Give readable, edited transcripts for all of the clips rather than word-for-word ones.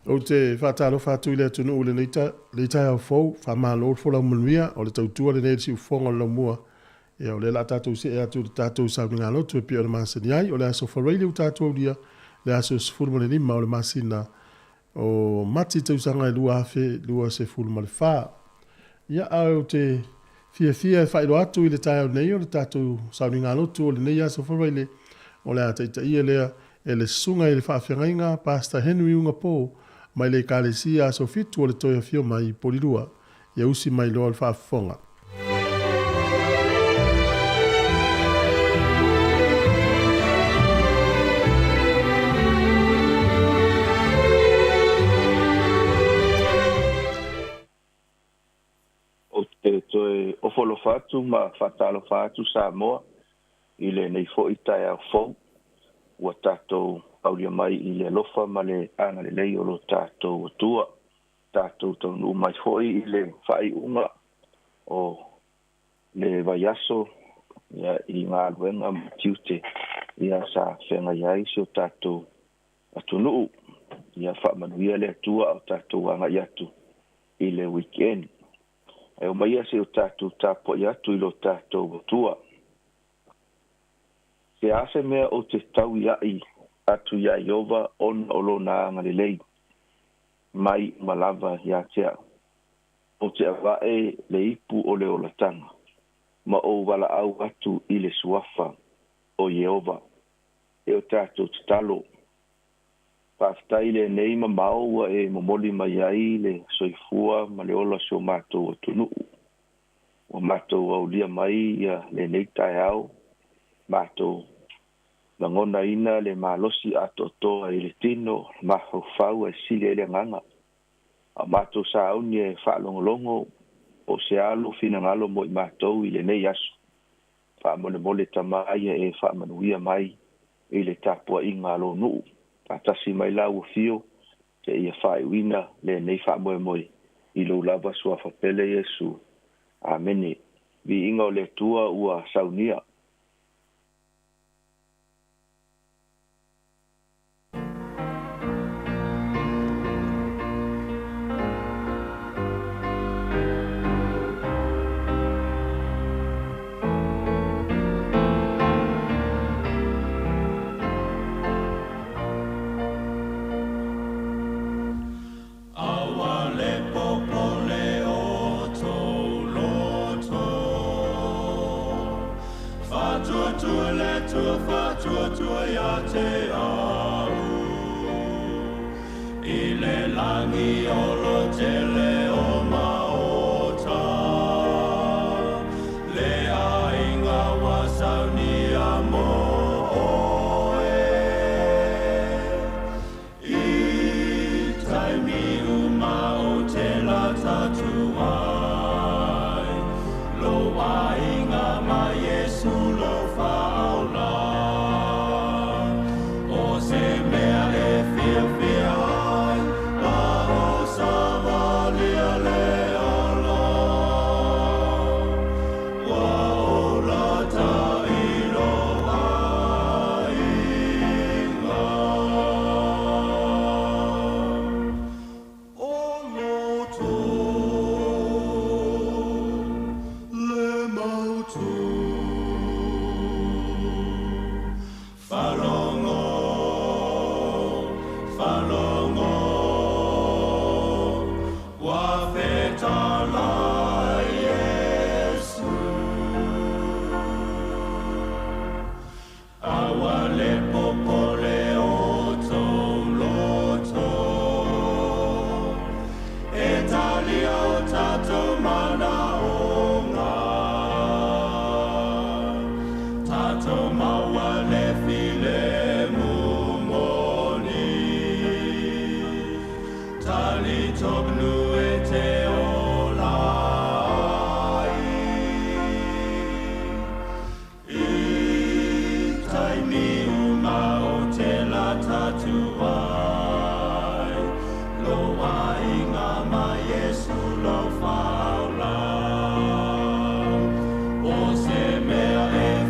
O te whātalo whātu i lea tunu ule le tai au fau, whamalo o whola manuia, o le tautua le nei si ufonga la mua. E o le la tātou se e atu le tātou sauni ngā lotu e pia o le masani ai, o le aso whareile u tātou lia, le aso sifuru male lima o le masina, o mati tausanga e lua afe, lua se furu male whā. Ia au te fia e whaero atu i le tai au nei, o le tātou sauni ngā lotu o le nei aso whareile, o le ataita ia lea e le sunga i le whaawhiangainga pasta Henry unga po mai le kālesia so fitu o le toia fio mai polirua ia usi mai loa le whaafonga. Toe ofolo fatu ma fatalo fatu Sāmoa i le nei fo i tai au fou ua tātou aulia mai i le lofa ma le anga le lei o lo tātou atua tātou taunu mai foi i le whai unga o le vaiaso ia i ngā luenga tiute ia sa whenga iai si o tātou atunu ia whamanuia le atua o tātou anga iatu i le weekend. E o mai se o tātou tāpo i atu i lo tātou atua. Se ase mea o te tau iai atu iai ova on o lo na anga le lei. Mai malava ia tea. O te awae le ipu o le olatanga. Ma o wala au atu i le suafa o Jehova. E o tātou te talo. Paftai le nei ma maua e momoli mai ai le soifua ma le ola so mātou atunu. O mātou au lia mai ia le nei tai au. Mātou langona ina le malosi ato toa i le tino maho fau e sile le nganga. A mātou sa auni e whaalongolongo o se alo fina ngalo mo i mātou i le nei asu. Whaamone mole tamai e whaamanuia mai i le tapua i ngalo nuu. Atasi mai lau fio te ia whai wina le nei wha moe moe i lo lava sua whapele Yesu. Amene. Vi inga o le tua ua saunia.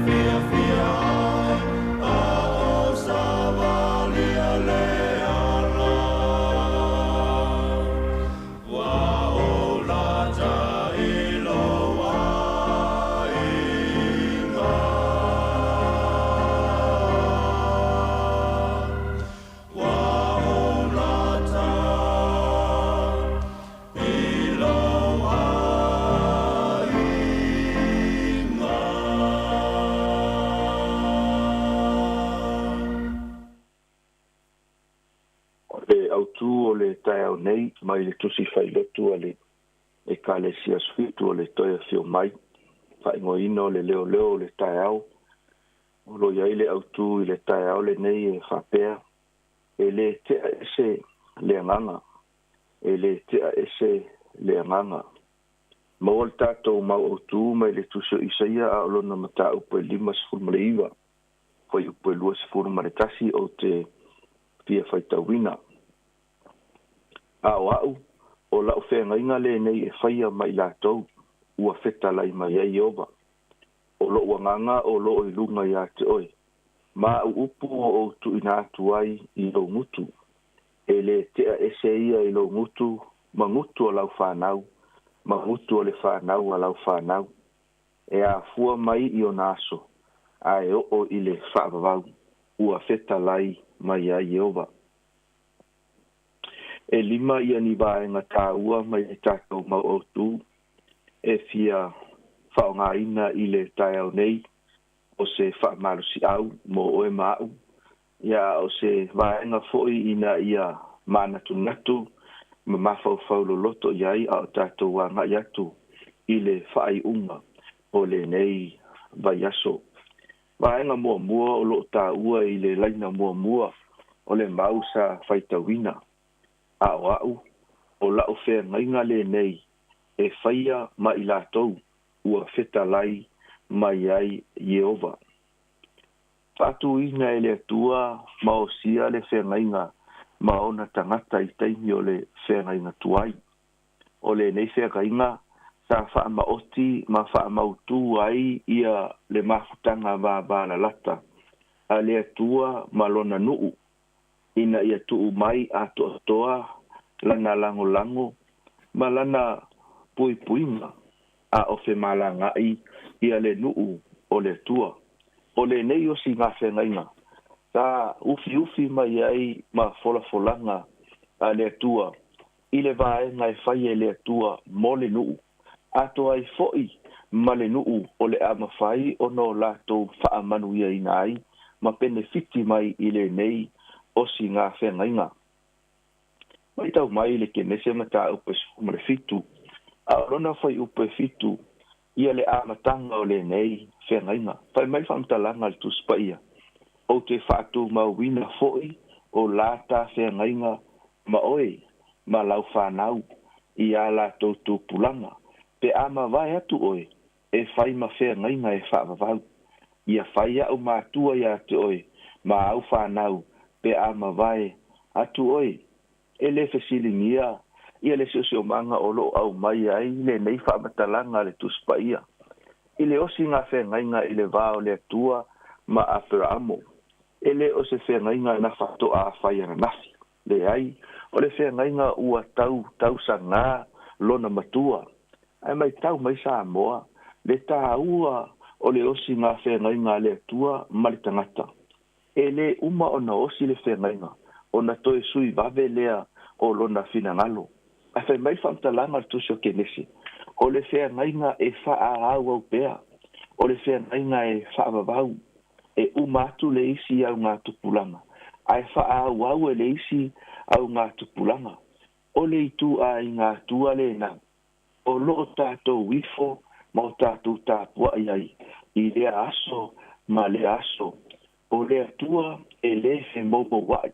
Fia, fia. le tae nei mai le tusi whailotu ale e ka le sia sfitu le toia fio mai. Whaingoina le leo le tae au. Olo iai le autu i le tae au le nei e whapea. E le tea ese le anganga. E le tea ese le anganga. Maua le tātou mau autu mai le tusio isaia a olona mata upe 5 male iwa. Koi upe 2 male tasi o te pia whaitawina. Au au, o lau whengainga le nei e whaia mai lātou, ua wheta lai mai ei oba. O lo wanganga o lo i lunga ia te oi. Ma upu o tu ina atu ai i lo ngutu. E le tea ese ia i lo ngutu, ma ngutu o lau whanau, ma ngutu o le whanau a lau whanau. E a fua mai i o naso, a e o i le whaavavau, ua wheta lai mai ai oba. E 5 ia ni vaenga tāua mai e tātou mau o tū, e fia whaongaina i le tae au nei, o se whaamarusi au, mo oe mau, ia o se vaenga foi ina ia manatu natu, ma mafau faulo loto iai a o tātou wanga iatu, i le whaai unga, o le nei vai aso. Vaenga mua o lo tāua i le laina mua, o le mau sa whaitawina, au, o lau whea ngainga le nei, e whaia ma i lātou, ua wheta lai mai ai Jehova. Whātu ina e le atua, ma o sia le whea ngainga, ma ona tangata i taimi o le whea ngainga tuai. O le nei whea ngainga, sa wha maoti, ma wha mautu ai ia le mafutanga wa bāna lata. A le atua ma lona nuu, ina ia tuu mai a toa lana lango, ma lana puipuinga a ofe malanga ia le nuu o le tua. O le nei o si ngā whengainga. Ta ufi mai ai ma folanga a le tua. I le vaenga e whai e le tua mo le nuu. Ato ai foi ma le nuu o le ama whai o no lato wha manu ia ina ai, ma benefiti mai i le nei o si ngā whengainga. Mai tau mai le kenese mata upe sumare fitu. A rona whai upe fitu, ia le amatanga o le nei whengainga. Pai mai whamtalanga le tuspaia. O te whaatu mauwina foi, o lata whengainga, ma oe, ma lau whanau, i a la tautu pulanga. Pe ama vai atu oe, e whai ma whengainga e whaavavau. Ia whai au mātua ia te oe, ma au whanau, pe ama vai atu oe. E le whesilingia, ia le sio manga o lo au mai ai, le nei whaamatalanga le tuspa ia. I le osi ngā whengainga i le vāo le atua, ma apera amo. E le o se whengainga na whato a whaiana nafi. Le ai, o le whengainga ua tau sa ngā lona matua. Ai mai tau mai Sāmoa, le tā ua o le osi ngā whengainga le atua, ma le tangata. E le uma o na osi le whengainga, o na toe sui vave lea o lona fina ngalo. A whai mai whamtalanga tusio kenesi. O le whengainga e wha au au pea. O le whengainga e wha avavau. E umatu le isi au ngā tupulanga. Ai wha au e le isi au ngā tupulanga. O le itu a i ngā tua le nang. O loo tātou wifo, ma o tātou tāpua iai. I le aso, ma le aso. O le atua e le fe mobo wai.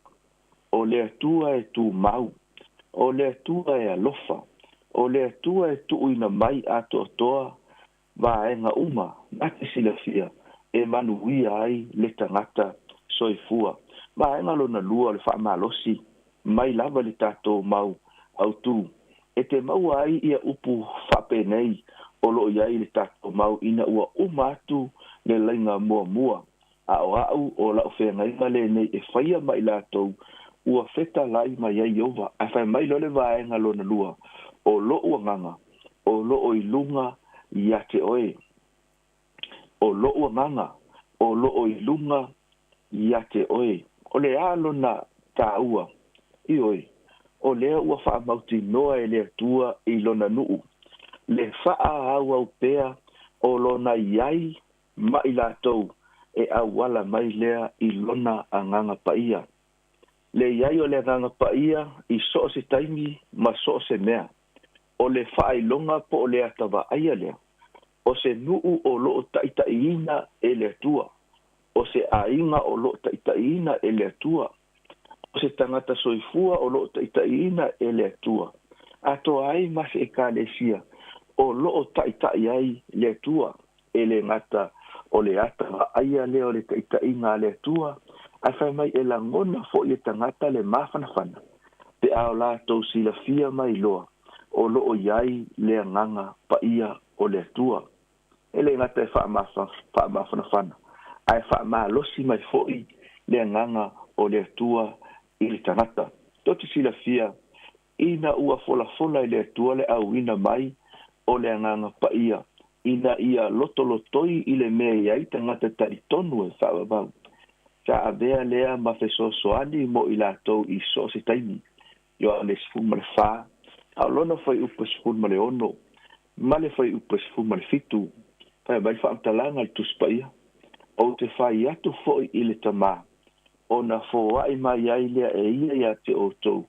O le atua e tu mau. O le atua e alofa. O le atua e tu ina mai ato toa. Va e nga uma, nate silafia. E manuia ai le tangata soifua. Va e nga lona lua le wha malosi. Mai lava le tātou mau au tu. E te mau ai ia upu whape nei. O lo iai le tātou mau ina ua umatu le lainga mua. Au o la whengainga le nei e whaia mai lātou ua wheta lai mai ai ova. A whai mai lole vaenga lona lua. O lo ua nganga. O lo o ilunga ia te oe. O lo ua nganga. O lo o ilunga ia te oe. O le alona tā ua. I oe. O lea ua wha mauti noa e lea tua i lona nuu. Le wha au pea o lona iai mai lātou. E awala mai lea i lona anganga paia. le iai o le agaga paia i so o se taimi ma so o se mea o le fa'ailoga po o le atava'aia lea o se nu'u o lo'o ta'ita'iina e le atua o se aiga o lo'o ta'ita'iina e le atua o se tagata soifua o lo'o ta'ita'iina e le atua atoa ai ma se ekalesia o lo'o ta'ita'i ai le atua e le gata o le atava'aia lea o le ta'ita'iga a le atua ai fai mai e lagona fo'i e tagata le mafanafana pe a o latou silafia mai loa o lo'o iai le agaga pa'ia o le atua e le gata e fa'amafanafana ae fa'amalosi mai fo'i le agaga o le atua i le tagata toti silafia ina ua folafola i le atua le auina mai o le agaga pa'ia ina ia lotolotoi i le mea iai tagata ta'itonu e fa'avavau sa avea lea ma fesoasoani mo i latou i so se taimi io le sefulu ma le fā aolona fai upu sefulu ma le ono ma le fai upu sefulu ma le fitu fai mai fa'amatalaga le tusi pa'ia o te fai atu fo'i i le tamā ona foa'i mai ai lea e ia iā te outou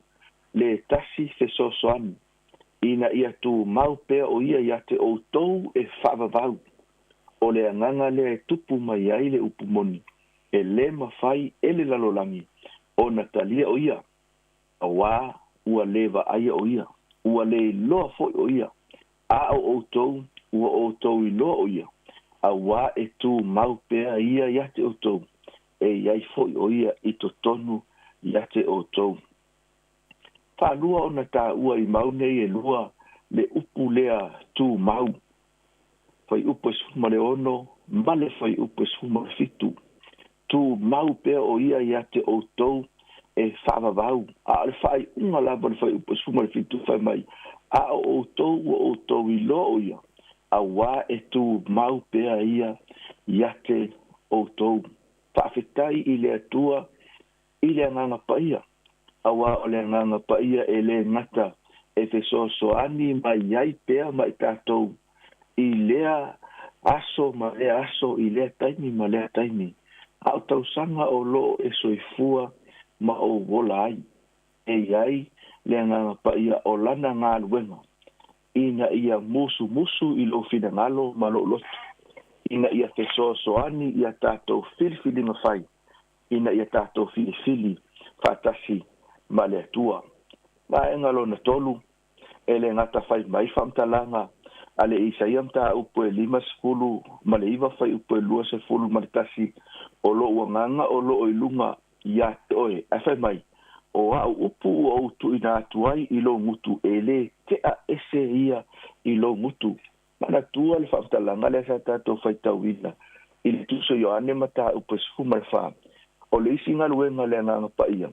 le tasi fesoasoani ina ia tumau pea o ia iā te outou e fa'avavau o le agaga lea e tupu mai ai le upu moni e le mafai e le lalolagi ona talia o ia auā ua lē va'aia o ia ua lē iloa fo'i o ia a o outou ua outou iloa o ia auā e tumau pea ia iā te outou e iai fo'i o ia i totonu iā te outou fa'alua ona tā'ua i mau nei e lua le upu lea tumau fai upu e sefulu ma le ono ma le fai upu e sefulu ma le fitu tumau pea o ia iā te outou e fa'avavau a o le fa'ai'uga lava le fai upu e sefulu ma le fitu fai mai a o outou ua outou iloa o ia auā e tumau pea ia iā te outou fa'afetai i le atua i le agaga pa'ia auā o le agaga pa'ia e lē gata e fesoasoani mai ai pea ma i tatou i lea aso ma lea aso i lea taimi ma lea taimi a o tausaga o lo'o e soifua ma o wola ai e iai le agaga pa'ia o lana galuega ina ia musumusu i lo'o finagalo ma lo'o lotu ina ia fesoasoani ia tatou filifiliga fai ina ia tatou filifili fa'atasi ma le atua maega lona tolu e le gata fai mai fa'amatalaga a le isaia mataupu e 5 ma le 1 fai upu e 2 sefulu ma le tasi o lo'u agaga o lo'o iluga iā te oe ae fai mai o a'u upu ua outu'uina atu ai i lou gutu e lē te'a ese ia i lou gutu manatua le fa'amatalaga le sa tatou faitauina i le tuso ioane mataupu e 10 ma le fā o le isi galuega le agaga pa'ia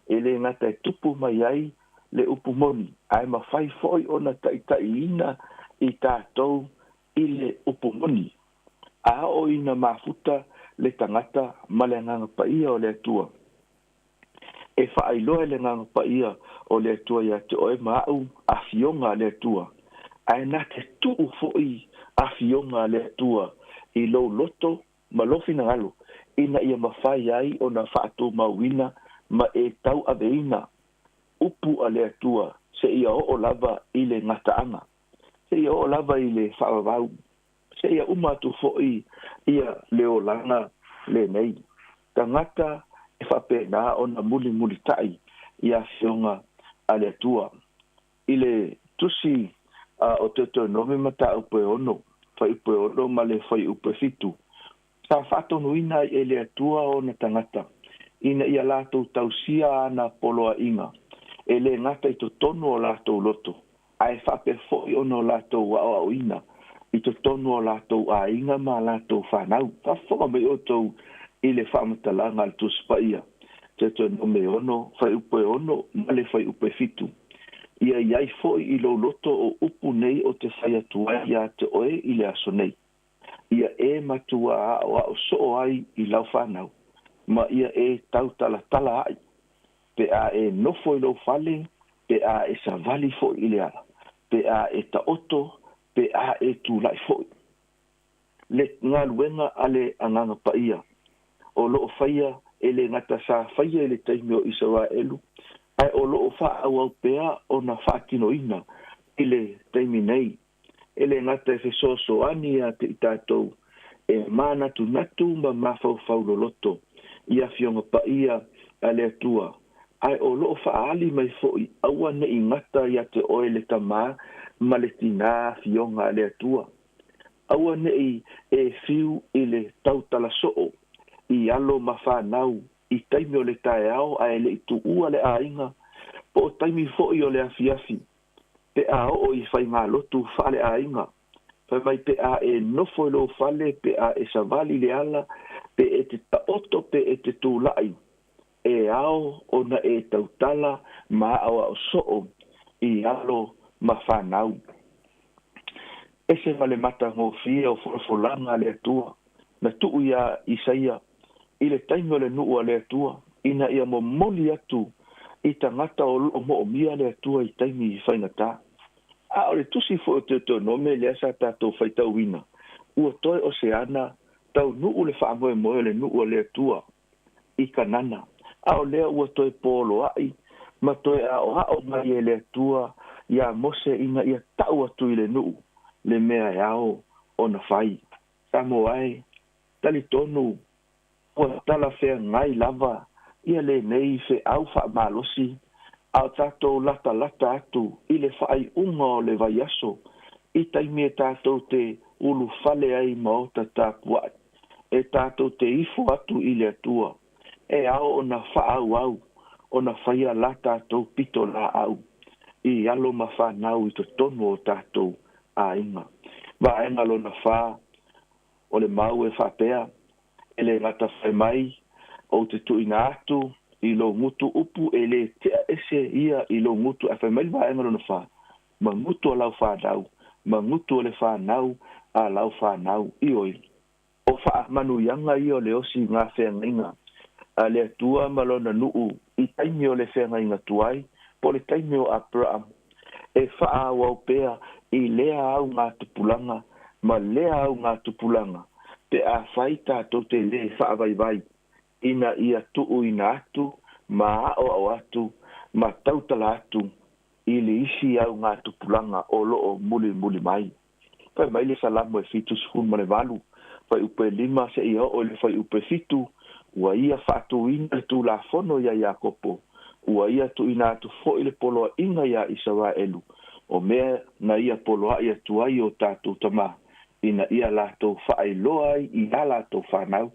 e lē gata e tupu mai ai le upu moni ae mafai fo'i ona ta'ita'iina i tātou i le upu moni a o ina mafuta le tagata ma le agaga pa'ia o le atua e fa'ailoa le agaga pa'ia o le atua iā te oe ma a'u afioga a le atua ae na te tu'u fo'i afioga a le atua i lou loto ma lo finagalo ina ia mafai ai ona fa'atumauina ma e tau aveina upu a le atua se ia o'o lava i le gata'aga se ia o'o lava i le fa'avavau se ia uma atu fo'i ia le olaga lenei tagata e fa'apena ona mulimuli ta'i ia afioga a le atua i le tusi o Deuteronomi mataupu e ono fai upu e ono ma le fai upu e fitu sa fa'atonuina e le atua ona tagata ina ia latou tausia ana poloa'iga e le gata i totonu o latou loto ae fa'ape fo'i ona o latou a'oa'oina i totonu o latou āiga ma latou fanau fa'afoga mai outou i le fa'amatalaga le tusi pa'ia Deuteronomi ono fai upu e ono ma le fai upu e fitu ia iai fo'i i lou loto o upu nei o te fai atu ai iā te oe i le aso nei ia e matua a'o so'o ai i lau fanau ma ia e tau talatala ai pe a e nofo i lou fale pe a e savali fo'i i le ala pe a e ta'oto pe a e tula'i fo'i le galuega a le agaga pa'ia o lo'o faia ele ngata sa faia ele taimi o Israelu ai o loo fa au pea ona whaatinoina ele taimi nei ele ngata e fesoso ani a te tatou e mana tu natu ma mafau fauloloto ia fionga pa ia ale atua ai o loo faali mai foi aua ne ingata ia te oele tama ma le tina fionga ale atua aua ne e fiu ile tautala soo i alo mafanau i taimi o le taeao ai le itu ua le ainga po o taimi foi o le afiafi pe a o i fai ngā lotu fale ainga pe mai pe a e nofo lo fale pe a e savali le ala pe e te taoto pe e te tūlai e ao ona e tautala ma awa o soo i alo mafanau e se vale mata ngō fia o fulanga le atua na tuu ia Isaia i le taimi o le nuu le atua ina ia mo moli atu i tangata o lo mo mia le atua i taimi i whainata a o le tusi fo o te nome le asa tatou whaitau wina ua toe oseana tau nuu le whaamoe moe le nuu le atua i kanana a o lea ua toe polo ai ma toe a o hao mai e le atua ia mose ina ia tau atu i le nuu le mea eao o na whai Sāmoa e tali tonu ua tala whea ngai lava ia le nei fe au wha malosi au tātou lata atu i le whaai unga o le vai aso i taimi e tātou te ulu fale ai maota tāpuat e tātou te ifo atu i le atua e ao o na whaau au o na whaia la tātou pito la au i alo ma whanau i to tonu o tātou a inga wa enga lo na wha o le mau e whapea e le ngata whai mai o te tuina atu i lo ngutu upu e le tea ese ia i lo ngutu a whai mai wa enga lo na wha ma ngutu o lau whanau ma ngutu o le whanau a lau whanau i oi o wha manu yanga i o le osi ngā whenga inga a le atua malona nuu i taimi o le whenga inga tuai po le taimi o Abraham e wha wau pea i lea au ngā tupulanga ma lea au ngā tupulanga te a whai tātou te le wha vai ina ia tuu ina atu ma ao au atu ma tautala atu i le isi au ngā tupulanga o loo muli mai pai mai le salamo e fitu sukun ma le valu pai upe 5 se ia o le fai upe fitu ua ia whaatu ina le tū la fono ia Iakopo ua ia tu ina atu fo i le poloa inga ia Israelu o mea na ia poloa ia tuai o tātou tama ina ia lātou whaailoa i a lātou whanau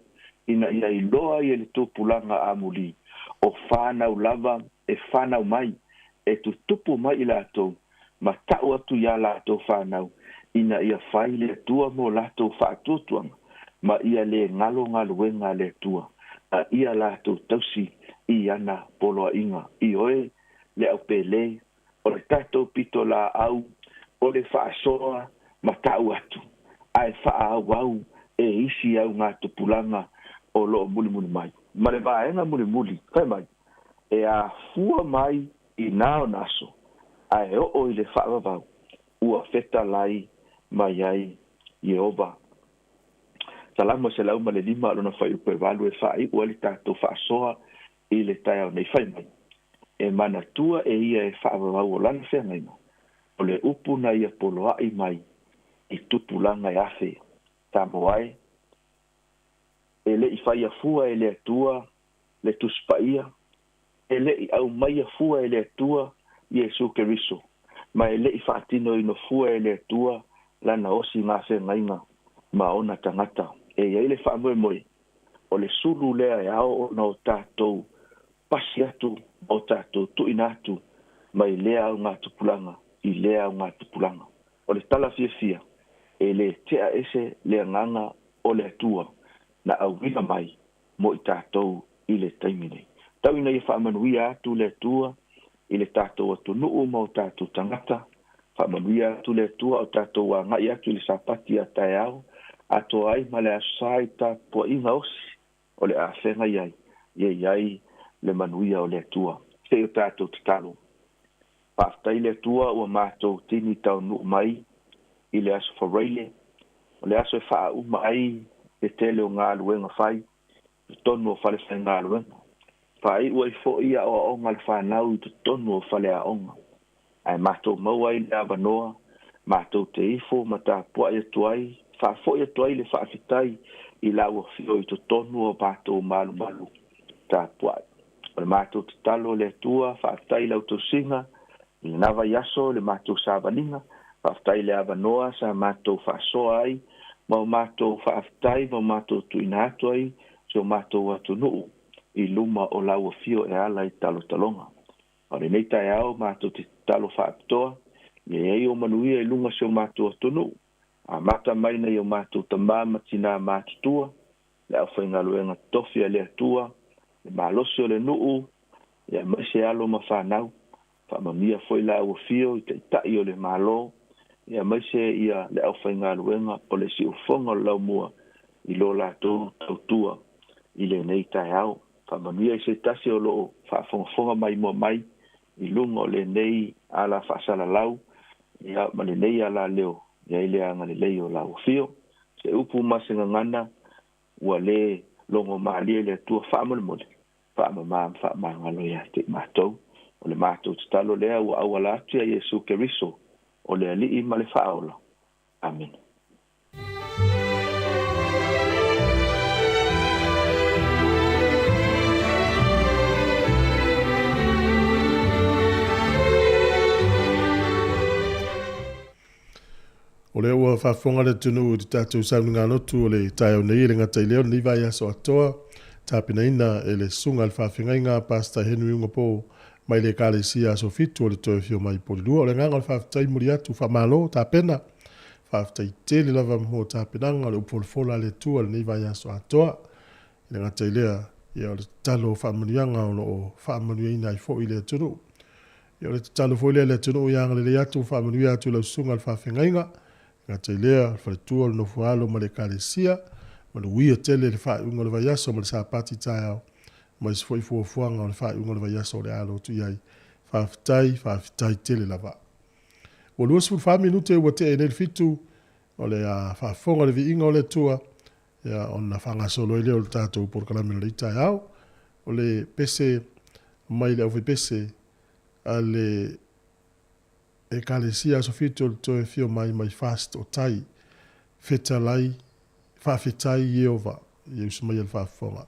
ina ia i loa i le tūpulanga a muli o whanau lava e whanau mai e tu tupu mai i lātou ma tau atu ia lātou whanau ina ia whai le tua mo lātou whaatutuanga ma ia le ngalo wenga le tua a ia lātou tausi i ana poloa inga i oe le au pele o le tātou pito la au o le whaasoa ma tau atu ai whaau au e isi au ngā tupulanga o loo muli mai ma le vaenga muli kai mai e a fua mai i nao naso ai o i le whaavavau ua feta lai mai ai Yehova salamo se lau ma le 5 alona whai upe walu e whai ua le tātou whaasoa i le tai au nei whai mai e mana tua e ia e whaavavau o lana whengaina o le upu na ia poloai mai i tupulanga e afe Sāmoa e le i whai afua e le atua le tuspaia e le i au mai afua e le atua Iesu Keriso ma e le i whaatino i no fua e le atua lana osi ngā whengaina ma ona tangata e iei le whaamoe moe o le suru lea e ao o na o tātou pasi atu o tātou tuina atu mai lea au ngā tupulanga i lea au ngā tupulanga o le tala fia e le tea ese le nganga o le atua na au wina mai mo i tātou i le taimine tau ina i whaamanuia atu le atua i le tātou atu nuu ma o tātou tangata whaamanuia atu le atua o tātou wa ngai atu i le sapati a tae au ato ai ma le asai ta po inga osi o le awhenga iai le manuia o le atua se o tātou te talo pātai le atua ua mātou tini tau nuu mai i le aso whareile o le aso e wha uma ai e tele o ngā luenga whai tonu o fale whaingaluenga. Whai ua I fo ia o onga le whanau tu tonu o whale a onga. Ai mātou maua I le avanoa, mātou te ifo ma tā pua ia tuai, whafo ia tuai le whaafitai I la ua fio I tu tonu o mātou malu tā pua. O le mātou te talo le tua, whaafitai lau tau singa, I le nawa yaso le mātou sāwaninga, whaafitai le avanoa sa mātou whaasoa ai, mau mātou whaafitai, mau mātou tuina atu ai, so mātou atu nuu. I luma o lau fio e ala I talo talonga. O le nei tai au mātou te talo whaapitoa, I o manuia I lunga seo mātou atunu. A mata mai nei o mātou tamama tina mātutua, le au whaingaluenga tofia le atua, le mālosi o le nuu, ia maise alo ma whanau, whamamia foi lau fio I te tai o le mālo, ia maise ia le au whaingaluenga o le si ufonga lau mua I lo lātou tautua, I le nei tai au. Whamanuia I se tasi o loo whaafonga mai mua mai I lunga o le nei ala whaasala lau ia ma le nei ala leo ia I le anga le lei o lau fio se upu masinga ngana ua le longo maalia le tua whaamolemole whaamangalo ia te mātou o le mātou te talo lea ua awala atu ia Jesu Keriso o le alii ma le whaaola. Amen. O le ua whaafonga le tunu Te tātou sauninga notu o le tai au nei le ngata I leo ni vai aso atoa tāpina ina e le sunga le whaafengai ngā pasta Henry Ungapo mai le kālesia aso fitu o le toe fio mai polilua o le nganga le whaafitai muri atu whamalo tāpena whaafitai te le lava mho tāpenanga le upolfola le tua le ni vai aso atoa le ngata I lea ia o le talo whaamanianga o lo whaamaniaina I fo I le tunu ia o le talo fo I le tunu ia ngale le atu whaamania atu le sunga le whaafengai ngā ngā te lea, whare tua le nofu alo ma le kālesia, ma le uia tele le whae unga le vai aso ma le sāpati tai au, ma le sifoi fuafuanga o le whae unga le vai aso le alo tu iai, whaafitai tele lava. O lua sifu wha minute ua te e nel fitu, o le whaafonga le vi inga o le tua, ia o na whanga solo i leo le tātou por kalamina le tai au, o le pese, mai le au pese, a le e kālesia aso fitu o le toe fio mai fast o tai, fetalai, whaafetai Iehova, I usumai al whaafonga.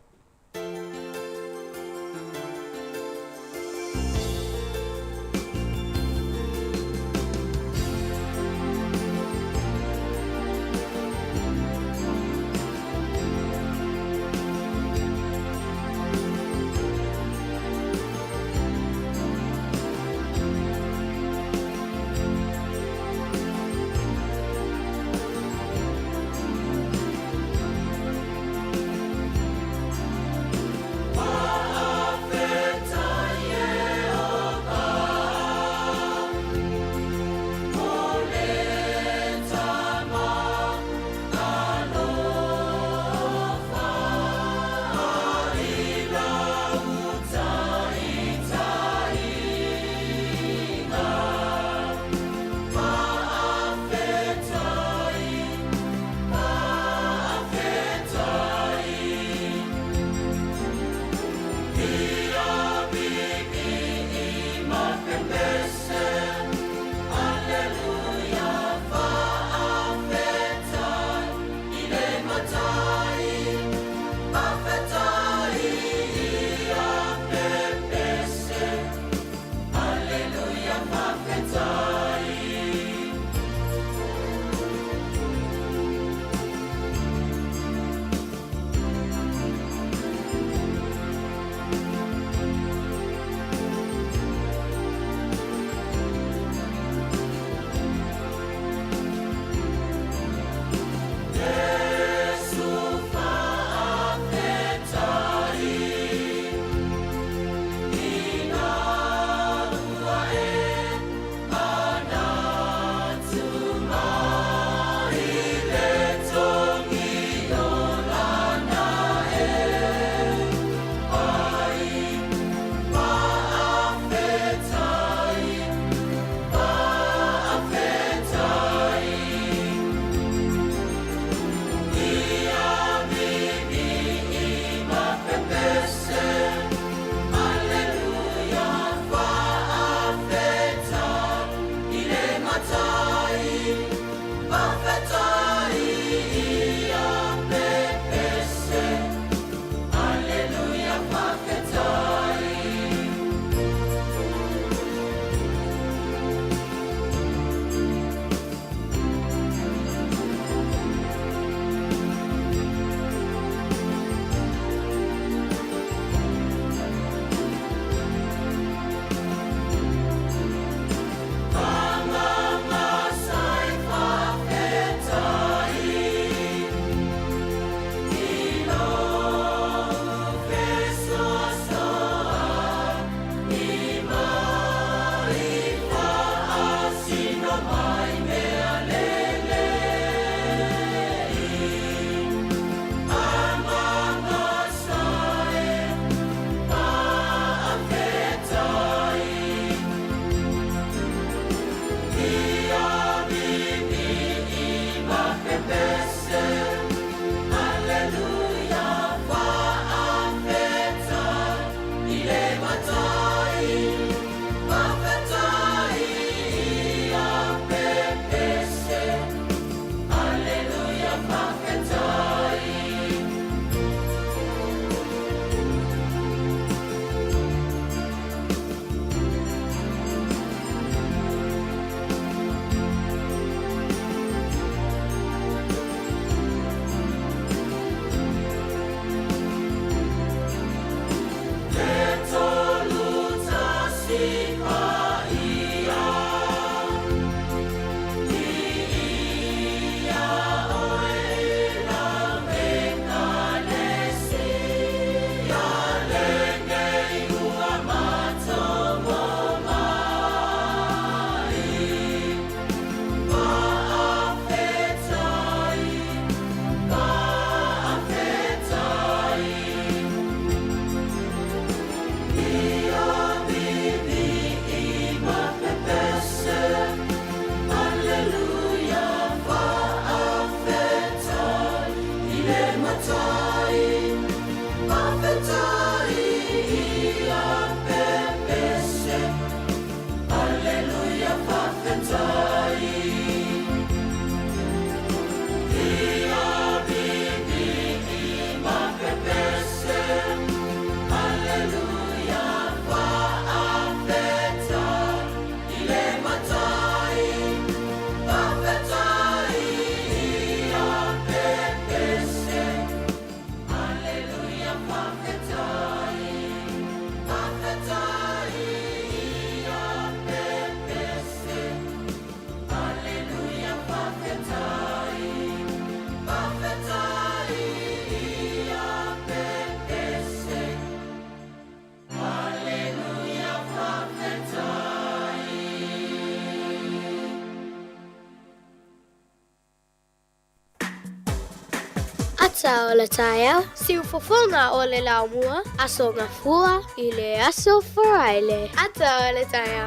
Asa o le taia, siu fofonga o le laumua, aso ngafua i le aso foraile. Ata o le taia.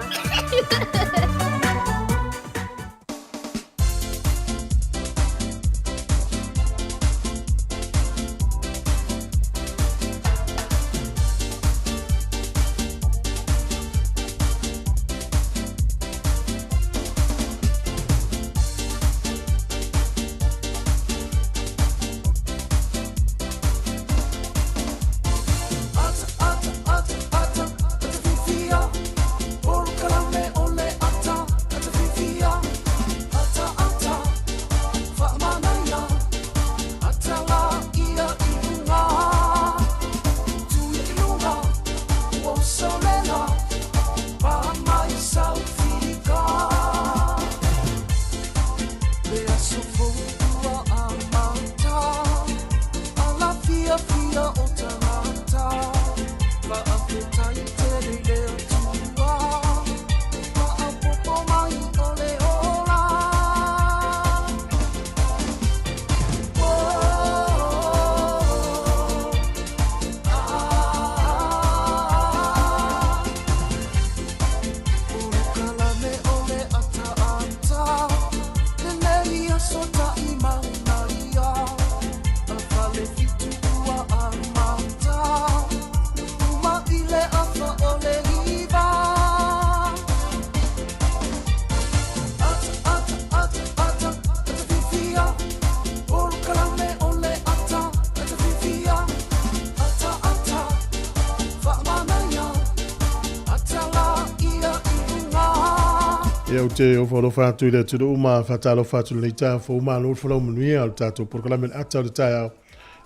Ia o te ofalofa atu i le tunu uma whatalofa atu nei tā fo uma lor whalau manuia al tātou porkalame ata o le tai au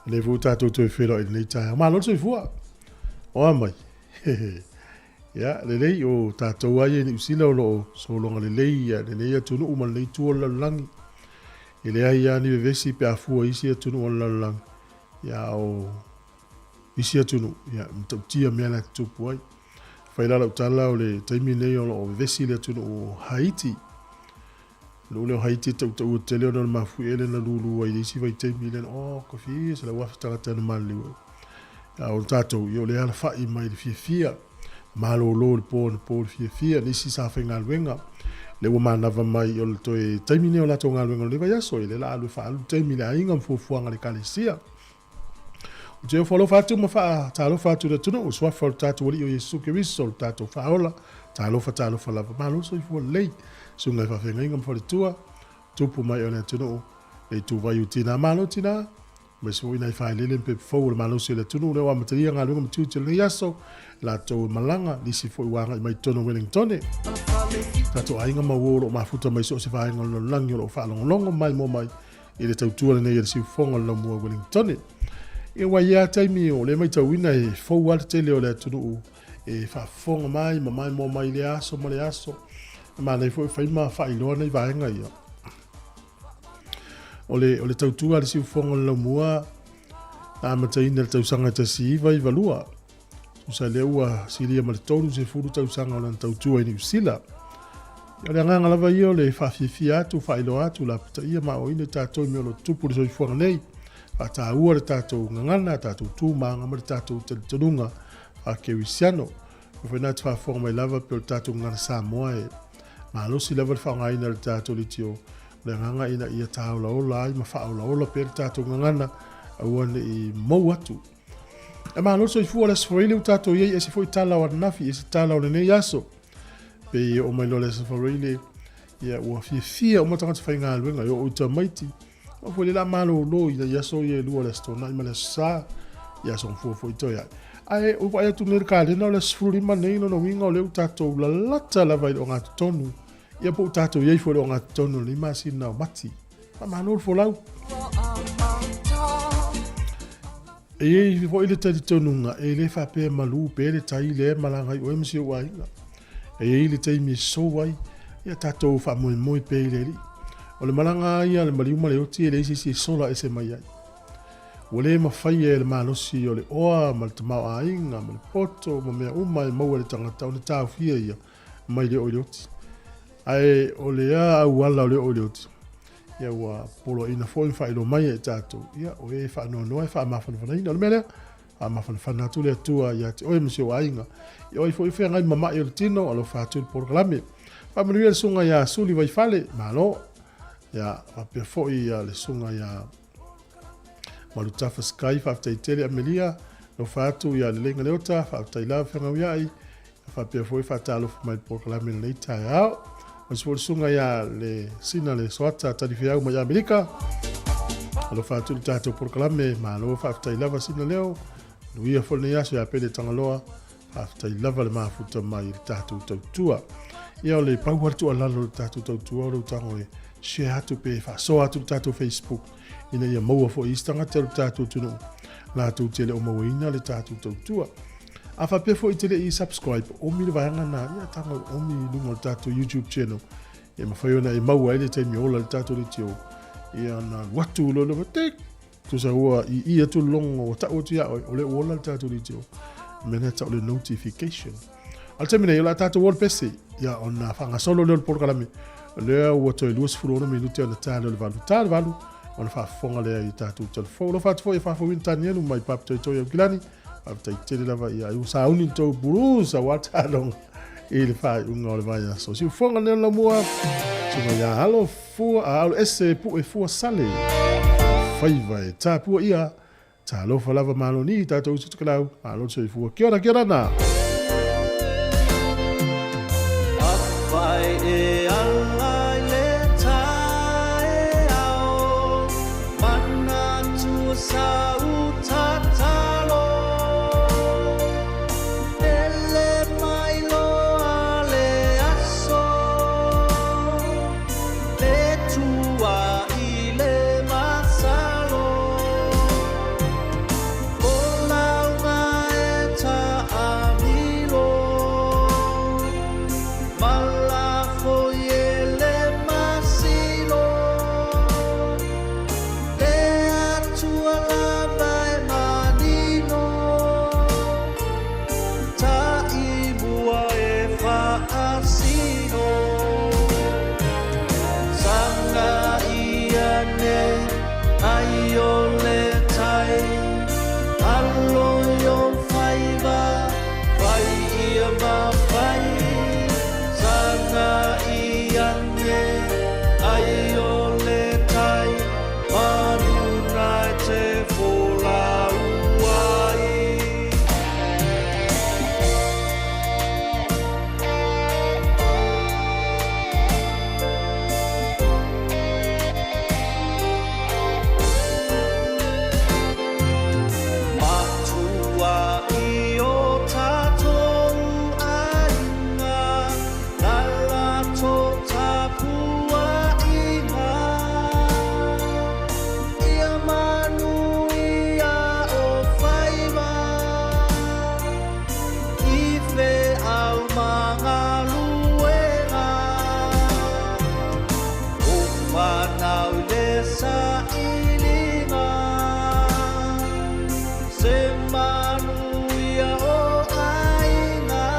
nei fu tātou tui whiro i nei tai au ma lor sui fua o amai ia le lei o tātou ai ni usila o loo solonga le lei ia le lei atunu uma le tua lalangi i le ai ia ni vevesi pe a fua isi atunu o lalangi ia o isi atunu ia mtautia mea la tupu ai Whailala utala o le taimi nei o vesi le tunu o Haiti. Lule o Haiti tau o te leo na mafu ele na lulu ai isi vai taimi le ko fia se la wafa tangata na maliu. O tatou i o le ala fai mai le fia malo lo le po fia nisi sa whainga alwenga. Le ua manava mai o le toi taimi nei o lato ngalwenga le vai aso i le la alu wha alu taimi le ainga mfuafuanga le kalesia. Te o falo fatu ma fa talo fatu le tunu o swa falo tatu wali o Yesu Keristo tatu fa ola talo fa lava malo so i fo lei so ngai fa fenga ngam fa le tua tupu mai ona tunu le tu vai utina malo tina ma so ina fa le pe fo le malo se le tunu le wa materia nga ngam tu te le yaso la to malanga li si fo wa mai tono Wellington tatu ainga ma wo ma futa mai so se fa ngol langi lo fa longo mai mo mai ile tau tua le ne si fonga lo mo Wellington e wa ia taimi o le mai tauina e fou ala tele o le tunu e whafonga mai, ma mai mo mai le aso, ma le aso. Ma nei fo fai ma fai loa nei vaenga ia. O le tautua le si ufonga la mua, a mataina le tausanga ta si iwa i valua. Usa le ua siria ma le tolu se furu tausanga o le tautua i ni usila. O le anganga lava ia le whawhiwhi atu, fai loa atu, la pita ia ma o ina tātou me o lo tupu le soifuanga nei. Ata ua le tātou ngangana, tātou tūmanga, ma le tātou tanunga, a kewisiano. Whenā te whafonga mai lava pe o le tātou ngana Sāmoa e. Ma losi lava le whaongaina le tātou li tio. Le nganga ina ia tāula ola, ai ma whaola ola pe le tātou ngangana, a uane i mau atu. E ma loso i fua le sforeile u tātou iei, e se fo i tala o anafi, e se tala o le nei aso. Pe o mai lo le sforeile, ia ua fia o matangata whainga aluenga, o uta maiti. O foi la malo lo i ya so ye lu le stona i male sa ya son fo to ya ai o vai tu ner ka le no le sfuri manei no winga le tato la lata la vai o nga tonu ia po tato ye fo o nga tonu li masina mati ma no fo lau e fo ile tati tonu nga e le fa pe malu pe le tai le malanga o msi wa ina e ile tai mi so wai ia tato fa mo pe le o le malanga ia le maliuma le oti le isi sola ese mai ai. O le mawhai e le malosi o le oa ma le tamau ainga, ma le poto, ma mea uma e maua le tangata o le tāu fia ia mai le o le oti. Ai o le a au ala o le oti. ia ua polo ina foi whaelo mai e tātou. Ia o e whaanoa e whaamawhanawhana ina. Mele, whaamawhanawhana atu le atua ia te oe msio ainga. Ia oi foi whenga i mamai o le tino alo whātu le porokalame. Whamanuia le sunga ia suli vai whale, malo. Ia whapea foi ia le sunga ia Marutafa Sky, whaatai tele Amelia, no whātu ia le lenga leota, whaatai lau whenga wiai, whapea foi whaatalofa mai porokalame le leitai au. Masipol sunga ia le sina le soata tarifeau mai Amerika. Alo whātu le tātou porokalame, malo whaatai lava sina leo, nuia fol ne aso ia pele tangaloa, whaatai lava le mafuta mai le tātou tautua. Ia o le pauhartu alalo le tātou tautua, o tango e share atu pe whaasoa atu le tātou Facebook. Ina ia maua fo istanga te le tātou tunu. La tau tele o mawina le tātou tautua. A whapea fo i tele i subscribe. Omi le vaianga na ia tanga omi lunga le tātou YouTube channel. Ia mawhaiona e maua ele te mi ola le tātou le tio. Ia na watu lolo ma tek. Tusa ua i ia tu longo o tau tu ia o le ola le tātou le tio. Mena tau le notification. Al te mene i la tātou wall pese. Ia o na whanga solo leo le porokalame. Lea ua toi luas furona minuti o na tāle o le valu. Tāle valu. Ona whaafonga lea i tātou telefo. Lo whaatufo i whaafawin tani anu mai papatoi toi au kilani. Papatoi tele lava i au sauni tau buru sa watalong. I le whaai unga o le vai aso. Si ufonga nea la mua. Tunga ia halo fua a alo ese pu e fua sale. Whaiva e tā pua ia. Tā lofa lava malo ni tātou usutukalau. Malo tui fua. Kia ora, kia ora nā. Awhai e alai le tae ao. Mana tua sau tatalo. Ele mai loa le aso. Le tua i le masalo. O launga e ta amilo. Malafo e le masilo. Le atua lava e manino. Ta ibua e faasino. Sanga ia ne ai o le tai. Allo yo faiva, fai ia ma fai. Sanga ia ne ai o le tai. Maruna te fola uai. Matua i o tātou ainga. Lala tō tāpua inga. Ia manu ia o whaiva. I whe au mga luenga. O whanau le sa ilinga. Se manu ia o ainga.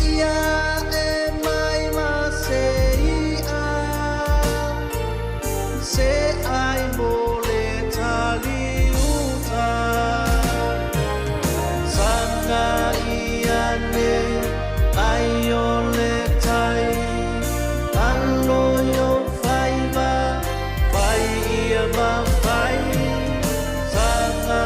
Ia e mai ma se ia. Se ai mo le tali uta. Sanga ia ne ai o le tai. Allo yo faiva, fai ia ma fai. Sanga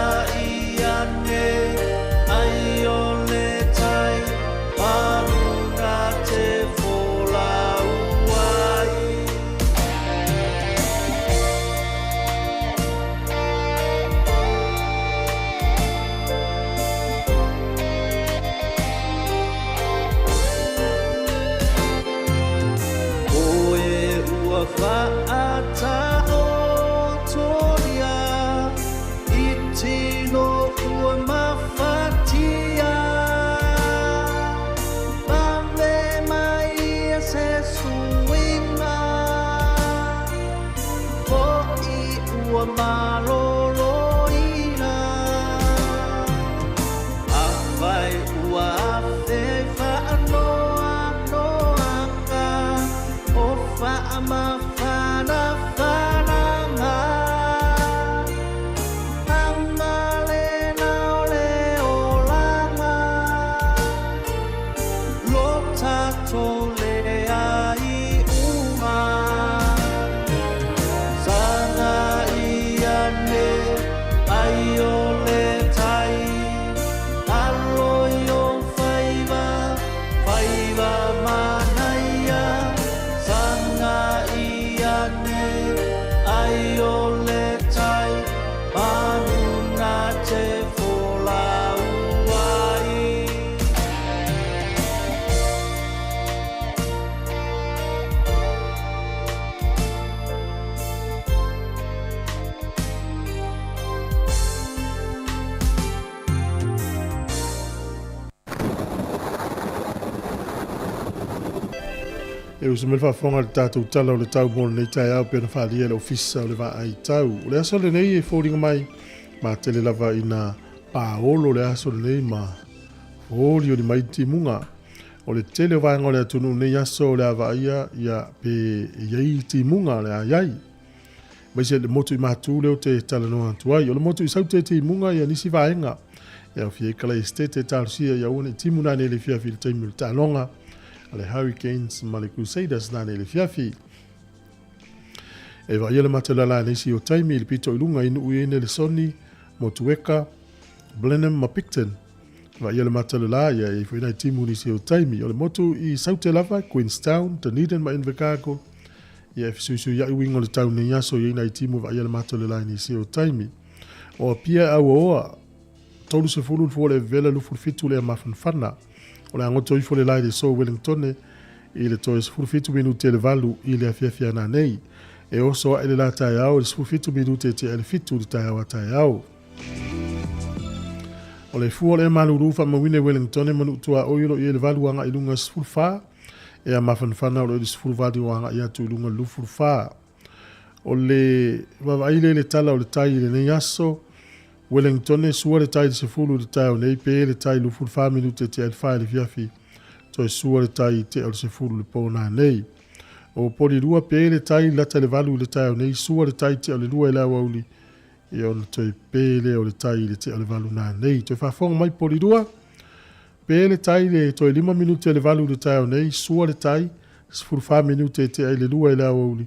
E usa me whaafonga le tātou tala o le tau mōna nei tai au pēna whaalia le ofisa o le wā ai tau. O le aso le nei e fōringa mai ma tele lava i nā pāolo le aso le nei ma fōri o le mai timunga. O le tele o vāinga o le atunu nei aso o le awa ia pe iei timunga le aiai. Mai se le motu i mātū leo te tala noa tuai. O le motu i saute timunga ia nisi vāinga. Ia o fie kala estete tārusia ia una timuna nei le fiafi le taimu le tālonga. Ale Hurricanes ma le Crusaders na le fiafi. E va ia le matalala nesi o taimi le pito ilunga inu uene le Sony, Motueka, Blenheim ma Picton. Va ia le matalala ia e fuina timu nesi o taimi. O le motu i Saute Lava, Queenstown, Dunedin ma Invercargill. Ia e fisuisu ia uinga le tau ni aso ia ina i timu va ia le matalala nesi o taimi. O pia au oa, tolu se fulu le vela lufu fitu le mafanfana. O le angoto i fole lai de so Wellington i le toi sfurfitu minute le valu i le afiafia na nei. E oso a ele la tai au le sfurfitu minute te ele fitu le tai au a tai au. O le fua le malurufa mawine Wellington manu tua oilo i le valu anga ilunga sfurfa e a mafanfana o le sfurvadi wanga i atu ilunga lufurfa. O le wawaile le tala o le tai le nei aso Wellington sua le tai se fulu le tai o nei pe le tai lu fulu minute te al fai le fiafi. Toi sua le tai te al se fulu le pona nei. O poli lua pe le tai la te le valu le tai o nei sua le tai te al lua e la wauli. E o le toi pe le o le tai le te al valu na nei. Toi fa fonga mai poli lua. Pe le tai le toi 5 minute le valu le tai o nei sua le tai se fulu minute te al lua e la wauli.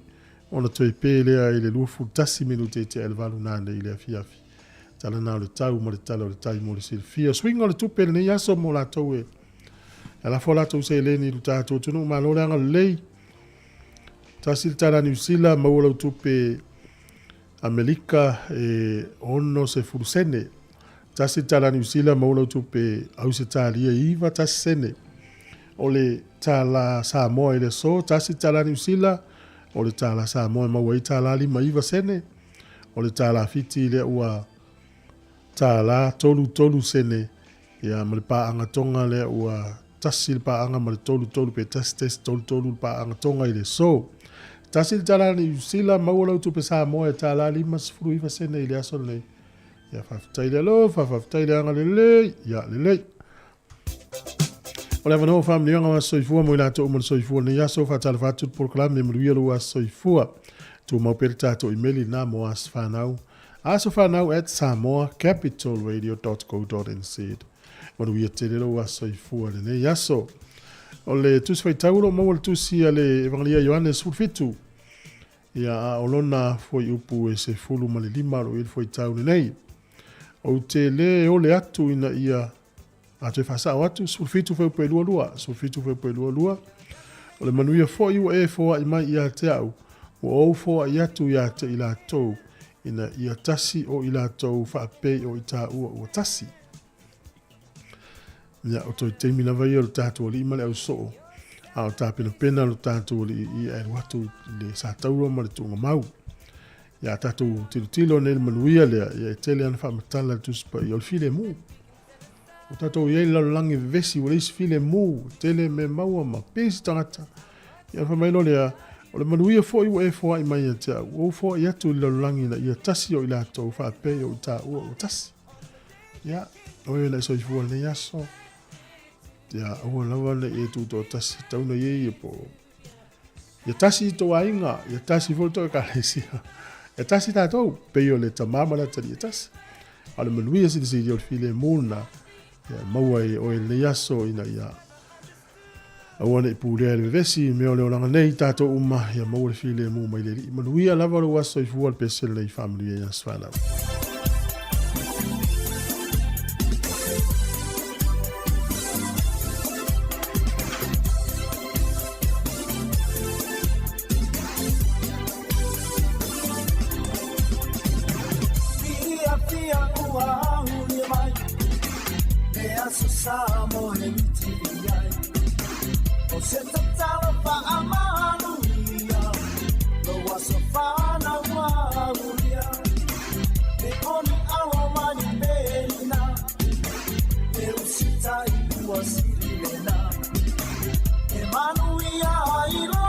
Ona toi pe le a le lua fulu tasi minute te al valu na nei le fiafi. Tala nao le tau mo le tala o le tai mo le silfia. Swinga le tupe le nei aso mo la tau e. E la fola tau se le ni lu tātou tunu ma lo leanga le lei. Tasi le tala New Zealand ma ula tupe Amerika e ono se furusene. Tasi le tala New Zealand ma ula tupe au se talia iwa tasi sene. O le tala Sāmoa i le so. Tasi le tala New Zealand o le tala Sāmoa ma ua i tala lima iwa sene. O le tala fiti le ua tala tolu sene ia ma le paanga tonga le ua tasi le paanga ma le tolu pe tasi tolu le paanga tonga i le so. Tasi le tala ni usila maulau tu pe Sāmoa e tala lima sifuru iwa sene i le aso le. Ia whaftai le alo, whaftai le anga le le, ia le le. O le whanau whamnianga wa soifua mo i lato o mo le soifua ni aso whatala whatu proklame mo luia lua soifua. Tu maupere tato i meli na mo as whanau. Aso whanau at samoacapitalradio.co.nz. Manu ia te rero aso i fua le nei aso. O le tusi whai tauro mau le tusi a le Evangelia Ioannes fulfitu. Ia a olona foi upu e se fulu ma le lima ro il foi tauro nei. O te le o le atu ina ia atu e whasa o atu fulfitu fai upu e lua. Fulfitu fai upu e lua. O le manuia foi ua e foa i mai ia te au. O au foa i atu ia te ila tou. Ina ia tasi o ila tau whaapei o ita ua ua tasi. Ia o toi teimi na vai o tātua li ima le au soo. A o tā pena lo tātua li i e watu le sa taura ma le tunga mau. Ia tātou tilo ne manuia lea ia e tele ana whaamatala tuspa i o file mu. O tātou iei lalangi vesi o leisi file mu. Tele me maua ma pesi tangata. Ia whamailo lea o le manuia fo i e fo i mai te au. O fo i atu la langi na ia tasi o i la tau whaapei o ta ua o tasi. Ia, o e la so i fua ne aso. Ia, o lawa na e tu to tasi tauna ye po. Ia tasi to ainga, ia tasi fo to ka lesia. Ia tasi ta to pe o le tamama la tari tasi. Ale manuia si si o file mona. Ia maua e o le aso ina ia. Awana i pūrea le vesi, mea leo langa nei tātou uma, ia maua le file mō mai le li. Manuia lava lo waso i fual pesele i whamiri e aswhanau. Sāmoa e o se tatala pa amanuia, lo waso whana wauria, e oni awa mani pēna, e usitai ua sirilena, e manuia ilo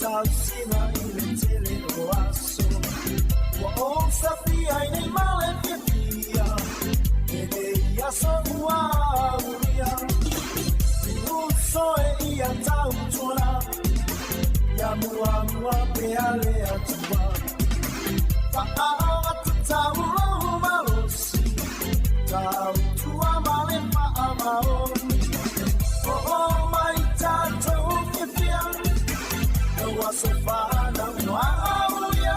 Sausina i le tele o aso. Wa o safi ai nei male pia. E le aso ua uria. Uso e ia tau tua. Ya mua mua pe ale atua. Pa atu tau lohu malosi. Tau tua male pa amaoni. Oh my tato kifia. No waso fana mua aulia.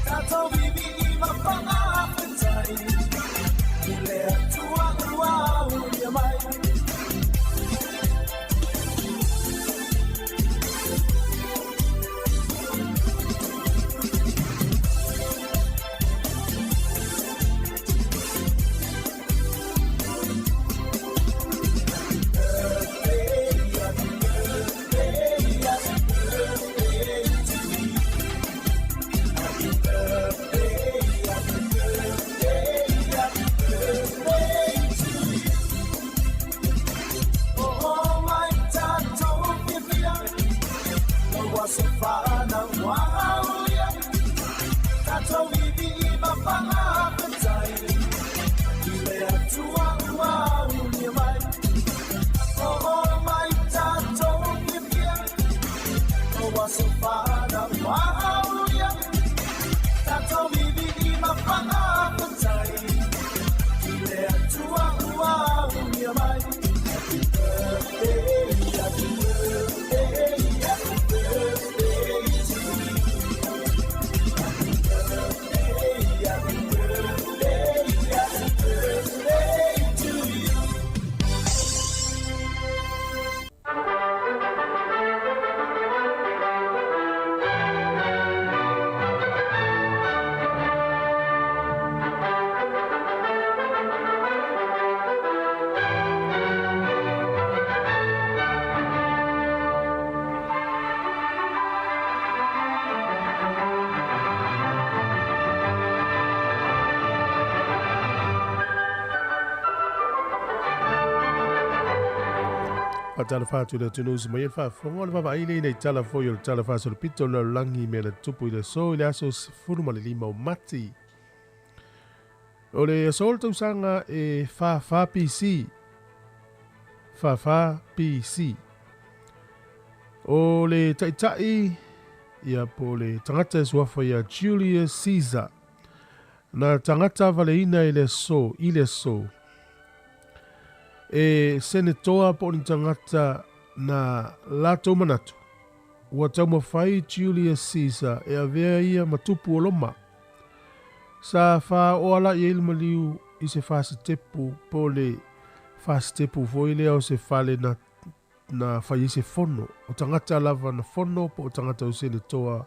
Tato bibi ima pa apetai. Ile atua ua ulia mai. Tala fatu le tunus mai fa fonga le baba ile nei tala foi le tala fa sol pito le langi me le tupu le so le aso furu male lima o mati. O le sol tu sanga e fa PC. Fa PC. O le tai ia po le tangata suafa ia Julius Caesar. Na tangata valeina ile so. E senetoa po ni tangata na lato manatu. Ua tau mawhai Julius Caesar e avea ia matupu o loma. Sa wha oala i ilma liu i se whasitepu po le whasitepu voile au se whale na whai se fono. O tangata lava na fono po o tangata o senetoa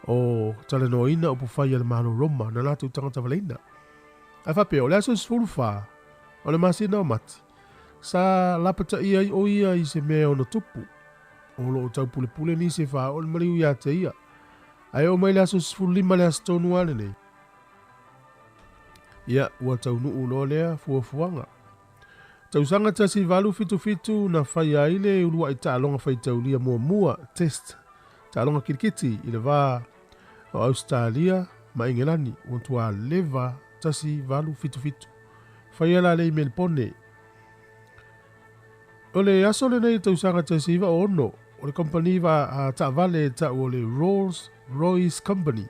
o tale noina o po whai ala mahalo Roma na lato tangata valeina. A whape o le aso sfuru wha o le masina o mati. Sa lapata ia o ia i se mea ona tupu. O lo tau pule ni se wha o le mariu ia te ia. Ai o mai le aso sfuru lima le aso tonu ale nei. Ia ua tau nuu lo lea fuafuanga. Tau sanga tasi valu fitu na whai aile ulua i taalonga whai tau lia mua test. Taalonga kirikiti i le vā o Australia ma Ingelani. Wantua leva tasi valu fitu. Whai ala le Melbourne. O le aso le nei tau sanga tasi iwa ono. O le company va ta vale ta o le Rolls Royce Company.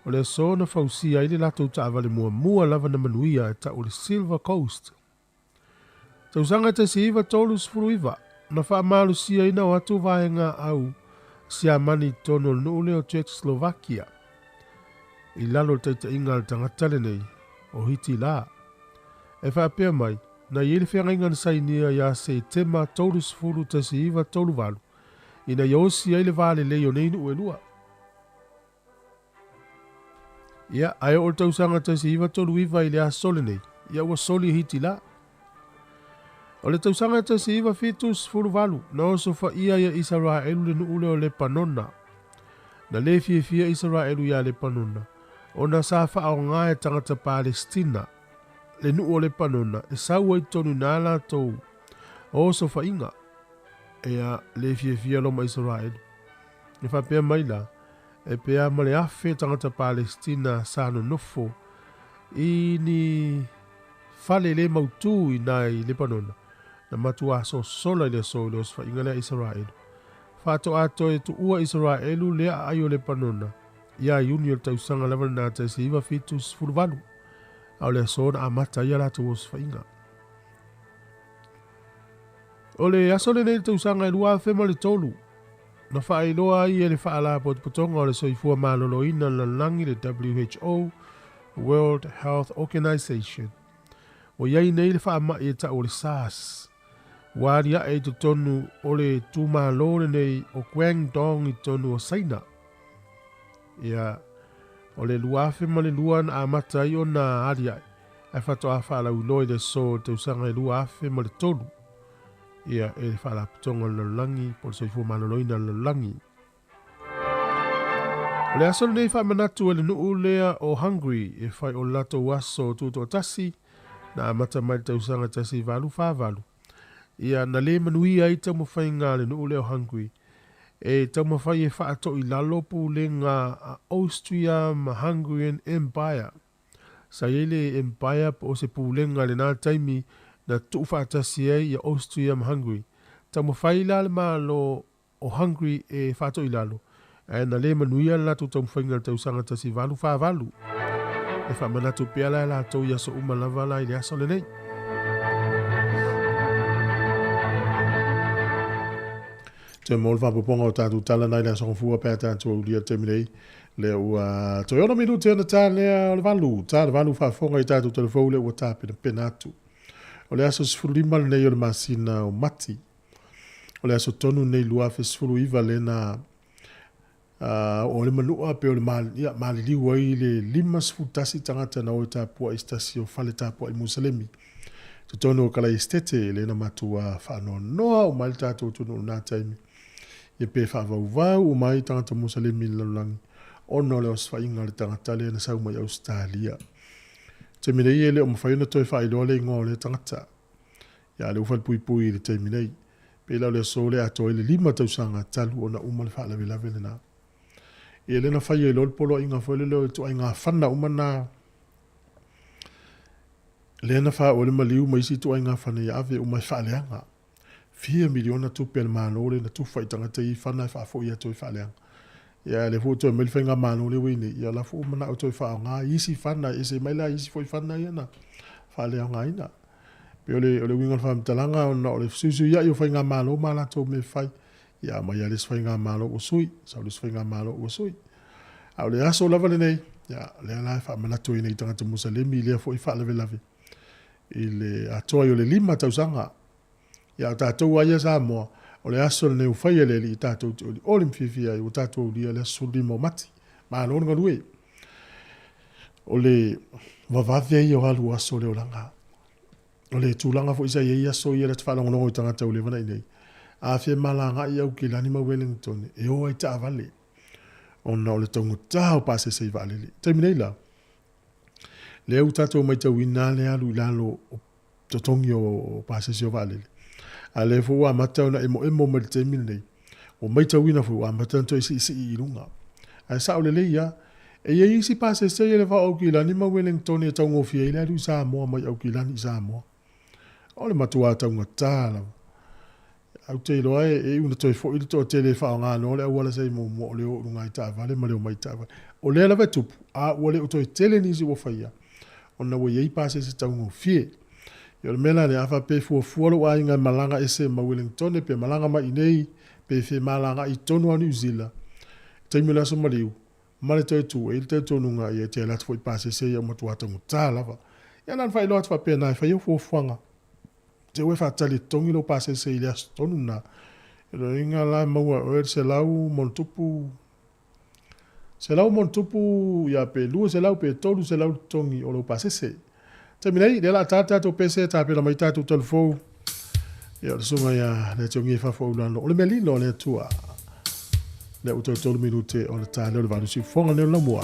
O le aso na fausia i le lato ta vale mua lava na manuia ta o le Silver Coast. Tau sanga tasi iwa tolu sfuru iwa. Na wha malu sia ina o atu vaenga au sia mani tono nule o Czechoslovakia. I lalo taita inga le tangatale nei o hiti la. E wha apea mai. Na iele whianga inga na sainia ia se tema tolu sfuru tasi iwa tolu valu. Ina iosi aile vale leo neinu ue lua. Ia, ai o tau sanga tasi iwa tolu iwa ile a sole nei. Ia ua soli hiti la. O le tau sanga tasi iwa fitu sfuru valu. Na oso fa ia Israelu le nuule o le panona. Na le fia Israelu ia le panona. O na sa fa au ngae tangata Palestina. Le nu o le panona. E saua i tonu nala tau. O so fa inga. Ea le fia loma Israelu. e whapea maila, e pea male afe tangata Palestina sa no nofo, i ni fale le mautu i nai Lebanona, na matua so sola le so le osfa ingale Israel. Fato ato e tu ua Israelu le a ayo Lebanona, ia union tausanga level na te siva fitus furvalu, au le so na amata ia la tu osfa inga. Ole asole nei tausanga lua fema le tolu, na whaailoa i ele whaala potonga o le soifua malolo ina la langi le WHO, World Health Organization. O iai nei le whaama i ta o le SARS. Waria e tu tonu o le tūmālore nei o Guangdong i tonu o Saina. Ia o le luafe ma le luan a matai o na aria ai whatoa whaala uloi le so te usanga e luafe ma le tonu. Ia e le whaala putonga le langi po le soifua malolo ina le langi. O le asol nei whamanatu e le nuu lea o Hungary e whai o lato waso tuto o tasi na amata mai te usanga tasi valu whavalu. Ia na le manuia i tau mawhai ngā le nuu lea o Hungary e tau mawhai e whaato i lalopu le ngā Austria ma Hungarian Empire. Sa ele Empire po o se pūlenga le nā taimi na tuu whaatasi e i Austria ma Hungary. Tau mawhai la le malo o Hungary e whaato i lalo. E na le manuia latu tau mwhainga tau sanga tasi valu whavalu. E whamanatu pia la la tau ia so umalawa la i le aso le nei. Te mol whapuponga o tātou tala nai la songfua pēr tātou au lia te minei. Le ua toi ona minu te ana tā lea o le valu. Tā le valu whafonga i tātou telefou le ua tāpina penatu. O le aso sifurulima le nei o le masina o mati. O le aso tonu nei luafe sifuru iwa le na o le manua pe o le maliliu ai le 5 tasi tangata na o tāpua i stasi o fale tāpua i Musalemi. Te tonu o kala i stete le na matua whaanoa noa o mali tātou tunu o nā taimi. Ia pe whaavau o mai tangata Musalemi lalangi. Ono le os whainga le tangata le na sau mai Australia. Te minei e le o mawhaina toi whailoa le ngō le tangata. Ia le ufal pui pui le te minei. Pe lau le so le ato le 5 tausanga talu o na umale whaalawe lawe le nā. E le na whai e lol polo inga whale leo tu ai ngā whana umana. Le na wha o le maliu maisi tu ai ngā whana i ave umai whaaleanga. 4 miliona tupe le mānore na tu whaitanga te i whana i whaafo ia tu i whaaleanga. Ia le fu tu e melwha ngā mānore wini. Ia la fu umana o tu i whaa ngā isi whana e se maila isi fo i whana i ana. Whaaleanga ina. Pe ole wingal whaamtalanga o na ole susu ia i o whai ngā mālo mala tō me whai. Ia mai ia les whai ngā mālo o sui. Sau les whai ngā mālo o sui. Au le aso lava le nei. Ia le ala wha manatu i nei tangata Musalemi lea fo i wha lave lave. I le atoa i o le 5 tausanga. Ia o tātou aia Sāmoa. O le aso le nei ufai e le li i tātou te oli mwhiwhia i o tātou lia le aso limo mati. Maa nōna ngarue. O le wawawea i o halu aso le olanga. O le tūlanga fo isa i aso i le tawhalongonongo i tangata ule wana i nei. A whia malanga i au ki lani ma Wellington. E o ai ta avale. Ona o le tongu tāo pāse se i waalele. Taimi nei la. Le au tātou mai tau ina le alu i lalo o totongi o pāse se o waalele. A le fu wa matau na emo mai taimi nei. O mai tau ina fu wa matau to isi i runga. A sa o le leia. E ia isi pāse se i le wha au ki lani ma Wellington e tau ngofia i le alu i Sāmoa mai au ki lani i Sāmoa. O le matua tau ngatāla. Au te iloa e una toi fo ili to te le wha ngā no le awala sei mo o le o runga i tā vale ma leo mai tā vale. O le ala tupu a o le o toi tele nisi wo whaia. O na wo iei pāse se tau ngofia. Yo le mela le afa pe fuafualo a inga malanga ese ma Wellington pe malanga ma inei pe fe malanga i tonu a New Zealand. Taimi la so maliu. Male toi tu e te tonu nga i e te alat fo i pase se ia matua tangu tā lava. Ia nan whai loa te whapea nai whai o fuafuanga. Te ue whaatali tongi lo pase se i le aso tonu na. E lo inga la maua o se lau montupu. Se lau montupu ia pe lua se lau pe tolu se lau tongi o lo pase se. Te minei, le la tata to pese ta pe la mai tatu telefou. Ia le sunga ia le tongi e whafo ulano. O le melino le tua. Le uto tolu minute o le tā leo le vanu si fonga leo la mua.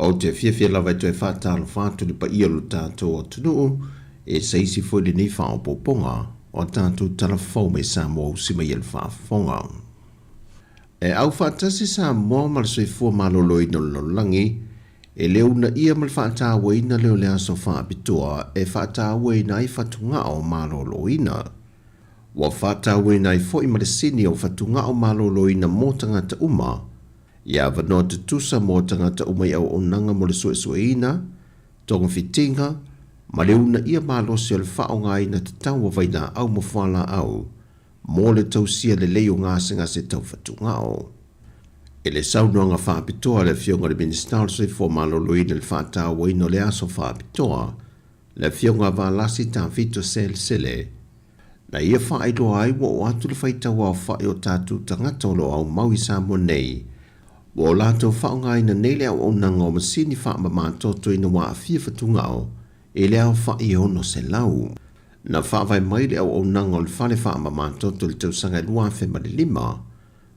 o te fia lava te whātalo whātu li pa ia lo tātou o tunu e seisi foi le nei whao poponga o tātou tala whau me Sāmoa usima i al whaafonga. E au whātasi Sāmoa ma le soifua malolo ina lolangi e leo na ia mal whātawa ina leo le aso whaapitoa e whātawa ina ai whatunga o malolo ina. Wa whātawa ina ai fo i malesini o whatunga o malolo ina mō tangata uma ia vanoa te tusa mō tangata uma i au onanga mo le suesueina, tonga fitinga, ma leo na ia malosi o le whaonga ina te taua vaina au mo whala au, mō le tausia le leo ngāsinga se tau whatunga o. E le saunoanga whaapitoa le fionga le minister se fo malolo ina le whātawa ina le aso whaapitoa, le fionga wālasi tā fito sele, na ia whaailoa ai wa o atu le whaitawa o whae o tātu tangata o lo au maui Sāmoa nei, o lātou whaonga ina nei lea o nanga o masini whaama mātoto ina wā awhia whatunga o, e lea o whae ono se lau. Na whaawai mai lea o nanga o le whale whaama mātoto le tausanga lua whema le lima,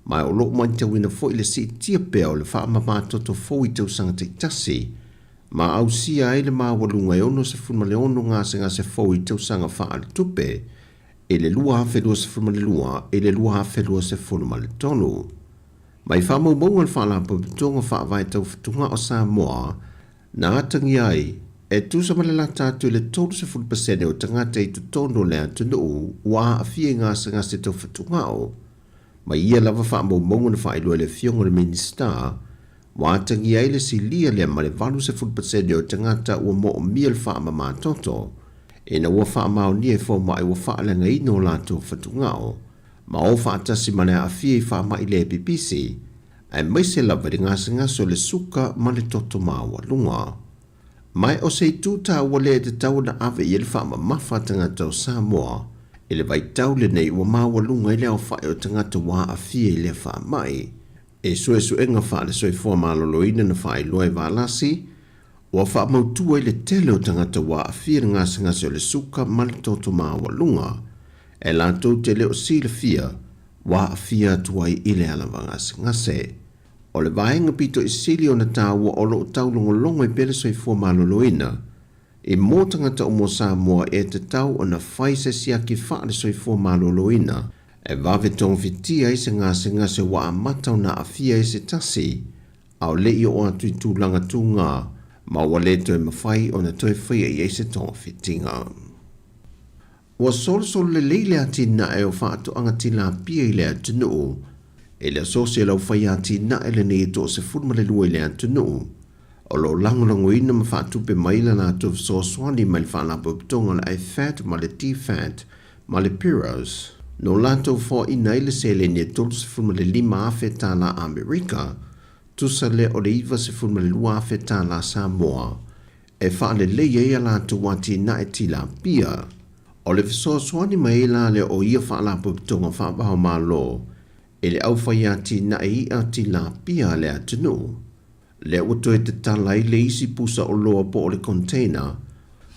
mai o loo mai te wina fo i le si tia pea o le whaama mātoto fo i tausanga te tasi, ma au sia e le maa walunga e ono se funma le ono ngāsinga se fo i tausanga whaa le tupe, e le lua hawhelua se funma le lua, e le lua hawhelua se funma le tonu. Mai whamau maunga le whaalapo tonga whaavai tau whatunga o Sāmoa, na atangi ai, e tusa malala tātu le 30% o tangata i tu tono lea tunu ua a fie ngāsanga se tau whatunga o. Mai ia lava whamau maunga le whailua le fionga le minister, wa atangi ai le si lia lea ma le 20% o tangata ua mo o mia le whaama mātoto, e na ua whaamau ni e fōma e ua whaalenga ino lātou whatunga o. Ma o whaatasi mane a fie i whaama i le BBC, ai mai se lava ri ngāsinga so le suka ma le toto māua lunga. Mai o se tūta ua le te tau na awe i le whaama mawha tangata o Sāmoa, e le vai tau le nei ua māua lunga i leo whae o tangata wā a fie i le whaamai. E sue enga wha le soi fua malolo ina na whae loe wālasi, ua wha mautua i le tele o tangata wā a fie ri ngāsinga so le suka ma le toto māua lunga, e lātou te leo si le fia, wā a fia tuai i le alawanga ngase. O le vaenga pito i sili o na tāua o lo taulongo longo i pele soi fua malolo ina, e mō tangata o mo Sāmoa e te tau o na whaise siaki wha le soi fua malolo ina, e vave tong fitia i se ngase wā a matau na a fia i se tasi, au le i o atu i tūlanga tū ngā, ma wale toi mawhai o na toi whaia i se tong fitinga. Ua sol le leile ati na e o whaatu anga tila pia i le atunu, e le asosia lau whai ati na e le nei to se furma le lua i le atunu, o lo langolango ina ma whaatu pe maila na tu so swani mai whaalapo ptonga le fat ma le T-fat ma le piros, no lato fo ina i le sele ne tolu se furma le lima afe ta la Amerika, tusa le o le iwa se furma le lua afe ta la Sāmoa, e wha le leia ia lato wati na e tila pia, o le fesoasoani mai la le o ia whaalapo ptonga whaabaho malo, e le au whai ati na e i ati la pia le atunu. Le uto e te talai le isi pusa o loa po o le container,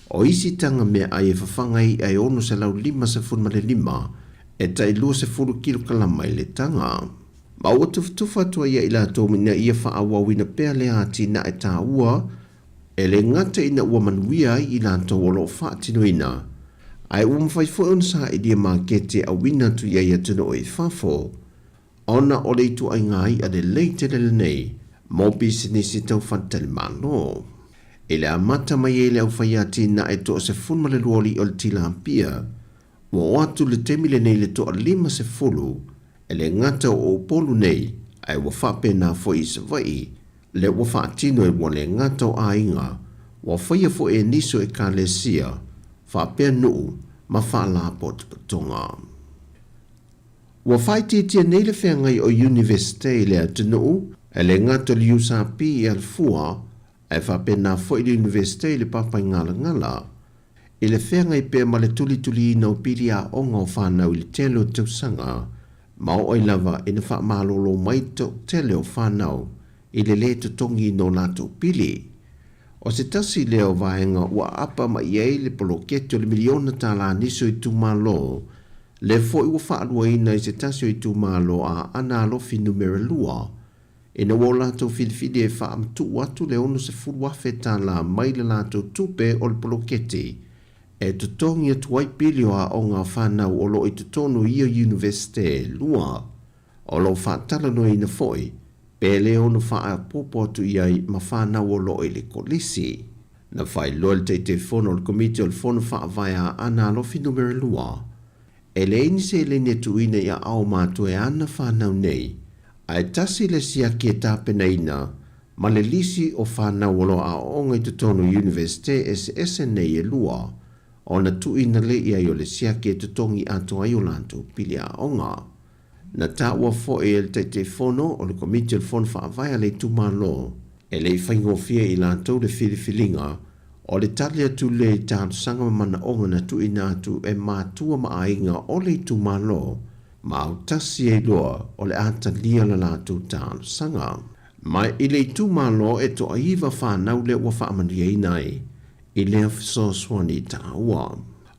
o isi tanga mea ai e whawhangai ai ono se lau 5.5, e tai 2 kilo kalama i le tanga. Ma ua tufa tua ia i la tōmina ia whaawawina pea le ati na e tā ua, e le ngata ina ua manuia i la tō o lo whaatino ina, ai umwhai fōn sa i dia mākete a wina tu ia ia tino o i whafo, ona o le tu ai ngai a le leite le nei, mō bisinisi tau whantali malo. E le amata mai e le au whai ati na e to se funma le luoli o le tila pia, o atu le temi le nei le to a 5, e le ngata o polu nei, ai wa whape na fo i se vai, le wa whaatino e wa le ngata o a inga, wa whaia fo e niso e ka le sia, whape nuu, ma wha pot tonga. Wa whaiti tia nei le whengai o universite le atunu, e le ngata le USAP i al fua, e whape na fo i le universite le papai ngala, e le whengai pe ma le tuli ina o pili a onga o whanau i le telo tausanga, ma o lava ina wha malolo mai to tele o whanau, i le tongi no lato pili. O se tasi leo vaenga ua apa ma iei le poloketo le miliona tala niso i tu malo, le fo i ua whaarua ina i se tasi o i tu malo a ana alofi numera lua, E na wola tau filifili e wha amtu watu le ono se furuafe tā la mai le lātou tupe o le poloketi. E tutongi atu waipili o a o ngā whanau o lo i tutonu ia universite lua. O lo whaatala no i na foi, pe le ono wha a popo atu iai ma whanau o lo i le kolisi. Na whai loa le te fono o le komite o le fono wha vai a ana alofi numere lua. E le ini se le netu ina ia au mātua e ana whanau nei. Ai tasi le sia ki e tāpena ina, ma le lisi o whanau o lo a onga i tutonu universite ese nei e lua. O na tu ina le ia i o le sia ki e tutongi ato ai o lanto pili a onga. Na tā ua fo e le te fono o le komite o le fono wha vai a le tumalo. E le whaingo fia i lanto le filifilinga, o le tali atu le tātu sanga mana onga na tu ina atu e mātua ma ainga o le tumalo, ma au tasi e loa o le ata lia la lātu tātu sanga. Mai i le tumalo e to aiva whanau le ua whaamani e nai, i le afiso swani tā ua.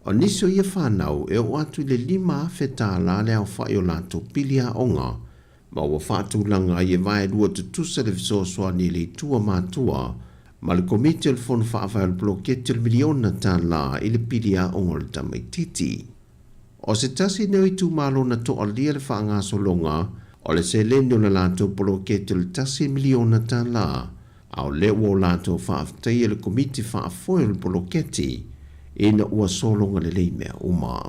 O niso ia whanau e o atu le 5 awhetā la le au whai o lātu pili a onga, ma ua whaatulanga i e vai lua tutusa le afiso swani le tua mātua, ma le komite le fono whaawhai o le bloketi le miliona tā la i le pili a onga le tamaititi. O se tasi neo i tu malo na to alia le whaangaso longa, o le se lendo na lātou bloketi le tasi miliona tā la, au le ua o lātou whaaftai le komite whaafoe o le bloketi, ina ua solonga le leimea uma.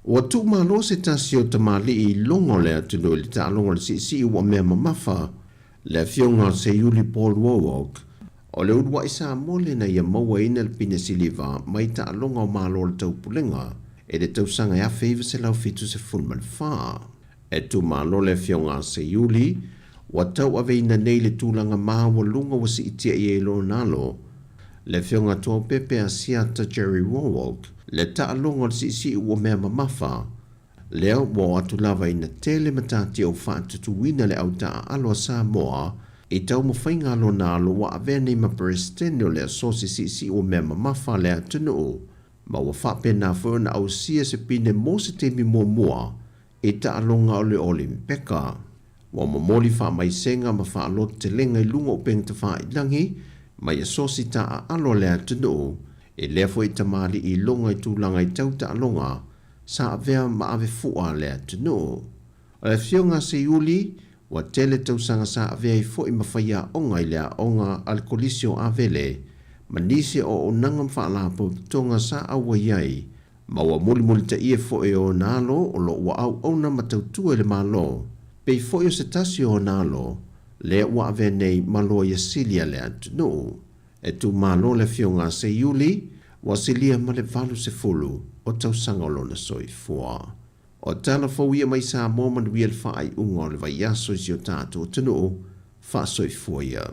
Ua tu malo se tasi o tamali i longo le atunu le ta longo le si ua mea mamafa, le fionga se Yuli Paul Warwick, o le udwa isa mole na ia maua ina le pine siliva mai ta longa o malo le tau pulenga, e le tau sanga ya feiva se lau fitu se fulman faa. E tu malo le fionga se Yuli, wa tau aveina nei le tūlanga maa wa lunga wa si itia i e lo nalo, le fionga tō pepe a siata Jerry Warwick, le ta longa le si ua mea mamafa, leo mo atu lava ina tele matati au whaatutuina le au taa aloa Sāmoa, i tau mawhainga alo na alo wa avene ma presidente o le asosi si o mea mamafa le atunu, ma wa whapena whina au sia se pine mo se temi mua, i ta alonga o le Olimpeka. Wa mamoli wha mai senga ma wha alo te lenga i lunga o pengta wha i langi, ma i asosi ta alo le atunu, e lefo i tamali i longa i tūlanga i tau ta alonga, sa avea ma ave fua le atunu. O le fionga se Yuli, wa tele tau sanga sa avea i fo i mawhaia onga i lea onga al kolisio avele, ma nisi o onanga mwhaalapo tonga sa awa iai, ma wa muli ta ie fo e o nalo o lo wa au ona matautua le malo, pe i fo i o se tasi o nalo, le wa avea nei malo i asilia le atunu. E tu malo le fionga se Yuli, wa silia ma le valu se fulu, o tau sanga o lona soifua. O tala fau ia mai Sāmoa manuia le whaai unga o le vai aso isi o tātou tunu, wha soifua ia.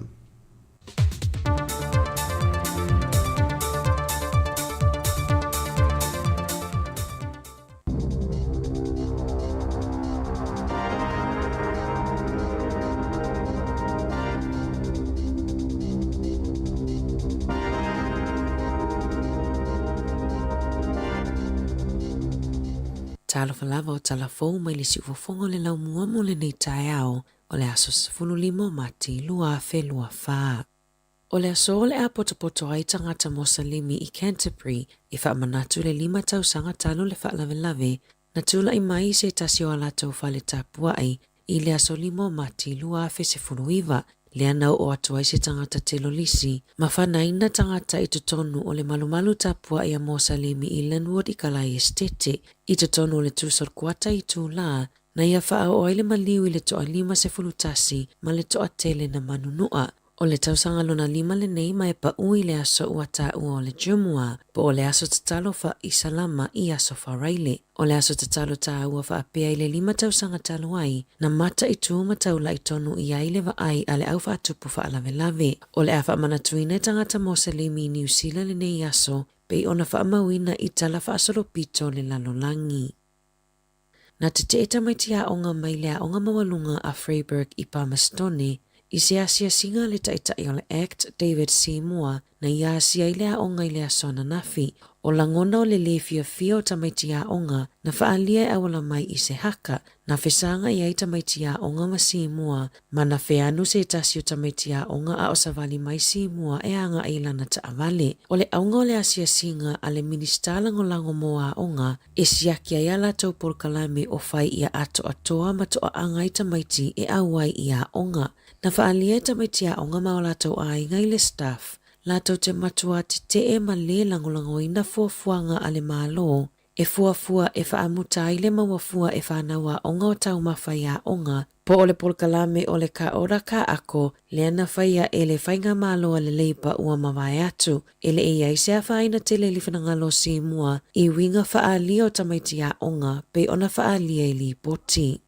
Talo falava o talafou mai le si ufofonga le lau mua mo le nei tae ao o le aso sifunu limo mati lua fe lua faa. O le aso o le a poto ai tangata Mosalimi i Canterbury i wha manatu le 5 tausanga talo le wha lave na tula i mai se tasio ala tau whale tapua ai i le aso limo mati lua fe sifunu iwa le anau o atua i se tangata telo lisi ma whanaina tangata i tutonu o le malumalu tapua i a Mosalimi i Linwood i Kalai Estete i tutonu o le tūsor kuata i tū la na ia wha o le maliu i le toa 5 se fulutasi ma le toa tele na manunua. O le tausanga lona 5 le nei mai pa ui le aso ua ta ua o le jumua, po o le aso tatalo fa i salama i aso wharaile. O le aso tatalo ta ua fa apea i le 5 tausanga talo ai, na mata i tūma taula i tonu i aile wa ai ale au fa atupu fa alave lave. O le afa manatuine tangata Mosalimi i New Zealand le nei aso, pe ona fa amawina i tala fa asolo pito le lalolangi. Na te teeta mai tia onga mai lea onga mawalunga a Freiburg i Palmerston, i se asia singa le taitai o le Act David Sāmoa na ia sia ile a onga ile a sona nafi. O langona o le lefia fia o tamaiti a onga na faalia e awala mai I se haka na fesanga ia I tamaiti a onga ma simua ma na feanu se tasi o tamaiti a onga a o savali mai simua e anga ilana ta avale. O le aunga o le asia singa a le ministala ngolango moa a onga e siaki a ia latau polkalame o fai ia ato atoa ma to a anga I tamaiti e awai ia onga. Na faalia e tamaiti a onga ma o latau a inga ile staff. Lato te matua te e ma le langolango ina fuafuanga ale malo, e fuafua e whaamuta ile mawafua e whanawa onga o tau mawhaia onga, po ole polkalame ole ka ora ka ako, le ana whaia e le whainga malo ale leipa ua mawai atu, ele e aise a whaina te le liwhanangalo si mua, I winga whaalia o tamaiti a onga, pe ona whaalia I li poti.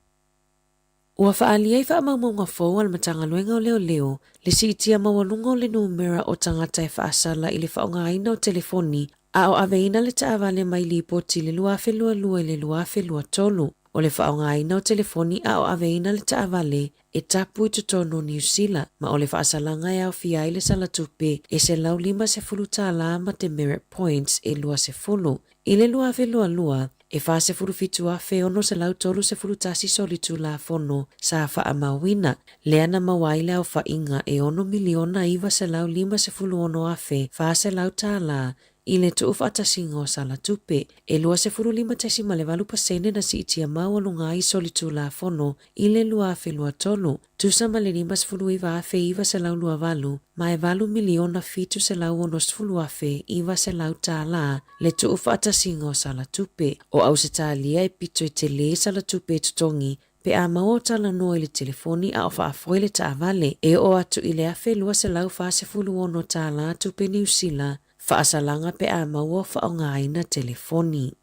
Ua whaalia I whaamaunga fōu al matanga luenga o leo, le si itia mawalunga o le numera o tangata e whaasala I le whaonga aina o telefoni, a o aveina le taawale mai li poti le luafe lua le luafe lua tolu. O le whaonga aina o telefoni a o aveina le taawale e tapu I tutono New Zealand, ma o le whaasalanga e au fia I le salatupe e se lau 50 la ma te merit points e lua se fulu. I le luafe lua, e wha se furu fitu a fe ono se lau tolu se furu tasi solitu la fono sa wha a mawina. Leana mawaile au wha inga e ono miliona iwa se lau 5 se furu ono a fe wha se lau tā la I le tuufa atasingo sa la tupe. E lua se furu 5% na si itia mawalunga I solitu la fono I le lua fe lua tolu. Tusa ma le 5 se furu iwa a fe iwa se lau lua valu, ma e valu miliona fitu se lau ono se furu a fe iwa se lau tā la le tuufa atasingo sa la tupe. O au se tālia e pito I te le sa la tupe tutongi, pe a maota la noa I le telefoni a ofa a foile ta avale. E o atu I le afe lua se lau fa se fulu ono tā la tupe New Zealand, whaasalanga pe a maua whaonga aina telefoni.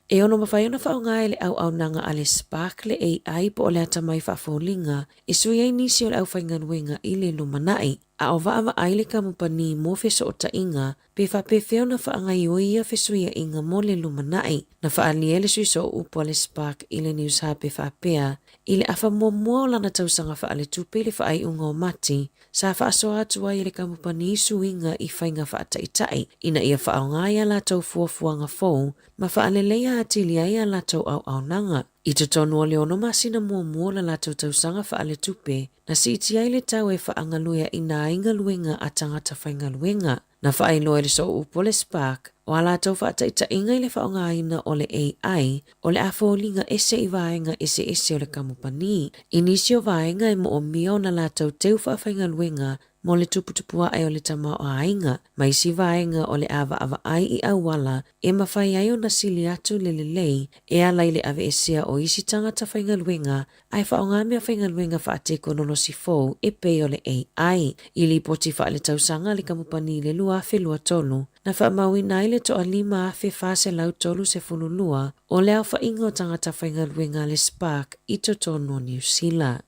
E ono mawhai ona whaonga ele au nanga ale sparkle AI po ole atamai whaafolinga, e sui ai nisi o le au whainganuenga I le lumanai, a o vaawa aile ka mupani mo feso o ta inga, pe whapewheo na whaanga ioia fesuia inga mo le lumanai, na whaaliele sui so upo ale spark I le news hape whapea, I le afa mua lana tausanga whaale tupe le whaai unga o mati, sa whaasoa atua I le ka mupani isu inga I whainga whaataitai, ina ia whaonga ia la tau fuafuanga fōu, ma whaalelea atilia ia la tau au nanga. I te tonu o le ono masina mua la tau tausanga whaale tupe, na si iti ai le tau e whaangaluia I nā ingaluenga a tangata whaingaluenga. Na whaailoa le so upo le spark, o ala tau whaataita inga I le whaonga aina o le AI, o le afōlinga ese I vaenga ese o le kamupani. Inisi o vaenga e mo o mia o na la tau teu whaingaluenga, mo le tuputupua ai o le tamao a ainga, mai si vaenga o le ava ai I awala, e mawhai ai o na sili atu le lei, e ala I le ave esea o isi tangata whaingaluenga, ai whaonga mea whaingaluenga whaateko nono si fōu e pe o le AI. I li poti wha le tausanga le kamupani le lua fe lua tolu, na wha mawina I le toa 5 afe wha se lau tolu se fulu lua, o le au whainga o tangata whaingaluenga le spark I totono New Zealand.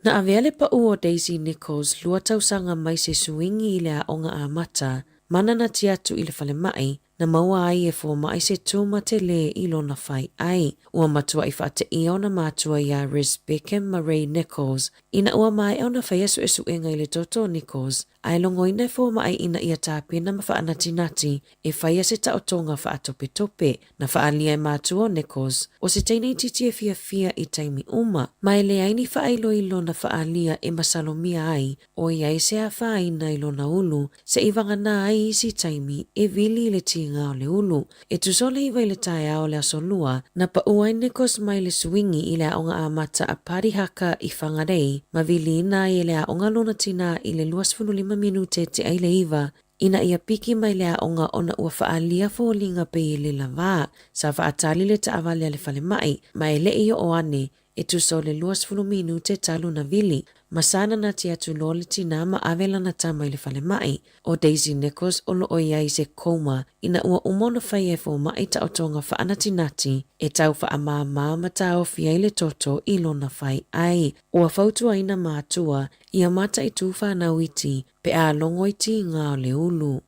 Na aveale pa ua Daisy Nichols lua tausanga mai se suingi I le a onga a mata, mana na tiatu I le whale mai, na maua ai e fō mai se tūma te le I lona whai ai. Ua matua I whaate I ona mātua ia Riz Beckham Marie Nichols, ina ua mai ona whai esu inga I le toto Nichols, ai longo ina fō mai ina ia tāpina ma whaanatinati e whai se taotonga whaatope tope, na whaalia e mātua Nichols, o se teine titi e fia I taimi uma, mai le aini whaailo I lona whaalia e masalomia ai, o iai se a whaina I lona ulu, se iwangana ai isi taimi e vili le ti ngā o le ulu. E tusole I le tae ao le asolua, na pa uai Nichols mai le swingi I le aonga a mata a pari haka I whangarei, ma vili ina I le aonga lona tina I le 25 minute te aile iwa, ina ia piki mai le aonga ona ua whaalia fōlinga pe I le lava, sa whaatali le taawale le whale mai, ma e le iyo o ane, e tusole 25 minute talu na vili, masana na ti atu lole tina ma avela na tama I le whale mai, o Daisy Nichols o lo o iai se koma, ina ua umona whai e fō mai ta otonga whaanatinati, e tau wha ma tau fia I le toto I lona whai ai, ua whautua ina mātua, ia mata I tūwha na witi, pe a longo I ti ngā o le ulu.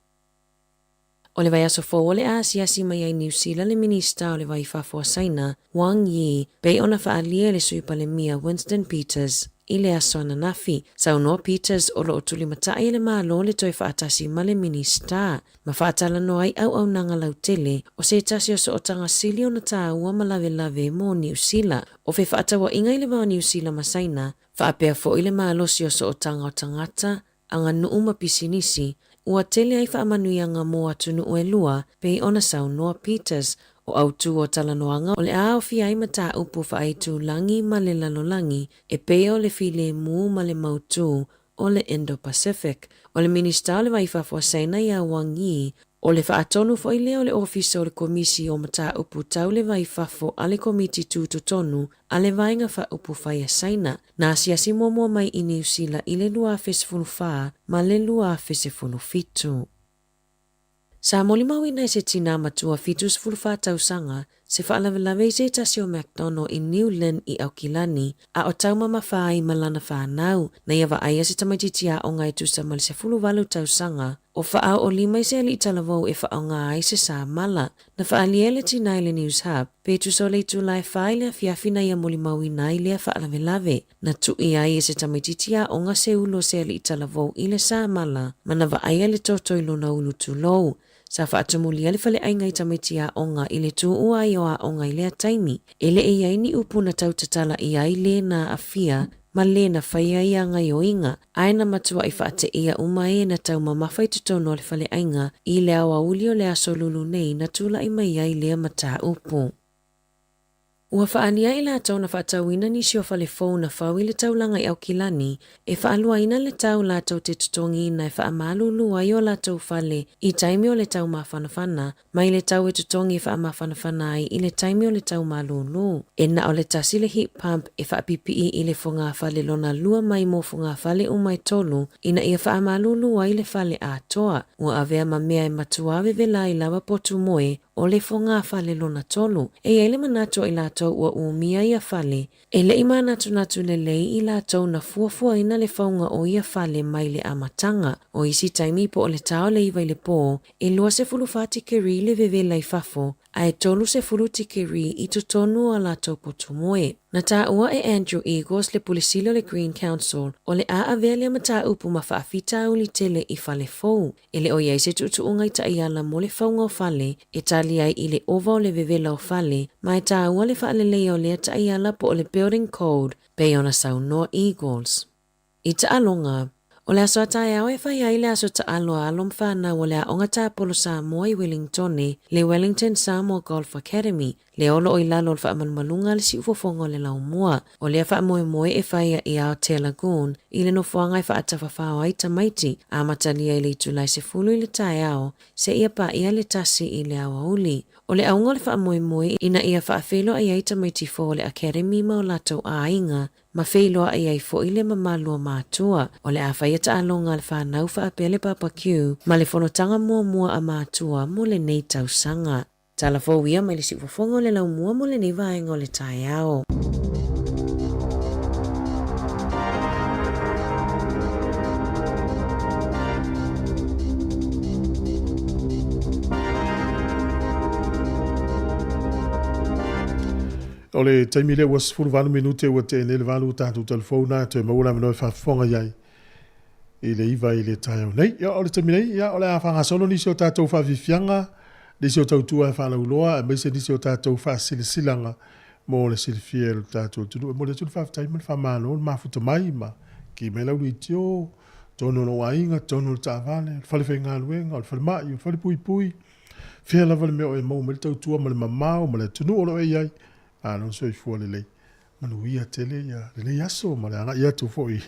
O le vai aso fō o le asiasi mai ai New Zealand le minista o le vai whafua saina, Wang Yi, pei ona whaalia le sui palemia Winston Peters, i le aso ananafi. Saunoa Peters o lo o tuli matai le malo le toi whaatasi ma le minista. Ma whaatala no ai au nanga lau tele, o se tasi o so o tanga sili o na tā ua ma lave mo New Zealand. O fe whaatawa inga i le wā New Zealand masaina, whaapea fo i le malo si o so o tanga o tangata, anga nuu mapisinisi, ua tele ai whaamanuianga mo atunu ue lua, pei ona Saunoa Peters, o autu o talanoanga o le aofi ai mata upu whaaitu langi ma le lalolangi, e pei o le file mu ma le mautu o le Indo-Pacific. O le minista o le waifafua saina ia Wang Yi, o le whaatonu fo i leo le ofisa o le komisi o mata upu tau le waifafu a le komiti tūtotonu a le vainga wha upu whaia saina. Nā siasi mua mai i New Zealand i le lua fesifunu wha ma le lua fesifunu fitu. Sa moli mawina se tina matua fitus fulfa tausanga se whaalawelawe se tasio McDonald i Newland i Aukilani a o tau mama whai malana whanau na iawa aia se tamaititia o ngai tusa mali se fuluwalu tausanga o whaau o lima se ali talavou e whaau ngai se sa mala na whaaliele tina i le News Hub pe tuso le tulai whai lea fiafina ia moli mawina i lea whaalawelawe na tui ai se tamaititia o nga se ulo se ali talavou i le sa mala mana wa aia le toto ilo na ulu tulou. Sa whaatumulia le whale ainga i tamitia onga i le tua i oa onga i lea taimi. Ele e iaini upu na tautatala i ai le na afia, ma le na whaia i anga i oinga. Aina matua i whaate ia umae na tau mamawhai tutono le whale ainga i le awa uli o le aso lulu nei na tula i mai ai lea mata upu. Ua whaania i la tau na whaatauina ni sio whale fau na whau i le taulanga i Aukilani, e whaaluaina le tau la tau te tutongi na e whaamalulua i o la tau whale i taimi o le tau mawhanawhana, mai le tau e tutongi i whaamawhanawhana ai i le taimi o le tau malulu. E na o le tasi le heat pump e whaapipi i le whonga whale lona lua mai mo whonga whale umai tolu, ina ia whaamalulua i le whale a toa, ua avea mamea e matuawe vela i lawa potu moe, o le whonga whale lona tolu. E ele manato i la tau ua umia ia whale. E le ima natu le lei i la tau na fuafua ina le whaunga o ia whale mai le amatanga. O isi taimi po o le tau le iwa i le pō, e lua se fulu whati keri le vevela i fafo, a e tolu se fulu tikeri i tutonu a la tau potu moe. Na tā ua e Andrew Eagles le pulisilo le Green Council o le a avea mata upu ma whaafita uli tele i whale fau. E le o iei se tutuunga i ta'iala mo le whaunga o whale, e tali ai i le ova o le vevela o whale, ma e tā ua le whaalelei o lea ta'iala po o le Building Code, pe ona Sāmoa Eagles. I ta'alonga, o le aso atai au e whai ai le aso ta'aloa alom whana o le a onga tāpolo Sāmoa i Wellingtone, le Wellington Sāmoa Golf Academy, le olo o i lalo le whaamalmalunga le si ufofonga le lau mua, o le whaamoe e whaia i Aotea Lagoon, i le nofuanga i whaatawhawhao ai tamaiti, a matalia i le itulai se fulu i le tae ao, se ia pa ia le tasi i le awa uli. O le aunga le whaamoe ina ia whaafelo ai ai tamaiti fo le Academy ma o latou a inga, ma whailoa ai ai fo i le mamalua mātua, o le a whaia alonga le whanau whaapele barbecue, ma le whanotanga mua a mātua mo le nei tausanga. Tala fōwia mai le si ufofonga le lau mua mo le nei vaenga o le tae ao. O le taimi le was fulu vanu minute ua te ne le vanu tātou telefona te maula manoe whafonga iai. I le iwa i le tae au nei. Ia o le taimi nei, ia o le a whangasono nisi o tātou whavifianga, nisi o tautua e whanauloa, e meise nisi o tātou whasilisilanga mo le silifia le tātou tunu. Mo le tunu whaftaima le whamano, le mafuta mai ma, ki me lau ni tio, tono no wainga, tono le tāwale, le whale whainga luenga, le whale mai, le whale pui. Whia lava le meo e mau, me le tautua, ma le mamao, ma le tunu ono e iai. Non so i fua le lei. Manu ia tele ia, le lei aso, ma le anga ia tu fo i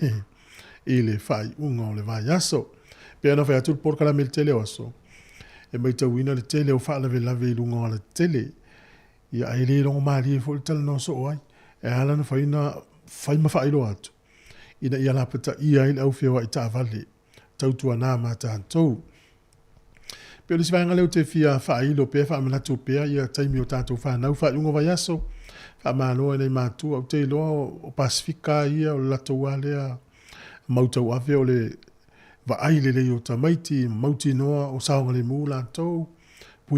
le whai unga o le vai aso. Pea na whai atu le porkala me le tele o aso. E mai tau ina le tele o wha lave i lunga o le tele. Ia ai le longo maari e fo le tele no so o ai. E ala na whai ma whai lo atu. Ina ia la pata ia il au whiawa i ta vale. Tau tua nā mata antou. Pea le siwanga leo te fia whai lo pea wha amanatu pea ia taimi o tātou whanau whai unga vai aso. Whamanoa nei mātua au te loa o Pasifika ia o lato walea mautau awe o le vaai le lei o tamaiti, mauti noa o saonga le mūla tau.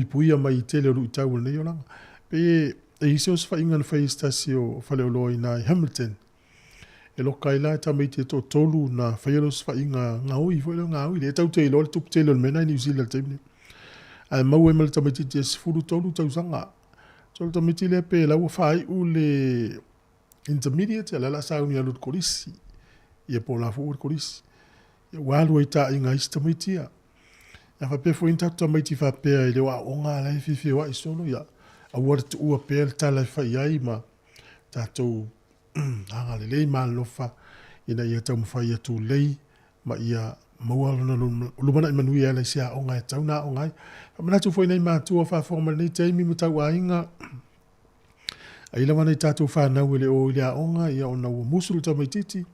pui mai tele o tau nei o langa. Pe e ise o sfa inga na fai stasi o fale o loi na Hamilton. E loka ila ta mai te to tolu na fai o sfa inga ngaui, fai o ngaui. Le tau te ilo le tup tele o mena i New Zealand taimne. Ai mau e mal ta mai te sfuru tolu tau sanga. Tolu ta mai te le pe lau fai u le intermediate la sa unia lut kolisi. Ia po la fu kolisi. Ia walu e ta inga ista mai tia. Ia fa pe fo inta ta mai ti fa pe le wa onga la fifi wa isono ia. A word tu ua pe ta la fa ia ma ta to anga le ma lofa ina ia ta fa ia tu lei ma ia mawala na lumana i manui ala sia onga e tau na onga. Mana tu foi nei ma tu fa forma nei te mi muta wa inga. Ai la mana tatu fa na wele o ia onga ia ona o musuru ta mai titi.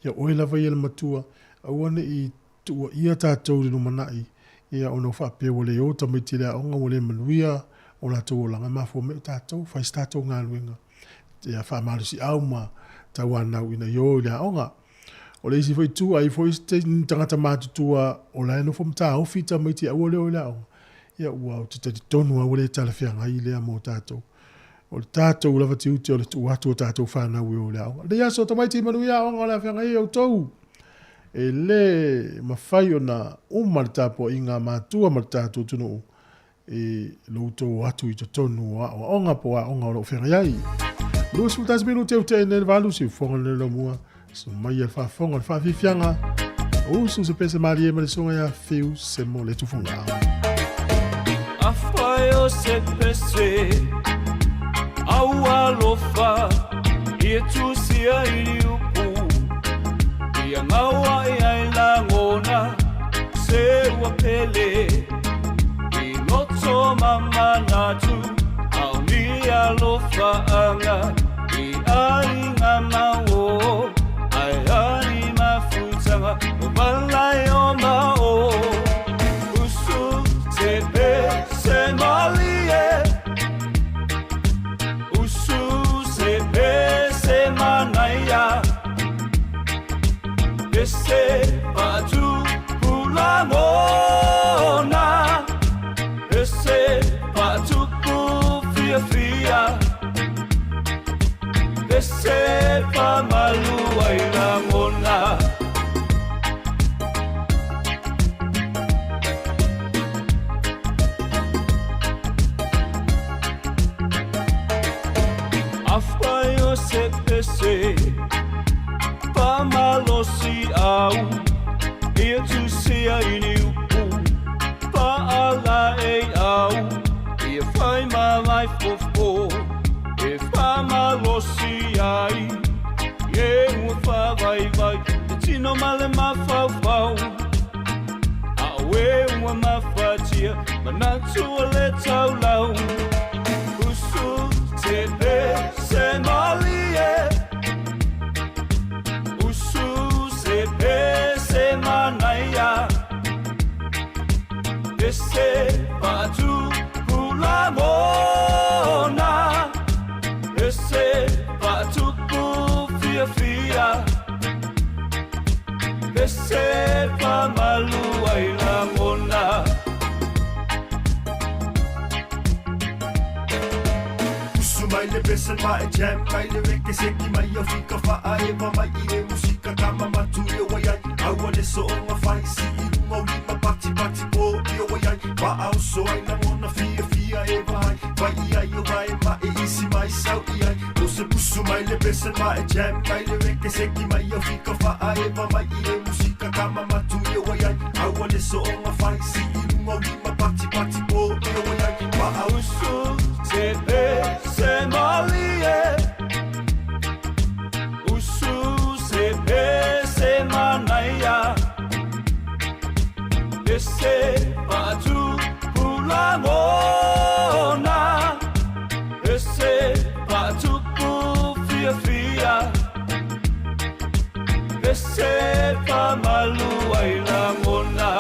Ia o la vai la matua. Awana i tu ia tatu le lumana i ia ona fa pe wele o ta mai titi onga wele manuia ona tu langa ma fo me tatu fa statu nga luenga. Ia fa malusi au ma ta wana ina yo ia onga. O le isi foi tu ai foi te tangata matutua o la no fom ta ofita mai ti o le o la. Ia ua te te tonu a le tala fia ngai le mo tato. O tato lava ti uti o le tu atu tato fa na o la. Le ia so to mai ti manu ia o la fia ngai o tou. E le mafai ona marta po inga matua marta tu tunu. E lo to atu i to tonu a onga po a onga o fia ngai. Lu su tas binu te uti ne valu si fonga le lo mua. So mai e fa fonga fa fianga o su se pese marie ma le songa ya fiu se mo le tu funga a faio se pese au alofa e tu sia i upu ia ngawa ia la ngona se wa pele i noto mama natu au ni alofa anga i ai ngamawo ai mafutanga malai o mao usu se pe se malie usu se pe se manaya ese patu pulamona ese patu fia fia ese pa malu ai la mona afaio se pese pa malosi au e tu sia ini upu pa ala e au e fai mai fofo e fa malosi ai e u fa vai tino male ma fa fa a we u ma fa tia manatu le tau lau usu se pe se malie usu se pe se manaya ese patu pulamona ese patu fia ese pa malu ai la mona usu mai le bese mai jam mai le veke seki mai o fika fa ai pa mai i musika kama matu e wai au le so nga fai si i mo lima pati po e wai pa au so ai la mona fia e vai ai o vai ma e isi mai sau ai se pusu mai le bese mai jam mai le veke seki mai o fika fa ai pa mai i musika kama matu e wai au le so nga fai si i mo lima pati po e wai pa au so se pe se malie usu se pe se manaya ese patu pulamona ese patu fia ese pa malu ai la mona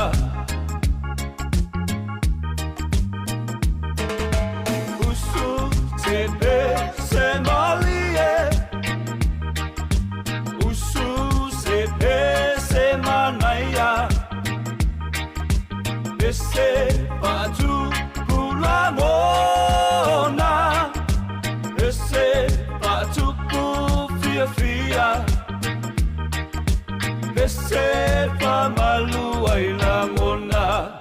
usu se pe se malie usu se pe se manaya ese patu ngona ese patupu fia ese pamalu ai la ngona.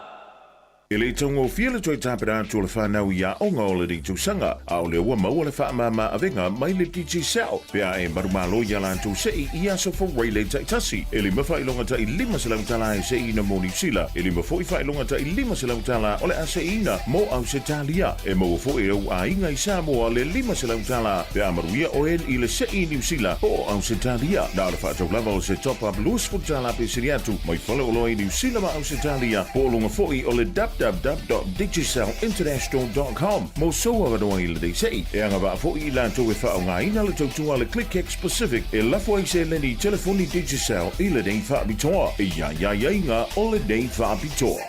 Ele tongo fiele toi tapera tu le whanau ia onga o le ritu sanga, a o le ua mau le wha mama avenga mai le titi sao. Pea e marumalo ia lantu sei ia so fo reile taitasi. Ele mawha ilonga ta i 5 selau tala e sei ina mo New Zealand. Ele mawha i ilonga ta i 5 selau tala o le ase ina mo au se talia. E mo fo e au a inga i Sāmoa le 5 selau tala. Pea maruia o en i le sei New Zealand o au se talia. Na le whaatau lava o se top up luas futala pe siriatu. Mai whale o loa i New Zealand ma au se talia. Po longa fo i o le www.digisalinternational.com. Mo soa wanoa i le dei sei. E anga wa fo i lanto e wha o ngā ina le tautua le ClickX Pacific. E lafo ai se leni telefoni Digisal i le dei wha abitoa. E ia inga o le dei wha abitoa.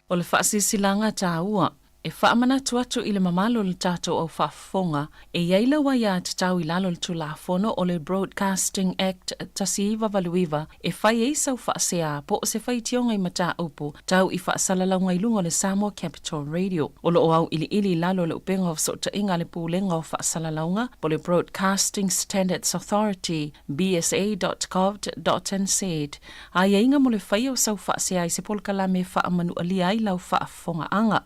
O le whaasisilanga tā ua. E whaamana tuatu i le mamalo le tātou au whaafonga, e iaila wa ia te tau i lalo le tulafono o le Broadcasting Act tasiiwa valuiva, e whai e sau whaasea po o se whai tionga i mata upo, tau i whaasalalau ngai lunga le Sāmoa Capital Radio. O lo o au ili lalo le upenga o sota inga le pūlenga o whaasalaulaunga, po le Broadcasting Standards Authority, bsa.gov.nz. A inga mo le whai o sau whaasea i se polkala me whaamanu alia i lau whaafonga anga.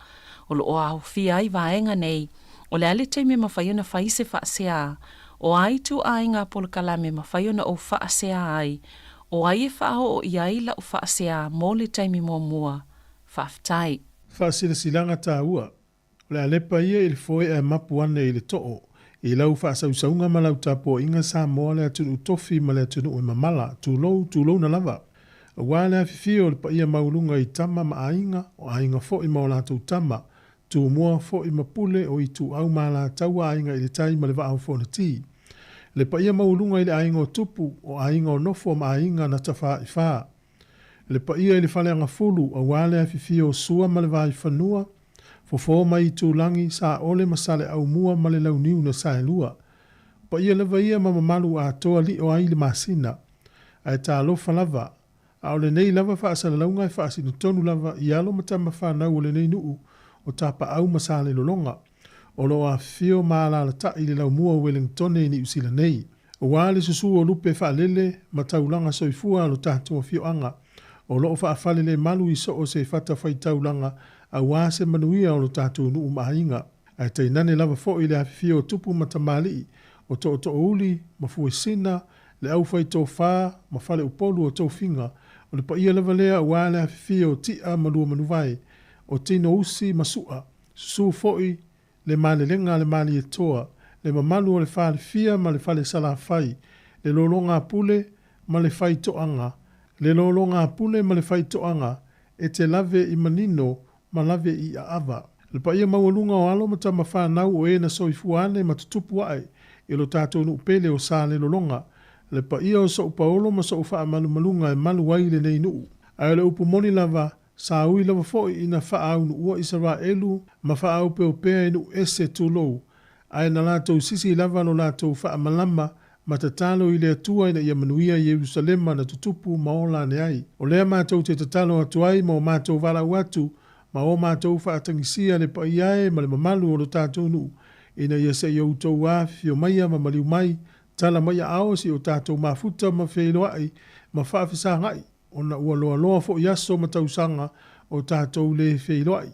O lo au fia ai vaenga nei, o le ale te me mawhaiona whaise whaasea, o ai tu ainga polkala me mawhaiona o whaasea ai, o ai e whao o iai la o whaasea mō le taimi mua, whaftai. Whaasira silanga tā ua, o le alepa ia ili foe e mapu ane ili to'o, i lau whaasausaunga malau tapo inga Sāmoa le atunu tofi ma le atunu o mamala, tūlou na lava. Wa le afifio le pa ia maulunga i tama ma ainga, o ainga fo i maulatu tama, tu mua fo i mapule o i tu au mala taua ainga i le tai ma le vaa fo na ti. Le pa ia maulunga i le ainga o tupu o ainga o nofo ma ainga na tawha i wha. Le pa ia i le whale anga fulu o wale a fifio sua ma le vaa i whanua, fo mai i tu langi sa ole masale au mua ma le launiu na sa e lua. Pa ia leva ia ma mamalu a toa li o ai le masina, a e tā lofa lava, a o le nei lava wha asala launga e wha asinu tonu lava i alo matama whanau o le nei nuu, o tapa au masale lolonga, o loa fio maala ta i le lau mua Wellington ni usila nei. O wale susu o lupe wha lele, mataulanga soifua lo tātua fio anga, o loo wha afale le malu i so o se fata whai taulanga, a wase manuia o lo tātua nuu mahinga. A te nane lava fo i le afifio tupu matamali, o to uli, mafue sina, le au whai tō wha, mafale upolu o tō finga, o le pa ia lava lea wale afifio tia malua manuwai, o tino usi masua, su foi, le malelenga le mali e toa, le mamalu o le whale fia ma le whale sala fai, le lolonga pule ma le fai toanga, le lolonga pule ma le fai toanga, e te lave i manino ma lave i aava. Le pa ia maualunga o alo mata ma whanau o e na soifuane ma tutupu ai, e lo tātou nu pele o sa le lolonga, le pa ia o so upaolo ma so ufa malu malunga e malu wai le nei nuu. Ai le upu moni lava, sa ui lava foi ina whaau nu ua Israelu, ma whaau peo pea inu ese tūlou. Ai na lātou sisi lava no lātou wha malama, ma tatalo i lea tua ina ia manuia Jerusalema na tutupu ma o lane ai. O lea mātou te tatalo atu ai ma o mātou wala watu, ma o mātou wha atangisia le pa iae ma le mamalu o lo tātou nu. Ina ia se iau tau awhi o maia ma maliu mai, tala maia ao si o tātou mafuta ma whailoai, ma whaafisa ngai. Ona ua loa fo iaso ma tausanga o tātou le whailoai.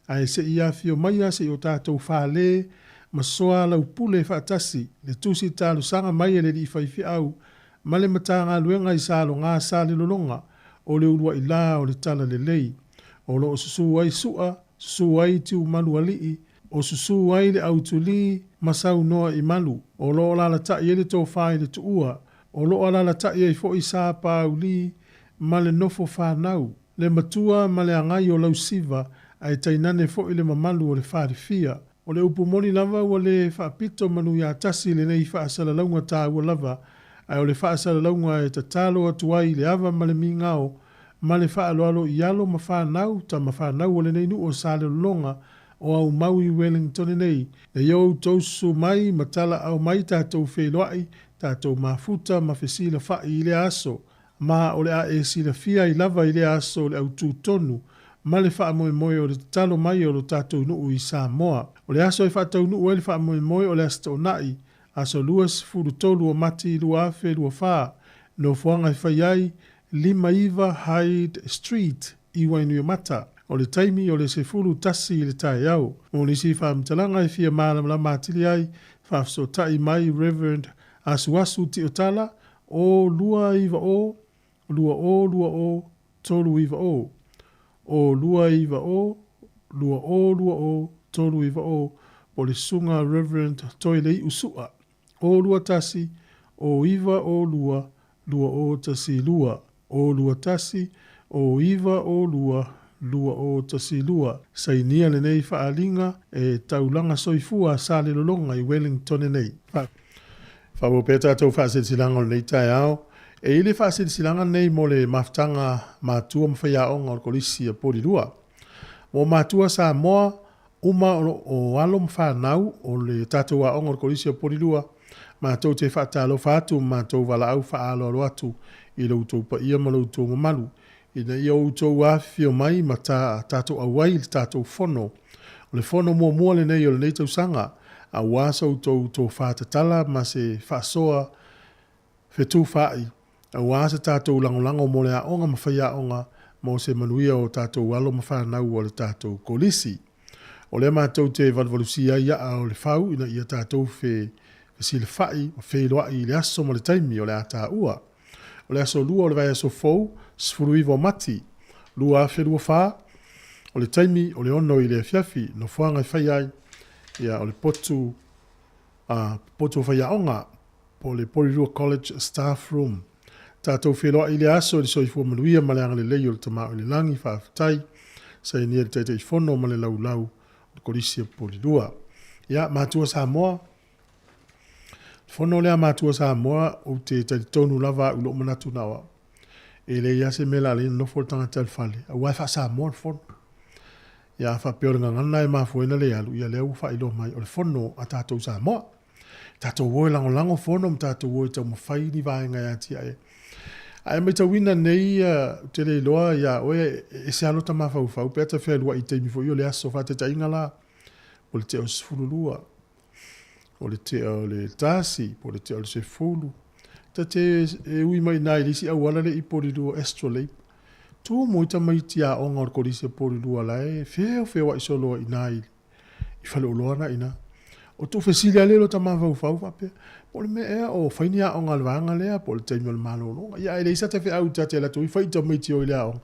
Ai se ia fio maia se o tātou whale, ma soa lau pule whaatasi, le tusi tālu sanga maia le li whaifi au, ma le matanga luenga i sālo ngā sāle lolonga, o le urua i la o le tala le lei. O lo o susu ai sua, susu ai tiu malu alii, o susu ai le autuli, masau noa i malu, o lo o lala ta i ele tō whai le tuua, o lo o lala ta i fo i sā pāuli, ma le nofo whanau, le matua ma le angai o lau siva, ai tainane fo i le mamalu o le wharifia. O le upu moni lava o le whaapito manu ia tasi le nei whaasala launga tā ua lava, ai o le whaasala launga e ta talo atuai le ava ma le mingao, ma le whaaloalo i alo ma whanau, ta ma whanau o le nei nu o sāle longa, o au Maui Wellington nei, e iau tausu mai matala au mai tātou wheloai, tātou mafuta ma whesila whai i le aso, ma o le a e sila fia i lava i le aso le au tūtonu, ma le whaamoemoe o le talo mai o lo tātou nuu I Sāmoa. O le aso I whaatau nuu e le whaamoemoe o le astonai, aso luas furu tolu o mati lua afe lua whaa, no fuanga I whaiai 5 Hyde Street I Wainuiomata. O le taimi o le sefulu tasi I le tae au. O nisi whaamtalanga I fia mālamla mātili ai, whaafsotai mai Reverend Asuasu Tiotala, o lua iwa o, tolu iwa o. O lua iwa o, tolu iwa o, o le sunga Reverend Toilei Usua. O lua tasi, o iwa o lua o tasi lua. O lua tasi, o iwa o lua o tasi lua. Sainia le nei whaalinga e taulanga soifua sa le lolonga I Wellington nei. Whawo peta tau whaasilanga o nei tae ao. E ili whaasilanga nei mo le maftanga mātua mwhaiaonga o kolisi a Porirua. Mo mātua Sāmoa, uma o alom whanau o le tātou a onga o kolisi a Porirua. Mātou te whaatalo whaatu, mātou wala au whaalo alo atu I loutou pa ia ma loutou mamalu. Ina ia outou awhio mai ma tātou awai le tātou whono. O le whono mua le nei o le nei tau sanga. A wasa outou tō whātatala ma se whaasoa whetū whai. A wasa tātou langolango mo le aonga ma whai aonga mo se manuia o tātou alo ma whanau o le tātou kolisi. O le mātou te valvalusia ia o le whau ina ia tātou si le whai ma wheloa I le aso mo le taimi o le ata ua. O le aso lua o le vai aso fou, sfuru iwa mati, lua afe lua wha, o le taimi o le ono I le fiafi, no fuanga I whai ai, ia o le potu whai aonga, po le Porirua College Staff Room. Tātou wheloa I le aso I le soifua manuia ma le anga le lei o le tamau I le langi whaafitai, sa I nia le teitei whono ma le laulau o le kolisi a Porirua. Ia, mātua Sāmoa, Fono lea mātua Sāmoa o te tonu lava ulo manatu nawa. E le ia se mela le no fo tanga tel fale. A wai fa Sāmoa fono. Ia fa peo ngana e mafuena le alu ia leu fa ilo mai o le fono a tātou Sāmoa. Tātou woe lango fono m tātou woe tau mawhai ni vaenga ia tia e. Ai mai tau wina nei te le loa ia oe e se alota mawhau pe ata whea lua I teimi fo io le aso fa te tainga la. O le te o sfurulua. O le te o le tasi, po le te o le sefulu. Ta te ui mai nai lisi au ala le I Porirua astrolabe. Tu mo ita mai tia onga o kolisi a Porirua la e feo wa isoloa I nai. I whale o loana ina. O tu whesilia lelo ta mawhau wape. Po le me ea o whainia onga le wanga lea, po le teimi o le malolo. Ia e le isa te whi au tate la tu I whaita mai tio I lea onga.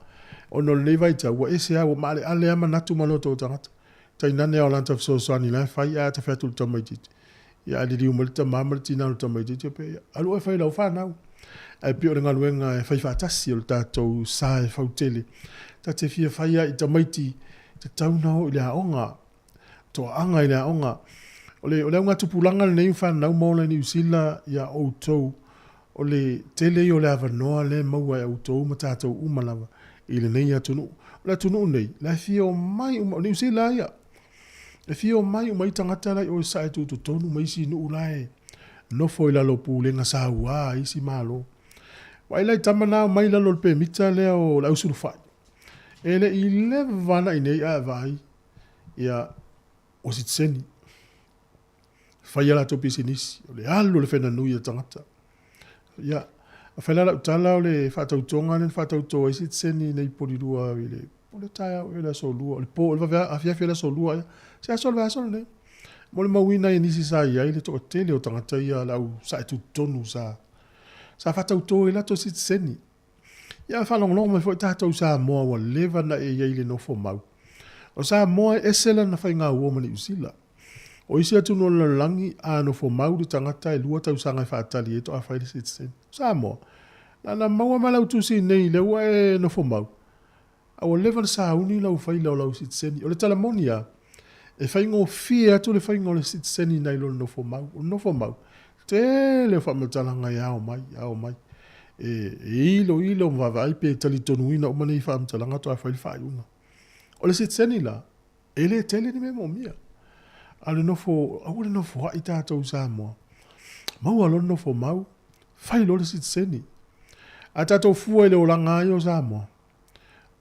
O no le vaita ua ese a o maale ale ama natu maloto o tangata. Tai nane o lanta fsosoani la whai a te whetul tamai titi. Ia ali liu malita mamari tina o tamai titi pe. Alu e whai lau whanau. Ai pio renga luenga e whai whaatasi o le tātou sa e whautele. Ta te whia whai a I tamai ti te taunao I lea onga. Toa anga I lea onga. O le unga tupulanga le nei whanau maula ni usila ia outou. O le tele o le avanoa le maua e outou ma tātou umalawa. I le nei atunu. O le atunu nei. La fio mai ni usila ia. E fio mai mai tangata lai o sa e tu tonu mai si nu lai. No foi la lo pulenga sa ua isi malo. Wai lai tamana mai la lo pe mita le o la usuru fai. Ele I le vana I nei a vai. Ia o sitseni. Fai ala topi sinisi. O le alu le fena nui a tangata. Ia. A fai la utala o le whatautonga le whatautoa I sitseni nei Porirua I le. O le taia o le solua. O le po, o le vavea a fiafia le solua ia. Se asol va asol ne. Mo le mawina I nisi sa ia I le to tele o tangata ia lau sa e tu tonu sa. Sa whatautoa I la to sitseni. Ia whalonglong mai fo I tātou Sāmoa wa leva na e iei le nofo mau. O Sāmoa e esela na whai ngā ua mani usila. O isi atu no langi a nofo mau le tangata e lua tau sanga I whaatali e to a whai le sitseni. Sāmoa. Na maua malau tusi nei le ua e nofo mau. A o leva le sauni lau whai lau sitseni. O le talamonia. E whai ngō fia atu le whai ngō le sitseni nei lo nofo mau. O nofo mau. Te le whamatalanga I ao mai. E ilo mwawai pe tali tonuina o mani whamatalanga to a whai whai unga. O le sitseni la. E le tele ni me mo mia. A le nofo hai tātou Sāmoa. Mau alo nofo mau. Whai lo le sitseni. A tātou fua I le o langa ai o Sāmoa.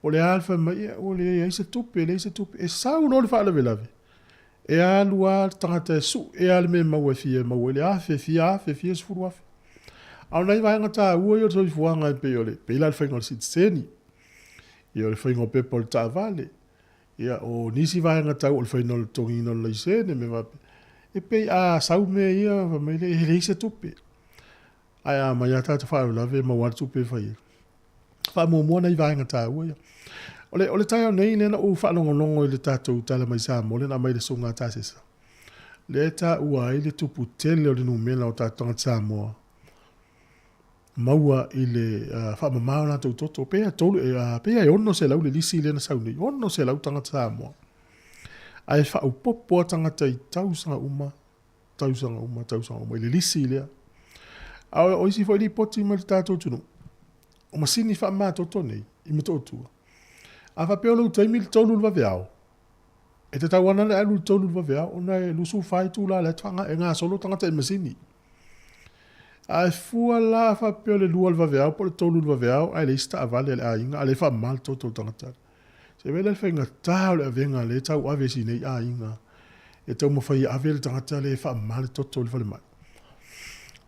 O le alfa mai o le se tupe e sau no le fa lave lave. E alua tangata su e al me mau fie mau le afe fia sfuru afe. Au nei vai ngata ua yo so fuanga pe ole pe la fa ngol sit seni. Yo le fa ngol pe pol ta vale. Ya o nisi vai ngata o le fa ngol tongi no le sene me va. E pe a sau me ia va me le se tupe. Ai ma ya ta fa lave ma wa tupe fa ia. Fa mo mo nei vai ngata ua. Ole tai nei nena o fa longo le tatou tala mai Sāmoa le na mai le songa tasesa. Le ta ua ile tupu tele o le numela o tatou Sāmoa. Maua ile fa mama na toto pe a tolu pe a ono se lau le lisi le na sauni ono se lau tanga Sāmoa. Ai fa o popo tanga tai tausanga uma ile lisi le. O isi foi li poti ma le tatou tunu. O masini fa ma toto nei I me totua. A fa peolo taimi le tolu va veao. E te tawana le alu tolu va veao, ona e lusu fai tu la le tanga e ngā solo tanga te masini. A fua la fa peolo le lua le va veao, po le tolu va veao, ai le ista avale le ainga, a le fa mal toto tanga tala. Se vele le whainga tau le avenga le tau ave si nei ainga. E tau mawhai ave le tanga tala le fa mal toto le fale mai.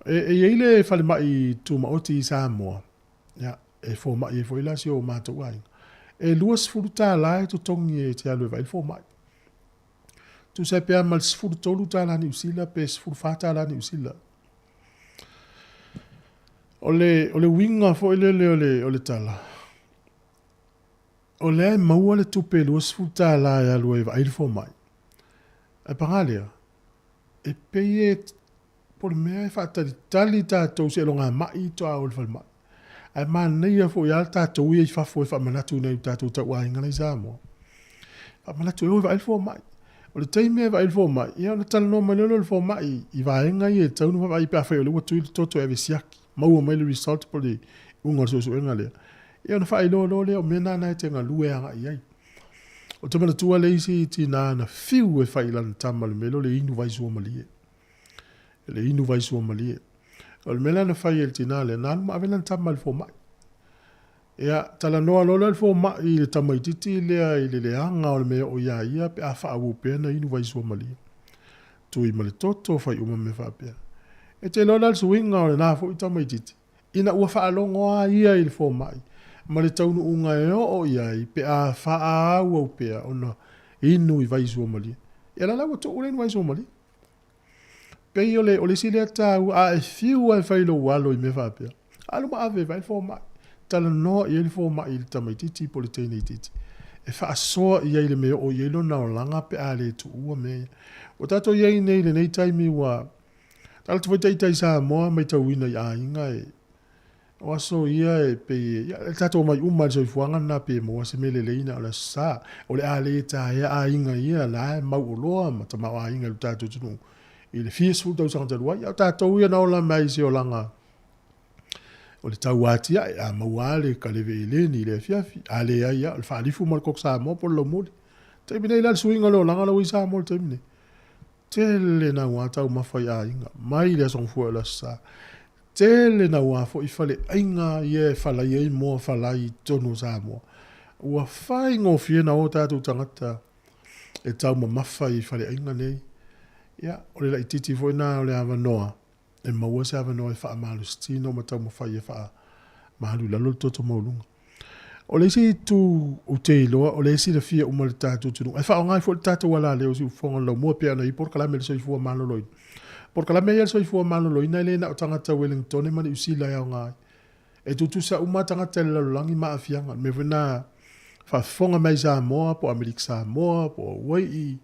E eile fale mai tu maoti I Sāmoa. Ya, e fo mai e fo ila si o mātou ainga. E luas furu tā lai to tongi e te alu e vai fo mai. Tu se pea mal sfuru tolu tā la ni usila pe sfuru fata la ni usila. Ole winga fo ole tala. Ole maua le tupe luas furu tā la e alu e vai fo mai. E pangalea. E peye por mea e fata di tali tātou se longa mai to a ole fal mai. Ai nei fo ia tātou ia I fafo e whamanatu nei tātou tau ainga nei Sāmoa. Whamanatu e oi vai fo mai. O le teime e vai fo mai. Ia o le tala no mai lolo fo mai. I vaenga I e tau no vai pia whai o le watu I le toto e visiaki. Maua mai le result po le unga so enga lea. Ia o na whai lo lea o mena na e te ngā lue anga I ai. O te mana tua le isi ti nā na fiu e whai lana tama le melo le inu vai sua malie. Le inu vai sua malie. O le mela na whai el tina le nā ma avena tama le fo mai. Ia tala noa lola le fo mai I le tamaititi lea I le anga o le mea o ia pe a wha awu pea na inu vai sua malia. Tui ma le toto whai uma me wha pea. E te lola le suinga o le nā fo I tamaititi. Ina ua wha alongo a ia I le fo mai. Ma le taunu unga e o ia I pe a wha awu au pea o na inu I vai sua malia. Ia la lawa to ule inu vai sua malia. Pei ole sile tau a e fiu ai whailo walo I me wha pea. Alu ma ave vai fo mai. Tala no I le fo mai I tamaititi po le teine titi. E wha asoa I le mea o ielo na o langa pe a le tu ua mea. O tato iei nei le nei taimi wa. Tala tu tai Sāmoa mai tau ina I a inga e. O aso ia e pe e tato mai umar so I fuanga na pe mo se mele leina o la sa. O le a le ta e a inga ia la e mau o loa ma ta mau a inga lu tato tunu. I le fiesful tau sanga talua. Ia tato ia na o la mai se o langa. O le tau atia e a mauale ka le vele ni le fiafi. A le aia, le whaalifu mal kok Sāmoa po lo mole. Te mine ila le suinga lo langa lo I Sāmoa te mine. Tele na ua tau mawhai a inga. Mai le song fua la sa. Tele na ua fo I fale inga ie falai ei mo falai tono Sāmoa. Ua whai ngō fiena o tātou tangata. E tau ma mawhai fale inga nei. Ia, o le lai titi fo ina o le awa noa. E maua se awa noa e wha malu stino ma tau mawhai e wha malu lalo toto maulunga. O le si tu o te iloa, o le si le fia uma le tātou tunu. E wha o ngai fo le tātou wala leo si ufonga lau mua pia na I por kalame le soifua maloloin. Por kalame ia le soifua maloloin na le na o tangata Wellington e mani usi lai au ngai. E tutu sa uma tangata le lalulangi maa fianga. Me vina wha fonga mai Sāmoa, po Amerika Sāmoa, po Hawaii,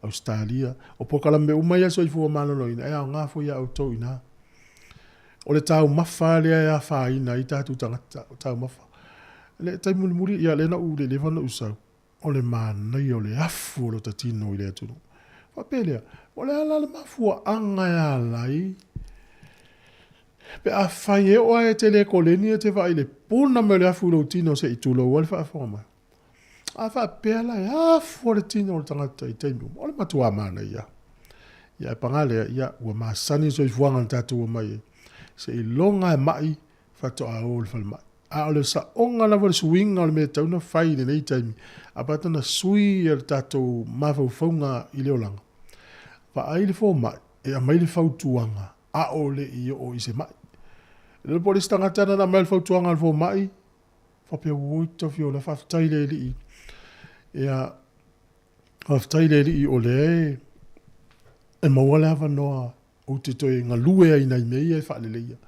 Australia. O por kalame uma ia le soifua maloloin. E au ngā fo ia au tau ina. O le tau mawha lea ia wha ina I tātou tangata. O tau mawha. Le tai muri ia le na u le levana usau. O le mānai o le afu o lo tatino I le atunu. Whapelea, o le ala le mafua anga ia lai. Pe a whai e oa e te le koleni e te whai le puna me le afu lo tino se I tulo o le whaafua mai. A whapea lai afu o le tino o le tangata I teimu. O le matua mānai ia. Ia e pangalea ia ua maasani so I fuanga tatua mai. Se I longa e mai whato a o le whalmai. A ole sa onga la wale suinga ole me tauna whai le nei taimi. A patana sui e le tātou mawhauwhaunga i leo langa. Pa ai le fō mai, e a mai le whautuanga, a ole i o i se mai. Le pole stangatana na mai le whautuanga le fō mai, whapea woita fio la whaftaile li i. E a whaftaile li i ole e mawale hawa noa o te toi ngā lue ai nei mei e whaaleleia.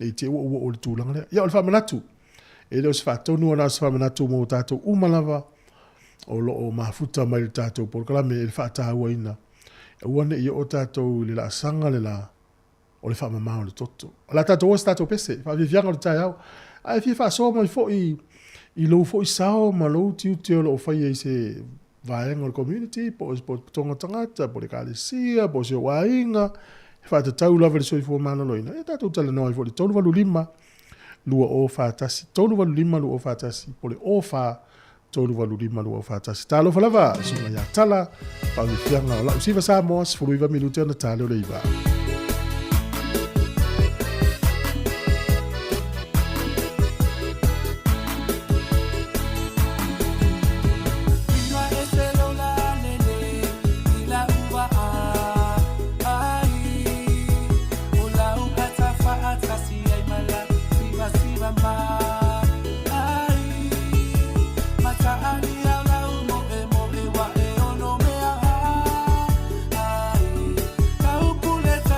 Nei te ua o le tūlanga lea. Ia o le whamanatu. E leo se whaatonu ana se whamanatu mō tātou umalawa o lo o mafuta mai le tātou porkalame e le whaatahua ina. E uane i o tātou le la sanga le la o le whamamao le toto. O la tātou o se tātou pese, whavivianga o le tai au. Ai fia whaasoa mai fo i lou fo i sao ma lou tiu teo lo o whai e se vaenga o le community, po tonga tangata, po le kālesia, po se wainga, whaatatau lava le soi fo mana loina. E tātou tala noa i fo le tonu walu lima, lua o whaatasi. Tonu walu lima lua o whaatasi, po le o wha tonu walu lima lua o whaatasi. Tālo whalawa, sunga ia tala, whavivianga o lau siva Sāmoa, sfuruiva minute ana tāle o le iwa. Let's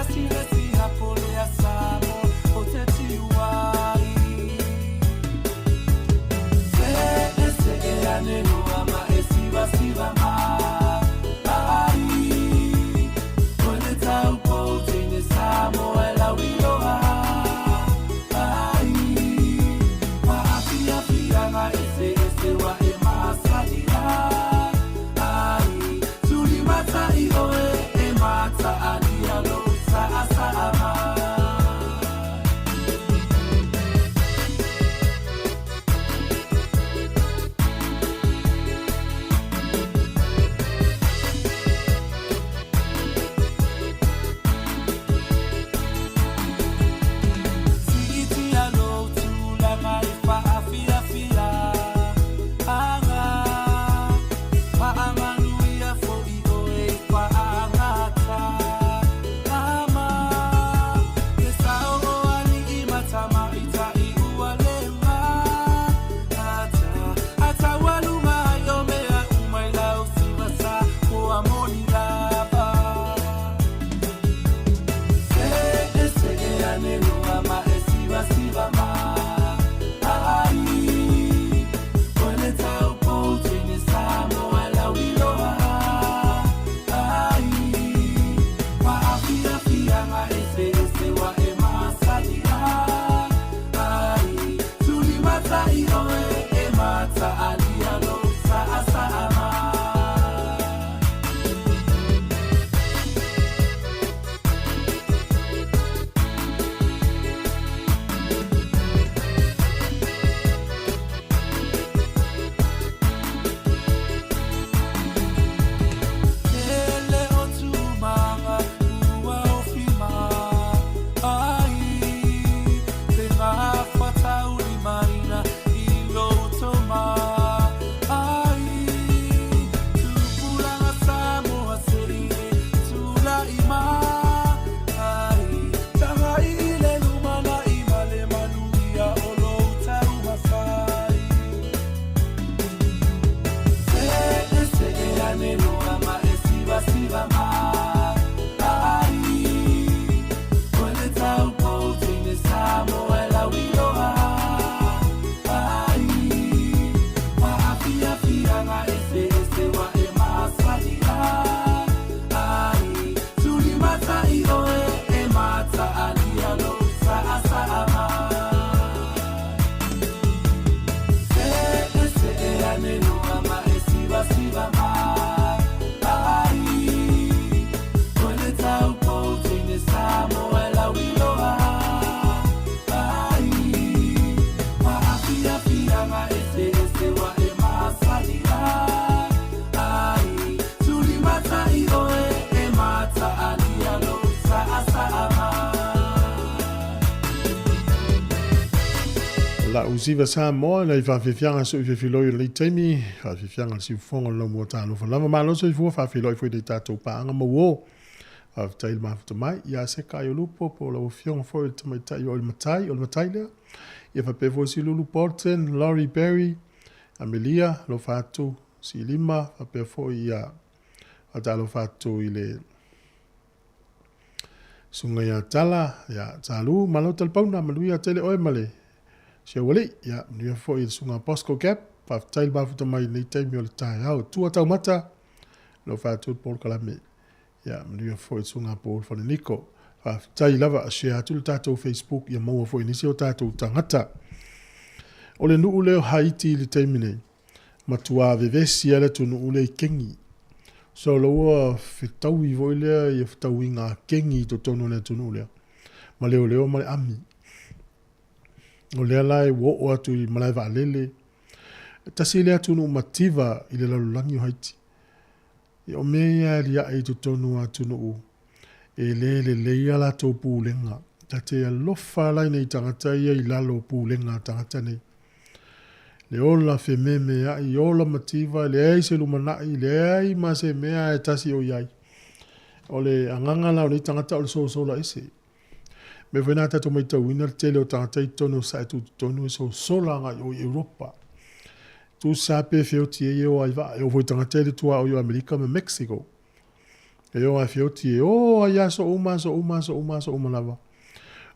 La usiva Sāmoa na I whawhiwhianga so I whiwhiloi le teimi, whawhiwhianga si whonga lo mua tālo whalama malo so I whawhiloi fwoi le tātou paanga mawo. Whawhitail mafuta mai, ia seka I o lupo po la whionga fwoi le tamaitai o le matai lea. Ia whapefo si Lulu Bolton, Laurie Berry, Amelia, lo whātou, si lima, whapefo ia atalo whātou I le sunga ia tala, ia talu, malo talpauna, malu ia tele oe male. Sia wale, ia, nia fo I sunga Bosco Gap, whawhitail mafuta mai nei teimi o le tai au, tua tau mata, lo whātou Paul Kalame. Ia, nia fo I sunga Paul Whaneniko. Tai lava a share atu le tātou Facebook ia maua fo inisi o tātou tangata. O le nuu leo Haiti le teimine, matua vevesi ala tu nuu le kengi. So loa whitau I voi lea ia whitau I ngā kengi to tono lea tu nuu lea. Ma leo ma le ami. O lea lai wo atu I malai wa alele. Tasi lea tu nuu mativa I le lalulangi o Haiti. Ia o mea lia ai to tono atu nuu. E le ia la tō pūlenga. Ta te alofa lai nei tangata ia I lalo pūlenga tangata nei. Le ola fe meme ai, ola mativa, le ai se lumanai, le ai ma se mea e tasi o iai. O le anganga lao nei tangata o le sola ese. Me wena tato mai tau ina le tele o tangata I tono sa e tu tono e sola ngai o Europa. Tu sape feoti e o ai va, e o voi tangata le tua o Amerika me Mexico. E o a fioti e o ia so uma lava.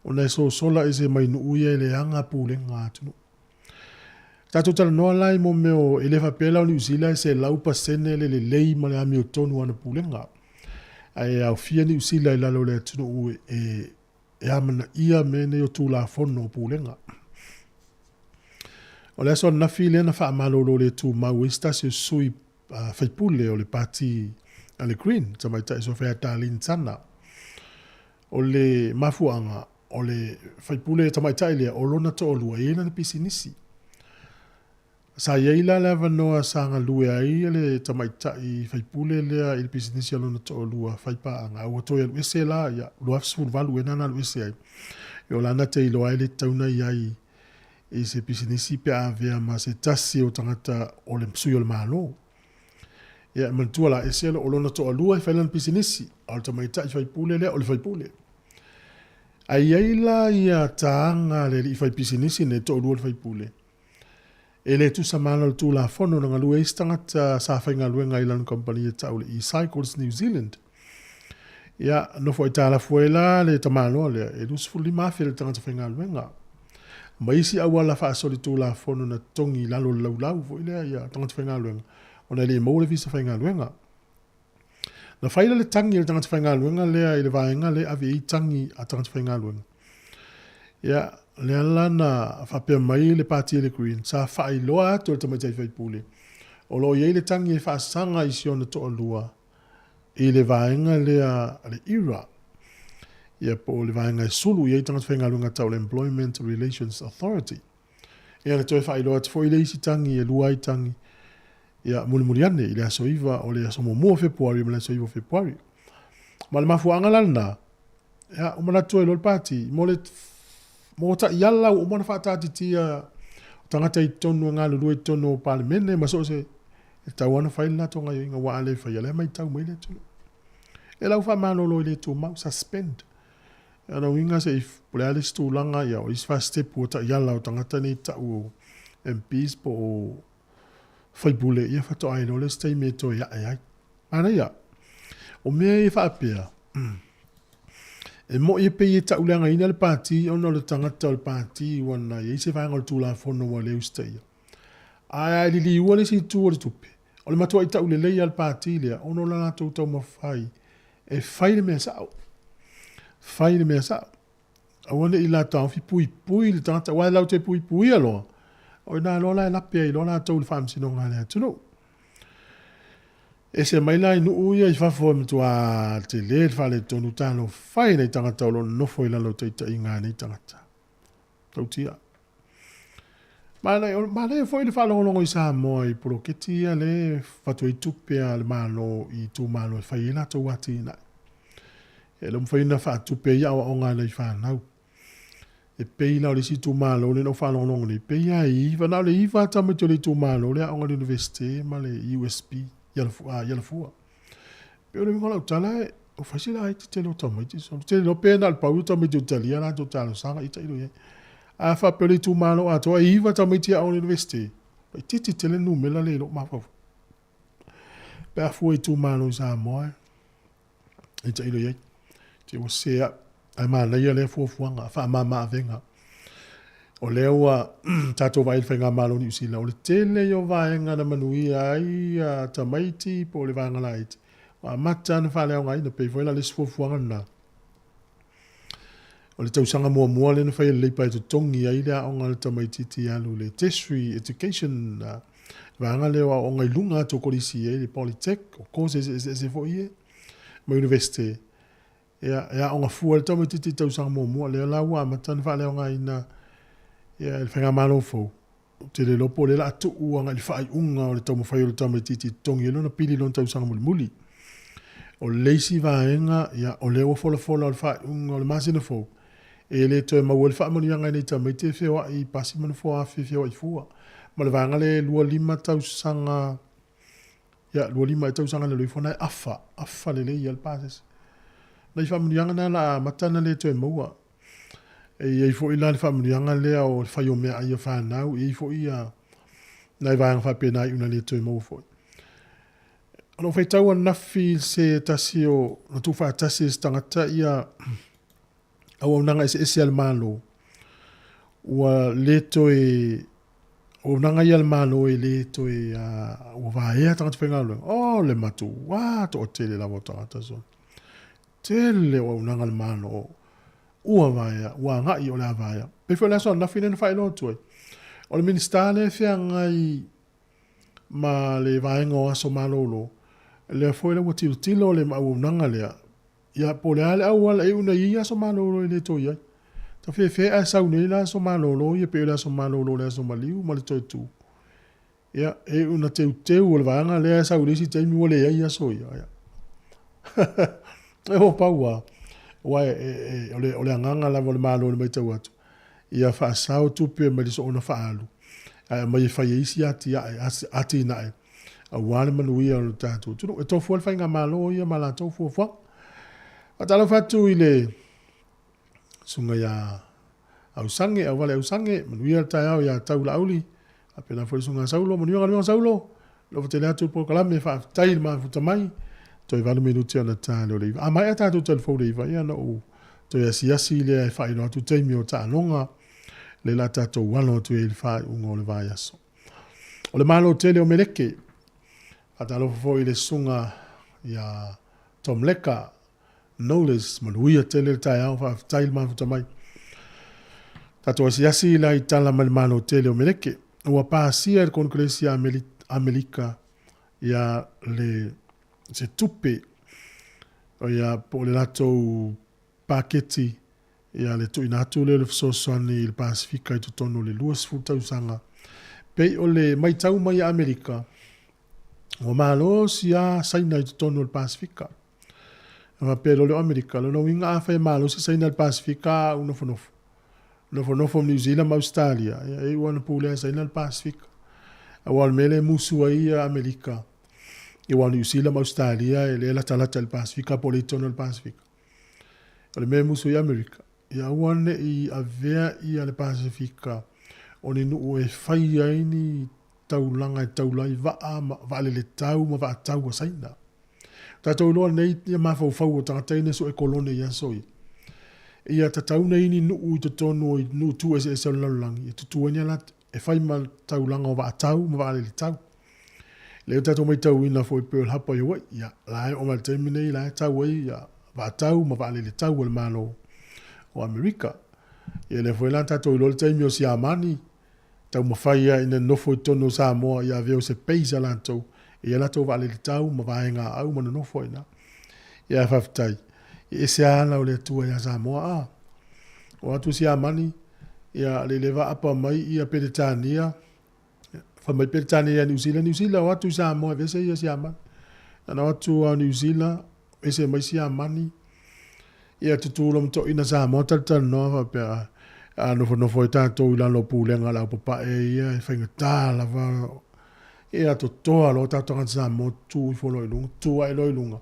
O nei sola e se mai nuu ia le anga pūlenga atunu. Tato tala noa lai mo meo e le whapela o New Zealand e se lau pasene le lei ma le ami o tonu ana pūlenga. Ai au fia New Zealand lalo le atunu e amana ia mene o tūla fono o pūlenga. O le aso nafi le na wha amalolo le tū mau e stasi o sui whaipule o le pati ale green, tamai tai so whea tālin tana. O le mafuanga, o le whaipule tamai tai lea, o lona to o lua e na le pisinisi. Sa yeila leva noa sanga lue ai, le tamai tai whaipule lea i le pisinisi a lona to o lua whaipaanga. Ua toi alu ese la, ia, lua fsfur valu e nana alu ese ai. E o lana te ilo ai le tauna iai i se pisinisi pe avea ma se tasi o tangata o le msui o le malo. Ia mantua la eselo o lona to alua I whailan pisinisi. Al tamaita I whaipule lea o le whaipule. Ai eila ia taanga le I whai pisinisi ne to alua le whaipule. E le tu samana le tu la fono na ngalua istangata sa whainga luenga ilan company e tau le I Cycles New Zealand. Ia no fo itala fuela le tamano le e lusfuli mafia le tangata whainga luenga. Maisi awala wha asoli tu la fono na tongi lalo lau fo ilea ia tangata whainga luenga. Ona le mo le visa whainga luenga. Na whaila le tangi le tangata whainga luenga lea I le vaenga le avi I tangi a tangata whainga luenga. Ia, le alana whapea mai le pātia le green, sa whai loa atu le tamaitai whaipule. O lo iei le tangi e whaasanga I siona to alua. I le vaenga lea le ira. Ia po le vaenga e sulu iei tangata whainga luenga tau le Employment Relations Authority. Ia le toi whai loa atu fo I le isi tangi e lua I tangi. Ia muli ane I le aso iwa o le aso mua Februari ma le aso iwa Februari. Ma le mafuanga lana, ia umana tua I lor pati, mo ta iala o umana whaatati tia tangata I tonu ngā lulu I tonu o palimene, ma so se e tau ana whaila tonga I inga waa le whaia mai tau mai le tunu. E lau wha malolo I le tu mau suspend. Ia nau inga se I pule ale stu langa ia o iswa step o ta iala o tangata ni tau o MPs po o whaipule ia whato ai no le stay me to ia ai. Ana ia, o mea I whaapea. E mo I pe I ta uleanga ina le pāti, ono le tangata le pāti, wana I se whaenga le tūla whono wa leo stay. Ai li ua le si tū o le tupe. O le matua I ta ule leia le pāti lea, ono la nga tau ma whai. E whai le mea sao. Whai le mea sao. Awane I la tau fi pui le tangata, wai lau te pui aloa. O nā lola e lapea I lola tau le whaamsino ngā lea tunu. E se mai lai nuu ia I whafo e mtua te le whale tonu tāno whai nei tangata o lo nofo I lalo teita I ngā nei tangata. Tau tia. Ma nei fo I le whalongolongo I Sāmoa I poroketi ia le whatu I tupea le malo I tū malo e whai ina tau wati ina. E lo mwhaina wha tupea ia o ngā nei whanau. e pei na o le si tu malo le no whanonong ni pei a iwa na le iwa tama te le tu malo le a onga university ma le USP yalafua pe o le mingola utala e o fasila ai te lo tama iti so te lo pena al pau tama te utalia na te talo sanga ita ilo ye a fa pe le tu malo a toa iwa tama iti a onga university pa iti te le numela le lo mafa pe a fua i tu malo Sāmoa ita ilo ye te o sea ai mana ia le fuafuanga fa mama avenga o lewa tato vai whainga malo ni usila o le tele yo vaenga na manuia ai a tamaiti po le vanga laiti wa mata na fa leo ngai na pe foi la le fuafuanga na o le tausanga mua le na fai le pai to tongi ai le o ngal tamaiti ti alu le tertiary education vanga lewa o ngai lunga to kolisi ai le polytech o cause se foi ma university ya onga fuel to me titi tau sang mo le la wa matan fa le nga ina ya el fenga malo fo te le lopo le la tu nga le fai unga o le tau mo fai o tau me titi tongi lo na pili lo tau sang muli o leisi va enga ya o le o fo o fai unga o le masina fo e le to ma wel fa mo nga ni tau me te fe wa i pasi mo fo a fe wa i fo ma le vanga le lua lima tau sanga ya lua lima tau sanga le fo na afa le ya el pases na i whamunianga na la matana le to e maua. E fo i la le whamunianga le o whai o mea ai a whanau, e fo i a na i vāanga whapena i una le to e maua fo. Ano whai tau an nafi se tasi o, na tu wha tasi se tangata i a au nanga ese almano. Ua le to e, o nanga i almano e le to e, ua vāea tangata whengalo. Oh, le matu, wā to o tele la tangata so. Tele o nanga mano ua vaia ua ngai o la vaia pe foi la so na fine na fai lo tu o le ministale fia ngai ma le vaenga o aso malolo le foi le wati tilo le ma nanga le ya po le ale au ala e una ia so malolo le to ia ta fe a sa une la so malolo ia pe la so malolo le so maliu ma le to tu ya e una te o le vaenga le sa ule si te mi o le ia so ia e ho paua wa o le nganga la vol malo le mai atu ia fa sao tu pe me so ona faalu mai fa isi ati na a wale manu ia o tatu tu to fo fa nga malo ia mala to fo atalo fatu ile sunga ya au sange au vale au sange manu ia ta ya tau lauli apena fo sunga saulo manu ia saulo lo te le atu po kala me fa tail ma futa mai to vale minuti ana tano le a mai ata to telefone le ia no to ya si le fa ino tu te mi o ta longa le la tato wano tu il fa un le vai aso o le malo tele o meleke atalo fo ile sunga ya Tom Leka Knowles manuia tele ta ya fa tail ma futa mai tato si la itala malo tele o meleke o pa si el congresia America ya le se tupe o ia po le lato paketi ia le tu inatu le sosoani il Pasifika i tutono le luas futa usanga pe o le mai tau mai Amerika o malo sia saina i tutono il Pasifika ma pero le Amerika lo no inga fa malo si saina il Pasifika uno fonofo New Zealand Australia e wana pule saina il Pasifika awal mele musu ai Amerika e wana New Zealand Australia e le la talata il Pasifika po le tono il Pasifika le me musu i Amerika ia wane i avea i ale Pasifika o ni nu e fai ai ni taulanga e taulai va le tau ma va tau a saina tatou loa nei ia mafau o tangateine so e kolone ia soi ia tatau nei ni nu i totono i nu tu e se lalangi e tutu enia lat e fai ma taulanga o va tau ma va le tau le tatou mai tau ina foi Pearl Harbor ia ia lai o mal terminei lai tau ia va tau ma va le tau el malo o Amerika ia le foi la tatou lo te mi o sia mani tau ma fai ina no foi tono Sāmoa ia veo se peisa lantou ia la tau va le tau ma va nga au ma no foi na ia faftai e se ala o le tua ia Sāmoa o atu sia mani ia le leva apa mai ia Peretania fa mai Peretania New Zealand o atu Sāmoa vese ia sia mani na atu New Zealand ese mai sia mani ia tutulo mto ina Sāmoa tal no fa pe no foi tātou I lalo pūlenga lau papa ia, whainga tāla wā, ato toa lo tātou ngata Sāmoa tū I whono I lunga, tū ai loi lunga.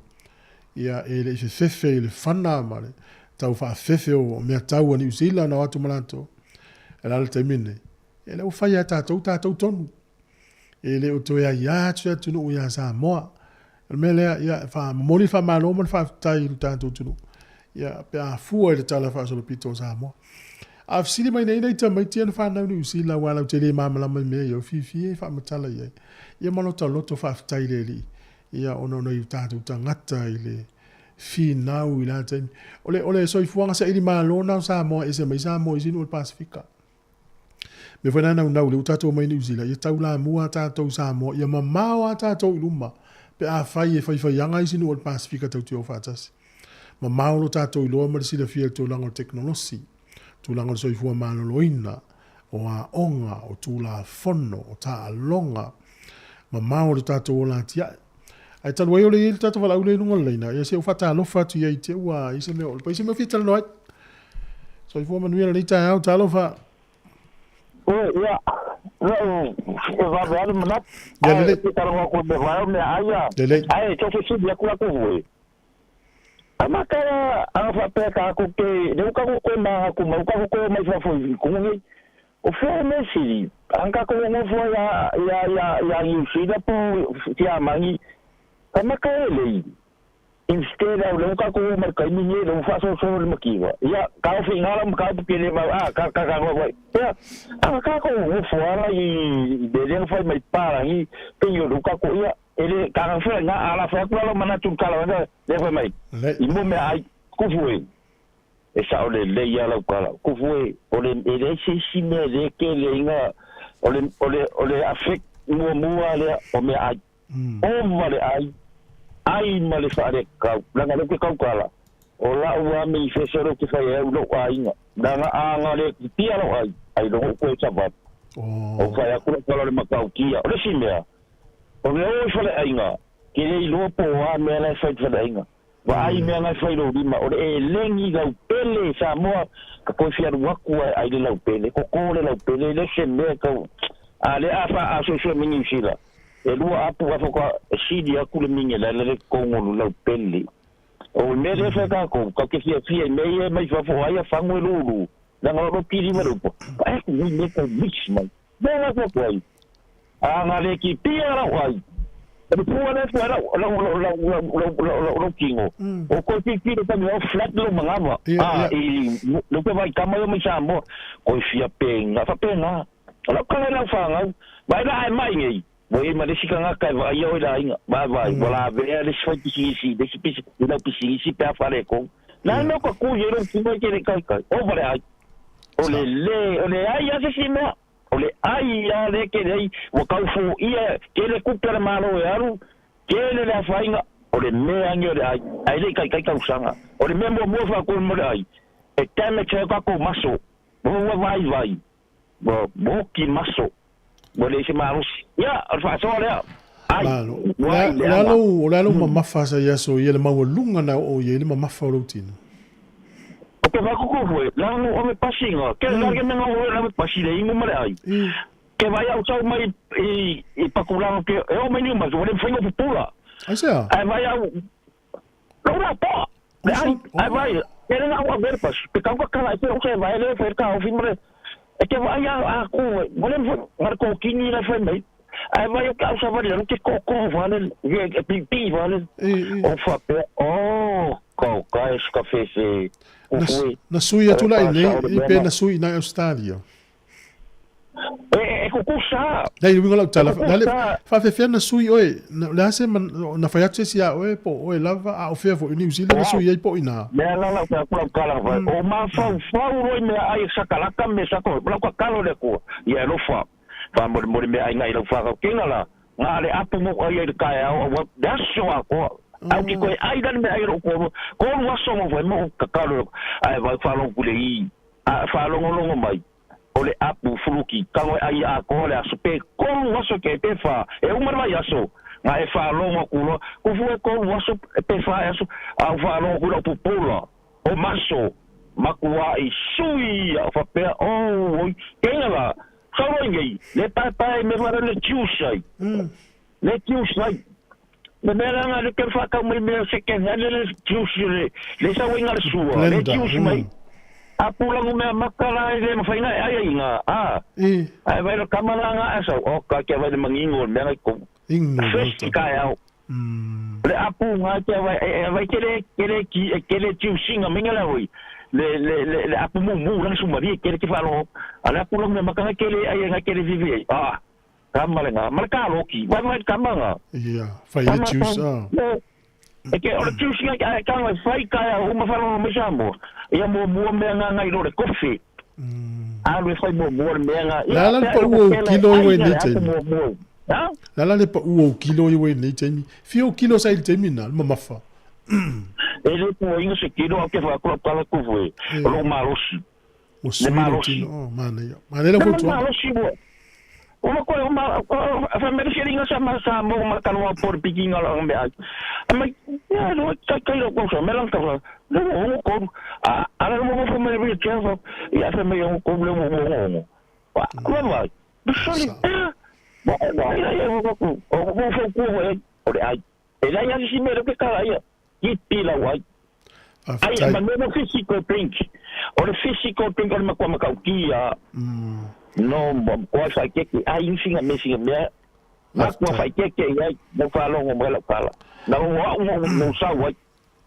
Ia le I whewhe I le whana mare, tau wha whewhe o mea tau a New Zealand o atu malato. E lale te mine. E le o whai a tātou tonu. E le o toea ia tunu ia Sāmoa. E me lea ia wha moni wha malo man wha tai I tātou tunu. Ia pe a fua I le tala wha solo pito Sāmoa. A fsili mai nei ta mai tia fa na New Zealand wala te le mamala mai me yo fifi fa matala ia. Ia malo ta loto fa tai le li. Ia ono no I tātou tangata I le fi nau I la ten. Ole so I fuanga sa I malo na Sāmoa ese mai Sāmoa I sinu Pasifika. Me foi na nau le tātou mai New Zealand. Ia tau la mua tātou Sāmoa. Ia mamao a tātou luma. Pe a fai yanga I sinu Pasifika tau tio fatasi. Mamao lo tātou loa ma si le fia to lango teknolosi. Tūlanga so I fua māloloina, o a onga, o tūla fono, o tā alonga, ma mao le tātou o la tia. Ai talu ai ole I le tātou wala ule nunga leina, ia se ufata alofa tu iai te ua, I se meo, pa I se meo fita noai. So I fua manuia le tai au, tā alofa. Ia, va veale manat. Ia lele. Taronga ko me vai me aia. Lele. Ai, to se dia kula ko voi. Amakara anga pe ka ko ke de ka ko na ko ma ko mai fa foi ko ngi o fe mesi anga ko mo fo ya you see da po ti amangi amakara le instead of lo ka ko mar ka ni ni lo fa so mo ki wa ya ka fi ngala mo ka pe le ma ka wa ya anga ko mo fo ara I de de fa mai para I pe yo lo ka ko ya ele ka fa nga ala fa ko lo mana tu kala wa de fa mai I mo me ai kufue e sa ole le ya la kala kufue ole ele si me le ke le nga ole afek mo ale o me ai o vale ai ma le fa le ka la nga le ka kala o la wa me fe sero ki fa e lo ai nga da nga le ti ala ai lo ko sa ba o fa ya ku le makau ki ole si me o me o fa le ai nga ke le lo po wa me la fa fa le nga wa ai me nga fa lo di ma o e lengi ga pele Sāmoa ka ko fia waku ai le la pele ko le la pele le se me ka ale afa aso mingi sila e lua apu afa ko si dia ku le mingi la le ko ngolu la pele o me le fa ka ke fia me mai fa fo ai fa mo lulu na ngo pili ma rupo ai ni me ka mix mai na ko ai nga le ki pia la wai e pua le fa lo kingo o ko ti ta me flat lo mangava e lo pe vai kama yo mi Sāmoa ko fia penga fa penga la ka la fa nga vai la ai mai ngai voi ma le sikanga ka vai yo la inga vai wala ve le sfati si de si la pisi si pe fa le ko na no ko ku yo ki mo ke le kai o vale ai ole ai ya se me ole ai ya le ke dei o ka fu ia ke le ku per malo e aru ke le la fainga ole me ange ole ai le kai ka usanga ole me mo fa ko mo ai e tame che ka ko maso bo vai bo ki maso bo le se marus ya fa so le ai lalo ma fa sa ya so ye le ma lunga na o ye le ma fa routine ke va ko foi la o me pasinga ke la que me no la me pasile I mo ai ke vai au chau mai I pakulanga ke o me ni ma so le fengo pula ai sa ai vai au no la po ai vai ke na o ver pas ke ka ka la ke vai le fer ka o fin mo e ke vai a ko mo le mar ko kini la fe mai ai vai ka sa vai le ke ko vale e pi vale o fa pe o ko ka es ka fe se na sui atu lai nei I pe na sui na Australia e kukusa dai winga la tala dale fa fe na sui oi la se na fa yatse sia oi po oi lava a o fe fo New Zealand na sui ai po ina la fa kula kala o ma fa oi me ai sakala ka me sako la ka kalo le ko ye lo fa mo me ai ngai lo fa ka kinga la ngale apu mo ai ka ya o da so ko au ki ko ai dan me ai ro ko waso mo mo ka kalo ai vai fa lo kule I a fa lo mai ole apu fuluki kango ai a ko le asupe ko waso ke pe fa e o mar mai aso nga e fa lo mo kulo ku fu ko waso pe fa aso a fa lo kulo pupula o maso makua I sui a whapea oi kenga la sawa ngai le pai me wara le tiusai le tiusai me mera nga le ke whaka mai me second hand le tiusai le sawa inga le sua le tiusai a pulangu me makala le mawhaina ai inga ai vai lo kamalanga asa o ka ke vai mangingo me ngai ko festi kai au le apu nga ke vai kele tiusinga mingala hoi le apu mu lang sumari kele ki falo ala pulang me makanga kele ai nga kele vivi kamalanga malkalo ki vai kamanga fai le tiusa ke ora tiusinga ka vai fai ka uma falo me jambo ia mo me nga ngai lo le kofi alwe fai mo me nga la pa uo kilo we ni temi la le pa uo kilo we ni temi fio kilo sai temi na mafa ele po inga se kilo ke fa ko pala ku foi lo marosi o suino mana la foto marosi bo uma ko fa me sheringa sa mo ma kanwa por pikinga lo me ama ya no ta kilo ko so melan ka no ko ala mo fo me bi tiafo ya fa me yo ko le mo wa bisoli ya ko ai ela ya si me lo que cara ya Kitila wai. Ai ma no physical drink. Or physical drink or makwa makaukia. No, ko sa keke ai singa missing me. Makwa fa keke ya no falo mo la fala. Na no sa wai.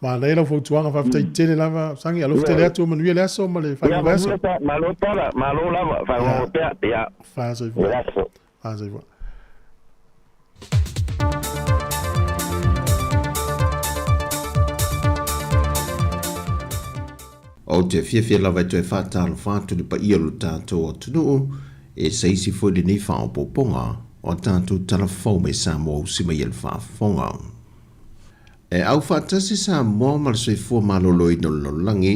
Ma le lo fotu anga fa ftai tele lava sangi alo ftai le tu manuia le so ma le fa va so. Ma lo lava fa mo pe ya. Fa so. Fa so. O te fia lava te whātalo whātu ni pa ia lo tātou o tunu e seisi foi le nei whao poponga o tātou tala whau me Sāmoa usima i el whaafonga. E au whātasi Sāmoa mal soi fua malolo ina lolangi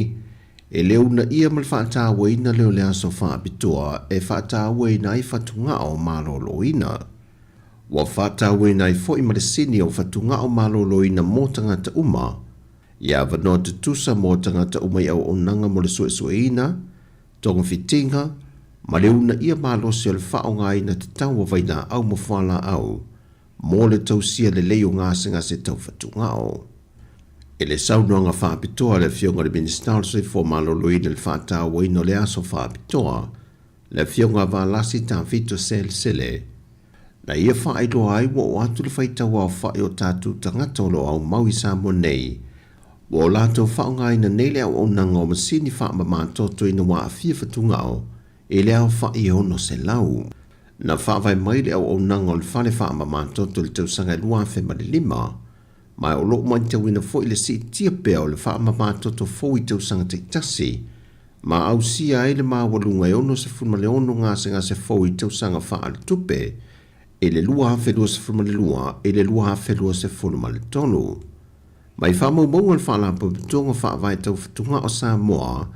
e leo na ia mal whātawa ina leo le aso whaapitua e whātawa ina i whatunga o malolo ina. Wa whātawa ina i fo i malesini o whatunga o malolo ina mōtanga ta uma ia vanoa te tusa mō tangata umai au o nanga mo le suesueina, tonga fitinga, ma leuna ia mālosi o le whaonga ina te tau wa vaina au mo whala au, mō le tausia le leo ngāsinga se tau whatunga o. E le saunoanga whaapitoa le fionga le minister se fo maloloina le whaatawa ino le aso whaapitoa, le fionga wālasi tā fito sele, na ia whaailoa ai wa o atu le whaitawa o whae o tātu tangata lo au maui Sāmoa nei, o lato whaonga ina nele au o nanga o masini whaama mātoto ina wā awhia whatunga o, e le au whae ono se lau. Na whaawai mai le au o nanga o le whale whaama mātoto le tausanga lua whema le lima, mai o loo mai tau ina fo i le si tia pea o le whaama mātoto fo i tausanga te tasi, ma au sia e le maa walunga e ono se funma le ono ngāsinga se fo i tausanga wha le tupe, e le lua hawhelua se funma le lua, e le lua hawhelua se funma le tonu. Mai whamau maunga le whaalapo bitonga whaavai tau whatunga o Sāmoa,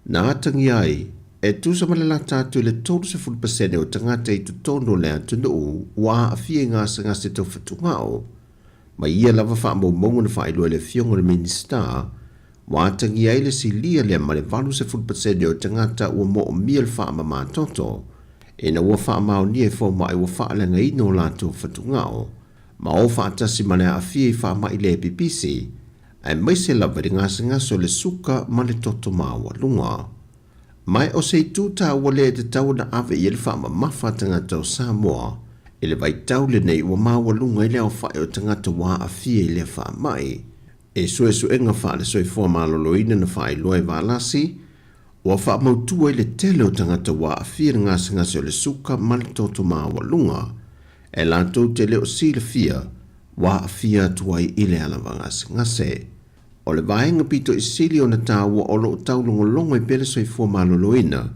na atangi ai, e tusa malala tātu le 30% o tangata i tu tono lea tunu ua a fie ngāsanga se tau whatunga o. Mai ia lava whamau maunga na whailua le fionga le minister, wa atangi ai le si lia lea ma le 20% o tangata ua mo o mia le whaama mātoto, e na ua whaamau ni e whauma e ua whaalenga ino lātou whatunga o. Ma o whaatasi mane a fie whaama i le BBC, ai mai se lava ri ngāsinga so le suka ma le toto māua lunga. Mai o se tūta ua le te tau na ave i le whaama mawha tangata o Sāmoa, e le vai tau le nei ua māua lunga i le au whae o tangata wā a fie i le whaamai. E su enga wha le soi fua maloloina na whae loe wālasi, ua whaamautua i le tele o tangata wā a fie ngāsinga so le suka ma le toto māua lunga, e lantou te leo si le fia, wa a fia tuai i le alawanga ngase. O le vaenga pito i sili o na tāua o lo taulongo longo i pele soi fua maloloina,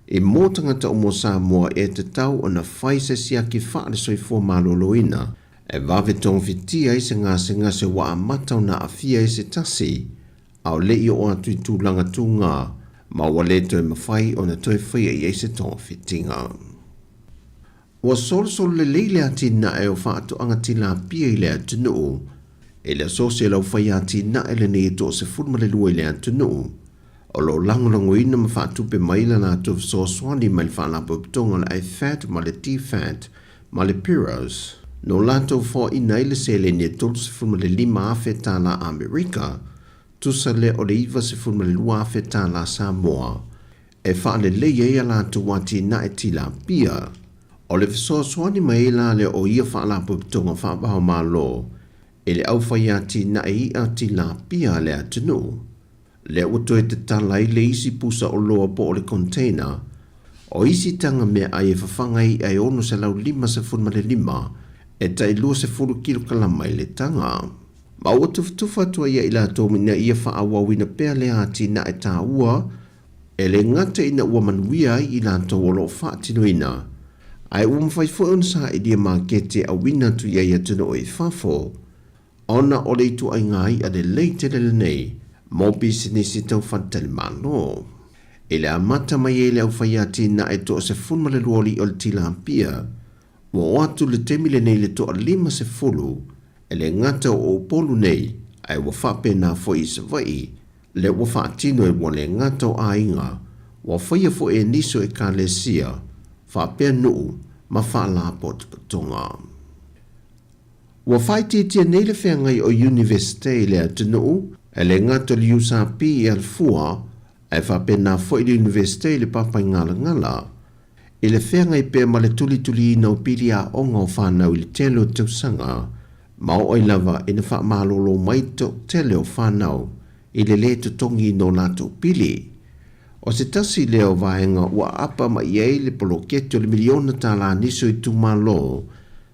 e mōtanga ta umo Sāmoa e te tau o na whaise siaki wha le soi fua maloloina, e vave tong fitia i se ngase wa a matau na a fia i se tasi, au le i o atu i tūlanga tū ngā, ma wale toi mawhai o na toi whaia i se tong fitinga. Wa sol le leile ati na e o whaatu anga tila pia i le atunu, e le asosia lau whai ati na e le ne to se fulma le lua i le atunu, O lo langolangoina ma whaatupe maila na tu soaswani mai whaalapo pitonga le fat ma le T-fat ma le Pyros. No lato fo ina ile se le ne tolu se fulma le 5 afe tā la Amerika, tusa le o le iwa se fulma le 2 afe tā la Sāmoa, e whaale le ia lato wati na e tila pia. O le soaswani mai la le o ia whaalapo pitonga whaabaho ma lo, e le au whaiati na e ia tila pia le atunu. Le uto e te talai le isi pusa o loa po o le container, o isi tanga mea ai e whawhangai ai ono se lau 5 se fulma le 5, e tai 2 kilo kalama i le tanga. Ma ua tufutufa tua ia ila tōmina ia whaawawina pēr le ati na e tā ua, e le ngata ina ua manuia i la tō o lo whaatinoina. Ai ua mwhai on sa i dia makete a wina tu ia ia tuna o i whafo. Ona o le tu ai ngai a le leite le nei, mo business tau whantale malo. E le amata mai e le au whaiati na e toa se fulma le luoli o le tila pia, mo atu le temile nei le toa 5 se fulu, e le ngata o polu nei, ai wa whape na fo i se vai, le wa whaatino e wa le ngata o ainga, wa whaia fo e niso e ka le sia, whape nuu, ma whaala pot patonga. Wa whaiti tia nei le whengai o universite le atunuu, e le ngata le USAP e al fua, e whape na fo i le universite le papa ngala ngala, e le whenga i pēr ma le tuli ina o pili a onga o whanau i le telo tau sanga, ma o lava ina wha malolo mai to tele o whanau i le le tutongi no lato pili. O se tasi leo vaenga ua apa ma iei le poloketo le miliona tala niso i tumalo,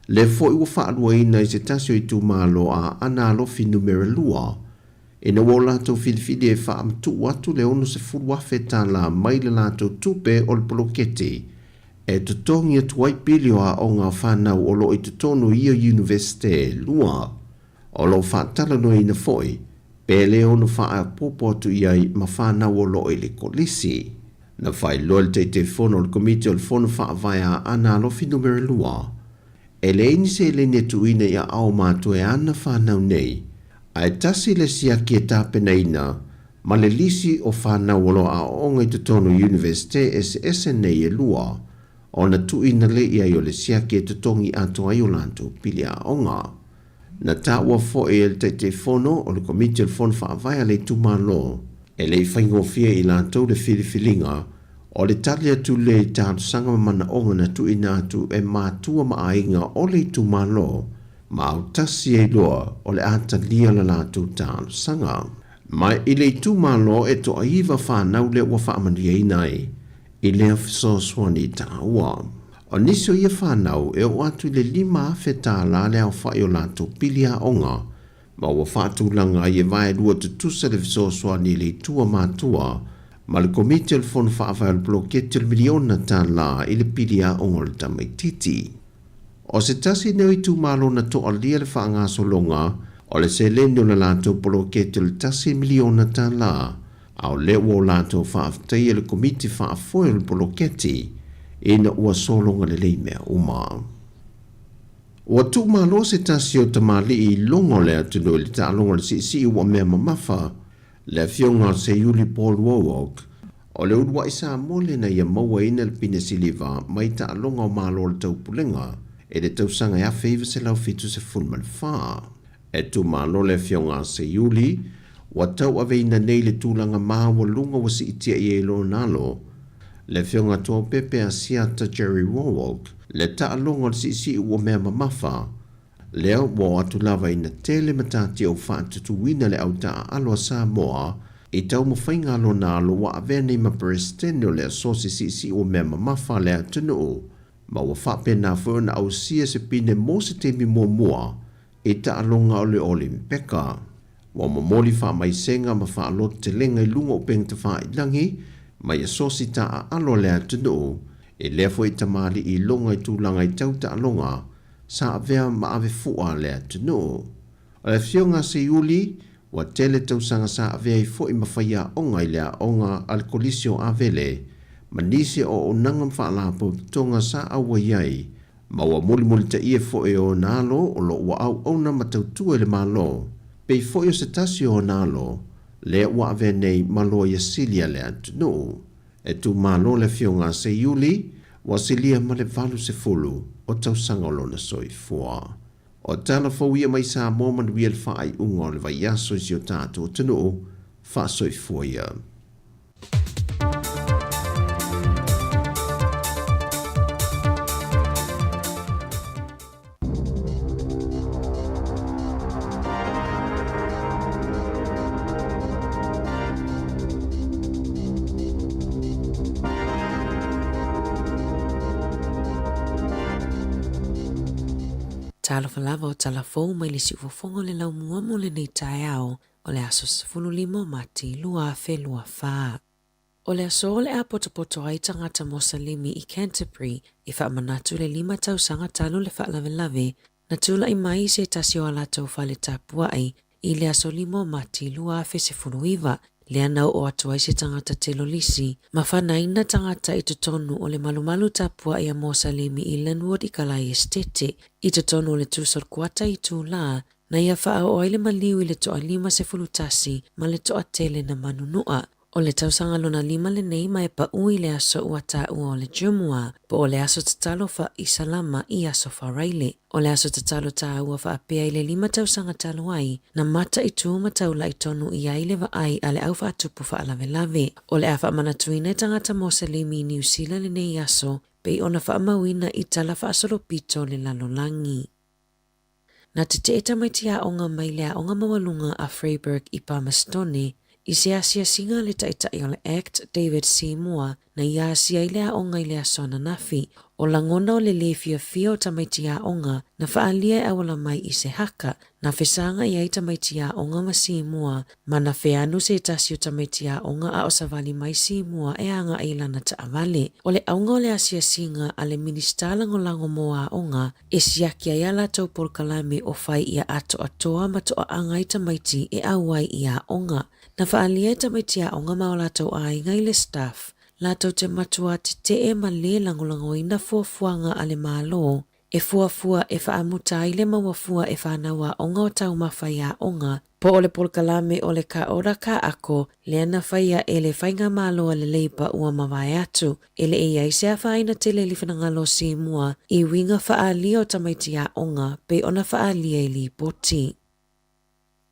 le fo i ua whaarua ina i se tasi o i tumalo a ana alofi numero lua, ina wo lato filifili e wha amtu watu le ono se furuafe tala mai le lato tupe o le poloketi, e tutongi e tuai pilio a o ngā whanau o lo i tutonu ia universite lua. O lo whaatala no ina foi, pe le ono wha popo atu iai ma whanau o lo i le kolisi. Na whai loa le te fono le komite o le fono wha vaya ana alofi numero lua. E le inise le netu ina ia au mātua e ana whanau nei, ai tasi le siaki e tāpena ina, ma le lisi o whanau o lo a onga i tutonu universite ese nei e lua, o na tu ina le ia i o le siaki e tutongi ato ai o lanto pili a onga. Na taua fo e el te fono o le komite le fono whaavaya le tumalo, e le whaingofia i lanto le filifilinga, o le tali atu le tātu sanga mana onga na tu ina atu e mātua maainga o le tumalo, ma au tasi e loa o le ata lia la lātu tātu sanga. Mai i le tumalo e to aiva whanau le ua whaamaria inai, i lea fisoswani tāua. O niso ia whanau e o atu le 5 afe tāla le au whai o lato pili a onga, ma ua whaatulanga i e vai lua tutusa le fisoswani le tua mātua, ma le komite le fono whaafai le blokete le miliona tāla i le pili a onga le tamaititi. O se tasi neo i tu malo na to alia le whaangaso longa, o le se lene o le lato blokete le tasi miliona tāla, au le wo lato whaaftai le komiti whaafoe le poloketi e na ua solonga le leimea uma. Ua tu malo se tasi o tamali i longo le atunu le ta longa le si ua mea mamafa le fionga se yuli Paul Wawok o le udwa i Sāmoa le na ia maua ina le pina siliva mai ta longa o malo le taupulenga e le tausanga e awhaiva se lau fitu se fulman wha. E tu malo le fionga se yuli wa tau aveina nei le tūlanga māua lunga wa si itia i elo nalo, le whionga tō pepe a siata Jerry Warwalk, le taalonga si ua mea mamafa, leo mo atu lava ina tele matati au whaatutu wina le au taa aloa Sāmoa, i tau mawhainga alo nalo wa avene ma presteno le asosi si ua mea mamafa le atunu, ma wa whape na whiona au sia se pine mo se temi mua, i taalonga ole Olimpeka. Wa mamoli wha mai senga ma wha alot te lenga i lunga o peng te wha i langi, mai asosi ta a alo lea tunu, e lefo i tamali i longa i tūlanga i tau ta alonga, sa avea ma ave fua lea tunu. O le fionga se iuli, wa tele tau sanga sa avea i fo i mawhaia onga i lea onga al kolisio avele, ma nisi o onangam wha lapo tonga sa awa iai, ma wa muli ta ie fo e o nalo o lo wa au ona ma tau tua le malo, pei foi o se tasi o nalo, Le wa ave nei malo ia silia le atunu. E tu malo le fionga se yuli, wa silia ma le valu se fulu, o tausanga o lona soifua. O tala fau ia mai Sāmoa manuia le whaai unga o le vai aso si o tātou tunu, wha soifua ia. Talafalava o talafou mai le siufofongo le laumua mo le nei tae ao o le aso 15 mati lua fe lua fā. O le aso o le a potopoto ai tangata Mosalimi i Canterbury i whaamanatu le 5 tausanga talo le whaalawelave na tula i mai se tasio ala tau whale tapua ai i le aso 5 mati lua fe se funuiva le anau o atua i se tangata telo lisi ma whanaina tangata i tutonu o le malumalu tapua i a Mosalimi i Linwood i Kalai Estete i tutonu o le tūsor kuata i tū la na ia wha o le maliu i le toa 5 se fulutasi ma le toa tele na manunua. O le tausanga lona 5 le nei mai pa ui le aso ua tā ua o le Jumua, po o le aso tatalo wha i Salama i aso wharaile. O le aso tatalo tā ua wha apea i le 5 tausanga talo ai, na mata i tūma taula i tonu i aile wa ai a le au wha atupu wha alave lave. O le awha manatuina i tangata Mosalimi i New Zealand le nei aso, pe i ona wha amawina i tala wha asolopito le lalolangi. Na te te etamaiti a onga mai lea onga mawalunga a Freiburg i Palmerstone, i se asia singa le taitai o le Act David Sāmoa na i asia i lea onga i lea sona nafi o langona o le lefia fia o tamaiti a onga na whaalia e awala mai i se haka na whesanga i ai tamaiti a onga ma Sāmoa ma na wheanu se tasi o tamaiti a onga a o savali mai Sāmoa e anga i lana ta avale. O le aunga o le asia singa a le minister lango moa a onga e siaki ai ala tau polkalame o whai ia ato atoa ma to a anga i tamaiti e awai i a onga. Na whaalia e tamaiti a onga ma o latou a ingai le staff, latou te matua te e ma le langolango ina fuafuanga ale malo, e fuafua e whaamuta i le mawafua e whanawa onga o tau mawhai a onga, po o le polkalame o le ka ora ka ako, le ana whaia e le whainga malo le leipa ua mawai atu, e le e ai sea whaina te le liwhanangalo Sāmoa, i winga whaalia o tamaiti a onga, pe ona whaalia i li poti.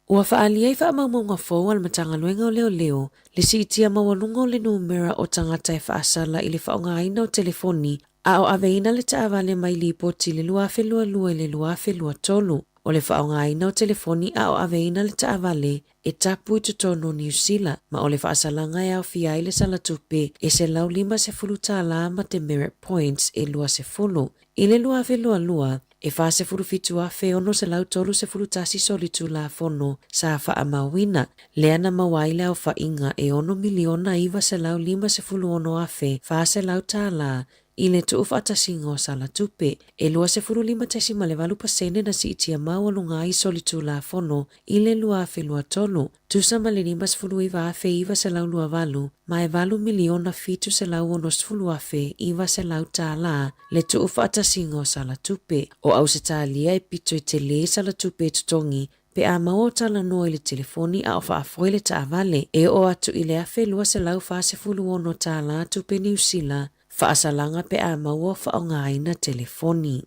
Ua whaalia i whaamaunga fōu al matanga luenga o leo, le siitia mawalunga o le numera o tangata e whaasala i le whaonga aina o telefoni, a o aveina le taawale mai li poti le luafe lua le luafe lua tolu. O le whaonga aina o telefoni a o aveina le taawale e tapu i tutono New Zealand, ma o le whaasalanga e au fia i le salatupe e se lau 5 se fulu tāla ma te merit points e lua se fulu. I le luafe lua, e wha se furufitu a ono se lau tolu se furutasi solitu la fono sa wha amawina. Lea na mawaile au wha inga e 1 miliona iwa se lau 5 se fulu ono a wha se lau tāla i le tu whaatasingo sa la tupe. E lua se furu 5 tesi ma le 8% na si itia mawalunga i solitu la fono i le lua a lua tolu. Tusa ma le 5 se furu iwa a iwa se lau lua valu, ma e 2 miliona fitu se lau ono se fulu a iwa se lau tāla le tu whaatasingo sa la tupe. O au se tālia e pito i te le sa la tupe tutongi, pe a maua tala noa i le telefoni a o whaafoe le taavale, e o atu i le a lua se lau wha se fulu ono tāla tupe New Zealand, whaasalanga pe a maua whaongai na telefoni.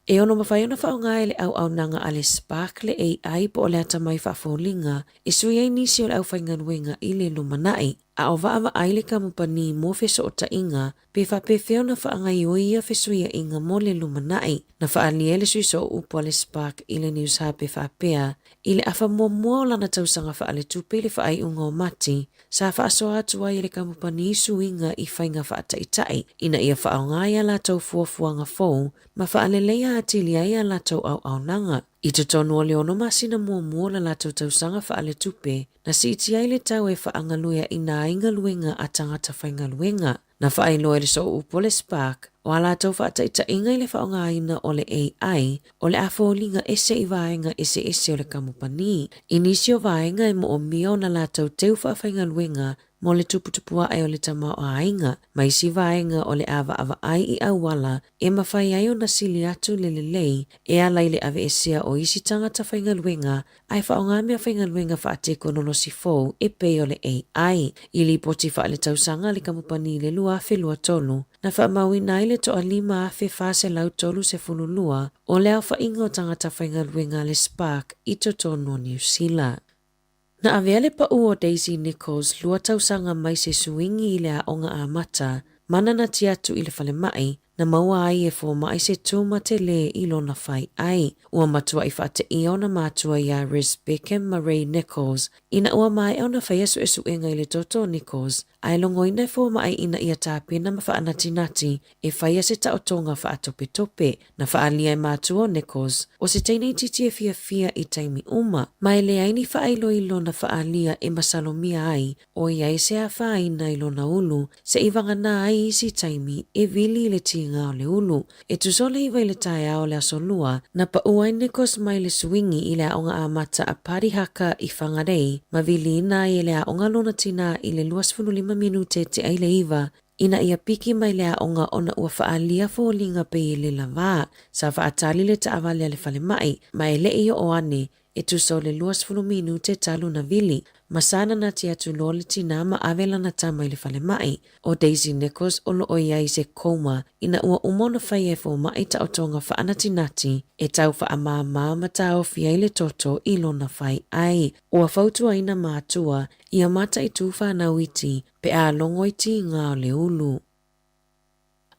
E ono mawhai ona whaongai le au nanga ale Spark le AI po o le atamai whaafolinga, e sui ai nisi o le au whainganuenga i le lumanai, a o waawa ai le kamupani mo feso o ta inga, pe whapewheo na whaangai o ia fesuia inga mo le lumanai, na whaania le sui so upo le Spark i le News Hub pe whapea, i le afa mua o lana tausanga wha ale tupe le whaai unga o mati, sa whaasoa atua i le kamupani isu inga i whainga whaataitai, ina ia whaongai a la tau fuafuanga fōu, ma whaalelea atili ai a la tau au nanga. I te tonu o le ono masina mua la la tausanga wha ale tupe, na si iti ai le tau e whaangaluia i nā ingaluenga a tangata whaingaluenga. Na whaailoa le so upo le Spark, o a la tau whaataita inga i le whaonga aina o le AI, o le afōlinga ese i vaenga ese o le kamupani. Inisio vaenga e mo o mia o na la tau teu whaingaluenga, mo le tuputupua ai o le tamao ainga, mai si vaenga o le ava ai I awala e mawhai ai o na sili atu le lei e ala I le ave esia o isi tangata whaingaluenga ai whaonga mea whaingaluenga whaateko no si fōu e pei o le AI. I li poti wha le tausanga le kamupani le lua afe lua tolu na wha maui nai le toa 5 afe fase lau tolu se funulua o leo whainga o tangata whaingaluenga le Spark I totono New Zealand. Na aveale pa ua Daisy Nichols lua tausanga mai se suingi I le aonga a mata, mana na tiatu I le whale mai, na maua ai e fō mai se tūma te le ilo na whai ai. Ua matua I whaate I ona mātua ia Rebecca Marie Nichols, ina ua mai au na whai asu esu inga I le toto Nichols, ai longo ina fō mai ina ia tāpina ma whaanati nati e whai se taotonga whaatope tope, na whaalia e mātua Nichols, o se teine titi e fia I taimi uma, mai le aini whaailo ilo na whaalia e masalomia ai, o iai se a whaina ilo na ulu, se iwanga na ai isi taimi e vili le ti ngā o le ulu. E tusole I vai le tae ao le asolua, na pa uai Nikos mai le swingi I le aonga a mata a pari haka I whangarei, ma vili ina I le aonga lona tina I le 25 minute te ai le iwa, ina ia piki mai le aonga ona ua whaalia fōlinga pe I le lava, sa whaatali le taawale le whale mai, ma e le iyo o ane, e tuso le 25 minute talu na vili, masana na tia tu lo le tina ma avela na tama I le whale mai, o Daisy Nichols o lo o iai se koma, ina ua umona whai e fō mai ta otonga whaanati nati, e tau wha ma tau fia I le toto I lo na whai ai, ua whautua ina mātua, ia mata I tu whanau iti, pe a longo iti ngā o le ulu.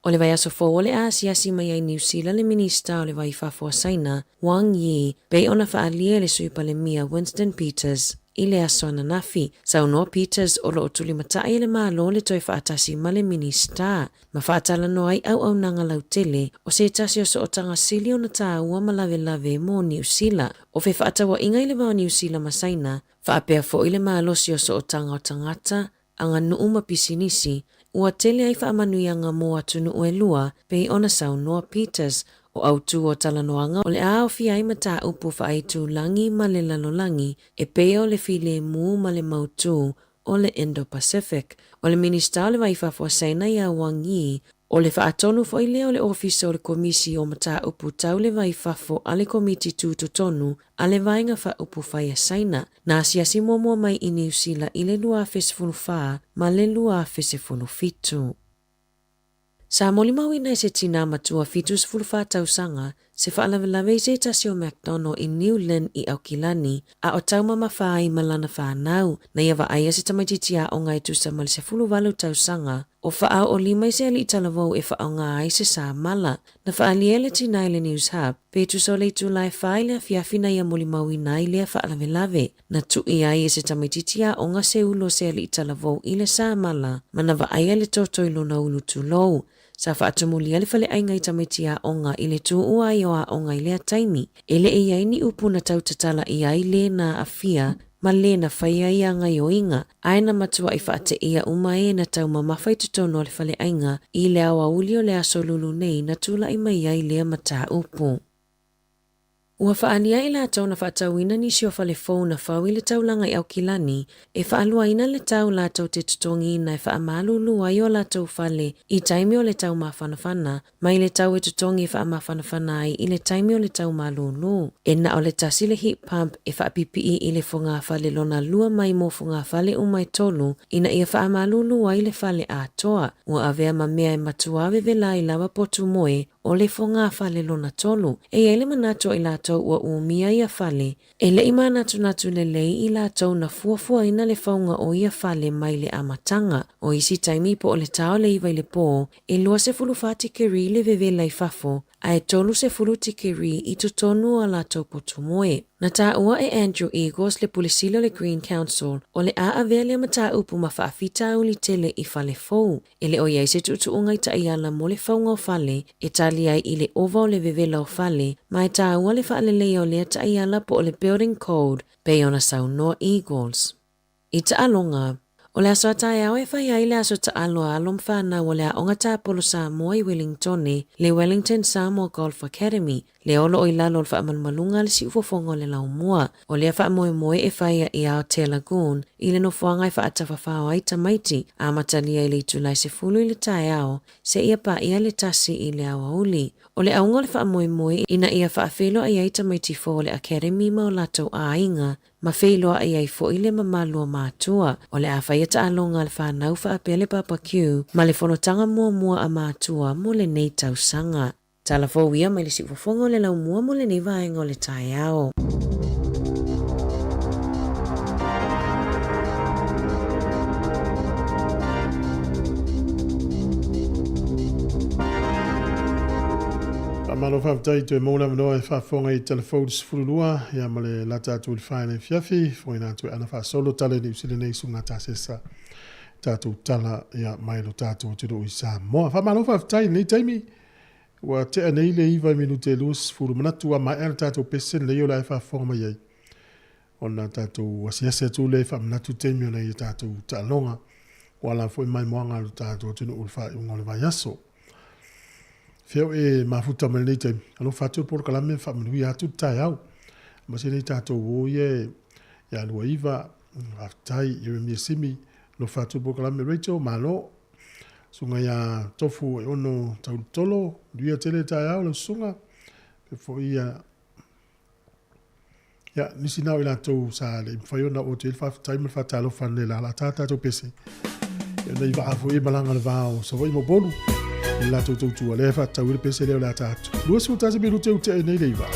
O le vai aso fō o le a siasi mai ai New Zealand le minista o le vai whafua saina, Wang Yi, pei ona whaalia le suipa le mia Winston Peters, I le aso ananafi, sau no Peters o lo o tuli matai le malo le toi whaatasi ma le minista, ma whaatala no ai au nanga lau tele, o se tasi o so o tanga sili o na tā ua malave mo New Zealand, o fe whaatawa inga I le mau New Zealand masaina, whaapea fo I le malo si o so o tanga o tangata, anga nuu mapisinisi, ua tele ai whaamanuianga mo atunu ue lua, pei ona sau Noah Peters, o au tu o talanoanga o le a ofi ai mata upu whaaitu langi ma le lalolangi, e pei o le file mu ma le mautu o le Indo-Pacific, o le minista o le waifafua saina ia Wang Yi, o le whaatonu fo I leo le ofisa o le komisi o mata upu tau le waifafo a le komiti tūtotonu a le vainga wha upu whaia saina, na asiasi momo mai I New Zealand I le lua fesifunu wha ma le lua fesifunu fitu. Sa molimau ina se tina matua fitus fulfa tausanga, se whaalawelawe se tasi o McDonald I Newland I Aukilani, a o tauma mawhai malana whanau, na ia wa aia se tamaititia o ngai tusa mal se fuluwalu tausanga, o whaau o limai se ali talavou e whaau ngai se sa mala, na whaaliele tina ile News Hub, pe tuso le tulai whaile a fiafina ia molimau ina ile a whaalawelawe, na tui ai se tamaititia o nga se ulo se ali talavou ile sa mala, mana wa aia le toto ilo na ulu tulou, sa whaatumulia le whale ainga I tamaitia o nga I le tu ua I oa o nga I lea taimi. Ele e iai ni upu na tautatala I ai le na afia, ma le na whaia I anga I o inga. Aina matua I whaate ia umae na tau mamawhai tutono le whale ainga I le awa uli o le aso lulu nei na tula I mai ai lea mata upu. Ua whaania I la tau na whaatauina ni sio whale fōu na whau I le taulanga I Aukilani, e whaaluaina le tau la tau te tutongi na e whaamalulu ai o la tau whale I taimi o le tau mawhanawhana, mai le tau e tutongi whaamawhanawhana ai I le taimi o le tau malulu. E na o le tasi le heat pump e whaapipi I le whunga whale lona lua mai mo whunga whale umai tolu, ina ia whaamalulu ai le whale a toa, ua avea mamea e matuawe vela I lawa potu moe, o le whonga whale lona tolu. E ele manato I la tau ua umia ia whale. E le ima natu le lei I la tau na fuafua ina le whaunga o ia whale mai le amatanga. O isi taimi po o le tau le iwa I le pō, e lua se fulu whatikeri le vevela I fafo, a e tolu se fulu tikeri I tutonu a la tau potu moe. Na tā ua e Andrew Eagles le pulisilo le Green Council o le a avea le mata upu ma whaafita uli tele I whale fōu. E le o iai se tutuunga I ta'iala mo le whaunga o whale, e tali ai I le ova o le vevela o whale, ma e tā ua le whaalelei o lea ta'iala po o le Building Code, pe ona Sāmoa Eagles. I ta'alonga, O le aso atai au e whai ai le aso ta aloa alom whana o le aonga tāpolo Sāmoa i Wellington le Wellington Sāmoa Golf Academy le olo o ilalo le whaamalmalunga le si ufofonga le laumua o le whaamoe e whai i Aotea Lagoon i le nofuanga i whaatawhawhao ai tamaiti a matalia i le Julai se fulu i le tai ao se ia pa ia le tasi i le awauli. O le aunga le whaamoe ina ia whaafelo ai ai tamaiti fo le Academy ma o latou a inga ma whailoa ai ai fo i le mamalua mātua o le awhai ta alonga le whanau whaapele papakiu ma le whanotanga mua a mātua mo le nei tausanga. Tala fōwia mai le si ufofonga le lau mua mo le nei vaenga o le tai ao. Malo whaatai tu e mōna manoa e whaafonga i telefonu sifurulua ia ma le lata atu i whaene fiafi fo ina atu e ana whaasolo tale ni usile nei sunga tāsesa tātou tala ia mai lo tātou tino i Sāmoa. Whamalo whaatai nei taimi wa te anei le iwa minute lus furu manatu a mai ana tātou pesen leo la e whaafonga mai ai. Ona tātou wasiase atu le whaamanatu taimi ona i tātou tālonga wala fo i mai moanga lo tātou tino ulfa i ngole vai aso. Feo e mafuta mai nei taimi. Alo whātua por kalame whamanui atu tai au. Masi nei tātou o ie ia lua iwa, whaatai, iwe mia simi, lo whātua por kalame Rachel, malo. Sunga ia tofu e ono tautolo, duia tele tai au, lo sunga. Pe fo ia, ia nisi nao ila tau sa le mwhaiona o te whaatai ma whaatalo whanle la tātou pese. Ia nei wa afo e malanga le vāo, sa wai mo bonu. E la tau tautua, le wha tau ire pese leo la tātu. Lua si utase miru te ute e nei leiva.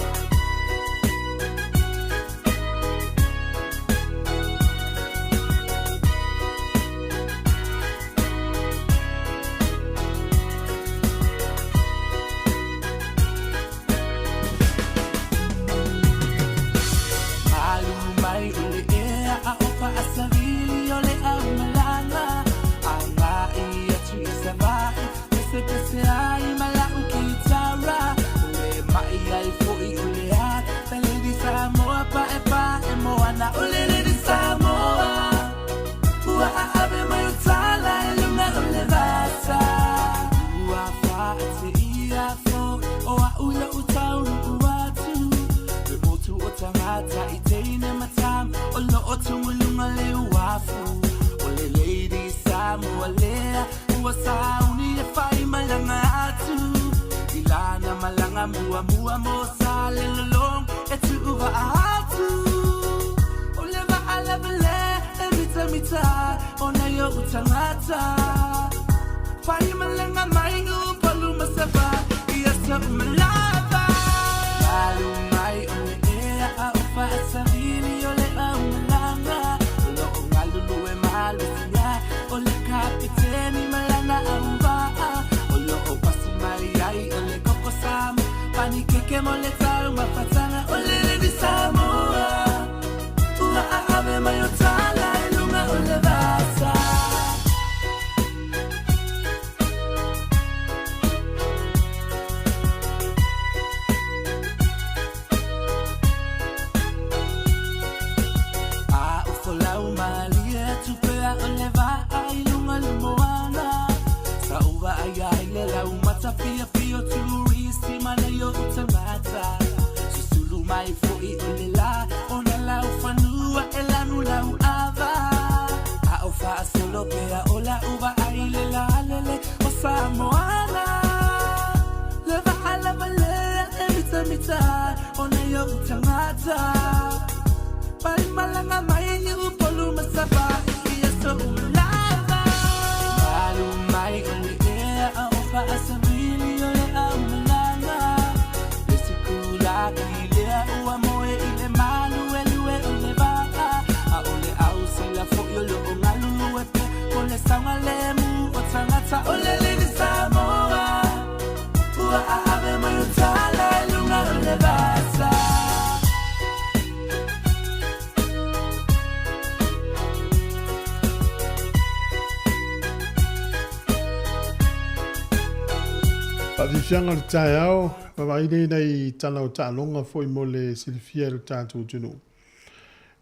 Fianga le tai au, wawaine nei tala o ta'alonga foi mo le silifia le tātou tunu.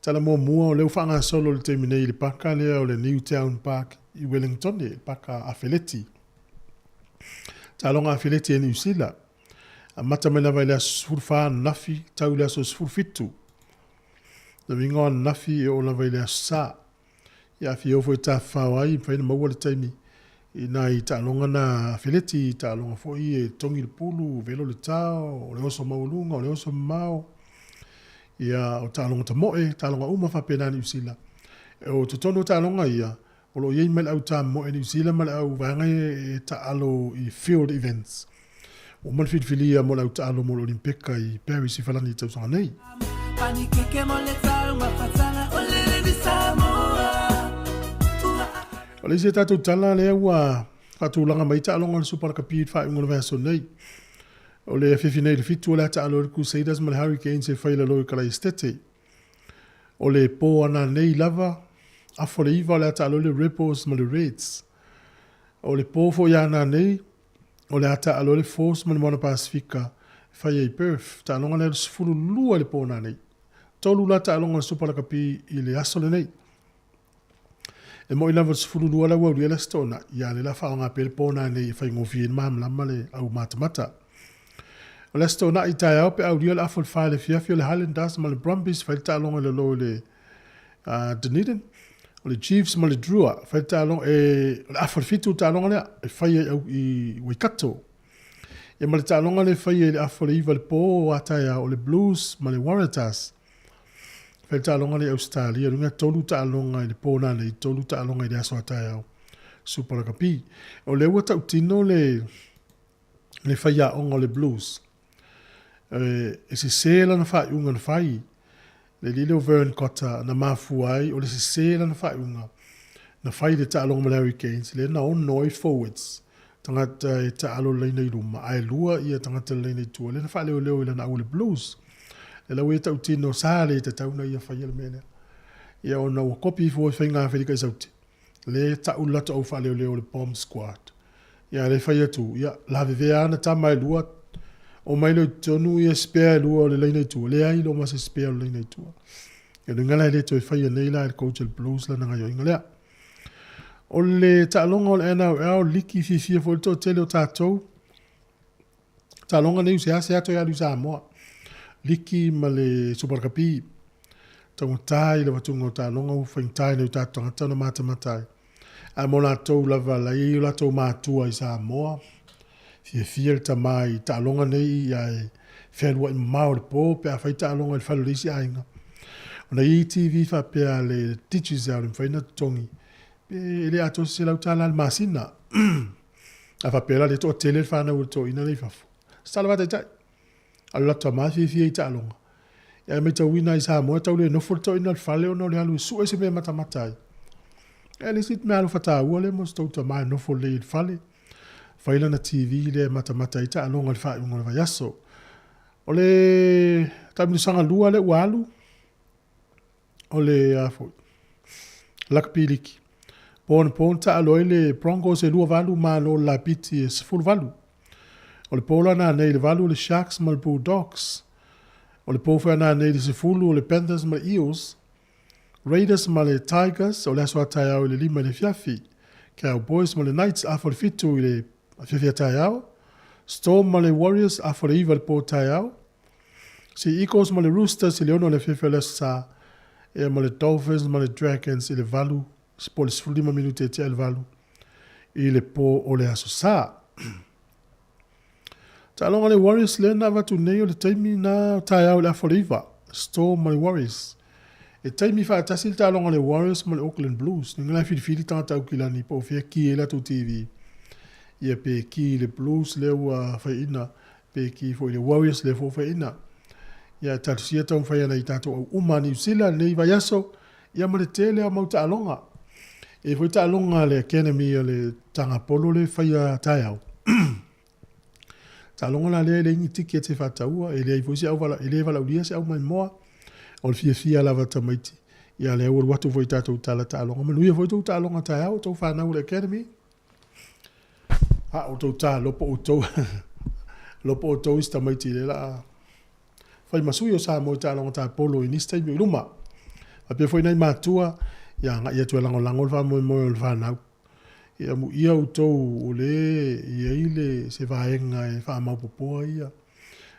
tala mua o leu whanga solo le te minei le paka lea o le Newtown Park i Wellington le paka Awheleti. Talonga Awheleti e New Zealand. A mata mai lava i lea sfurfa nafi tau lea so sfurfitu. Na wingoa nafi e o lava i lea sa. Ia fi ofo i ta whawai i whaina maua le taimi. I nā i talonga na Awheleti, talonga fo i e tongi le pulu, velo le tau, o le oso maulunga, o le oso mau. Ia o talonga ta moe, talonga uma whapena New Zealand. E o tutono talonga ia, o lo iei mele au ta moe New Zealand, mele au vanga e ta alo i field events. O man whitwhilia mo lau ta alo mo Olimpika i Paris i whalani tau sanga nei. O le se tatou tala lea ua whatulanga mai ta alonga le Superakapi i whae ungona vaso nei. O le whiwhi nei le fitu o le ta alo le Crusaders ma le Hurricanes e whaila loi kalai stete. O le po ana nei lava, afo le iwa o le ta alo le Rebels ma le Reds. O le po fo iana nei, o le ata alo le Force ma le Moana Pasifika whaia i Perth. Ta alonga le sifuru lua le po na nei. Tolu la ta alonga le Superakapi i le aso le nei. E mo ina vos fulu lua la wau la stona ia le la fa nga pel pona nei fa ngofi en mam la male au matamata. O la stona i tai au pe au la afol fa le fia le Highlanders ma le Brumbies fa ta longa le lo le Dunedin. O le Chiefs ma le Drua fa ta long e afol fitu ta longa le e fa i Waikato. E ma le ta longa le fa le afol i val po ataya o le Blues ma le Waratahs. Fai ta alonga le Australia, runga tolu ta alonga i le pōna le tolu ta alonga i le aso atai au Superakapi. O le ua tau tino le whai a onga le Blues. E se sēla na whai unga na whai. Le lile o Vern Cotter na mafuai, o le se sēla na whai unga. Na whai le ta alonga le Hurricanes, le na on noi forwards. Tangata e ta alo leina i ruma. Ai lua ia tangata leina i tua. Le na whai leo leo ila na au le Blues. E la wea tau tino sāle te tauna ia whaia le mene. Ia o na ua kopi fo whai ngā wherika i sauti. Le tau lata au wha leo leo le Bomb Squad. Ia le whaia tu. Ia la vevea ana ta mai lua. O mai leo tonu ia spare lua o le leina i tua. Le ai lo ma se spare o le leina i tua. Ia le ngala le toi whaia neila e coach el Blues la nanga yo inga lea. O le ta alonga o le NRL liki fifia fo le to tele o tātou. Ta alonga nei se ase ato ia lu Sāmoa. Liki ma le Superakapi. Tangotai le watunga o tālonga u whaintai na utātonga tana matamatai. A mo lātou lava la i lātou mātua i Sāmoa. Fia le tamai tālonga nei ai whenua i mao le pō pe a whai tālonga i whalurisi ainga. O na i TV whapea le teachers au le mwhaina tongi. Pe le ato se lau tāla le masina. A whapea le to tele le whanau le to ina nei whafu. Stala wata i tai. Ala ta mafi i ta longa. Ya me tau wina i Sāmoa tau le no furto ina le fale o no le alu su ese me matamatai. E le sit me alu fata ua le mos tau ta mai no fur le fale. Faila na TV le matamatai ta longa le fai unga le vayaso. O le tamini sanga lua le ualu. O le afo. Lakpiliki. Pon ta aloe le Broncos e lua valu ma lo la piti e sifuru valu. O le pola na nei le valu le Sharks ma le Bulldogs. O le pofa na nei le sifulu o le Panthers ma le Eels. Raiders ma le Tigers o le aso atai au le lima le fiafi. Cowboys ma le Knights afo le fitu i le fiafi atai au. Storm ma le Warriors afo le iwa le po atai au. Si Eagles ma le Roosters i le ono le fiafi le sa. E ma le Dolphins ma le Dragons i le valu. Po le sifulu lima minute e tia le valu. I le po o le aso sa. Ta alonga le Warriors le na watu nei o le taimi na tai au le aforiva. Storm ma le Warriors. E taimi wha atasil ta alonga le Warriors ma le Auckland Blues. Ni ngana whiri tangata au kilani po fia ki e lato TV. Ia pe ki le Blues le ua whai ina. Pe ki fo le Warriors le fo whai ina. Ia tatusia tau whai ana i tato au uma New Zealand nei vayaso. Ia ma le tele a mau ta alonga. E fo ta alonga le Academy o le tangapolo le whai a tai au. Ta longa la le ingi tiki te whataua, e le ifosi au wala, e le wala uria se au mai moa, o le fia lava tamaiti. Ia le au watu foi tātou tala ta longa, manuia foi tau ta longa tai au, tau whanau le Academy. O tau ta, lopo o tau, lopo o tau istamaiti le la. Fai masui o Sāmoa ta longa ta polo i nista imi uruma. A pe foi nei matua ia nga ia tu lango fa mo fa na ia mu ia utou ole ia ile se vaenga e fa mau popo ia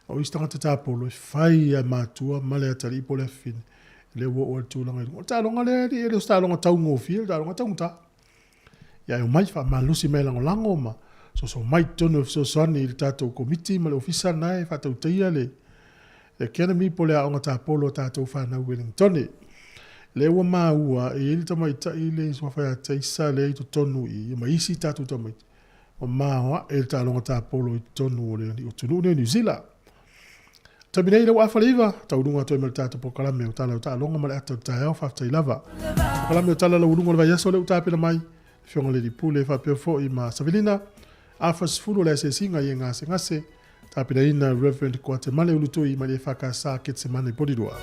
o istanga te tapolo fai ia matua male atari po le fin le wo tu langa o ta longa le sta longa tau ngo fil ta longa tau ta ia o mai fa malusi me lango ma so mai tono so soni il tato komiti ma le ofisa nai fa tau tia le kena mi po le onga tapolo tato fa na Wellington le wa maua e il tama ita ile so fa ta isa le to tonu I ma isi tatu tama o maua el ta longa tapolo I tonu le o tunu ne New Zealand tabine ile wa fa liva ta udunga to mel tato po kala me ta longa ma ta ta fa ta lava kala me ta la udunga va yaso le ta pe mai fiona le di pule fa pe fo I ma savilina afas fulo la se singa yenga se ngase ta pe ina reverend Guatemala uluto I ma le fa ka sa ket semana podidua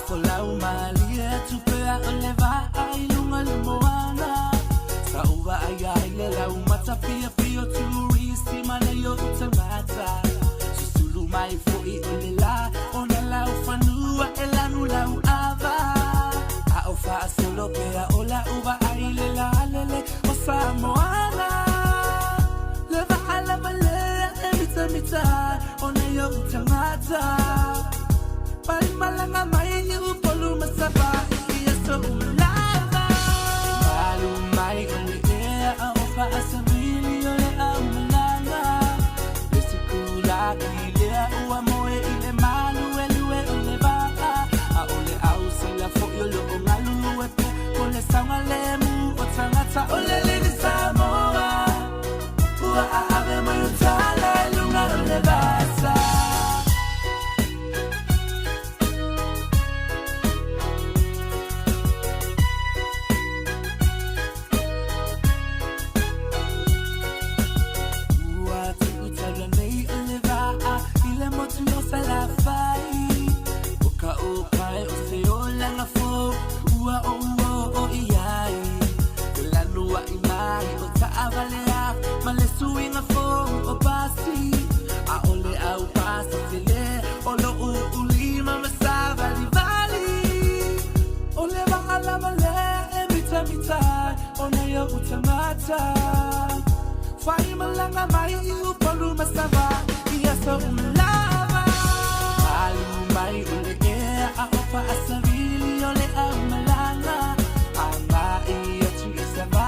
Folau malia tupea oleva ailunga lumoana Sa uwa ayaile lau mata pia pio turisti mana yo utamata Susulu mai foi olela ona lau fanua elanu lau ava A ofa solo pea ola uwa aile la lele o Sāmoa Leva ala malea emita mita ona yo utamata Pai malanga mai you polu masaba ia so lava Malu mai ole ea a ofa asabili ole a malanga Lesikula ilea ua moe ile malu elue ole baka A ole au sila fo yolo o ngalu epe Ole sanga lemu o tangata ole lini Sāmoa Ua a ave mai utala lunga ole basa Fai malanga mai you polu masava ia so lava Malu mai ole ea a ofa asavili ole a malanga Anga ia tu isava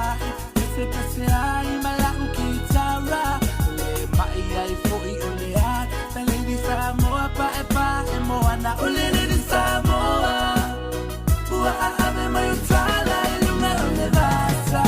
pese ai malau kitara Le mai ai foi ole a Tele di Sāmoa pa e moana ole di Sāmoa Ua ave mai utala ilunga ole vasa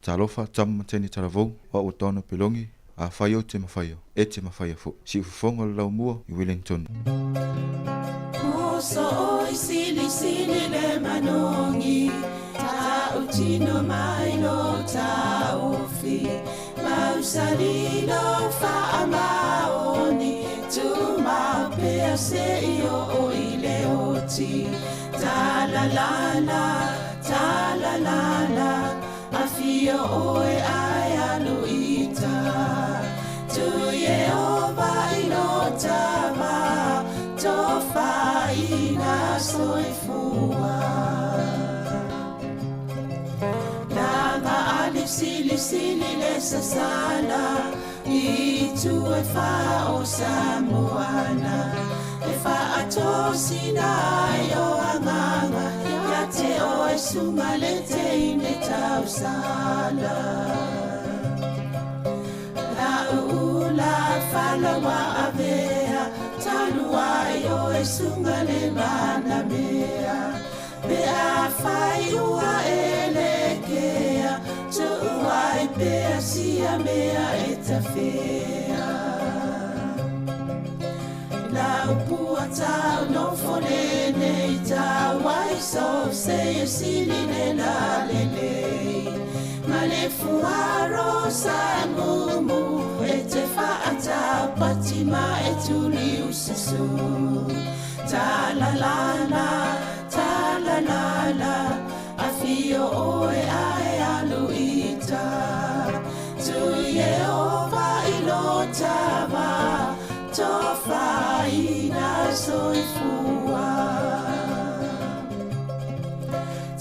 Talofa tam teni talavou wa utono pilongi a fayo te mafayo e te mafaya fo si fongo lau mua I Wellington Moso sili sili le manongi ta utino mai no ta ofi mausali no fa amaoni tu ma pe se io o ile oti ta la la Afio oe ayanu ita Tu Yehova inotama Tofa ina soifua Lama alif sili lesa sana Itu efa o Sāmoana Efa atosi na yo anganga Te oe sumalete ine tau sala La ula fala wa avea Tanu wai o e sunga le mana mea pe a fai ua e le kea tu wai pe a sia mea e ta fea na upua tau no fone nei tau wai so se e sili le la le lei ma le fuaro sa mumu e te whaata pati ma e tuli usisu ta la la a fio oe ae alu ita tu Yehova ilo tava tofa ina soifua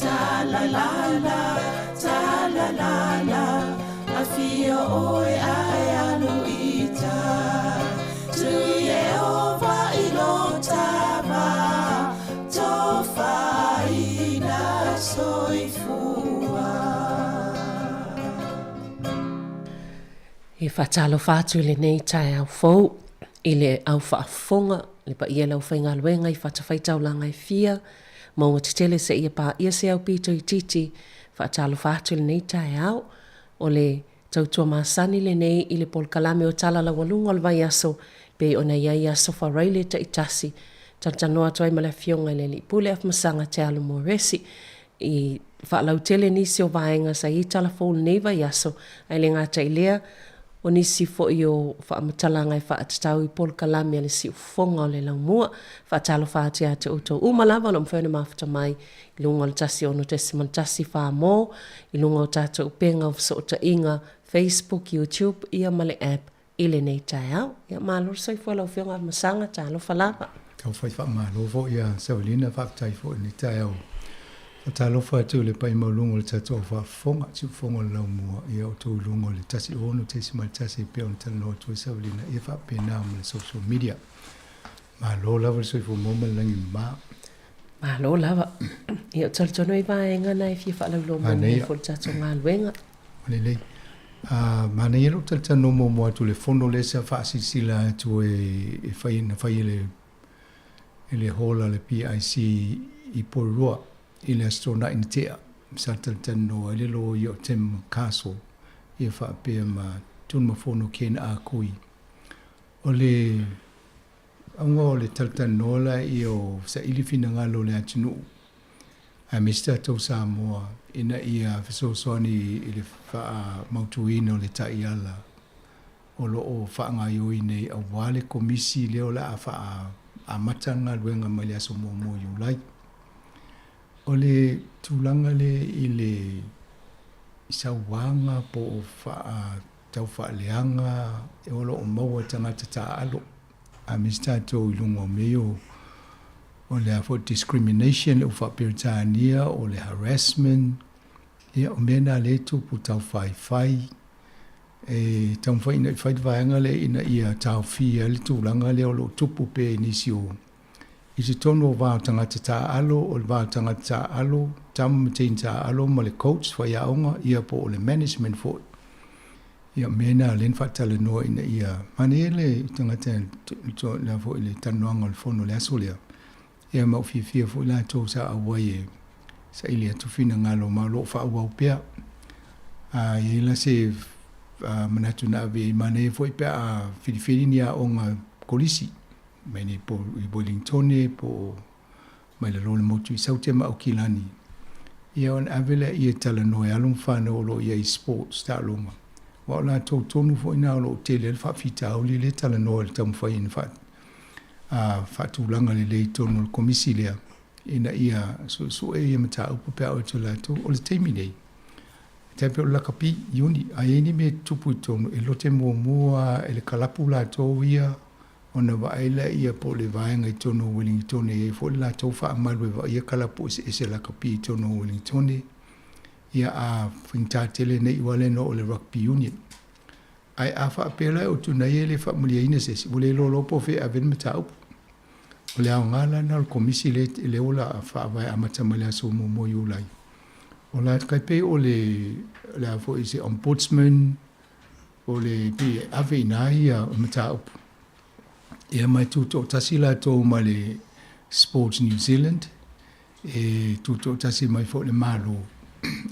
ta la la a fio oe ae alu ita tu Yehova ilo tava tofa ina soifua e whatalo whātu le nei tai au fau i le au whaafonga le pa ia lau whainga luenga i whatawhaitau langa i fia maunga te tele se ia pa ia se au pito i titi whatalo whātu le nei tai au o le tautua masani le nei i le polkalame o tala la walunga o le vai aso pe o na iai aso whareile ta itasi tantanoa toi ma le fionga le li pule af masanga te alu mo resi i whaalau tele nisi o vaenga sa i telefone nei vai aso ai le ngata i lea o nisi fo i o whaamatala ngai whaatatau i polkalame le si ufonga o le laumua whaatalo whaatia te uto umalawa lo mwhene mawhata mai i lunga o le tasi ono tesi mantasi whaamo i lunga o tata upenga o fsota inga Facebook, YouTube, ia male app i le nei tai au ia malo sai fo lau fionga masanga talo whalapa Kau whai whaamalo fo ia Saulina whaatai fo ni tai au Talo fa tu le pai maulungo le tato fa fonga tu fonga la mua ia o tu lungo le tasi ono te si mal tasi pe on talo tu Saulina ia fa pena mo social media ma lo la so fo mo langi ma lo la ia tol tono i va enga na fi fa la lo mo fo tato ngal wenga le ma ne yelo tata no mo tu le fondo le sa fa sila tu e fa le hola le PIC i porua il astrona in tea saltano le lo yo tem caso e fa pe ma tun ma fono ken a kui ole ango le taltano la io sa ili fina ngalo le atinu a Mr. to Sāmoa ina ia so soni ile fa mautuino le taiala o lo o fa ngayo ine a wale komisi le ola fa a matanga luenga mali aso mo you like ole tulanga le ile isawanga po fa tau fa leanga e olo o maua tangata ta alo a Mr. to ilungo meo o le for discrimination o fa peritania o le harassment e o mena le tu pu tau fai e tau fai na fai vaanga le ina ia tau fia le tulanga le o lo tupu pe inisio i se tono wa tangata ta alo o wa tangata alo tam tinta alo ma le coach fa ia onga ia po le management fo ia mena len fatale no ina ia manele tangata to la fo le tanwanga le fono le asolia ia ma fi fo la to sa awaye sa ilia tu fina ngalo ma lo fa wa pia a ia se manatu na ve mane fo pia filifinia onga kolisi mene po Wellington po mai le role motu i saute ma o kilani ia on avela ia tala no e alum fana o lo ia sports ta loma wa la to tonu fo ina lo tele fa fita o le tala no le tam fa in fa fa tu langa le tonu komisi le ina ia so e ia mata upo pe o tula to o le temi nei tempe la kapi yuni ai ni me tupu tonu e lo temo mua e le kalapula to ia ona va ila ia po le vaenga i tono Wellington e fo la tofa malu va ia kala po se la kapi tono Wellington ia a finta tele nei wale no le rugby union ai a fa pela o tuna ele fa mulia ina se vole lo po fe aven mata o le ngala na komisi le ola fa va amata mala so mo yulai ola kai pe o le la fo ise ombudsman o le pe avena ia mata o Ia mai tūtō tasi la tō ma le Sports New Zealand, tūtō tasi mai fo le malo.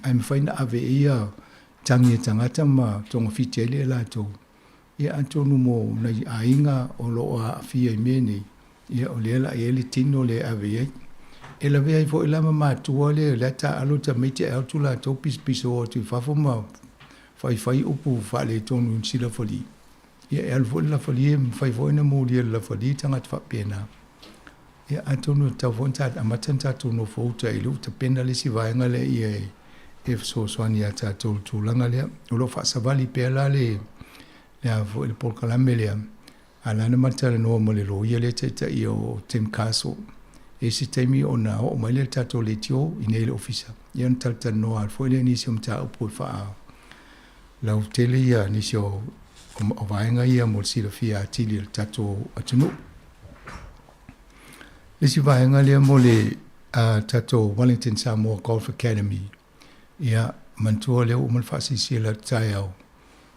Ai mwhaina ave ia tangi e tangata ma tonga fiti ele la tō. Ia antonu mo na ainga o loa fia I mene, ia o le la ele tino le ave ia. E la vea I fo ilama mātua le ta alo ta meite au tu la tō piso o tu whafo ma whai upu whale tonu sila foli. Ia e alfo la foli e mwhai foina mo lia la foli tangata whapena. Ia antonu tau fonta amatan tatu no fouta ilu ta pena le si vaenga le ia e so swani a tatu tūlanga lea. Ulo whaasavali pēr la le a fo le polkalame lea. Alana matala noa mo le loia le taita I o Tim Castle. E si taimi o na o mai le tato le tio I nei le ofisa. Ia na talta noa alfo le nisi o mta upo wha lau tele ia nisi o vaenga ia mo sila fia atili le tato atunu. Le si vaenga lea mo le tato Wellington Sāmoa Golf Academy. Ia mantua leo umal whaasisi la tai au.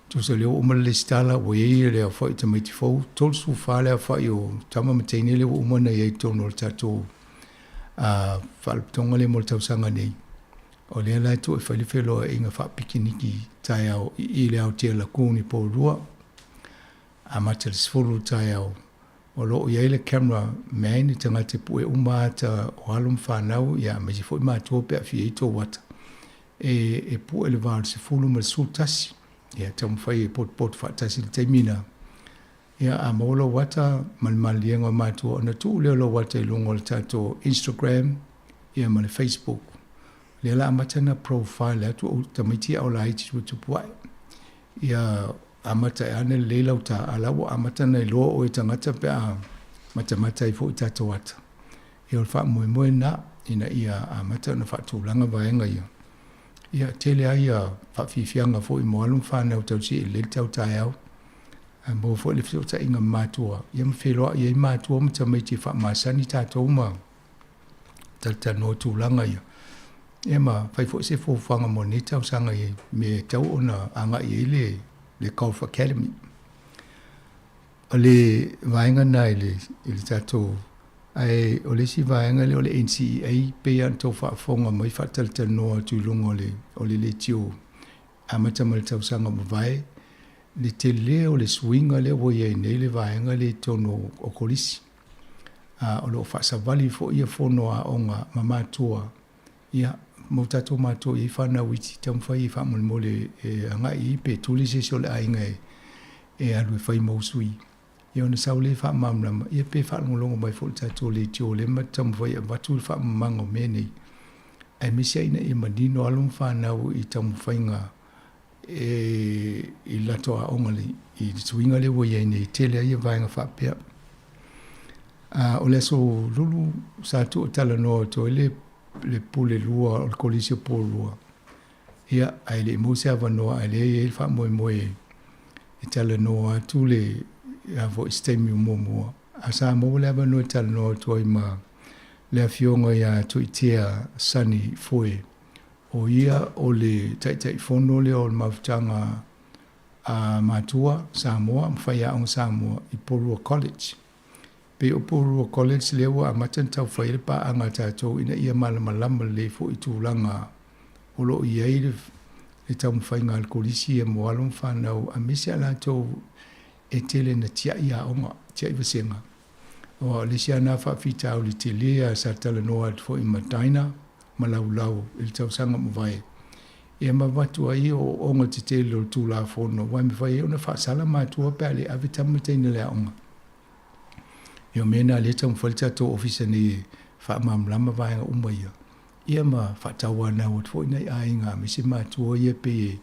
Tusa leo umal le stala o ie leo whai tamaiti fau. Tolsu wha leo whai o tama mateine leo umana iei tono le tato whalpitonga le mo le tausanga nei. O lea lai to e whalifelo e inga wha pikiniki tai au I leo tia la kūni po rua. Amata le sifuru tai au. O loo iei le camera man I tangate pu e umata o halum whanau ia mesi fo I mātua pe a fia I tō wata. E pu e le vāru sifuru ma le sultasi. Ia tamu whai e pot whaatasi le taimina. Ia a maula wata malmalienga mātua o na tū leo lo wata I lungo le tato Instagram ia ma le Facebook. Lea la amata na profile atu o tamaiti au la haiti tupuai. Ia amata e ane leila o ta alawa amata na iloa o e tangata pe a mata I fo I tato wata. Ia o wha moe na ina ia amata na wha tūlanga vaenga ia. Ia tele ai a whawhiwhianga fo I moalum whanau tau si le tau tai au. Mo fo le fio ta inga mātua. Ia mwheloa ia I mātua mta meiti wha masani tātou ma. Talta no tūlanga ia. Ia ma whai fo se fo whanga mo ne tau sanga ia. Me tau ona anga ia le Golf Academy. O le vaenga nai le tātou. Ai o le si vaenga le o le NCEA pe an tau whaafonga mai whaatalta noa tūlunga o le tio amata ma le tausanga mo vai le te le o le swinga le o iei nei le vaenga le tono o kolisi o lo whaasavali fo ia fono a onga ma mātua ia mo tato mātua I whana witi tamwhai I whaamole e anga I pe tulise so le ainga e alue whai mausui. Ia ona saule wha mamlama, ia pe wha ngolongo mai fo tato le tio le matamu vai a watu wha mamango menei. Ai misia ina I manino alum whanau I tamu whainga I lato a ongale, I swinga le wo iei nei tele ia vaenga wha pia. O le so lulu sa tu o tala noa to le pule lua o le kolisio po lua. Ia ai le mose ava noa ai le ia wha moe I tala noa tu le ia vo istemi momoa. A Sāmoa le ava no tala no toi ma le afionga ia tu itea sani foe. O ia o le taitai fono le o le mawtanga a matua Sāmoa, mwhaia on Sāmoa I Porua College. Pe o Porua College lewa a matantau whaile pa anga tātou ina ia malamalama le fo I tūlanga o lo iei le tau mwhainga al kolisi e moalum whanau a mese ala tau e tele na tia ia onga, tia I vasenga. O le sia na whawhita au le te lea sa tala noa fo I mataina, malau il tau sanga mawai. E mawatu ai o onga te tele o tū la whono, wai me whai e ona whaasala mātua pēr le awe tamataina lea onga. Io mena le tau mwhalita tō ofisa ni whaamamlama vaenga umaia. Ia ma whatawa na o tfo inai ainga, me se mātua ia pe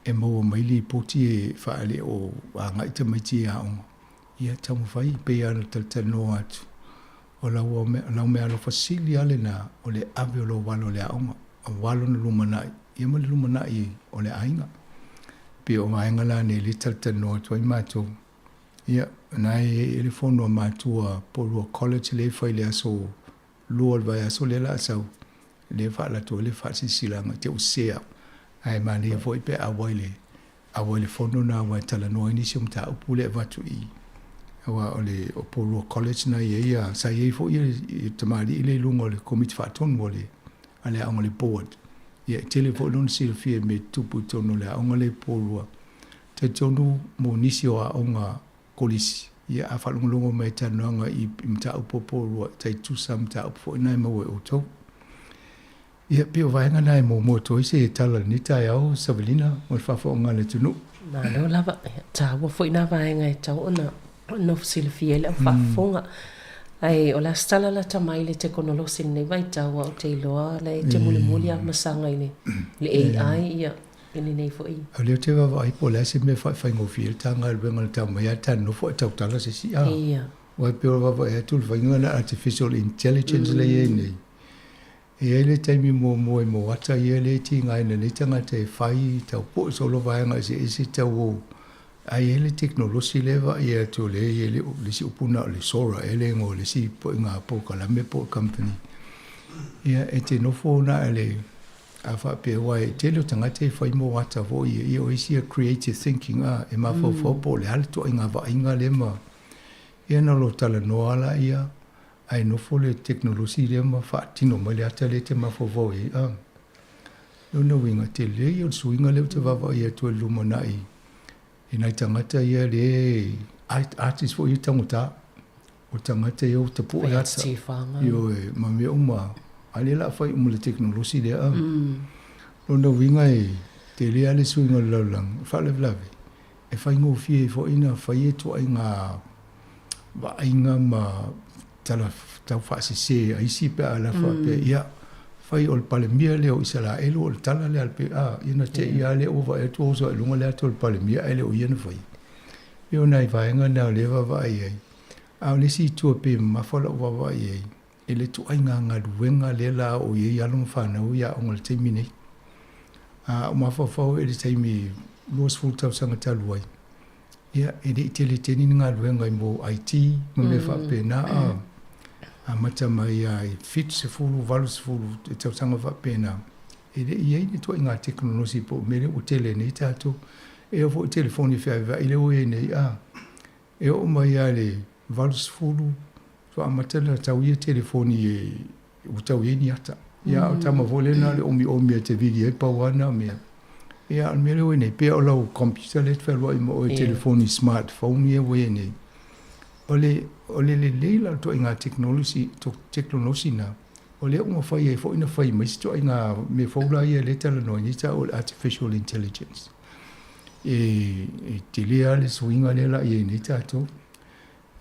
e maua maili poti e whaale o ngai tamaiti a onga. Ia tamu whai pe ana talta no atu. O lau mea alo fasili ale na o le ave o lo walo le a onga. O walo na lumanai. Ia ma le lumanai o le ainga. Pe o ainga la ne le talta no atu ai mātou. Ia, nai e le fono a mātua Porua College le whai le aso lua vai aso le la asau. Le whaala to le whaasisilanga te usea. Ai mani e foi pe awaile fono na wai tala noa inisium ta upule e watu I. Awa ole o Polo College na ia sa ia fo ia tamari ile lunga le komiti faton mole ale ang le board ia telefon silfie me tupu tono le ang le Polo te tonu mo nisio a onga kolisi ia a falungo mai tananga I mta upo Polo te tu sam ta upo nai mo o to ia pio vaenga nai mo to se tala ni tai au Savelina mo fa fo nga le tunu na lo lava ta wo fo ina vaenga ta ona no silfie le fa fonga ai o la stala la tamai le teknolosi nei vai ta wa te loa le te muli a masanga ile le AI ia ini nei fo I ale te va vai po la se me fa ngo fil tanga le ngol ta mai ta no fo ta tala se si a ia wa pio va vai tu va ngona artificial intelligence le nei e le te mi mo ata ye le ti ngai le tanga te fai ta po so lo vai nga se ta wo ai ele teknolosi leva ia to le ele le si upuna le sora ele ngo le si po nga po kala me po company ia e te no fo na ele a fa pe wai te lo tanga te fai mo wata vo ia o isi creative thinking e ma fo po le alto inga va inga le ma ia na lo tala no ala ia ai no fo le teknolosi le ma fa tino ma le ata le te ma fo vo ia no winga te le yo swinga le te va va ia to lumonai ina tangata ia le artist fo I tanguta o tangata yo te po ya yo ma me uma ale la fai le teknolosi le no winga te le ale swinga lalang fa le lave e fai ngo fie fo ina fai to inga ba inga ma tala tau fa se ai si pe ala fa pe ia fai ol palemia le o isala elo ol tala le alpe ina te ia le o va e to so lunga le to ol palemia ele o ina fai yo nai vai nga na le va vai ai a le si to pe ma fola va vai ai ele to ainga nga duenga le la o ye ya lum fa na o ya ongol te mine ma fa fa ele te mi los full tau sanga taluai ia ele te le teni nga duenga mo IT mo me fa pe na mata mai ai fit se fulu valus fulu te tanga va pena e ia ni to inga teknolosi po mere o tele nei tato e o telefoni fa va ile o nei e o mai ale valus fulu so amata la tau ia telefoni e o tau ni ata ia o tama vole na le omi te video pa wana me ia al mere o nei pe o lo computer let fa lo o telefoni smartphone ia o nei ole le la to inga teknolosi na ole uma fai fo ina fai mais to inga me fola ia le tala no ni ta artificial intelligence te le ale swinga le la ia ni ta to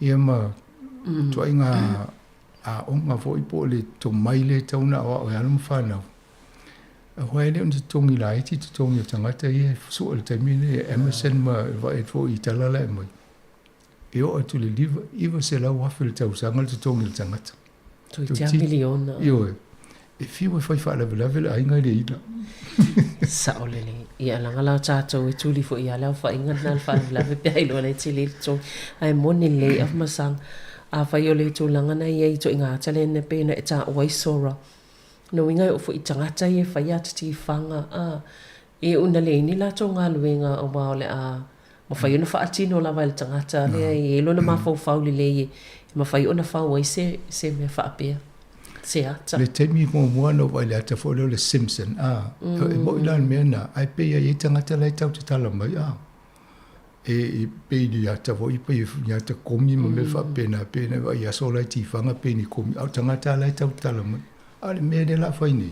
ia ma to inga onga fo ipo le to mai le tauna o alum fana Hoi le unti tongi la iti to tongi tangata ia su al termine Emerson ma va e fo itala la mai io tu le live iva se la wa fil tau sanga le tongi le tangata tu te miliona io e fi wa fai fa la ai ngai le ila sa olele ia langa la tato e tuli fo ia la fa inga na fa la pe ai lo le tili to ai moni le af masang a fa yo le to langa na ia to inga tale ne pe na ta wai sora no inga o fo itangata ia fa ia ti fanga e una le ni la to nga luenga o ba le ma fa yo na fa atino la val tangata le e lo na ma fo fa le ma fa yo na fa wai se me fa pe le temi mo no vai le fo le Simpson e mo ila mena ai pe ia tangata le tau te tala mai e pe di ata vo i pe ia te komi mo me fa pena vai ia so la ti fanga pe ni komi au tangata le tau tala mai ale me de la fa ni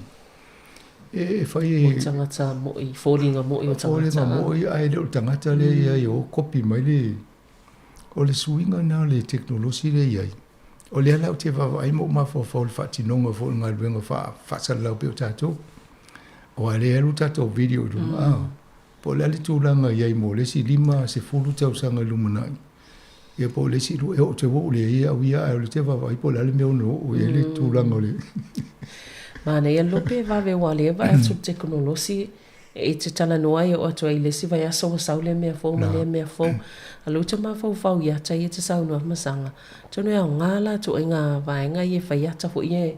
e fa i tangata mo i falling mo i tangata mo i ai le tangata le ia yo copy mai le o le swinga na le teknolosi le ia o le ala te va ai mo ma fo fa ti no fo nga venga fa sa la pe tato o ale lu tato video du po le tu la nga ia mo le si lima se fulu tau sanga lumuna e po le si lu e o te vo le ia le te va ai po le me no o le tu la nga le ma ne lo pe va ve wale va su teknolosi e te tala noa e o atua i le si vai aso sau le mea fo ma le mea fo alu te ma fo fau ia ta i te sau noa masanga tono e ngā la tu e ngā vaenga i e whai ata fo i e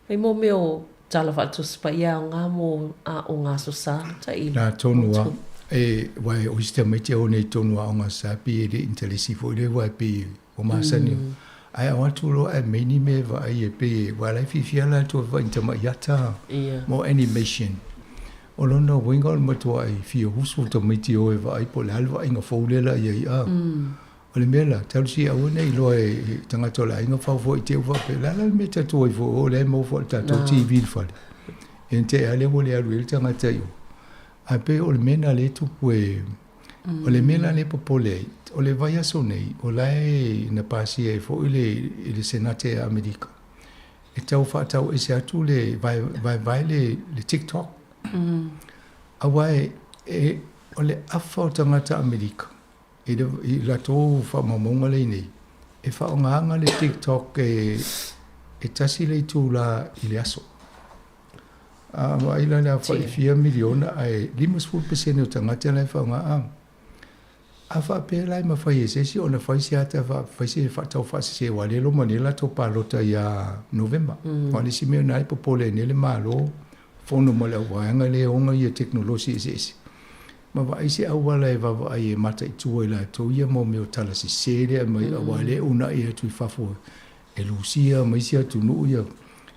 mai mo meo tala whatu spa i a ngā mo a o ngā so sa ta i nā tonua e wai o istea mai te o nei tonua o ngā sa pi e le intelesi fo i le wai pi o masani ai a watu lo ai meni me va ai pe wa lai fifia la to va intama yata mo animation o lona winga o matua ai fia husu to miti o va ai po lalva inga foulela ia a o le mela tau si a una i lo e tanga tola inga fa fo i te uva pe la me ta to i fo o le mo fo ta to TV fa ente ale mo le alu tanga ta yo a pe o le mena le tu pue o le mela le popole o le vai aso nei o lai na pasi e fo le senate america e tau fa tau e se atu le vai le TikTok a wai e o le afa o tangata america e la tō whamamonga lei nei. E whaonganga le TikTok e tasi lei tū la i le aso. Wa ila le a 4 miliona ai 5% o tangata lai whaonga a whapea lai ma whai e sesi o na whai se ata whai se whatau whasi se wale lo manila tō pālota ia November. Wale si mea nai popole nele mālo whono ma le waianga le onga ia teknolosi e sesi. Ma vai se au wala e vava ai e mata i tua i la tau ia mo meo tala si sere mai a wale una i atu i fafo e lusia mai si atu nuu ia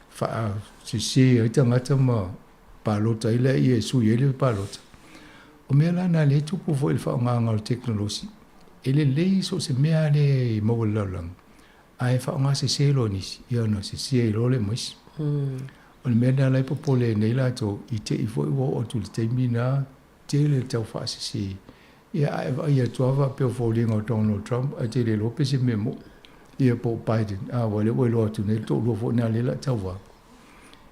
faa si se ai tangata ma palota i la i e sui ele palota. O mea lana le tupu fo il fao nganga o teknolosi. Ele lei so se mea le maua laulang. Ai fao ngā se se lo nisi, ia no se se lo le maisi. O le mea na lai popole nei la to i te i fo i wo o tu le teimina tele tau whaasisi. Ia ia tuava peo fōlinga o Donald Trump, a tele lope se memo. Ia po Biden, wale welo atu nei, tō lua fō nā lela tauwa.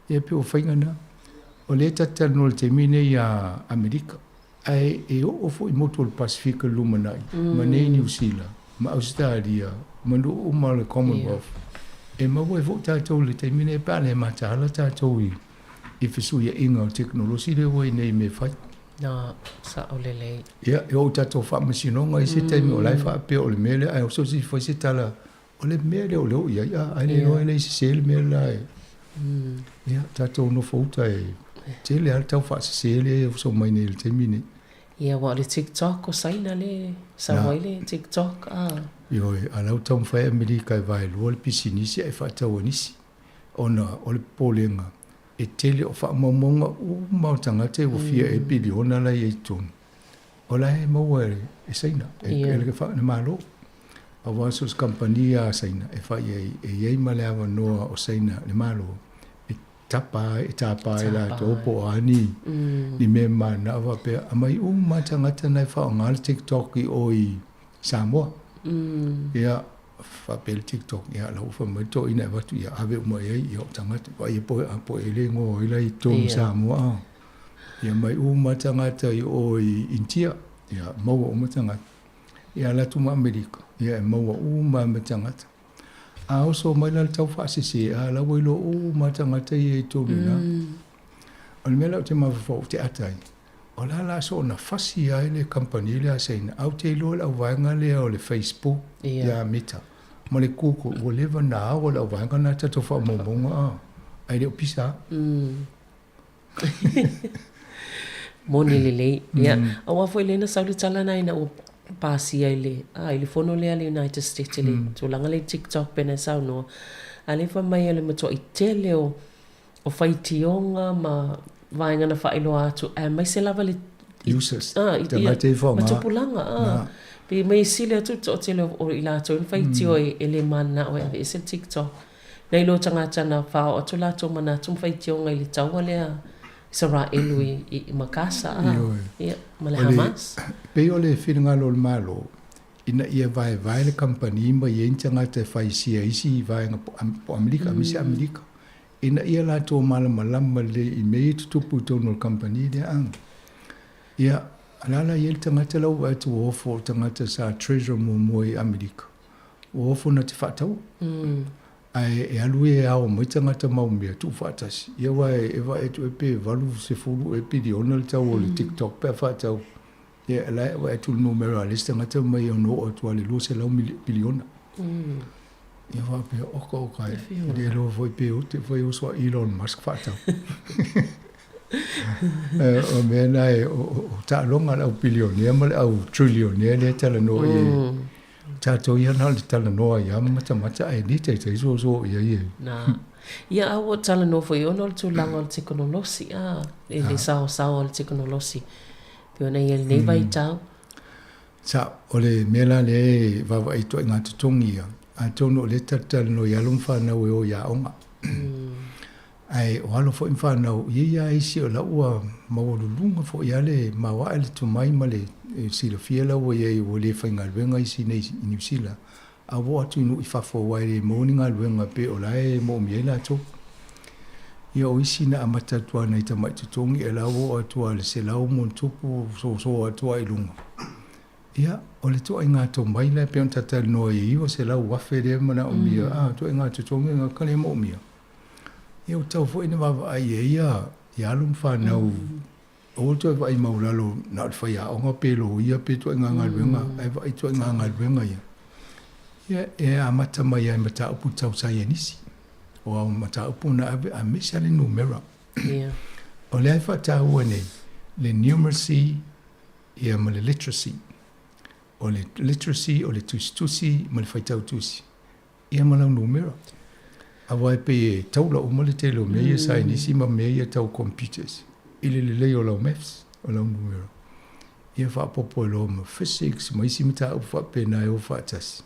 Ia peo whaingana, o le tatano le te mine ia Amerika, ai e o fō i moto le Pasifika lumanai, ma nei New Zealand, ma Australia, ma no o ma le Commonwealth. E maua e fō tātou le te mine, pāle ma tāla tātou i fisu ia inga o teknolosi le wai nei me whai. Na sa o lele. Ia, e o tato wha masinonga i se taimi o lai wha pe o le mele, ai o so si whai se tala, o le mele o leo ia, ai le noe le se le mele lai. Ia, tato no fauta e, te le al tau wha se le, so mai ne le taimi ne. Ia, wa le TikTok o saina le, sa wai le TikTok, Io, alau tau mwhai Amerika e vai lua le pisinisi, e wha tau anisi, ona o le polenga. E tele o whamamonga o mautangata e wafia e biliona lai e tonu. O lai e maua e saina, e le wha na malo. A wasos kampania saina, e wha e iei male awa noa o saina le malo. E tapa e la topo ani, ni me mana awa pia. A mai matangata nai wha o ngāle TikTok i o i Sāmoa. Ia, whapel TikTok, ia lau whamato ina watu, ia awe umai ai, ia o tangata, ia po e le ngō ila i tōng Sāmoa. Ia mai matangata i o i Intia, ia maua o matangata. Ia latu ma Amerika, ia maua matangata. A oso mai la tau whaasese, a lau ilo matangata i e tōnu na. O le mea lau te mawhau te atai. O la so na fasi ai le company le aseina, au te ilo au vaenga le o le Facebook, ia Meta. Ma le kuku, o lewa na o lau vaenga na tato wha momonga, ai le o pisa. Moni lele, ia. A wafo i lena sauli tala na ina o pasi ai le, ai le fono le ale United States le, tūlanga le TikTok pena sau no. A le wha mai ale mato i tele o whaitionga ma vaenga na whaelo atu, mai se lava le users, tangata i whonga. Matupulanga, pe mai sile atu o tele o i lato, in whaitio e le mana o e se TikTok. Nei lo tangata na whao atu lato mana tum whaitionga i le taua lea, Sara elu i makasa, ma le Hamas. Pe o le whiringa lo le malo, ina ia vai le company ma i tangata whaisia isi vaenga po Amerika, misi Amerika. Ina ia la tō malama le i mei tutupu tōno company le ang. Ia, alala i tangata lau atu o ofo tangata sa treasure mo i Amerika. O ofo na te whatau. Ai e alu e ao mai tangata maumia tu whatasi. Ia wai e wa etu e pe valu se furu e pidi ona le tau o le TikTok pe whatau. Ia lai wa etu numero alis tangata mai o no o tu ale lo se lau miliona. Ia wā pia oko kai. Ia lo voi pe o te voi uswa Elon Musk whatau. O mea nai o ta longa au bilionea ma au trilionea le tala no e Tātou ia nā le tala noa ia mata e ni te so ia. Na. Ia au tala no fo yo no tu langa le teknolosi e le sao le teknolosi. Pio na ia nei vai tau. Sa ole mela le va i to nga tutongi ia. A tono le tala no ia lum fa na o ia onga. Ai o halo fo infa na ia isi o la ua mawolulunga fo ia le mawa le tu mai male sila fiela o ia o le fainga venga isi nei New Zealand. A wo atu inu i fafo wai le moninga luenga pe o lae mo miela to. Ia o isi na amata tua na ita mai tutongi e la wo atua le se lau mon tupu so atua i lunga. Ia o le toa inga to mai le pe on tatal no i iwa se lau wafe le mana o mia. Toa inga tutongi nga kale mo mia. Ia o tau fo ina wawa ai e ia alum whanau. O toa vai maulalo na alfa ia onga pe lo ia pe toa inga ngā luenga. Ai vai toa inga ngā luenga ia. Ia e a mata mai ai mata upu tau sai nisi. O au mata upu na a misa le numera. O le ai whatau ane le numeracy ia ma le literacy. O le literacy o le tusi ma le whaitau tusi. Ia ma lau numera. A wai pe taula o ma le telo mea ia sai nisi ma mea ia tau computers. Ile le lei o lau maths o lau numera. Ia whapopo e lo ma physics ma isi mata upu whapena e o whatasi.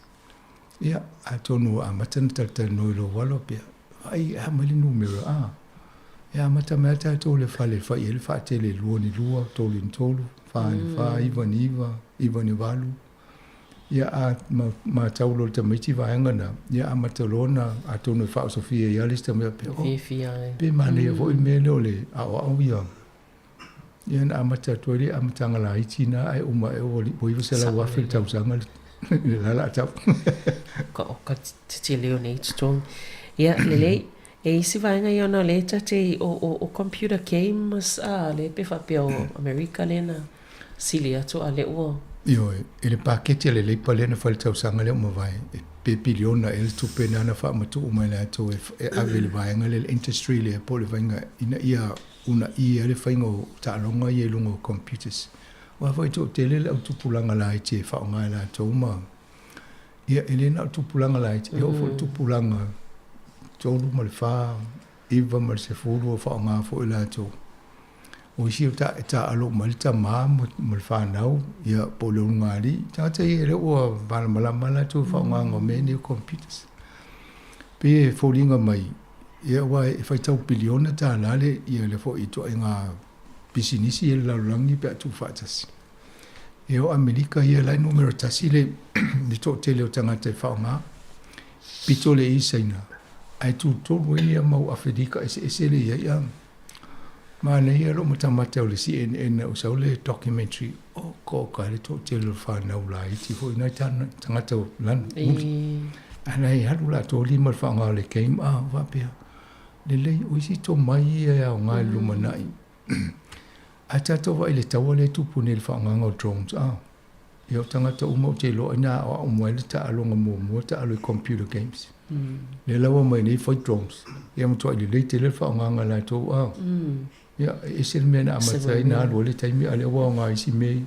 Ia, a tono a matana tata no lo walo pia. Ai, a mali numero, Ia, mata mea tato le fale, fa ele fa tele lua ni lua, tolu ni tolu, fa ni fa, iwa ni walu. Ia, a ma taulo le tamaiti vaengana. Ia, a matalona, a tono e fao Sofia, ia lista mea pia. Pe mane e vo i mele o le au ia. Ia, a matato ele, a matanga la itina, ai uma e o li, po iwa se la wafel tausanga la tau. Ka te leo nei tutong. Ia, lele, e isi vaenga i ona le tate o computer games le pe whapea o Amerika lena sili atu a le ua. Io, e le paketi le leipa lena whale tau sanga leo ma vai. E pe piliona e le tupe nana wha matu umai le atu e ave le vaenga le industry le po le vaenga ina ia una ia le whainga o ta'alonga i e lunga o computers. Wa vai to tele le tupulanga la i te whaonga la tau ma. Ia elena tupulanga la i te ofo tupulanga tolu ma le wha, iwa ma le se furu o whaonga fo i la tau. O isi o ta alo ma le ta maa ma le whanau, ia po leo ngāri, tangata i ere ua malama la tau whaonga ngā meni o computers. Pe fōringa mai, ia wa e whaitau biliona ta lale, ia le fo i toa ngā pisinisi e laulangi pe atu whaatasi. E o Amerika ia lai numero tasi le ni to tele o tangata e whaonga. Pito le isaina. Ai tu tolu e ia mau Afrika ese le ia. Ma ne ia lo matamata o le CNN o sau le documentary. O ko ka le to tele o whanau la iti fo ina tangata o lanu. Ana i haru la to lima whaonga le game wapea. Le lei o isi to mai ia o ngai lumanai. A tato wa ile tawa le tupu ne le whaonganga o drones. Ia o tangata umau te loa ina o umai le ta alonga mua ta alo i computer games. Le lawa mai nei whai drones. Ia matua ile le te le whaonganga la tō. Ia e se mea na amata ina alo le taimi ale wa ngā isi mei.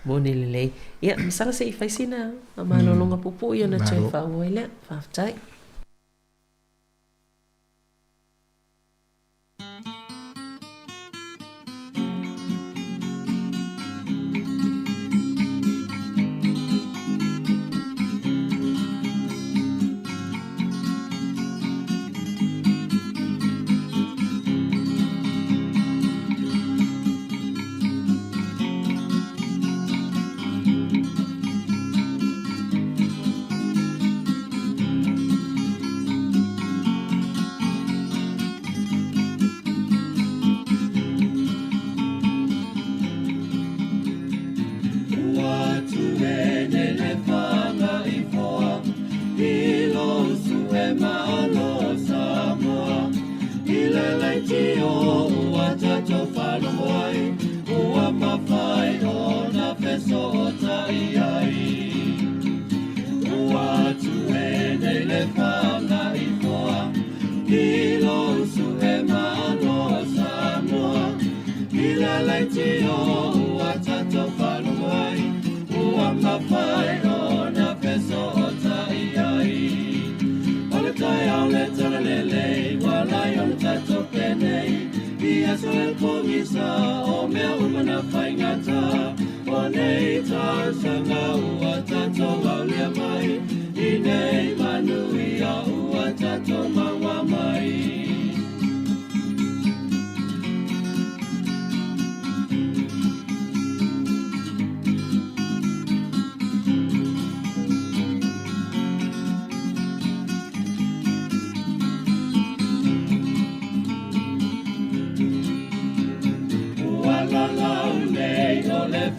Mone le lei. Ia, masala se i whaisina a malolonga pupu ia na tui whaua ile. Whaftai.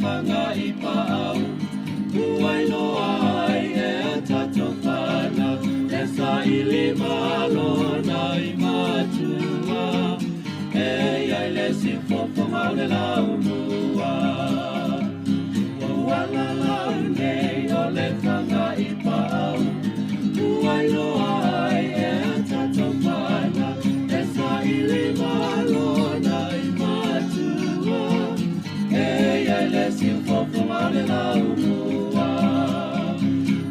fanga I pau Uai loa ai e tato whana E sa ili malo na I matua E ai le si fofo mau le lau mua Wala lau nei o le fanga I pau Uai loa ai e tato whana E sa ili malo na I matua E ai le si fofo mau le lau mua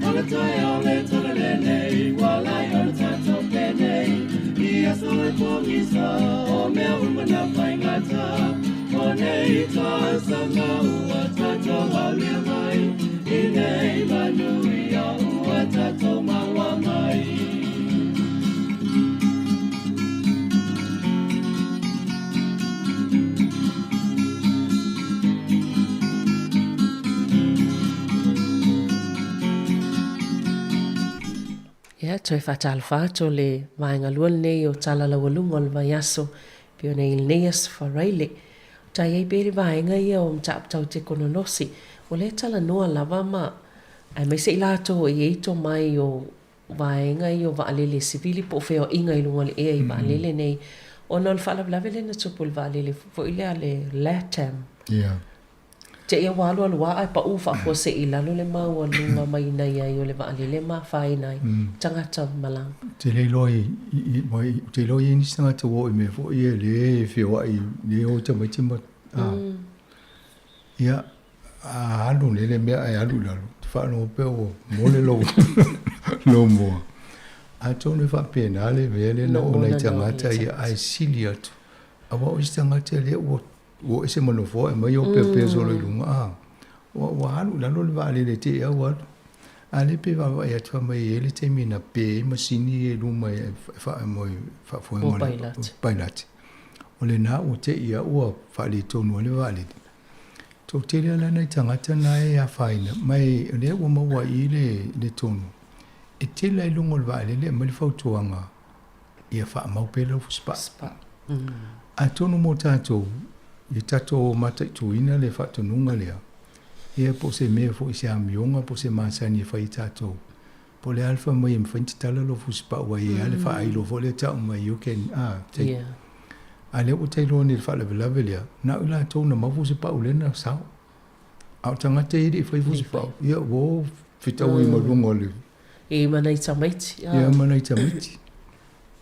Ole tai ole tole le nei Wala I ole tato penei Ia soe pomisa o mea umana whaingata O nei ta sanga ua tato walia mai I nei manui a ua tato maua mai Ia, toi whatala whāto le vaenga lua nei o tala laua lunga o le vai aso pio nei il neas whareile. Tai ei pere vaenga ia o mtaaptau te kononosi. O le tala noa lava ma ai mai se ilato i eito mai o vaenga i o vaalele sivili po feo inga i lunga le ea I vaalele nei. O na le whalablave le na tupu le vaalele fo ile a le LATAM. Yeah. Te ia walu alua ai pa ufa fo se ilalo le mau alunga mai nei ai o le vaalele ma whai nai. Tangata malang. Te le loi ni sanga te wo I me fo I le feo ai le o te mai tima. Ia, alu le mea ai alu lalo. Whano peo mo le lo lo moa. A tonu wha pena le mea le na o nei tangata ia ai sili atu. Awa o tangata le o ese manofo e mai o pepe solo I lunga. Wa alu lalo le vale le te ia wadu. A le pe wa ia tua mai e le te mina pe masini e luma e wha fo e ngole. Pailati. O le na o te ia ua wha le tonu le vale. Tō te rea lana I tangata na e a whaina. Mai le ua maua I le tonu. E te lai lungo le vale le mali whautuanga. Ia wha maupela ufu spa. A tonu mo tātou. I tātou mata I tuina le whatonunga lea. Ia po se mea fo I se amionga po se masani e whai tātou. Po le alfa mai e mwhainti tala lo ufu spa wa e ale wha ailo fo le tau mai you can take. A le o teilo ni le whalawelawe lea, na ula tau na mafu se pau lena sao. Au tangata iri I whai fu se pau. Ia wo whitau I marunga le. E mana I tamaiti. Ia mana I tamaiti.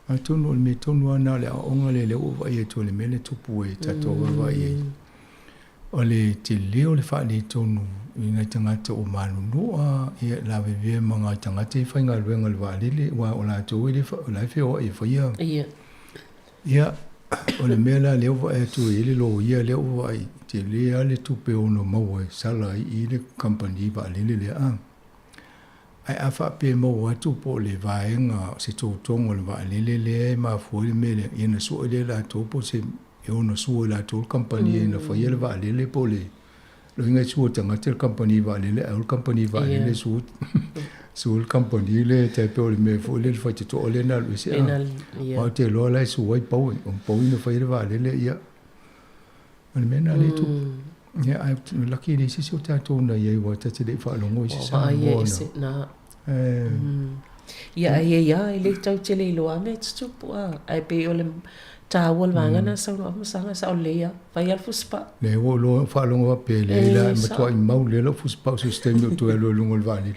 A tonu o le me tonu ana le a onga le le o vai e to le mele tupu e tato vai e. O le te leo le wha le tonu I ngai tangata o manunua ia lawe vea mga tangata I whainga luenga le waalele wa o la tau le whaife o e whaia. Ia. O le mea la leo vai atu e le lo ia leo vai te lea le tupe ono maua e sala I le company waalele le a. Ai a wha pe maua atu po le vaenga se tōtongo le waalele le ma fuori me le ia na sua le la tōpo se e ona sua la tō company e na whaia le waalele po le lo inga sua tangata le company waalele au le company waalele sua sua le company le te pe o le me fuori le whaite tō le na lu se a o te loa lai sua I pau o pau ina whaia le waalele ia o le mena le tō ia ai laki le sisi o tātou na iei wa tate le whaalongo I se Sāmoa na. Ia ia I le tau te le iloa me tutupu ai pe o le tāua le wangana sau no amasanga sa o lea vai alfu spa. Le o lo whaalongo wa pe le la matua I mau le lo fu spa system o tu e lo lungo le vani.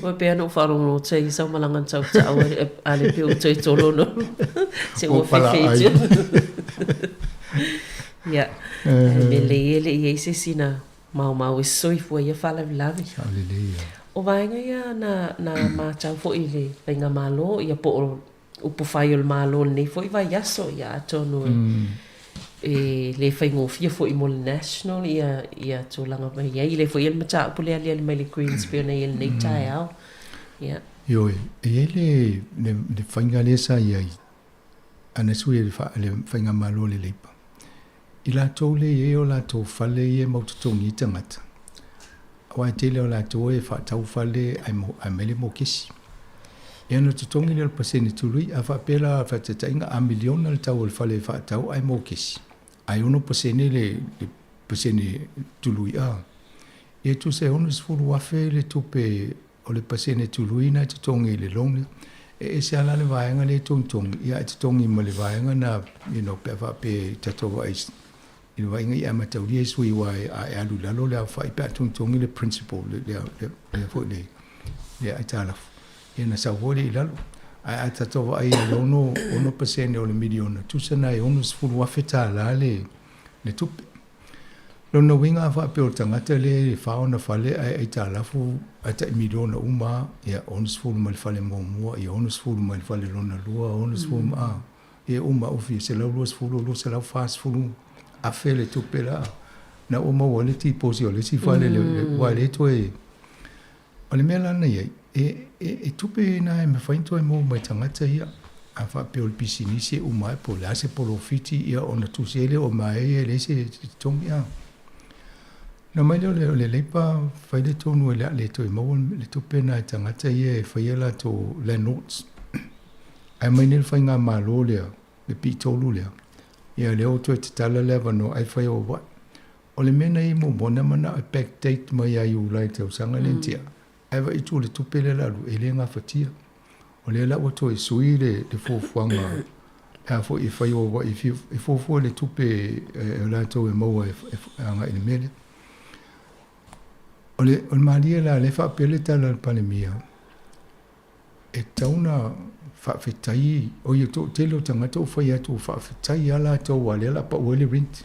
Wa pe anu whaalongo te I sau malangan tau tau ale pe o te tolono. Se o whewhetu. Ia. Me le ele I se sina mau I soifua ia whalavilavi. O vaenga ia na mātau fo I le venga malo ia po upu whai o le malo nei fo I vai aso ia atonu e le whaingofia fo I mo le national ia tōlanga mai ia I le fo I le mata upu le alia le mai le Queen's Beer nei ele nei tae au. Ioi, e le whainga le sa ia ana sui le whainga malo le leipa. I la tau le e o la tau whale e maututongi tangata. Wa tele o la tau e whatau whale ai mele mo kesi. E ana tutongi le paseni tului a whapela whatatainga a miliona le tau o le whale whatau ai mo kesi. Ai ono paseni le pasene tului e tu se onus fulu afe le tupe o le pasene tului na te tongi le longi e se ala le vaenga le tong ia te tongi ma le vaenga na pe va pe tato ai ina vaenga ia ma tau lie sui wai a alu lalo le fa ipa tongi le principle le fo le atala ina sa voli lalo a tato ai ono pasene o le miliona tu se na onus fulu afe tala le tupe lona winga fa pe o tangata le fauna fale ai talafu ata miliona uma ia onus fulu mal fale mo ia onus fulu mal fale lona lua onus fulu ia uma ofi se la lua fulu lo se la fast fulu a fele tupela na uma wale ti posi ole si fale le wale to e ole mela na ia e tupe na me fainto e mo mai tangata ia a fa pe o pisini se uma po la se polo fiti ia ona tu sele o mai le se tongia na mai le leipa fai le tonu le to mo le to pena tangata ye fai la to le notes ai mai ne fai nga malo le pitolu le ia le o to tala le vano ai fai o wa o le mena i mo bona mana back date mai ai u lai te sanga le tia ai va itu le to pele la lu ele nga fatia o le la o to e sui le fo fuanga a fo i fai o wa i fo le to pe la to e mo nga i mele ole malia la le fa pele tala panemia e tauna fa fetai o ye to telo tanga to fa ya to fa fetai ala to wale la pa wale rent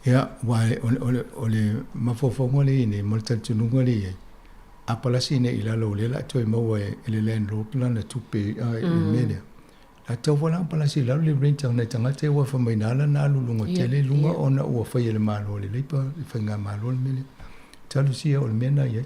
ya wale ole mafofo ngole ne molta tunu ngole a palasi ne ila lo le la to e mo ele len lo plan na tupe mele a tau wala palasi la le rent na tanga te wa fa mai nala na lunga tele lunga ona o fa ye le malo le lepa fa nga malo mele talu sia o mena ye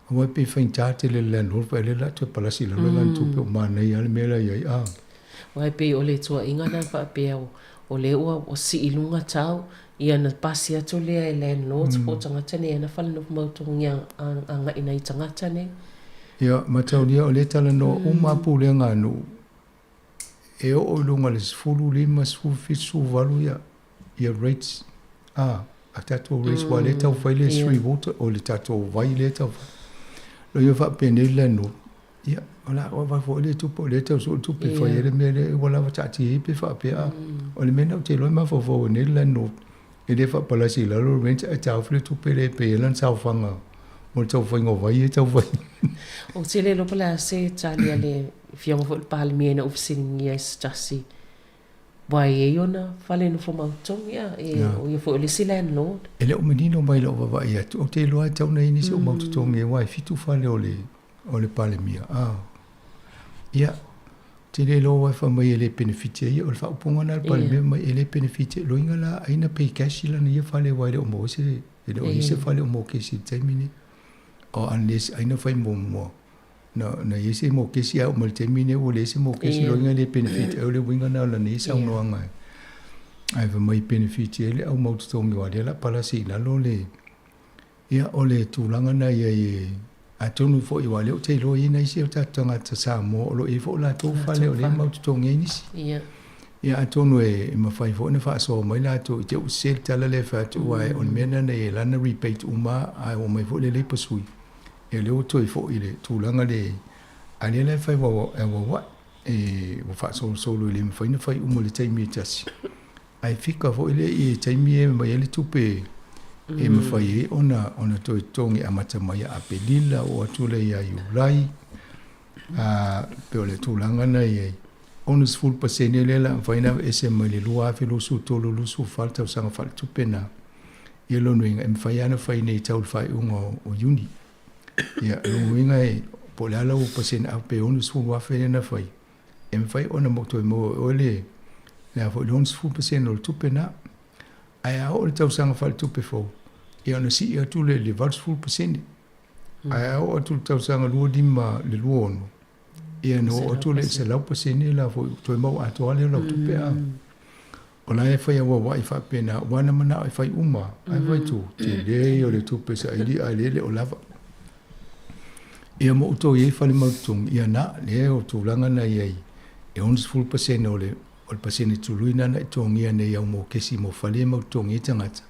o pe fa intate le lo fa le la to palasi la lo lan tupe ma na ye le mele ye o pe o le tua inga na fa pe o le o si ilunga tau ia na pasi atu le lo po tanga tene na fa no mo to nya anga ina i tanga tene ya matau dia o le tala no uma pu le nga no e o lunga le sfulu lima sfulu fitu valu ia rates a tato rates wale tau faile sri water o le tato vaile tau lo yo fa penela no ia ola o va fo le tupo le tau so tupo faile mele wala va tati pe fa pe a o le mena te lo ma fo ne la no e le fa palasi la lo rent a tau fle tupo le pe lan sau fanga mo tau fango vai tau vai o te le lo pala se tali ale fiamo fo pal miena ofsini yes tasi vai e ona fale no fo mautong ia o ia fo le silen lord ele o menino mai lo va ia o te lo ai tau nei ni se o mautong e vai fitu fale o le pal mia ia te le lo vai fa mai ele benefit ia o fa ponga na pal mia mai ele benefit lo inga la aina pe cash la ni fale vai o mo se ele o se fale o mo ke si termine o unless aina fai mo na yese mo kesi au mal termine o le se mo kesi lo nga le benefit o le winga na la ni sa no nga ai va mai benefit ele au mo to mi wa la pala si la lo le ia o le tu langa na ye a tonu fo i wa le o te lo ina isi o ta tanga ta Sāmoa lo e fo la to fa le o le mo to nge ni si ia a tonu e ma fai fo na fa so mai la to te o sel tala le fa tu wa on mena na e la na rebate uma ai o mai fo le le pasui e le o toi fo ile tūlanga le ale le fai wa e wa fa so le me fai na fai umo le taimi tasi ai fika fo ile i taimi e mai le tupe e me fai ona toi tongi amata mai a pelila o atule ia iulai a pe le tūlanga na ye onus full pasene le la fai na ese mai le lua fe lo su tolo lo su falta sanga falta tupe na ye lo nuinga e me fai ana fai nei tau fai ungo o uni ia lo winga e po la o pasen a pe onus fu wa fe na fai em fai ona mo to mo ole la fo onus fu pasen o tupe na ai a o tau sanga fal tupe fo ia ona si ia tu le vals fu pasen ai a o tu tau sanga lu di ma le lu ono ia no o tu le se la pasen la fo to mo a to le lo tupe a ola e fai wa i fa pe na wana mana e fai uma ai vai tu te le o le tupe sa ili a le o lava ia mo to ye fale mautung ia na le o tūlanga na iei e 100% o le pasene tuluina na tongia ne ia mo kesi mo fale mo tongi tangata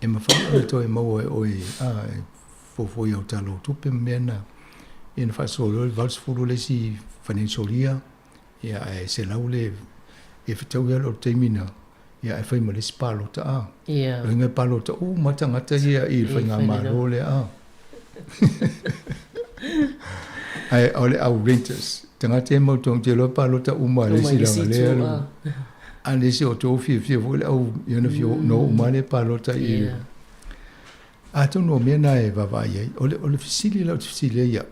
e ma fale to e mo o e fo ia talo tupe mena in fa solo le vals fulu le si financialia ia se laule e fitau ia lo temina ia e fai mo le spalo ta ia ringa palo ta ma tangata ia i fai nga ma lo le ai ole au renters tangata e mo tong te lo palo ta ma le si la le ane se o to fi vole au ia fi no ma le palo ta i ato no mena e va ia ole fisili la fisili ia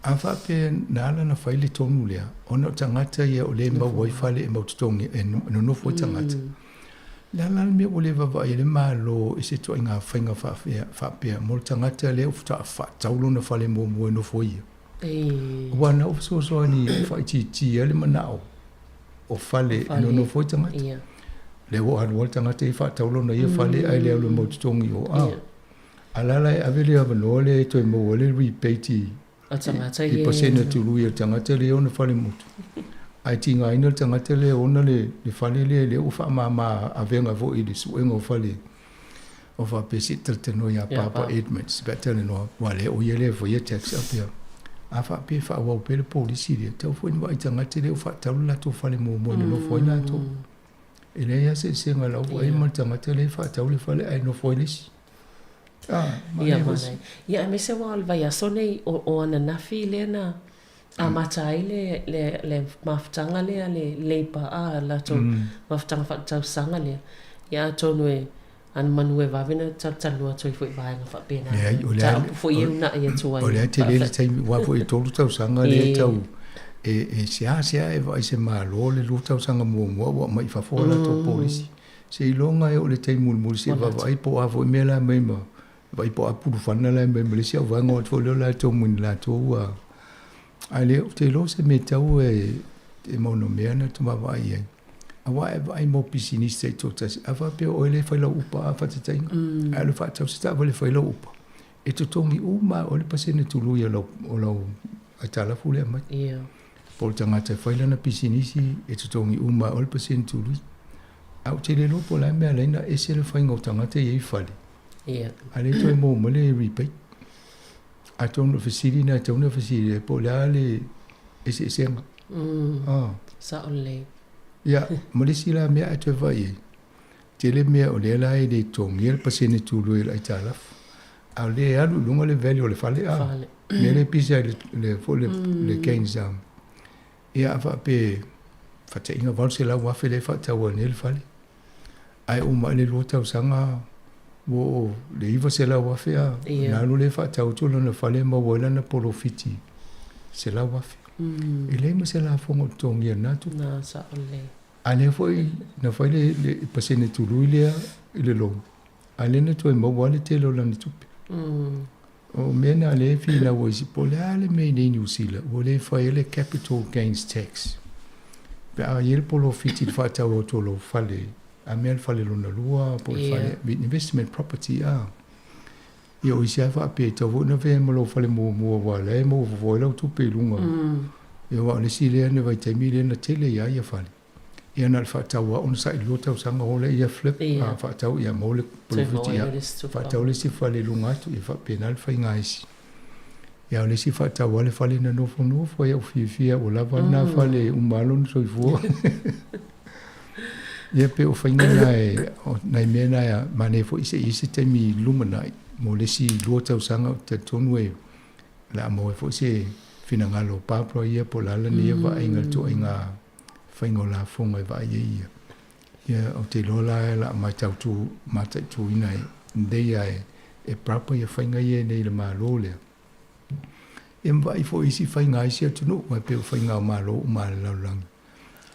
afa pe nala na faile tonu lea ona tangata ia ole ma wai fale e mautongi e no fo tangata la me ole va ia le malo e se to inga fainga fa pe mo tangata le ufa fa taulo na fale mo no fo ia wana of so ni fa ti ele manao o fale no fo tangata le wo tangata fa taulo na ia fale ai le mautongi o alala avele avanole to mo ole repeat i pasena tulu ia tangata le ona fale mutu ai tinga ina tangata le ona le fale le ufa mama avenga vo i disu engo fale o fa pesi treteno ya papa edmonds better no wale o yele vo ye tax up here afa pe fa wa pe le police le to fo ni tangata le ufa taula to fale mo no fo na to ele ya se senga la vo e mo tangata le fa taula fale ai no fo ni ia me se wa vai asone o ana nafi lena a matai le maftanga le pa la to maftanga fa tau sanga le ia tonu e an manue va vena tanu to foi vai nga fa pena ta foi una ia to ai ole te le tai wa foi tolu tau sanga le tau e sia e vai se malo le lu tau sanga mo mai fa fola to police se longa e ole tai mul se va vai po a foi mela mai ma vai po apu fana la me Malaysia va ngot fo la to mun la to wa ale te lo se metau e mono mena to va vai ai mo pisini se to tas ava pe o le fa la upa fa te tinga ale fa tau sta va le fa la upa e to tongi uma o le pasene tu lu ya lo atala fu le mai po tanga te fa la na pisini si e to tongi uma o le pasene tu lu au te le lo po la me ala e se le fa ngotanga te e fa ale to mo le repeat a tono fasili na tono fasili po la le ese senga sa ole ya mo le sila me a te vai te le me o le la e de tongel pasene tu lo e tala a le alu lunga le value le fale me le pisa le fo le kenzam ya fa pe fa te inga valse la wa fe le fa ta wa ne le fale ai o ma le lo ta sanga wo le iva se la wa fe na lu le fa ta o to na fale mo wala na profiti se la wa fe ele mo se la fo mo tongi na tu na sa ole ale foi na foi le pasene tu lu le lo ale na to mo wala te lo la ni tu o mena le fi la wo si po le me ni New Zealand wo le fa le capital gains tax pa il profiti fa ta o to lo fale a mel fale luna lua po fale investment property io isia fa pe to no ve mo lo fale mo wa le mo vo lo tu pe lunga io wa le si le ne vai te mile na tele ya fale ia na fa ta wa on sa lo ta sanga ole ia flip fa ta ia mo le profit ia fa ta le si fale lunga tu ia fa penal fa ngais ia le si fa ta wa le fale na no fo ia fi o la va na fale un malon so vo ia pe o fainga na mena ya mane fo ise te mi lumanai mo le si lo tau sanga te tonue la mo fo se fina ngalo pa pro ia po la ni va inga to inga fainga la fonga va ia ia o te lola la mai tau tu mata tu ina de ia e proper ia fainga ia nei le malo le em vai fo isi fainga isi tu no mai pe fainga malo ma la lang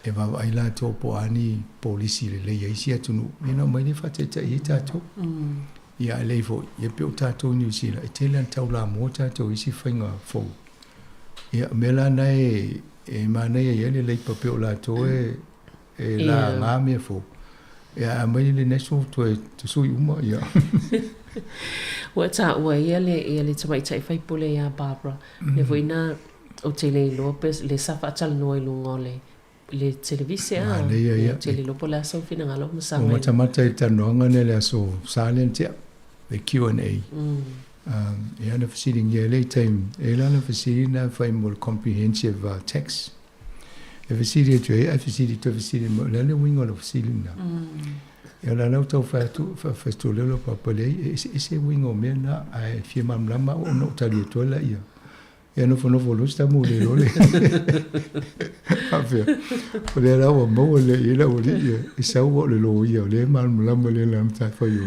e va ai la to po ani policy le ia isi tu no ina mai ni fa te ita to ia le fo ia pe ta to New Zealand e telan tau la mota to isi fainga fo ia mela nei e mana ia le pa pe la to e la ngame fo ia mai le national to so uma ia wata wa ia le tamai tai fai pole ia Barbara le voina o te le Lopez le safa tal no i lunga le le televisia le tele lo pola so fina ngalo msa o matamata i tanoanga ne le aso silent the Q&A e ana fasiri ngia le time e lana fasiri na fai more comprehensive text e fasiri tu e fasiri tu fasiri mo lana wingo lo fasiri na e lana tau fa tu fa sto le lo papale e se wingo mena ai fie mam lama o no tali to la ia e no fono lo sta mo le lo le afia o le la o mo le ila o le e sa o le lo ia le mam lama le lam ta fa yo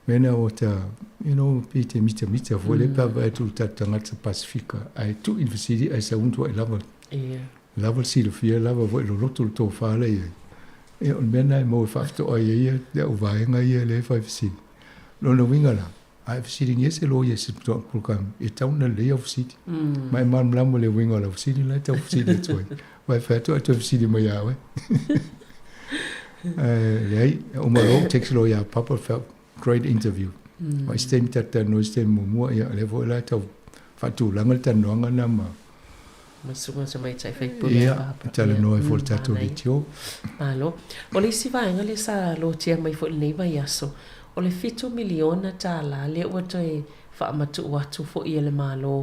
mena o ta pite mita vole pa vai tu tanga Pacifica ai tu investir ai sa unto ai lava si lo fia lava vo lo to fa le e on mena mo fa to ai ia o vai nga ia le fa si lo no winga la ai si ni se lo ia se to program e ta una le of city mai man lam le winga la city la ta city to vai fa to city mo ya we lei o mo text lo ya papa fa great interview ma stem tata no stem mo ya le vo la ta fatu la ngal tan no ngana ma sunga sa mai tai fai pula ta le no e vo tato litio malo o le si vai ngale sa lo tia mai fo nei vai aso o le fitu miliona ta la le o toi fa matu watu fo i le malo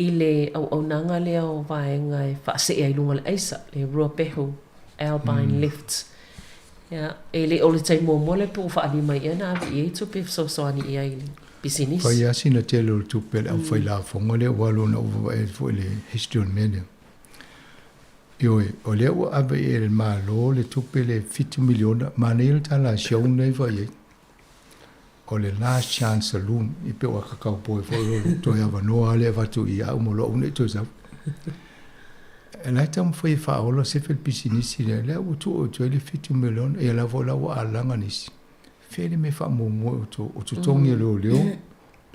ile au nanga le o vai ngai fa se ai lunga le aisa le ropeho albine lifts ya ele o le tai mo le po fa ali mai ana e tu pe so ani ia ile business fa ya sina telo tu pe au fa la fo ngole walo no e fo le history mene yo o le o ave el malo le tu pe le fitu miliona manel ta la show nei fa ye o le last chance saloon i pe wa ka po fo to ya va no ale va tu ia mo lo ne to sa la tam foi fa o lo se fel business le o tu le fitu miliona e la vola wa alanga nis fele me fa mo o tu tongi lo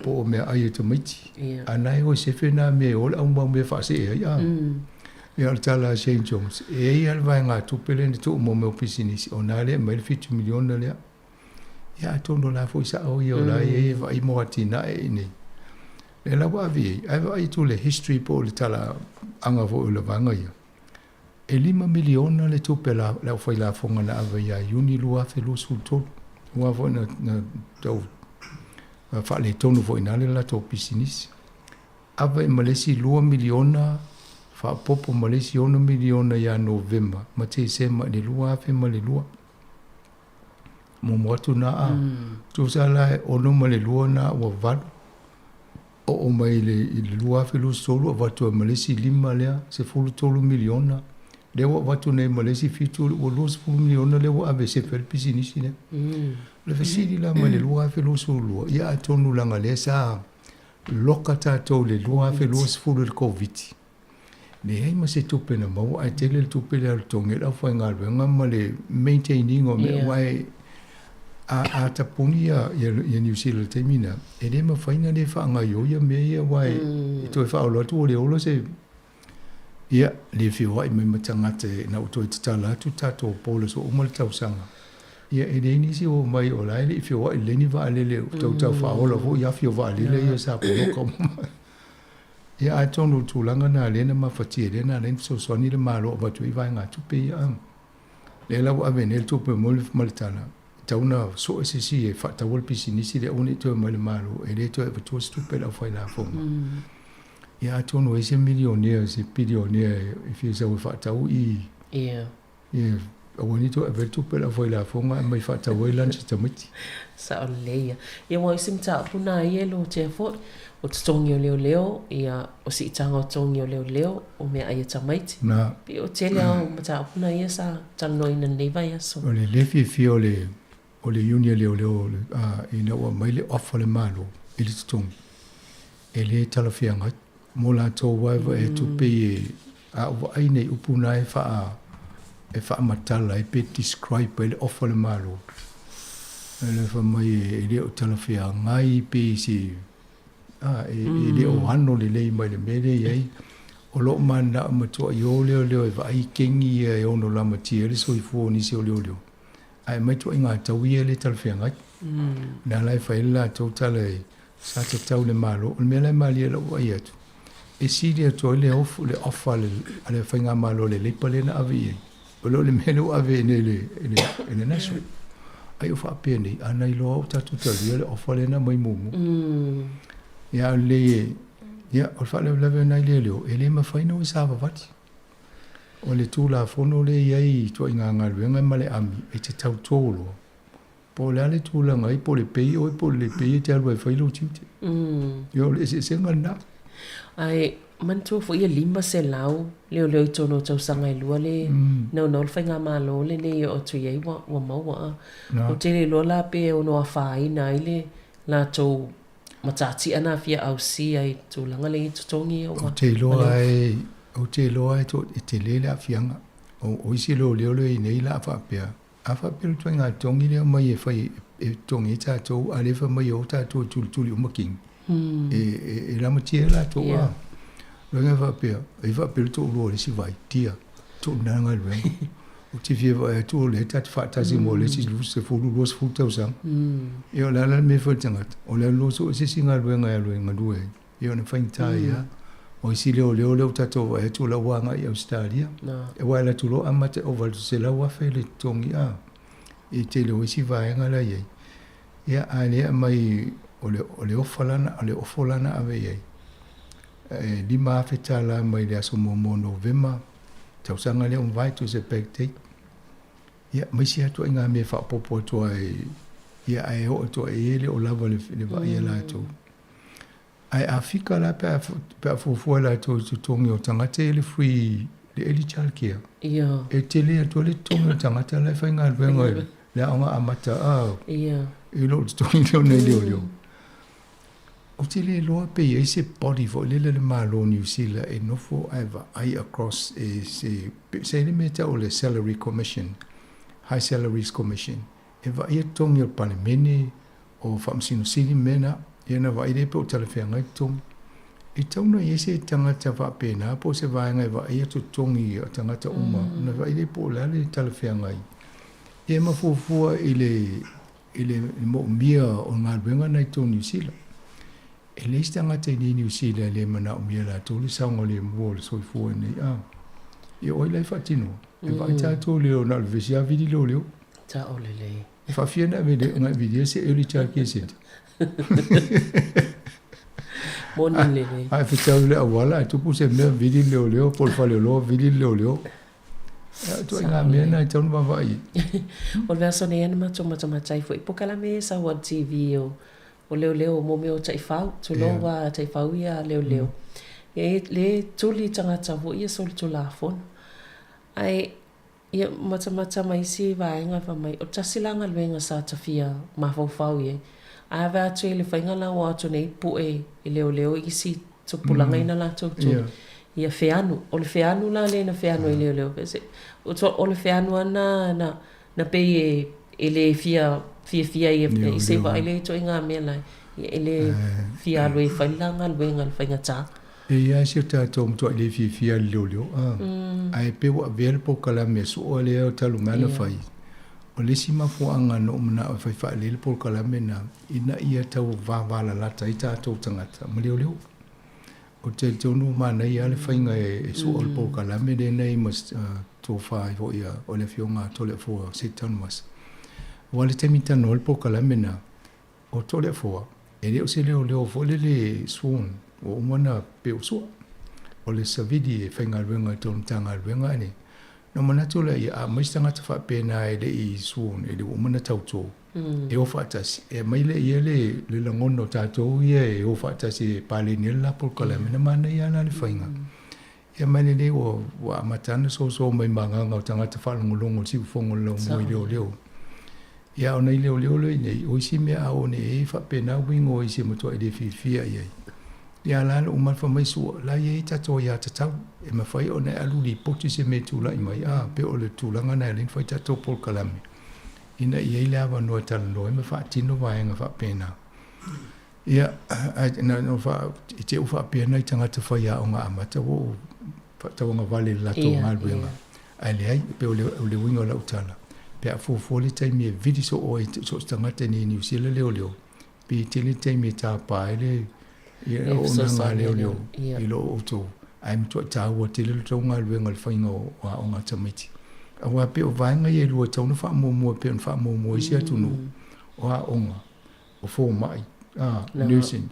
po me ai to miti anai o se fe na me o la mo me fa se ya ya tala St. John's e al va nga tu pele ni tu mo me business o na le me fitu miliona le ya tondo la fo sa o yo la e va i mo atina e ni le la wa vi ai tu le history po le tala anga vo le vanga ya e 5 miliona le tu pela la foi la fonga na ava ya uni lua fe lu sul to wa vo na to fa le tonu vo ina le la to business ava e malesi 2 miliona fa popo malesi 1 miliona ya november ma te se ma le lua fe ma le lua mo tu na tu sala ono ma le lua na wa va o mai le lua fe lu solo va tu malesi 5 le se fulu tolu miliona le wa tu nei malesi fitu o lu fulu miliona le wa ave se fel business ne le fasili la ma le lua fe lu solo ya tonu langa le sa lokata to le lua fe lu fulu le covid ne ai ma se tupe na mau ai tele le tupe le tonge la fa ngal nga ma le maintaining o me wai a tapuni ya New Zealand termina e le ma faina le fa nga yo ya me ya wai to fa o lo tu le o lo se ya le fi wai me matanga te na to tala tu tato polo so o mal tau sanga ya e le ni si o mai o lai le fi wai le ni va le le to fa o lo ya fi va le ya sa po ko ya a tonu tulanga na le na mafati le na le so so ni le malo ba tu i vai nga tu pe ya le la wa venel tu pe mo maltana tauna so si e fa tawol pisinisi le oni to mal malo e le to e tu stupe la fa la fo ya tonu e se millionaire se billionaire e fi sa fa tawu i ya oni to e tu pe la fa la fo mai fa tawu lan se tamiti sa o le ya mo simta puna yelo te fo o tongio leo ia o si tanga o tongio leo o me ai tamaiti na pe o tele o mata puna ia sa tano ina neva ia so o le lefi o le unia leo ina o mai le ofa le malo i le tongi e le talafianga mo la to waiva e tu pe a o ai nei upuna e fa matala e pe describe le ofa le malo le fa mai e le talafianga i pe si e le o ano le mai le mele ai o lo mana ma to yo leo e vai kengi e ono la matia le so i fu ni se o leo ai mai to inga tawi le talfenga na lai fa ila to tale sa te tau le malo o mele mali le o ai atu e sili to le ofa le whainga malo le pale na avi o lo le melu ave ne naso ai o whapea nei ana I loa o tatu tari le ofa le na mai mumu ia le ia o whale lewe nai le leo e le mawhaina o sa vavati o le tūla whono le iai tua inga ngaruenga ma le ami e te tau tōlo po le ale tūla ngai po le pei o po le pei te alua e whailo tiute ia le se ngana ai mantua fo ia lima se lau leo I tono tau sanga I lua le nau nol whainga malo le ne o tu iei wa maua o te le lola pe o noa whaina I le la tau matati ana fia au si ai tu langa le tutongi o te loa e to e te lele a fianga o isi lo leo le nei la whapea a whapea tu ngā tongi leo mai e whai e tongi e tātou a lewa mai o tātou tuli o making e ramatia la tō a Ranga whapea, e whapea tō roa le si vai, tia, tō nanga ruenga. O te whia vai tō le tati whaatasi mo le si se fulu roa se fulu tau sang. E o lala me whaitangata, o lala loso o se singa ruenga e ruenga rue. E o na whaintai a, o isi leo tato vai tō la wanga I Australia. E wai la tū lo amate o valtu se la wafe le tongi a. E te leo isi vai ngala iei. E a lea mai o le ofalana ave iei. Lima fetala mai le aso mo November tau sanga le vai to se pekte ia mai si atu inga me fa popo to ai ia ai o to ai le o lava le vai la to ai afika la pe fo la to tongi o tangate le fui le eli chalkia ia e tele to le tongi o tangata la fa inga venga le anga amata a ia e lo tongi le leo o te le loa pe i se body fo le malo New Zealand e nofo aiva ai across e se le meta o le salary commission high salaries commission e va i tongi o panemene o whamsino sini mena e na va i le pe o talewhenga I tongi I tauna i se tangata va pena po se vaenga e va i atu tongi o tangata uma na va i le po lale talewhenga I e mafufua I le mo mia o ngā ruenga nei tō New Zealand e le stanga te ni New Zealand le mana o mia la tō le saunga le mua le soifua nei e oi lai whatino e vai tātou leo na le vesia vidi leo ta o le le e whawhia na vede ngai vidia se early childcare center moni le le ai whetau le awala e tupu se mea vidi leo pol whale loa vidi leo tu ngā mea na I taunu mawai o le aso ne ena matomatai fo I pokala me sa wa TV o leo mo me o tai fau tu loa tai fau ia leo e le tuli tangata vo ia sol tu la fon ai ia mata mai si vaenga fa mai o tasilanga luenga sa tafia ma fau ia a va tu le fainga la wa tu nei pu e leo I si tu pulanga ina la tu ia feanu o le feanu la le na feanu leo pese o le feanu na pe e le fia ia se vai le to inga me la ele fia lo e failanga luenga le fainga ta e ia se tatou to le fia leo ai pe wa ver po kala me so o le o talu mana fai o le sima fuanga no mna o fai le po kala me na ina ia tau va la tai tatou tangata mo leo o te tonu mana ia le fainga e so o po kala me de nei mas to fai ho ia o le fionga to le fo se tanu mas wale te mita no le po kala me na o to le fo e leo se leo fo le suon o mana pe so o le savidi e fainga luenga ton tanga luenga ni no mana to le a mai tanga te fa pena e le I suon e le o mana tauto e o fa tasi e mai le le langono tato e o fa tasi pale ni la por kala me na mana ia na le fainga e mai le o wa matana so mai manga nga tanga te fa longo si fongo lo mo leo ia ona I leo nei o isi mea o ne e fa pena wingo isi moto e de fifia ia ia la o mal fa mai su la ia tato ia tatau e ma fai ona alu li poti se me tu la I mai pe o le tu langa na le fai tato por kalami ina ia ila va no tal no e ma fa tino va nga fa pena ia na no fa te o fa pena I tanga te fai a nga amata o fa tau nga vale la to ngal wenga ai pe o le wingo la utala pe a fo le tai me vidi so o so tangata ni New Zealand leo pe te le tai me ta pa ele Ia o na ngā leo. I lo o tō. Ai mtua tāua te lelo tau ngā luenga le whainga o ngā tamiti. A wā pe o vaenga i e lua tau na wha mua pe on wha mua isi atunu. O a onga. O fō mai. Nursing.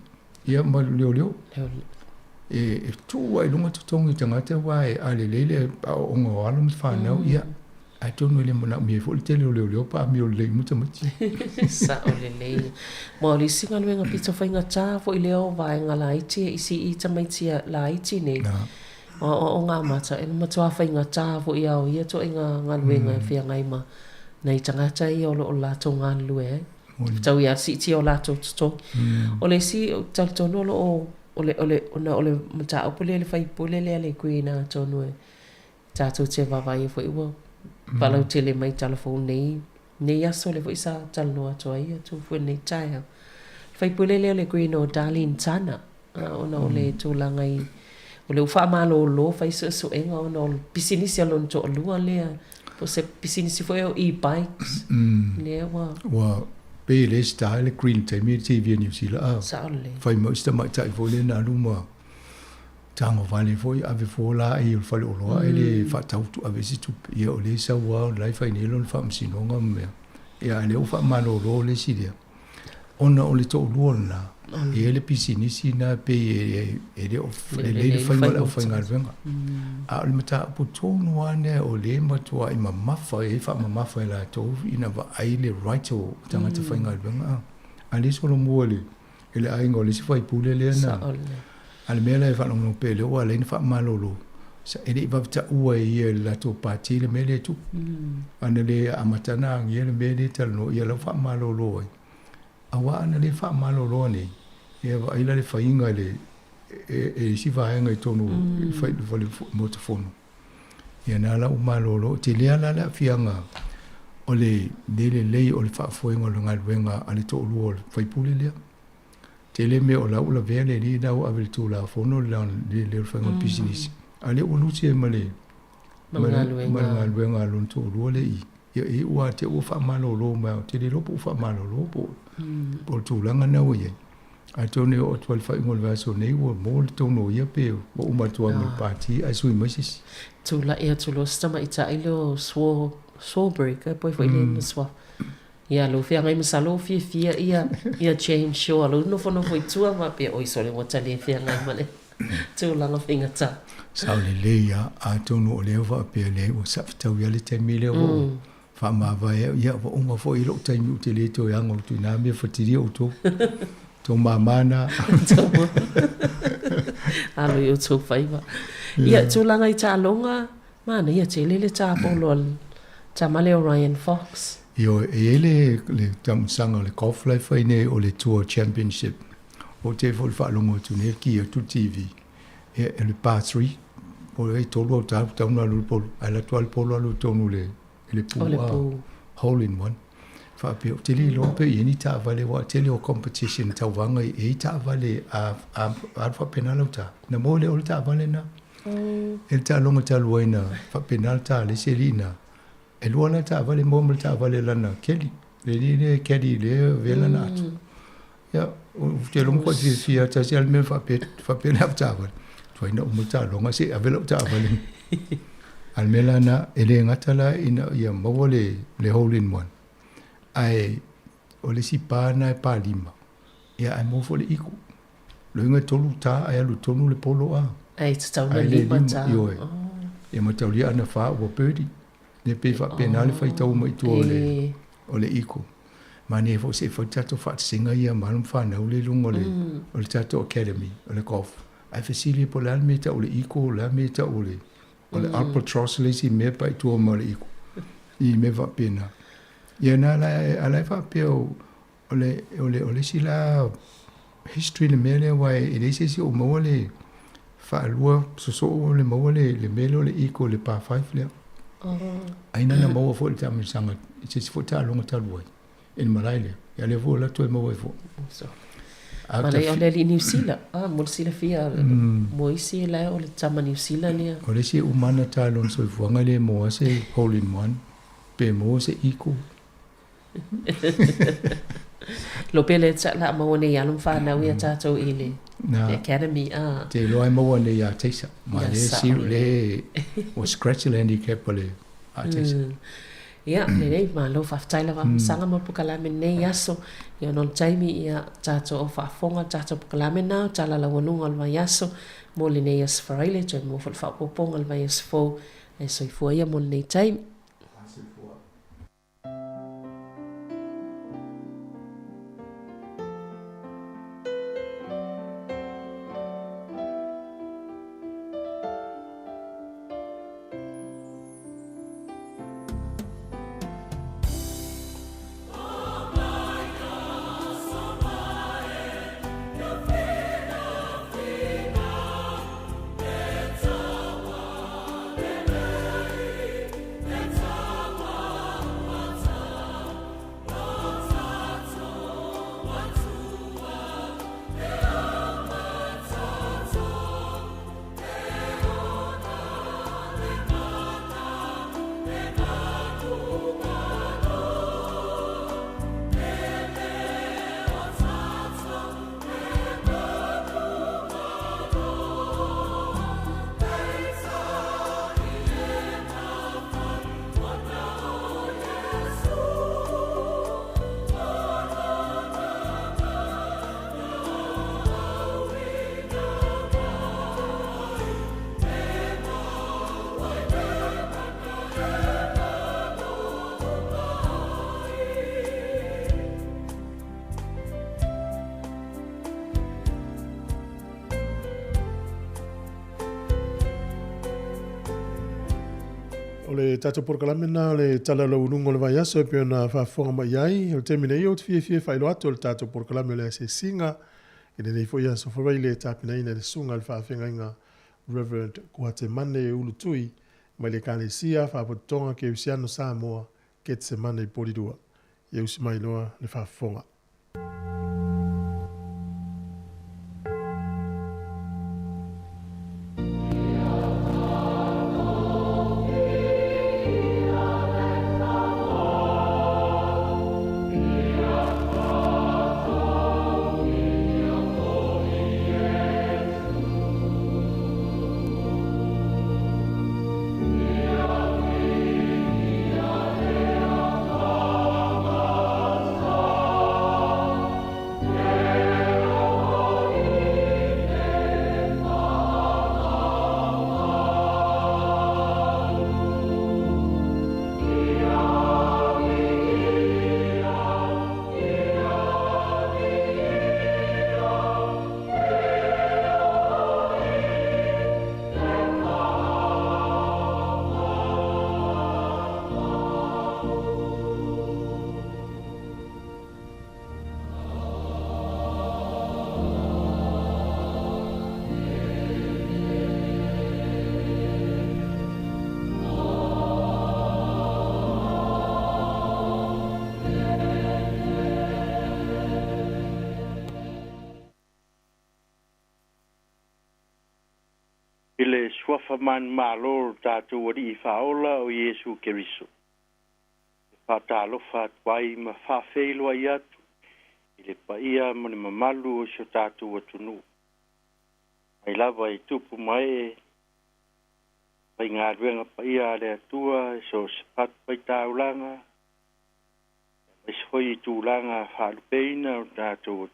Ia ma leo. E tū ai lunga tutongi tangata wā e ale leile a onga o alam whanau. Ia. Ai tonu ele mana mi fo te leo pa mi o le muta mati. Sa o le. Mo le singa luenga pizza whainga tā fo i leo vaenga la iti isi i tamaitia la iti ne. O ngā mata e matua whainga tā fo i au ia to i ngā luenga whia ngai ma. Nei tangata i o lato ngā lue. Tau ia si iti o lato tuto. O le si tal tono o le mata opule le whaipule le kuina tono e. Tātou te wawai fo i wo. Palau tele mai telefone nei aso le foi sa talno atoa ia tu foi nei taia fai pule le green o darling tana ona ole tu langai ole ufa malo lo fai so enga ona ol pisinisi alon to lua le po se pisinisi foi o e-bikes le wa pe le style green time TV New Zealand fai mo sta mai tai foi na luma tango vale foi ave fola e o fale olo ele fa tau tu ave si tu e o le sa wa life ai nelo fa msinonga me e ale o fa malo lo le si dia ona o le to luona e ele pisini si na pe e le o le fa ngala fa ngala a le mata po tonu ane o le matua i mama fa la to ina va ai le right o tanga te fa ngala ali solo muole ele ai ngole si fa ipule le na ale mele fa no pele o ale fa malolo sa ele va ta ua i la to pati le mele tu ane le amatana ngi le mele tal no ia la fa malolo awa ane le fa malolo ne ia va ila le fa inga le e si va nga tonu fa le motofono ia na la malolo te le ala la fianga ole le o le fa foenga lo ngalwenga ale to lo fa ipule le tele me o la ula vele ni da o avel tu la fono la le fa ngol business ale o luti e male malwenga lon to lo le i e o te o fa malo lo ma te le lo po fa malo lo po tu la ngana o ye a tone o 12 fa ngol va so nei o mo to no ye pe o ma to ngol party a sui masis tu la e tu lo stama ita ilo so break poi foi le swa ia lo fia ngai masalo fia ia change show lo no fono foi tua ma pe oi sole wata le fia ngai mane tu langa finga ta sa le ia a tonu o le va pe le o sa tau ia le te mile o fa ma va ia o uma foi lo tai mu te le to yang o tu na me fatiri o to mamana alo yo tu faiva ia tu langa ita longa mana ia te le ta polo ta male Ryan Fox Io ele le tam sanga le golf life ine o le tour championship o te vol fa longo tu ne ki tu TV e le par 3 o e tolo ta na lu pol ala toal polo lu tonu le pu hole in one fa pe te li lo pe ni ta vale wa te le o competition ta wanga e ta vale a fa penal ta na mo le o ta vale na el ta longo ta luina fa penal ta le selina e luana ta vale momel ta vale lana keli le keli le vela na ya o te lo mo ti fia ta se al me fa pe na ta vale tu ina mo ta longa se avelo ta vale al melana ele ngatala ina ya mo le hole in one ai o le si pana e pa lima ya ai mo fo le iku lo inga tolu ta ai lu tonu le polo a ai tau na lima ta e mo tau lia na fa o pedi ne pe fa penale fa tau mai tu o le iku ma ne fo se fo tato fa singa ia malum fa na o le lungo o le tato academy o le golf ai fasili po la meta o le iku la meta o le albatross le si me pa tu o mo le iku i me va pena ia na la fa pe o le si la history le mele wa e le si o mo le fa lua so le mo le mele o le iku le pa 5 le aina na mo fo le tami sanga se fo ta longa ta lua en malaile ya le vo la to mo fo ma le o le New Zealand mo sila fia mo isi la o le tama New Zealand le o le si umana ta lon so fo ngale mo se hole in one pe mo se iku Lo pele tsa la maone ya lum fa na wi tato ile. The academy Te loai maua ne ya teisa. Ma le siru le o scratch le handicap le a teisa. Ya, le ma lo fa taila va sanga mo pukalame ne yaso. Yo non taimi ya tato o fa fonga tato pukalame na tala la wonunga al yaso mo le ne yas fraile to mo fa poponga al yas fo e so fo ya mo le taimi. Le tato porkalame na le tala la unungo le vai aso pe na fa fonga mai ai o te mine yo fie fa ilo ato le tato porkalame le se singa e le foi aso fa le tapina ina le sunga le fa fenga inga Reverend Kuatemane Ulutui mai le kalesia fa potonga ke usiano Sāmoa ke te semana i polidua e usimai loa le fa fonga. Ile swafa man malo tatu wadi faola o Yesu Keriso. Fatalo fat wai ma fa felo ayatu. Ile paia moni mamalu o so tatu watunu. Ai lava i tupu mai pai ngadwenga paia le atua so sepat pai taulanga. Is hoi tulanga falupeina o tatu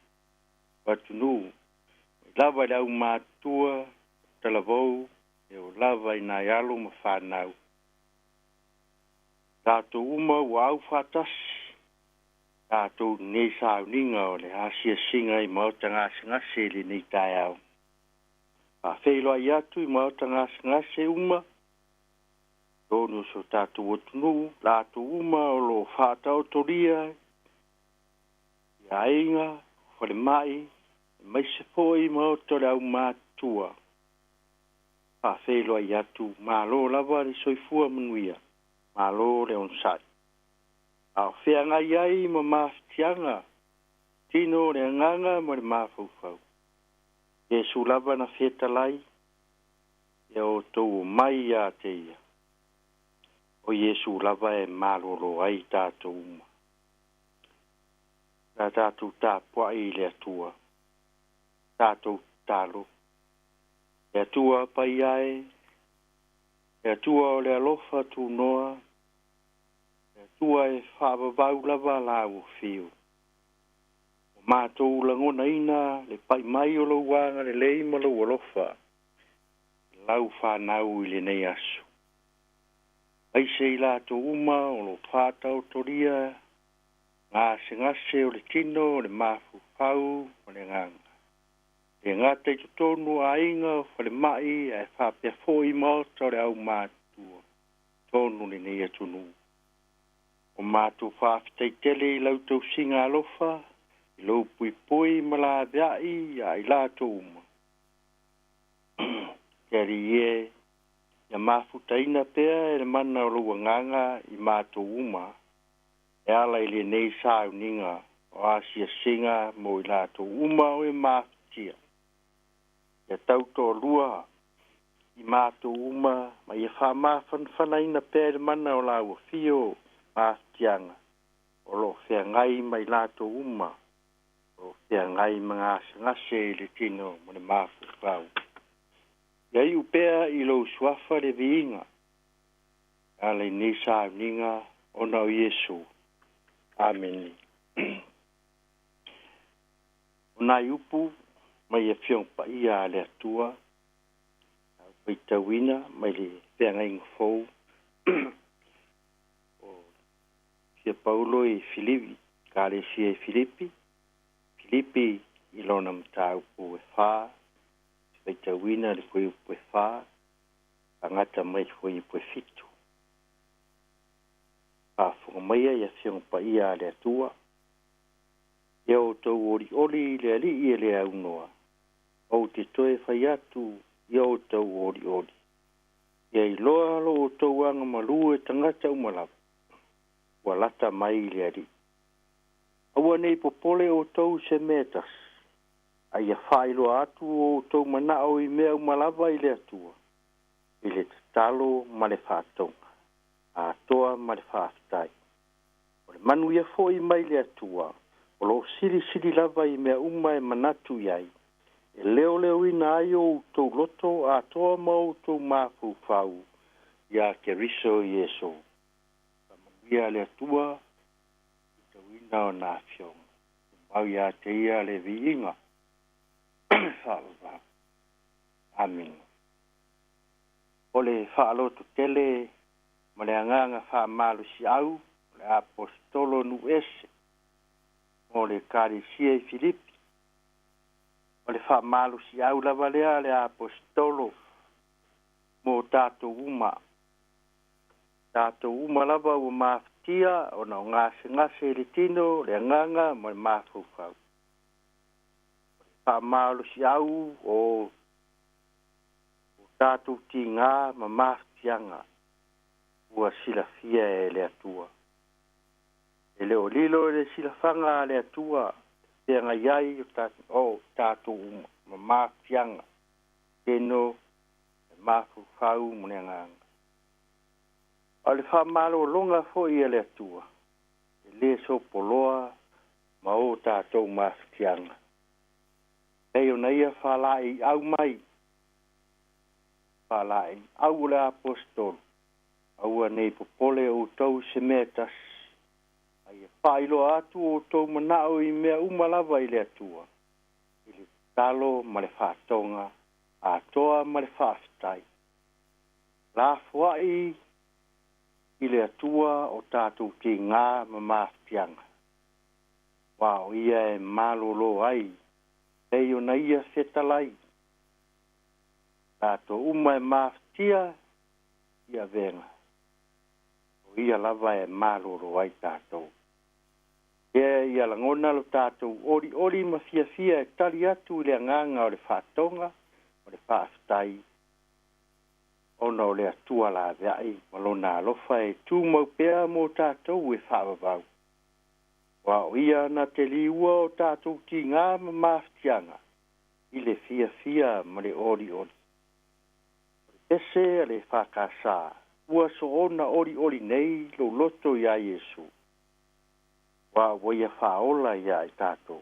watunu. Lava lau matua talavou e o lava i nai alu ma whanau. Tātou uma wau whatasi. Tātou nei sauninga o le asia singa i mautanga ngase le nei tai au. Pa wheloa i atu i mautanga ngase uma. Tōnu so tātou watunu, tātou uma o lo whatau toria. Ia inga, whare mai, mai se poi mautore au mātua. Pa wheloa i atu, malo lava le soifua manuia. Malo le onsai. Au whianga iai ma maftianga. Tino le nganga ma le mafaufau. Yesu lava na whetalai. E o tau mai a teia. O Yesu lava e maloro ai tātou uma. na tātou tāpua i le atua. Tātou tālo. Le atua pai ai, le atua o le alofa tu noa, le atua e whaababau lava la o fiu. O mātou langona ina, le pai mai o lau wanga le leima lau alofa. Lau whanau i le nei asu. Ai se i lato uma o lo whātau toria, ngase o le tino o le mafu pau o le nganga. E ngate to tonu a inga o le mai e whapea fōi maota o le au mātua. Tonu le nei atunu. O mātu whaafitai tele i lautou singa alofa, i lau pui mala biai a i lato uma. Keri e, ia mafutaina pea e le mana o lua nganga i mātou uma, e ala i le nei sauninga o asia singa mo i latou uma o e mafutia. Ia tauto lua i mātou uma, ma ia whamawhanwhanaina pea le mana o lau fio mafutianga, o lo whea ngai mai latou uma, o lo whea ngai mga ngase i le tino mo le mafu pau. Ia i upea i lo suafa le viinga. Ale ni sa ninga ona o Yesu. Amen. Ona upu mai e fiong pa ia le atua. Pai tawina mai le peanga ingfou. O Sia Paulo i Filipi. Kale sia Filipi. Filipi i lona mta upu e faa. Pai tawina le koe upu e wha, angata mai koe upu e fitu. A whangamaia ia whiong pa ia le atua. Ia o tau ori le ali ia le aunoa. O te toe whai atu, ia o tau ori. Ia i loa alo o tau anga malu e tangata umalapu. Ua lata mai le ali. Aua nei popole o tau se metas. Ai a whailo atu o tau manao i mea umalava i le atua. I le talo ma le whātonga. A toa ma le whāwhitai. O le manu ia fo i mai le atua. O lo siri lava i mea uma e manatu iai. E leo ina ai o tau loto a toa ma o tau mafu whau. Ia ke riso i eso. Ka manu ia le atua. I tau ina o nā whiong. Mau ia te ia le vi inga. Amin. Ole whaalo tu tele, ma le anganga wha malu si au, le apostolo nu ese, o le karisia i Filipi. O le wha malu si au lava lea le apostolo, mo tātou uma. Tātou uma lava ua maftia, o na ngase le tino, le anganga, ma le mafu whau. Maalo si au o tātou ti ngā ma maftianga ua sila fia e le atua. E leo lilo e le sila fanga le atua te nga iai o tātou ma maftianga teno e mafu whau mune nganga. O le wha malo longa fo i le atua e le so poloa ma o tātou maftianga. Ei o naia whalai au mai. Whalai au le apostol. Au nei popole o tau se metas. Ai e whailo atu o tau manao i mea umalava i le atua. I le talo ma le whātonga. A toa ma le whāwhitai. La fuai i le atua o tātou ki ngā ma maftianga. Wao ia e malolo ai. Ei o na ia whetalai. Tātou uma e maftia ia venga. O ia lava e maloro ai tātou. Ia langona lo tātou ori ma fia e tali atu i le anganga o le whātonga, o le whāwhitai. Ona o le atua la veai, malona alofa e tū mau pēa mo tātou e whāwawau. Wa o ia na te liua o tātou ki ngā maftianga i le fia ma le ori. Ese a le whakasā, ua so ona ori nei lo loto ia Yesu. wa woia whaola ia i tātou.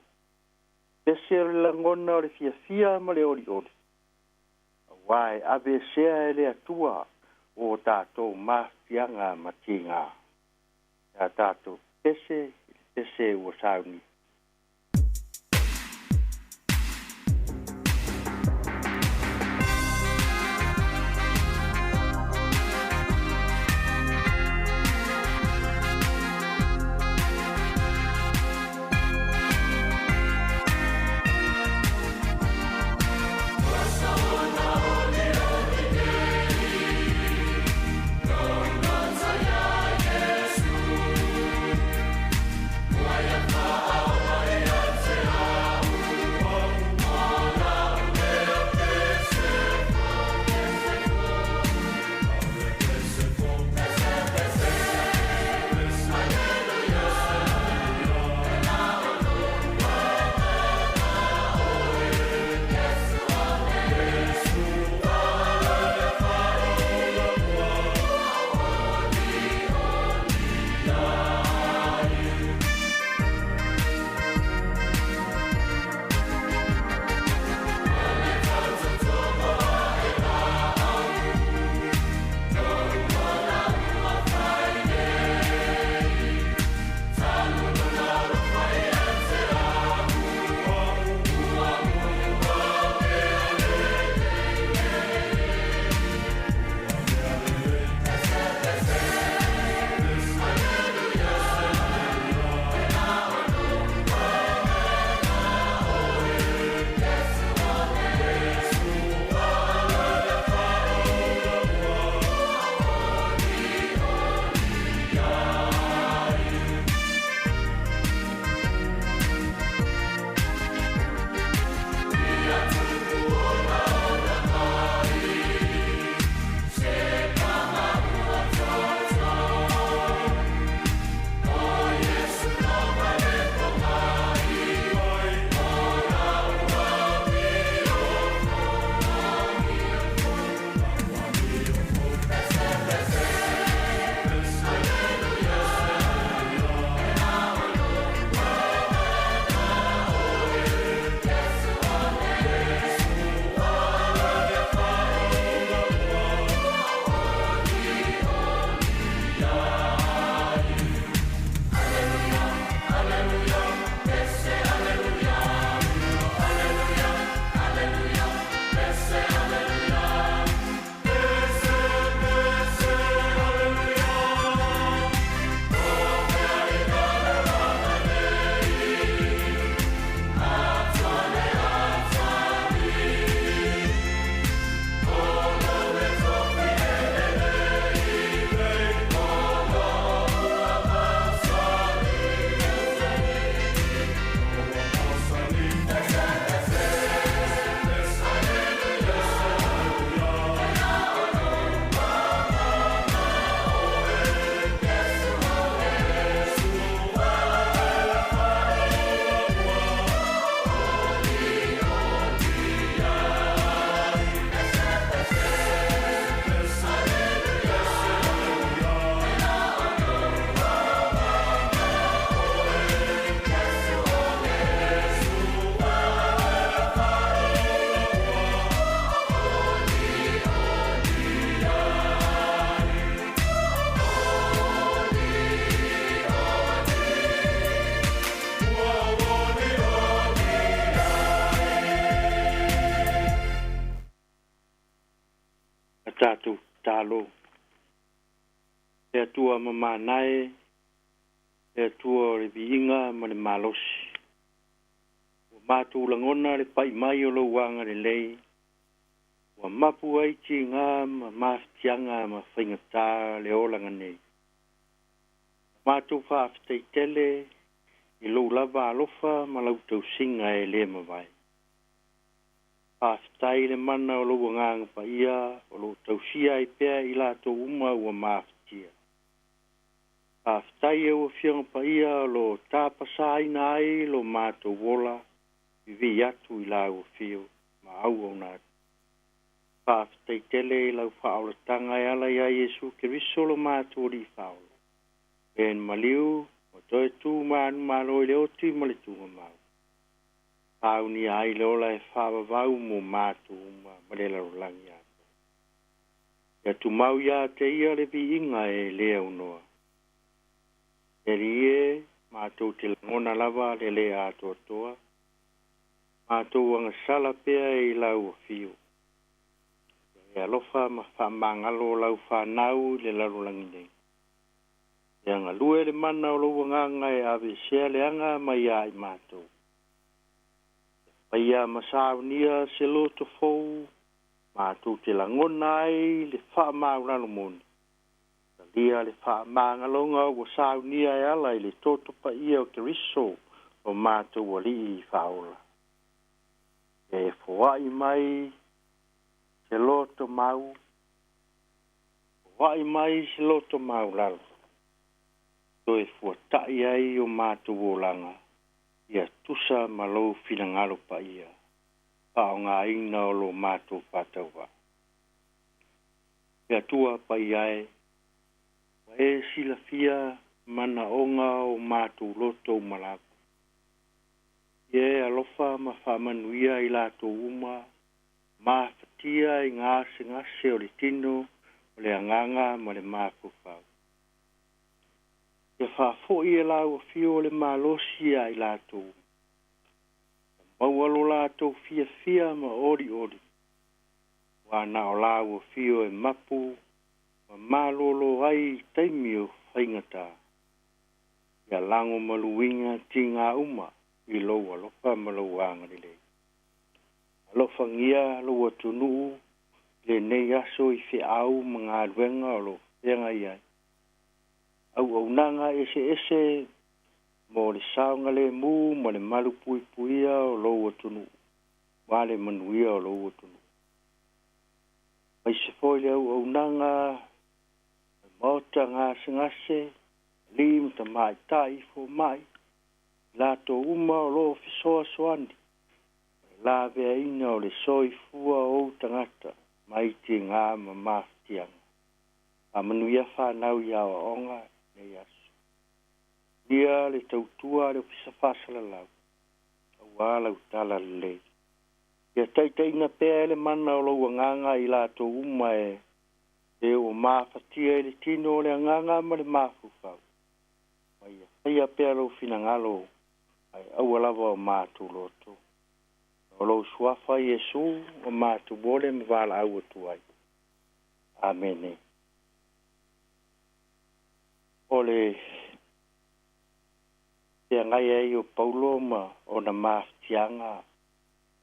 Pese o le langona o le fia ma le ori. Wai ave sea ele atua o tātou mafianga matinga. Ia tātou pese ua sauni. Tātou tālo. E atua mamanae, e atua o le viinga ma le malosi. Ua mātou langona le pai mai o lo wanga le lei. Ua mapu aiti ngā ma maftianga ma whaingatā le olanga nei. Mātou whaafitei tele i lo lava alofa ma lau tau singa e le mawai. Whaafitai le mana o lo wanganga pa ia, o lo tau sia i pea i lato uma ua maftia. Whaafitai e ua whianga pa ia o lo tāpasa aina ai lo mātou wola, i vi atu i la ua whio, ma au au nāt. Whaafitai tele i lau whaolatanga e ala ia Yesu ke riso lo mātou ri whaola. En maliu, o Toi tu malo le o ti mo le tu mau. Pau ni ai le ola e whawawau mo mātu ma le larulangi ato. Ia tu mau ia te ia le vi inga e lea unoa. E rie mātou te langona lava le lea ato atoa. Mātou anga sala pea e lau o fiu. E alofa ma whamangalo lau whanau le larulangi nei. E anga lue le mana o lau nganga e ave sea le anga mai ai mātou. Paia masaunia se loto fou, mātou te langona ai le wha maurano moni. Lia le wha mangalonga o saunia e ala i le toto pa ia o te riso o mātou wali i whaola. E fwai mai se loto mau, fwai mai se loto mau lalo. To e fuatai ai o mātou o langa. Ia tusa malo finangalo pa ia. Pao ngā ina o lo mātou pataua. Ia tua pa ia e. Wa e sila fia mana onga o mātou loto malaku. Ia alofa ma whamanuia i lato uma. Ma fatia i ngase o le tino o le anganga ma le mākou whau. Ia whafo i e lau o fio le malosi a i lātou. Maualo lātou fia ma ori. Wana o lau o fio e mapu, ma malolo ai taimi o whaingata. Ia lango maluinga tinga uma i loa lofa maluanga lele. Alofa ngia loa tunu le nei aso i fe au mga adwenga o lo whenga iai. Au nanga ese mo le saunga le mu mo le malu puia o lo tunu. Wale manuia o lo tunu. Mai se foi le au nanga mota ngase lim ta mai tai fo mai. La to uma o lo fisoa soandi. La vea ina o le soifua o tangata mai te ngā mamaftianga. A manuia whanau ia o onga nei asu. Ia le tautua le pisa whasala lau. Awa lau tala le. Ia taitaina pēa le mana o lau anganga i lato uma e o mawhatia le tino o le anganga ma le mawhufau. Ia pēa lau finangalo ai awalawa o mātu loto. O lau suafa Yesu o mātu bole mwala au atu ai. Amene. Ole te ngai ai o Paulo ma o na maftianga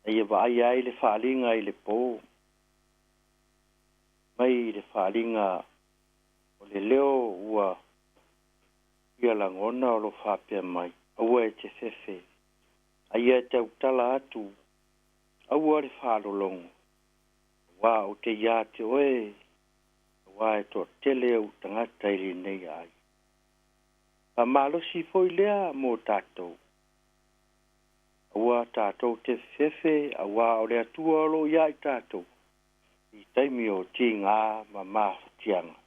e vai ai le whalinga i le pō. Mai le whalinga o le leo ua ia langona o lo whapea mai. Aua e te whewhe. Aia te utala atu. Aua le whalolongo. Wā o te ia te oe. Wā e to tele o tangata ili nei ai. Pa malo si foi lea mo tātou. Aua tātou te whewhe. Aua o le atua o lo ia i tātou. I taimi o ti ngā ma mawhatianga.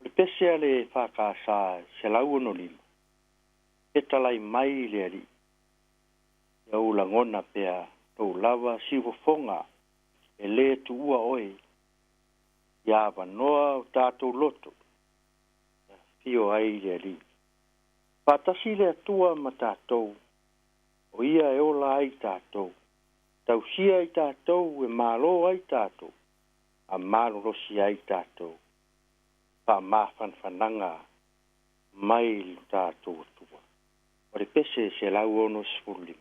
Le pese le whakasa se lau ono lima. E talai mai le ali. Ia ula ngona pea tau lava siwafonga e le tu ua oe. Ia wanoa o tātou loto. Fio ai le ali. Patasi le atua ma tātou. O ia e ola ai tātou. Tau sia ai tātou e malo ai tātou. A malo rosi ai tātou. Pa mawhanwhananga mai tātou atua. O le pese se lau ono sfulim.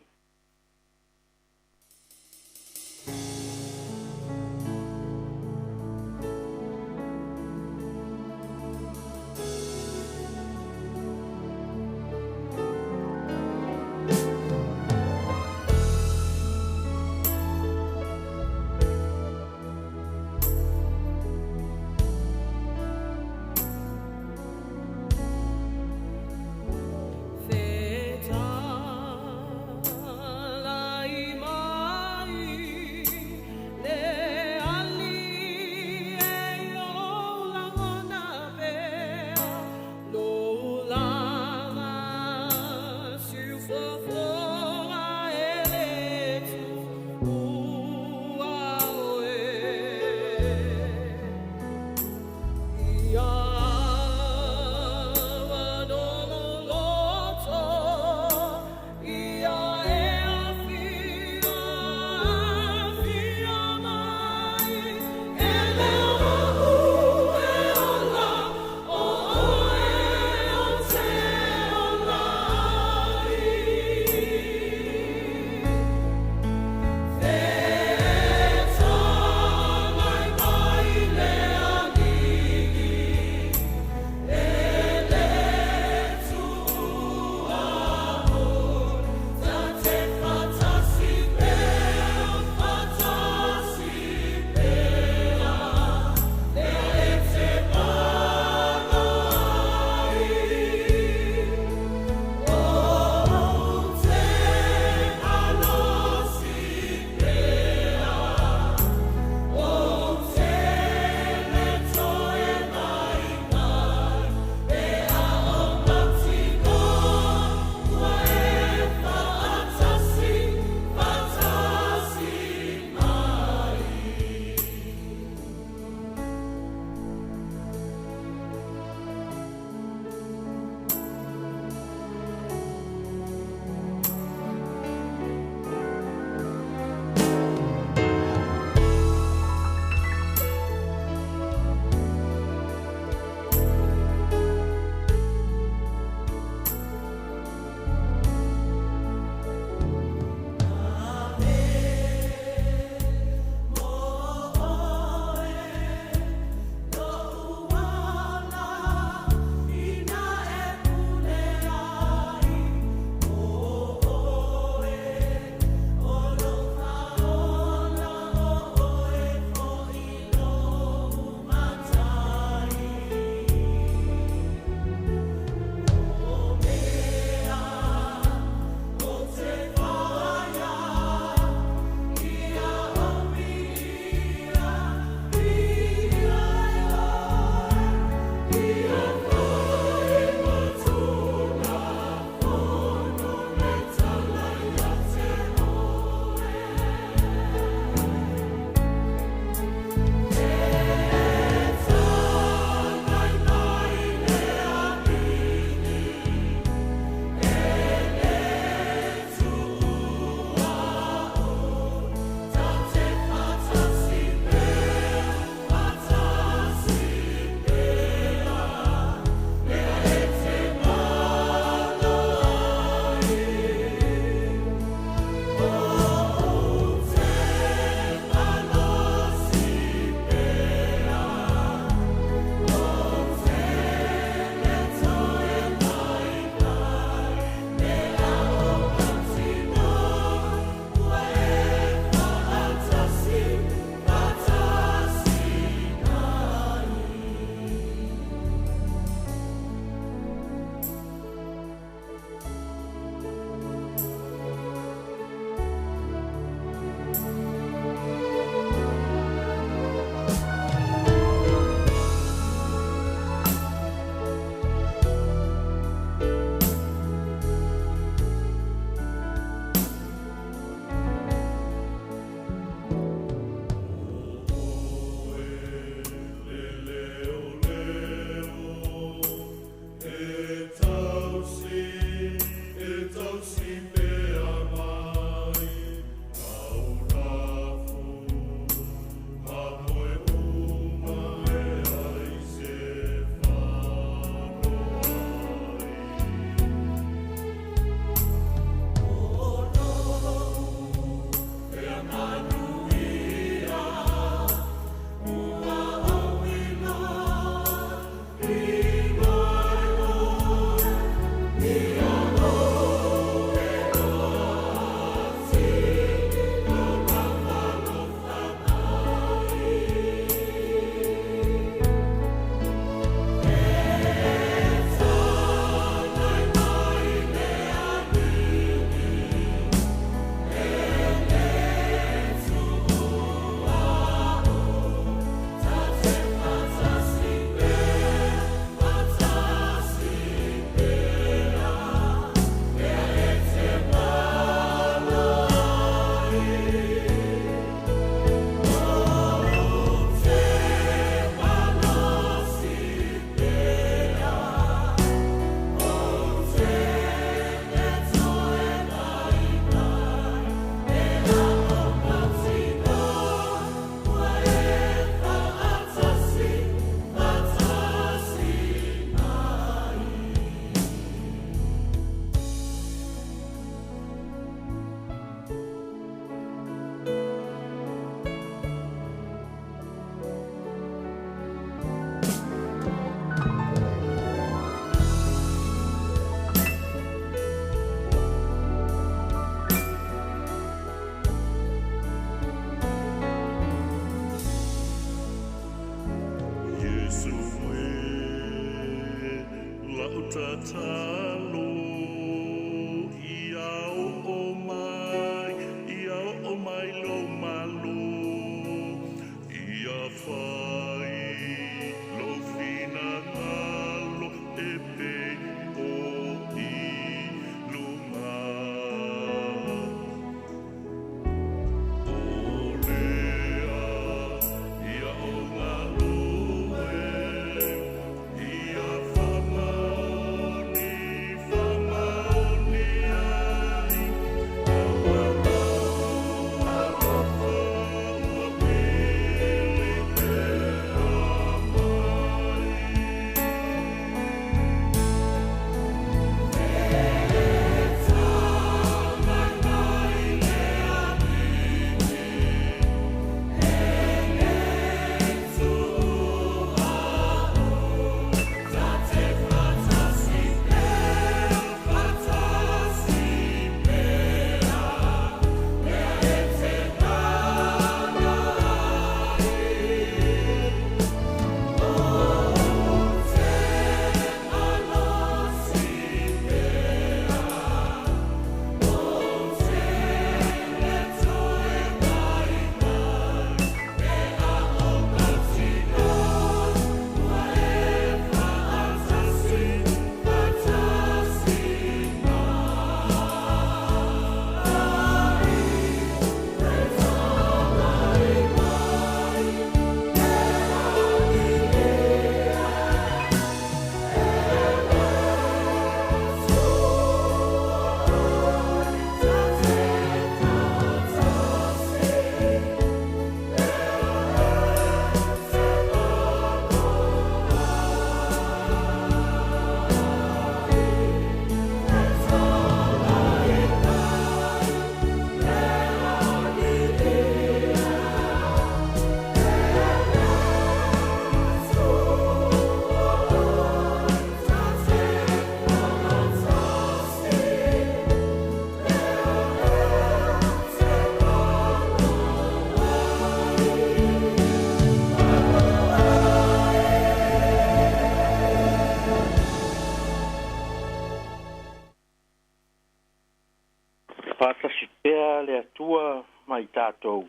Whātasi pēr le atua mai tātou,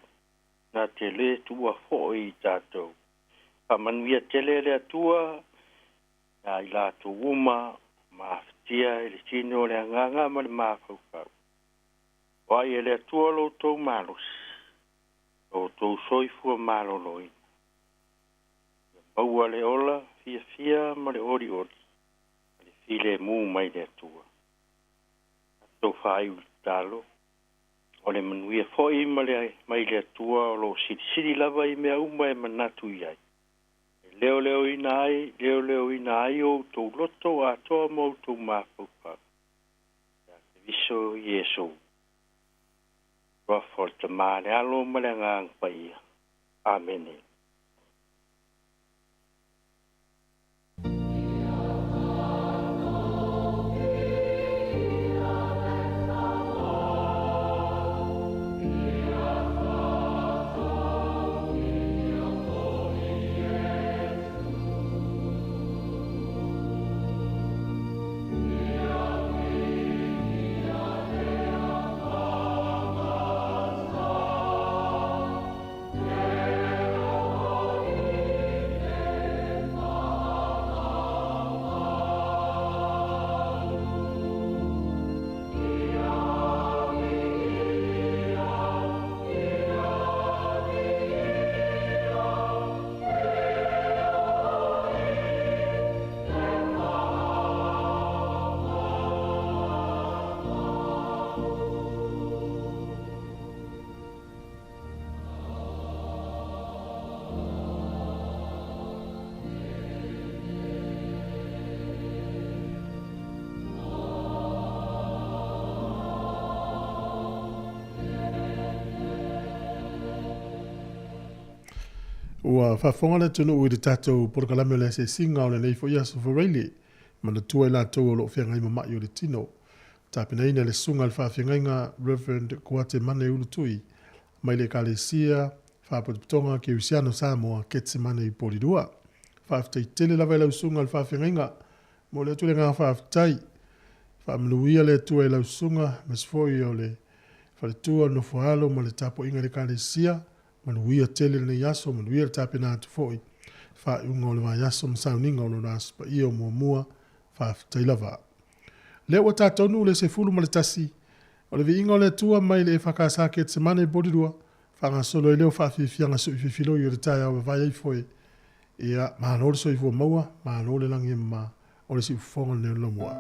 nā te le tua fōi tātou. Whamanuia tele le atua, nā i lātou uma, māwhitia e le tino le anganga ma le māwhauwhau. Wai e le atua lo tau mālos, lo tau soifua māloloi. Maua le ola, fia ma le ori ori, le file mū mai le atua. Tau whai talo. O le manuia fōi mai le atua o lo siri lava i mea uma e manatu iai. Leo ina ai o tau loto a toa mau tau māwhauwhau. Te viso Iesu. Rafo te māne alo ma le ngang paia. Amen. Ua whafonga le tunu ui te tātou porokalame le se singa o le nei fo iaso for reili. Mana tua i la tau o lo whiangai mamai o le tino. Tāpina ina le sunga le whawhiangai ngā Reverend Kuate Mane Ulutui. Mai le kalesia, whapototonga ki usiano Sāmoa, Ketse Mane i Porirua. whaafitai tele lawa e lausunga le whaafengainga, mo le tule ngā whaafitai, whaamnuia le tua e lausunga, mesfoi o le whaletua no whaalo ma le tapo inga le kālesia, manuia tele le yaso, manuia le tāpena atu foi, whaaiunga o le wā yaso masauninga o lo nāspa ia o mua whaafitai lawa. Le ua tātonu le se fulu ma le tasi, o le vi inga o le tua mai le e whakasake te semane e bodirua, whangasolo e leo whaafifianga so i whiwhilo i o le tai au vai ai foi, ia mahano le soifua maua, mahano le langi ma o le si ufonga le lomua.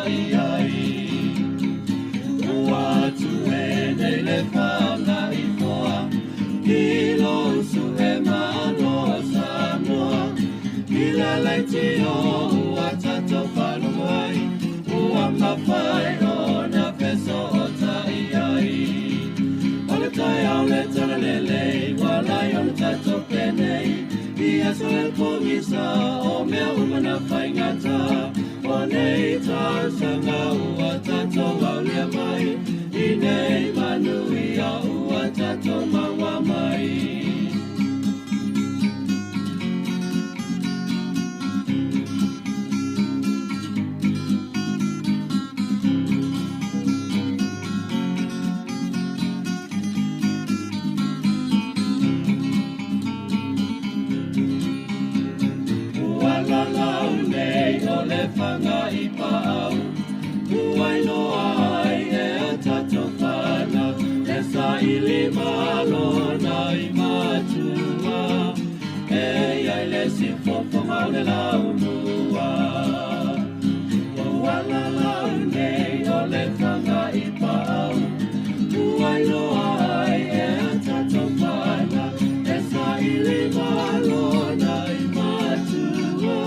ai ua tuene le whanga i foa I lo su e mano Samoa I le leiti o ua tato whanu ai ua mawhai o na peso o tai ai o le tai au le tana lele walai o le tato penei I aso e pongisa o mea umana whaingata o nei tāsanga ua tato au lea mai I nei manui a ua tato maua mai Whanga I pāu Uai noa ai e a tato whana E sa ili malo na I matua E ai le si fofo mau le lau mua Uala lau nei o le whanga I pāu Uai noa ai e a tato whana E sa ili malo na I matua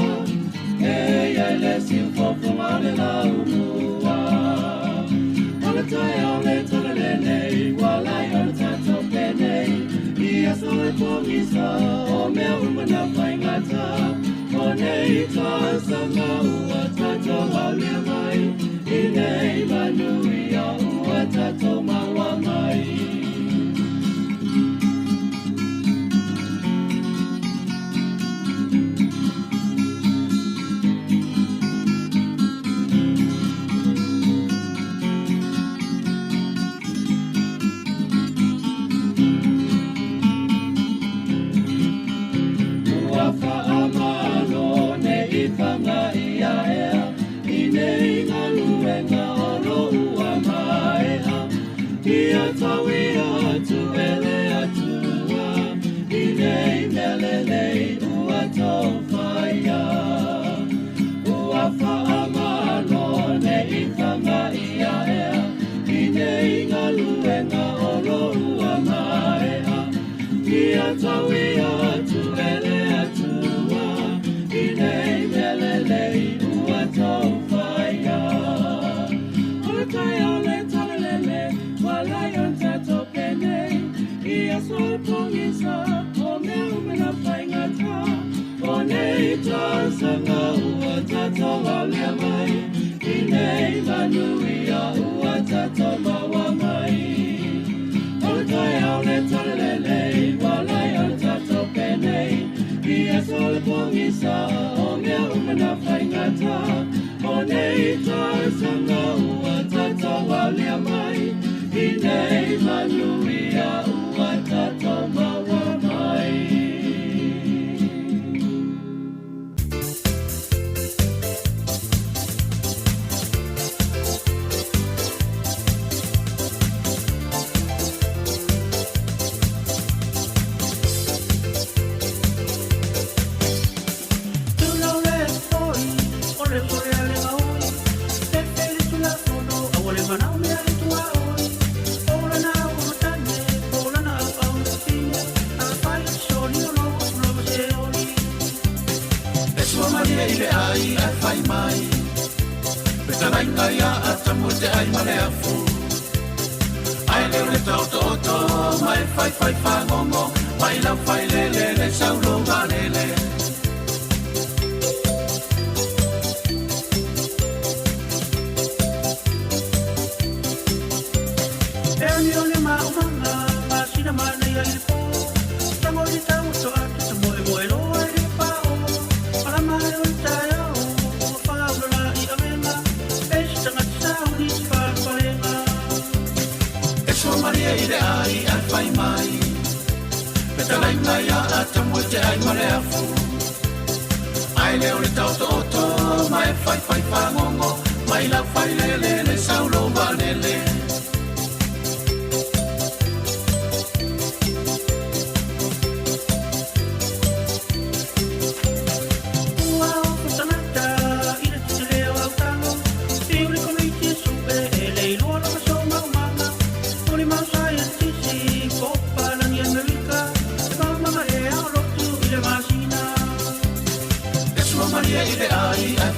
E le si fofo mau le lau mua O le tai au le tona le nei Walai o le tato penei I aso e pongisa o mea umana whaingata O nei tāsanga ua tato au lea mai I nei manui a ua tato maua mai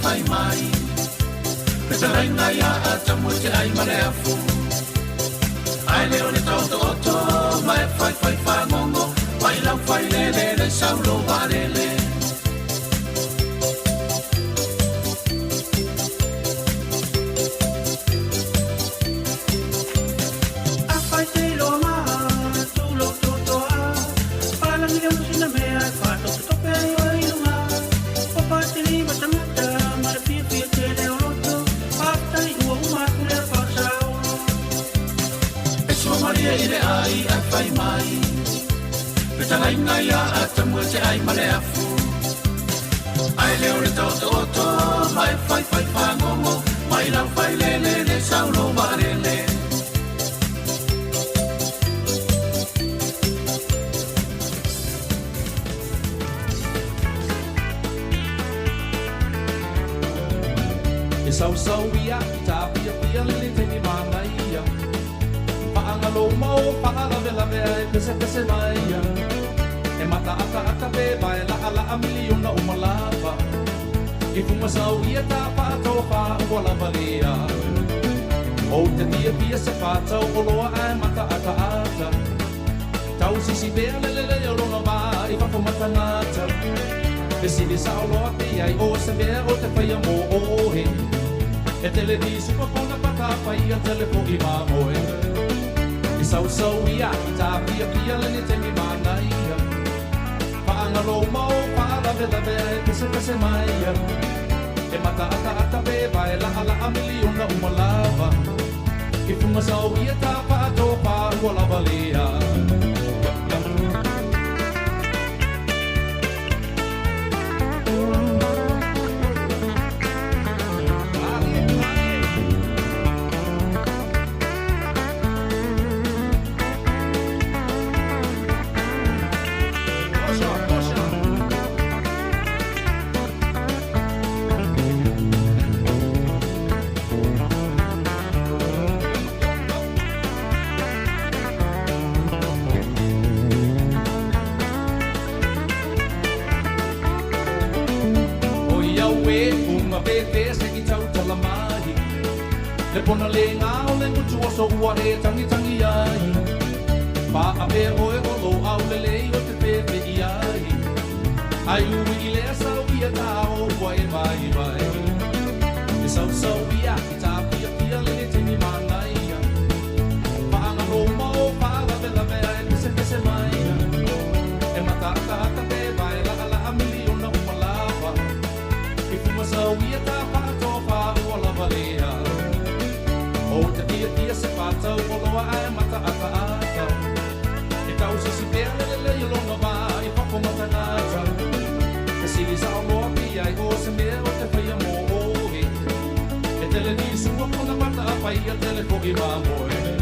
fai mai Petainga ia atamu te ai maleafu Ai leo le tau to mai fai ngongo Mai lau fai le saulo varele Petainga ia atamu te ai maleafu Ai leo le toto mai fai ngongo Mai lau fai le saulo varele E sau ia ta pia le teni mana ia Paangalo mo lave ai pese mai E mata ata be vai la miliona uma lava E fuma sau ia ta pato pa wala valia O te pia se pata o loa ai mata ata Tau si be le o lona va I fa mata nata E si sao loa te ai o se be o te fai mo o he E tele di supa pona pata fai a telefoni ma moe E sau ia ta pia le te mi mana ia Paangalo mau lave ai pese mai E mata ata be vai la miliona uma lava E fuma sau ia ta pato pa wala valia Le pona le ngao le ngutu o so uare tangi ai Pa ape oe o lo au le o te pepe i ai Ai ui I le sau ia ta o wai vai E sau ia ta pia le te ni mana ia Pa anga lo mau pa lave ai pese mai E mata ata pe vai la miliona uma lava E fuma sau ia ta pa to pa o lava lea O te pia se pata o loa ai mata ata E tau si pea le longa va I papo mata nata E si sao loa pia I o se mea o te whaia mo ohe E tele ni sua pona mata a whaia tele ko I mamoe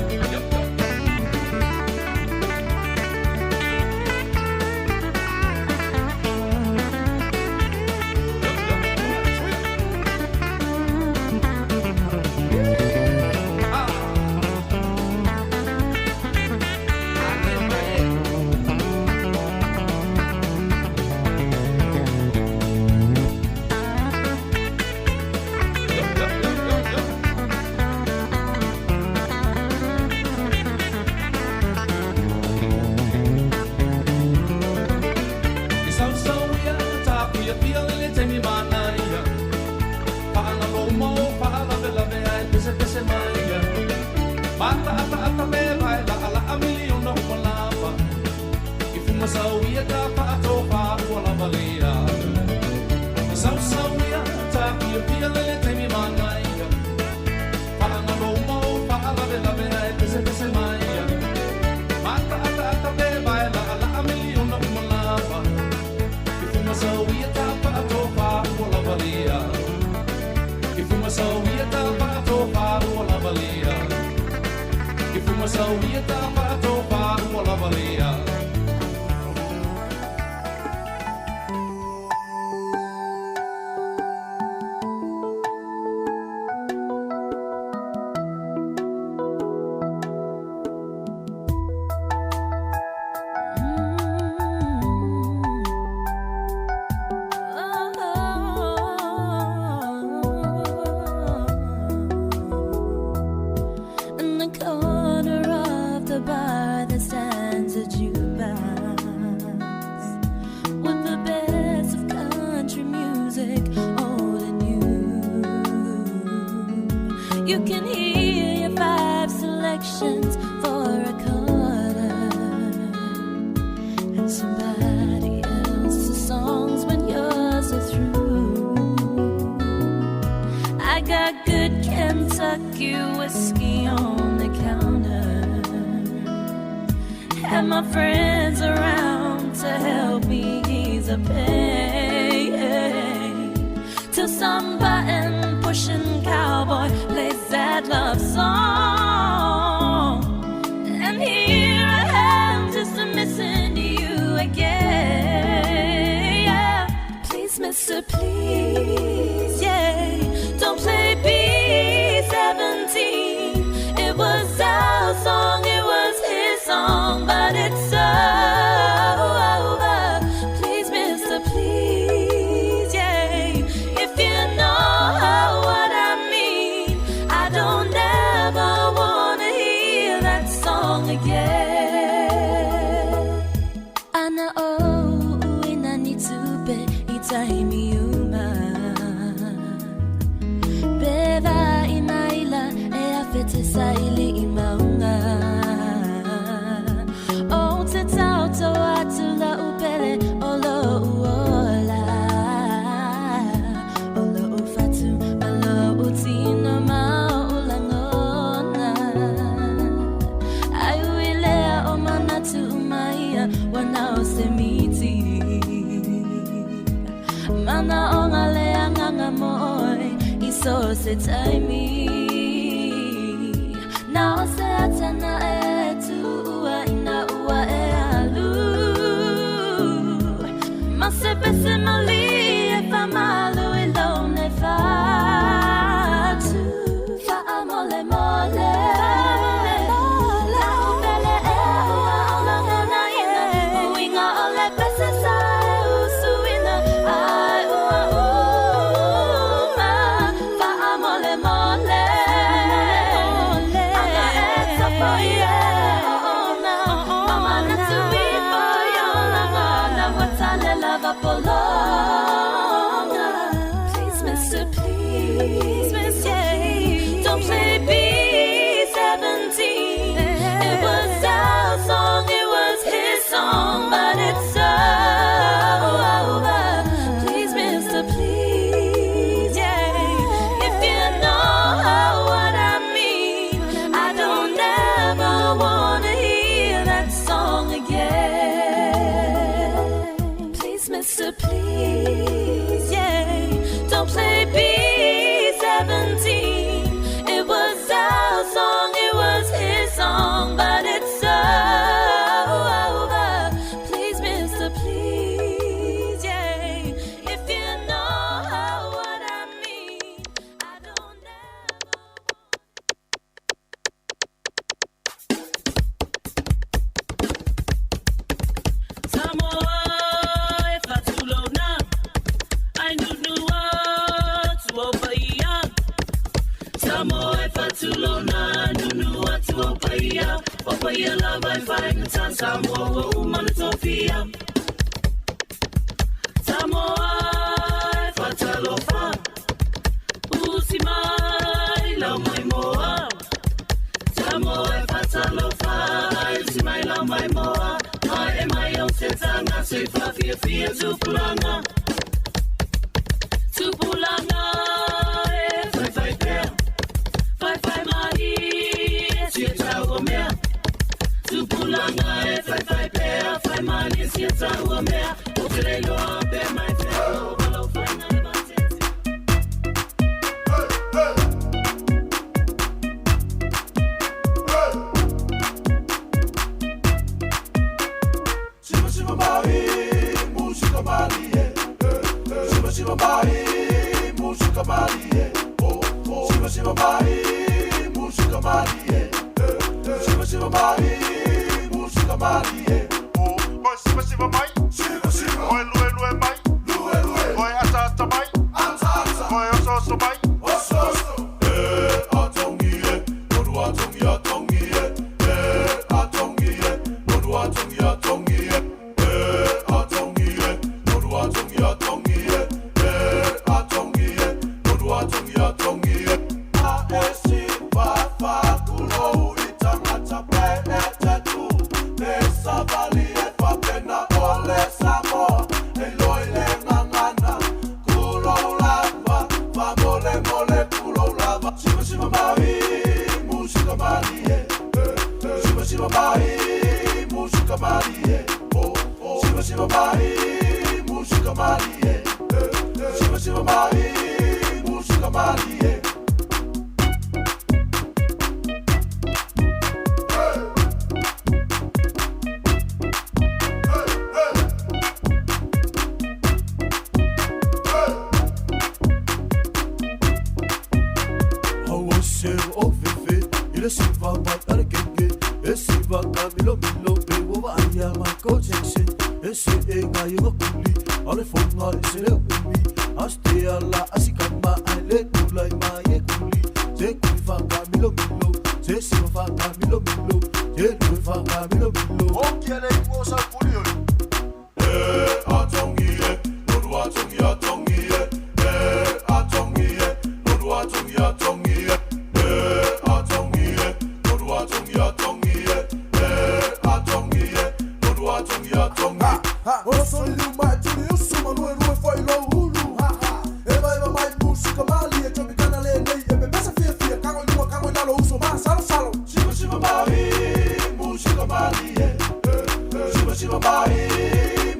somebody else's songs when yours are through. I got good Kentucky whiskey on the counter, and my friends around to help me ease the pain, till some button-pushing cowboy plays that love song, and here I am just missing you again. Yeah. Please, mister, please, yeah, don't play B-17. It was our song, it was his song, but it's over. Please, mister, please, yeah, if you know what I mean, I don't ever wanna hear that song again. I know inanitupe itaimi uma beva inaila e afete saili imaunga. Oh, te tauto atula upele olo uola, olo ufatu olo utina maulangona. Aiuilea o manatu umaia wanao semiti, mana onga lea nganga moi iso se taimi. Now se atana etu ua ina ua e alu, ma se pese mali e fa malu e lone fatu. Fa amole mole, la ubele e ua olangona ina, uinga ole pese sa e usuina, ai ua uma. Fa amole mole, anga e tapo ie ona, mama na tui for yolanga, na watale lava polonga. Please, mister, please, mister, don't play B-17. It was our song, it was his song, but it's over. Please, mister, please, yeah, if you know what I mean, I don't ever wanna hear that song again. Please, mister, please, yeah, don't play B-17. It was our song, it was his song, but it's over. Please, mister, please, yeah, if you know what I mean, I don't Sāmoa e whatulona, ai nunua tu o paia. Sāmoa e whatulona, nunua tu o paia. O paia lava e whaingata Sāmoa o umana tofia. Sāmoa e whatalofa, usi mai lau mai moa. Sāmoa e whatalofa, usi mai lau mai moa. Mai e mai o te tanga, se whawhia whia tupulanga. Tupulanga e whai whai pēr, whai whai mahi e sia tau o mea. Tupulanga e whai whai pēr, whai mahi e sia tau o mea. O te reilo a pē mai pēr, o walau whai ngai matete. Shima shima mai, música malie. Shima shima mai, música malie. Shima shima mai, música malie. Shima shima mai, música malie. Oi shima shima mai, shima shima. Oi lue lue mai, lue lue. Oi ata ata mai, ata ata. Oi oso oso mai, oso oso. Atongi noru atongi atongi atongi noru atongi atongi. Atongi noru atongi atongi atongi noru atongi atongi. A esi va fa kulo itanga tape etetu. Nesa vali e fa pena o Shiva mai, música Maria. Shiva Shiva mai, música Maria. Siva matar kenge, siva kamilo milo pe wa aya ma ko jexe, ese enga yo kuli, ale fonga ese le umi, aste ala asikama ale kulai ma ye kuli, se kufa kamilo milo, se siva kamilo milo, se kufa kamilo milo. Okiele ko sa kuli. Atongi no atongi atongi atongi no atongi atongi. Shiva mai,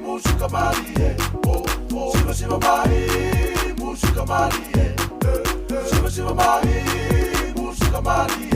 música Maria. Shiva Shiva mai, música Maria. Shiva Shiva mai, música Maria.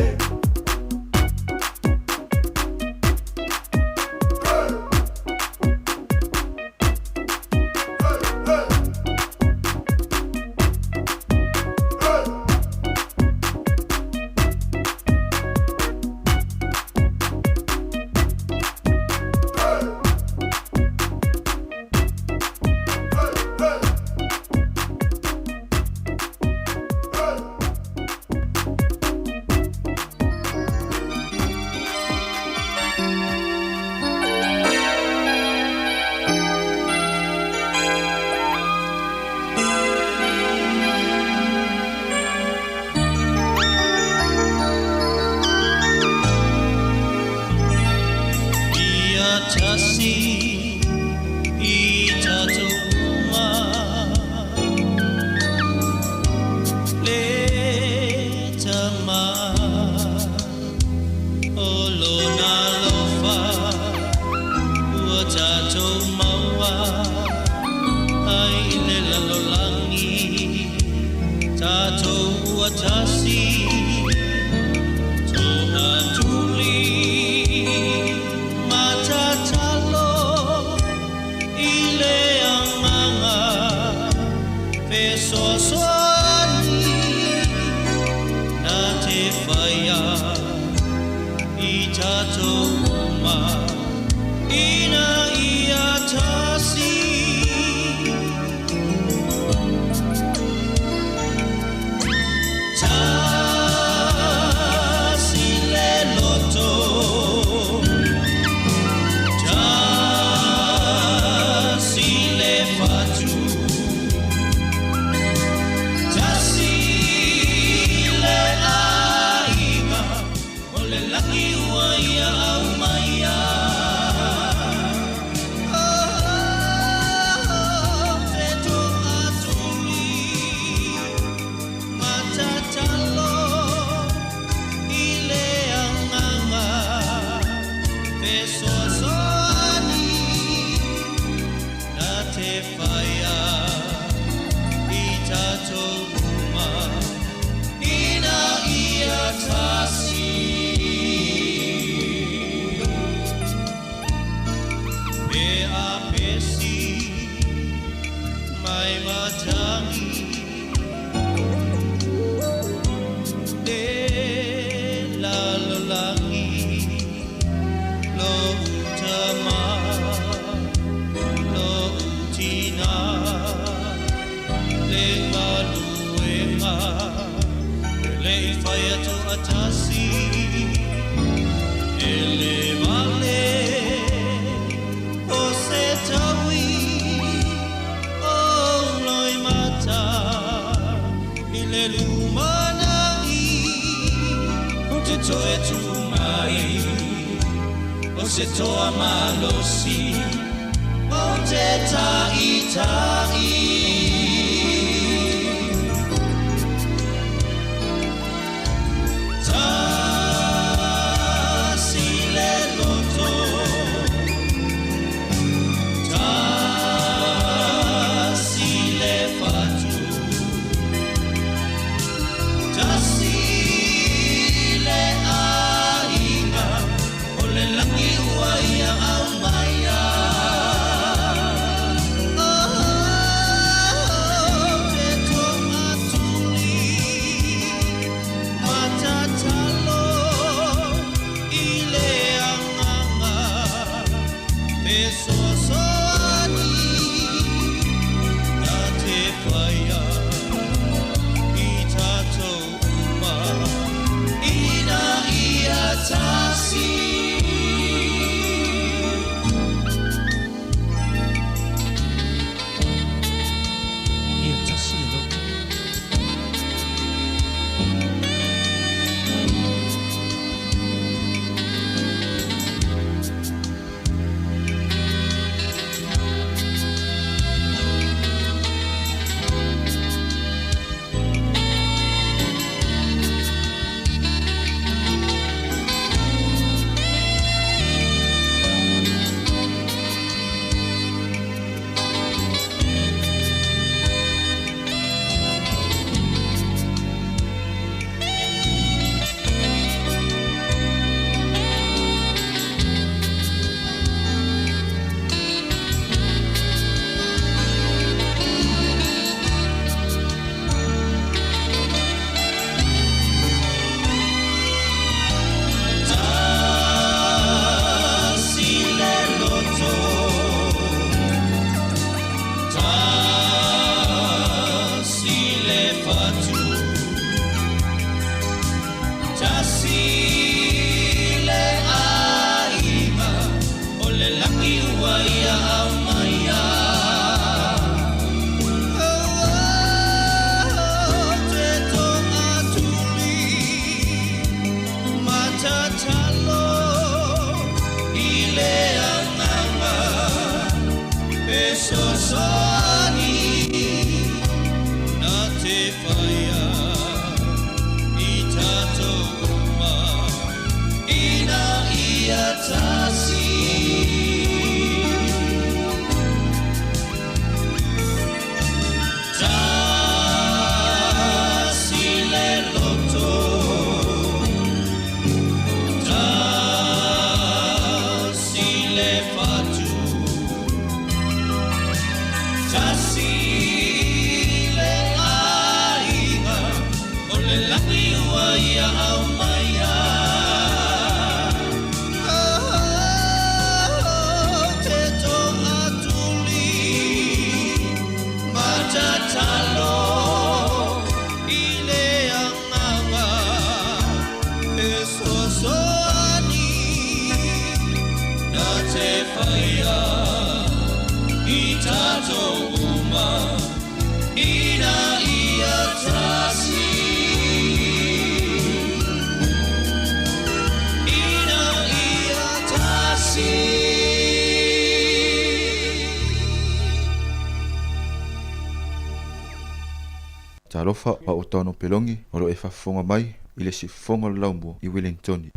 Talofa pa o tono pelongi o lo e whafonga mai i le si fonga laumua i Wellington.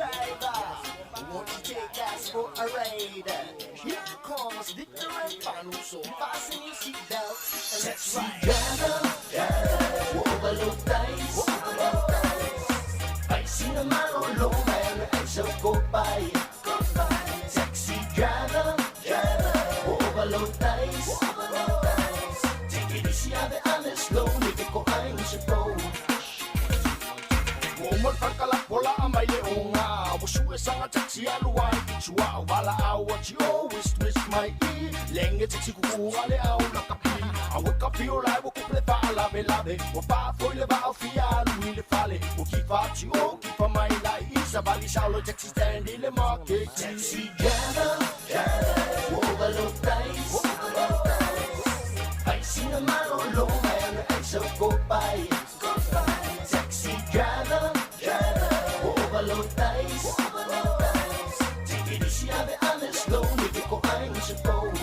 drivers, won't you take us for a ride? Here comes Victor and Panu, so fasten your seatbelts and let's ride. Driver, overload dice, I see the man on low man, and so go by. Taxi driver, overload dice, take it easy, have it on the slow, make it go I'm supposed. Woman pagkalak wala ang may leonga. Wasuwe sa nga taxi aluay. Suwa ang wala awat you always twist my ear. Lenge taxi kukuha le aw nakapi. Awak ka feel like wako ple fa lave lave. Wapa foi le ba au fia lui le fale. Wakifa chi o kifa mai lai. Sabali shalo taxi stand in the market. Taxi driver, overload dice. I see the man on low man, and so go by. Taxi driver, overload dice. Take it easy, have it on the slow, make it go I'm supposed.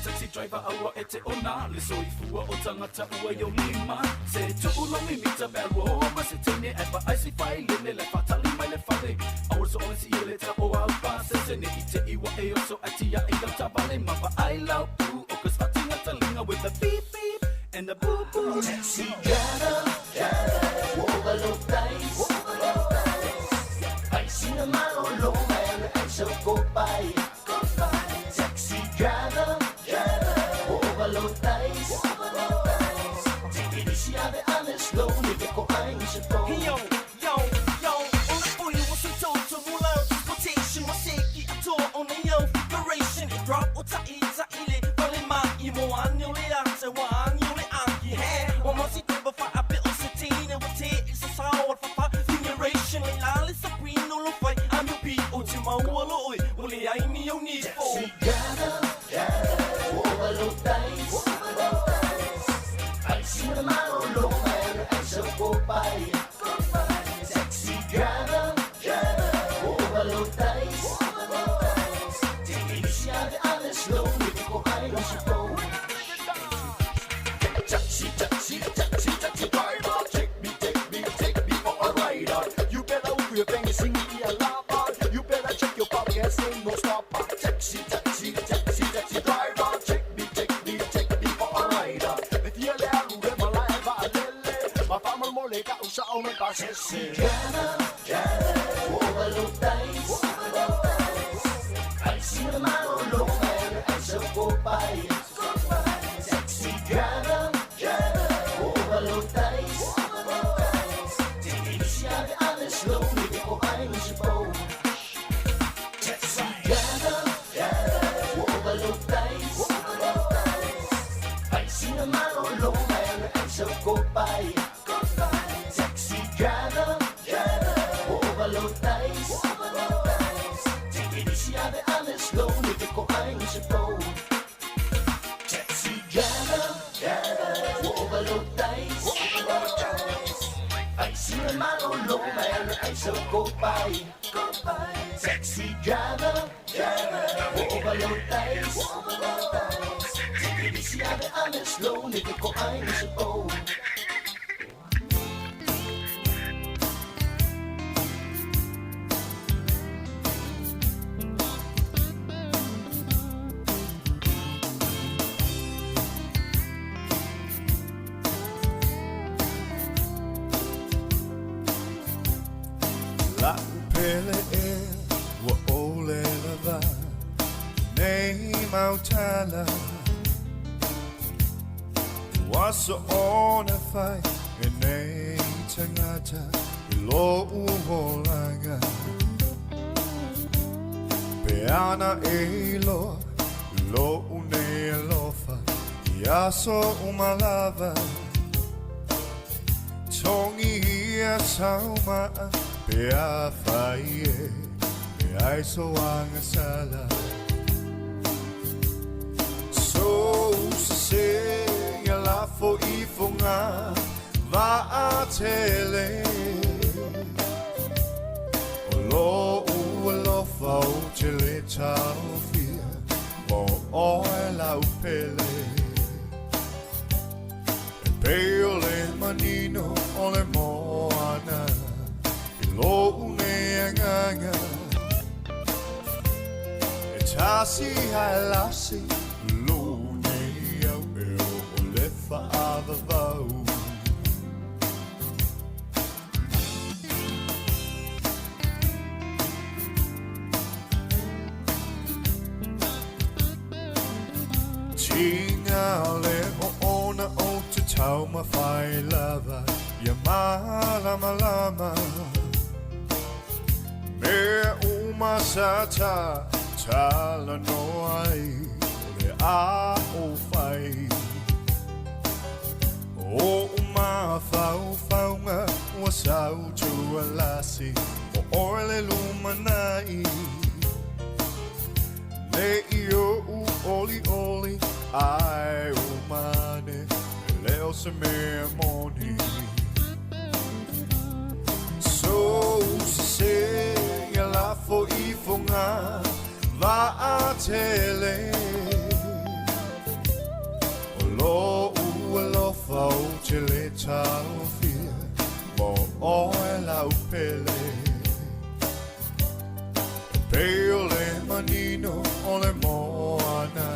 Taxi driver awa ete ona le so ifua o tangata ua yo lima se tu lo mi mita belo ma se tene e ba I see file le le fatali mai le fale awa so on si le ta o al pass se ne ite iwa e so atia e ta vale ma ba I love you o cause fatinga talinga with the beep beep and the boo boo. Taxi driver, overload dice. I see the man on low man, and so go by. Taxi driver, overload dice. Take it easy, have it on the slow, make it go I'm supposed. Yo, only was a total rule out transportation. Maseki a tour on the young figuration. Drop or ta ile, vale ma imo anyo le ase wa anyo le anki he. One must it never fight a bit of satine and what it's a sour for figuration. La le sabrino lo fight, I'm your people to my walloi. Only I need your need for. Overload dice. I see the man on low man, and so go by. Taxi driver, overload dice. Take it easy, have it on the slow, make it go I'm supposed. Taxi driver, take me for a ride. You better open your thing and sing me a lava. You better check your podcast, ain't no stopper. Taxi driver, take me for a ride. If you're there, you get my life, I lele. My family more like I used to my Taxi driver, overload dice. I see the man on low man, and so go by. Taxi driver, overload dice. Take it easy, have it on the slow, make it go I'm supposed. Taxi driver, overload dice. I see the man on low man, and so go by. Taxi driver, overload dice. Take it easy, have it on the slow, make it go I'm supposed. Taxi driver, overload dice. I see the man on low man, and so go by. Taxi driver, overload dice. Take it easy, have it on the slow, make it go I'm supposed. La pele e wa ole lava nei mautala waso ona fai e nei tangata lo uholanga peana e lo une lofa yaso umalava tongi ia sauma Pea faie, ai so anga sala. So se ya la fo ifunga va a tele. Lo lo fa o tele chao fia, mo o la upele. Peo le manino o le moana. Lo lo ne nganga e tasi halasi lo ne au o le faava vau Tinga le o ona o te tau ma whai lava Ia malama lama Me umasata tala no ai O le a o whai O uma whau whaunga Ua sau tua lasi O ore le lumanai Le io u oli oli Ai umane Leo se me moni So se ya la fo I fonga Va a tele O lo u lo fau te le tau fia Mo o e la upele Peo le manino o le moana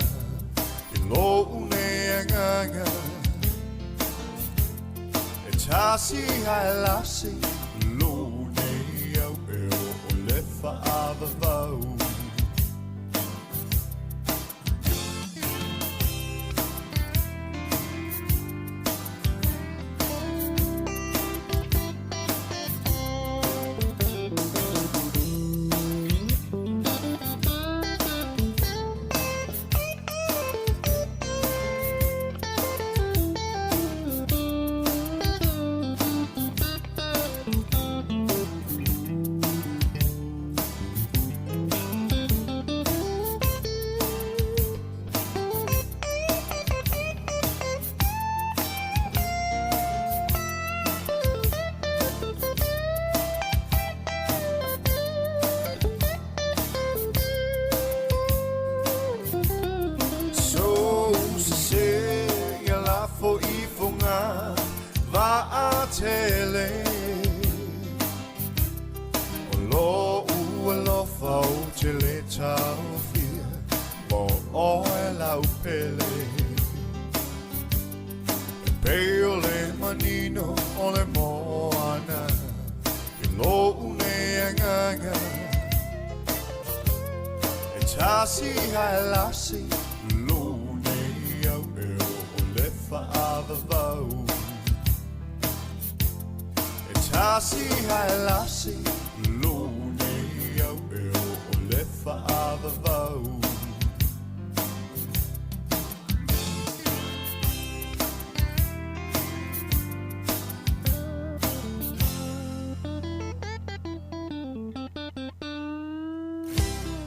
Lo une nganga E tasi halasi Lo ne au o le faava vau tele O lo u lo fau te le tau fia Mo o e la upele Peo le manino o le moana I lo une nganga E tasi halasi Lo ne au o le faava vau Tasi halasi lo ne au o le faava vau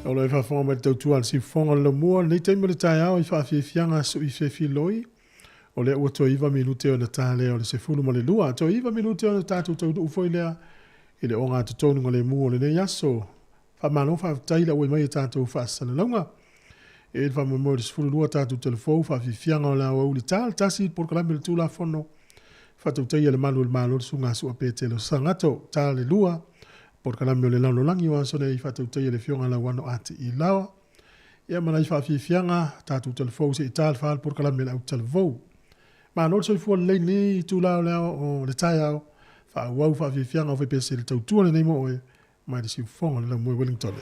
O le fa fo me tau tuan si fonga le mua nei te me tai au I fa fi fianga so I fe fi loi O le ua toiva minute o na tāle o le se fulu ma le lua. Toiva minute o na tātou tau du ufoi lea. I le o ngā tutonu ngā le mua o le ne yaso. Fa mano fa taila ue mai tātou fa sana launga. E le fa mo le se fulu lua tātou telefou fa fi fianga o la o uli tāl. Tasi por kalami le tūla fono. Fa tau taia le malu le malo le sunga su ape te le sangato tāle lua. Por kalami o le launo langi wa sone I fa tau taia le fionga la wano ate I lawa. Ia mana I fa fi fianga tātou telefou se I tāl faal por kalami le au telefou. Ma no so fu le ni tu la o le tai au fa wa fa fi fianga o fe pese le tau tu le mo e mai de si fonga le mo Wellington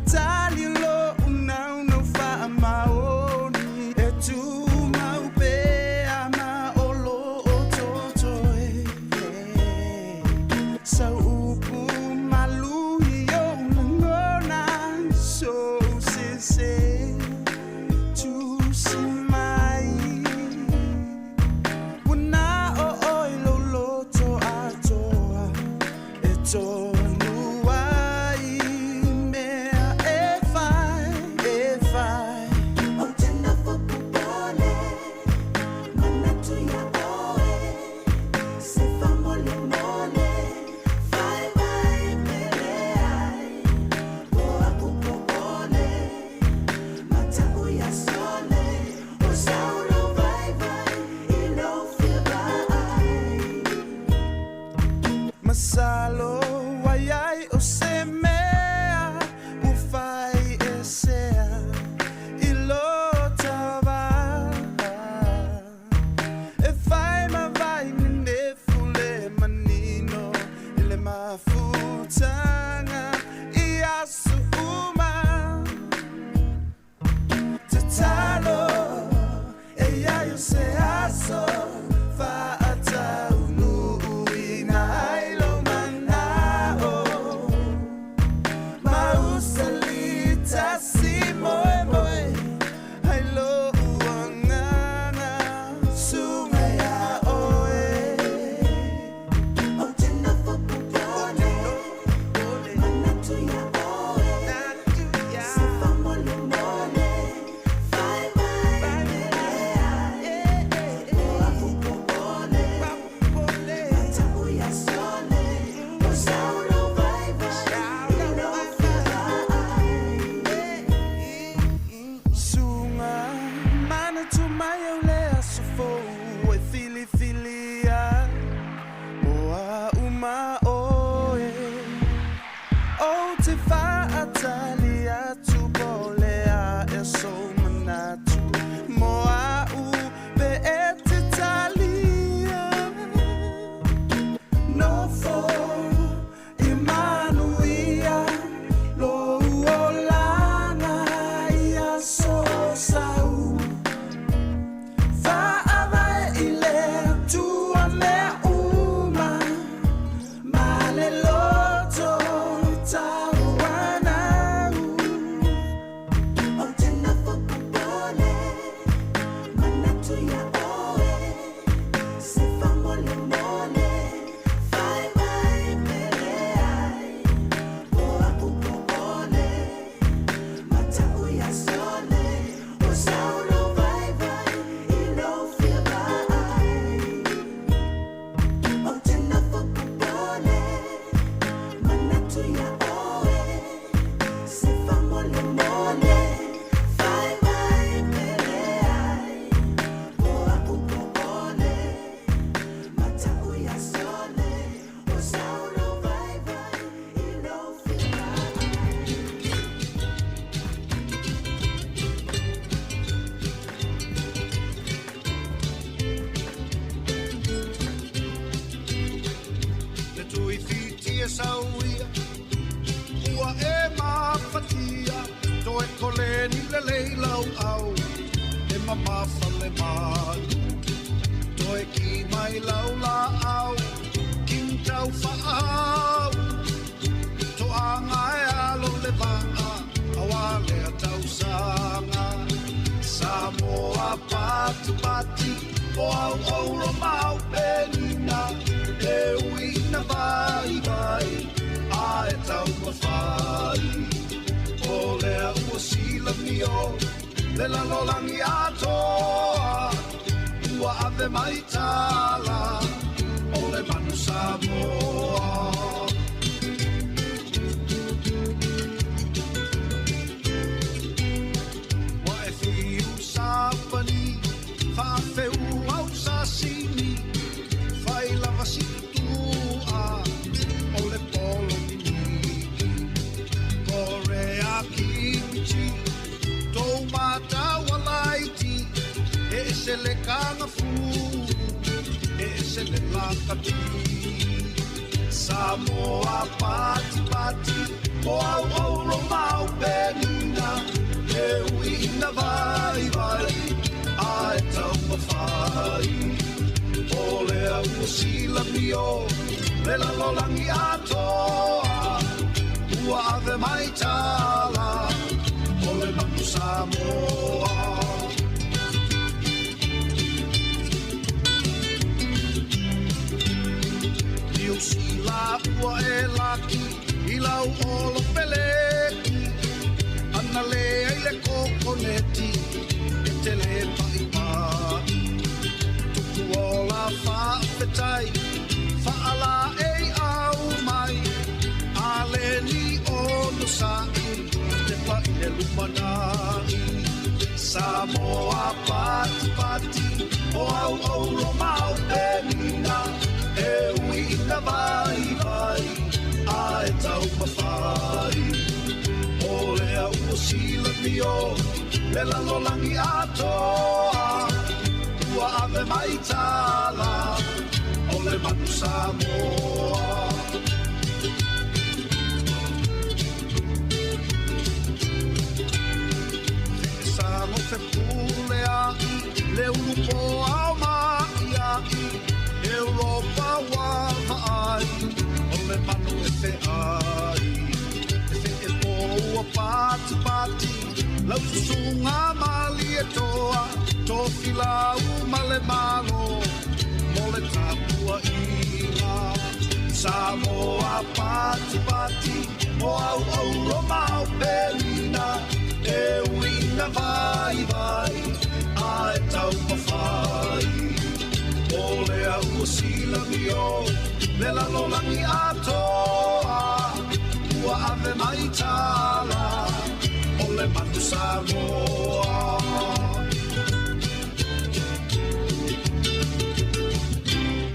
Itali lo una fa maoni e tu mau pe se aso whaatau nui na ailo manao Mausalita si moe moe Hailo uanganga sumaya oe O tena whapupone Manatu ya oe Se whamole mone Whai mai melea O apupopone Matau ya sone O saulo vaiva Ino Sunga mana tu mai au le asofo e fili filia o a uma oe o te whaatali atu pole a e so manatu mo a u pe e te talia no fo Emanuia lo uolana ia so sau Whaavae i le tua me uma Male loto i tau anau O tena whapupone Manatu ia oe Se whamole mone Whai mai meleai O apupopone Matau ia sone O saulo vai vai I no fia vai O tena whapupone Manatu ia oe Se whamole mone Whai mai meleai O apupopone Matau ia sone O saulo vai vai I no fia Le tui fitia sauia Ua e mawhatia Toe koleni le leilau au E mamafa le manu Toe ki mai lau la au King tau whaau To anga e alo le vanga Awa lea tau sanga Sāmoa patu pati O au auro mau penina E uina vai vai A e tau mawhai O lea ua sila mio Le lalolangi atoa Ua ave mai tala O le manu Sāmoa Wa e fiu sapani Whawheu au sasini Whai lava situa O le polo miniki Kore a kimchi Tau mata walaiti E se le kanga fu E se le lakati Sāmoa pati pati O au au romau penina E uina vai vai A e tau mawhai O lea ua sila mio Le lalolangi atoa Ua ave mai tala O le manu Sāmoa Iu sila ua e laki I lau olo peleki Ana lea i le kokoneti E te le pai pai Tuku o la whawhetai Whaala e au mai A le ni ono sai Te pai le lumanai Sāmoa pati pati O au au romau penina E uina vai vai A e tau mawhai O lea ua sila mio Le lalolangi atoa Ua ave mai tala O le manu Sāmoa Te sango te pulea le ulupo au maia Europa wa ai o le manu e te ai e po ua pati lau susunga mali e toa toki lau male malo mo le tapua ina Sāmoa pati mo au roma o pelina e uina vai ai tau mawhai o le au sila mio le lalolangi atoa ua ave mai tala o le matu Sāmoa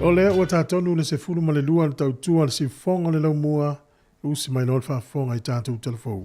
O lea ua tātonu le se fulu ma le lua le tautua le si fonga le lau mua usi mai nol whaafonga i tātou telefou.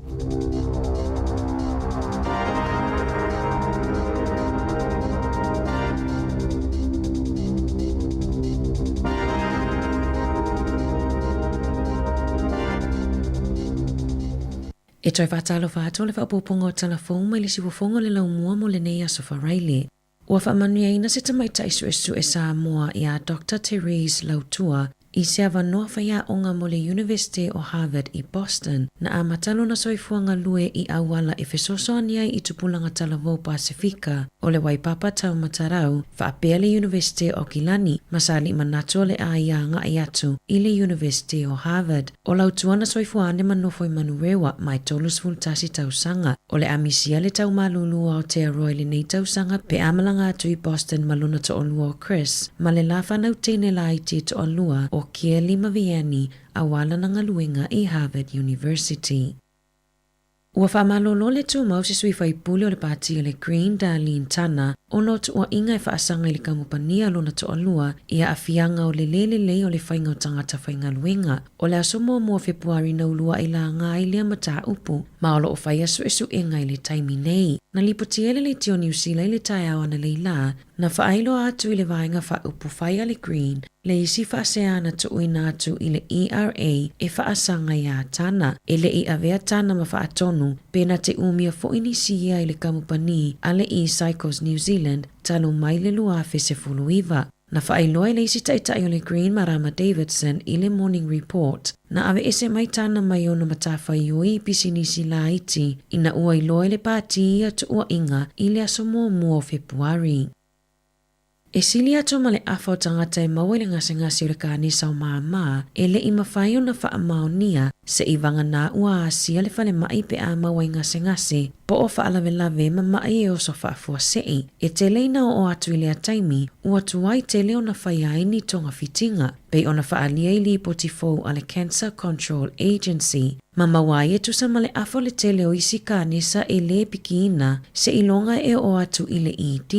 E toi whātalo whātua le whaapoponga o telefou mai le si wafonga le lau mua mo le nei aso wharaile. Ua whaamanuia ina se tamai taisu e Sāmoa i a Dr. Therese Lautua i se awanoa whaia onga mo le University o Harvard i Boston na a matalo na soifuanga lue i awala e fesosoania i tupulanga Talavou Pasifika o le waipapa tau matarau whaapea le University o Kilani masali manatua le aianga i atu i le University o Harvard o Lautua na soifuane manofoi manurewa mai tolus fultasi tausanga o le amisia le tau malulua o te aroi le nei tausanga pe amalanga atu i Boston maluna to olua o Chris ma le lafa nau tene la iti to olua o Kia Lima Vieni a wala na ngaluenga i Harvard University. Ua whamalolo le tu mau se sui whaipuli o le pātia le Green Darlene Tana o no tu ua inga e whaasanga i le kamupania lona to alua ia a fianga o le lelelei o le whainga o tangata whainga luenga o le aso mua Februari na ulua i la ngā i lea mata upu ma o lo o whaia su inga i le taimi nei. Na lipotiele le tio New Zealand le tai awa na leila na whaailo atu i le vainga wha upu whaia le Green le isi whaaseana tu uina atu i le ERA e whaasanga ia tana e le i avea tana ma whaatonu pena te umia fo inisia i le kamupani a le e-Cycles New Zealand talo mai le luafe se fuluiva. Na whaailoa le isi taitai o le Green Marama Davidson i le Morning Report na ave ese mai tana mai ona matafa i oi pisinisi la iti ina ua iloa le pāti ia tu ua inga i le aso mua Februari. E sili atu ma le afa o tangata e maua le ngase o le kānisa o māma e le ima whai o na wha maonia se i vanga nā ua asia le whale mai pe a maua i ngase po o wha alawelawe ma mai e o so wha afua sei. E te leina o atu i le ataimi ua tuai te leo na whai aini tonga fitinga pe o na wha alia i li potifou a le Cancer Control Agency. Ma mawai e tusa ma le afo le tele o isi kānisa e le pikiina se ilonga e o atu i le ED.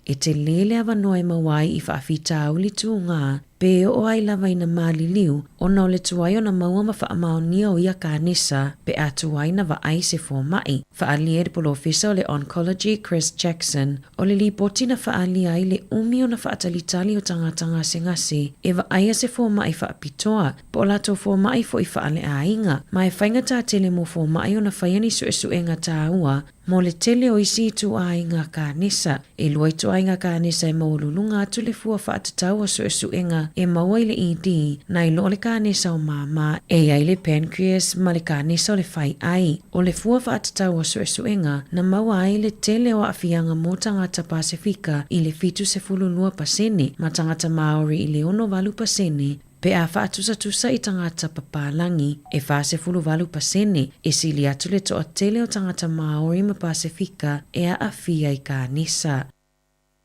E te lele avanoa e mawai i whaafita au li tuunga pe o ai lava ina mali liu o na le tuai o na maua ma whaamaonia o ia kānisa pe a tuai na wa ai se fō mai. Whaalia e polo ofisa o le Oncology Chris Jackson o le lipoti na whaalia ai le umi o na whaatalitali o tanga ngase e wa aia se fō mai whaapitoa po lato fō mai fo i whaale a inga mai whainga tā tele mo fō mai o na whaiani suenga tā ua mo le tele o isi tu a inga kānisa. E luai tu a inga kānisa e maululunga atu le fua whaatatau o suenga e maua i le ED na i lo le kānisa o māma e ai le pancreas ma le kānisa o le whai ai. O le fua whaatatau o suenga na maua ai le tele o awhianga mo tangata Pasifika i le fitu se fululua pasene ma tangata Maori i le 9% pe a whaatusa i tangata Papalangi e whaase fulu walu pasene e sili atu le toa tele o tangata Maori ma Pasifika e a awhia i kānisa.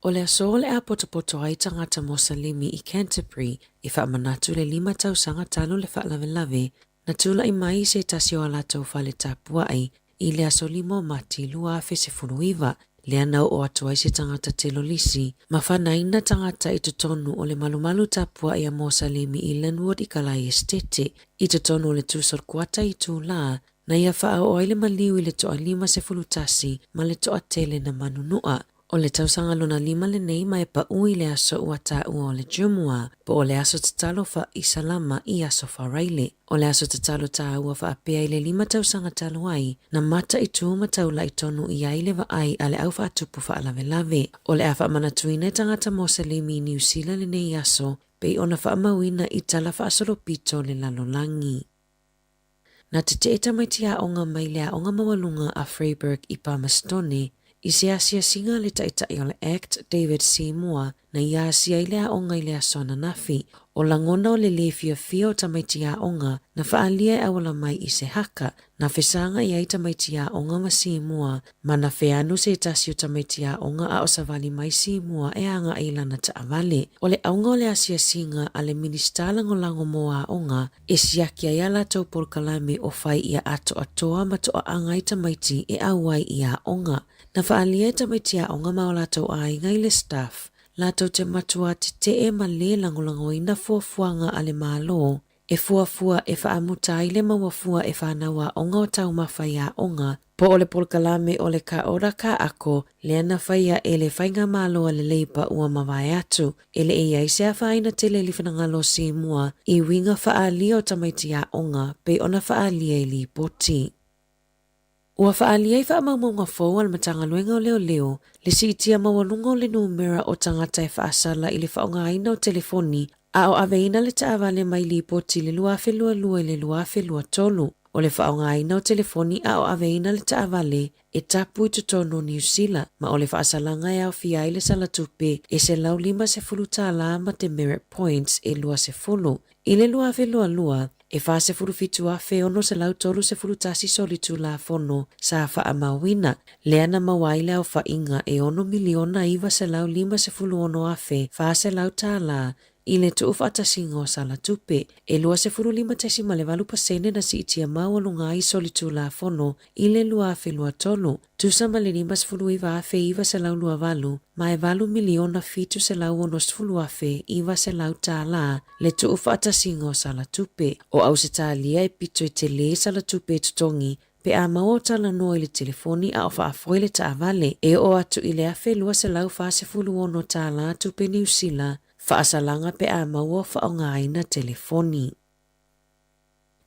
O le aso le a potopoto ai tangata Mosalimi i Canterbury e whaamanatu le 5 tausanga talo le whaalawelawe na tula i mai se tasio ala tau whale tapua ai i le aso limo mati lua afe se funuiva le anau o atua i se tangata telo lisi ma whanaina tangata i tutonu o le malumalu tapua i a Mosalimi i Linwood i Kalai Estete i tutonu o le tusor kuata i tū la na ia wha o le maliu i le toa 5 se fulutasi ma le toa tele na manunua. O le tausanga lona lima le nei mai pa ui le aso ua ta ua o le jumua, po o le aso tatalo fa isalama I aso wharaile. O le aso tatalo ta ua fa apea I le lima tausanga talo ai, na mata I tuuma taula I tonu I ai le va ai ale au fa atupu fa alave lave. O le afa manatuine tangata mosalimi New Zealand le nei aso, pe ona fa amawina I tala fa asolo pito le lalolangi. Na te eta mai tia onga mai lea onga mawalunga a Freiburg I Palmerston I se asia singa le taitai o le Act David Sāmoa na ia asia I lea onga I lea sona nafi. O langona o le lefia fio tamaitia onga na faalia awala mai I se haka na fesanga I ai tamaitia onga ma Sāmoa ma na feanu se tasio tamaitia onga a osavali mai Sāmoa e anga ilana ta avale. O le aunga o le asia singa a le ministala ngolango moa onga e siakia ia la tau porkalame o fai ia ato atoa ma toa anga I tamaiti e awai ia onga. Na faalia tamaitia onga maola tau ai ngai le staff. Lato te matua te e ma le langolango ina fuafuanga ale malo, e fuafua e faamuta ile mawafua e whanawa onga o tau mawhaia onga, po ole polkalame ole ka ora ka ako, le ana whaia e le whainga malo ale leipa ua mawai atu, ele e aise a whaina te le liwhanangalo Sāmoa, I winga whaalia o tamaitia onga, pe ona whaalia I li poti. Ua whaalia I whaamaunga fōu al matanga luenga o leo leo, le siitia mawalunga o le numera o tangata e whaasala I le whaonga aina o telefoni, a o aveina le taawale mai li poti le luafe lua lua I le luafe lua tolu. O le whaonga aina o telefoni a o aveina le taawale e tapu I tutono New Zealand, ma o le whaasalanga e au fia I le salatupe e se lau 50 la ma te merit points e lua se fulu. I le luafe lua lua, e wha se furu fitu a fe ono se lau tolu se furu tasi solitu la fono sa wha a mawina. Leana mawaile au wha inga e ono miliona iwa se lau 5 se furu ono a fe wha se lau tā la I le tu ufata singo sa la tupe. E lua se furu 5 ma le valu pasene na si itia mawalunga I solitu la fono I le lua fe lua tolu. Tusa ma le 5 se furu iwa a fe iwa se lau lua valu, ma e valu miliona fitu se lau ono se furu a fe iwa se lau tā la le tu ufata singo sa la tupe. O au se tā lia e pito I te le sa la tupe tutongi, pe a maua tala noa I le telefoni a ofa a foile ta avale, e o atu I le afe lua se lau fa se fulu ono tā la tupe New Zealand, whaasalanga pe a maua whaonga aina telefoni.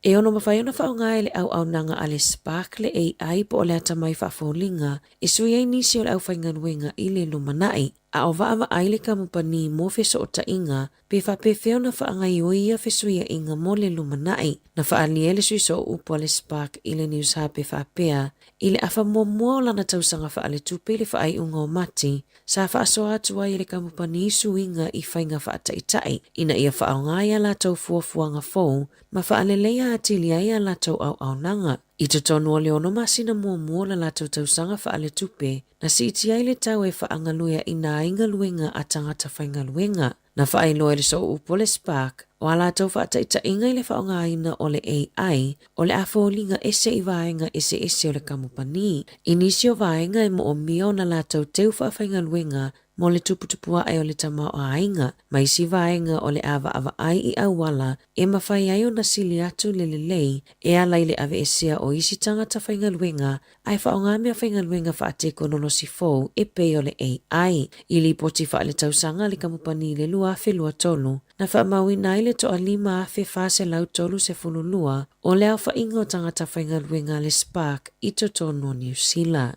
E ono mawhai ona whaonga ele au nanga ale sparkle AI po ole atamai whaafolinga, e sui ai nisi ole au whainganuenga I le lumanai, a o vaava aile ka mupani mo feso o ta inga, pe whapewheo na whaangai oia fesuia inga mo le lumanai, na whaaniele sui so upo ale spark I le news hape whapea, I le afa mua lana tausanga whaale tupe le whaai unga o mati, sa whaasoa atua I le ka mupani isu inga I whainga whaataitai, ina ia whaonga ia la tau fuafuanga fōu, ma whaale leia atilia ia la tau au nanga. I te tonu o leono masina mua la tau tausanga whaale tupe, na si iti ai le tau e whaangaluia I nā inga luenga a tangata whaingaluenga. Na whaailoa le so upo le spark, o ala tau whaataita inga I le whaonga aina o le AI, o le afōlinga ese I vaenga ese o le kamupani. Inisi o vaenga e mo o mia o na la tau teu whaingaluenga, mo le tuputupua ai o le tamau a ainga, mai si vaenga o le ava ai I awala, e mawhai ai o na sili atu le lei, e ala I le ave esea o isi tangata whaingaluenga, ai whaonga mea whaingaluenga whaateko nono si fōu e pei o le AI. I li poti wha le tausanga le kamupani le lua afe lua tolu, na whaamaui nai le toa 5 afe whase lau tolu se fulu lua, o le au whainga o tangata whaingaluenga le spark I totono New Zealand.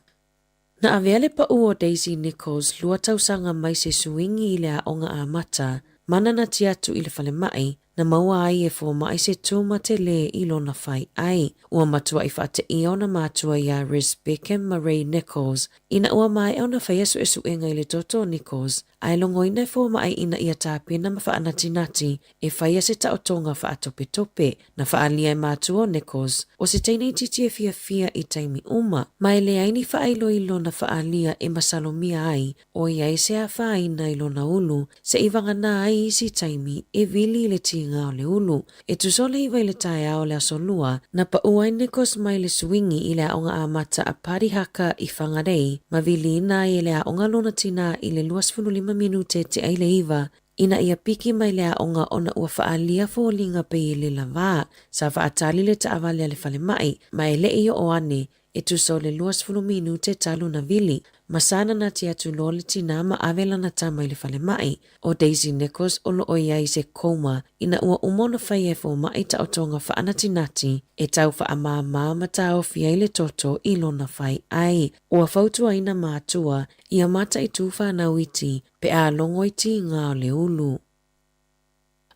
Na aveale pa uo Daisy Nichols lua tausanga mai se suingi I le a onga a mata, mana na tiatu I le whale mai, na maua ai e fō mai se tūma te le I lona whai ai. Ua matua I whaate I ona mātua ia Riz Beckham Marie Nichols, ina ua mai ona whai asu esu enga I le toto Nichols, ai longo ina fō mai ina ia tāpina ma whaanati nati, e whai ase ta o tonga whaatope tope, na whaalia I mātua Nichols, o se teinei titi e fia I taimi uma, mai le aini whaailo I lona whaalia e masalomia ai, o ia I se a whaina I lona ulu, se iwanga na ai I si taimi e vili le tinga o le ulu. E tusole I le tae ao le asolua, na pa uai Nichols mai le swingi I le aonga a mata a pari haka I whangarei, ma vili ina I le aonga lona tina I le 25 minute te aile iwa, ina ia piki mai le aonga ona ua whaalia fōlinga pe I le lava, sa whaatali le taawale ale whale mai, mai le iyo o ane, e tusole 25 minute talu na vili. Masana na tia tu lole tina ma avela na tama ile fale mai o Daisy Nichols o lo oia i se koma ina ua umona fai e fo mai ta otonga fa anatinati e tau fa ama ma tau fia ile toto i lona fai ai. Ua fautua ina mātua ia mata i tufa na witi pe a longoiti ngā le ulu.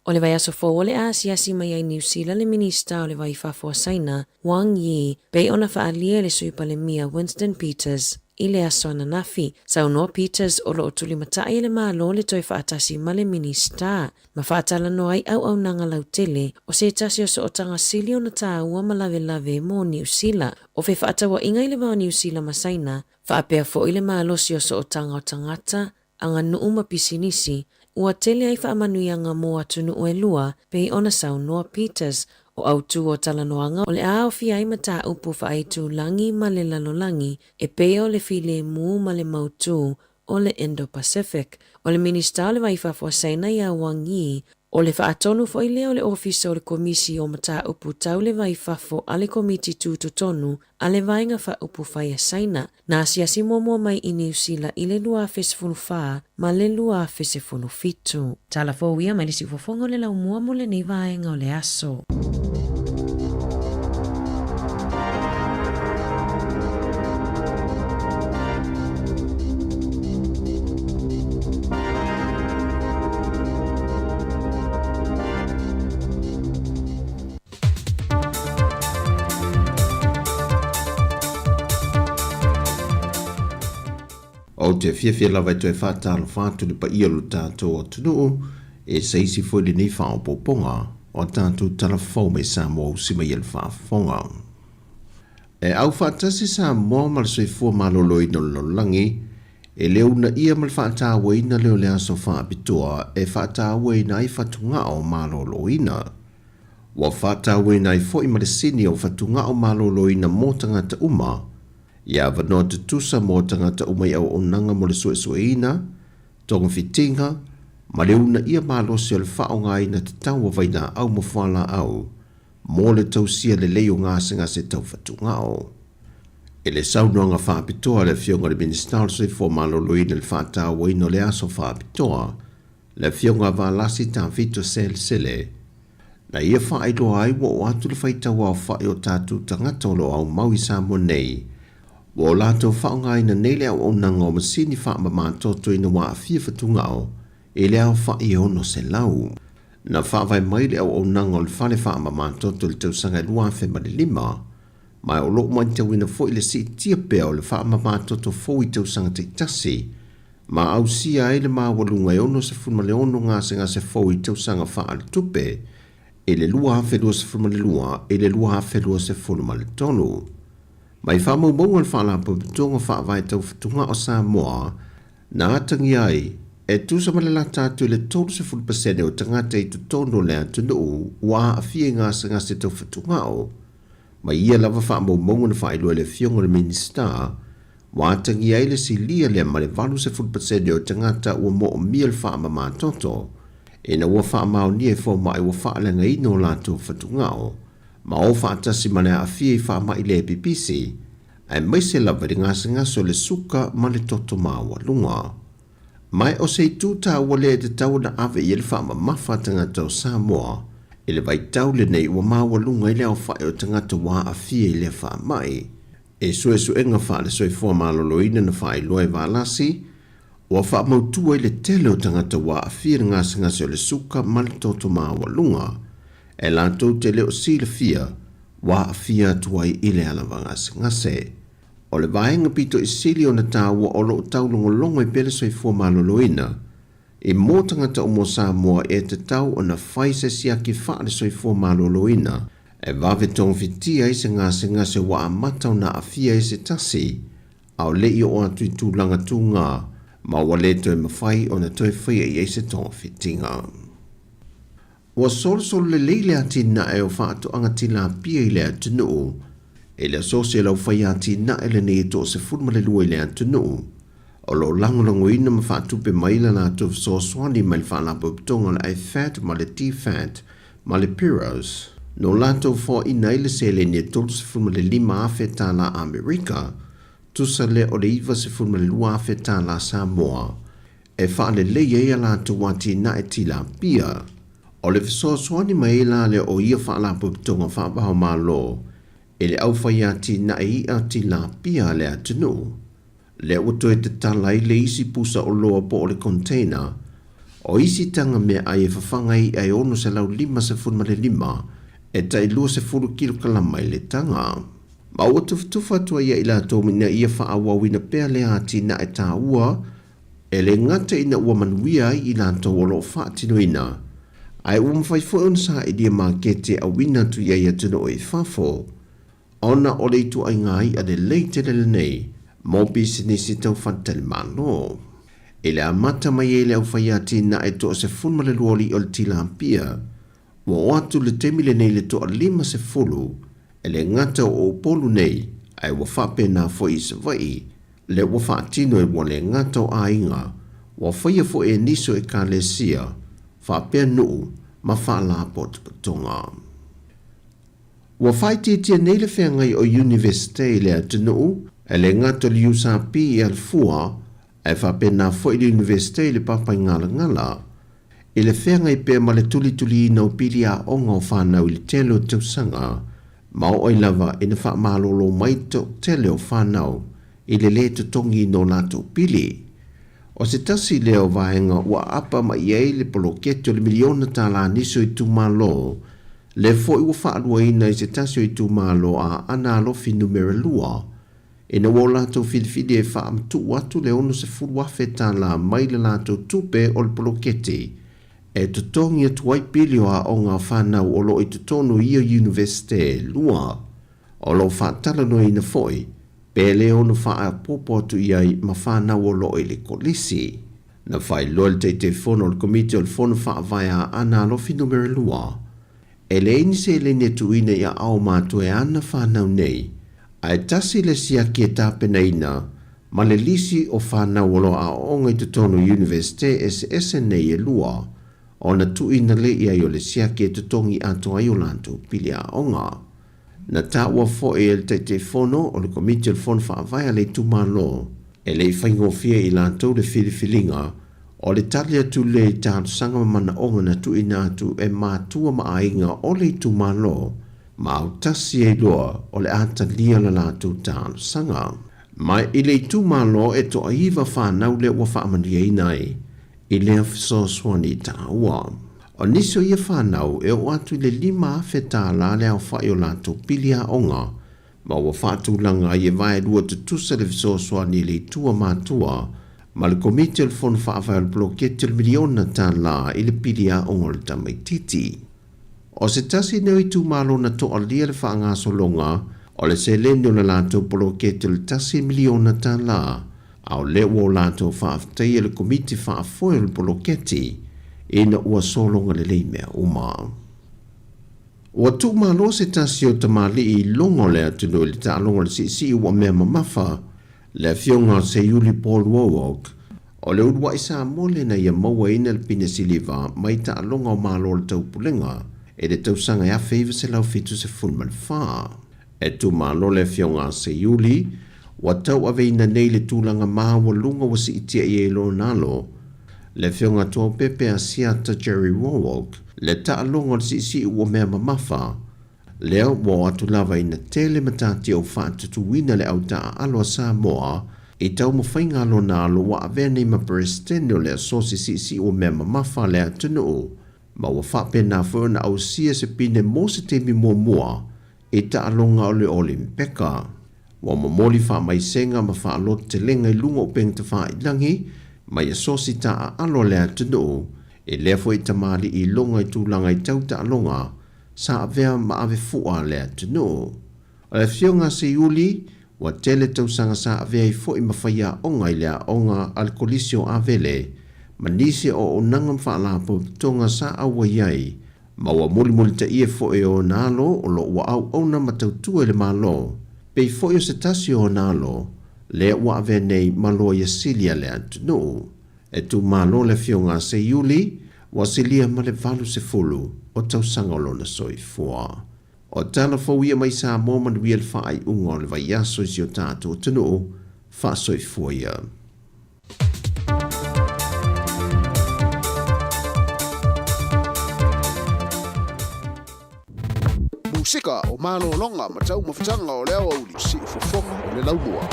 O le vai aso fo ole a siasi mai ai New Zealand le minista o le vai fafua saina Wang Yi pe ona fa alia le suipa le mia Winston Peters i le aso ananafi. Saunoa Peters o lo otuli matai le malo le toi faatasi ma le minista. Ma faatala no ai au nanga lautele o se tasi o so o tanga sili o na taa ua malave lave mo New Zealand. O fe faatawa inga i le vao New Zealand masaina faapea fo i le malo si o so o tanga o tangata anga nuu mapisinisi ua tele ai faamanuianga mo atu nuu e lua pe i ona Saunoa Peters o autu o talanoanga o le a o fia i mata upu fa aitu langi ma le lalolangi e peo le file mu ma le mautu o le Indo-Pacific. O le minista o le waifafua saina ia Wang Yi o le faatonu fo i lea o le ofisa o le komisi o mata upu tau le waifafu a le komiti tūtutonu a le vainga fa upu fai a saina na siasi mua mai i New Zealand i le lua fesifunu faa ma le lua fesifunu fitu. Tala fo wia mai lisi ufofongo le lau mua mo le nei vaenga o le aso. O te fia lava to e whātalo whātu le pa ia lo tātou o tunuu e seisi foi le nei whao poponga o tātou talafau me Sāmoa usima i le whaafonga. E au whātasi Sāmoa ma le soifua malolo ina lolangi e leo na ia ma le whātawa ina leo le aso whaapitoa e whātawa ina i whatunga o malolo ina. Wa whātawa ina i foi ma le sini o whatunga o malolo ina mō tangata uma ia vanoa te tusa mō tangata umai au onanga mo le suesueina, tonga fitinga, ma le una ia mālosi o le whaonga ina te taua vaina au mo whala au, mō le tausia le leo ngāsinga se tau whatunga o. E le saunoanga whaapitoa le fionga le minister se fo malolo ina le whaatawa ina le aso whaapitoa, le fionga vālasi tā fito sele, na ia whaailoa ai wo o atu le whaitawa o whae o tātu tangata o lo au maui Sāmoa nei, wo lato whaonga ina nele au onanga o masini whaama mātoto ina waa fia whatunga o, e le au whae ono se lau. Na whaavai mai le au onanga o le whale whaama mātoto le tausanga lua whema le lima, mai o lo mai te wina fo i le si tia pea o le whaama mātoto fo i tausanga te tasi, ma au sia e le maa walunga e ono se funma le ono ngase fo i tausanga whaa le tupe, e le lua hawhelua se funma le lua, e le lua hawhelua se funma le tonu. Mai whamau maunga le whaalapo tonga whaavai tau whatunga o Sāmoa, na atangi ai, e tusa malala tātu le 30% o tangata i tu tono lea tunu ua a fie ngase tau whatunga o. Mai ia lava whaamau maunga na whailua le fionga le minister, wa atangi ai le si lia lea ma le 20% o tangata ua mo o mia le whaama mātoto, e na ua whaamau ni e fo mai ua whaalenga ino lātou whatunga o. Ma o whaatasi mana a fie i whaama i le BBC, ai mai se lava ri ngase le suka ma le toto maua lunga. Mai o se tūta ua le te tau na ave i le whaama mawha tangata o Sāmoa, i le vai tau le nei ua maua lunga i le au whae o tangata wā a fie i le whaamai. E suenga wha le soifua malolo ina na whae loe vālasi, ua whaamautua i le tele o tangata wā a fie ngase o le suka ma le toto maua lunga, e lantou te leo sila fia, wa fia tuai i le alavanga ngase. O le vaenga pito i sili o na tāua o lo tau longo i pele soifua maloloina, e mō tangata o mo Sāmoa e te tau o na whaise siaki wha le soifua maloloina, e vave tong fitia i se ngase wa a matau na a fia i se tasi, au le i o atu i tūlanga tūngā, ma wale toi mawhai o na toi whaia i se tong fitinga. Ua sol le leile ati na e o whaatu anga tila pia i le atunu, e le asosia lau whai ati na e le nei to se funma le lua i le atunu, o lo langolongo ina ma whaatu pe maila na tu so swani ma le whaalapo ptonga le I-fat ma le T-fat ma le Piros, no lato fo ina i le se le ne tolu se funma le lima afe tala Amerika, tusa le o le iwa se fulma le lua feta la Sāmoa, e wha le le ia la tu wati na e tila pia. O le fiso swani mai la le o ia wha la pupitonga wha baho ma lo, e le au whaiati na e ia tila pia le atunu. Le uto e te talai le isi pusa o loa po o le container, o isi tanga mea ai e whawhangai ai ono se lau 5.5, e tai 2 kilo kalama i le tanga. Ma ua tufutufa tua ia ila tōmina ia whaawawina pēr le ati na e tā ua, e le ngata ina ua manuia i la tōwolo whaatinoina. Ai umwhaifo unsa i dia makete a wina tu ia ia tino e whafo. Ona o le tu ai ngai a le leite le nei, mō bisinisi tau whantale malo. E le amata mai e le au whaiati na e toa se funma le luoli o le tila pia, wa atu le temile nei le toa 5.0, e le ngata o polu nei, ai wa whape na foi se vai, le wa whaatino e wa le ngata o ainga, wa whaia fo e niso e ka le sia, whape nuu, ma whaala pot patonga. Wa whaiti tia nei le whengai o universite le atinu, e le ngata li USAP e alfua, e whape na foi le universite le papai ngala ngala, e le whengai pe ma le tuli ina o pili a onga o whanau i le telo tausanga, ma o ai lava ina wha malolo mai tele o whanau i le tutongi no lato pili. O se tasi leo vaenga ua apa ma iei le poloketo le miliona tala niso i tu malo, le fo i ua whaalua ina i se tasi o i tu malo a ana alofi numero lua, ina wo lato filifide e wha amtu watu le ono se furuafe tala mai le lato tupe o le poloketi, e tutongi atu wai pilio a o ngā whanau o lo i tutonu i o universite lua. O lo whaatala no ina foi, pe le ono wha a popo atu iai ma whanau o lo i le kolisi. Na whai loa te fono o le komite o le fono wha vai a ana alofi numero lua. E le inise le netu ina ia au mātu e ana whanau nei, a e tasi le sia ki e tāpena ina, ma le lisi o whanau o lo a o ngai tutonu universite SS nei e lua, o na tuina le ia yo le siake te tongi ato ai o lanto pili a onga. Na taua fo e el te fono o le komite o le fono whaavai a le tumalo, e le whaingofia i lanto le filifilinga, o le tali atu le tātu sanga mana onga na tuina atu e mātua maainga o le tumalo, ma au tasi e loa o le ata lia la lanto tātu sanga. Mai i le tumalo e to aiva whanau le ua whaamania inai, i le afiso swani tāua. O niso ia whanau e o atu le 5 feta la le au whai o lato pili a onga, ma ua whatu langa i e vai lua tutusa le afiso swani le tua mātua, ma le komite le fono whaawai o le blokete le miliona tā la i le pili a onga le tamaititi. O se tasi neo i tu malo na to alia le whaanga solonga, o le se lene o le lato blokete le tasi miliona tā la, au le wo lato whaaftai le komiti whaafoe le poloketi ina ua solonga le leimea uma. Ua tuk malo se tasi o tamali i longo le atunu le tālonga le si ua mea mamafa le fionga se yuli Paul Wowok o le udwa i Sāmoa le na ia maua ina le pina siliva mai tālonga o malo le taupulenga e le tausanga ia feiva se lau fitu se fulma le wha. E tu malo le fionga se yuli wa tau ave ina nei le tūlanga māua lunga wa si itia i elo nalo, le whionga tō pepe a siata Jerry Wowok, le taa longa si ua mea mamafa, leo wa atu lava ina tele matati au whaatutu wina le au taa aloa Sāmoa, i tau mawhainga alo nalo wa ave nei ma prestenio le asosi si ua mea mamafa le atunu, ma wa whape na whiona au sia se pine mo se temi mua, i taa longa ole ole mpeka. Wa mamoli wha mai senga ma wha alot te lenga i lunga o peng te wha i langi, mai a sosi ta a alo lea tunu, e lefo i tamali i longa i tūlanga i tau ta alonga, sa avea ma ave fua lea tunu. O le fionga se yuli, wa tele tau sanga sa avea i fo i mawhaia onga i lea onga alkolisio avele, ma nisi o onangam wha alapo tonga sa awa iai, ma wa muli ta ie fo e o nalo o lo wa au ona ma tau tua le malo, pei foi o se tasi o nalo, le ua ave nei malo ia silia le antunu. E tu malo le fionga se yuli, wa silia ma le valu se fulu, o tau sangolo na soi fua. O tala fau ia mai Sāmoa manuia le whaai ungo le vai aso si o tātou tunu, whaasoifua ia. Musika o malo longa matau mawhitanga o leo au li si ufofonga o le laumua.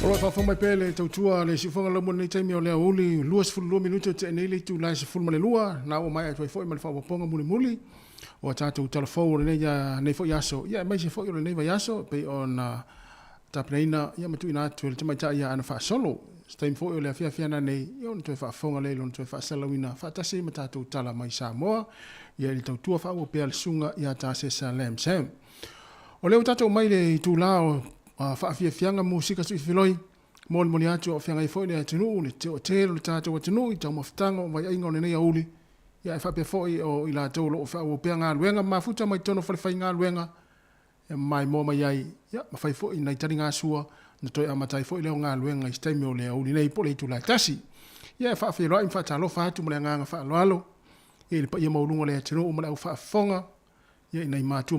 Ora fa mai pele tautua le sifonga la mona taimi o le uli luas fulu minuto te nei le tu lai se fulu male lua na o mai foi foi mal fa ponga muli muli o tatu telefone ne ya nei foi yaso ya mai se foi le nei yaso pe on tapneina ya matu ina tu le mai ya ana fa solo stem foi le afia na nei on tu fa fonga le on tu fa salawina fa tasi mata tu tala mai Sāmoa ya le tautua fa o pe al sunga ya ta se salem sem o le tatu mai le tu lao fa fianga musika su filoi mol moniato fianga I foi le tunu le te le tato tunu I tamo ftango mai ingo ne ya uli ya fa pe foi o ila tolo fa o pe nga luenga mafuta mai tono fa nga luenga e mai mo mai ai ya ma fa foi na taringa sua na toi amatai foi le nga luenga istemi o le uli nei pole tu la tasi ya fa fe lo in fa talo fa tu mo nga fa lo alo e pa ye mo lungo le tunu mo la fa fonga ya nei matu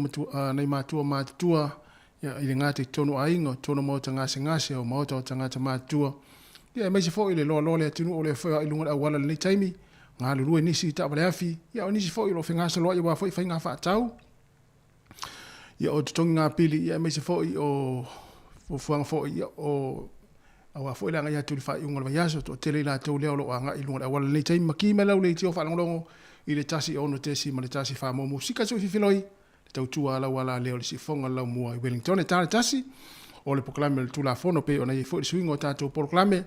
nei matua ya ile ngate tono aingo tono mo tanga singase o mo to tanga matua Ia mai se fo ile lo le tinu o le fa ilunga awala le taimi nga lu nisi ta bale afi ia nisi fo ilo finga se lo ia wa fo finga fa tau ia o tonga pili ia mai se fo o fuanga fo ia o awa fo ila nga tu fa yunga ya so to tele la to le lo nga ilunga awala le taimi maki mala le tio fa longo ile tasi ono tesi ma le tasi fa mo musika so fifiloi tau tua la wala le o si fonga la mo Wellington e tasi o le proclame le tula fono pe ona i fo swing o tato proclame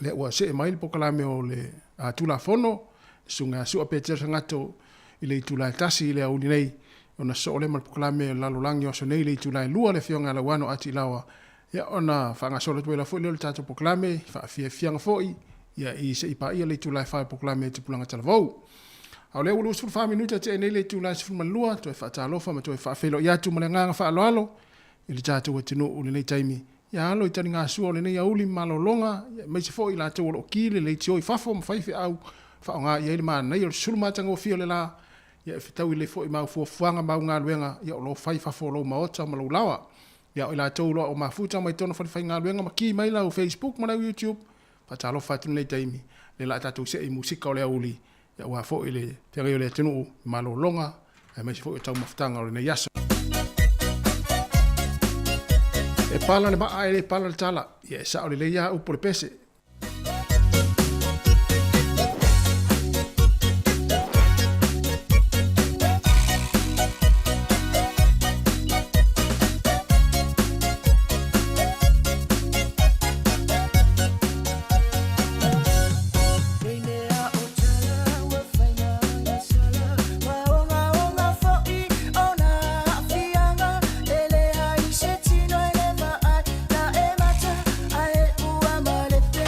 le wa se mai le proclame o le tula fono sunga su pe te sangato ile tula tasi le uni nei ona so le mal proclame la lolangi o so nei le tula lua le fionga la wano ati lawa ya ona fanga so le tula fo le tato proclame fa fianga foi ya i se ipa ia le tula fa proclame te pulanga talvo au le ulu su fa minuta te nei le tula se fuma lua to fa talo fa ma to fa felo ya tu malanga fa alo ili tatu watino ule nei taimi ya alo itani ngā sua le nei auli malolonga mai se fo ila tau o kile le tio i fafo mawhaife au whao ngā ia ili maa nei o sulumatanga o fio le la ya fitau i le fo i mau fuanga mau ngā luenga ya o lo fai fafo lo maota ma lo lawa ya o ila tau lo o mafuta mai tono whai ngā luenga ma ki mai la o Facebook ma na YouTube patalo fatinu nei taimi le la tatu se i musika o le auli ya ua fo i le tenga i le tinu malolonga mai se fo i tau mafutanga o le nei yaso e pala le maa e pala le tala ia sa o le leia upo le pese Male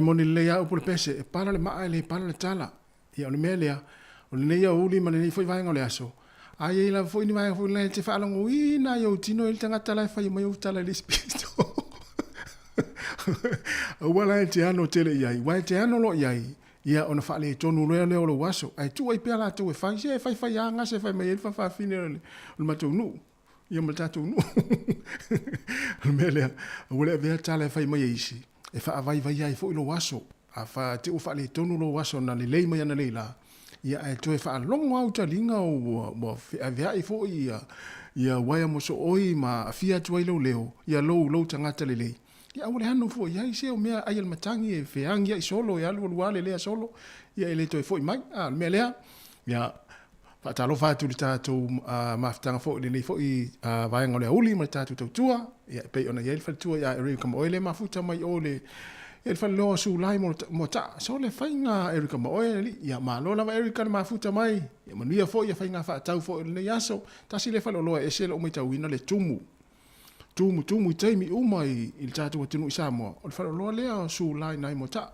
moni le ya upole pese e para le maa le para le tala ia o le mea o le nei uli ma le nei foi vaenga o le aso ai e la foi ni vaenga foi le te whaalango ina iau tino il tangata lai whai mai utala le spirito wala e te ano tele iai wai te ano lo iai ia ona whaale tonu leo lo waso ai tu ai pia la tu e whai anga se whai mai e whawhine le matou nu ia ma tatou nu le mea lea wale e vea tala e whai mai e isi e wha avai vai ai fo ilo waso a wha te o wha le tonu lo waso na le lei mai ana leila ia e to e wha longo au ta linga o a vea i fo ia waia mo so oi ma a fia tu ai lo leo ia lo tangata le lei ia ule hano fo ia i se o mea ai al matangi e whiangi ai solo ia luale lea solo ia ele to e fo i mai a mea lea ia talo fatu le tātou mafutanga fo le nei fo i vaenga o le auli ma le tātou tautua ia pei ona ia il falitua ia e rei kama oe le mafuta mai o le il fali loa su lai mo ta so le whainga e rei kama oe li ia ma loa lava erika le mafuta mai ia manuia fo ia whainga whaatau fo le nei aso tasi le fali loa e se le o mai tauina le tumu i teimi uma i le tātou atinu i Sāmoa o le fali loa lea su lai nai mo ta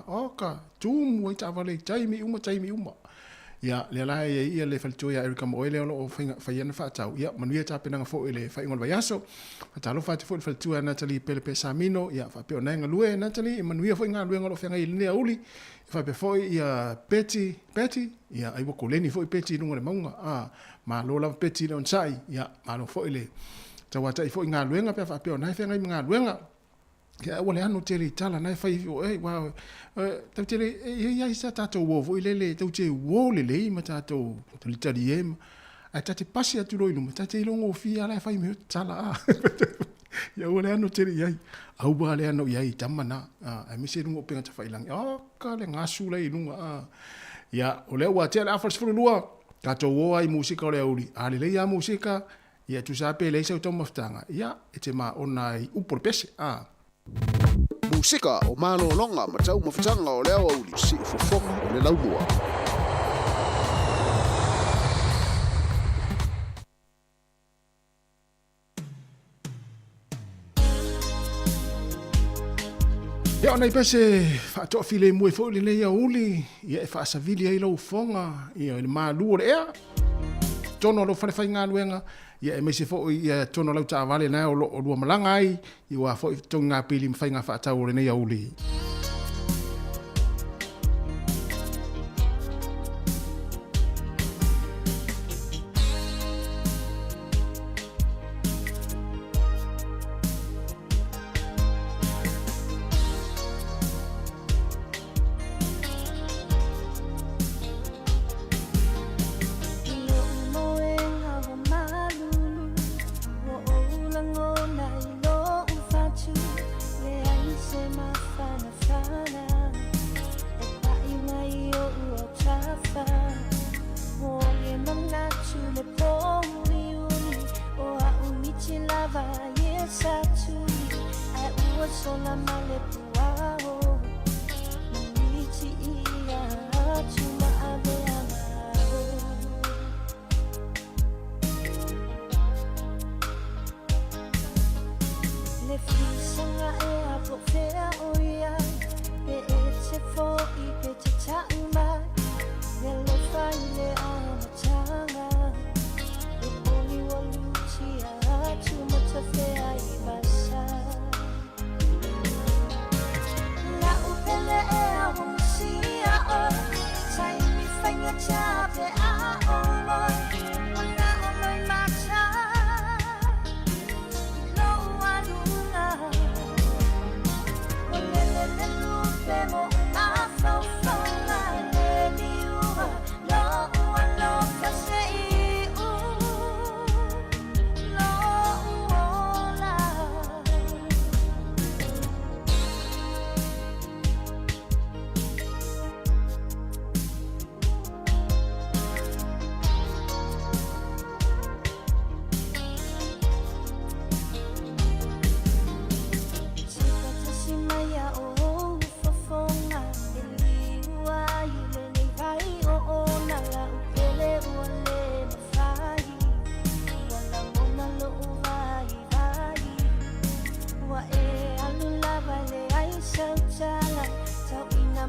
oka tumu i tāwale teimi uma ia le la ia le faltu ia erika mo ele o faiana fatau ia manuia tapena fo ele fai ngol vaiaso atalo fati fo faltu ana tali pele pe samino ia fa pe ona ngalue na tali manuia fo ngalue ngolo fenga ile ne uli fa pe fo ia peti ia ai boko leni fo peti no le maunga ma lo la peti le onsai ia ma lo fo ile tawata fo ngalue nga pe fa pe ona fenga ngalue nga ya wale anu tele tala nai fai wa tau tele ia isa tato wo vo ile tau te wo le ma tato tali tali em a tate pasi atu lo ilu tate longo fi ala fai me tala ya wale anu tele ia au ba le anu ia tamana a mi se lungo penga fai lang ka le ngasu le ilu ya ole wa tele afals fu lua tato wo ai musika ole uli ale le ia musika ia tu sa pe le se to maftanga ia ete ma onai upor pese Musika o mano longa ma tau mawhitanga o leo au li si fofonga o le laumua. Ia ona i pese whaatoa file mue fo le leia uli ia e whaasavili ai lau fonga ia le maalu o le ea tono lo fale fai ngā luenga ia e meise fo ia tono lau ta vale na o lua malanga ai i wa fo tonga pili fai ngā whaatau o le nei auli.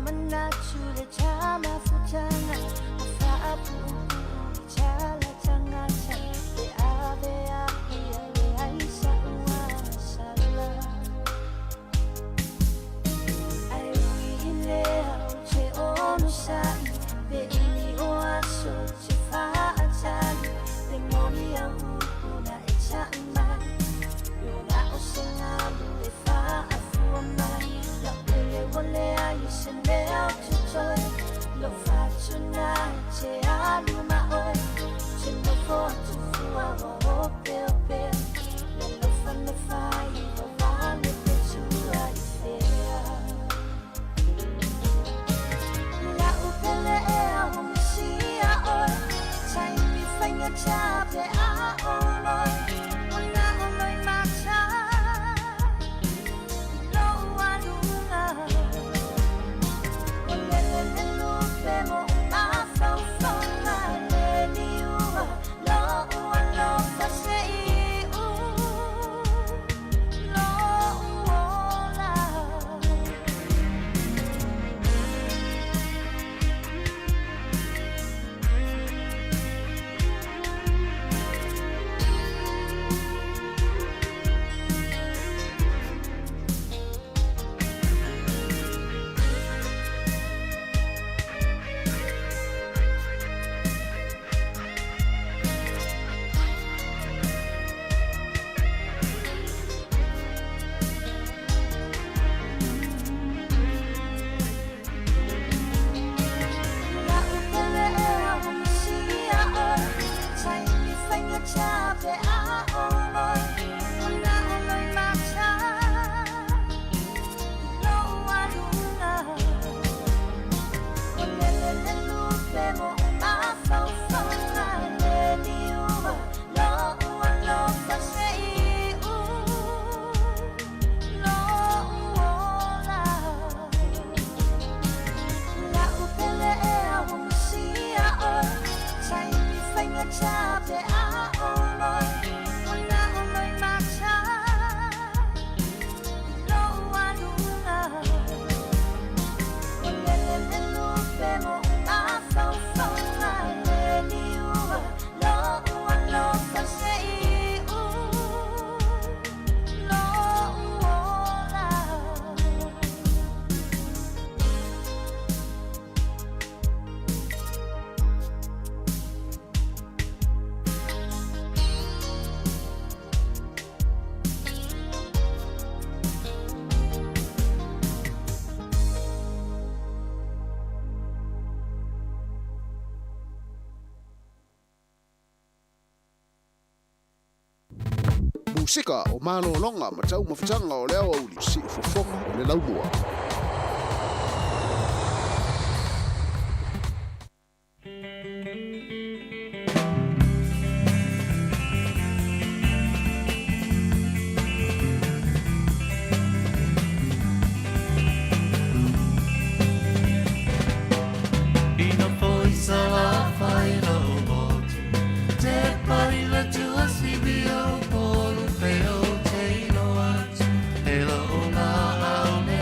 mana chule chama futana afa apu chala tangata be ave a ia le aisa ua sala ai wile au che ono sai be ini o aso che fa atali le moni au una e chama una o sengalu le fa afu mai la pele wole ai se le au tutoe lo faccio na che alu ma oi che no foto fua o pe le lo fanno fai lo vale pe sua ifea la upele e a homisia oi sai mi fai nga chape a oloi ona oloi macha lo alunga olele lo femo ma fa fa le niua lo lo fa sei u lo ola la upele e a homisia oi sai mi fai nga chape a oloi ona oloi macha lo alunga olele lo femo ma fa fa le niua lo fa sei u lo ola la upele e a homisia oi sai mi fai nga chape a oloi ona oloi macha lo alunga olele lo femo ma fa fa le niua lo fa sei u lo ola Musika o malo longa ma tau mafutanga o leo au li si fofonga o le laumua. Ina foi sala fai la bot. Te pari la tua sibio polu peo te no at. Ela ona au me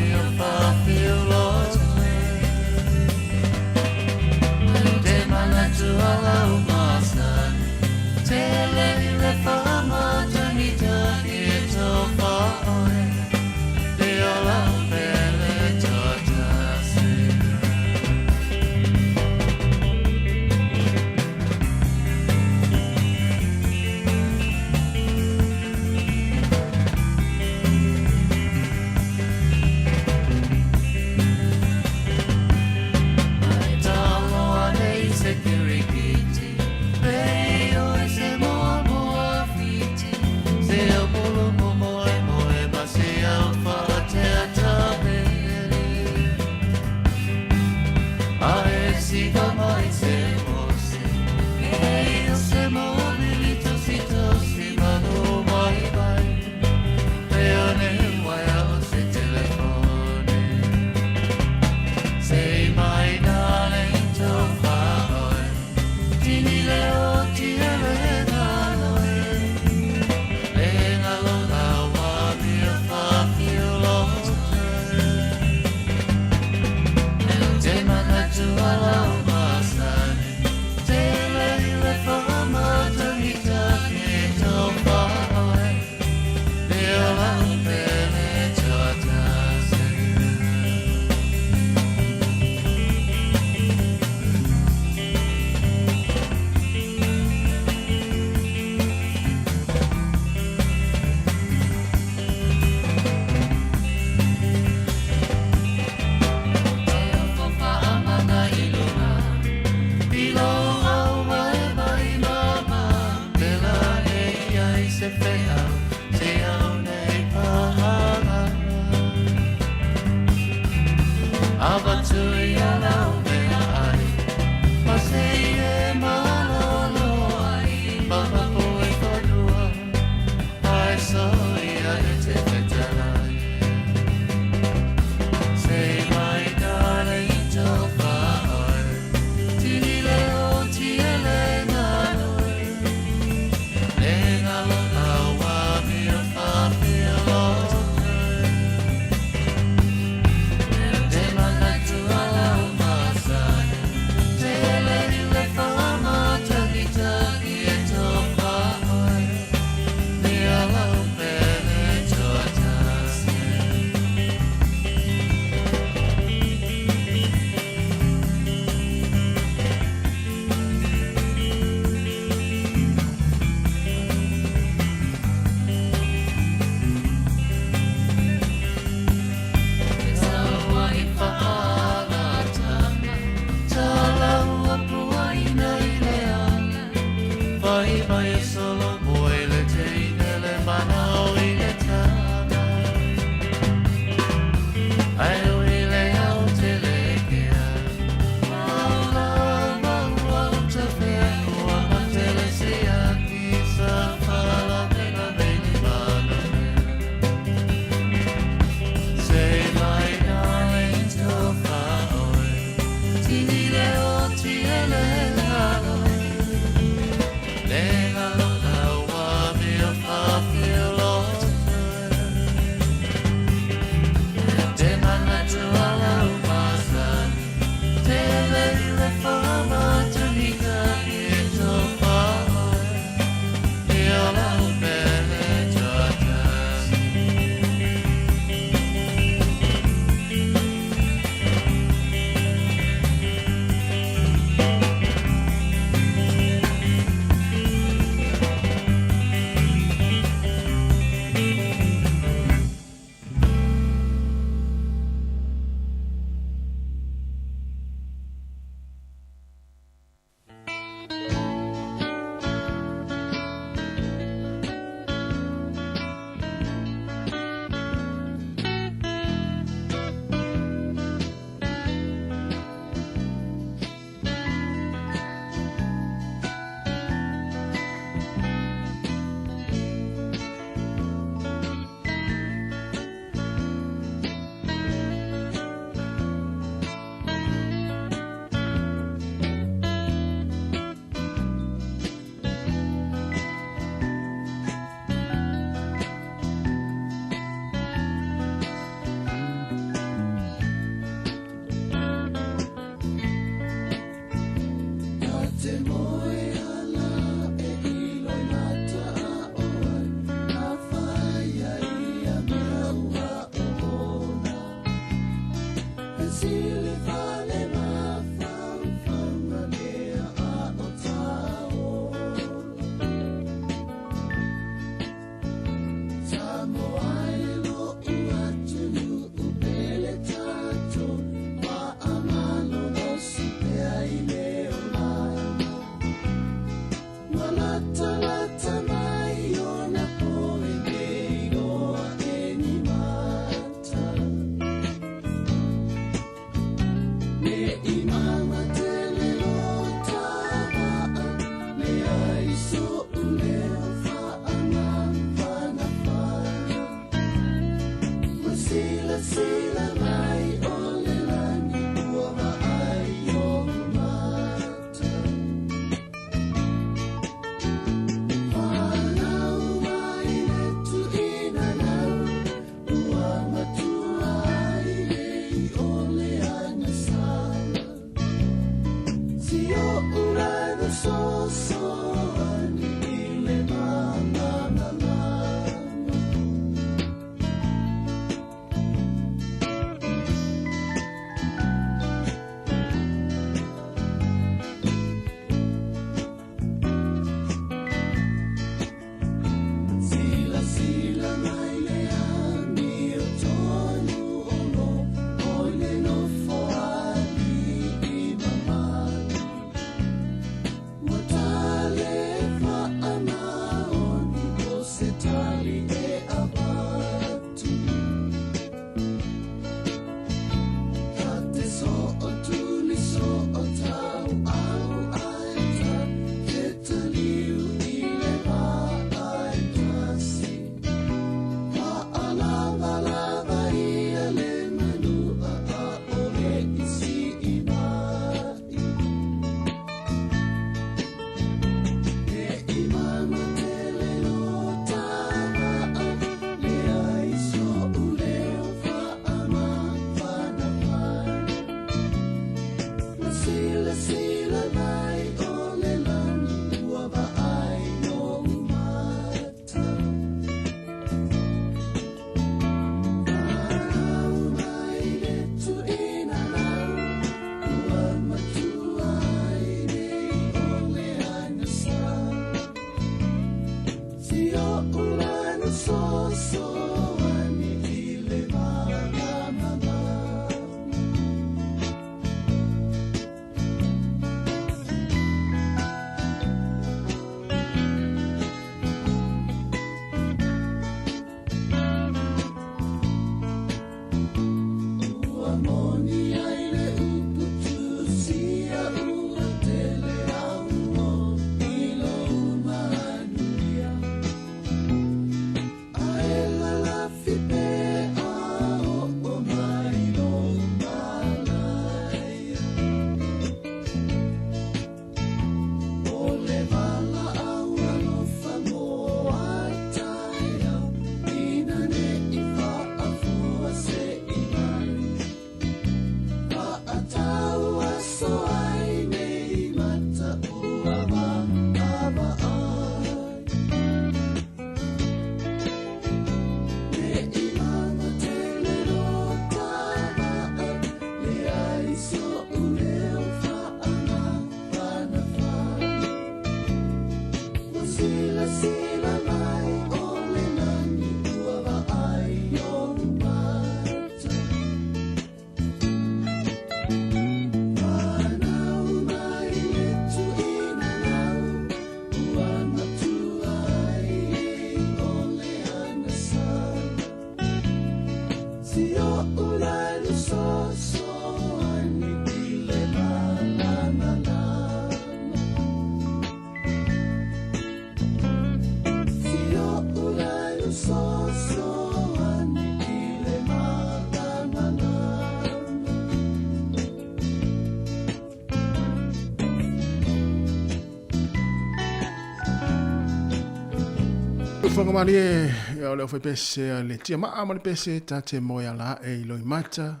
Whangamari e o leo whai pese le tia maa ma le pese ta te moia la e i loi mata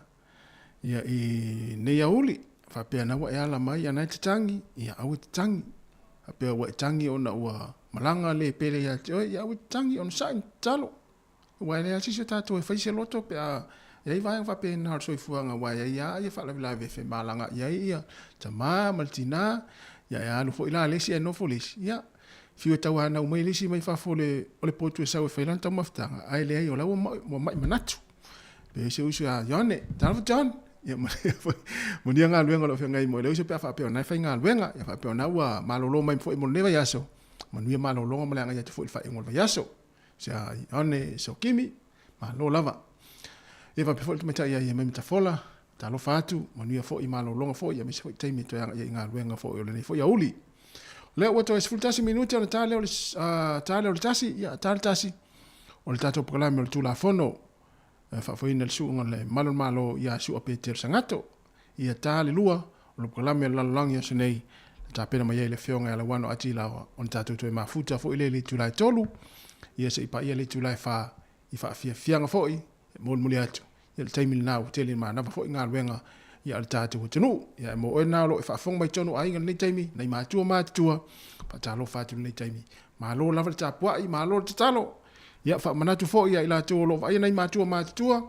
ia i nei auli whapea na wa e ala mai anai te tangi ia au te tangi whapea wa e tangi o na ua malanga le pele ia te oi au te tangi o na sain talo wa e lea sisio tato e whaise loto pe a ia i vai whapea na harsoi fuanga wa ia ia ia whala vila vefe malanga ia ia ta maa maltina ia e alu fo ila lesi e nofo lesi ia fiu tau ana o mai lisi mai fafole o le potu e sau e whailan tau maftanga ai le ai o lau mo mai manatu pe se usu a yone tala fa John ia mo nia ngā luenga lo whengai mo le usu pe a whapeo nai whai ngā luenga ia whapeo na ua malolo mai mfo i mo newa yaso manuia malolonga mo le anga ia te fo i whai ngolwa yaso se a yone so kimi malo lava ia whape fo i tumeta ia ia mai mitafola talo fatu manuia fo i malolonga fo ia misi fo i teimi to ia ngā luenga fo i ole nei fo i auli leo wato es fultasi minuti ona tale o le tasi ia tale tasi o le tato proklame o le tula fono fa foina le suunga le malo ia su ape ter sangato ia tale lua o le proklame la langia senei ta pena mai le fionga ala wano atila on tato to mafuta fo ile le tula tolu ia se pa ia le tula fa i fa fianga foi mol atu ia le taimi na tele ma na fo nga luenga ia le tātou tunu. Ia mo e nā lo e whaafonga mai tonu ainga nei taimi, nei mātua, pa talo whātu nei taimi. Mālo lava le tāpuai, mālo le tatalo. Ia whaamanatu fo ia ila tō lo vai nei mātua.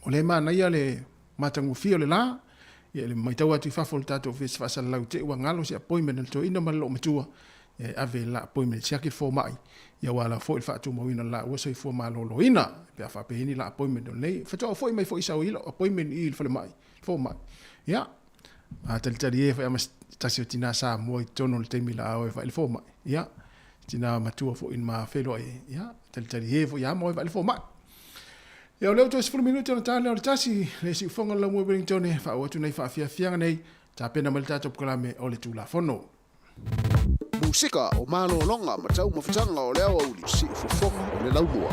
O le mana ia le matangu fio le la. Ia le maitau atu whafo le tātou whesi whaasala lau te ua ngalo si appointment le tō ina malo matua. Ia ave la appointment siaki fo mai. Ia wala fo il whaatu mawina la uasoi fo malolo ina. Pea whapehini la appointment o nei. Whatoa fo i mai fo isau ilo appointment i il whale mai. Fo mai. Ia. Talitari e wha mas tasi o tina Sāmoa i tono le teimi la au e wha il fo mai. Ia. Tina matua fo in ma whelo e. Ia. Talitari e fo ia mo e wha il fo mai. Ia o leo tō 10 minuti ona tāleo le tasi. Le si ufonga la mua Wellingtone. Wha atu nei wha fianga nei. Tā pena mali tātou pukalame o le tūla fono. Musika o mano longa matau mawhitanga o leo au li si ufofonga o le laumua.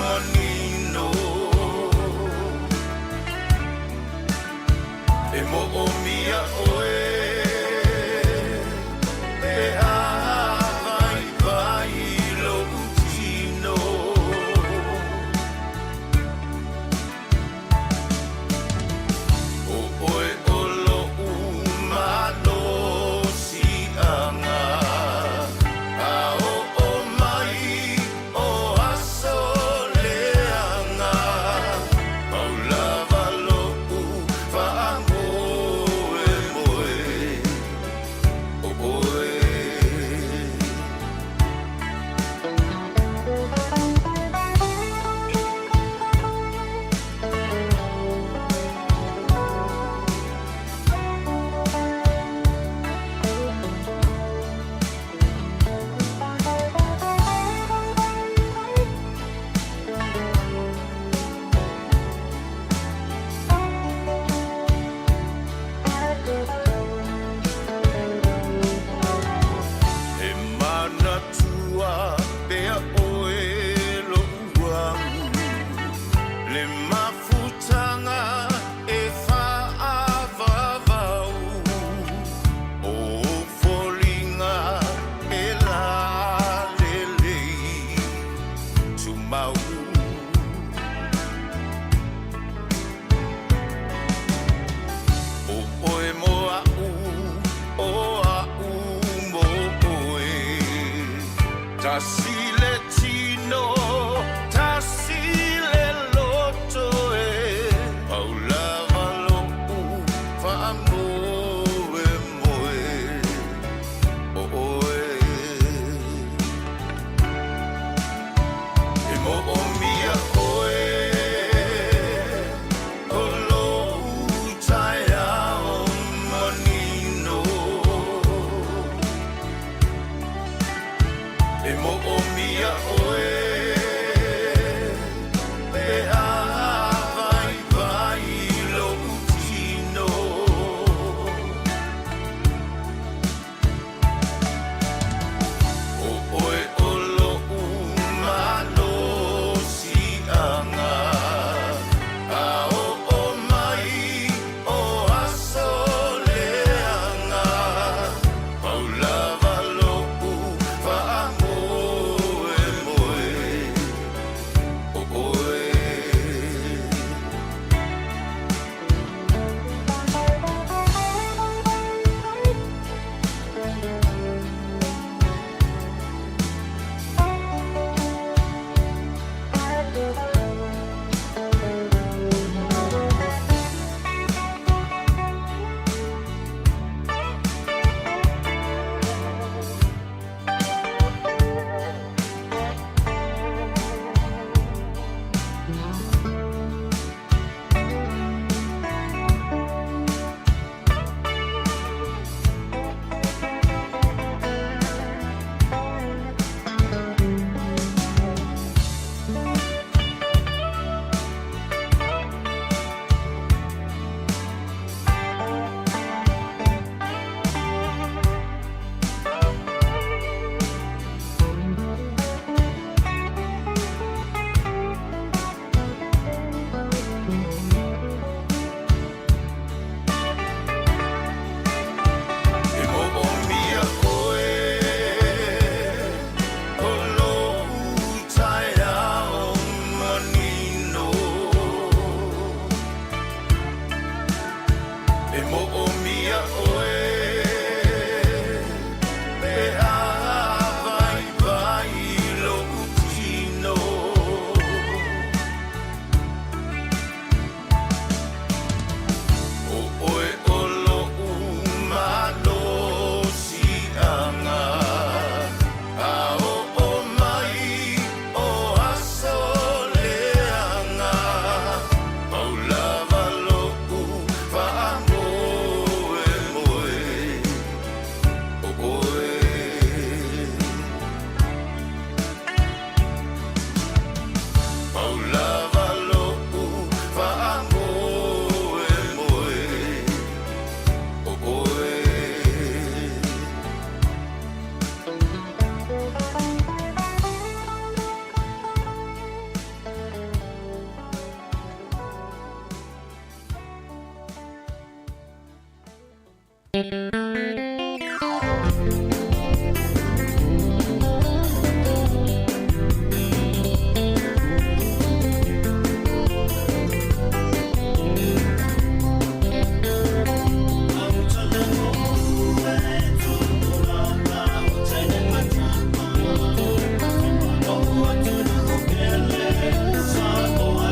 Money mau o oe mo au o au mo oe tasile tino tasile loto e paulava lo fa moe moe o oe e mo o mia oe o lo utai ao manino e mo o mia oe e a vai vai lo utino o oe o lo umano si anga a o mai o asoleanga paulava lo fa moe moe o oe e mo o mia oe o lo utai ao manino e mo o mia oe e a vai vai lo utino o oe o lo umano si anga a o mai o asoleanga paulava lo fa moe moe o oe paulava lo fa moe moe o oe Sāmoa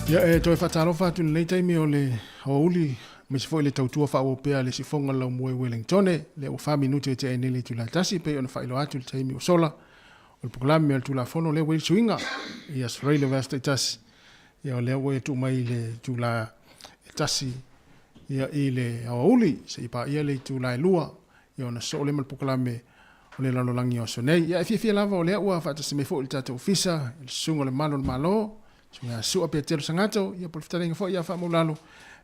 Ia toi whatalofa tu nei taimi o le hauli me se foi le tautua whaopea le sifonga lau moe Wellington le o 5 minute te enele tu la tasi pe ona whailo atu le taimi o sola o le proklami al tu la fono le wei suinga ia sreile vasta tasi ia o le we tu mai le tu la tasi ia i le hauli se ipa ia le tu la lua ia ona so le mal proklami o le lalolangi o sonei ia fia lava o le ua whatasi me fo le tata ofisa il sungo le malo Sunga sua pe telo sangato ia por fitarenga fo ia fa mulalo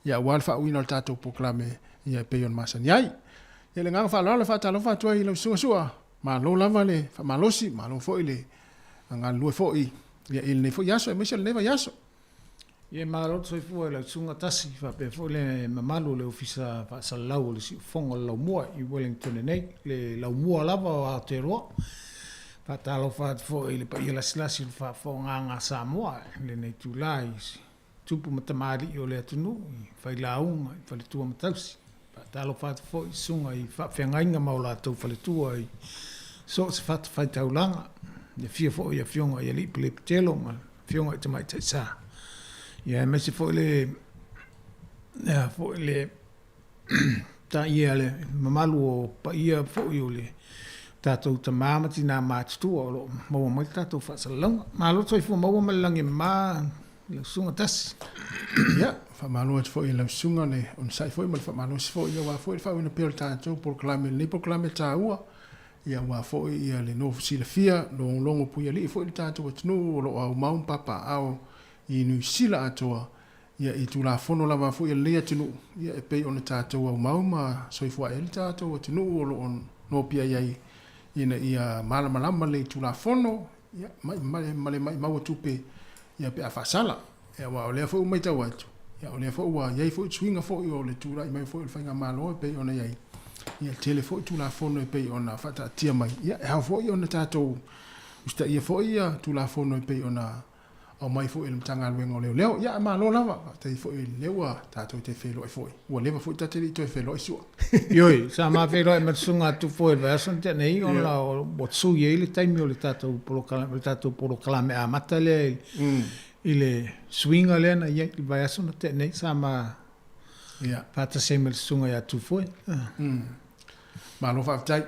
ia wal fa wino tato proclame ia peyon masani ai ia le nganga fa la fa talo fa toi lo sua ma lo lava le fa malosi ma lo fo ile anga lu fo i ia il ne fo yaso e mesel neva yaso ia ma lo so fo le sunga tasi fa pe fo le mamalo le ofisa fa salau le si fonga lo mo i Wellington nei le lo mo lava a tero Patalo fat fo ile pa ila slasi fa fo nga Sāmoa le nei tulai tupu matamari o le atunu fa ila un fa le tua matausi patalo fat fo sunga I fa fengainga maula to fa le tua I so se fat fa taulanga le fia fo ia fionga ia li ple telo ma fionga te mai tsa ia me se fo le ta ia le mamalu pa ia fo le tatou tamama tina matutua o lo maua mai tatou whaasalalanga. Ma lo toi fua maua malangi ma le sunga tasi. Ia, whaamalo atu fo I lau sunga ne on sai fo I mal whaamalo si fo ia wa fo I whaawina peo tatou proklame ni proklame tā ua ia wa fo I ia le no fusila fia longo puia li fo I tatou atunu o lo au maun papa au I nui sila atoa ia I tu la fono lava fo ia lea tunu ia e pei ona tatou au maun ma soifua e li tatou atunu o lo on no pia iai ina ia malama le tu la fono ia mai mau tupe ia pe afasala ia wa ole fo mai tau atu ia ole fo wa ia fo swinga fo o le tu la mai fo fainga malo pe ona ia telefo tu la fono pe ona fata tia mai ia ha fo ona tato usta ia fo ia tu la fono pe ona o mai fo il tanga wengo leo ia malo lava te fo lewa tato te felo fo o leva fo tate te felo su Yoi, sa ma felo e matsunga tu fo e version te nei on la o tsu ye le time o le tato proclame a matale ile swinga le na ye version te nei sa ma ia pata semel sunga ya tu fo malo fa tai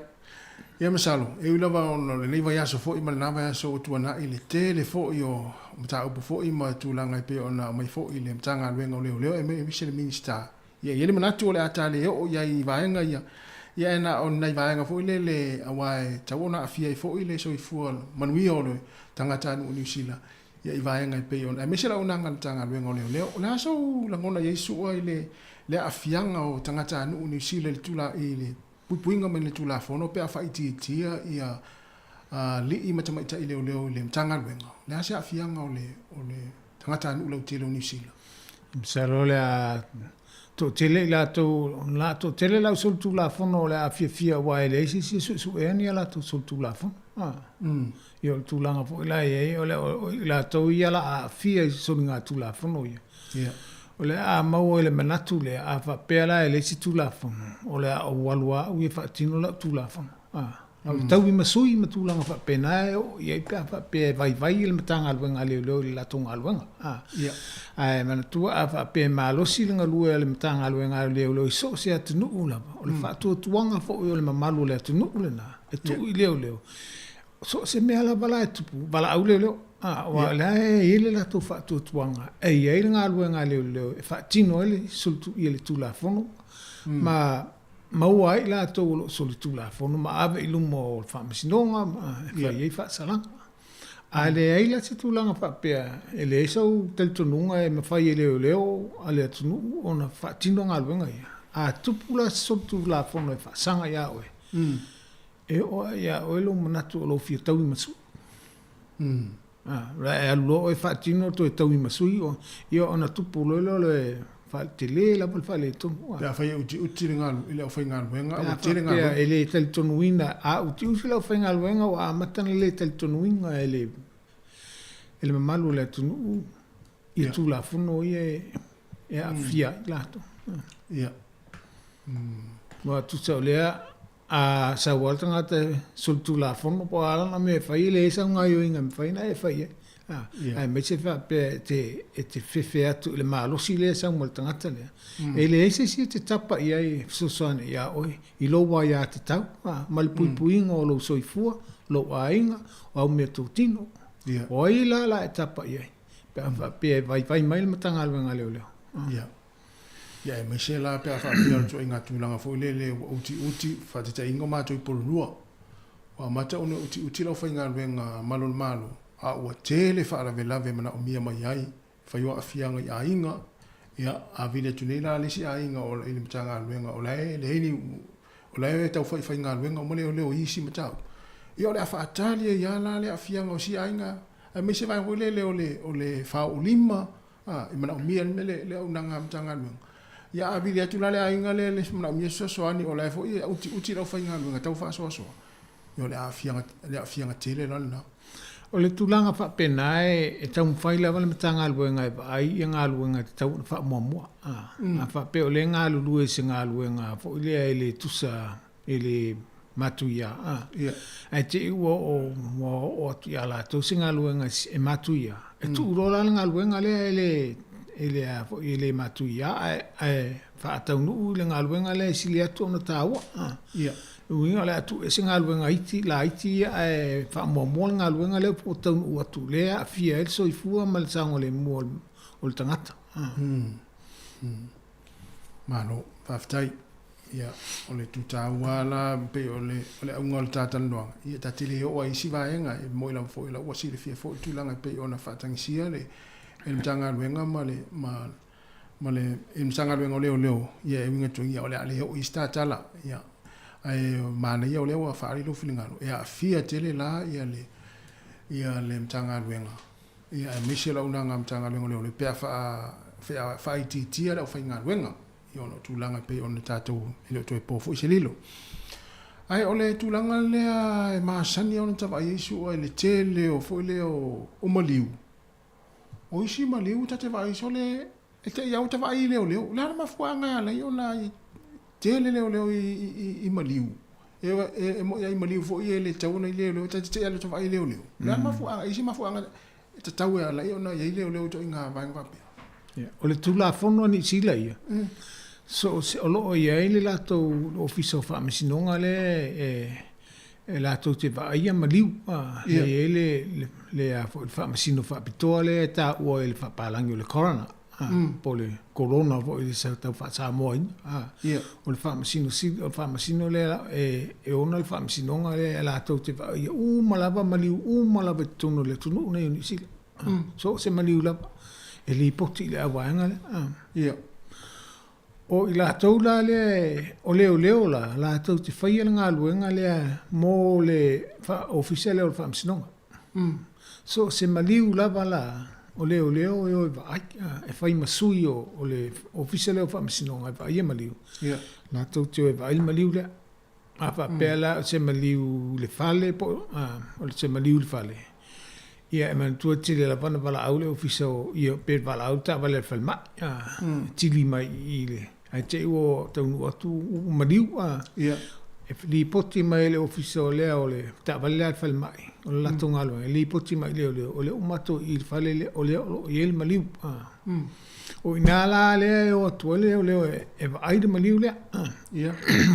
ia masalo e ulava on le leva ya so fo I malava ya so tu na ile tele fo yo mta upu fo I ma tu langa pe ona mai fo I le mtanga lwenga leo e me vise le minister ia ele manatu le atale o ia I vaenga ia na on nai vaenga fo le awai tawona afia fo le so I fu manui o le tangata no New Zealand ia I vaenga pe ona me se la ona tanga lwenga leo la so la ngona Yesu o le afianga o tangata no New Zealand tu la ile puinga me le tu la fono pe afa ititia ia li I matamaita I leo le mtanga lwenga le asa afianga o le tangata no le tele New Zealand Msalo le to tele la to tele la sol tu la fono le afia wa ele si su eni la to sol tu la fono io tu langa fo la e la to ia la afia sol nga tu la fono ia ole a mau ele manatu le a fa pela ele si tu la fono ole a walua u fa tino la tu la fono tau I masui ma tu langa fa pena ia pa fa pe vai il matanga alwenga le la tonga alwenga ai mana tu a fa pe malo silinga lu le matanga alwenga le so se atunu la o le fa tu tuanga fo o le mamalu le atunu le na e tu I leo so se me ala bala tu bala au leo wa la ile la tu fa tu tuanga e ia nga alwenga le fa tino ele sultu ile tu la fono ma mau ai la to solitu la fono ma ave ilumo fa masinonga fa ye fa sala ale ai la tu langa fa pe ele so tel tununga e ma fa ye leo ale tunu ona fa tinonga alwenga ia a tupula solitu la fono e fa sanga ya o e o ya o lo manatu lo fi tau masu ra lo e fa tino to tau masu io ona tupulo le fa tele la fa le to ya fa uti ngalu ile fa ngalu wenga uti ngalu ya ele tel tonuina a uti la fa ngalu wenga wa matan le tel tonuina ele mamalu le tonu I tu la fono e afia la to ya wa tu sa le a sa volta ngata sul tu la fono po ala na me fa ile sa nga yo inga fa ina e fa Ai me se fa pe te fefe atu le malosi le sa mo tangata le. E le ese si te tapa ia I susone ia oi I lo wa ia te tau mal puipuinga o lo soifua lo ainga o me tutino. O la e tapa ia. Pe vai mai le matanga alwenga leo. Ia me se la pe fa pia to inga tulanga fo le uti fa te ingo ma to polua. Wa mata ona uti lo fa inga wenga malo a o tele fa la vela ve mana o mia mai ai fa yo afianga ia inga ia a vile tunela le si a inga o le mtanga wenga o le ni o le tau fa inga wenga mo le isi mata. Ia le fa talia ia la le afianga o si a inga a me se vai o le fa o lima I mana o mia le unanga mtanga wenga. Ya abi dia tu lale ainga le mana mi so ani o la fo uti lo fa inga nga tau fa so yo le afianga tele lana o le tulanga fa penae e tau faila wala matanga alwenga ai nga alwenga tau fa mo fa pe o le nga alu e se nga alwenga fo le tusa ele matuia ai te o ya la tu singa alwenga e matuia e tu rola nga alwenga ele matuia fa tau nu le nga alwenga le silia tu na tawa Uinga le atu e singa luenga iti la iti fa mo nga luenga le po tau u atu le a fia el so I fua mal sango le mo o tangata. Mano faftai ia o le tutaua la pe o le unga le tatan loanga. Ia tatile o ai si vaenga e mo ila fo ila wasi le fia fo tulanga pe ona fatangisia le e mtanga luenga ma le e mtanga luenga leo ia e winga tu ia o le ale o istatala ia ai mana ia o le wa fari lo filingano ia fia tele la ia le mtanga luenga ia Michelle una ngam tanga luenga le pe fa iti ala fa inga luenga ia no tulanga pe on tato ile to po fo selilo ai ole tulanga le e masani on tava Yesu o le tele o fo le o maliu o isi maliu tate vai sole e te ia tava ile le la ma fuanga la io la tele leo I maliu e mo ia I maliu fo ia le tau na leo te ia le to vai leo la ma fu isi ma fu anga te tau ia la ia na ia leo to inga vai ngwa pe o le tula fono ni sila ia so o lo ia le la to office of amsinonga le e la to te vai maliu ia le fa amsino fa pitole ta o il fa palango le corona pole corona vo I sa tau fa Sāmoa o le whamasino le e ona le whamasinonga le la tau te vai malava maliu malava tunu le tunu nei ni sila so se maliu lava e li poti le awanga le o I la tau la le o leo la tau te whaia le ngā luenga le mo le officiale o le whamasinonga so se maliu lava la o leo e vai e fai masui o le officiale o whamasinonga e vai maliu la tau te e vai maliu le a fa pela se maliu le fale po o le se maliu le fale ia e man tua tili la pana vala au le officiale ia pe vala au ta vale falma tili mai I le ai te o tau nu atu maliu e li poti mai le officiale o le ta vale al falma o la tonga lo li poti mai le o le umato I fale le o le o il maliu o inala le o tuele o le e vai de maliu le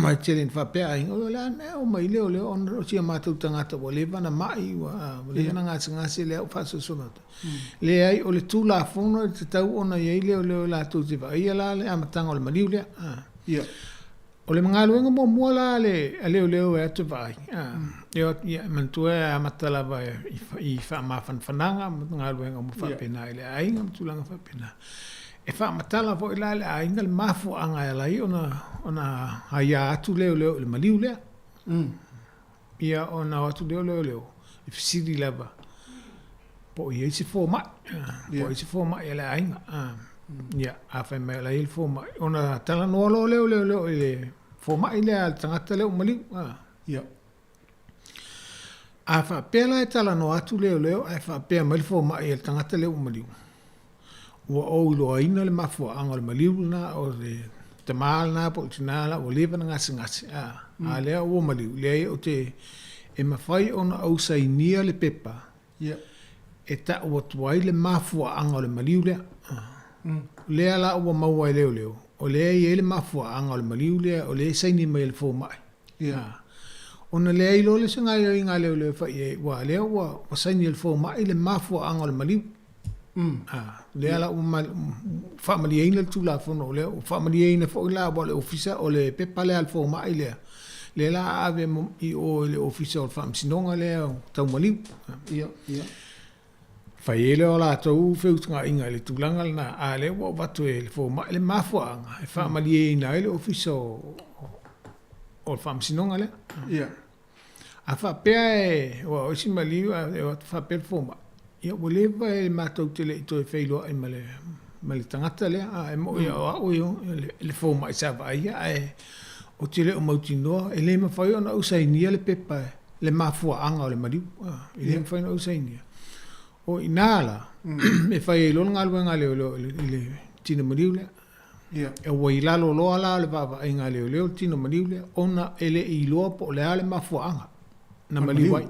mai telen fa pe ai o la me o mai le o on o sia matu tangata o le vana mai o le vana nga se le fa so so le ai o le tu la fono te tau ona ye le la tu te vai la le amatanga o le maliu le o le mga luenga mo la le leo e atu vai ia mantua e amatala vai I wha mawhanwhananga mga luenga mo whapena I le ainga matulanga whapena e wha amatala vo I la le ainga le mafu anga e lai ona haia atu leo le maliu lea ia ona atu leo I fisiri lava po I eisi fo mai e le ainga ia a fai mai la il fo mai ona tala no lo leo le fo mai le al tangata leo maliu ia a fa pela e tala no atu leo a fa pe mai fo mai el tangata leo maliu o lo ina le mafu anga le maliu na o le tamal na po tinala o le vana ngasi a le o maliu le o te e mafai ona au sainia le pepa e ta ua tuai le mafua anga o le maliu lea. Lea la ua maua e leo leo. O lea i le mafua anga o le maliu lea, o lea saini mai le fō mai. Ona lea ilo le senga i ngā leo leo whai e, wa lea ua saini le fō mai le mafua anga o le maliu. Lea la ua whamali eina le tūla whono, lea ua whamali eina fo i la wa le ofisa o le pepa lea le fō mai lea. Lea la ave i o le ofisa o le whamsinonga lea o tau maliu. Whai e leo la tau whiutunga inga le tūlanga na a lea ua watu e le fō mai le mafua anga. E whamali eina le ofisa o le whamsinonga lea. A whapea e, wa oisi maliu e watu whapea le fō mai. Ia ua lewa e mātou te le ito e whailoa e male tangata lea, e mo ia o au le fō mai sa vaia, o te le o mautinoa, e le mawhai ona usainia le pepa, le mafua anga o le mariu, e le mawhai ona usainia. O inala, e whai e lona ngā lua ngā leo leo, le tino mariu lea, e ua i lalo loa la le vava e ngā leo leo, tino mariu lea, ona ele i loa po lea le mafua anga, na mariu wai.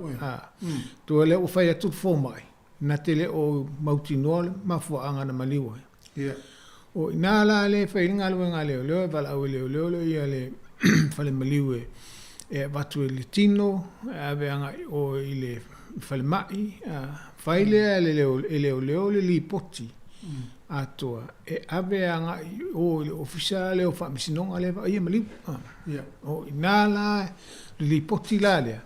Tua le o whai atu fō mai. Na te le o mautinoa le mafua anga na maliwa. O ina la le whairinga lua ngā leo leo, wala au leo leo leo ia le whale maliwe e watu e le tino, ave anga o i le whale mai, whaile e leo leo le li poti atoa. E ave anga o le ofisa leo whaamisinonga le ia maliwa. O ina la le li poti la lea.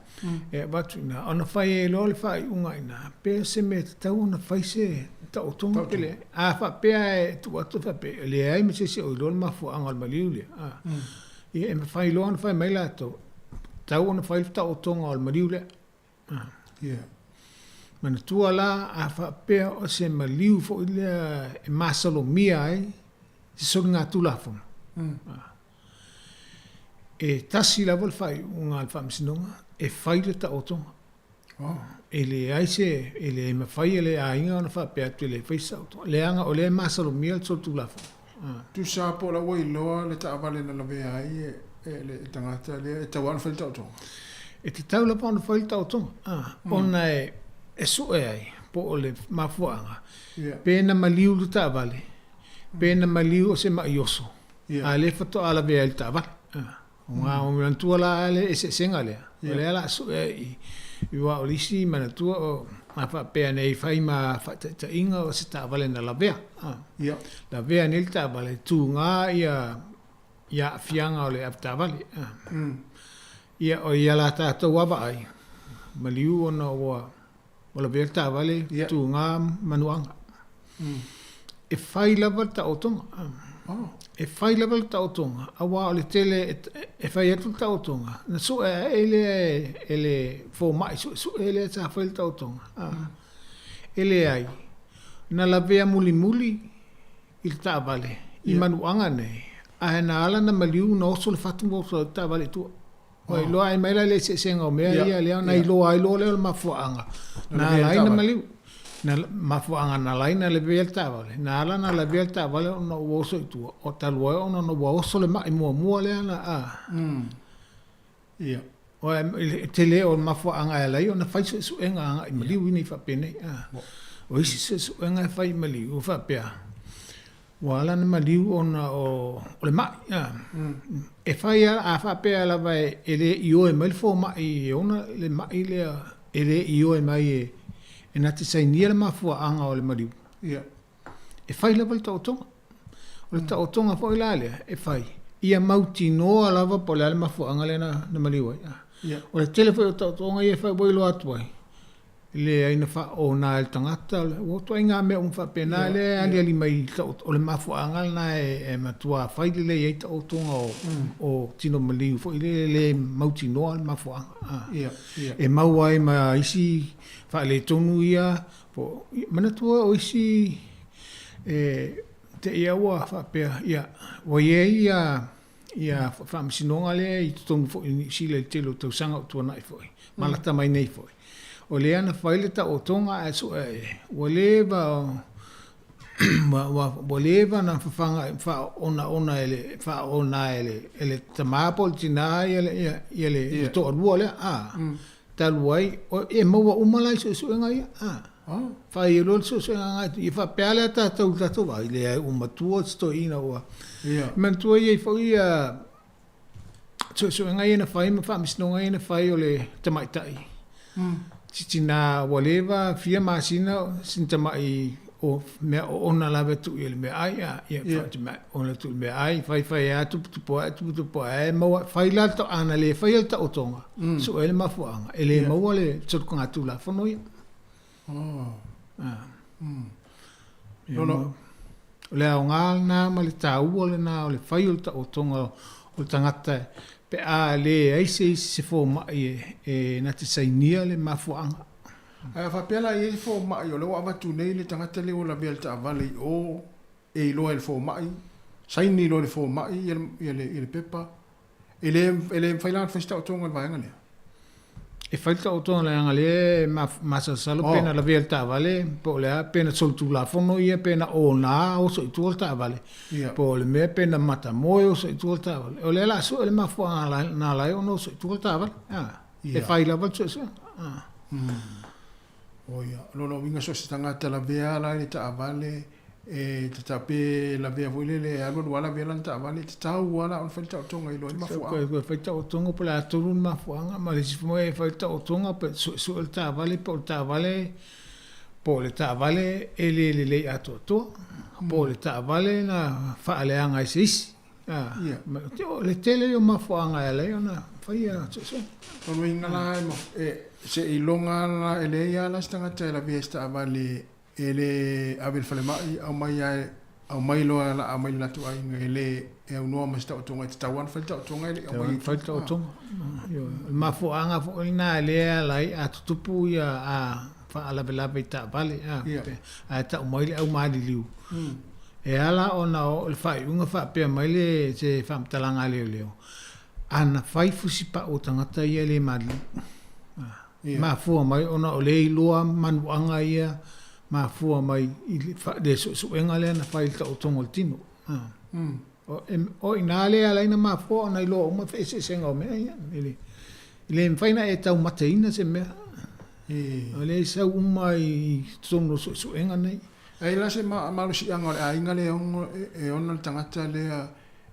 E watu ina, ona whai e loa le whai unga ina, pēr se me te tau ona whai se tau tonga pele. A whapea e tu atu whapea, le ai me se o loa le mafua anga le maliu lea. E me whai loa ona whai mai la tau ona whai tau tonga le maliu lea. Mana tua la, a whapea o se maliu fo ilea e masalo mia ai, se sori ngā tūlafona. E tasi la wal whai unga le whamsinonga, e whai le ta otonga. E le aise, e le ma whai e le a inga ona whapea tu le whai sa otonga. Le anga o le masalo mia le tō tūlafona. Tu sa po la wai loa le ta avale na lawe ai e le tangata le e tawana whai le ta otonga. E te tau la pa ona whai le ta otonga. Ona e su e ai, po o le mafuanga. Pēna maliu le ta avale. Pēna maliu o se ma ioso. A le whato ala vea le ta avale. Ngā o mirantua la ale e se senga lea. O lea la su e i wa olisi manatua o ma whapea nei whai ma whata inga o se ta avale na la vea. La vea nil ta avale tū ngā ia fianga o le ap ta avale. Ia o ia la tātou awa ai. Maliu ona o la vea ta avale tū ngā manuanga. E whai lava ta otonga. E whai level tautonga, awa o le tele e whai atu tautonga. Na su ele fō mai, su ele ta whai tautonga. Ele ai, na la vea muli muli il ta vale, i manuanga nei. A na ala na maliu na oso le fatu mo ta vale tu. O i loa ai maila le se senga o mea ia lea, na i loa ai loa leo le mafuanga. Na lai na maliu. Na mafuanga na laina le vea tavale. Na ala na le vea tavale ona ua oso i tua. O talua e ona ua oso le mai mua lea na O te leo o mafuanga e lai, ona whai su enga anga i maliu ina i whapene. O isi su enga e whai maliu o whapea. Wa ala na maliu ona o le mai. E whai a whapea la vai e le i o e mai fo mai e ona le mai lea e le i o e mai e e nā te sainia le mafua anga o le mariu. E whai lava le tautonga. O le tautonga fo i lalea, e whai. Ia mauti noa lava po le mafua anga le na mariu ai. O le telefo o tautonga i e whai boi lo atu ai. Le aina wha o nā el tangata, o tu ai ngā mea un wha pena le ali ali mai o le mafua anga na e matua whai le i eita o tonga o tino mariu fo i le mauti noa le mafua anga. E mau ai ma isi fa le tonu ia po manatua o isi te ia wa fa pe ia o ia fa msinonga le i tonu fo i sile telo to sanga to nai fo malata mai nei fo o le ana faile ta o tonga a so o le ba boleva na fa ona ele tamapol tina ele to ruole taluai o e maua umalai so enga ia Fai lo so nga I fa pele ta va ile uma tua sto ina wa. Man tua ye fo ia so nga ina fai ma fa misno nga ina fai ole tamai tai. Tina whatever fia masina sin tamai o me ona lava tu ile me ai ia fa ona tu me ai fai atu tu po mo fai la to ana le fai ta otonga. So ele ma fuanga ele mo le so ko ngatu la fo no ia. No. Le aonga na ma le tau ole na ole fai o ta otonga o tangata pe a le aise se fo mai e na te sainia le mafuanga. Fa pela e fo mai o le wa tu nei le tangata le o la belta vale o e lo el fo mai. Saini lo le fo mai ele pepa. Ele fai la festa otonga va ngale. E falta o tona nga le ma salo pena la velta vale po le pena soltu la fono ia pena ona o so tu volta vale po le me pena mata moyo so tu volta vale o le la so le ma fo na la o no so tu volta vale e fai la volta so oia no vinga so stanga la vea la ta vale e te tape la vea voile le alo wala vea lan ta vale te tau wala on falta o tonga I lo ma fo ko falta o tonga po la turun ma fo ma le sifo e falta o tonga pe so el ta vale po le ta vale ele le ato to po le ta vale na fa le anga sis le tele o ma fo anga le ona fai so on winga la se ilonga la ele ya la stanga la vea sta vale ele abil fale mai au mai lo ala au mai la tu ai ele e no ma sta o tonga te tawan falta o tonga ele au mai falta o tonga yo ma fo anga fo ina le lai a tupu ia a fa ala bela beta vale a ta mai le au mai liu e ala ona o le fai unga fa pe mai le se fam talanga le ana fai fusi pa o tangata ia le mali ma fo mai ona o le loa man anga ia ma fua mai de so engale na fai ta otongo tino o inale ala ina ma fua na ilo ma fe se senga me ile faina e tau mateina se me ole sa mai sono so engane ai la se ma lo si angole ai ngale on e on tangata le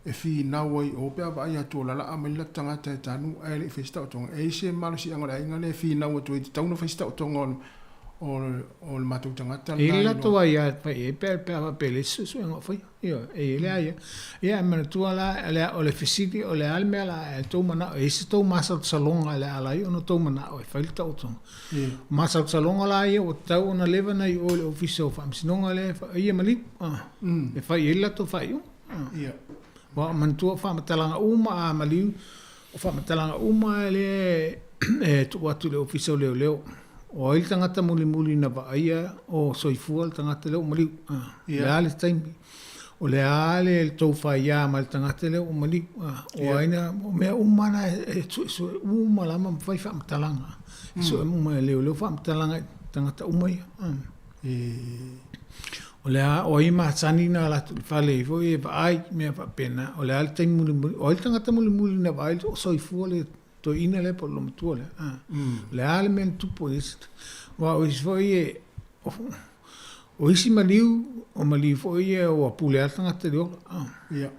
e fi na wai o pe ba ya to la amela tangata tanu ai le festa otongo e se ma lo si angole ai ngale fi na wo to tau no festa otongo o le matu tangata e la to ia pa e per pele so ngo foi io e le ia ma tu ala o le fisiti o le alme la to mana e se to masa salon ala io no to mana o falta o to masa salon ala io o tau na leva na o le officio fam sino le ia mali e fai illa to fai ia wa man tu fam talanga uma mali o fam talanga uma le e tu atu le officio le o il tangata muli na vaia o soifua il tangata leo mali le ale taimi o le ale el tau faia ma il tangata leo mali o aina o mea umana so umalama fai fa mtalanga so uma leo fa mtalanga tangata umai o le o ima sanina la fale fo e vai me fa pena o le ale taimi muli o il tangata muli na vaia o soifua le to ina le por lo mtuole le almen tu pois wa o foi o isi maliu o maliu foi o apule atanga te dio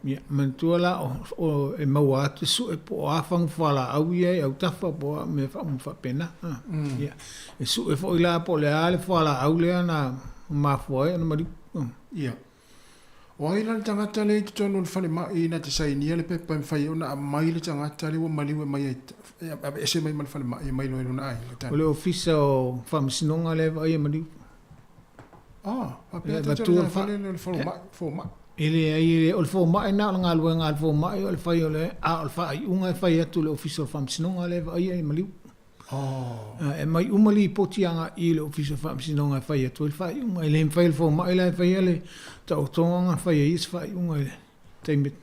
ya mentuala o e maua te su e po afang fala au ye au tafa po me fa pena ya e su e foi la po le ale fala au le na ma foi no maliu ya o ai lan tangata le tonu le fale mai na te sainia le pepa fai ona mai le tangata le o mali we mai e se mai mal fale mai lo na ai o le ofisa o famsinonga le ai mali a pe tu fale le fo ma ele ai o fo ma na nga lo fo ma o fai o le o fai unga fai atu le ofisa o famsinonga le ai mali e mai umali potianga I le officer fam sinonga fai atu fai uma ele fai fo mai le fai ele ta otonga fai is fai uma temit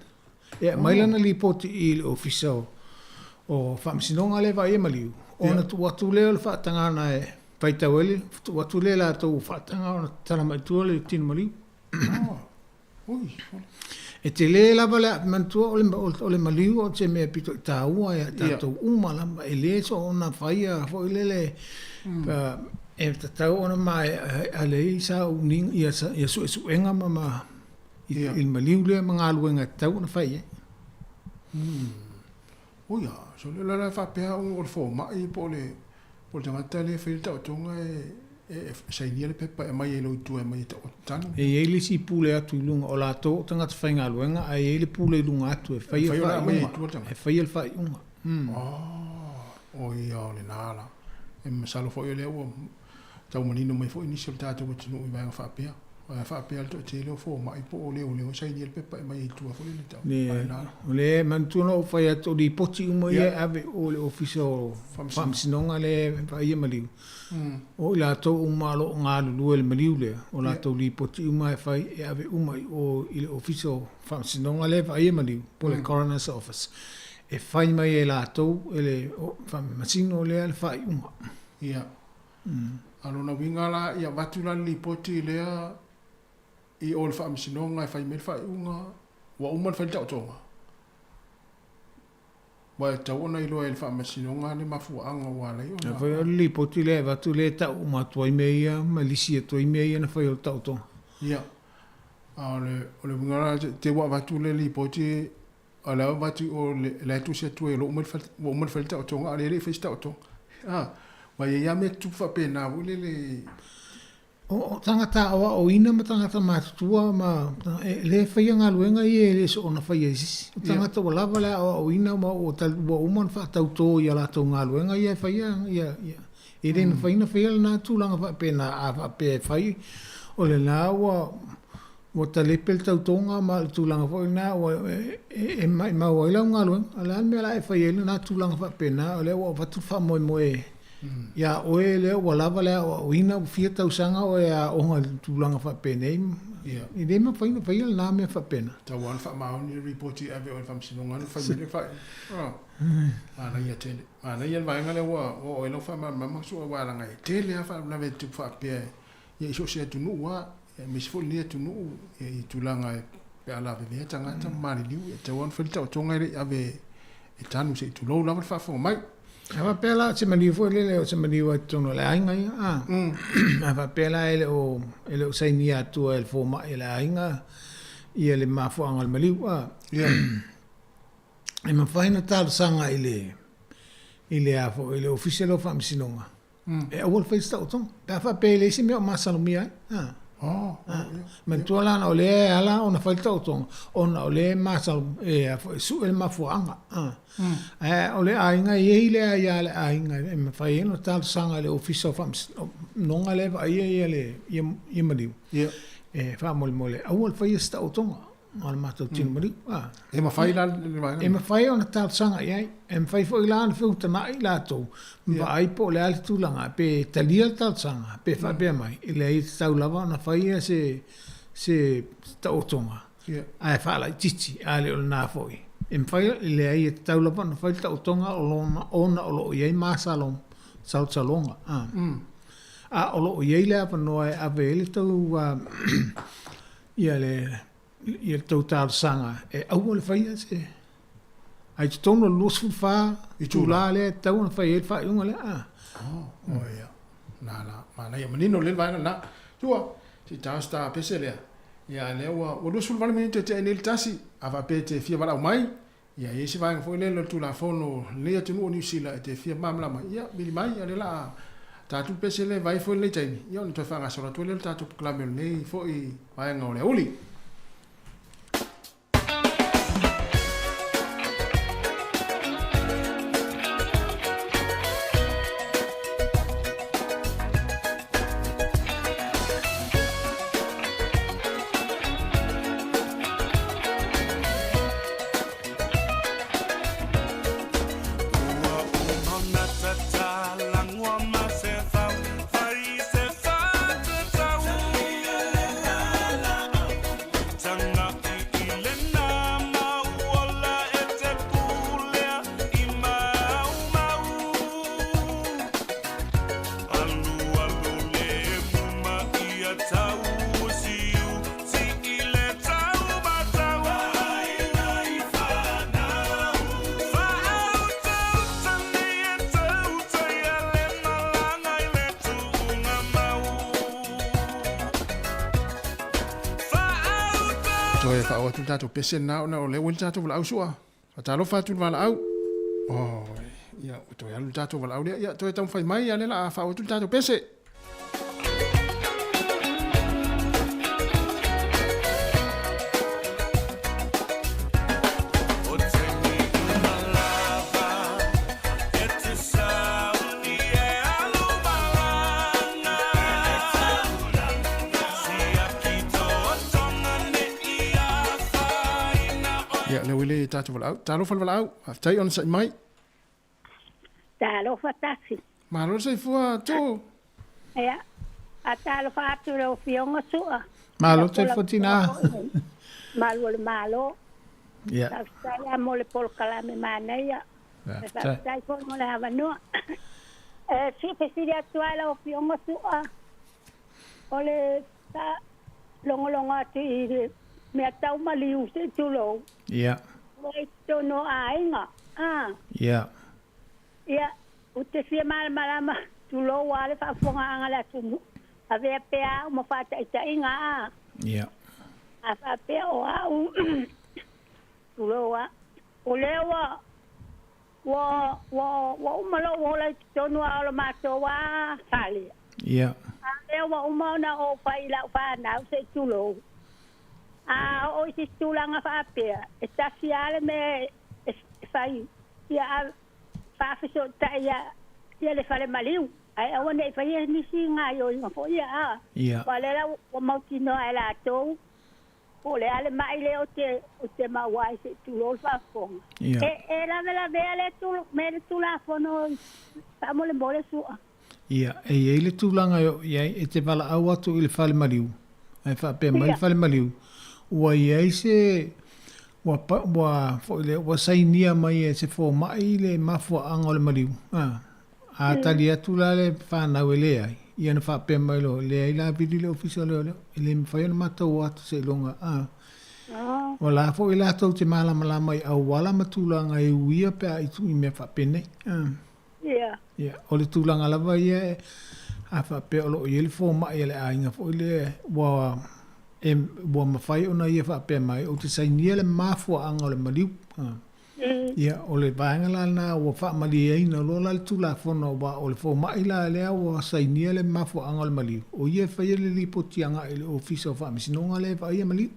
e mai lana li poti I le officer o fam sinonga le vai mali ona tu atu le fa tanga na e fai taweli tu atu le la tu fa tanga ona tala mai tu le tin mali e te le la bala mantua o le maliu o te mea pito taua ya tatou umala e le so ona faia fo le E tatau ona mai a lei sa uning ia su enga ma il maliu le mga luenga tau na fai. O ia, so le la fa pe o fo mai po le tanga le fil tau tonga e sai ni le pepa e mai lo tu e mai tau tanu. E ele si pule atu lunga o la to tanga te whainga luenga a ele pule lunga atu e whai e whai el whai unga. O ia o le nala. E masalo fo i le ua tau manino mai fo initial tātou wa tinu i vanga whapea. Whapea to te leo fo mai po o leo sai ni el pepa e mai tua fo le tau. O le mantuna o whai atu li poti uma ia ave o le officio whamsinonga le whai ia maliu. O la to umalo ngā lulu le maliu le o la to li poti uma e whai e ave uma o i le officio whamsinonga le whai ia maliu po le coroner's office. E whai mai e la to e le masino le al whai uma. Ia. Alona winga la ia watula li poti lea i o le whaamisinonga e whai me whai unga wa uman whai tau tonga. Wa e tau ona ilo e le whaamisinonga le mafuanga wa lei ona. Whai li poti lea watu le tau uma tuai meia, malisia tuai meia na whai o tau tonga. Ia. O le winga la te wa watu le li poti ala watu o le tu se tu e lo uman whai tau tonga ale le whai tau tonga. Wa ia me tu fa pena ule le o tangata awa o ina ma tangata matutua ma le whaia ngā luenga i le so ona whaia isi. O tangata o lava le awa o ina ma o uman wha tau tō i ala tau ngā luenga i whaia. I reina whaina whaia le nā tūlanga wha pena a wha pe whai o le nā wa talepel tau tonga ma le tūlanga whai nā e mai wailau ngā luenga. Ala me ala e whaia le nā tūlanga wha pena o le wa watu wha moe moe. Ya oe leo walava leo o ina fia tau sanga o ya onga tūlanga whapene. I rema whaina whaia le nā mea whapena. Tau wan wha maoni reporti ave o le whamsinonga ni whai mele whai. Ana ia tele. Ana ia vaenga leo o elo wha mama sua waranga e tele a wha nawe tu whapea. Ia iso se atunu ua, misfo ni atunu i tūlanga e pe ala vevea tangata mani liu. Tau wan whai tau tonga ave e tanu se tu lou lava whafonga mai. Ava pela se mani fo le o se mani wa tono le ainga ia. Ava pela ele o sai ni atu el fo ma ele ainga ia le mafo angal mali wa. Ia. E ma faina tal sanga ile afo ile official of amsinonga. E awol fa sta oton. Pa fa pele se me o masalumia. Men tuala na ole ala ona falta oton. Ona ole masal e su el mafuanga. Ole ainga ile ya le ainga me fai no tal sanga le office of non ale vai le imali. E fa mole awol fa sta oton. Al mato tin mali. E ma fai la e ma fai ona tal sanga ia e ma fai fo ila na fu tana ila to. Vai po le al tulanga pe talia tal sanga pe fa pe mai ile i tau lava na fai se ta otonga. Ai fa la titi ale o na foi. E ma fai ile ai tau lava na fai ta otonga ona o lo ia ma salon salonga. O lo ia le pa no a vele to ia le total sanga e au le fai se ai tono lus fa i tula le tau na fai fa unga le ia na ia menino le vai na tua si ta sta pesele ia le o lus fa le menite te nel tasi ava pete fia vala mai ia isi vai foi le tula fono le tunu ni sila te fia mamla mai ia bili mai ia le la tatu pesele vai foi le tani ia ni to fa nga sora to le tatu klame le foi vai nga le uli. Toi fa o tu tato pese na o le wel tato wala usua. Fatalo fa tu wala au. Oh, ya toi alu tato wala au ya toi tam fai mai ale la fa o tu tato pese. Le wile tato wala au. Talo fa wala au. Tai on sai mai. Talo fa tasi. Malo sai fua tu. Ya. Atalo fa atu le fionga sua. Malo te fotina. Malo. Ya. Saya mole pol kalame mana ya. Saya pol mole havano. Si pesidia tuala o fionga sua. Ole ta longa ti me tau maliu se tulo. Ya. Wai tono ainga. Ya. Ya, ute fia malama tulo wale fa fonga angala tumu. Ave pea mo fata ita inga. Ya. Afa pea o au. Tulo wa. Olewa. Wa umalo wala tono ala mato wa sali. Ya. Olewa umana o faila fa na se tulo. O si tulanga fa pea. Estasiale me fai. Ya fafiso ta ya le fale maliu ai awone fa ye ni singa yo fo ya wale la o mautino ala to o le ale mai le o te ma wai se tu lo fa fo la vele tu me tu la fo no amo le mole su ia e le tulanga yo ia e te vala au atu i le fale maliu ai fa pe mai fale maliu wa ia se wa fo le wa sainia mai e se fo mai le mafua anga le maliu a tali atu la le fa na wele ai ia na fa pe mai lo le ai la vidi le official le me fa na mata o atu se longa wala fo ila to te mala mai au wala matulanga e uia pe ai tu i me fa pene ia o le tulanga lava ia a fa pe o lo i le fo mai le ainga fo le wa bo mafai ona ia fa pe mai o te sainia le mafua anga le maliu ia o le vaenga la na o fa mali ai na lo la tu la fono ba o le fo mai la le o sainia le mafua anga le maliu o ia fa ia le lipoti anga le office fa misinonga le fa ia maliu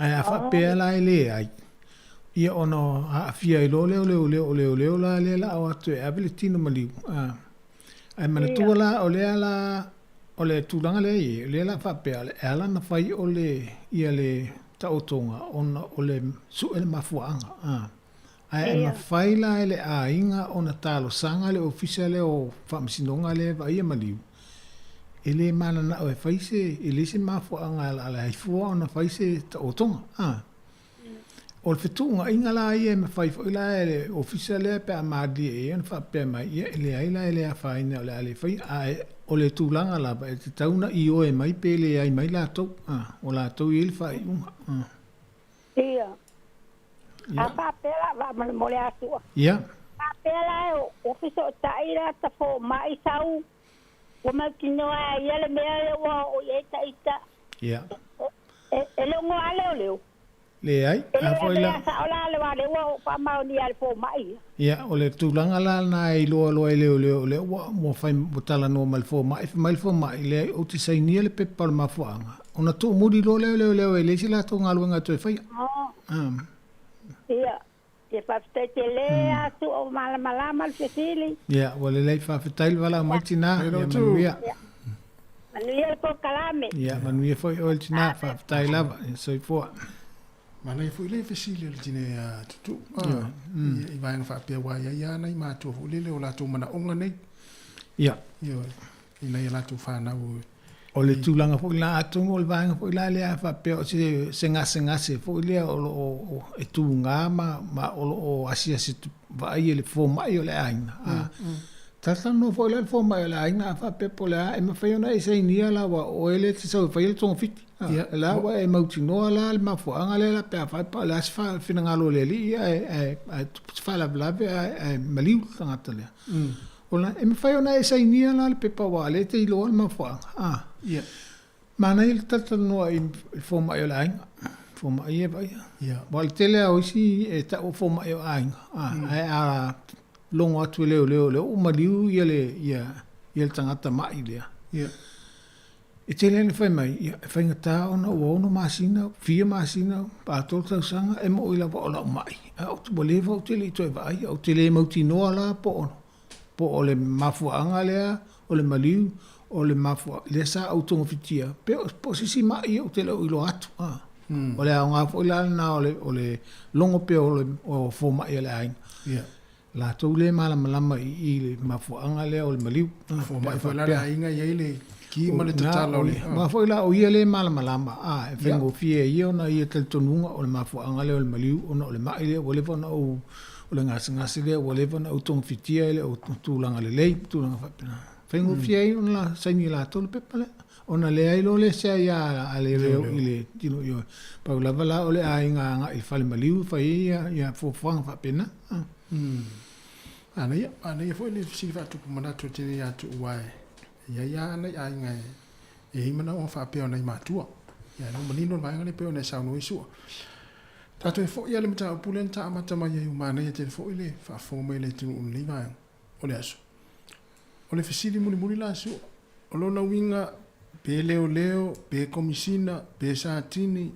ai a fa pe la le ai ia ono a fia i lo le la le la o atu e ability no maliu ai mana tu la o le la o le tulanga le la fa pe ala na fai o le ia le tautonga ona o le su ele mafuanga ai ma fai la ele a inga ona talo sanga le official o fa msinonga le va ia maliu ele mana na o fai se ele se mafuanga ala ai fu ona fai se tautonga o le fitunga inga la ia ma fai fo la ele official le pe amadi e ona fa pe mai ele ai la ele a fai na le ale fai ai o le tulanga la ba te tauna i o e mai pele ai mai la to o la to il fa i ia a pa pela va mo le asu ia pa pela o fiso taira ta fo mai sau o ma kino ai ele me o e taita ia ele ngo ale o le ai a foi la ola le wa le wa pa ma ni al fo mai ia o le tulanga la na i lo le mo fai botala no mal fo mai le o ti sai ni le pepa ma fuanga ona tu mudi lo le sila to ngalu nga to fai ia e fa te le a tu o mala mal fesili ia wala le fa fetal wala mai tina ia manuia po kalame ia manuia foi o tina fa fetal lava so fo mana i fuile fesili le tine tutu i vai fa pe wa ya na i ma to le o la to mana onga nei ia yo i na la to fa na o le tulanga fo la atu o le vanga fo la le fa pe o senga se fo le o e tunga ma o asia se va i le fo mai o le aina tata no fo le fo mai o le aina fa pe po la e ma fa ona e se ni la wa o ele se so fa il ton fit la wa e mautino la ma fo anga le la pe fa pa la fa fina ngalo le li e fa la blave e maliu tanga le ona e me fai ona e sai nia la pe pa wa le te ilo ma fo ia Mana il tata noa I forma I la inga. Forma I vai. Wal tele o isi e ta o forma I la inga. Ai a longo atu leo o maliu ia le tangata mai lea. E tele ni fai mai, e fai ngata ona uono masina, fia masina, pātou tau sanga, e mo ila wa ola mai. Au tu bolewa o tele I toi vai, au tele mauti noa la po ono. Po o le mafuanga lea, o le maliu, o le mafua, le sa au tonga fitia. Pe po sisi mai o tele o ilo atu. O le au ngā fo ila na o le longo pe o fo mai le aing. La tau le malama I le mafuanga lea o le maliu. Fo mai fo ila le ainga iei le ki ma le tatala o le. Ma fo ila o ia le malama. E whengo fie ia ona ia tel tonunga o le mafuanga lea o le maliu, ona o le mai lea, o le vana o le ngasi lea, o le vana o tonga fitia le o tūlanga le lei, tūlanga whapena. Whengo fie ia ona la saini la tolu pepa lea. Ona le ai lo le sea ia a le reo I le tino io. Pau lava la o le ainga nga I whale maliu, whai ia fōwhanga whapena. Ana ia fo le fisi fa tupu manatu tene ya tu wai. Ia ana ai ngai. E himana o fa pe ona I matua. Ia no manino vai ngale pe ona sa no isu. Tato e fo ia le mata pulenta amata mai ia umana ia te fo ile fa fo mai le tinu un liva. O le aso. O le fisi di muli la su. O lo na winga pe leo pe komisina pe sa tini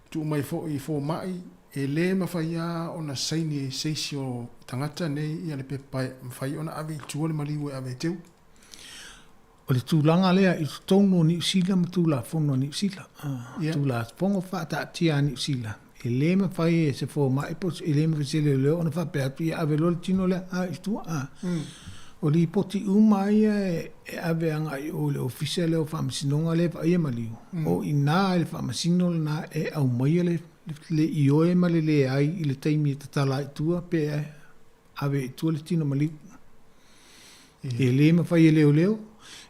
tu mai fo I fo mai e le mawhaia o na saini e seisi o tangata nei ia le pepai mawhai o na ave tua le maliu e ave teu. O le tūlanga lea I tōno New Zealand ma tūla whono New Zealand. Tūla whongo whata tia New Zealand. E le mawhai e se fō mai po e le mawhai leo o na whapea tu ia ave lole tino lea I tua. O li poti umai e ave anga I o le ofisa leo whamasinonga le wha ia maliu. O I nā le whamasino na e au mai le ioe ma le ai I le taimi e tatala I tua pe ave I tua le tino maliu. E le mawhai e leo,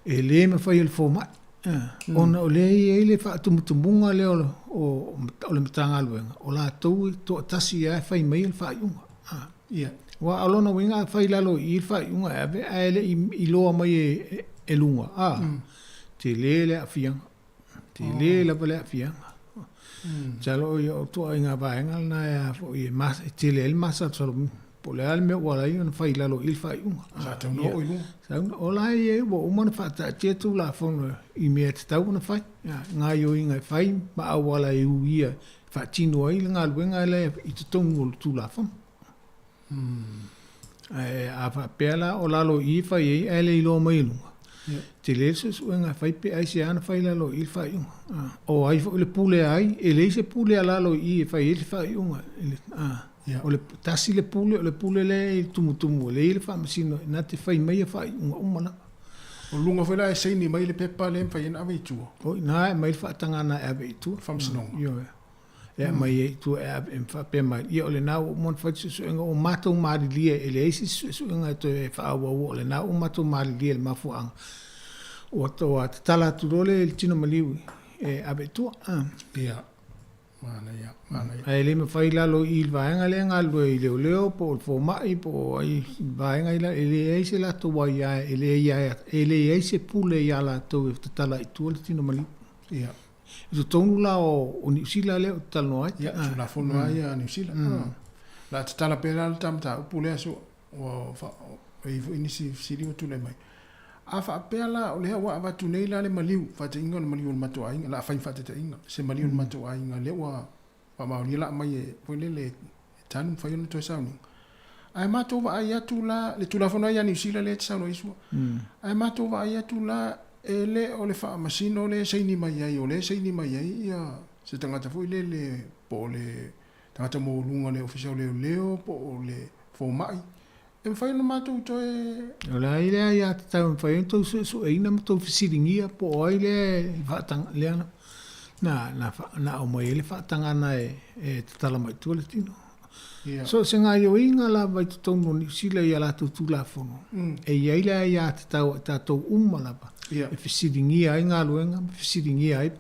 e le mawhai e le fōmai. Ona o le e le whaatumutumunga leo o le matanga aluenga. O la tau to atasi e whai mai le whaiunga. Wa alona winga whai lalo I le whaiunga ave a le I loa mai e lunga. Te le a fianga. Te le la pale a fianga. Chalo yo to inga vaenga na ya fo I mas tele el masa solo po le al me wala I na fai lalo il fai un sa te no o lu sa ola ye bo uma na fata te tu la fo I me te tau na fai nga yo inga fai ma wala I uia fa tino ai nga luenga le I te tongu tu la fo a fa pela o lalo I fai ele I lo mai lunga te le se suenga fai pe ai se ana fai lalo I fai un o ai fo le pule ai e le se pule lalo I fai il fai un o le tasi le pule le tumu le fa masino na te fai mai fai un umana o lunga foi la e sei ni mai le pepa le fai na ave tu o na mai fa tanga na ave tu fa masino yo mai tu em fa pe mai io le na o mon fa suenga o mato mari lia e le isi suenga to e fa o le na o mato mari lia le mafuang o to at tala tu dole il tino maliu e ave tu mana ya ai le me fai lalo il vaenga le ngalo I leo po fo mai po ai vaenga ila ele ai se la to wa ya ele ai se pule ya la to tala I tu il tino maliu so tonu la o New Zealand le talo ai la fono ai a New Zealand la tala pela tamta pule so o fa I inisi siri o tu le mai a fa pela o le wa va tu nei la le maliu fa te inga maliu mato ai la fa fa te inga se maliu mato ai nga le wa ma ni la mai po le tanu fa yo to sa ni ai mato va ai tu la le tu la fono ai New Zealand le sa no isu ai mato va ai tu la ele o le fa masino le sei ni mai ai o le sei ni mai ai ia se tangata foi le po le tangata mo lunga le official leo po le fo mai e fai no matou to e ola ile ia tau fai to su e ina to fisiringia po ai le fa tang le na o mai le fa tanga na e tala mai tu le tino so se nga yo inga la vai to no ni sila ia la tu la fono e ia ile ia tau umala ba e fisiringia inga luenga fisiringia ai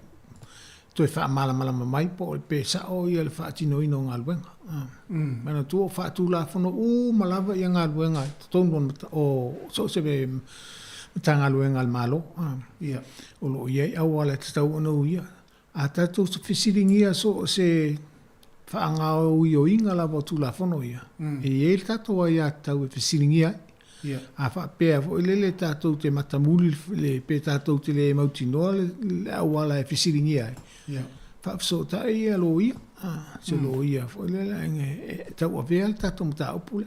to fa mala mai po pe sa o ia le fa tino ino nga luenga mana tu fa tu la fono malava ia nga luenga to no o so se be tanga luenga malo. Ia. O lo ia au wala te tau ono ia. A tatou se fisiringia so se whaanga o i o inga la watu la whono ia. E e tatou ai a tau e fisiringia. A wha pēa fo ilele tatou te matamuli le pe tatou te le mautinoa le au wala e fisiringia. Wha so ta ia lo ia. Se lo ia fo ilele nge tau a vea tatou mta upule.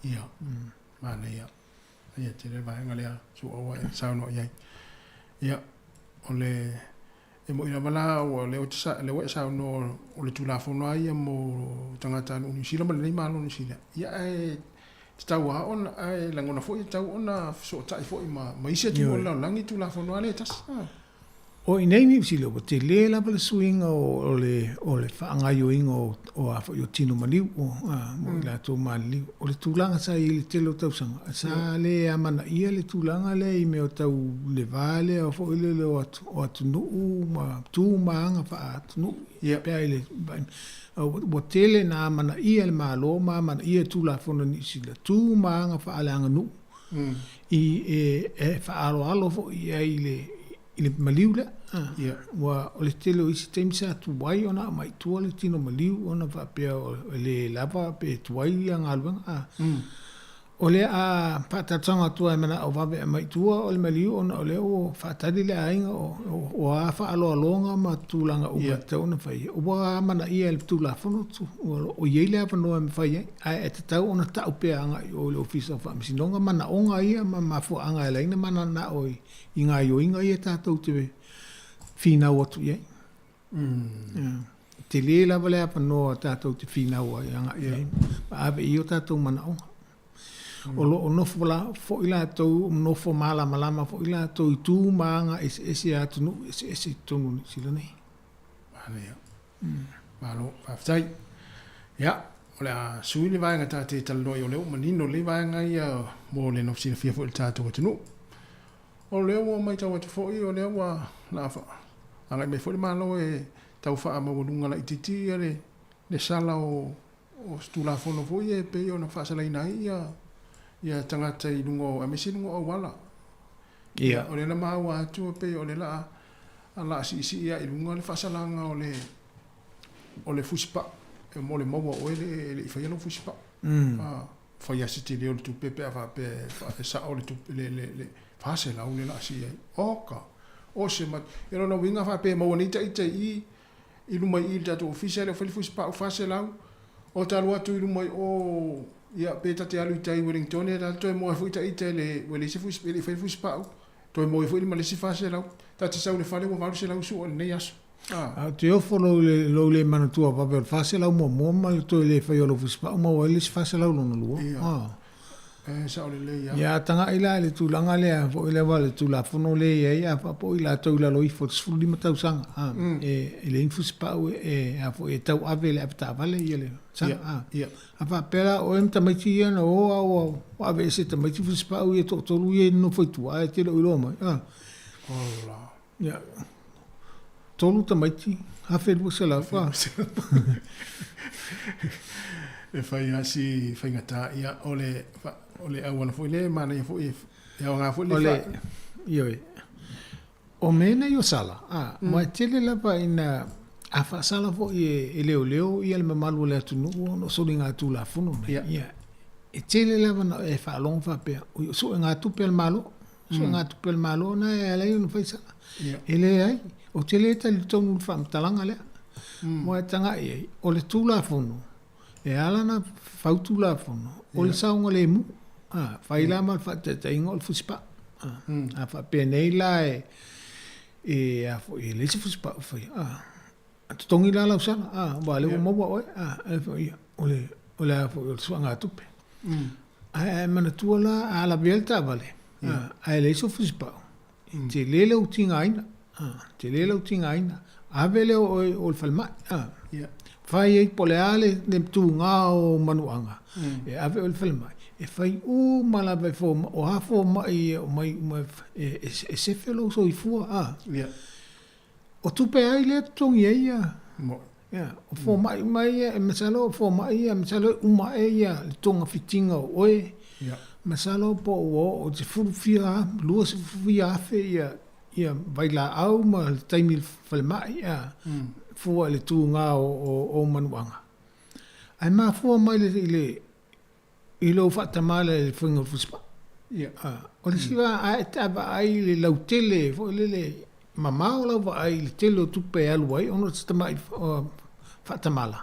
Ia. Mana ia. Ia te le vaenga lea su awa e sauno iai. Ia. O le e mo ina wala o le o te sa le o sauno o le tula fono ai mo tangata no ni sila le malo ni sila. Ia e tau a ona ai langona fo i tau ona so tai fo i ma ise tu la langi tula fono ale tas. O inei ni silo o te le la pala swing o le whaanga yo ingo o a fo yo tino maliu o mo la to maliu o le tulanga sa i le telo tau sanga sa le amana ia le tulanga le i me o tau le vale o fo ile le o atu no ma tu maanga fa atu no pe ai le o tele na amana ia le malo ma amana ia tula fono ni sila tu maanga fa ale anga no i e fa alo fo ia i le maliu le wa o le tele o isi taimisa tuwai ona mai tua le tino maliu ona va pea le lava pe tuwai ang alwanga o le a patatanga tua mana o va mai tua o le maliu ona o le o fatadi le ainga o a fa alo alonga ma tulanga o te ona fai o wa mana ia le tula fono tu o ye le ava no me fai ai e te tau ona tau pe anga o le office of misinonga mana onga ia ma fu anga le ina mana na o inga yo inga ia tatou te fina o tu ye te le la vale apa no tatou te fina o anga ia ave io tatou mana onga o lo no fo ila to no fo mala malama fo ila to tu manga ese atu no ese tonu sila nei malo aftai ya ola suili vai ngata te talo yo le manino le vai nga ia mo le no sila fia fo il tatou tunu o le o mai tau te fo i o le wa la fa anga me fo le malo e tau fa ma lunga la ititi le sala o stula fo no fo e pe yo na fa sala ina ia tangata i lungo a mesi lungo o wala ia o le la maua tu pe o le la ala si ia i lungo le fasalanga o le fuspa e mo le maua o le fa no fuspa fa ia si le o tu pe fa pe fa sa o le tu le fasela o le la si oka o se ma ero no winga fa pe mo ni tai i luma i tu official o fuspa o fasela o talu atu i luma o ia pe tate alu tai Wellington era to mo fu tai tele wele se fu speli fe fu spa to mo fu ma le si fa se la tate sa le fale mo va se la su ne yas te ofo lo le manu tua va per fa se la mo ma to le fa yo lo fu spa mo wele si fa se la no lo sa le ya tanga ila le tu langa le fo ile va le tu la fo no le ya fa po ila to ila lo i fo fu li mata usanga e le infu spa e a fo e tau ave le apta vale ile sa a fa pera o em tamai ti na o ave se tamai ti fu spa e to lu e no foi tu a te lo lo mai ya to lu tamai ti a fe lu se la fa e fai asi fai ngata ia ole awana foi le mana ia foi ia nga foi le ole io o mena io sala ma tele la pa ina a fa sala fo e leo ia le mamalu le tu no so linga tu la funo ia e tele la va e fa long fa pe so nga tu pel malo so nga tu pel malo na e le no fa sala ele ai o tele ta le tonu fa talanga le mo tanga e o le tu la funo e ala na fautu la fono o le saunga le mu fai la ma fa te ingo le fuspa a fa pe nei la e a fo e le fuspa fai a tongi la la usana ba le mo wa e fai o le a fo o suanga tupe a mana tu la ala belta vale a le fuspa te le utinga ina te le utinga ina a vele o le falma fai e poleale ne tu nga o manuanga e ave o filma e fai mala vai fo o ha fo mai e se felo so i fu o tu pe ai le tong ia o fo mai e mesalo fo mai e mesalo uma e ia le tonga fitinga o masalo po o te fia lua se fia fe ia vai la au ma taimi falmai ia fua le tu nga o manuanga ai ma fua mai le ilo fatamala le funga fuspa ia o le siva ai tava ai le lautele fo le mama o la ai le telo tupe alu ai ono tama fatamala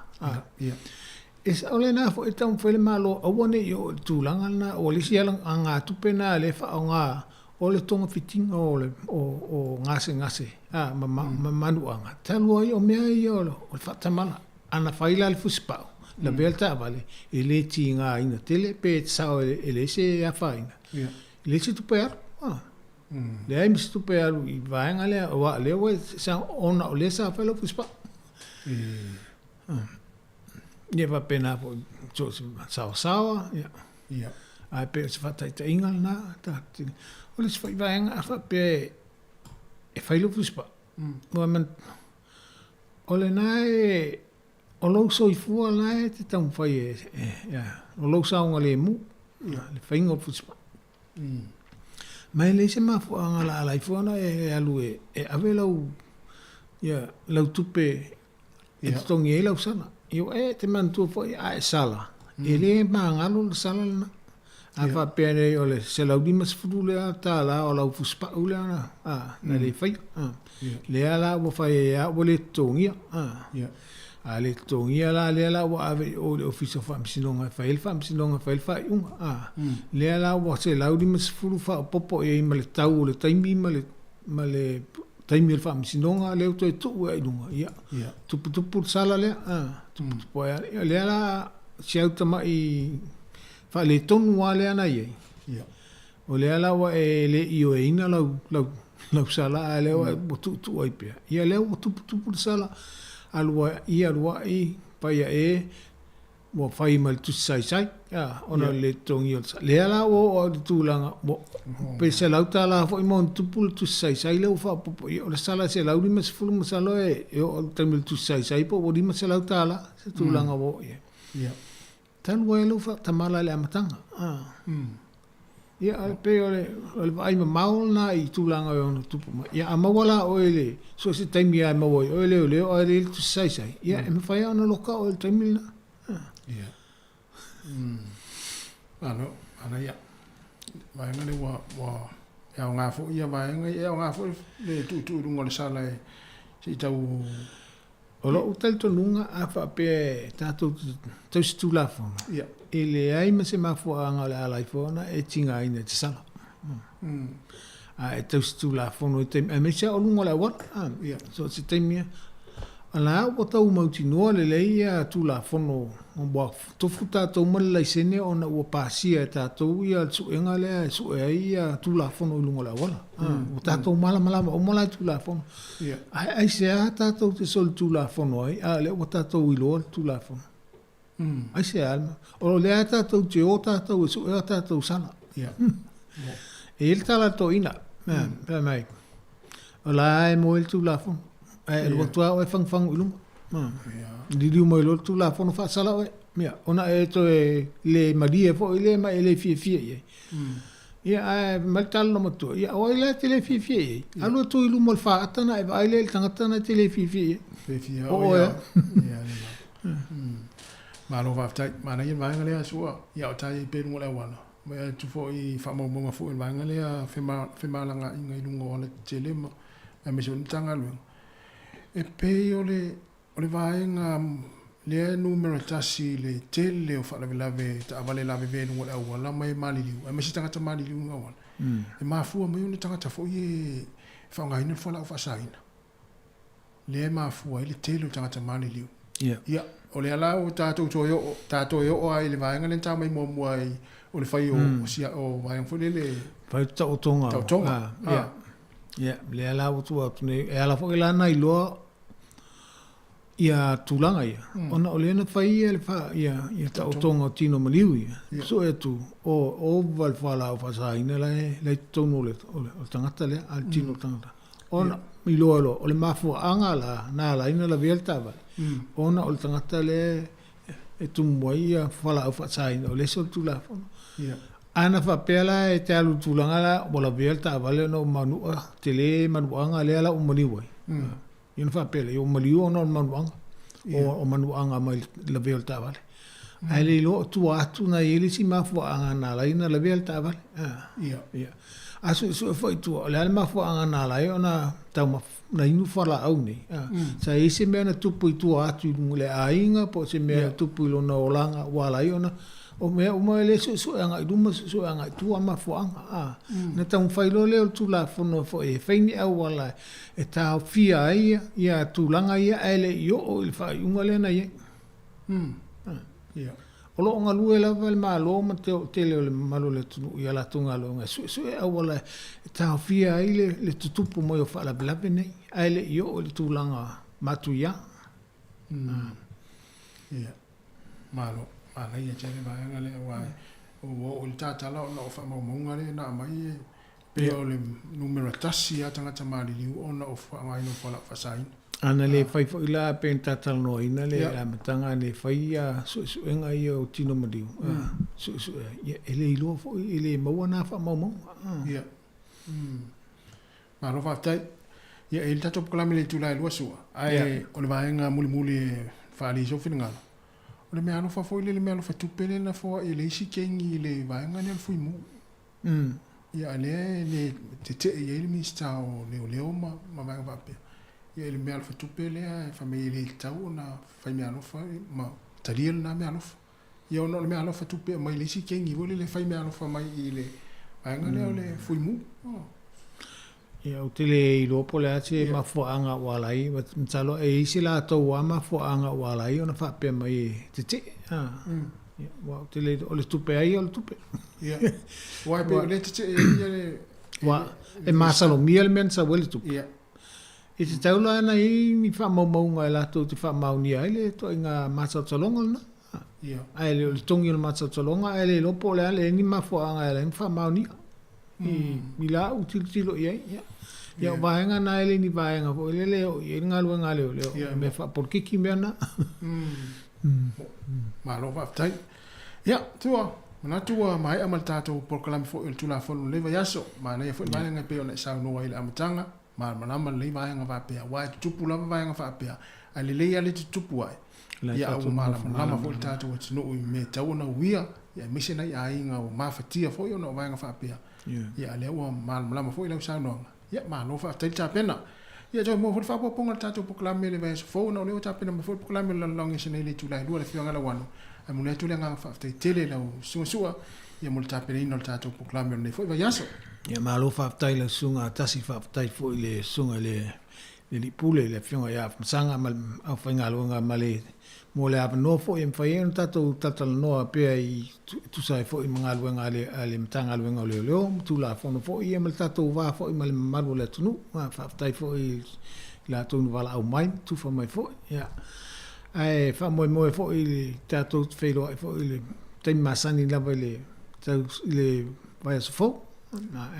ia es ole na fo etam fele malo awone yo tulanga na o le sia anga tupe na le fa nga o le tonga fitinga o ngase manuanga talu ai o mea yo o fatamala ana faila le fuspa la belta vale ele tinga ina tele pe sao ele se afaina le se tupe le ai mis tupe i vaenga le o le o sa ona o le sa felo fuspa ia va pena po so sao ia ai pe se fa tai ingal na ta o le fa vaenga fa pe e felo fuspa mo man o le nai o lo so i fua lai te tau fai o lo sa unga le mu le fainga o fuspa mai le se ma fua anga la lai fua na alu e ave lau lau tupe e tongi e lau sana io te mantua fai a sala e le ma ngalo le sala na a fa pene o le se lau di mas fudu le ta la o lau fuspa ule ana na le fai le ala wo fai o le tongi ale tongia la wa ave o le office fa msinonga fa unga le la wa se laudi mas fulu fa popo e male tau le taimi male taimi fa msinonga le to tu e dunga ia tu sala le tu le la se automa i fa le tonu wale ana ye ia o le la wa e le io e ina lau sala le wa tu ai pe ia le tu sala alua i paia mo fai mal tu sai ona le tongi le ala o tu langa pe se lauta la fo mon tu pul tu sai le fa po o le sala se lau di mas fulu masalo o tamil tu sai po o di mas lauta la se tu langa wo ia tan wo lo fa tamala le amatanga ia pe o le vai maul na i tu langa o tu ia amawala o ele so se taimi ai mawo o ele o ele tu sai ia e me fai ona loka o le taimi na ia ana ia vai ngale wa ya nga fo ia vai nga fo le tu rungo le sala si tau o lo utal to lunga a fa pe tato to stula fo ia ele ai me se ma fo anga la iPhone e tinga ina te sala a e to stula fo no te me se o lunga la wa ia so se te mia ala o tau mauti no le ia tu la fo no bo to futa to mal la sene ona o pasia ta to ia su enga le su ia tu la fo no lunga la wa o ta to mala o mala tu la fo ia ai se ta to te sol tu la fo no ai ale o ta to ilo tu la fo ai se alma o le ata to te o ta to su ata to sana ia e il tala to ina pe mai o la e mo il tu la fo e lo tua o fang ulum di mo lo tu la fo no fa sala o mia ona e to le madia fo le ma le fie ia mal tal no mo tu ia o le tele fie alo to ilum mo fa atana e vai le tangata na tele fie o ia malo va tai mana ia vai ngale asua ia tai pe ngole wala me tu fo i fa mo fo vai ngale a fe malanga inga i lungo le tele ma e me sun tanga lu e pe ole vai nga le numero tasi le tele o fa la ve ta vale la ve ngole wala mai mali liu e me si tanga ta mali liu ngawala e ma fu me un tanga ta fo i fa nga ina fo la fa saina le ma fu ai le tele tanga ta mali liu ia o le ala o tatou yo o ai le vaenga le ta mai mo ai o le fai o sia o vai fo le fai tau tonga ia le ala o tu ne e ala fo la nai lo ia tulanga ia ona o le na fai le fa ia tau tonga tino maliu ia so e tu o val fala o fa sai ne le tono le o tangata le al tino tangata ona mi lo o le mafu anga la na la ina la velta va ona o tangata le e tu moia fala o fa sai o le so tu la fo Ana whapela e te alu tūlanga la, wala vea ta wale no manua, te le manuanga le ala o maniwai. Ina whapela, o maniu no manuanga, o manuanga mai la vea ta wale. Ai le lo tu atu na ele si mafuanga na la ina la vea ta wale. Ia. Asu foi tu, le ala mafuanga na la ona tau na inu whala au nei. Sa ese mea na tupu i tu atu le ainga, po se mea tupu i lona olanga wala i ona, o mea uma ele so anga i duma so anga i tua mafuanga. Na tau whailo leo tu la fono fo e whaini au wala e tau fia ia tūlanga ia ele i o il whai unga lena ia. O lo nga lue la val ma lo ma te leo le malo le tunu ia la tunga lo nga so e au wala e tau fia le tutupu mo i o whala bilape nei. Ele i o le tūlanga matu ia. Ia. Malo. Ala ia tele vai ngale wai o tatala o fa mo ngale na mai pe o le numero tasi atanga tamali li ona o fa mai no fala fasai ana le fai fo ila pe tatala no ina le amatanga le fai ya su enga ia o tino madiu su ia ele ilo fo ele mo na fa mo ia ma ro fa tai ia il tato klami le tula lo so ai o le vai nga muli fa li so finga o le mea no fa foi le mea no fa tupele na fo e le isi kengi le vaenga ne fui mu ia le te ia le mista o le ma vaenga va pe ia le mea no fa tupele a fa me le tau na fa mea no fa ma taliel na mea no ia no le mea no fa tupe mai le isi kengi vole le fa mea no fa mai le vaenga le fui mu ia o tele i lopo le ate mafuanga walai mtalo e isi la tau wa mafuanga walai ona fa pe mai te wa tele o le tupe ai o le tupe ia wa pe le te ia le wa e masalo miel men sa wele tupe ia e te tau la na i mi fa mau ngai la to te fa mau ni ai le to inga masa tolonga na ia ai le tongi le masa tolonga ai le lopo le ale ni mafuanga le fa mau ni mi la utilo ia ia vaenga na ele ni vaenga fo ele o inga lu ngale le me fa por kiki mena ma lo va tai ia tua na tua mai amal tato por kalam fo il tula fo le va yaso ma na fo vaenga pe ona sa no ile amtanga ma na le vaenga va pe wa tupu la vaenga va pe ale le ale tupu ai ia o ma fo tato o no me tau na wia ia misena ia inga o ma fatia fo ona vaenga va pe ia le o ma fo ile sa no ia ma no fa tai tapena ia jo mo fa po ponga tato po klame le vai fo no le tapena mo fo po klame la long is nei le tula lu le fianga la wano a mo le tula nga fa tai tele la sua ia mo tapena no tato po klame nei fo va yaso ia ma lo fa tai la sunga tasi fa tai fo le sunga le pule le fianga ia sanga mal a finga lo nga male mo le ap no fo im fai en tato no pe ai tu sai fo im nga luenga ale mtanga luenga le tu la fo no fo i em tato va fo im malu le tunu fa tai fo i la tunu vala au mai tu fo mai fo ya ai fa mo fo i tato felo fo i te masani la vele le vai so fo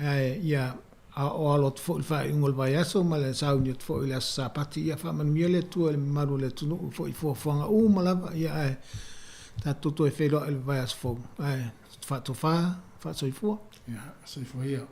ai ya o alot fo fa ingol vai aso male sauniot fo ila sapati ia fa man miele tu el maru le tu fo i fo fanga mala ia ta toto e felo el vai aso fo ai fa to fa so i fo ia so i fo ia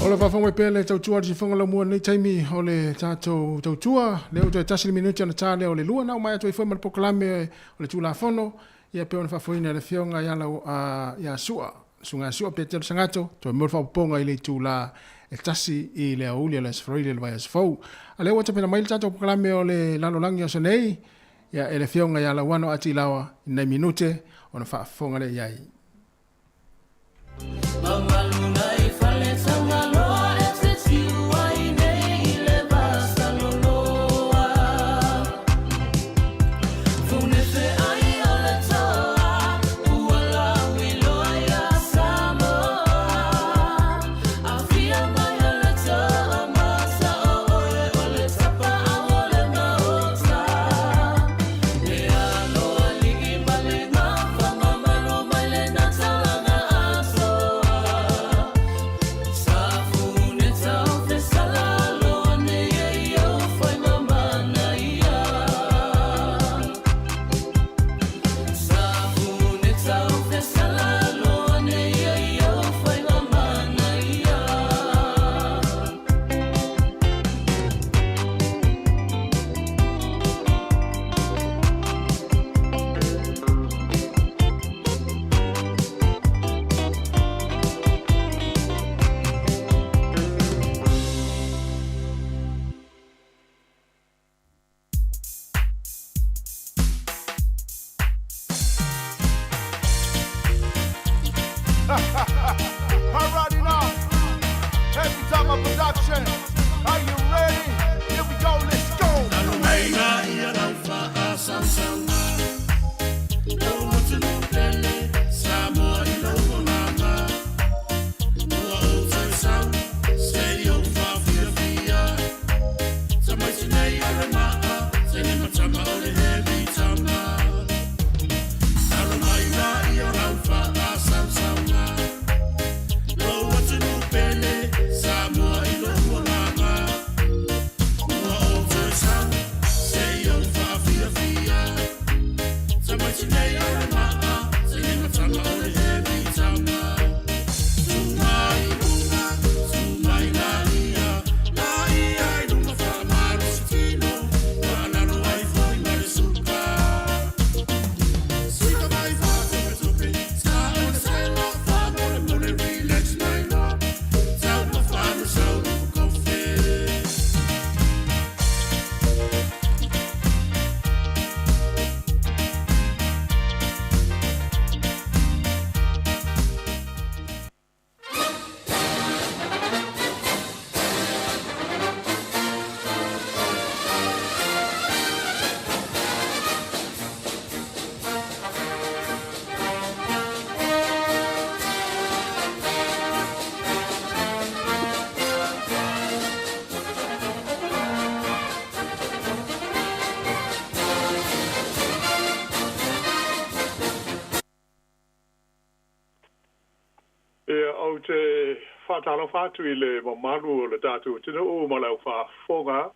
Ola whawhonga i pēle tautua di whangala mua nei taimi o le tātou tautua. Leo te tasili minuti ana tāle o le lua nao mai atu i whaimana pokalame o le tūla whono. Ia pēo na whawhoina le whionga i alau ia sua. Sunga sua pē tēru sangato. Toi mwere whapaponga i le tūla e tasi i le auli le safari le vai asfau. A leo wata pēna mai le tātou pokalame o le lalolangi o sanei. Ia e le whionga i alau wano ati lawa i nei minute o na whawhonga le iai. Alright now, every time a production. Are you ready? Here we go, let's go. Au te whātalo whātu I le mamaru o le tātou tino o malau whāwhonga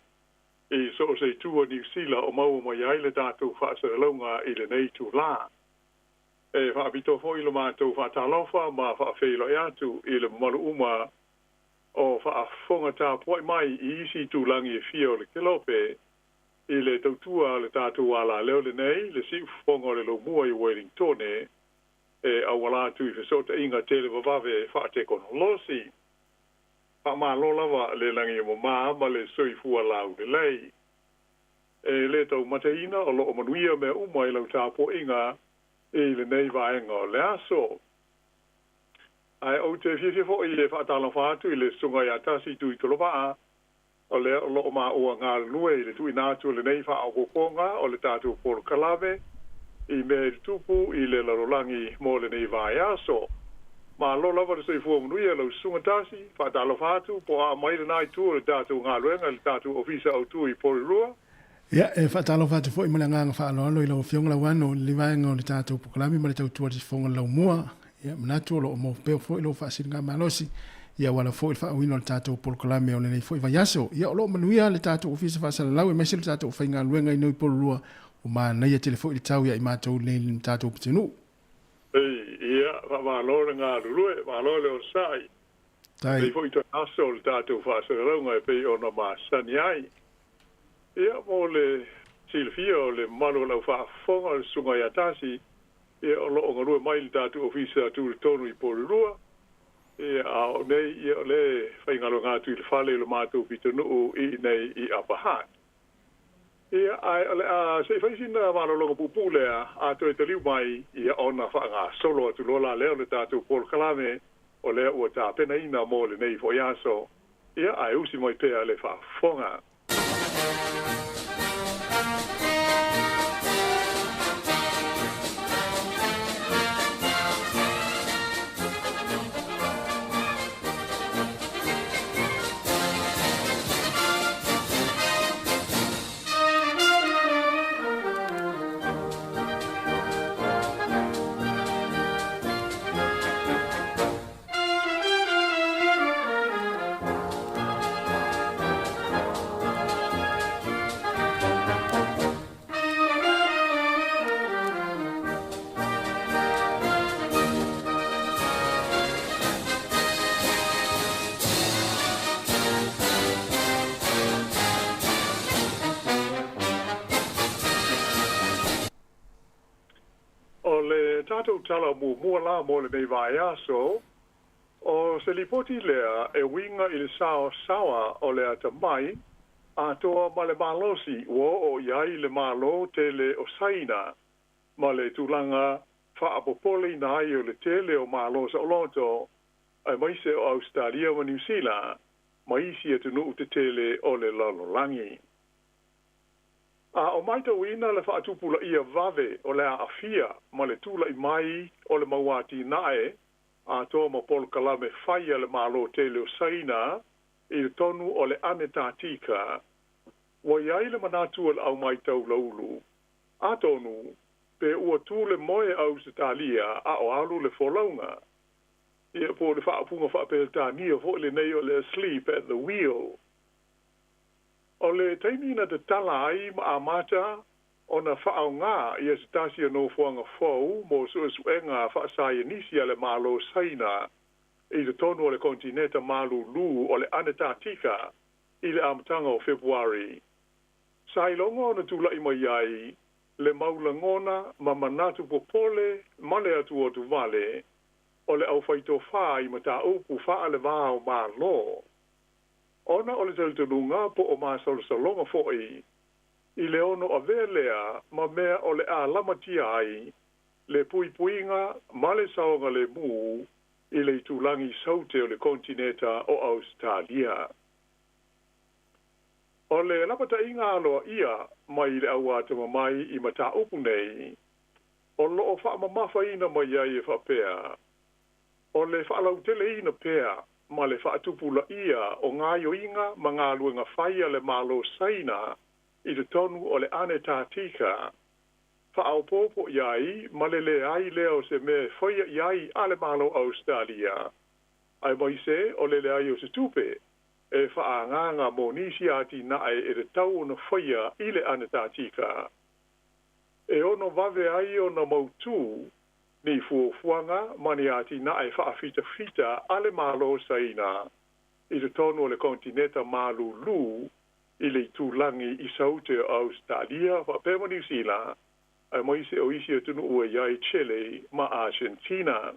I so se tua New Zealand o mau mai ai le tātou whaasaralonga I le nei tu la. E whaapito fo I le mātou whātalofa ma whaafeilo e atu I le mamaru uma o whaawhonga tā poi mai I isi tūlangi e fia o le kilope I le tautua le tātou ala leo le nei le si whonga o le lo mua I Wellington e awala tu I fesota inga tele vavave whaate kono losi. Wha lolawa le langi mo ma le soifua lau le lei. E le tau mataina o loo manuia me umai lau tāpo inga e le nei vaenga o le aso. Ai au te fie fo I le whaatala whaatu I le sunga I atasi tu I tolopaa o le loo ma ua ngā nue le tu inatu le nei wha au kokonga o le tātou polo kalave I me tupu I le larolangi mo le nei vai aso. Ma lo lava le soifua manuia lau sunga tasi, whaatalo whātu, po a mai le nai tu le tātou ngā luenga, le tātou ofisa au tu I Porirua. Ia, e whaatalo whātu fo I mala nganga whaaloalo I lau whionga lau ano, le vaenga o le tātou pokalami, ma le tautua di whonga lau mua. Ia, manatu o lo o mo peo fo I lau whaasiri ngā malosi. Ia wala fo I whaawino le tātou pokalami o le nei fo I vaiaso. Ia, o lo manuia le tātou ofisa whaasala lau, e mesi le tātou whainga luenga I nui Porirua. O ma nei a telefo I tau ia I mātou le tātou pitinu. Ia, wha lore ngā rurue, wha lore o sai. Tai. Foi to aso le tātou whāsaranga e pei ona mā sani ai. Ia mo le silfia o le malo lau whaafonga le sunga i atasi. Ia o lo o ngarua mai le tātou ofisa tu le tonu i Polurua. Ia a o nei ia o le whaingalo ngātu i le whale le mātou pitonuu i nei i Apahat. Ia ai ole a se faisina malo longa pupu le a to te liu mai ia ona whanga solo atu lola leo le tātou Paul Kalame o lea ua tā pena ina mō le nei fo iaso. Ia ai usi mai pēa le whaafonga. Tātou tala mua la mo le nei vai aso, o se lipoti lea e winga i le Sāmoa o le ata mai, a toa ma le malosi wo o iai le malo te le o saina, ma le tulanga whaapopole na ai o le tele o malosa o loto, ai maise o Australia wa New Zealand, maisi e tunu te tele o le lalolangi. A o maita wina le whaatupula ia vave o le afia ma le tula i mai o le mauati nae a toa ma Paul Kalame whaia le malo te leo saina i le tonu o le ane tātika. Wa iai le manatua le au mai tau laulu. A tonu, pe ua tūle moe au se talia a o alu le folaunga. Ia po le whaapunga whaapeltania fo le nei o le asleep at the wheel. O le taimina te tala ai ma amata o na whaau ngā i a se tasia no fuanga fau mo suenga whaasaya nisi le malo saina i le tonu o le kontineta malu lu o le anetatika i le amatanga o Februari. Sailonga o na tula i mai ai le maulangona ma manatu popole ma le atu o tu vale o le au whaito wha i mata upu wha le vāo ma lo. Ona o le tautanunga po o māsalo salonga fo'i, i le ono a velea ma mea o le a lamatia ai, le puipuinga ma le saonga le mū, i le tulangi saute o le kontineta o Australia. O le lapata inga aloa ia, mai le awata mamai i mata upu nei, o loo wha mamafa ina mai ai e whapea, o le whaalautele ina pea, ma le whaatupula ia o ngā yoinga ma ngā luenga whaia le malo saina i le tonu o le ane tātika. Whaaupopo iai ma le ai leo se me whaia iai a le malo Australia. Ai mai se o le ai o se tupe e whaanganga mo nisi ati nae e le tau o na whaia i le ane tātika. E ono vave ai o na mautu ni fuafuanga mani ati na e whaafita ale malo saina i le tonu o le kontineta malu lu i le tūlangi i saute o Australia wa pēma New Zealand ai moise o isi o tunu ua iai Chile ma Argentina.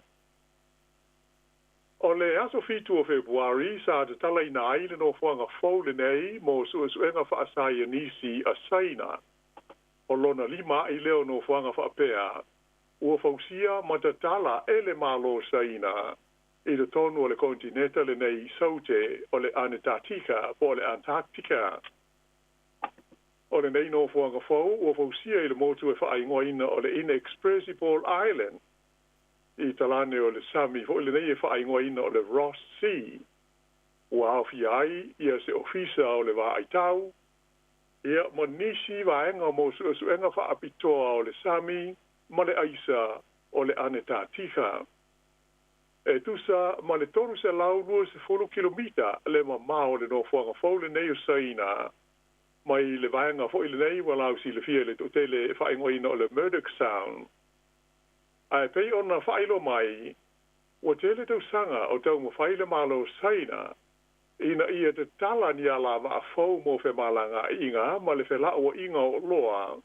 O le aso fitu o Februari sa te tala ina ai le no fuanga fau le nei mo suenga whaasaya nisi a saina o lona lima i leo no fuanga whaapea ua fausia matatala e le malo saina i le tonu o le kontineta le nei saute o le Antarctica po le Antarctica. O le nei no fuanga fau ua fausia i le motu e whaingoina o le Inexpressible Island i talane o le Sami fo le nei e whaingoina o le Ross Sea. Ua awhi ai ia se ofisa o le Vaaitau ia mo nisi vaenga mo suenga whaapitoa o le Sami ma le aisa o le Antarctica. E tusa ma le tonu se lau 20 kilomita le mamao le no fuanga fau le nei o saina. Mai le vaenga fo le nei walau si le fia le totele e whaingoina o le Murdoch Sound. Ai pei ona whailo mai ua tele tau sanga o tau mawhaile malo saina, ina ia te tala ni ala wa fau mo fe malanga inga, ma le fe la o inga o loa,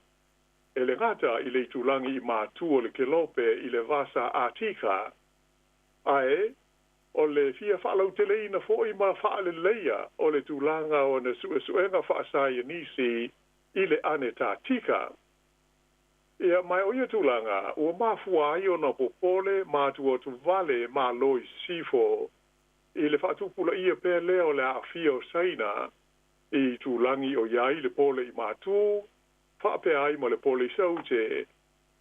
e le ngata i le tulangi i mātu o le kelope i le vasa atika, ae, o le fia whaalau tele ina fo i ma whaale leia o le tulanga o na suenga whaasai nisi i le ane tātika. Ia mai o ia tulanga, ua mafua ai o na popole mātu o tu vale ma loi sifo i le whaatupula ia pe leo le a fia o saina i tulangi o iai le pole i mātu, whaape ai ma le pole i saute,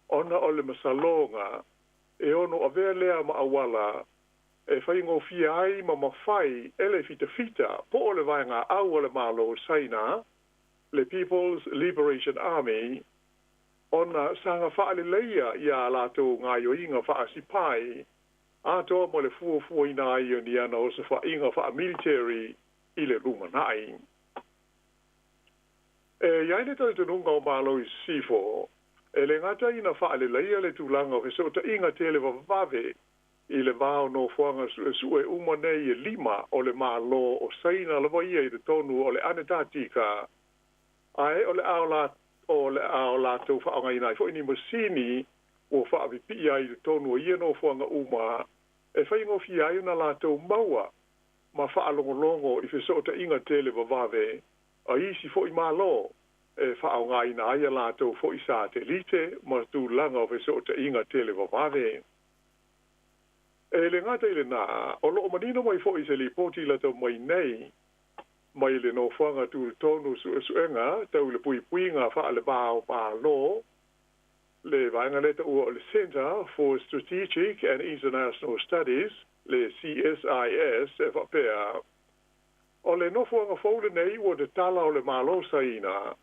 ona o le masalonga, e ono a vea lea ma awala, e whaingo fia ai ma mawhai ele fita po o le vaenga au o le malo saina, le People's Liberation Army, ona sanga whaale leia ia lato ngā yoinga whaasipai, ato mo le fuo ina i o ni ana o se whainga wha military i le rumanai. E iaine tau tununga o malo i sifo, e le ngata ina whaale leia le tūlanga o ke so ta inga tele wavave, i le vāo no whanga su e umanei e lima o le malo o saina lawa ia i le tonu o le anetātika, ai o le ao la tau whaanga ina i fo ini masini o whaavipi ai le tonu o ia no whanga uma e whaingo fi ai na la tau maua ma whaalongolongo i whesota inga tele wavave a isi fo i malo e whaonga ina ai la tau fo i satelite ma tu langa o whesota inga tele wavave e le ngata i le nā o loo manino mai fo i se li poti la tau mai nei mai le no whanga tu tonu suenga tau le pui ngā wha le bāo pā lo le vaenga leta ua o le Center for Strategic and International Studies le CSIS e whapea o le no whanga whaule nei ua te tala o le malo saina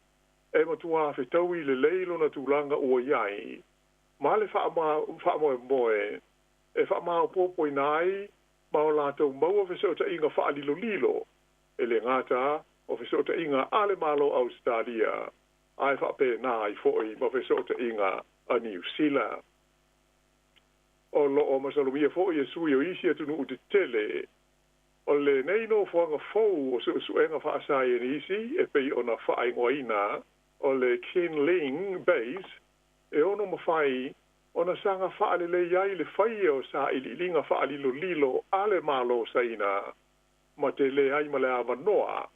e matua whetau i le leilo na tūlanga ua iai ma le wha moe e whaamao pōpoi nai ma o lātou maua whesota inga whaalilo lilo e le ngata o whesota inga ale malo Australia ai whape nai foi ma whesota inga a New Zealand. O lo o masalumia foi e sui o isi atunu u te tele o le neino whanga fau o suenga whaasai en isi e pei o na whaingoina o le Kinling Base e ono mawhai ona sanga whaale le iai le whaia o sa ili linga whaalilo lilo ale malo saina ma te le ai ma le awa noa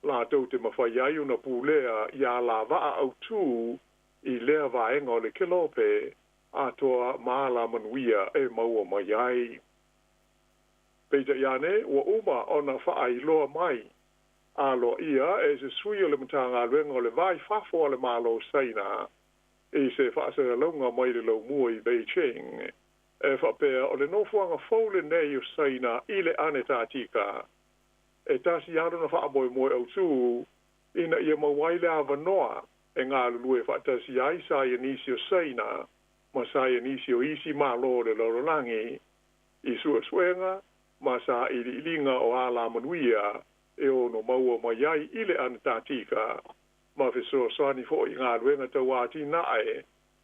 la tau te mawhai ai una pūlea ia la waa au tū i lea vaenga o le kelope a toa maala manuia e maua mai ai. Peita iane, ua uma ona whaai loa mai a loa ia e se sui o le matanga luenga o le vai fafo o le malo saina i se whaasera launga mai le lau mua i Beijing. E whapea o le nofuanga faule nei o saina i le ane tātika. E tasi aro na whaamoe moe au tū, ina ia mawaile a wanoa e ngā lulue whaatasi ai sa ia nisi o saina, ma sa ia nisi o isi mā lo le laurangi, i sua suenga, ma sa i ilinga o ala manuia, e o no maua mai ai i le ane tātika. Ma feso sani fo i ngā luenga tau ati nae,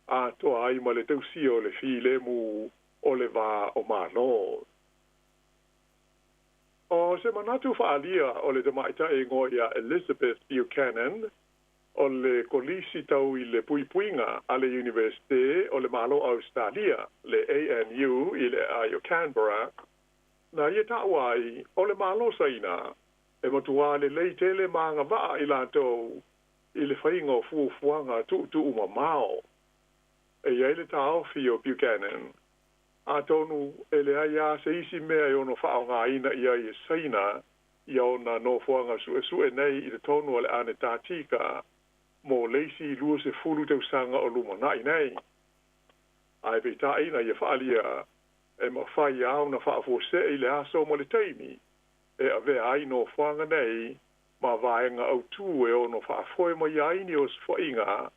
a toa ai ma le tausi o le fi le mu o le wā o mālo. O se manatu whaalia o le tamaita e ngoia Elizabeth Buchanan, o le kolisi tau i le puipuinga a le Universite o le Malo Australia, le ANU i le Ayo Canberra, na ia tauai o le malo saina, e matua le leitele maanga waa i lātou, i le whainga o fuafuanga tu uma mao. E iei le tau fio Buchanan. A tonu e le aia se isi mea i ono whao ngā ina ia i saina, i ona no fuanga sue nei i le tonu o le ane tātika, mō leisi lua se fulu tau sanga o luma nai nei. Ai pe tā ina i a whaalia, e ma whai au na whaafose i le aso mo le teimi, e a vea ai no fuanga nei, ma vaenga au tū e ono whaafoe mai aini o sfoinga,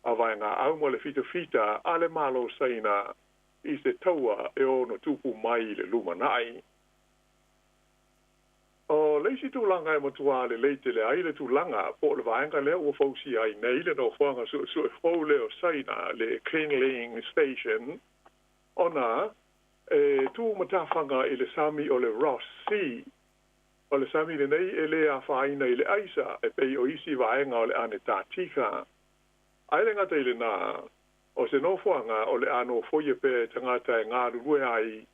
a vaenga au mo le fita ale malo saina, i se taua e ono tupu mai le lumanai. O leisi tūlanga e matua le leite le aile tūlanga, po le vaenga lea ua fausi ai nei le no whanga su e fau leo saina le Kringling Station, ona tu matafanga i le Sami o le Ross Sea. O le Sami le nei e le a whaina i le aisa e pei o isi vaenga o le ane tātika. Aile ngata i le nā, o se nofuanga o le ano foie pe tangata e ngā rurue ai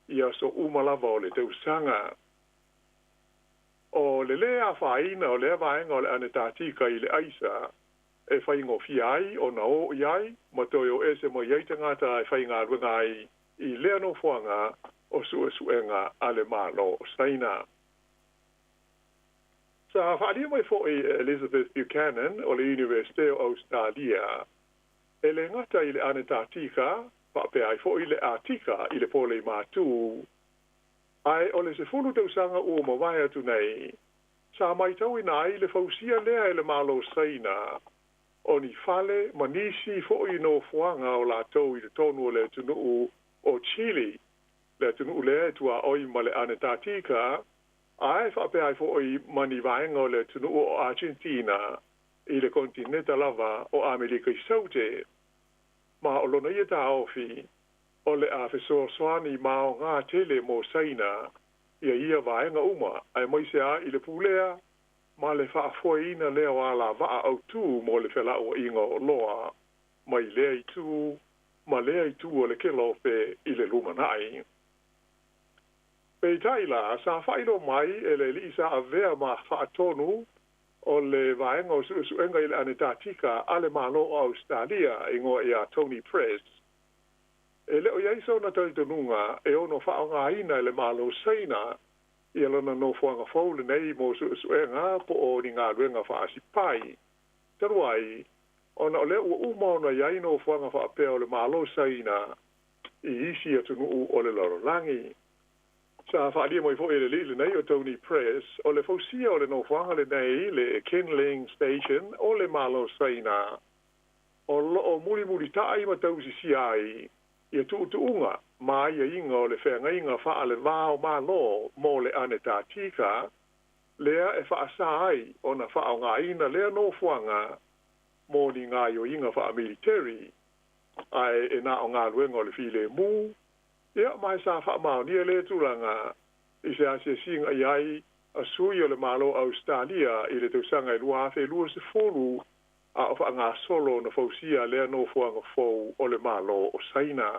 ia so umalava o le teusanga. O le a whaina o le vaenga o le ane tātika i le aisa e whaingo fiai o na o iai, matoi o ese mo iai tangata e whainga runga ai i lea nofuanga o suenga ale malo o saina. Sa whaalia mai fo Elizabeth Buchanan o le Universite o Australia, e le ngata i le ane tātika, pape ai fo i le atika i le pole mātū, ai o le se fulu tausanga ua mawai atu nei, sa mai tau ina ai le fausia lea e le malo saina, o ni fale manisi fo i no fuanga o la tau i le tonu o le tunuu o Chile, le tunuu le tua oi ma le ane tātika, ai whape ai fo i mani vaenga o le tunu o Argentina i le kontinenta lava o Amerika i saute. Ma o lona ia ta ofi, o le a fesor swani ma o ngā tele mo saina, ia vaenga uma, ai moise a i le pulea, ma le whaafoina lea wala vaa au tū mo le whela o inga o loa, mai lea i tū, ma lea i tū o le kelope i le lumanai. Pei taila, sa whairo mai e le lisa a vea ma whaatonu o le vaenga o suenga i le ane tātika ale malo o Australia i ngoa i a Tony Press. E leo iaiso na taitanunga e ono whaonga ina le malo saina i alona no fuanga faule nei mo suenga po o ni ngā ruenga whaasi pai. Taruai, ona o leo ua ona iai no fuanga whaapea o le malo saina i isi atunu o le lorolangi. Sa whaalia mai fo e le li nei o Tony Press, o le fausia o le no whanga le nei le Kenling Station o le malo saina. O lo muri tai ma tausi si ai, ia tuunga, ma ia inga o le whenga inga wha le vāo malo mo le ane tātika, lea e whaasa ai o na wha o ngā ina lea no whanga mo ni ngā yo inga wha military, ai e na o ngā luenga o le file mu. Ia mai sa wha mao ni le tūranga i se asia singa iai a sui o le malo Australia i le tausanga i lua awhi lua se folu a o wha ngā solo na fausia lea no fuanga fau o le malo o saina.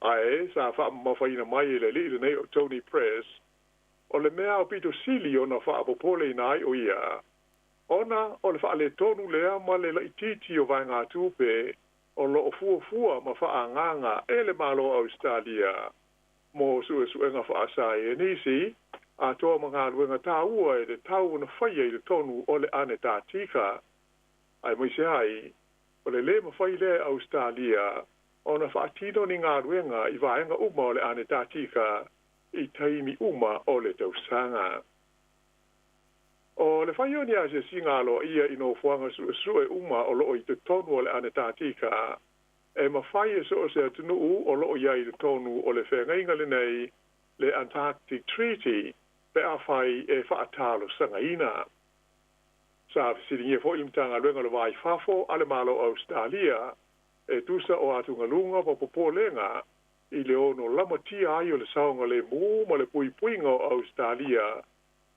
Ae, sa wha mawhaina mai i le li nei o Tony Press, o le mea o pito sili o na wha apopole nai o ia. Ona o le wha le tonu lea ma le laititi o vai ngā tūpe, o lo fua ma wha nganga e le malo Australia mo suenga wha asai e nisi a toa mga luenga tāua e le tau na whaia i le tonu o le ane tātika. Ai moise ai, o le mawhai le Australia o na wha atino ni ngā luenga i vaenga uma o le ane tātika i taimi uma o le tausanga. O le whai oni a se singalo ia i no fuanga sue uma o loo i te tonu o le ane tātika, e mawhai e so se atunu o loo ia i te tonu o le whengainga le nei le Antarctic Treaty pe a whai e whaatalo sanga ina. Sa siringia fo imtanga luenga le vai fafo ale malo Australia e tusa o atunga lunga po popolenga i le ono lamatia ai o le saonga le mu ma le puipuinga o Australia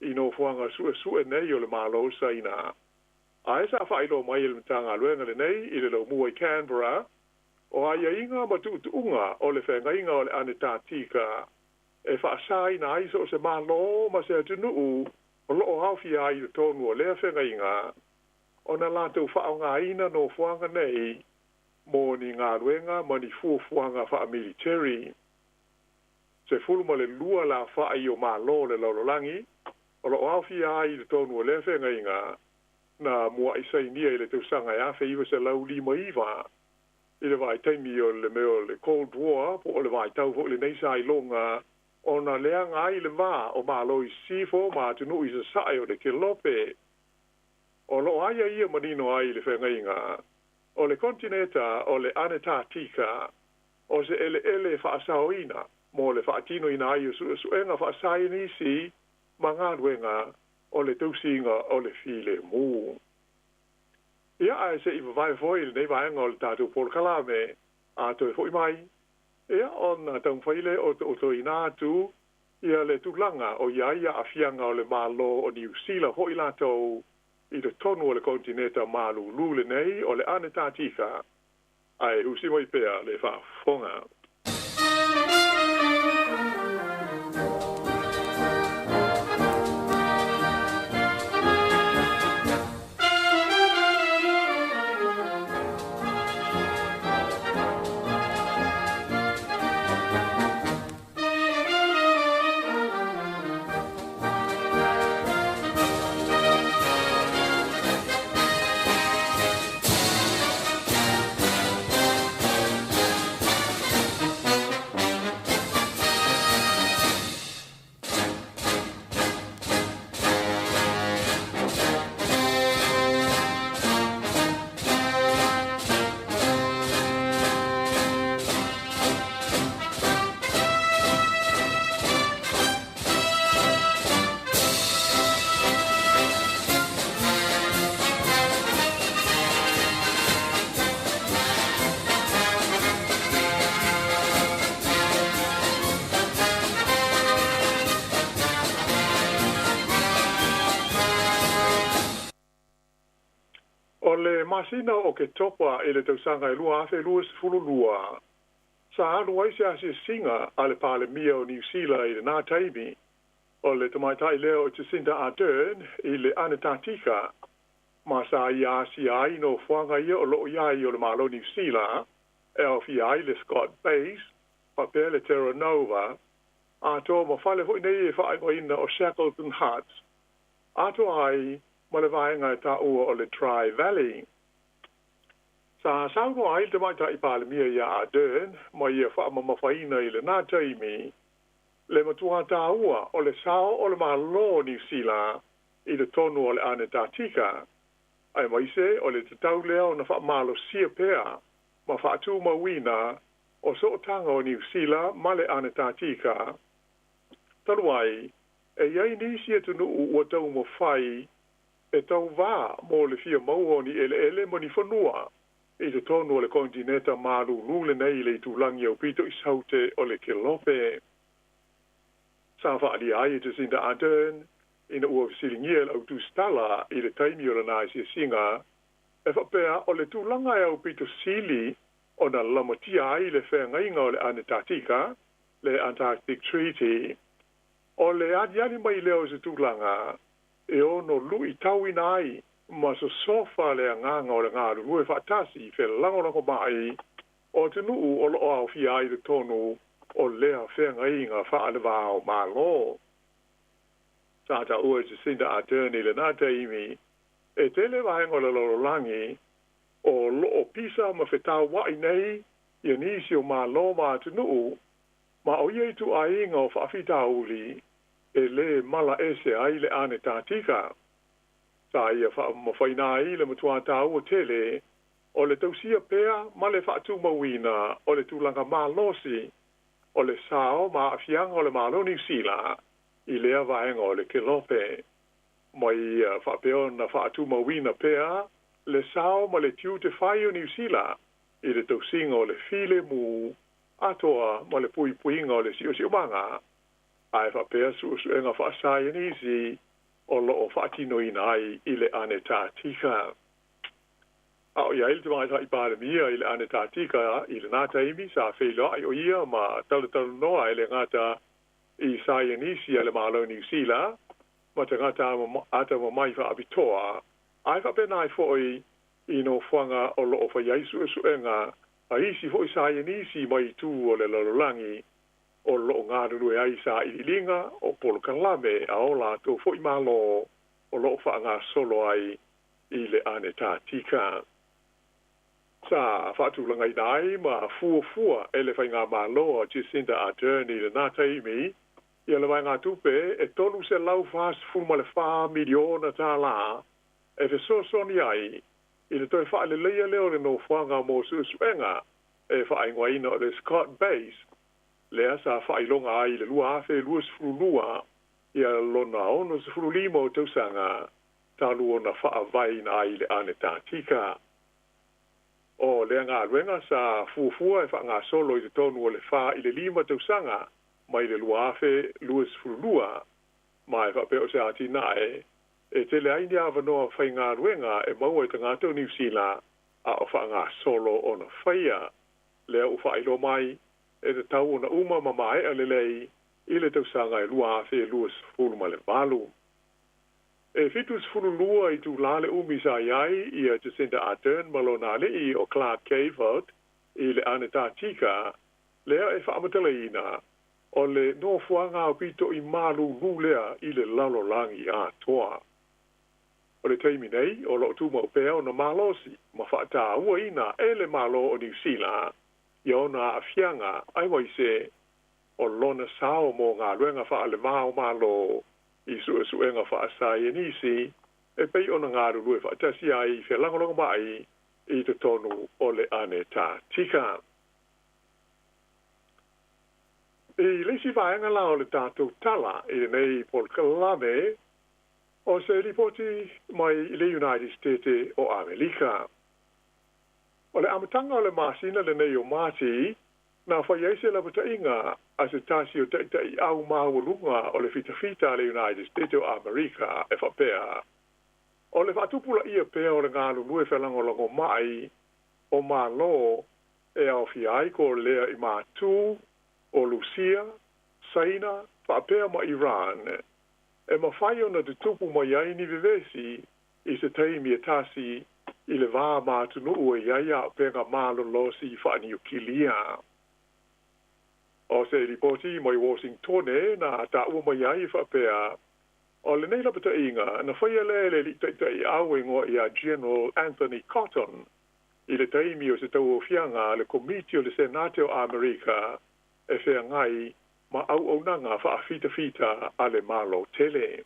i no fuanga sue nei o le malo saina. A esa whailo mai il mtanga luenga le nei i le lo mua i Canberra, o aia inga matutunga o le whengainga o le ane tātika, e whaasai na aiso o se malo ma se atunu o loo hawhi ai le tonu o lea whengainga, o na lātou whaonga ina no fuanga nei, mo ni ngā luenga ma ni fuanga wha military. Se fulma le lua la whaai o malo le lololangi, o lo awhi ai le tonu o le whengainga, na mua isainia i le tausanga e awhi iwa se lau lima iwa. I le vai taimi o le meo le Cold War, po o le vai tau fo le neisa i longa, o na lea ngai le wā o malo i sifo ma tunu i sa sae o le kelope. O lo aia ia manino ai le whengainga, o le kontineta o le ane tātika, o se ele whaasaoina, mo le whaatino ina ai o suenga whaasai nisi, mga luenga o le tausinga o le file mu. Ia ai se iwa vai foi nei vaenga o le tātou por kalame a toi foi mai. Ia ona tang faile o to ina tu ia le tulanga o ia afianga o le malo o New Zealand ho ila to I le tonu o le kontinenta malulu le nei o le ane tātika ai usi moi pea le whaafonga. Masina o ke topa ele tausanga e lua afe lua sifulu lua. Sa anu waise asi singa ale pale mia o New Zealand ile nā taimi o le tamaitai leo o Jacinda Ardern ile ane tātika. Ma sa ia asi ai no fuanga ia o loo iai o le malo New Zealand e o fi ai le Scott Base pa pele Terra Nova a to ma fale hoi nei e whaai ko ina o Shackleton Huts. A to ai ma le vaenga e ta ua o le Tri Valley. Sa sauno ai te mai tai pale mia ia Ardern, ma ia wha mawhaina i le nā taimi, le matua tā ua o le sao o le malo New Zealand i le tonu o le ane tātika. Ai maise o le tatau leo na wha malo sia pea, ma wha atu mawina o so tanga o New Zealand ma le ane tātika. Taruai, e iai nisi e tunu ua tau mo whai, e tau wā mo le fia mauhoni ele mo ni whanua. I te tonu o le kontinenta malu lule nei le tūlangi au pito I saute o le kilope. Sa whaali ai te Jacinda Ardern, ina ua silingia au tu stala I le taimi o le nai si singa, e whapea o le tūlanga au pito sili o na lamatia ai le whengainga o le ane tātika, le Antarctic Treaty. O le adiani mai leo se tūlanga, e ono lui tauina ai, ma so sofa le nganga o le ngāru lue whaatasi fe langorango mai o te nuu o loo au fia I le tonu o lea whenga inga whaalewa o malo. Tāta ua Jacinda Ardern I le nā taimi, e tele wahengo le lorolangi o loo pisa ma whetau wai nei I nisi o malo ma te nuu, ma o iei tu a inga o whaafita uli e le mala ese ai le ane tātika. Sa ia mawhaina ai le matua tāu o tele, o le tausia pea ma le whaatu mawina o le tūlanga mālosi, o le sao ma afianga o le mālo New Zealand, I lea vaenga o le kilope. Mai whapeo na whaatu mawina pea, le sao ma le tiu te whai o New Zealand, I le tausinga o le file mu, atoa ma le pui puinga o le sio manga. Ai whapea suenga whaasai nisi, o loo whaatino ina ai I le ane tātika. A o ia ili te mai tai pāre mia I le ane tātika I le nā taimi sa wheilo ai o ia ma talu noa I le ngata I Sāianisi le malo New Zealand ma te ngata ata ma mai wha abitoa. Ai whapena ai foi I no whanga o loo whaiaisu e suenga a isi foi Sāianisi mai tū o le lalolangi o loo ngāruru e ai sa ililinga o polo kalame a ola tō fo I malo o loo wha ngā solo ai I le ane tātika. Sa whaatulanga I nai ma fua e le whai ngā malo o Jacinda Ardern I le nā taimi I le vai ngā tupe e tonu se lau whaas fuma le wha miliona tā la e fe soni ai I le toi wha le leia leo le no whanga mō suenga e wha ingoina o le Scott Base Lea sa whailonga ai le lua afe lua sifurulua ia lona ono sifurulima o tausanga talu ona whaavaina ai le ane tātika. o le ngā ruenga sa fuafua e wha ngā solo i te tonu o le wha i le 5 tausanga mai le luafe luas fulua mai wha pe o se ati nae e te le aini awanoa whai ngā ruenga e maua i te ngātou New Zealand a o wha ngā solo o na whaia lea u wha ilo mai e te tau o na uma mamae a le lei i le tausanga e luafe luas fuluma le valu. E fitus fululua i tu lale umi sa iai i a Jacinda Ardern malona le i o Clark Cavert i le aneta tika lea e whaamatala ina o le no fuanga o pito i malu lulea i le lalo langi a toa. O le taimi nei o lo tuma o pea o na malosi ma whaata ua ina e le malo o New Zealand i ona a fianga ai wai se o lona sao mo ngā ruenga wha le mao malo i suenga wha asai e nisi, e pei ona ngā rurue wha atasi ai whea langolonga mai i te tonu o le ane tā tika. I leisi vaenga la o le tātou tala i le nei Paul Kalame o se ripoti mai i le United States o Amerika. O le amatanga o le masina le nei o Mati, na whaiese la bata inga a se tasi o teitai au maurunga o le fitafita le United States o Amerika e whapea. O le whatupula ia pea o le ngā lunue whelangolongo mai o malo e au fiai ko lea i mātū o Lucia, Saina, whapea ma Iran. E mawhai o na te tupu mai ai ni vivesi i se teimi e tasi i le vā mātunu ue iaia o penga malo losi whaani o kilia. O se ripoti mai Washington na ta ua mai ai whapea o le nei lapata inga na whaia le li teitai au ingoa i a General Anthony Cotton i le taimi o se tau o fianga le komiti o le Senate o Amerika e whea ngai ma au nanga wha fita a le malo tele.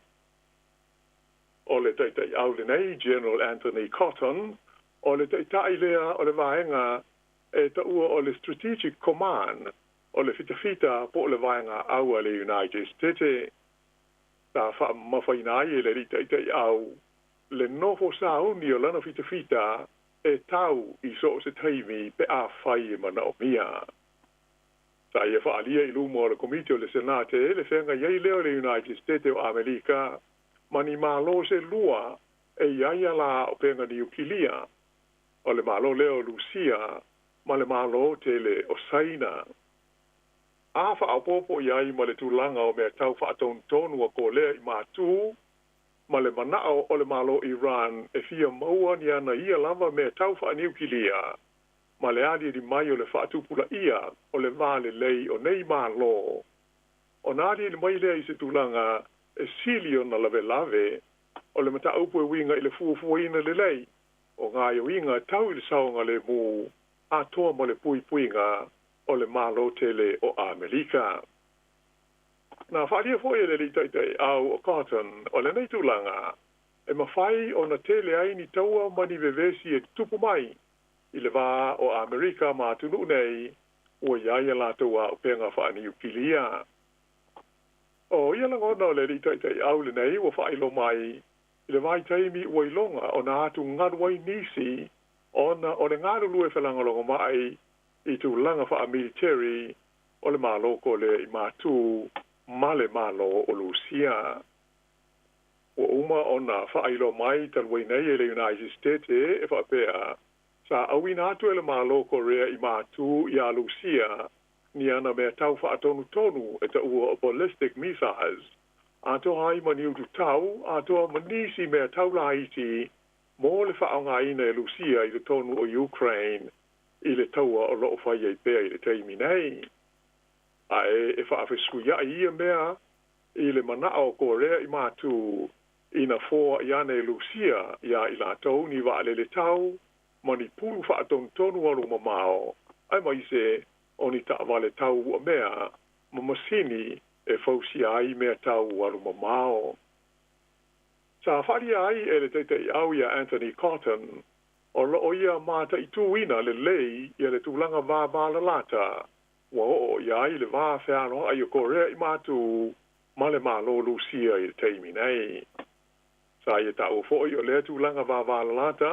O le teitai au le nei General Anthony Cotton o le teitai lea o le vaenga e ta ua o le Strategic Command o le fita po le vaenga au le United States. Ta wha mawhainai e le rita i au le nofo sauni o lana fita e tau i so se taimi pe a whai e mana o mia. Ta ia wha alia i lumo o le komite o le Senate le whenga iei leo le United States o Amerika mani malo se lua e iaia la o penga ni ukilia o le malo leo Lucia ma le malo tele o Saina. A wha apopo iai ma le tūlanga o mea tau wha tonu a ko lea i mātū, ma le manao o le malo Iran e fia maua ni ana ia lava mea tau wha niukilia, ma le adi di mai o le wha tupula ia o le vale lei o nei malo. O nadi li mai lea i se tūlanga e silio na lave o le mata upu e winga i le fuafuaina le lei, o ngā i winga tau i le saonga le mū, a toa ma le puipuinga o le malo tele o Amerika. Na wharia fwoi le li teitai au o Cotton o le nei tūlanga e mawhai o na tele ai ni taua mani vevesi e tupu mai i le wā o Amerika ma tunu nei o iaia la taua o penga whaani ukilia. O ia langona o le li teitai au le nei o whailo mai i le vai taimi ua ilonga o na atu ngadwai nisi o le ngāru lue whelangolongo mai i tu langa wha military o le malo ko le i mātū ma le malo o Lucia. O uma o na whailo mai talwai nei e le United States e whapea sa awina atu e le malo ko rea i mātū i a Lucia ni ana mea tau wha tonu e ta ua o ballistic missiles. Ato hai mani utu tau, ato manisi mea tau la iti mo le wha anga ina e Lucia i le tonu o Ukraine i le taua o loo whai ei pēr i le teimi nei. A e whaafeskuia i ia mea i le manao ko rea i mātū i na fōa i ane Lucia ia i la tau ni wa le tau mani pulu wha tonu alu mamao. Ai mai se o ni ta wale tau ua mea mamasini e fausi ai mea tau alu mamao. Sa whari ai e le teitei au ia Anthony Cotton o loo ia mata i tūina le lei ia le tūlanga vā la lata. Wa o ia i le vā wheano ai o korea i mātū ma le malo Lucia i le teimi nei. Sa ia tau fōi o le tūlanga vā la lata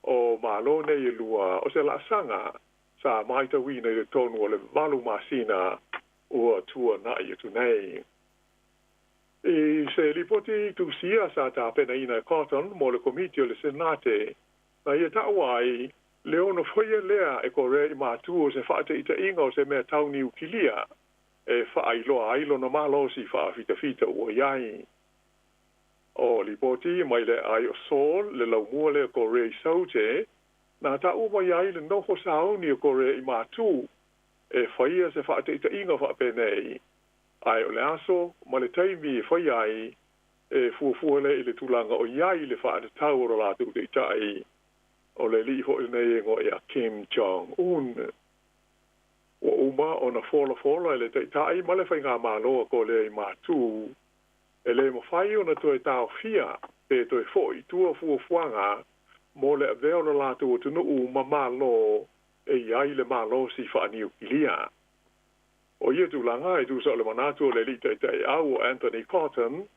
o malo nei lua o se la sanga sa mai te wina i tonu o le malu masina o tua na i tu nei. E se ripoti tu sia sa ta pena ina cotton mo le komiti o le senate na ia tawai le ono foia lea e kore i mātu o se whaate i te inga o se mea tauni ukilia e whaailoa ailo na malo si whaafita ua iai. O ripoti mai le ai o sol le laumua le kore i saute na ta uma iai le noho saoni o kore i mātu e whaia se whaate i te inga whaapenei. Ai o le aso, ma le taimi e whai ai, e fuafuale i le tulanga o iai le whaate tau o la tu te itai, o le li ho i nei ngo e a Kim Jong-un. O uma o na fola e le te itai, ma le whai ngā māloa ko le i mātū, e le mo whai o na tu e tau fia, e to e fhoi tua fuafuanga, mo le aveo na la tu o tunu u ma mālo, e iai le mālo si whaaniu kilia. O ia tu langa e tu sa le manatu o le li te au Anthony Cotton,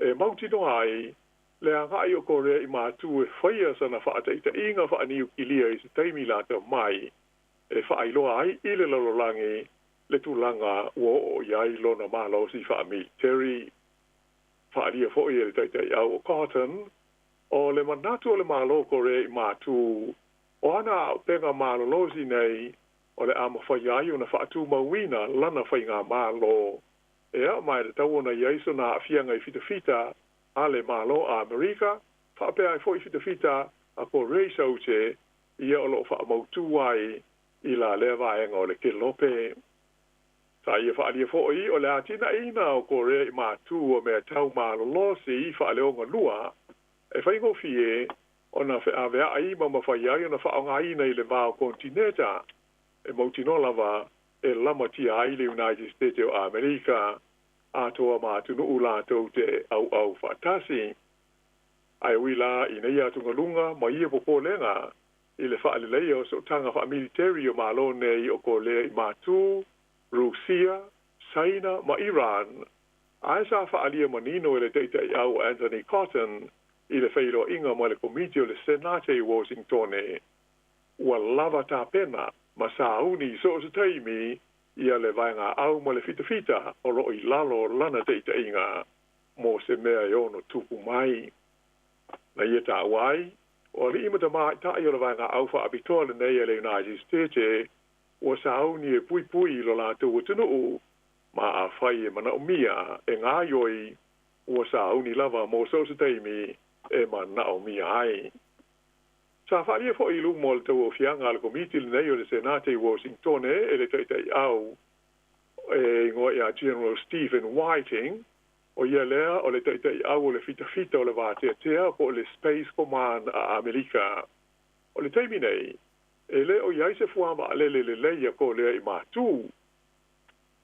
e mautino ai, le angai o kore i mātu e whaia sana whaata i te inga whaaniu kilia i se teimi lata mai, e whaailoa ai i le lalolangi le tu langa o iai lona malo si wha military. Whaalia fhoi e le te au o Cotton, o le manatu o le malo kore i mātu, o ana penga malo losi nei, o le ama whaiai o na whaatu mawina lana whai ngā mālo. E a mai le tau na iaiso na awhianga i fita a le mālo a Amerika, whaapea ai fo i fita a ko rei saute ia o lo wha mautu ai i la lewa enga o le ke lope. Sa ia whaalia fo i o le atina ina o ko rei mātu o mea tau mālo losi i whaaleonga lua, e whaingo fie o na awea ai ma mawhaiai o na whaonga ina i le vāo kontineta, e mautino lava e lama tia ai le United States o Amerika a toa mātunu ula tau te au whatasi. Ai wila i nei atu ngalunga ma ia popo lenga i le wha alelei o so tanga wha military o malo nei o ko le i mātu, Rusia, China ma Iran. Ai sa wha alia manino e le teita i au Anthony Cotton i le whairo inga ma le komiti o le Senate i Washington ua lava tā pena ma sauni so se taimi ia le vainga au ma le fita o lo i lalo lana te ita inga mo se mea i ono tupu mai. Na ia tā wai, o li imata mai ta i o le vainga au wha abitoa le nei le United States o sauni e pui lo la tu utunu ma a whai e mana o mia e ngā yoi o sauni lava mo so se taimi e mana o mia ai. Sa whaia fo i lu mo le tau o fianga al komiti le nei o le Senate i Washington e le teitai au e ngoi a General Stephen Whiting o ia lea o le teitai au o le fita o le vātea po le Space Command a Amerika. O le teimi nei, e le o iai se fuama a le leia ko lea i mātū.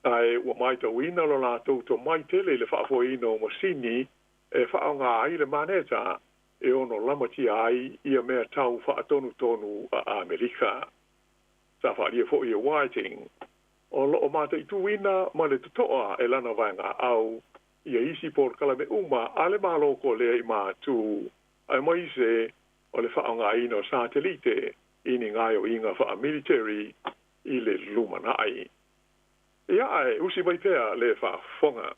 Ai ua mai tau ina lo la tau to mai tele le whaafoino masini e whaonga ai le maneta e ono lamati ai ia mea tau whaatonu a Amerika. Sa whaalia fo i a Whiting. O loo mata i tuina ma le tutoa e lana vainga au ia isi por kalame uma ale malo ko lea i mātū. Ai mai se o le whaonga ino satelite ini ngai o inga wha military i le lumanai. Ia ai usi mai pea le whaafonga.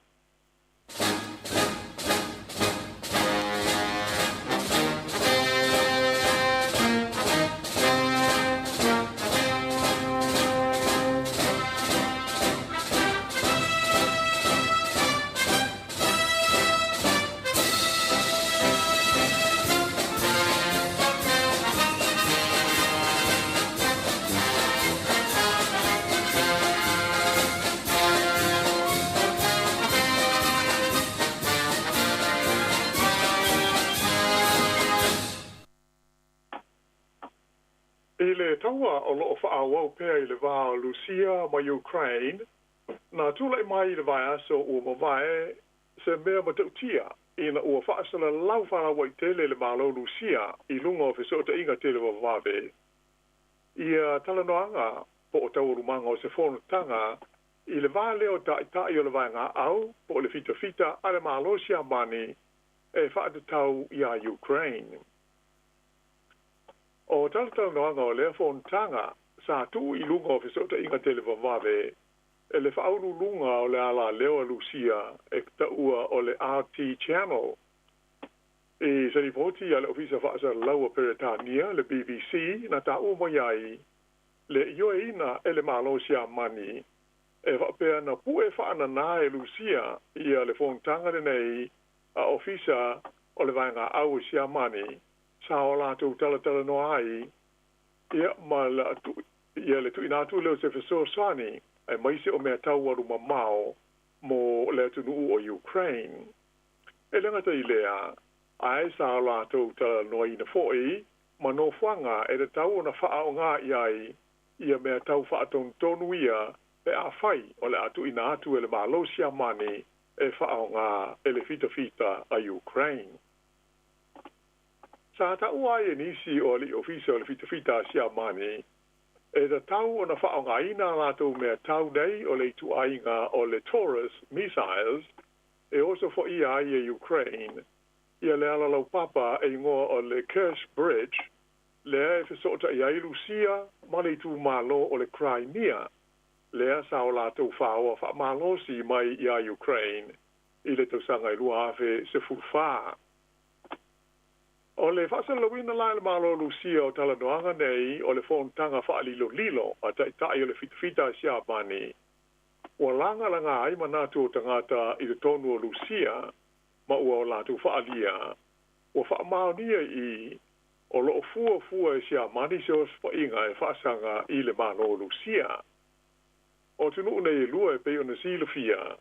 Taua o loo whaawau pēr i le wā Lucia ma Ukraine, nā tūlai mai i le vai aso ua mawai se mea matautia ina ua whaasala lau whanau i tele le mālo Lucia i lunga o whesota inga tele wa wawe. Ia talanoanga po o tau rumanga o se whono tanga i le vā leo tai o le vai ngā au po o le fita a le mālo sia mani e whaata tau i a Ukraine. O tala noanga o lea fontanga sa tu I lunga o fesota inga televavave e le whauru lunga o le ala leo Lucia e taua o le RT Channel e sa ripoti ale ofisa whaasa laua Peretania le BBC na ta umayai le ioeina e le malo sia mani e whapea na pu e whaana nā e Lucia ia le fontanga nei a ofisa o le vaenga au sia mani sa o lātou tala no ai ia ma la tu ia le tu inatu leo se feso sani ai maise o mea tau waru mamao mo le tunu o Ukraine e langa I lea ai sa o lātou tala no ina foi ma no whanga e le tau na wha o ngā iai ia mea tau wha atong tonu ia e a whai o le atu inatu e le malo sia mani e wha o ngā e le fita a Ukraine. Sa ta ua e nisi o li ofisa o le fita sia mani e da tau o na wha ngā ina lātou mea tau nei o le tu ainga o le Taurus missiles e oso fo ia ai e Ukraine ia le ala lau papa e ngoa o le Kerch Bridge le e fesota I ai Lucia ma le tu malo o le Crimea le sa o lātou whaoa wha malo si mai I a Ukraine I le tausanga I lua afe se fulfaa. O le whasa lawina lai le malo Lucia o talanoanga nei o le fontanga wha lilo a tai o le fita sia mani. Ua langa ai manatu o tangata I le tonu o Lucia ma ua o lātou wha alia. Ua wha maonia I o lo fua e sia mani se os wha inga e whaasanga I le malo Lucia. O tunu nei lua e peo na sila fia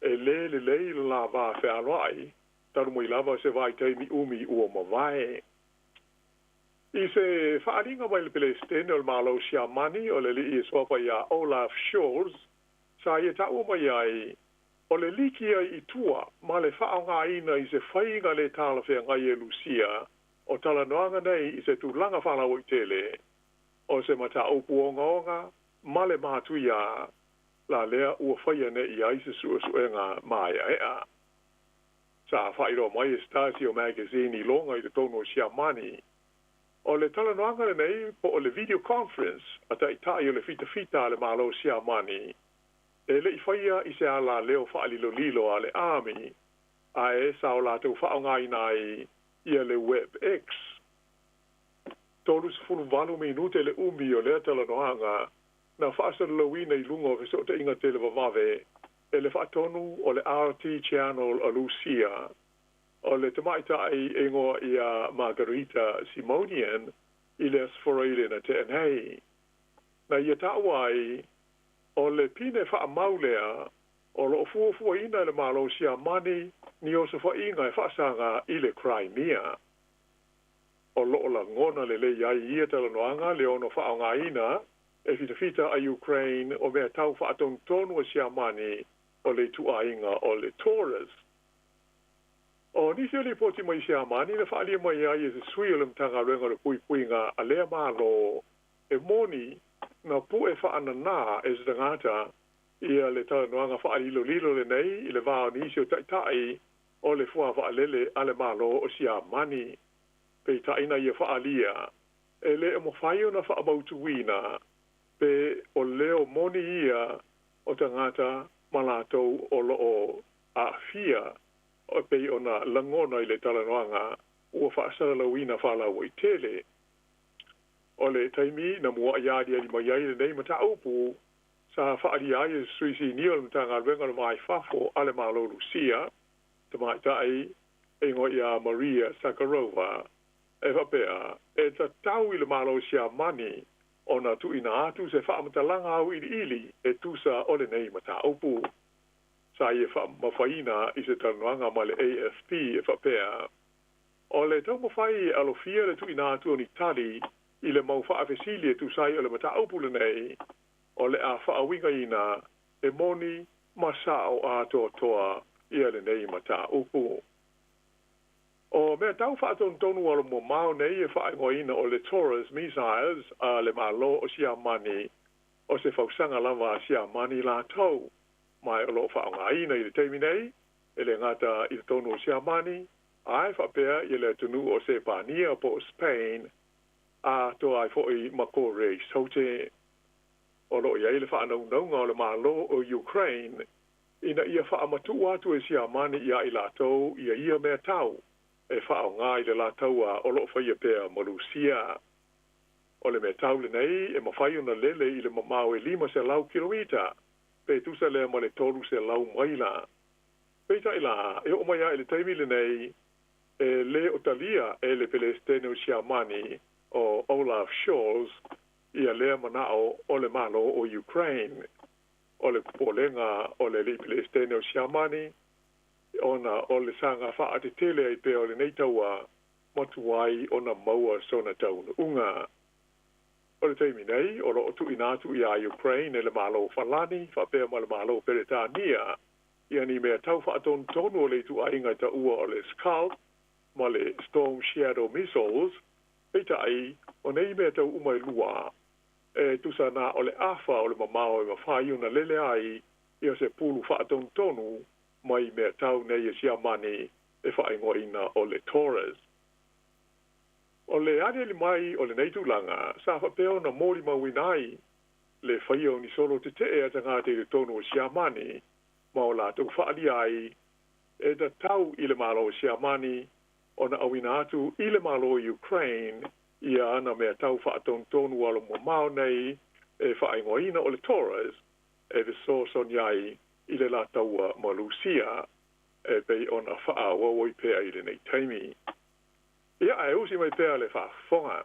e le la va fe alai. Taru mo lava se vai tai mi umi ua mawai. I se whaaringa mai le Palestine o le malo sia mani o le li I swapa ia Olaf Scholz sa ia ta mai ai o le liki ai I tua ma le whaonga ina I se whainga le tala whea ngai e Lucia o tala noanga nei I se tūlanga whanau I tele o se mata opu onga ma le mātuia la lea ua whaia ne I ai se suenga mai ea. Sa whairo mai Stasio magazine I longa I te tono sia mani. O le talanoanga nei po o le video conference a ta itai o le fita le malo sia mani. E le I whaia I se ala leo whaalilo a le army a e sa o la tau whaongai nai ia le WebEx. Tolu se fulu valu minute le umi o le talanoanga na whaasa lawina I lungo ke so te inga tele vavave e le whaatonu o le RT Channel a Lucia o le tamaita ai ingoa ia Margarita Simonian I le asforeile na te anhei. Na ia tawai o le pine wha maulea o lo fua ina le malo sia mani ni o se wha inga e whaasanga I le Crimea. O lo la ngona le iai ia talanoanga le ono whaonga ina e fita a Ukraine o mea tau whaatong tonu sia mani o le tuainga o le Taurus. O nisi o le poti mai sia mani na whaalia mai ai e se sui o le mtanga renga le puinga a lea malo e moni na pu e whaana nā e se tangata ia le talanoanga whaalilo le nei I le vāo nisi o taitai o le fua whaalele a le malo o sia mani. Pei taina ia whaalia e le e mo whaio na whaamautuina pe o leo moni ia o tangata malatou o loo a fia o pei ona langona I le talanoanga ua whaasara lawina whalau I tele. O le taimi na mua iari ali mai ai le nei mata upu sa whaari ai suisi nio le tanga renga le mai fafo ale malo Lucia te mai tai e ngoi ia Maria Sakharova e whapea e ta tau I le malo sia mani ona tu ina atu se whaamatalanga au ili e tusa o le nei mata upu. Sa ie mawhaina I se tanuanga ma le AFP e whapea. O le tau mawhai alofia le tu ina atu o Itali I le mau whaafesili e tusai o le mata upu le nei o le a whaawinga ina e moni masao a toa ia le nei mata upu. O mea tau whaatonu o le mo mao nei e whaingoina o le Taurus missiles a le malo o sia mani o se whausanga lava a sia mani la tau. Mai o lo whaongaina I le teimi nei e le ngata I le tonu o sia mani ai whapea I le tunu o se pania po Spain a to ai fo I makore so te o lo ia le fa no no le malo o Ukraine ina ia fa amatu atu e sia mani ia I latou ia me tau e fa o ngai le latou a o lo fa ia pe mo Rusia o le me tau le nei e mawhai ona lele I le mamau e 5 se lau kilomita pe tu se le mo le tolu se lau maila pe ta ila e o mai a le taimi le nei e le otalia e le Palestinian siamani o Olaf Scholz ia le manao o le malo o Ukraine o le kupolenga o le Palestinian siamani ona o le sanga fa ate tele ai pe o le nei taua motuai ona maua sona taunu unga o le taimi nei o lo tu inatu ia Ukraine e le malo falani fa pe ma le malo Peretania ia ni mea tau fa aton tonu o le tu ainga ta ua o le Scalp ma le Storm Shadow missiles peita ai o nei mea tau umai lua e tu sana o le afa o le mamao e mawhai una lele ai ia se pulu fa aton tonu mai mea tau nei e sia mani e fa ingoina o le Taurus. O le ane li mai o le neitulanga, sa fa peo na mori mawinai, le whaio ni solo te te ea tanga te tonu o siamani, ma o la tau whaali ai, e da tau I le malo o siamani, o na awina atu I le malo o Ukraine, ia ana mea tau whaaton tonu alo mo mao nei, e whaingoina o le Taurus, e le so son iai, I le la taua ma Lucia, e pei ona wha wawoi pea I le nei taimi. Ia ai usi mai pea le whaafonga.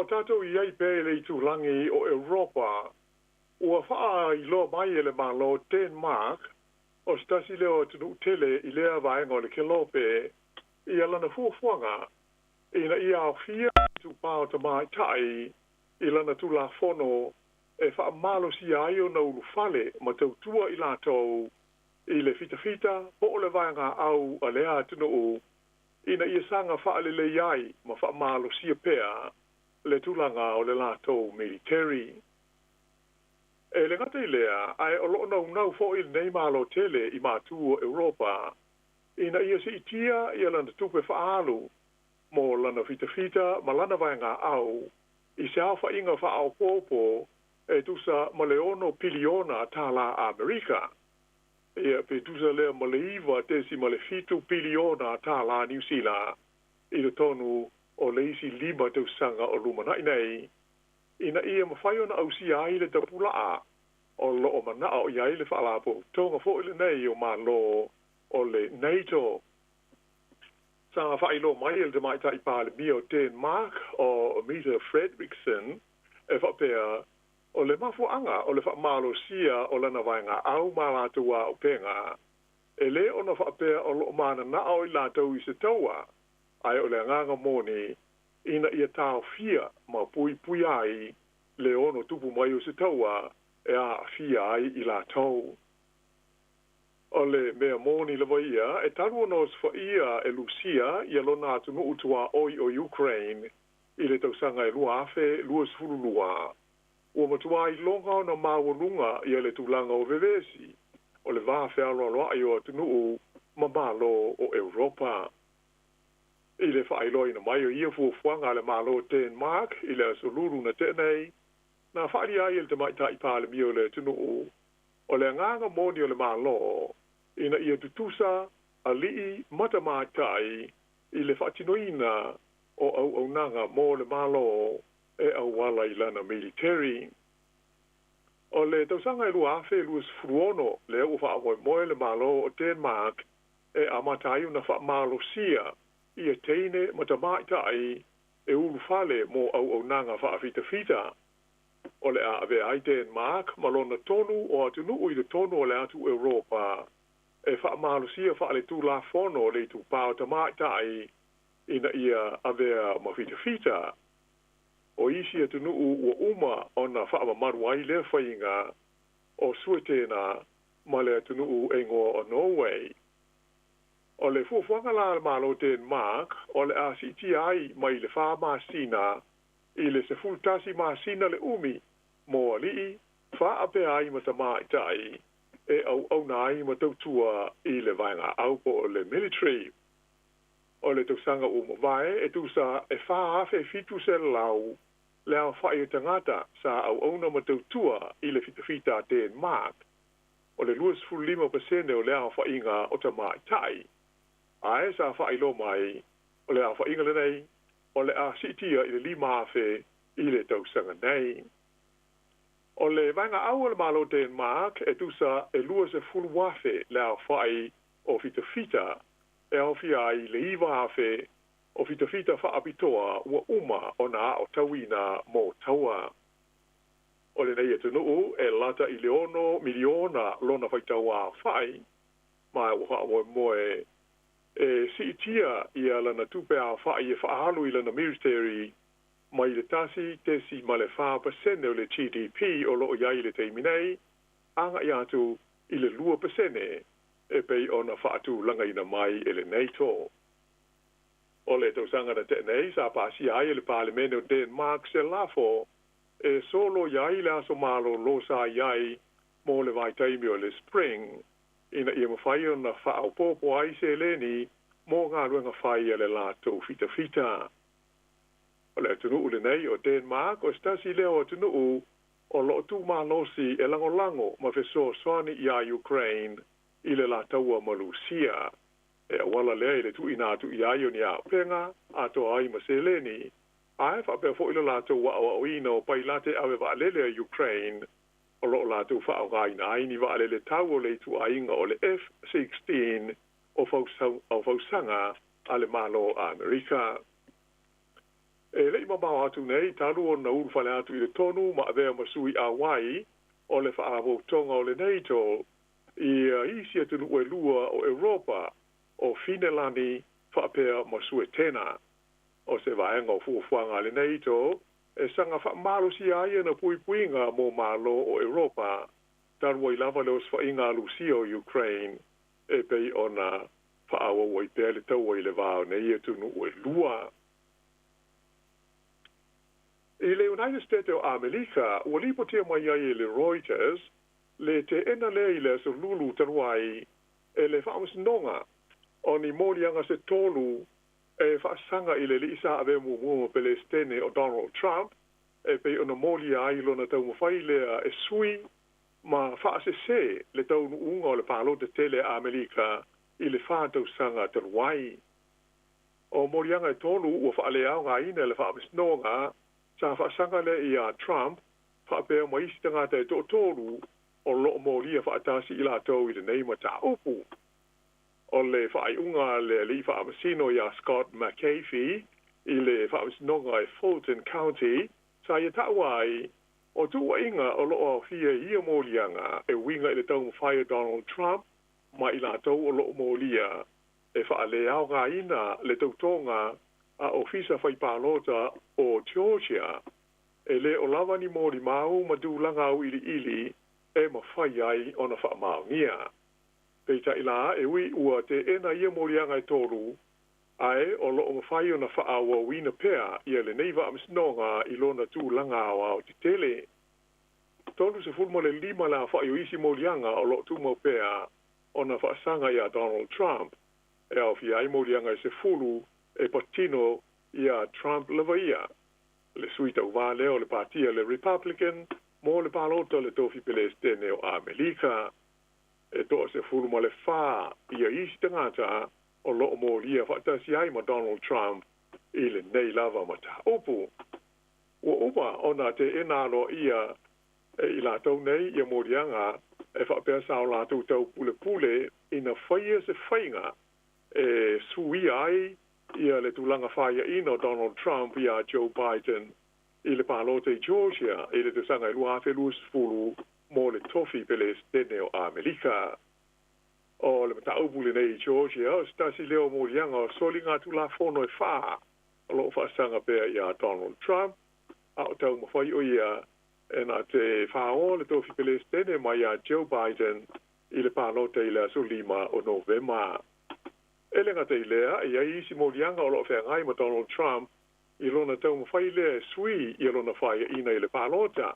o tātou I ai pēle I tūlangi o Europa, ua whaa I lo mai ele malo Denmark, o stasi leo tunu tele I lea vaenga o le kelope, I alana fuafuanga, ina I au fia tu pao ta mai tai, I lana tu la fono, e wha malo si aio na ulu fale, ma tau tua I lātou, I le fita fita, po o le vaenga au a lea tunu u, ina I sanga wha le le iai, ma wha malo si a pea, le tulanga o le lātou military. E le ngata I lea, ai o loo nau fo I nei malo tele I mātu o Europa, ina ia si itia ia lana tupe whaalu, mo lana fita ma lana vaenga au, I se au whainga wha au popo, e tusa ma leono piliona tala Amerika. Ia pe tusa lea ma le iwa tesi ma le fitu piliona tala New Zealand, I le tonu o le isi lima tau sanga o lumana inei, ina ia mawhaiona au si ai le tapulaa, o loo manaa o iai le whaalapo, tonga fo ile nei o ma lo o le NATO. Sanga whailo mai ele te maita I pāle mio Denmark o Mita Fredriksson, e whapea o le mafuanga o le whamalo sia o lana vaenga au mālatua o penga, e le ona whapea o loo mana na o I lātou I se taua, ai o le nganga moni, ina ia tāo fia ma pui ai, le ono tupu mai o se taua, e a fia ai I lātou. O le mea moni le waia, e taru nos fa ia e Lucia, ia lona atu no utua oi o Ukraine, I le tausanga e lua afe, lua sifuru lua. Ua matua I longa na mawalunga ia le tulanga o vevesi, o le vafe aloa I o atu nuu, mamalo o Europa. I le whaeloi na mai o ia fuafuanga le malo Denmark, I le asoluru na tenei, na whaari ai le te mai tai pāle mi o le tunu o le nganga moni o le malo, ina ia tutusa a lii mata mai tai i le whaatinoina o au nanga mo le malo e au wala i lana military. O le tausanga i lua afe luas fruono le au wha moe le malo o Denmark e amatai una wha malo sia i e teine mata mai tai e ulu fale mo au nanga wha fita. O le a ave ai Denmark malona tonu o atunu i le tonu o le atu Europa e wha malo sia wha le tu la fono le tu pao ta mai tai ina ia avea ma fita. O isi atunu ua uma ona wha maru ai le whainga o suetena ma le atunu engo o Norway. O le fuafuanga la malo Denmark o le a siti ai mai le wha masina i le se fultasi masina le umi mo alii wha ape ai ma tamai tai e au nai ma tautua i le vainga aupo o le military. O le tausanga vai e tusa e wha afe fitu se lau le au whai o tangata sa au na ma tautua i le fita Denmark. O le 25% o le au whainga o tamai tai. Ae sa whai lo mai o le au whainga le nei o le a sitia i le 5 afe i le tausanga nei. O le vainga au le malo Denmark e tusa e 25 le au whai o fita e au fia i le 5 afe o fita wha apitoa ua uma o na o tauina mo taua. O le nei e tunu e lata i leono miliona lona whaitaua whai mai ua moe e si itia ia lana tupe a whai e whaahalu i lana military mai le tasi te si ma le 5% o le GDP o loo iai le teiminei anga i atu i le 2% e pei ona whaatu langa ina mai e le NATO. O le tausanga na tenei sa pasi ai e le parlemene o Denmark se lafo e solo iai le aso malo lo sa iai mo le vai taimi o le spring ina ia mawhai o na whaau popo ai se leni mo ngā ruenga whai e le lato fita. O le tunu le nei o Denmark o stasi leo o tunu o lo tu malosi e lango ma feso soani ia Ukraine i le lataua malusia. E wala lea i le tu ina tu ia i o ni a penga ato ai ma se leni. Ae whapea fo ilo lato wa o ino pai late awe wa alele a Ukraine o lo lato wha o gai na aini wa alele tau o le tu ainga o le F-16 o fausanga ale malo a Amerika. E le ima mau atu nei, talu o na urwhale atu i le tonu ma avea masui a wai o le wha avo tonga o le NATO i isi atu nue lua o Europa o Finelani whaapea masue tena. O se vaenga o fuafuanga le NATO e sanga wha malo si aia na puipuinga mo malo o Europa tarua i lava leos whainga lusia o Ukraine e pei ona whaawa wai pea le taua i le vao nei atu nue lua. I le United States o Amerika, ua lipotia mai ai le Reuters, le te ena le i le so lulu taruai e le whaamasnonga o ni morianga se tolu e whaasanga i le lisa ave mua Palestine o Donald Trump e pe ona molia ai lona tau mawhai lea e sui ma whaasese le tau nuunga o le palo te tele a Amerika i le whaatau sanga taruai. O morianga e tolu ua whaaleao ngā ina le whaamasnonga sa whaasanga le i a Trump whaapea maisi tangata e tōtōru o loo moria whaatasi i la tau i le neima ta upu. O le whaaiunga le li whaamasino i a Scott McAfee i le whaamasinonga e Fulton County sa i tawai o tua inga o loo fia ia morianga e winga i le tau mwhai Donald Trump ma i la tau o loo moria e whaaleao ngā ina le tautonga a ofisa whaipalota o Georgia e le o lava ni mori mau ma dūlanga au ili e ma whai ai o na whaamaungia. Peita ila e ui ua te ena ia morianga e toru ai o loo mawhai o na whaawa wina pea ia le neiva amsnonga i lona tūlanga au te tele. Tonu se fulma le 5 la whai o isi morianga o loo tūmau pea o na whaasanga ia Donald Trump e au fi ai morianga e se fulu e patino ia Trump lava ia. le suita uva leo le partia le Republican, mo le palota le tofi Palestine o Amerika, e to se fulu mo le fa, ia isi tangata, o lo mo lia whaatasi ai ma Donald Trump, i le nei lava ma ta upu. Ua upa ona te ena lo ia, i la tau nei, ia morianga, e whapea sao la tau pule pule, ina whaia se whainga, e sui ai, ia le tulanga whaia ino Donald Trump, ia Joe Biden, i le palote Georgia, i le tusanga i lua te luas fulu, mo le tofi Palestine o Amerika. O le mata upule nei Georgia, o stasi leo morianga o soli ngā tula fono e wha, o lo whaasanga pia ia Donald Trump, au tau mawhai o ia, e nā te whao le tofi Palestine mai ia Joe Biden, i le palote i le aso 5 o November. E le ngata i lea, ia isi morianga o lo whengai ma Donald Trump, i lona tau mawhai lea sui i lona whaia ina i le palota,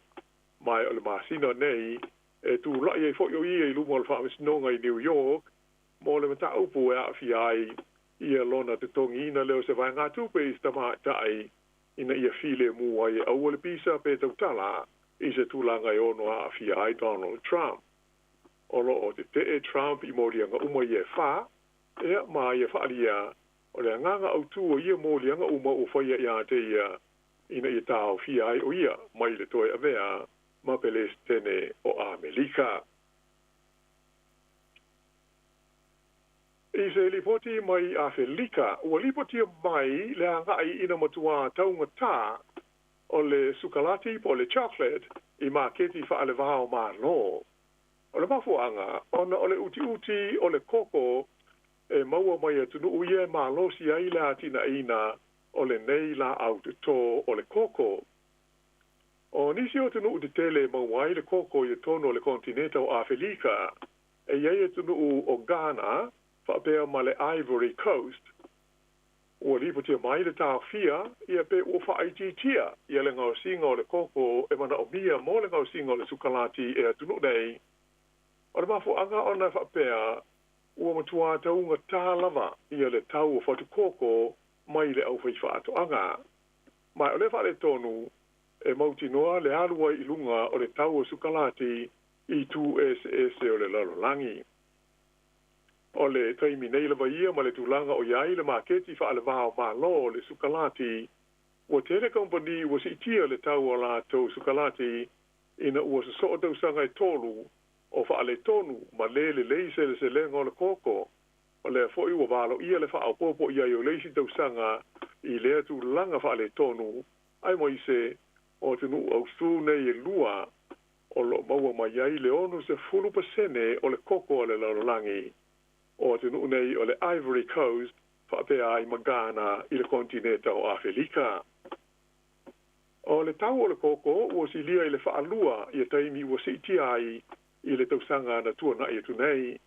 mai o le masina nei, e tu lai e fo yo i lumo le whaamisnonga i New York, mo le mata upu e awhi ai, ia lona te tongi ina leo se vai ngā tupe i stama tai, ina ia file mua i au le pisa pe tau tala, i se tūlanga i ono a awhi ai Donald Trump. Olo o te Trump i morianga uma i e wha, ea ma i e whaalia, o le nganga au tu o ia morianga uma o whaia i a te ia, ina i tau fi ai o ia, mai le toi avea, ma Palestine o Amerika. I se lipoti mai a Felika, ua lipoti mai le angai ina matua taunga tā o le sukalati po le chocolate i maketi wha ale vahao ma no. O le mafuanga, ona o le uti o le koko e maua mai atunu uie ma losi ai le atina ina o le nei la au te tō o le koko. O nisi o tunu te tele mawai le koko i tono le kontinenta o Afrika, e iei e tunu o Ghana, whapea ma le Ivory Coast. O lipotia mai le tāwhia, ia pe o whaititia, ia le ngau singa o le koko, e mana o mia mo le ngau singa o le sukalati e atunu nei. O le mafu anga ona whapea, ua matua taunga tālava, ia le tau o whatu koko, mai le au whaiwhaato anga. Mai o le whale tonu, e mauti noa le alua i lunga o le tau o sukalati i tu ese o le lalolangi. O le taimi nei lava ia ma le tūlanga o iai le maketi wha ale vāo mā lo le sukalati. Ua tele kompani ua si itia le tau o la tau sukalati ina ua sa so o tau sanga i tolu o wha ale tonu ma le leise le se lenga o le koko. O le fo ua valo ia le wha au popo iai o leisi tau sanga i lea tūlanga wha ale tonu. Ai mo ise o tenu au su nei e lua o lo maua mai iai le onu se 10% o le koko o le lalolangi. O tenu nei o le Ivory Coast, whapea ai Magana i le kontinenta o Afrika. O le tau o le koko, ua si lia i le whaalua i a taimi ua si iti ai i le tausanga na tua na i atu nei.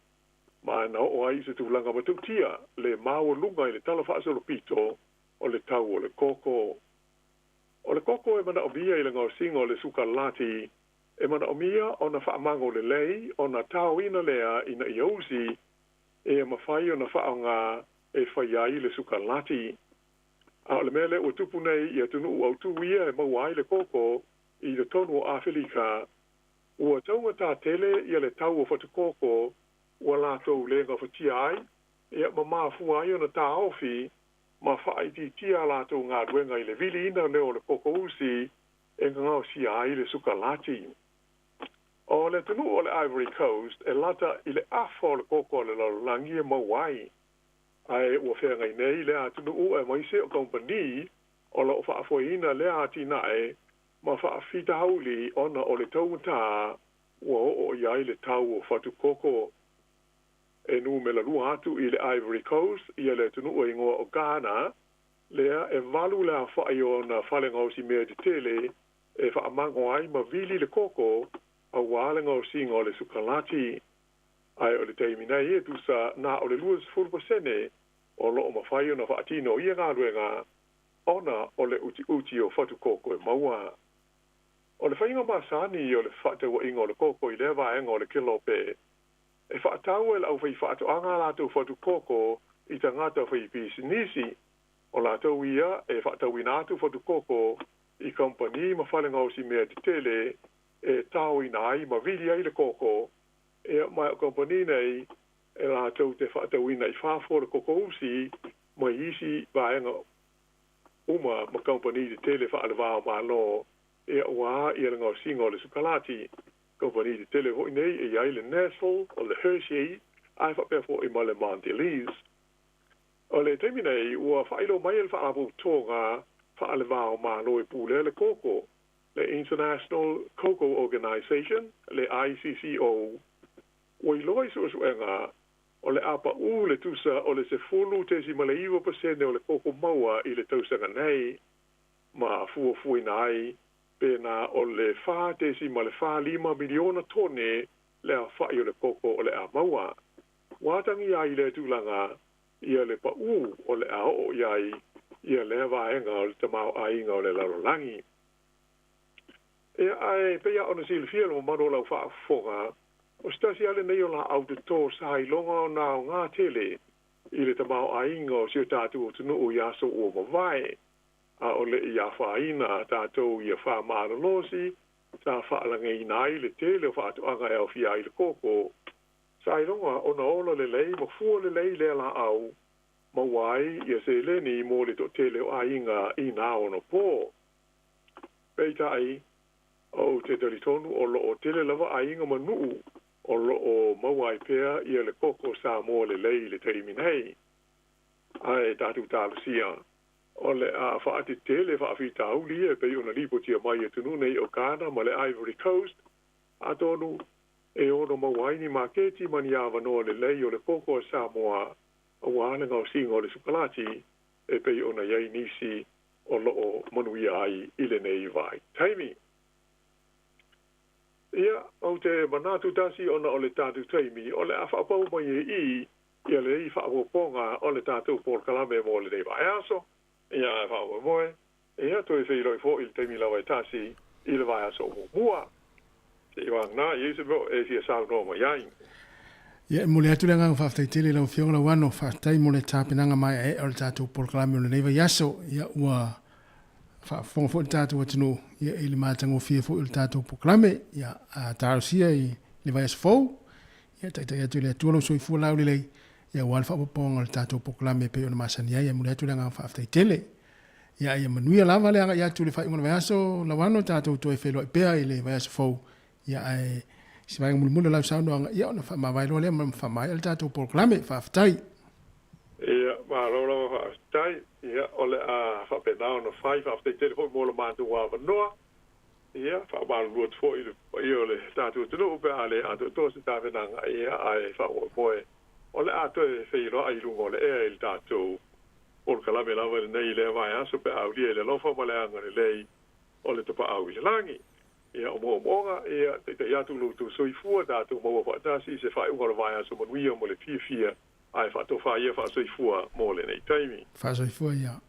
Ma na o ai se tūlanga matautia, le māua lunga i le tala whaasolo pito o le tau o le koko. O le koko e mana o mia i le ngau singa o le sukalati, e mana o mia o na whaamango le lei, o na tau ina lea ina i ausi, e mawhai o na whaonga e whai ai le sukalati. A o le mele o tupu nei i atunu u au tuwia e mawai le koko i le tonu o Afrika. Ua taunga tā tele i le tau o whatukoko ua lātou le ngā whatia ai, e ma mafu ai o na tā ofi, ma whai ti tia lātou ngā duenga i le vili ina leo le koko usi e ngā si ai le sukalati. O le tunu o le Ivory Coast, e lata i le afo le koko le lalolangi e mawai. Ai ua whea ngai nei le atunu u e maise o kompani o la o whaafoina le ati nae ma whaafita hauli ona o le taumata ua o iai le tau o whatu koko. E nu me la lua atu i le Ivory Coast, i le tunu o ingoa o Ghana, lea e valu le a whaai o na whalengau si mea te tele e whaamango ai ma vili le koko a wālenga o singa o le sukalati. Ai o le teimi nei e tusa na o le luas 4% o lo o mawhai o na whaatino i ngā ruenga ona o le uti o whatu koko e maua. O le whainga masani o le whaataua inga o le koko i le vaenga o le kilope. E whaatau e lau whai whaatu anga lātou whatu koko i ta ngata whai pisinisi. O lātou ia e whaatau i nātou whatu koko I company ma whale ngau si mea te tele e tau ina ai ma vili ai le koko e mai company nei e la tau te whaatau ina I whafore koko usi ma isi vaenga uma ma company te tele whaale wā ma no e wā I ngau singo le sukalati company te tele hoi nei e iai le Nestle o le Hershey ai whapefo I ma le Mondelez o le teimi nei ua whailo mai le whaapu tonga whaale wā ma no e pule le koko le International Cocoa Organization le ICCO o I loi suenga o le apa le tusa o le se fulu te si male 1% o le koko maua I le tausanga nei ma fuina ai pena o le fa te si male 5 miliona tone le a whai o le koko o le a maua watangi ai le tūlanga ia le pa o le a o iai ia le vaenga o le tamau ainga o le larolangi e ai pea ona silfia mo mano lau whaafonga o stasi ale nei o la auditor sai longa o na o ngā tele I le tamau ainga o sio tātou o tunu o iaso o mawai a o le ia whaina tātou ia wha maalolosi tā whaalanga I nai le tele o whaatuanga e au fia I le koko sai longa o na ola le lei ma fua le lei le la au mawai ia se le ni mo le to tele o ainga I nā ono po peita ai o te taritonu o lo o tele lava ainga manu o lo o mawai pea ia le koko Sāmoa le lei le teiminei ai tatu tālusia o le a whaati tele whaafita auli e pei ona lipo tia mai e tunu nei o Ghana ma le Ivory Coast a tonu e ono mawai ni maketi mani awa no le lei o le koko Sāmoa o wāna ngau singa o le sukalati e pei ona iei nisi o lo o manuia ai I le nei vai taimi ia o te manatu tasi ona o le tātou taimi o le a whaapau mai e ia le I whaapoponga o le tātou Port Kalame mo le nei vai aso ia e whaapau moe ia toi whiroi fo I le taimi lawa e tasi I le vai aso mo mua te iwang na I se mo e fia sao no mai ai ia mo le atu le ngang whaaftai tele lau whionga lau wano whaaftai mo le tāpenanga mai e o le tātou Port Kalame o le nei vai aso ia ua whaafonga fo le tātou atino ia I le mātango fia fo I le tātou Poklame ia a tārosia I le vai asfou ia taitai atu le atua lau soifua lau le lei ia wale whaapoponga le tātou Poklame pe o na masani ia mule atu le ngā whaaftai tele ia ia manuia lava le anga ia atu le whaiunga le vai aso lawano tātou toi wheloi pea I le vai asfou ia ai si vai mule lau sauno anga ia ona whamawailoa lea whamai le tātou Poklame whaaftai ia mārola whaaftai ia ole a whapenao no 5 after te ho mo le mantu wa noa ia whaamaru luat fo I ole tātou tunu upe ale a to se tāwenanga ia ai whaopoe ole a to e whiro ai lungo le e il tātou Port Kalame lawa nei le vai aso pe au lia le lofa ma le anga le lei ole te pa au I langi ia o moa ia te iatu lutu soifua tātou mo whaatasi se whaiunga le vai aso manuia mo le fia ai whaatofa ia whaasoifua mo le nei taimi whaasoifua ia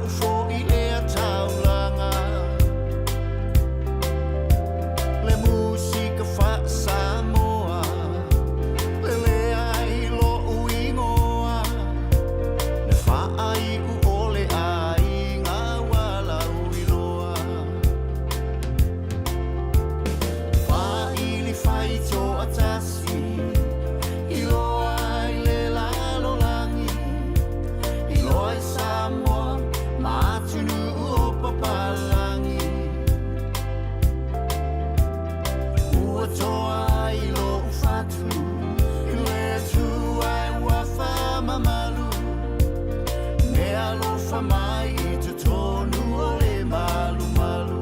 u fo I le taulanga le musika fa Sāmoa le le ai lo uingoa le fa ai u ole ai ngā wala uiloa fa ili fai to atasi I loa ai le lalo langi I loa I Sāmoa ma atunu o papalangi ua toa ai lo ufatu I le tu ai wafa mamalu me alofa mai I te tonu o le malu malu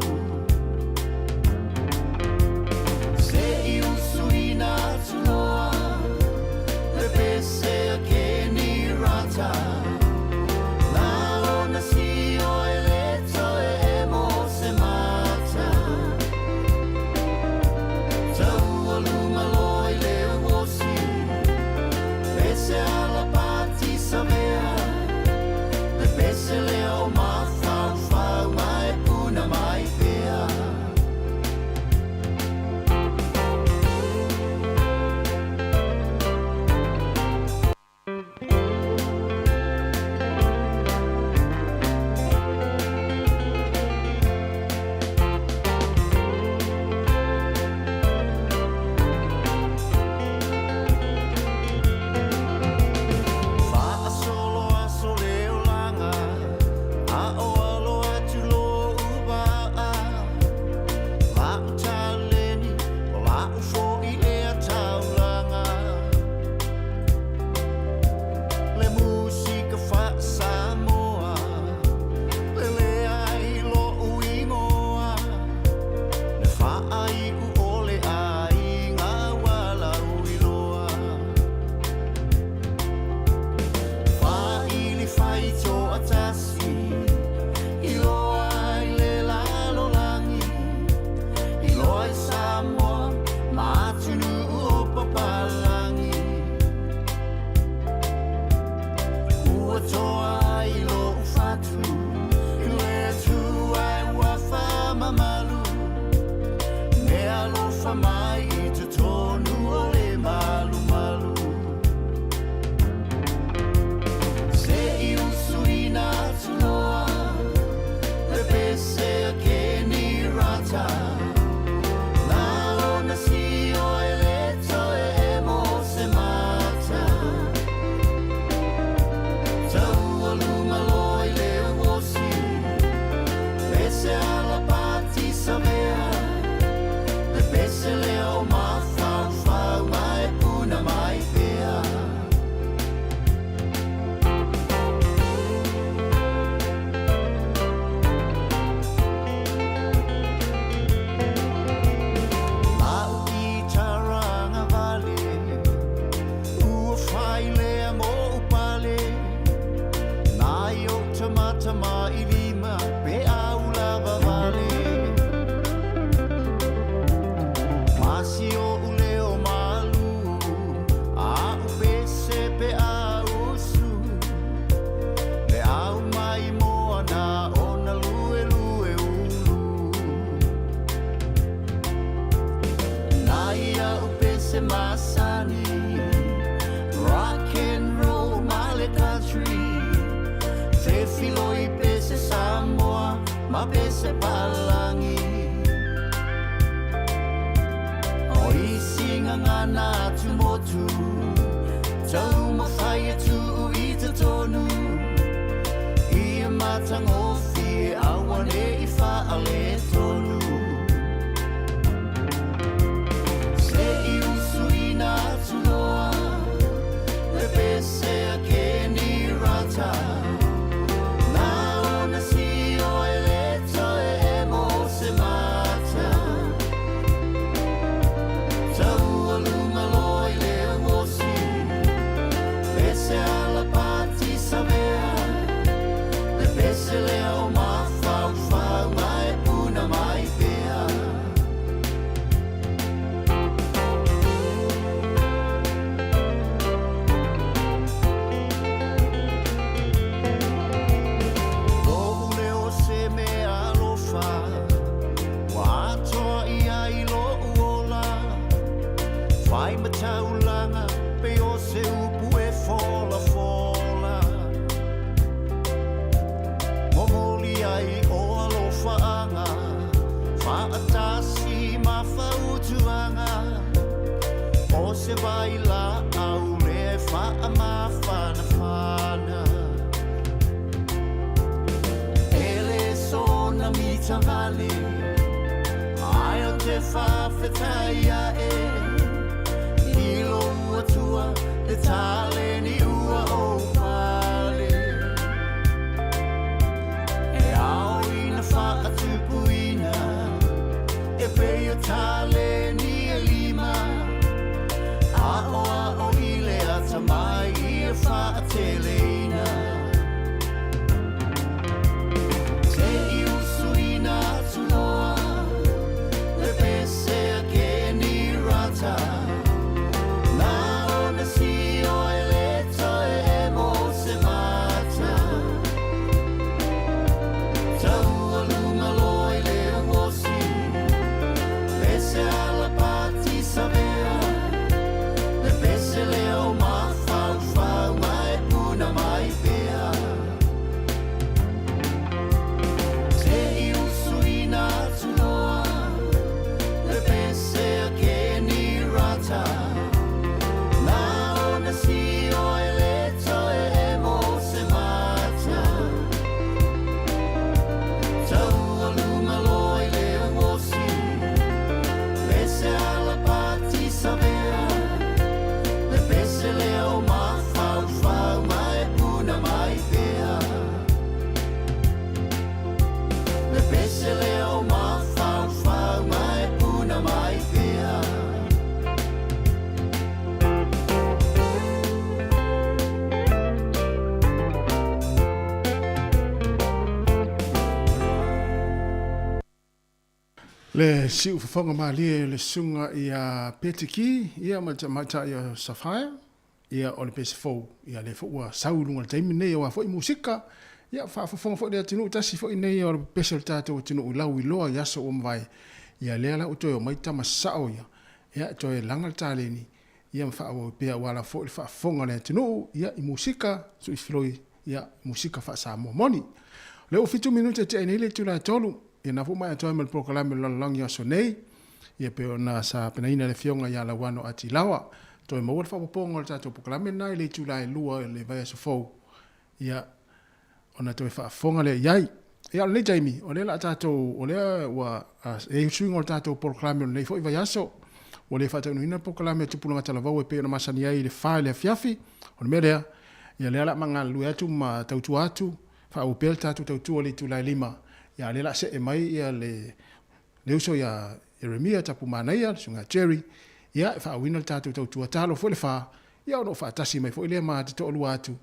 se I usuina tuloa le pese a keni rata na ona si o ele to e mo se mata tau aluma loi le wosi pese ala pati savea le pese le o mafau fau mai puna mai pea Fa solo a soleo langa a o alo atu lo uba a la utaleni o la ufo I le taulanga le musika fa Sāmoa le le ai lo uingoa le fa ai u ole ai ngā wala uiloa fa ili fai to atasi I loa ai le lalo langi I loa I Sāmoa ma atunu o papalangi ua toa ai lo ufatu I le tu ai wafa mamalu me alofa mai I te tonu o le malu malu se I usuina tuloa le pese a keni rata na ona si o ele to e mo se mata tau aluma loi le wosi pese ala pati savea le pese le o mafau fau mai puna mai pea Mau I taranga vale ua fai lea mo upale nai o tamata mai lima pe au lava vale masi o uleo malu a upese pe au su le au mai moa na ona lue lue ulu nai a upese masani rock and roll male country te filo I pese Sāmoa ma pese palangi o I singa ngana tu motu tau mawhai atu I te tonu I a matangofi awane I whaale tonu se I usuina tuloa le pese a keni rata na ona si o ele to e mo se mata tau aluma loi le wosi pese whai la au le wha ma whana whana. Ele sona mi tawali, ai o te whawhetai e, ilo ua tua le tale ni ua o pale. E ao ina whaatupuina, e peo tale ni e lima, a o ile ata mai i e whaateleina. Te i usuina tuloa, le pese a ke ni rata, na ona si o e leto e mo se mata. Tau aluma loi le wosi, pese ala pati savea, le pese leo ma fau fau mai puna mai pea. Te i usuina tuloa, le pese a ke ni rata, na ona si o e leto e mo se mata. Tau aluma loi le wosi, pese ala pati savea, le pese leo ma fau fau mai puna mai pea. Le pese leo ma fau fau mai puna mai pea. Le siu whawhanga malia le sunga i a Petiki, ia mata i a Safaya, ia o le pese fau, ia le fau saurunga le taimi nei o a fau i musika, ia whawhanga fau le atinu tasi fau i nei o le pese le tātou atinu u lau i loa i aso o mwai, ia lea la utoe o maita masao ia toe langa le tāleni, ia mwhao o pia wala fau le whawhanga le atinu, ia i musika, so i filoi, ia musika wha Sāmoa moni. Le o 5 minuta te aine le tula tolu, ia na fuma atoa me le proklame lalangi aso nei, ia pe ona sa penaina le fionga ia la wano ati lawa, toe maua le whapaponga le tātou proklame nai le tula e lua le vai aso fau, ia ona toe whaafonga le iai. Ia le Jamie, o le la tātou, o le wa e usuinga le tātou proklame nei fo i vai aso, o le whatau nuina proklame tupuna ngatalavau e pe ona masani ai le whae le fiafi, o le merea, ia le ala manga lui atu ma tautu atu, whaau pel tātou tautua le tula e lima, ia le la se e mai ia le uso ia Jeremia tapu manaia sunga Jerry ia fa wina tatu tau talo fo le fa ia no fa tasi mai fo le ma te tolu atu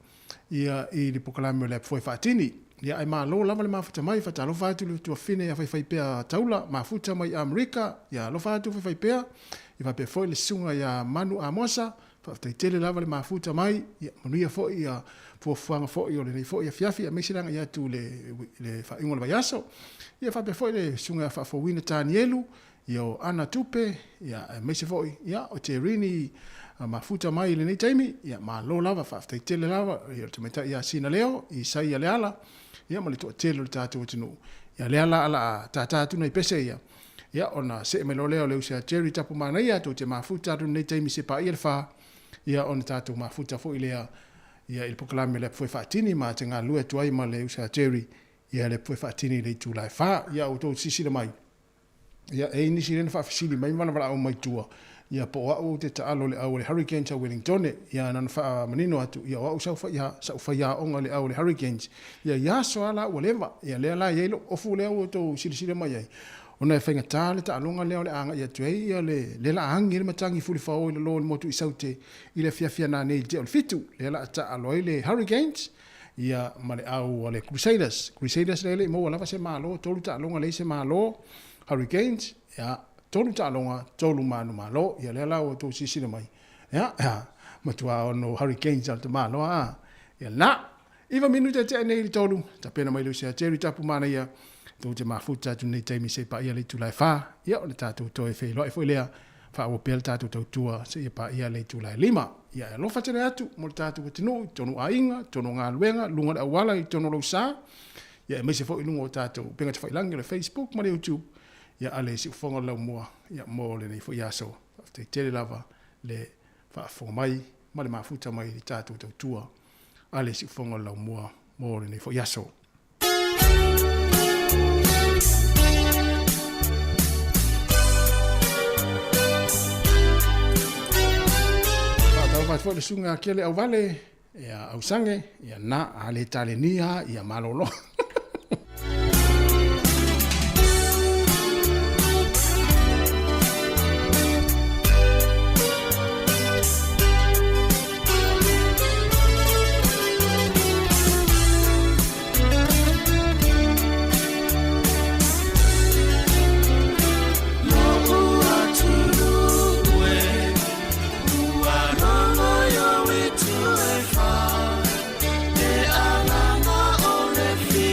ia i le pokalame le fo fa tini ia ai ma lo lava le ma futa mai fa talo fa tu tu fine ia fa pe taula ma futa mai Amerika ia lo fa tu fa pe ia fa pe fo le sunga ia manu amosa fa te tele lava le ma futa mai ia manu fo ia fo fuanga fo ia le fo ia fiafi a mesiranga ia tu le fa ingola vayaso ia fa pe fo le sunga fa fo wina tanielu ia ana tupe ia mesi fo ia o te rini mafuta mai le nei taimi ia ma lo lava fa te tele lava ia te meta ia sina leo i sai ia le ala ia ma le to tele le tatu tinu ia le ala ala tata tu nei pese ia ona se me lo leo le usia cherry tapu mana ia to te mafuta tu nei taimi se pa ia le fa ia ona tatu mafuta fo ile ia il poklame le foi fatini ma te nga lue tuai ma le usia cherry ia le foi fatini le tu lai fa ia o to sisi le mai ia e ni sirena fa fisili mai mana wala o mai tua ia po o te taalo le au le hurricanes a Wellington ia nan fa manino atu ia o sa fa ia onga le au le hurricanes ia so ala whatever ia le ala ia lo ofu le o to sili mai ai ona e whainga tāle ta alonga leo le anga ia tuei ia le la angi le matangi fuli whao le lo le motu i saute i le fiafia nā nei te o le fitu le la ta aloi le hurricanes ia ma le au le crusaders le mo lava se malo tolu ta alonga le se malo hurricanes ia tolu ta alonga tolu manu malo ia le la o to sisi mai ia matua ono hurricanes al te malo ia na iwa minuta te nei tolu ta pena mai lucia cherry tapu mana ia to te mafuta tu nei taimi se pa ia le tu lai fa ia o le tatu to e fei lo e foi lea fa o pel tatu tau tua se ia pa ia le tu lai lima ia lo fa tere atu mo le tatu tinu tonu ainga tonu ngā luenga lunga le awala i tonu lo sa ia me se foi lunga o tatu penga te fai langi le Facebook ma le YouTube ia ale si ufonga lau mua ia mo le nei foi aso te tere lava le whaafonga mai, ma le mafuta mai i tātou tautua, a le si fonga lau mua, mō le nei fo yaso. Whaatau le sunga kia le au vale, ia au sange, ia na a le tale nia, ia malolo. Feel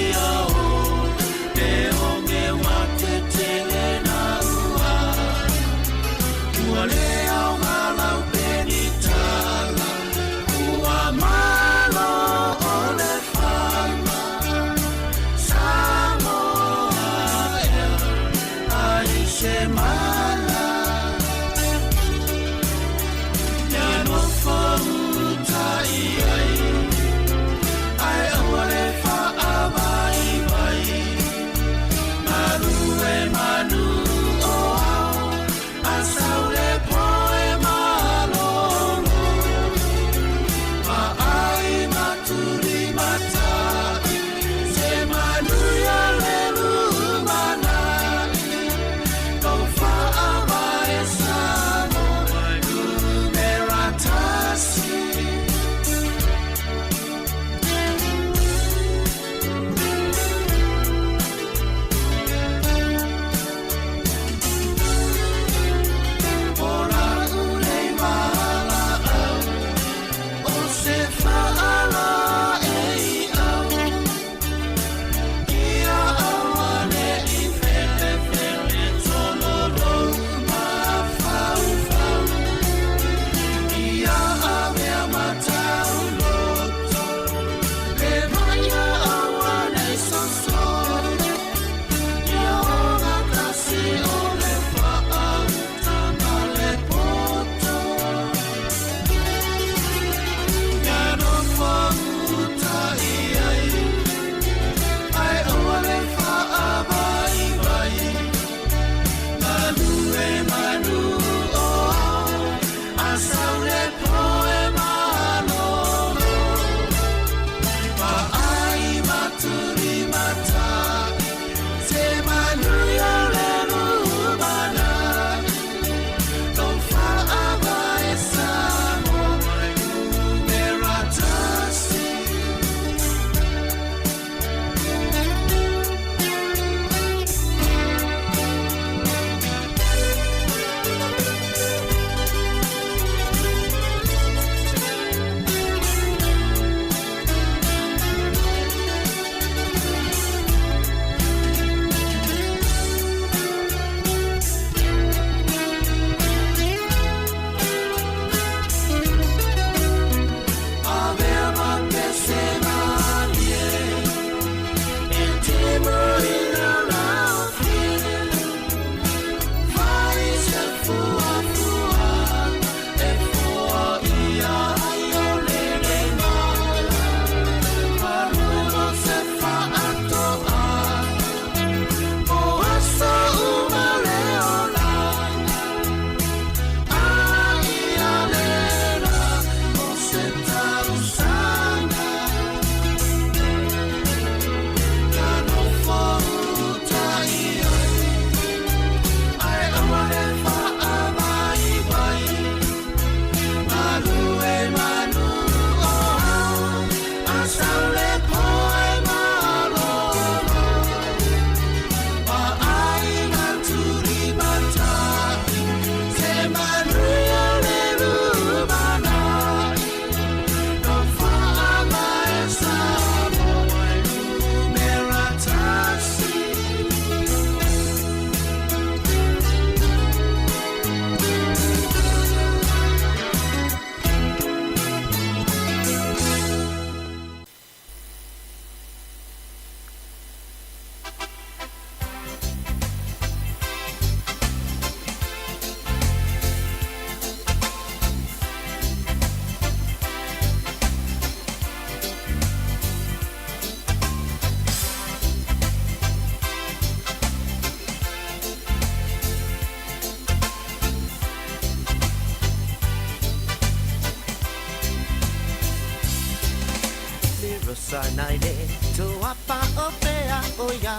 nai le to apa o pea o ya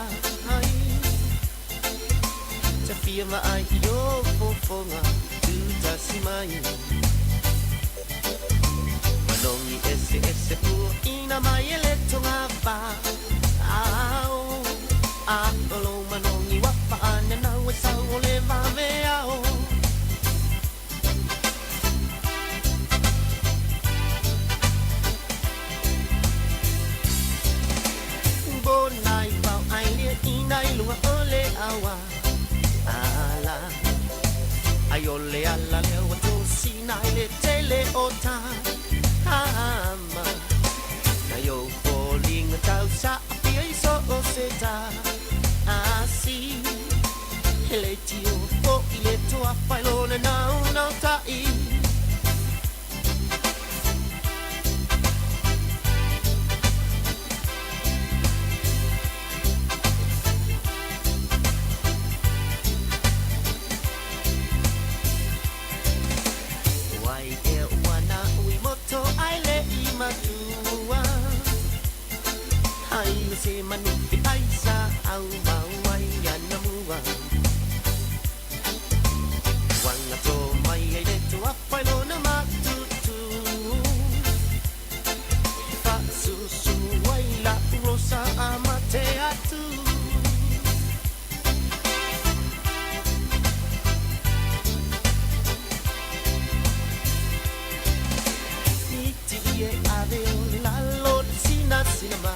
ai te fia mai yo fofonga tu ta si mai manongi ese pu ina mai le tonga pa ao a lo manongi wa pa na na we sa o le va me ao nai bao ai le inai lunga ole awa ala ai ole ala le o to sinai le tele ota ama na yo falling tau sa pia so o seta asi hele tio o ile to a failona na ta I se manuti aisa au mawai yana mua wanga to mai ele to apailo na matutu fa su wai la rosa amate atu iti e ave la lord sina cinema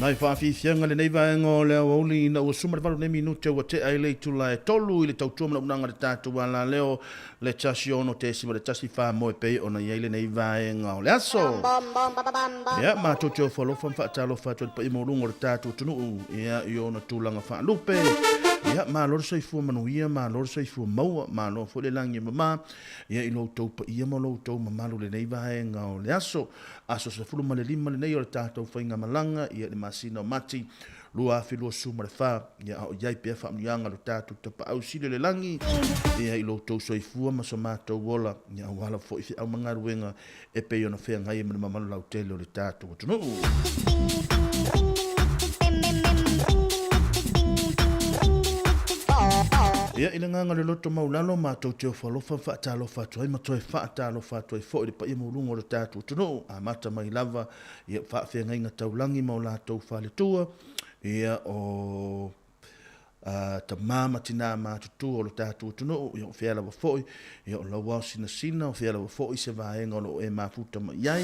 Nai whaafifianga le nei vaenga o leo auli na ua sumar valu ne minute ua te ai lei tula e tolu I le tautua mana unanga le tātua ala leo le tasi ono te sima le tasi wha moe pei ona iei le nei vaenga o le aso. Ia, mātou teo whalofa mwhaatalo whātua le pa imorungo le tātua tunuu ia I ona tūlanga whaalupe. Ia, mā lor saifua manuia, mā lor saifua maua, mā lor fo le langi mama, ia I loutou pa ia mo loutou mamalu le nei vaenga o le aso. Aso sa fulu ma le lima le nei o le tātou whainga malanga, ia le masina o mati, lua whilua suma le wha, ia o iai pia whaamianga le tātou tapa au sile le langi, ia I loutou saifua ma sa mātou wola, ia o wala fo I au mangaruenga e pei ona whea ngai ma le mamalu lau tele o le tātou tunu. Ia ina nganga le loto maulalo mātou teo whalofa whaatalo whātua, ma toi whaatalo whātua I fo I le pa I maulungo le tātou tunu, a mata mai lava, ia whaafea ngai ngā taulangi maulatou whaletua, ia o ta mama tina mātutu o le tātou tunu, ia o whea lawa foi, ia o lawao sina, o whea lawa foi se vaenga o lo e mafuta mai iai,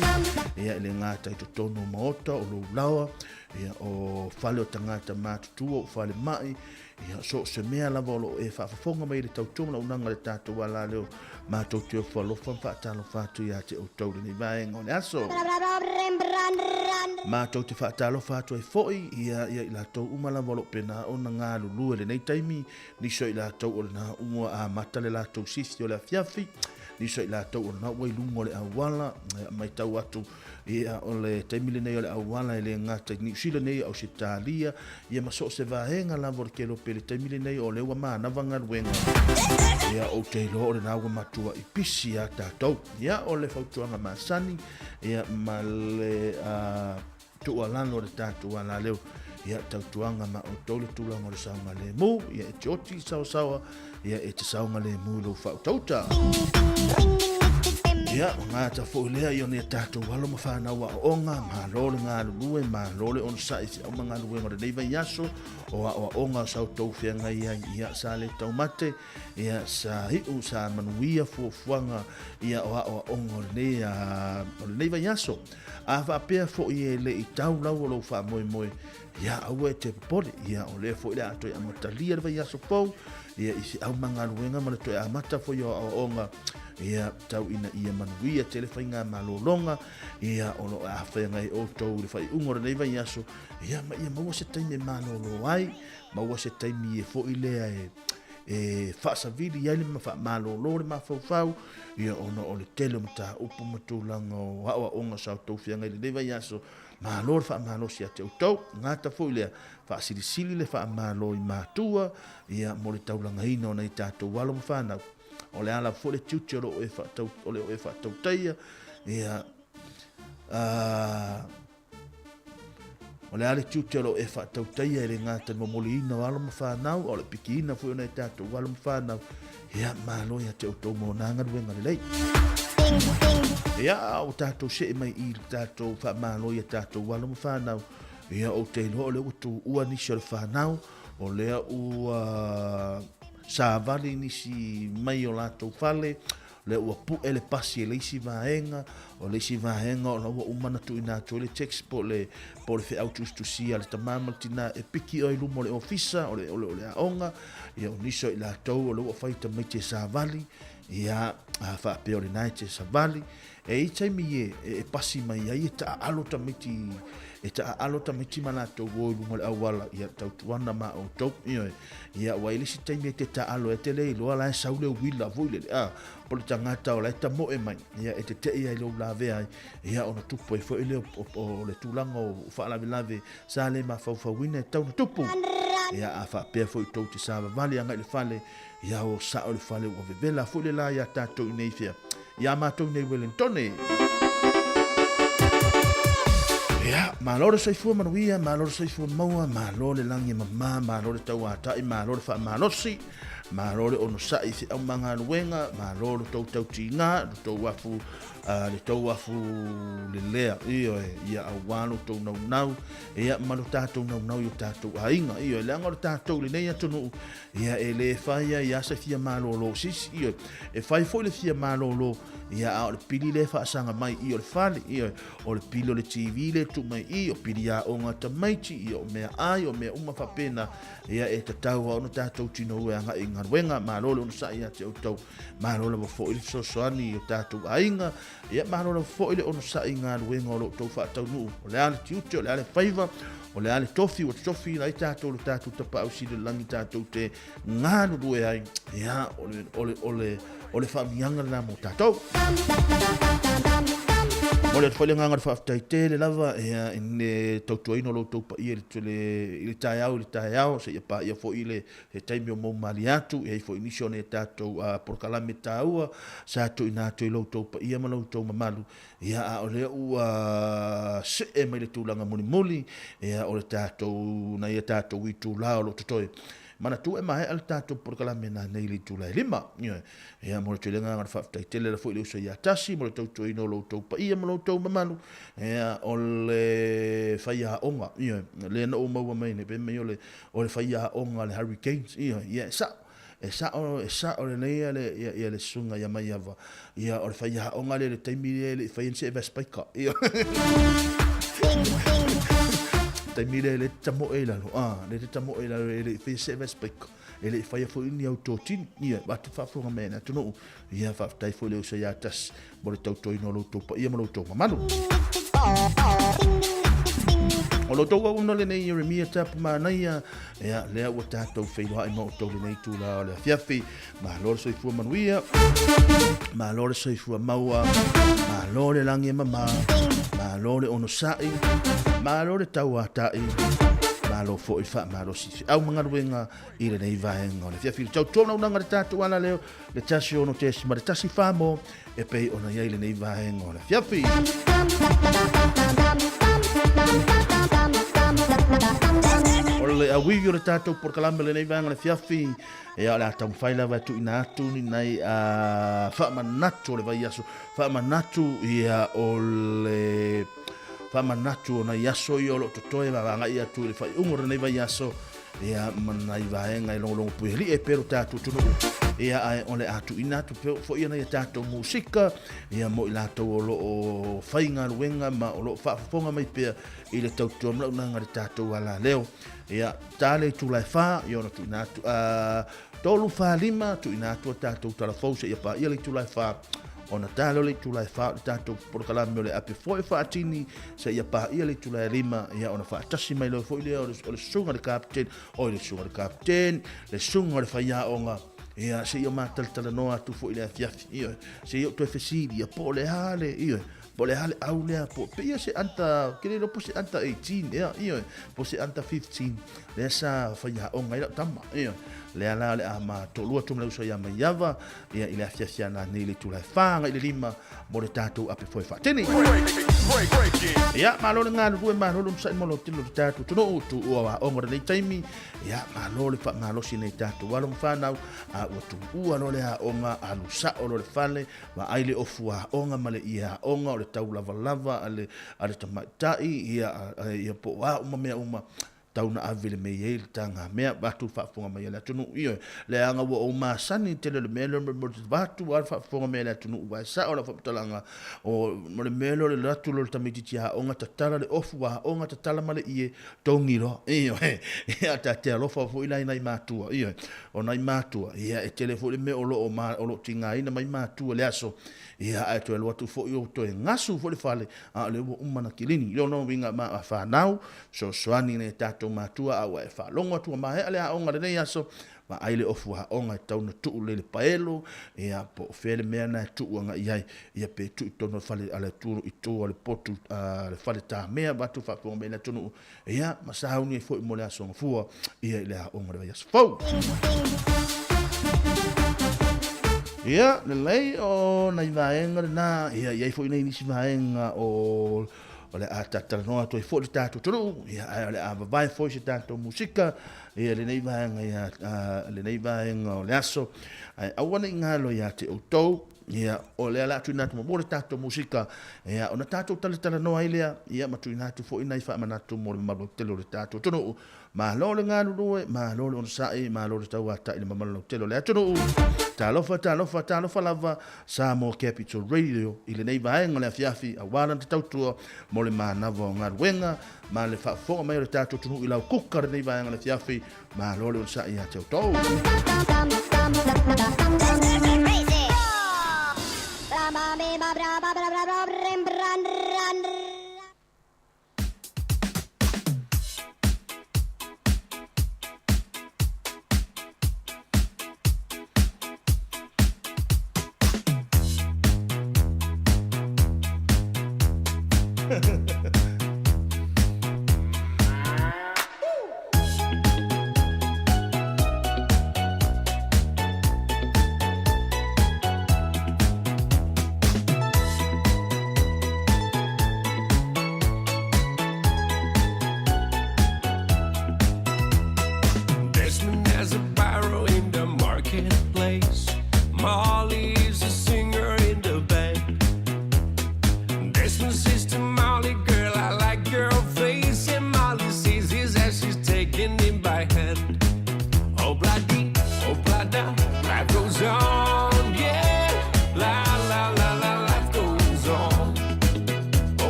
ia ele ngātai to tono maota o lo lawa, ia o whale o tangata mātutu o whale mai, ia so se mea lava o lo e whaafafonga mai le tautoma na unanga le tātou ala leo mātou te ofa lofa whaatalo whātu ia te o taure ni vaenga o le aso. Mātou te whaatalo whātu e foi ia i lātou umalava lo pena o na ngā lulu le nei taimi ni so i lātou o le nā umua a mata le lātou sisi o le afiafi ni so i lātou o na wai lungo le awala mai tau atu ia o le taimile nei o le awala e le ngata ni sila nei au se tālia ia maso se vahenga lava o ke lo pele taimile nei o le ua mānavanga ruenga ia o te ilo o le nā ua matua i pisi a tātou ia o le fautuanga masani ia ma le tualano o le tātou ala leo ia tautuanga ma o tole tulanga o le saunga le mu ia e te oti sawa ia e te saunga le mu lo fautauta ia ngā ta fōilea i o ne tātou walo ma whanau a onga ma lole ngā lulue ma lole on sa i te au mga lue ngore neiva yaso o a onga sau tau whianga ia sa le tau mate ia sa hiu sa manuia fuafuanga ia o a onga o le neiva yaso a whapea fo i e le i tau lau o lo wha moe moe ia au e te popole ia o le fo i le atoi a matalia le vai yaso pou ia i se au mga luenga ma le toi a mata fo i o onga ia tau ina ia manuia te le whainga malolonga ia o lo a whainga i o tau le whai ungora nei vai aso ia ma ia maua se taimi malolo ai maua se taimi e fo i lea e whaasavili ia le ma wha malolo le ma whau ia ono o le tele mata upu matulanga o hawa onga sau tau whianga i le nei vai aso malolo wha malo si a te utau ngata fo i lea whaasilisili le wha malo i mātua ia mo le taulanga ina o nei tātou walo ma whanau o le ala fo le tiuti o le o e whaatau taia ia o le ale tiuti o le o e whaatau taia e le ngata momoli ina o alo ma whanau o le piki ina fo i nei tātou walo ma whanau ia malo ia te utau mo nanga ruenga le lei ia o tātou se mai i tātou wha malo ia tātou walo ma whanau ia o te ilo o le utu ua nisi o le whanau o lea ua sa vale nisi mai o lātou fale, le ua pu ele pasi e leisi vaenga, o leisi vaenga o la ua umana tu ina tu le text po le fe autus tu sia le tamama tina e piki o ilumo le ofisa o le aonga, ia o niso i lātou o le ua faita mai te sa vale, ia a wha peo le nai te sa vale, e i taimi e pasi mai ai e ta alo tamiti e ta alo tamiti mana to go lu mo awala ia tau tuana ma o top ia wa ile si taimi te ta alo e te le lo ala sa ule wila voile por tangata o la ta mo e mai ia e te ia lo la ve ia ona tupo e fo ile o le tulanga o fa la lave sa le ma fa wina tau tupo ia a fa pe fo to te sa vale anga le fale ia o sa o le fale o vela fo le la ia ta to nei fia ia ma to nei Wellington ia malore sai fu manuia malore sai fu maua malore langi mama malore tau atai malore fa malosi malore ono sai fi au manga luenga malore tau tinga tau wafu le tau wafu le lea ia awalo tau nau ia malo tatou nau yo tatou ainga ia le ngor tatou le nei atunu ia ele faia ia sa fia malolo sis ia e fai foi le fia malolo ia o le pili le fa sanga mai ia le fali ia o le pilo le TV le tu mai ia o pili ia o ngata mai ia o mea ai o mea uma fa pena ia e tatau o no tatou tino e anga inga wenga malolo no sa ia te tau malolo fo il so soani o tatou ainga ia malolo fo ile ono sa inga wenga o tau fa tau nu o le ale tiuti o le ale faiva o le ale tofi o tofi lai tatou tapa au si le langi tatou te nganu due ai ia o le whaamianga na mo tatou. Mo le whaile nganga whaftai te le lava ea ine tautuaino lo taupa ia le tae au se ia pa ia fo ile he taimi o mou mali atu e fo inisio ne tatou porkalame taua sa tu ina tu lo taupa ia ma lo tau mamalu ia a ole ua se e mai le tūlanga muli ia o le tatou na ia tatou i tūlao lo tutoe mana tu e mai al tatou porkalame na nei le tūlai lima ia mo le tulenga ngana whaftai tele la fo ile usa ia tasi mo le tautuaino lo taupa ia ma lo tau mamalu ea o le whaia onga le na o maua mai ne pe mai o le whaia onga le hurricanes ia sa o le nei ia le sunga ia mai ava ia o le whaia onga le taimi le whaia nse e vespaika ia taimi le tamo e lalo le tamo e lalo le fe se vespek ele fai fo ni autotin ia ba tu fa fo mena tu no ia fa tai fo le ya tas mo le tau no lo to ia mo lo to manu o lo tau no le nei Jeremia tap manaia ia le o tatou fe lo ai mo to le nei tu la le fiafi ma lo so fu manuia ma lo so fu maua ma lo le langi mama ma lo le ono sai ma lo le tau atai malo fo fa malo si au manga ruenga ile nei vaenga le fia fil tau tona unanga tatu ana leo le tasi ono tesi ma le tasi famo e pei ona ia ile nei vaenga le fia fil ole a wivio le tatu por kalamba le nei vaenga le fia fil e ala tam faila va tu inatu ni nei a fa manatu le vai aso fa manatu ia ole Whamanatu o na iaso i olo totoe wawanga ia tu le whai ungora nei vai aso ia manai vaenga i longo puheli e pero tātou tunu ia ai ole atu inatu fo ia nei tātou musika ia mo i lātou olo o whainga ruenga ma olo whaafonga mai pia i le tautua mlau nanga le tātou ala leo ia tāle tu lai wha i ona tu inatu tolu wha lima tu inatu o tātou talafause ia pa ia le tu lai wha ona talo le tula fa tanto por kala me le ape foi fa tini se ia pa ia le tula lima ia ona fa tasi mai le foi le o le sunga de captain o le sunga de captain le sunga de fa ia onga ia se ia matal tala no atu foi le fiafi ia se ia to fesidi ia po le hale ia po le hale au le po ia se anta kile lo po se anta 18 ia po se anta 15 le sa fa ia onga ia tama ia le ala le ama to lua tu mlau so ia mai yava ia ile afia na ni le tula fanga ile lima mo le tatu ape foi fa tini ia malo le ngana rue malo le sa mo lo tilo tatu tu no tu o onga le taimi ia malo le fa malo si nei tatu walo fa na a o tu u lo le onga alu sa o le fale wa aile ofua onga male ia onga o le tau lava lava ale tamatai ia po wa uma tauna avile me yel tanga me batu fa fonga me la tunu io le anga wo o masani tele le melo batu al fa fonga me la tunu wa sa ola fa talanga o mo le melo le latu lo tamiti ha onga tatala le ofu wa onga tatala male ie tongiro io e ata te lo fa fo ina ina matua io o nai matua ia e telefone me o lo tinga ina mai matua le aso ia ai to lo tu fo io to ngasu fo le fale a le umana kilini lo no winga ma fa now so swani ne tato matua au e fa longo tu ma he ale onga le nei aso ma aile ofu ha onga tau na tu le paelo ia po fele me na tu nga ia pe tu to no fale ale tu i tu ale potu le fale ta me ba tu fa po me na tu ia ma sa uni fo mo le aso fu ia le onga le aso fo ia le lei o na vaenga na ia fo nei ni vaenga o ole atata no to fo tato tru ia ale ava vai fo se tanto musica e le nei vaenga ia le nei vaenga o le aso ai awana ngalo ia te auto ia ole ala tu natu mo tato musica ia ona tato tala no ile ia ma tu natu fo ina fa manatu mo le telo le tato tru ma lo le ngalo do ma lo on sai ma lo tau ata ile ma lo telo le tru talofa lava Sāmoa Capital Radio ile nei vaenga le fiafi a wala te tautua mo le manava o ngaruenga ma le whaafonga mai o le tātou tunu i lau kuka nei vaenga le fiafi ma lole o sa i a tau tau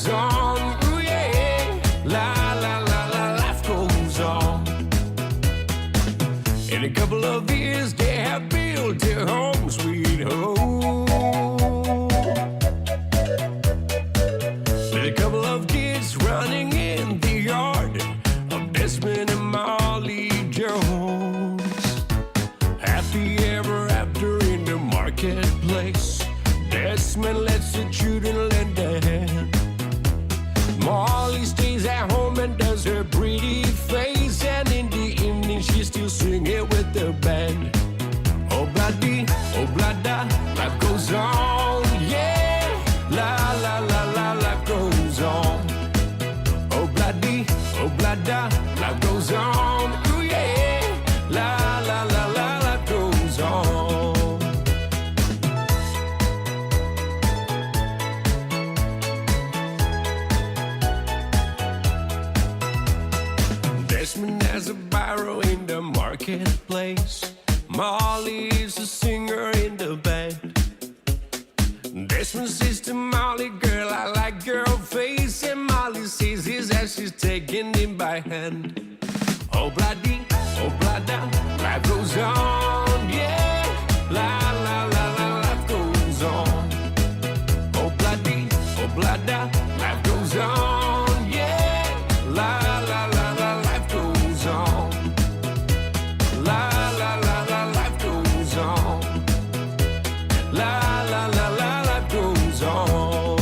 goes on. Ooh, yeah. La, la, la, la, life goes on. In a couple of years, they have built their home, sweet home. With a couple of kids running in the yard of Desmond and Molly Jones. Happy ever after in the marketplace. Desmond lets the children lend a hand. Molly stays at home and does her pretty face, and in the evening she still singing with the band. Oh bloody, oh blada, life goes on, yeah. La la la la, life goes on. Oh bloody, oh blada, life goes on. Ooh yeah, la la la la, life goes on. Desmond has a barrow in the marketplace. Molly is a singer in the band. Desmond says to Molly, girl, I like your face. And Molly says his as she's taking him by hand. Oh bloody, oh blada, life goes on, yeah. La la la la, life goes on. Oh bloody, oh blada, life goes on, yeah. La la la la, life goes on. La la la la, life goes on. La la la la, life goes on.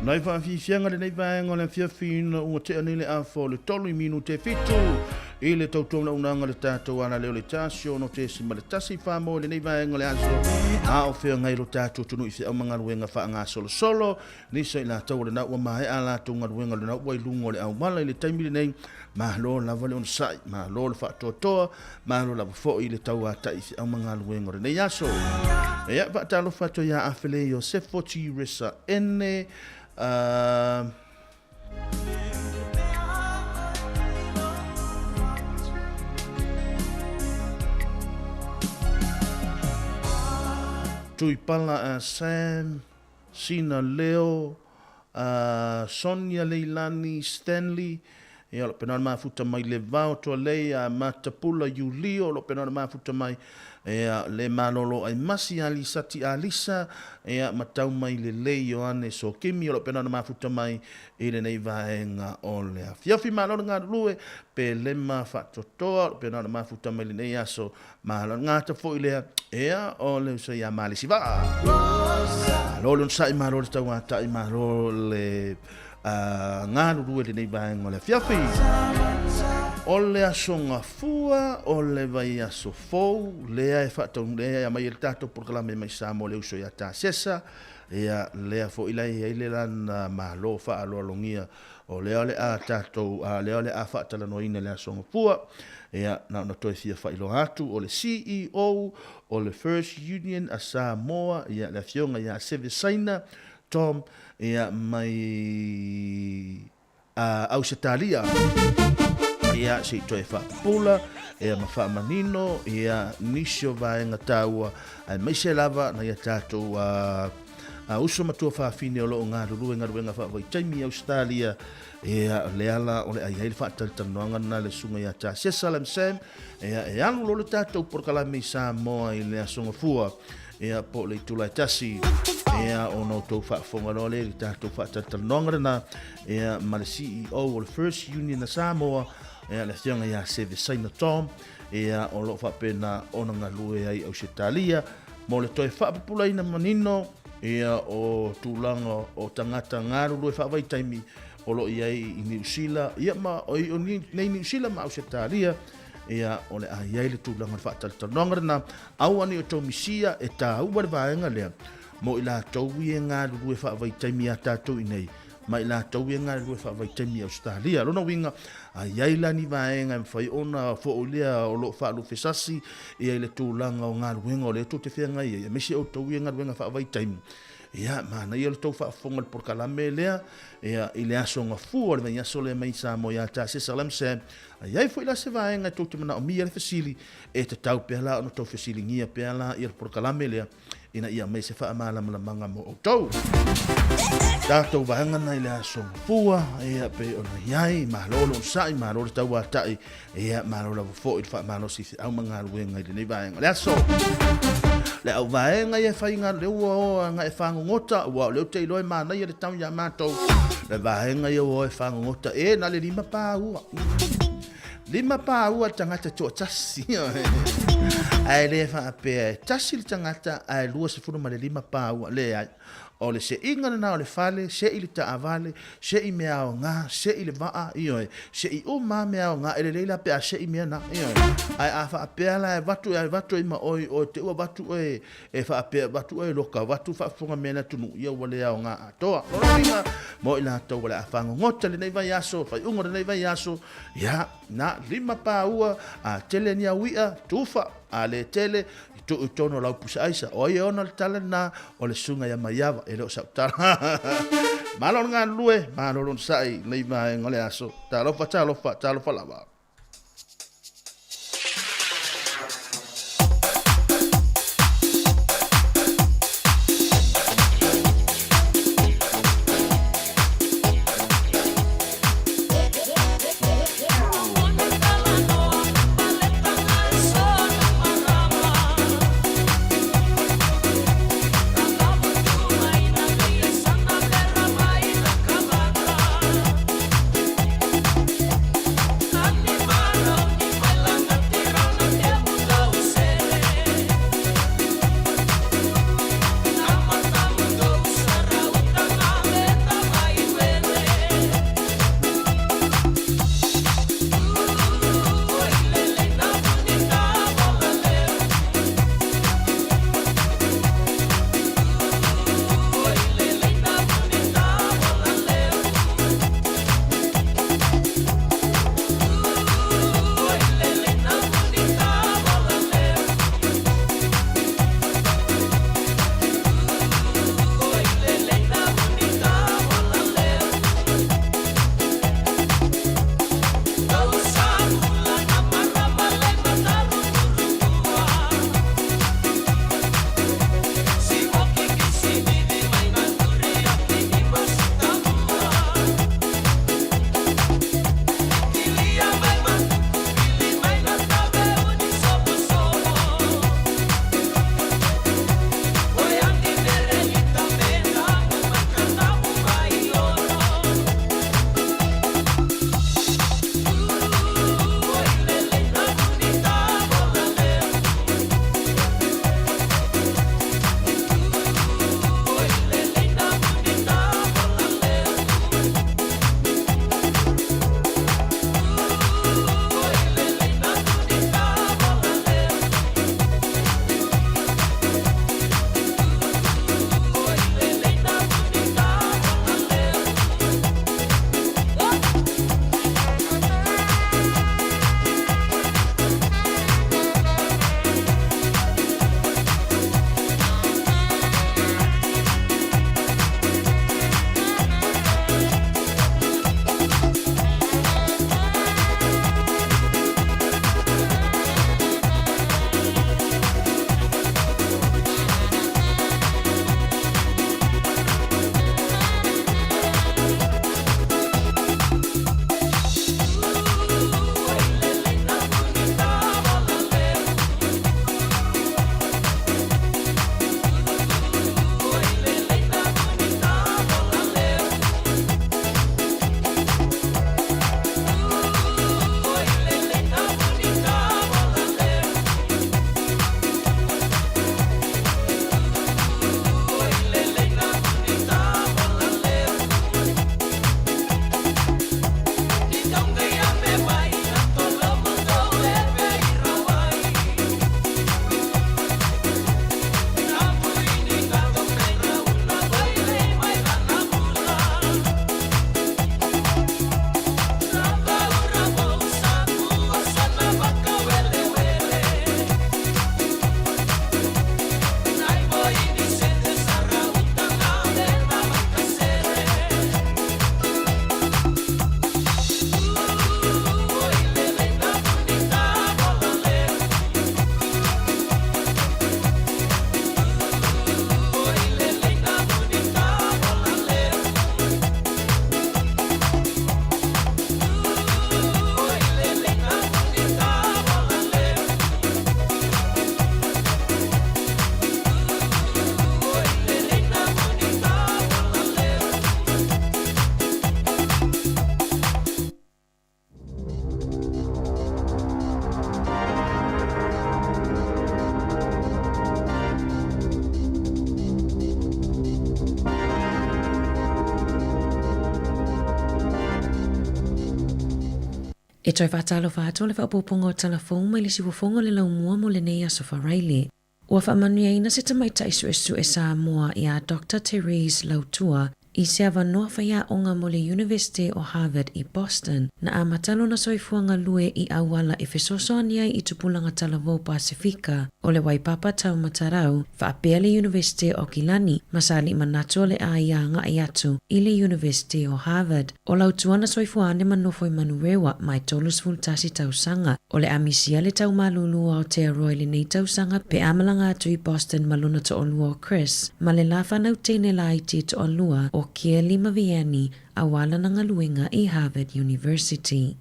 Nai whaafianga le nei vaenga le whiawhina unga te anile a fo le tolu minu te fitu. I le tautona unanga le tātou ana leo le tāsio no te sima le tasi whamo le nei vaenga le aso. A o whea ngai lo tātou tunu i whia mga ruenga wha ngā solo solo. Nisa i la tau le nau mahe a la tunga ruenga le nau wai lungo le au mala i le taimile nei. Mahalo lava le on sai, mahalo le whaatoa, mahalo lava fo i le tau a tai i au mga ruenga le nei aso. Ea whaatalo whaato ia awhele i o Sefoti Resa ene. Tui pala a Sam, Sina Leo, Sonia Leilani, Stanley, e alo penana mafuta mai le vao toa lei a Matapula Yulio, alo penana mafuta mai le manolo ai masi alisati alisa, e a matau mai le lei Ioane so kimi, alo penana mafuta mai i le nei vaenga o lea. Fiafi manolo ngā lue, pe lema whatotoa, alo penana mafuta mai le nei aso, mahalo ngāta fo i lea, ea o le usai a malisi vaa. Mahalo le unsai mahalo le tau ngāta i mahalo le ngā rurue le nei vaenga o le fiafi. O le aso ngā fua, o le vai aso fou, lea e whaatau, lea mai le tātou porkalame mai Sāmoa le uso i a tā sesa, ea lea fo ilai e le lana mahalo wha aloa longia, o lea le a tātou, lea le a whaatala no ina le aso ngā fua, ea na toi fia whailo atu, o le CEO, o le First Union a Sāmoa, ea le fionga ea Sevesaina, Tom, ea mai Ausitalia, ea se toi whaapula, ea ma whaamanino, ea nisio vaenga tāua, ai mai se lava na ia tātou uso matua whaafine o loo ngā ruenga whaavai taimi Australia, ea leala o le ai heile whaatalitanoanga na le sunga ia tā Sesalem Sam, ea e alu lo le tātou porkalame Sāmoa i le asonga fua, ea po le tulai tasi, ea o no tau whaafonga no le tātou whaatalitanoanga na, ea ma le CEO o le First Union na Sāmoa, ea le whianga ia Sevesaina Tom, ea o lo whaapena ona ngā lue ai Ausitalia, mo le toi whaapapulaina manino, ea o tūlanga o tangata ngāru lue whaavai taimi o lo iai i New Zealand, ia ma o nei New Zealand ma Ausitalia, ea o le ai le tūlanga whaatalitanoanga na, au ani o tau misia e tā ua le vaenga lea, mo i la tau i e ngāru lue whaavai taimi a tātou i nei, mai la tau e ngā rua whaavai taimi Australia. Rona winga, a iaila ni vaenga mwhai ona fo o lea o lo whaalu whesasi, e le tūlanga o ngā ruenga o le tō te whianga ia. Ia mesi au tau e ngā ruenga whaavai taimi. Ia, mana ia le tau whaafonga le porkalame lea, ia i le aso ngā fua, le mai aso le mai Sāmoa ia tā Sesalem Sam. A iai fo ila se vaenga tō te mana o mia le whesili, e te tau pēla o no tau whesili ngia pēla i le porkalame lea, ina ia mai se whaamala manga mo o tau. Tātou vaenga nei le aso fua, ea pe ona iai, mahalolo sai, mahalolo tau a tai, ea mahalolo fo i whaamalo si au mga ruenga i le nei vaenga. Le aso, le au vaenga ia whainga le ua o nga e whangongota, ua leo te iloi mana ia le tau ia mātou, le vaenga ia o e whangongota, e na le 5 pā ua. 5 pā ua tangata tō tasi, ai le whaapea, tasi le tangata, ai lua se furu ma le 5 pā ua, le ai, o le se inga na o le fale, se i le taavale, se i mea o ngā, se i le waa, ioi, se i o mā mea o ngā, ele leila pea se i mea na, ioi, ai a whaapea la e watu i ma oi, o te ua watu e whaapea, watu e loka, watu whaafunga mea na tunu, ia wale au ngā atoa, loringa, mo i la tau wale a whango ngota le nei vai aso, whai unga le nei vai aso, ia, na 5 pā ua, a tele ni a wia, tufa, a le tele, tu tono lau pusa aisa o ia ona le tala na o le sunga ya maiava e leo sautara malon ngā lue malon sai nei mai ngole aso talofa lava I'm E toi whātalo whātua le whaapoponga o telefon mai le siwafonga le lau mua mo le nei aso wharaile. Ua whaamanuia ina se tamaita isu e Sāmoa i a Dr. Therese Lautua i se awanoa whaia onga mo le University o Harvard i Boston na a matalo na soifuanga lue i awala e fesosoania i tupulanga Talavou Pasifika o le waipapa tau matarau whaapea le University o Kilani masali manatua le aianga ai atu i le University o Harvard o Lautua na soifuane manofo i manurewa mai tolus fultasi tausanga o le amisia le tau malulua o te aroi le nei tausanga pe amalanga atu i Boston maluna to olua o Chris ma le lafa nau teine la iti to olua o Kia Lima Vieni a wala na ngaluenga i Harvard University.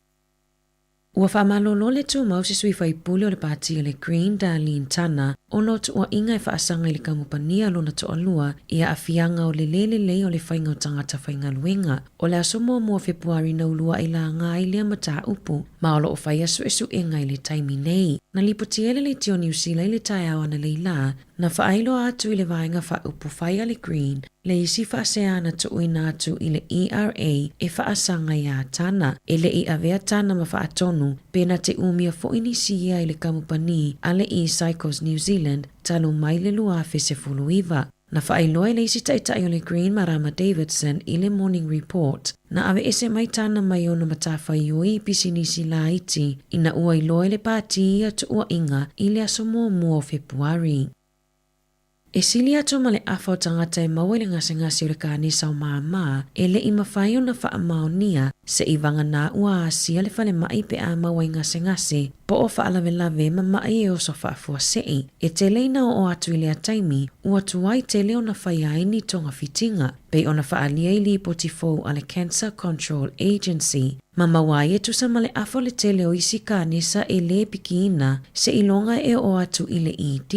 Ua whaamalolo le tu mau se sui whaipuli o le pātia le Green Darlene Tana o no tu ua inga e whaasanga i le kamupania lona to alua ia a fianga o le lele o le whainga o tangata whainga luenga o le aso mua Februari na ulua i la ngā i lea mata upu ma o lo o whaia su inga i le taimi nei. Na lipotiele le tio New Zealand i le tai awana le la na whaailo atu i le vaenga wha upu whaia le Green le isi whaaseana tu uina atu i le ERA e whaasanga ia tana e le i avea tana ma whaatonu pena te umia fo inisia i le kamupani a le i Cycles New Zealand talo mai le luafe se fuluiva. Na whaailoa le isi taitai o le Green Marama Davidson i le Morning Report na ave ese mai tana mai ona matawhai oi pisinisi la iti ina ua iloa le pāti ia tu ua inga i le aso mua Februari. E sili atu ma le afa o tangata e maua le ngase o le kānisa o māma e le ima whai o na wha maonia se i vanga nā ua asia le whale mai pe a maua i ngase po o wha alawelawe ma mai e o so wha afua sei. E te leina o atu i le ataimi ua tuai te leo na whai aini tonga fitinga pe o na wha alia i li potifo a le Cancer Control Agency. Ma mawai e tusa ma le afo le tele o isi kānisa e le pikiina se ilonga e o atu i le ED.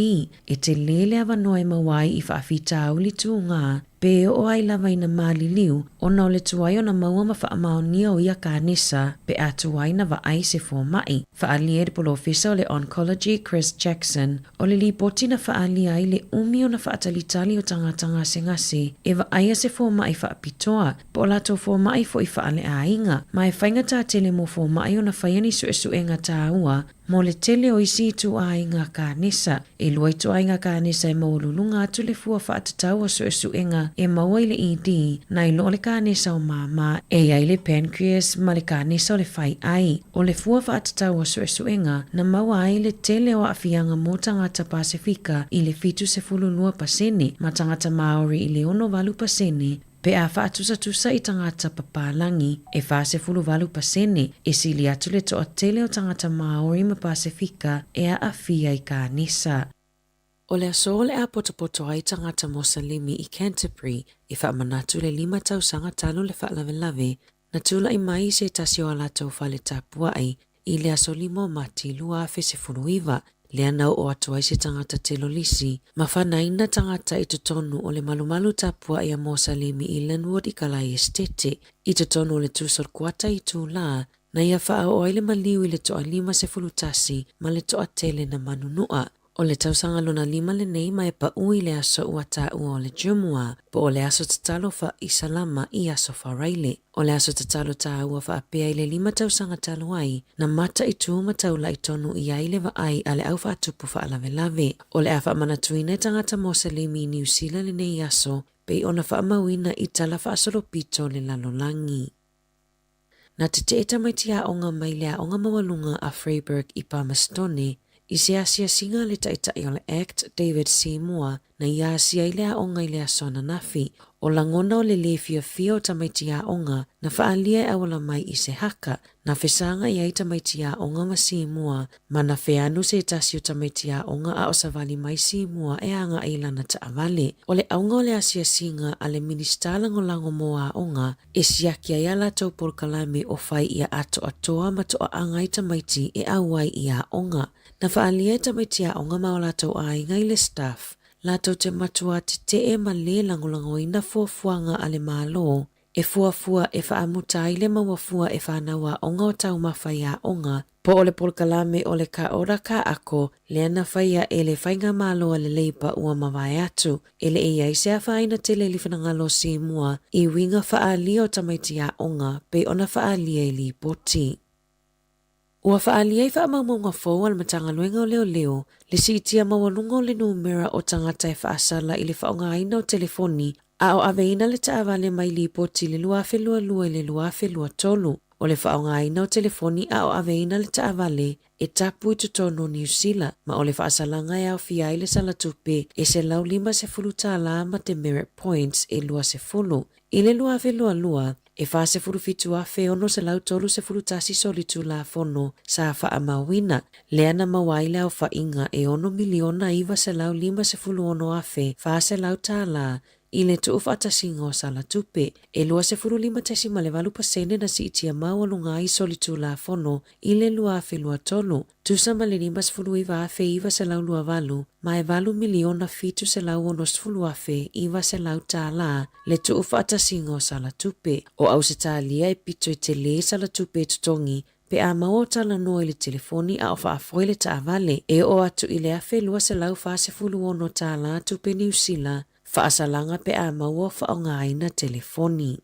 E te lele avanoa e mawai i whaafita au li tuunga pe o ai lava ina mali liu o na le tuai o na maua ma whaamaonia o ia kānisa pe a tuai na wa ai se fō mai. Whaalia e polo ofisa o le Oncology Chris Jackson o le lipoti na whaalia ai le umi o na whaatalitali o tanga ngase e wa aia se fō mai whaapitoa po la tō fō mai fo i whaale a inga mai whainga tā tele mo fō mai o na whaiani suenga tā ua mo le tele o isi tu a inga kānisa. E luai tu a inga kānisa e maululunga atu le fua whaatatau o suenga e maua i le ED na i lo le kānisa o māma e ai le pancreas ma le kānisa o le whai ai. O le fua whaatatau o suenga na maua ai le tele o awhianga mo tangata Pasifika i le fitu se fululua pasene ma tangata Maori i le 9% pe a whaatusa i tangata Papalangi e whaase fuluwalu pasene e sili atu le toa tele o tangata Maori ma Pasifika e a awhia i kānisa. O le aso le a potopoto ai tangata Mosalimi i Canterbury e whaamanatu le 5 tausanga talo le whaalawelawe na tula i mai se tasio ala tau whale tapua ai i le aso limo mati lua afe se fuluiva le anau o atuai se tangata telo lisi ma whanaina tangata i tutonu o le malumalu tapua i a Mosalimi i Linwood i Kalai Estete i tutonu o le tusor kuata i tūla na ia wha o aile maliu i le toa 5 se fulutasi ma le toa tele na manunua. O le tausanga lona 5 le nei mai pa ui le aso ua tā ua o le Jumua, po o le aso tatalo wha i Salama i aso wharaile. O le aso tatalo tā ua wha apea i le 5 tausanga talo ai, na mata i tūma taula i tonu i aile wa ai ale au wha atupu wha alawelawe. O le awha manatuina tangata Mosalimi i New Zealand le nei aso, pe ona wha amawina i tala wha asolo pito le lalolangi. Na te eta mai tia onga mai lea onga mawalunga a Freiburg i Palmerston i se asia singa le taitai o le Act David Sāmoa na i asia i lea onga i lea sona nafi o langona o le lefia fio tamaitia onga na whaalia e awala mai i se haka na whesanga i ai tamaitia onga ma Sāmoa ma na wheanu se tasio tamaitia onga a osavali mai Sāmoa e anga i lana ta avale. O le aunga o le asia singa a le minister langolango moa onga e siaki ai ala tau porkalame o whai ia ato atoa ma toa anga i tamaiti e awai ia onga. Na whaalia e tamaitia onga maola tau a inga i le staff Lato te matua te e ma le langolango ina fuafuanga ale malo, e fuafua e whaamuta ile mawafua e whanawa onga o tau mawhaia onga, po ole polkalame ole ka ora ka ako, le ana whaia e le whainga malo ale leipa ua mawai atu, ele e aise a whaina te le liwhanangalo Sāmoa, i winga whaalia o tamaitia onga, pe ona whaalia i li poti. Ua whaalia I whaamaunga fōu al matanga luenga o leo leo, le si itia mawalunga o le numera o tangata e whaasala I le whaonga aina o telefoni, a o aveina le taawale mai li poti le luafe lua lua le luafe lua tolu. O le whaonga aina o telefoni a o aveina le taawale e tapu I tutono New Zealand, ma o le whaasalanga e au fiai le salatupe e se lau 50 la ma te merit points e lua se fulu. I le luafe lua lua, e wha se furu fitu a fe ono se lau tolu se furu tasi solitu la fono sa wha a mawina. Lea na mawaile au wha inga e ono miliona iwa se lau 5 se fulu ono a fe wha se lau tā la I le tuufa atasinga o sala tupe. E lua se furu 5% na si itia mawalunga I solitu la fono I le lua fe lua tolu. Tusa ma le 5 se furu iwa a fe iwa se lau lua valu, ma e valu miliona fitu se lau ono se fulu a fe iwa se lau tā la le tuufa atasinga o sala tupe. O au se tā lia e pito I te le sala tupe tutongi, pe a maua tala noa I le telefoni a o whaafoe le taawale. E o atu I le afe lua se lau wha se fulu ono tā la tupe New Zealand, whaasalanga pe a maua whaonga aina telefoni.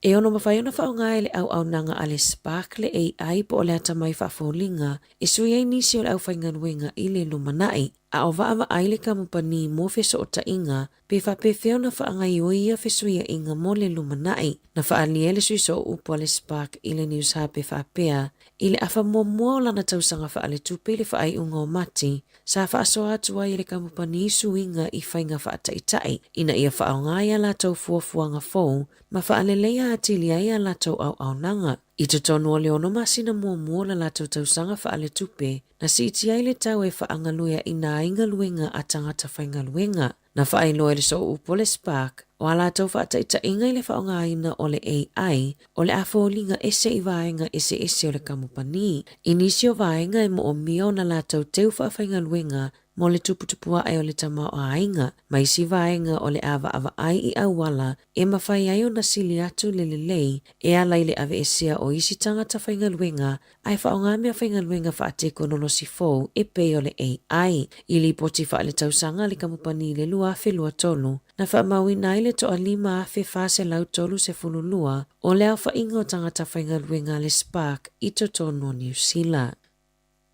E ono mawhai ona whaonga le au nanga ale Spark le AI po o le atamai whaafolinga, e sui ai nisi o le au whainganuenga I le lumanai, a o vaava ai le kamupani mo feso o tainga, pe whapewheo na whaangai o ia fesuia inga mo le lumanai, na whaalia le sui so upo le Spark I le news hape whapea, I le afa mua lana tausanga whaale tupe le whaai unga o mati, sa whaasoa atua I le kamupani suinga I whainga whaataitai, ina ia whaonga ia latau fuafuanga fau, ma whaalelea atilia ia latau au nanga. I te tonu o leono masina mua la latau tausanga whaale tupe, na si iti ai le tau e whaangaluia I nā inga luenga a tangata whaingaluenga. Na whaailoa le so upo le Spark, o ala tau whaataita inga I le whaonga aina o le AI, o le afolinga ese I vaenga ese o le kamupani. Inisi o vaenga e mo o mia o na la tau teu whaingaluenga, mo le tuputupua ai o le tamau a ainga, mai si vaenga o le ava ai I awala, e mawhai ai o na sili atu le lei, e ala I le ave esea o isi tangata whaingaluenga, ai whaonga mea whaingaluenga whaateko nono si fau e pe o le AI. I li poti wha le tausanga le kamupani le lua fe lua tolu, na wha maui nai le toa 5 afe wha se lau tolu se fulu lua, o le au whainga o tangata whaingaluenga le Spark I totono New Zealand.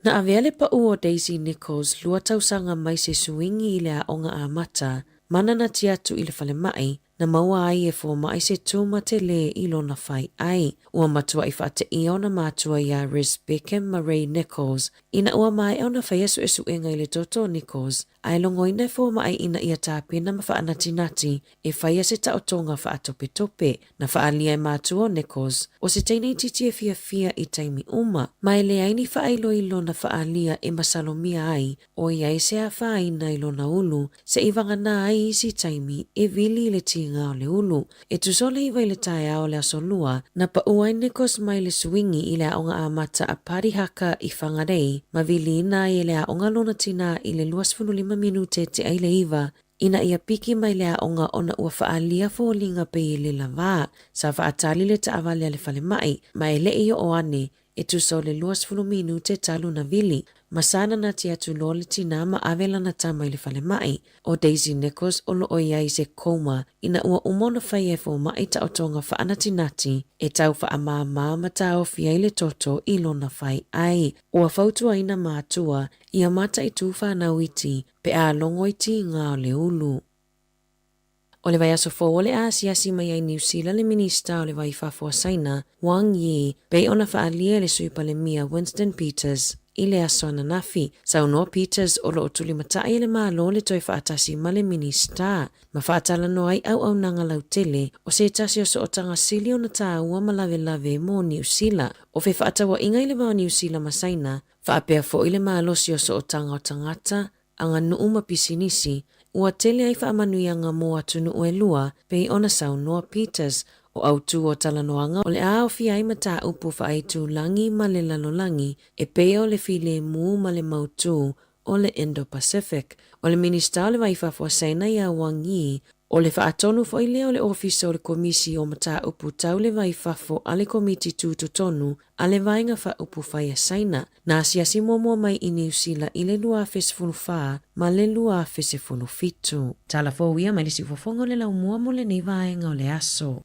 Na aveale pa o Daisy Nichols lua tausanga mai se suingi I le a onga a mata, mana na tiatu I le whale mai, na maua ai e fo mai se tūma te le I lona whai ai. Ua matua I whaate I ona matua ia Riz Beckham Marie Nichols, ina ua mai ona whai asu esu enga I le toto Nichols, ai longo ina fo mai ina ia tāpina ma wha nati e whai ase ta o tonga wha tope, na wha alia matua Nichols, o se teinei titi e fia I taimi uma, mai le aini wha ailo I lona wha alia e masalomia ai, o iai se a wha aina I lona ulu, se iwanga na ai isi taimi e vili le tinga o le ulu, e tusole iwa I le tae ao le asolua, na pa uai Nichols mai le swingi I le aonga a mata a pari haka I whangarei, ma vili ina I le aonga lona tina I le 25 minute te aile iwa, ina ia piki mai le aonga ona ua whaalia fōlinga pe I le lava, sa whaatali le taawale le whale mai, ma e le iyo o ane, e tuso le 25 minute talu na vili, masana na tia tu lole tina ma avela na tama I le whale mai, o Daisy Nichols o lo o iai se koma, ina ua umona whai e fō mai ta o tonga whaanatinati, e tau wha ama ma tau fia I le toto I lona whai ai, ua fautua ina mātua, ia mata I tu whanau iti, pe a longo iti ngā o le ulu. O le vai aso fō o le asiasi mai ai New Zealand le minista o le vai whafua saina, Wang Yi, pei ona whaalia le suipa le mia Winston Peters, I le aso ananafi. Saunoa Peters o lo otuli matai le malo le toi whaatasi ma le minista, ma whaatala no ai au nanga lau tele, o se tasi o so o tanga sili o na tā ua malave mo New Zealand. O fe whaatawa ingai le mau New Zealand masaina, whaapea fo I le malo si o so o tanga o tangata, anga nuu mapisinisi, ua tele ai whaamanuianga mo atu nuu e lua, pei ona Saunoa Peters, o au tu o talanoanga o le a o fi ai mata upu fa ai tu langi ma le lalolangi e peo le file mu ma le mautu o le Indo-Pacific. O le minista o le waifafua saina ia Wang Yi o le whaatonu fo i leo le ofisa o le komisi o mata upu tau le waifafu a le komiti tūtutonu a le vainga wha upu whaia saina. Nā siasi mua mai I New Zealand I le lua fesifunu wha ma le lua fesifunu fitu. Tala fo wia mai lisi ufofongo le lau mua mo le nei vaenga o le aso.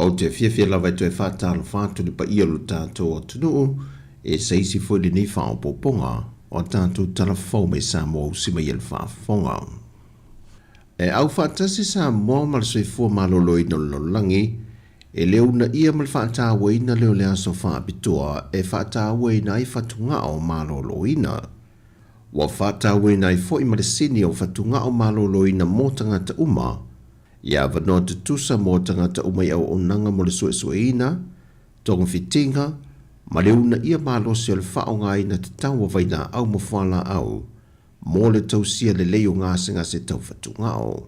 o te fia lava te whātalo whātu le pa ia lo tātou o tunu e seisi foi le nei whao poponga o tātou talafau me Sāmoa usima i le whaafonga. E au whātasi Sāmoa ma le soifua malolo ina lolangi e leo na ia ma le whātawa ina leo le aso whaapitoa e whātawa ina ai whatunga o malolo ina. Wa whātawa ina ai fo i ma le sini o whatunga o malolo ina mō tangata uma ia vano te tusa mō tangata umai au onanga mo le suesueina, tonga fitinga, ma le una ia mālosi o le whaonga ina te taua vaina au mo whala au, mō le tausia le leo ngāsinga se tau whatunga o.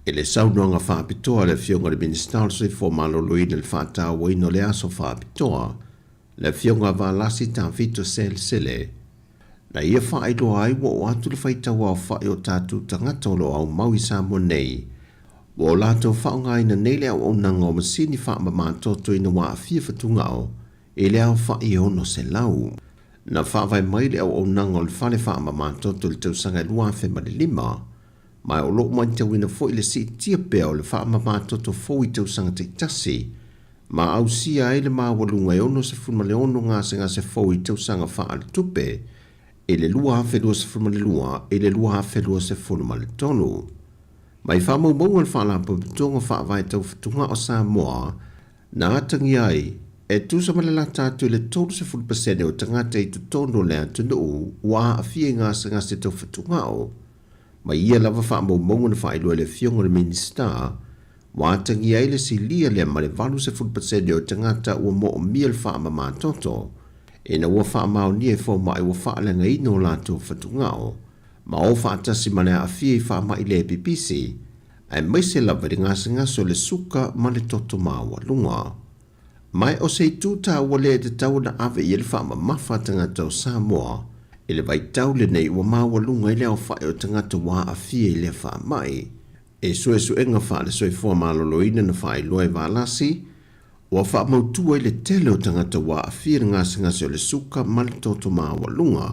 E le saunoanga whaapitoa le fionga le minister sui fo malolo ina le whaatawa ina le aso whaapitoa, le fionga wālasi tā fito sele, na ia whaailoa ai wa o atu le whaitawa o whae o tātu tangata o lo au maui Sāmoa nei, wa o lātou whaonga ina nei lea o nanga o masini whaama mātoto ina wā awhia whatunga o, e lea o whae ono se lau. Na whaawai mai lea o nanga o le whale whaama mātoto le tausanga lua whema le lima, mai o lo mai te wina fo i le si tia pea o le whaama mātoto fo i tausanga te tasi, ma au sia e le maa walunga e ono se funma le ono ngāse ngāse fo i tausanga whaa le tupe, e le lua hawhelua se funma le lua, e le lua hawhelua se funma le tonu. Mai whamau maua le whaalapo tonga whaavai tau whatunga o Sāmoa, na atangi ai, e tusa malala tātu le tolu se 40% o tangata i tu tono lea tunu ua a fie ngāse tau whatunga o. Mai ia lava whaamau maua na whailua le fionga le minister, wa atangi ai le si lia lea ma le valu se 40% o tangata ua mo o mia le whaama mātoto, e na ua whaamau ni e fo mai ua whaalenga ino lātou whatunga o. Ma o whaatasi mana a fie i whaama i le PPC, ai mai se lava ri ngāse le suka ma le toto māua lunga. Mai o se tūta ua le te tau na ave i le whaama mawha tangata o Sāmoa, e le vai tau le nei ua māua lunga i leo whae o tangata wā a fie i le whaamai. E suenga wha le soifua malolo ina na whae loe wālasi, ua whaamautua i le tele o tangata wā a fie ngāse o le suka ma le toto māua lunga,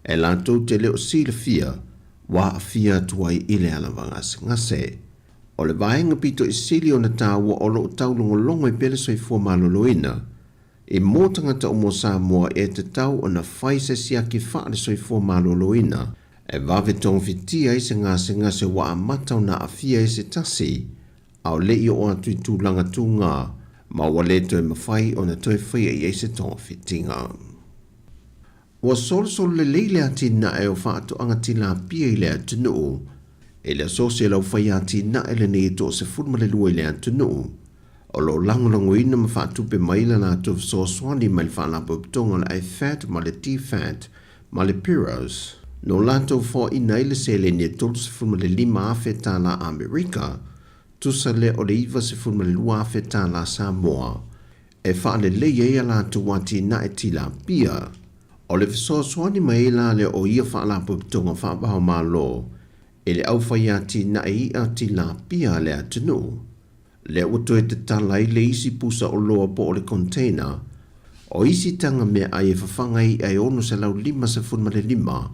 e lātou te leo si le fia, wā a fia tuai i le alawa ngase. O le vaenga pito i sili o na tāua o lo tau longo i pele soifua malolo ina, e mō tangata o mo Sāmoa e te tau o na whai se siaki wha le soifua malolo ina, e vave tong fitia i se ngase wā a matau na a fia i se tasi, au le i o atu i tūlanga tū ngā, ma wale toi mawhai o na toi whai i se tong fitinga. Ua sol le leile ati na e o whaatu angati la pia i le atunu, e le asosia lau whai ati na e le nei to se funma le lua i le atunu, o lo langolongo ina ma whaatupe maila na tu so swani mai whaalapo ptonga le fat ma le T-fat ma le Piros, no lato fo ina ile se le ne tolu se funma le lima afe ta la Amerika, tusa le o le iwa se funma le lua afe ta la Sāmoa, e wha le leia lato wati na e tila pia, o le fiso swani maila le o ia whaalapo ptonga whaabaho ma lo, e le au whai ati na e i ati la pia le atunu. Le uto e te talai le isi pusa o loa po o le container, o isi tanga mea ai e whawhanga i ai ono se lau 5 se funma le 5,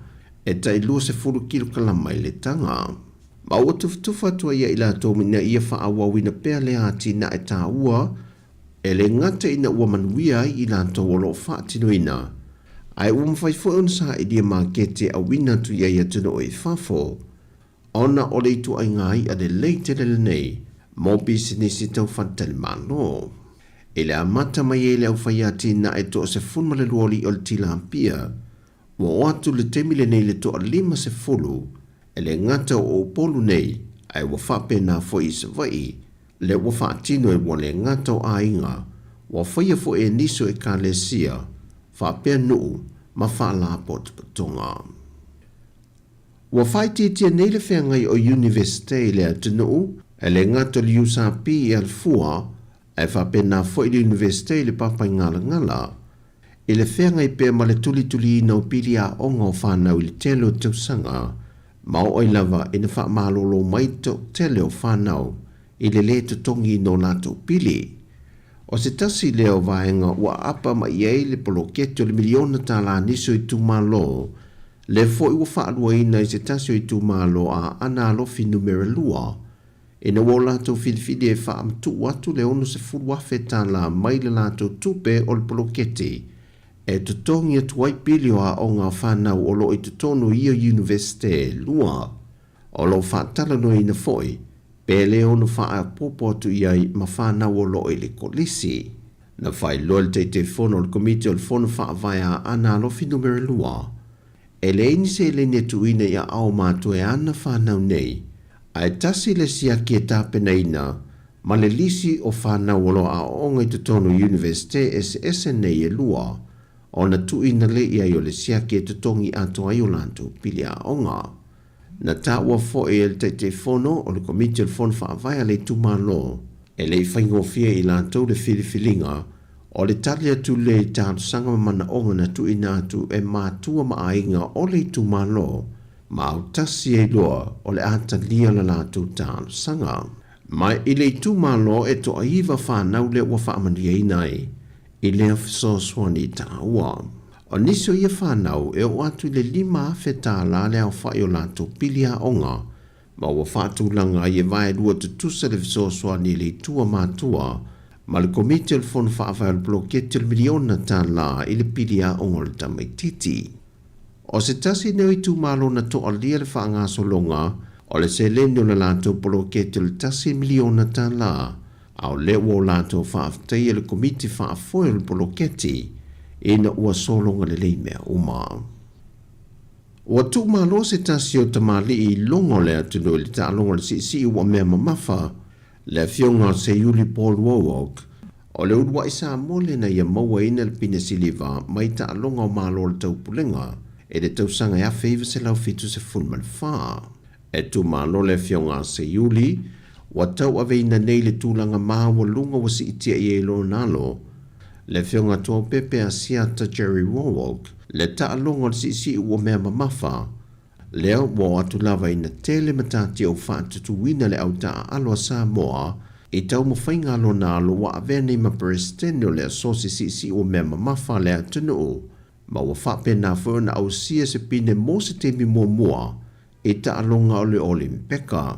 e tai 2 se 4 kilo kalama i le tanga. Ma ua tufa tua ia i la tōmina ia whaawawina pea le ati na e tā ua, e le ngata ina ua manuia i la tō o lo whaatino ina. Ai ua mwhai fōn sa i dia mākete a wina tu ia ia tino o i whafo, ona o le itu ai ngai a le leite le nei, mō bisinisi tau whantale mano. E le amata mai e le au whai ati na e to se funma le luoli o le tila pia, ua o atu le temile nei le to a 5 se fulu, e le ngata o polu nei, ai ua whape na fo i se vai, le ua whaatino e ua le ngata o a inga, ua whaia fo e niso e ka le sia, whapea nuu, ma whaala pot patonga. Ua whaititia nei le whengai o universite le atunu, e le ngata li USAP i alfua, e whapena fo i le universite le papai ngala, e le whengai pēr ma le tuli ina o pili a onga o whanau i le tele o tausanga, ma o lava e na wha malolo mai tele o whanau, i le le tutongi no lato pili. O se tasi leo vaenga ua apa ma iei le poloketo le miliona tala niso i tu malo, le fo i ua whaalua ina i se tasi o i tu malo a ana alofi numera lua, na wo lātou whidiwhidi e wha amtu atu le ono se furu afe tā la mai le lātou tupe o le poloketi e tutongi atu wai pilio a o ngā whanau o lo i tutonu ia universite lua o lo whaatala no i na foi pe le ono wha a popo atu iai ma whanau o lo i le kolisi. Na whai loa te fono o le komite o le fono wha vai a ana alofi numere lua e le ini se le netu ina ia au mātu e ana whanau nei ai tasi le sia ki e tāpena ina ma le lisi o whanau o lo a onga i tutonu universite SS nei e lua o na tu ina le ia i o le sia ki e tutongi ato ai o lantu pili a onga. Na tā ua fo e le te fono o le komite o le fono wha vai a le tumalo e le whaingofia i lantu le whiriwhilinga o le tali atu le tātu sanga mana onga na tu ina atu e mātua ma ainga o le tumalo ma au tasi e loa o le ata lia la lātou tālu sanga. Mai i le tumalo e to aiva whanau le ua whaamania inai i le afiso swani tā ua. O nisio ia whanau e o atu le 5 afe tāla le au whai o lātou pili a onga ma ua whaatulanga i e vai lua tutusa le afiso swani le tua mātua ma le komite le fono whaawai o le blokete le miliona tāla i le pili a onga le tamaititi. O se tasi neo i tūmalo na to alia le whaangaso longa o le se lene o le lātou blokete le tasi miliona tāla au le ua o lātou whaaftai le komite whaafoe le blokete ina ua solonga le leimea uma. Ua tūmalo se tasi o tamali i longo le atunu le tālonga le si ua mea mamafa le fionga se Yuli Paul Wowok o le urua i Sāmoa le na ia maua ina le pine siliva mai tālonga o malo le taupulenga e le tausanga e awhaiva se lau fitu se fulman wha. E tu malo le fionga se Yuli wa tau aveina nei le tūlanga māua lunga wa si itia i elo nalo le fionga tō pepe a siata Jerry Wowok le tālonga le si ua mea mamafa leo mo atu lava ina tele matati au whaatutu wina le au taa aloa Sāmoa i tau mo whainga alo na alo wa avene ma presidente o le asosi si o mea mamafa le atunu ma wa whape na whina au sia se pine mo se temi mua i ta alonga ole mpeka.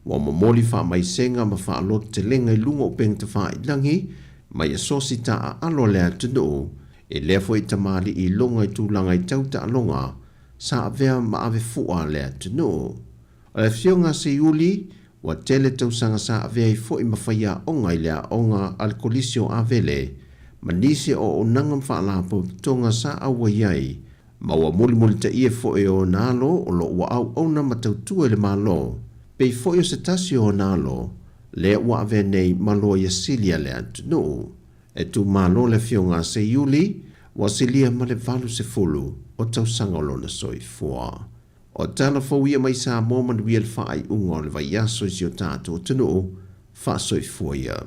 Wa mamoli wha mai senga ma wha alot te lenga i lunga o peng te wha i langi ma i asosi ta alo le atunu e lefo i tamali i longa i tūlanga i tau ta alonga sa avea ma ave fua le atunu. O le fionga se Yuli, wa tele tausanga sa avea i fo i mawhaia onga i lea onga al kolisio avele, ma nisi o onangam whaalapo tonga sa awa iai, ma wa muli ta ie fo e o nalo o lo wa au ona matautua le malo, pei fo i o se tasi o nalo, le wa avea nei malo i asilia le atunu. E tu malo le fionga se Yuli, wa silia ma le valu se fulu, o tau sanga o lona soifua. O tala fau ia mai Sāmoa manuia le whaai unga o le vai aso isi o tātou tunu o wha soifua ia.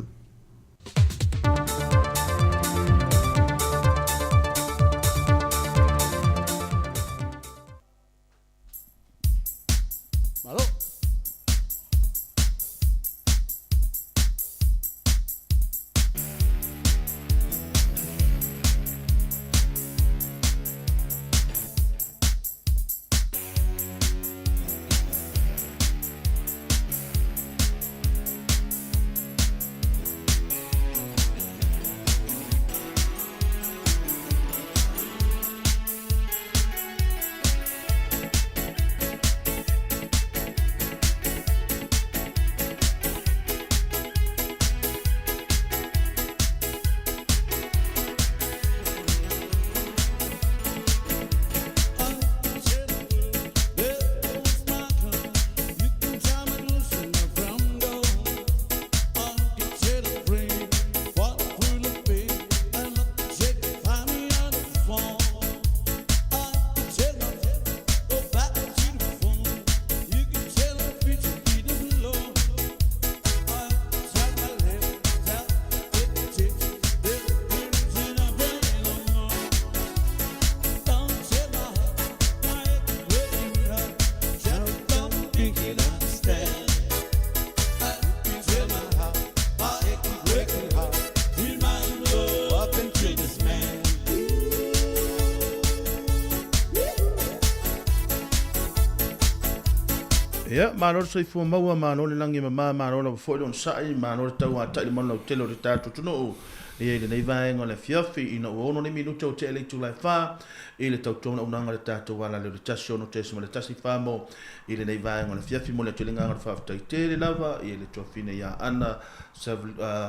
Ia, mano sai fu maua mano le langi mama mano na fo le sai mano tau ata le mano telo le tatu tuno e le nei vai ngole fiafi ina ono le minuto te le tu lai fa e le tau tona unanga le tatu wala le tasio no tesimo le tasi famo e le nei vai ngole fiafi mo le tulinga fa tai te le lava e le tofine ya ana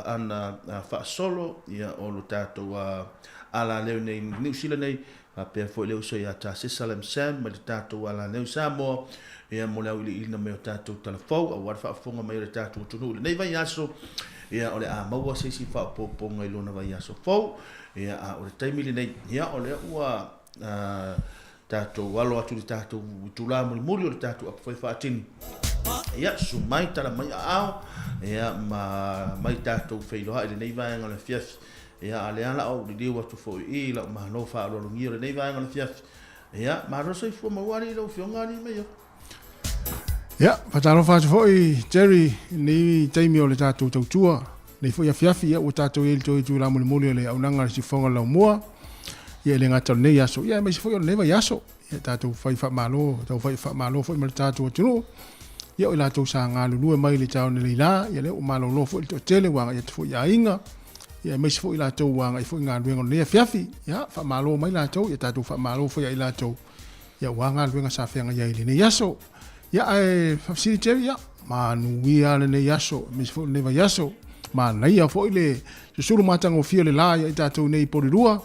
ana fa solo ia o lo tatu ala le nei New Zealand nei pe fo le uso ya ta Salem Sam le tatu wala le Sāmoa ia mo le ili na me tatu telefon o wa fa fonga mai le tatu tunu le nei vai aso ia ole a maua se si fa po ngai lona vai aso fo ia a ole taimi le nei ia ole ua tatu walo atu le tatu tula mo le tatu a fa tin ia su mai tala mai a ia mai tatu feilo ha le nei vai ngala fiaf ia ale ala o le wa tu fo i la ma no fa lo ngi le nei vai ngala fiaf ia ma ro se fo mawari lo fionga ni me yo Ya, patalo fa foi Jerry ni taimi o le tatu tautua. Nei foi afiafi ia o tatu il to tu la muli le au nanga si fonga la mua. Ia le ngata nei yaso. Ia me si foi o neva yaso. Ia tatu fai fa malo, tau fai fa malo foi mal tatu tu. Ia o la tu sa nga lu mai le tau ni la, ia le o malo lo foi to tele wanga ia foi ya inga. Ia me si foi la tu wanga ia foi nga luenga nei afiafi. Ia fa malo mai la tu, ia tatu fa malo foi ia la tu. Ia wanga luenga sa fenga ia ile nei yaso. Ya ai facility ya manu ia le yaso mis fo neva yaso ma na ia fo ile suru matanga o fia le la ia tatu nei porirua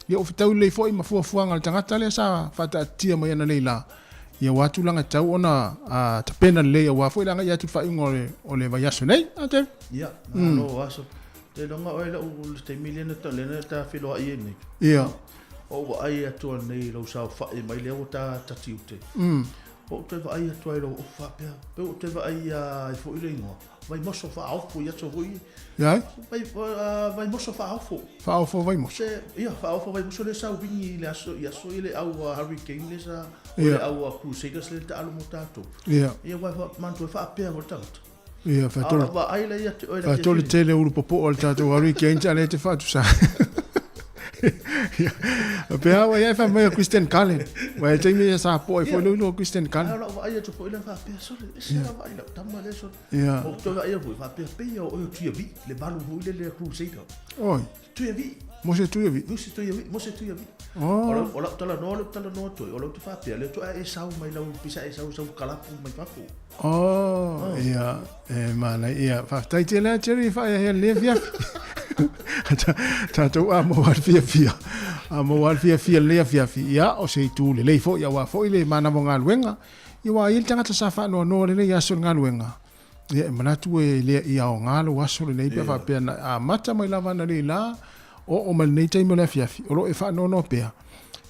ia o fitau le fo ma fo fuanga le tangata le sa fata tia mai na leila ia watu langa tau ona ta pena le ia wa fo langa ia tu fa ingore o le yaso nei ate ia no waso te longa o le o te miliona ta le ta filo ai nei ia o ai atu nei lo sa fa mai le o ta tiute o te vai a tuairo o whapea. Pe o te vai a fo ile ingoa. Vai moso wha aufo i ato hui. Iai? Vai moso wha aufo. Wha aufo vai moso? Ia, wha aufo vai moso le sau wingi le aso i aso i le au hurricane le sa. O le au crusaders le ta alo mo tato. Ia. Ia wai mantu e whapea o tangata. Ia, whaitole. Wa aile ia te oira. Whaitole tele uru popo o le tato hurricane ta le te whatu sa. Pe awa ia fa mai Christian Cullen. Wa te mi sa po e fo no Christian Cullen. Ala wa ia to fo ile fa pe so le se la va ile tamma le so. Ia. O to ia fa pe o tu ia vi le balu hu le crusader. Oi. Tu ia vi. Mo se tu ia vi. Mo se tu ia vi, mo se tu ia vi. Oh. Ola tala no to. Ola tu fa pe le to e sau mai la pisa e sau kalapu mai fa ko. Oh, ia. Mana ia fa tai te la Jerry fa ia le via. Tato a mo fia. A mo fia le fia ia o se tu le fo ia wa fo ile mana mo ngaluenga. Ia wa il tanga sa fa no le ia so ngaluenga. Ia mana tu e le ia o ngalo wa so le pe fa pe a mata mai lava na le la o mal nei tai mo le fia. O lo e fa no pe.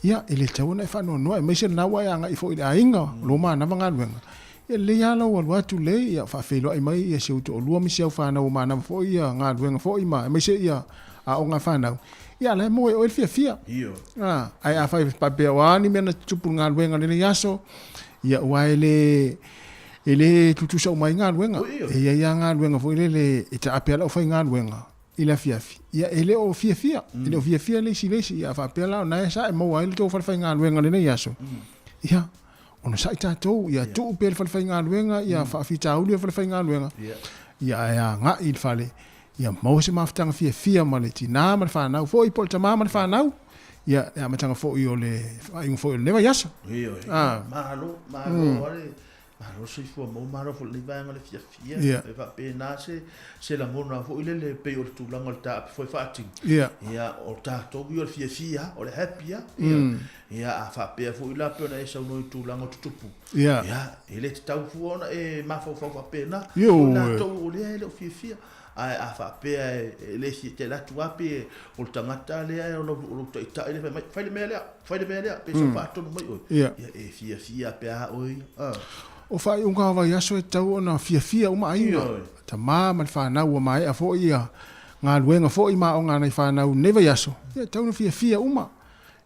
Ia ele tau na fa no e me se na wa ia nga i fo ile ainga lo mana ngaluenga. Ia le ia lo wa tu le ia fa fe lo ai mai ia se to lo mi se fa na o mana fo ia ngaluenga fo i ma me se ia a o nga fa na. Ia le mo o fia. Io. Ai a fai pape wa ni mena tupu nga luenga le yaso. Ia wa ele tutu sa mai nga luenga. Ia nga luenga fo ele ita apela o fai nga luenga. Ila fia. Ia ele o fia. Ele o fia le si ia fa apela na sa e mo wa ele to fai nga luenga le yaso. Ia ona sa ita to ia tu pel fai nga luenga ia fa fita uli fai nga luenga. Ia nga il fale. Ia mau se maftanga fia ma le tina ma fa na fo i polta ma fa na ia ma tanga fo i ole ai fo le va yasa malo Maro se fo mo maro fo le vanga le fia e va pe na se la mona fo ile le pe o tu langa ta fo fa ati ia o ta to bi o fia o le happy ia a fa pe fo ila pe na e sa no tu langa tupu ia ele ta fo na e ma fo pe na na to le fia ai a fa pe le si te la tua pe o tangata le o lo ta ile fai le mele pe so fa to mai o e fia pe a oi o fai un ka va yaso e tau ona fia uma ai ta ma fa na o mai a fo ia nga luenga fo i ma o nga nei fa na neva yaso ia tau na fia uma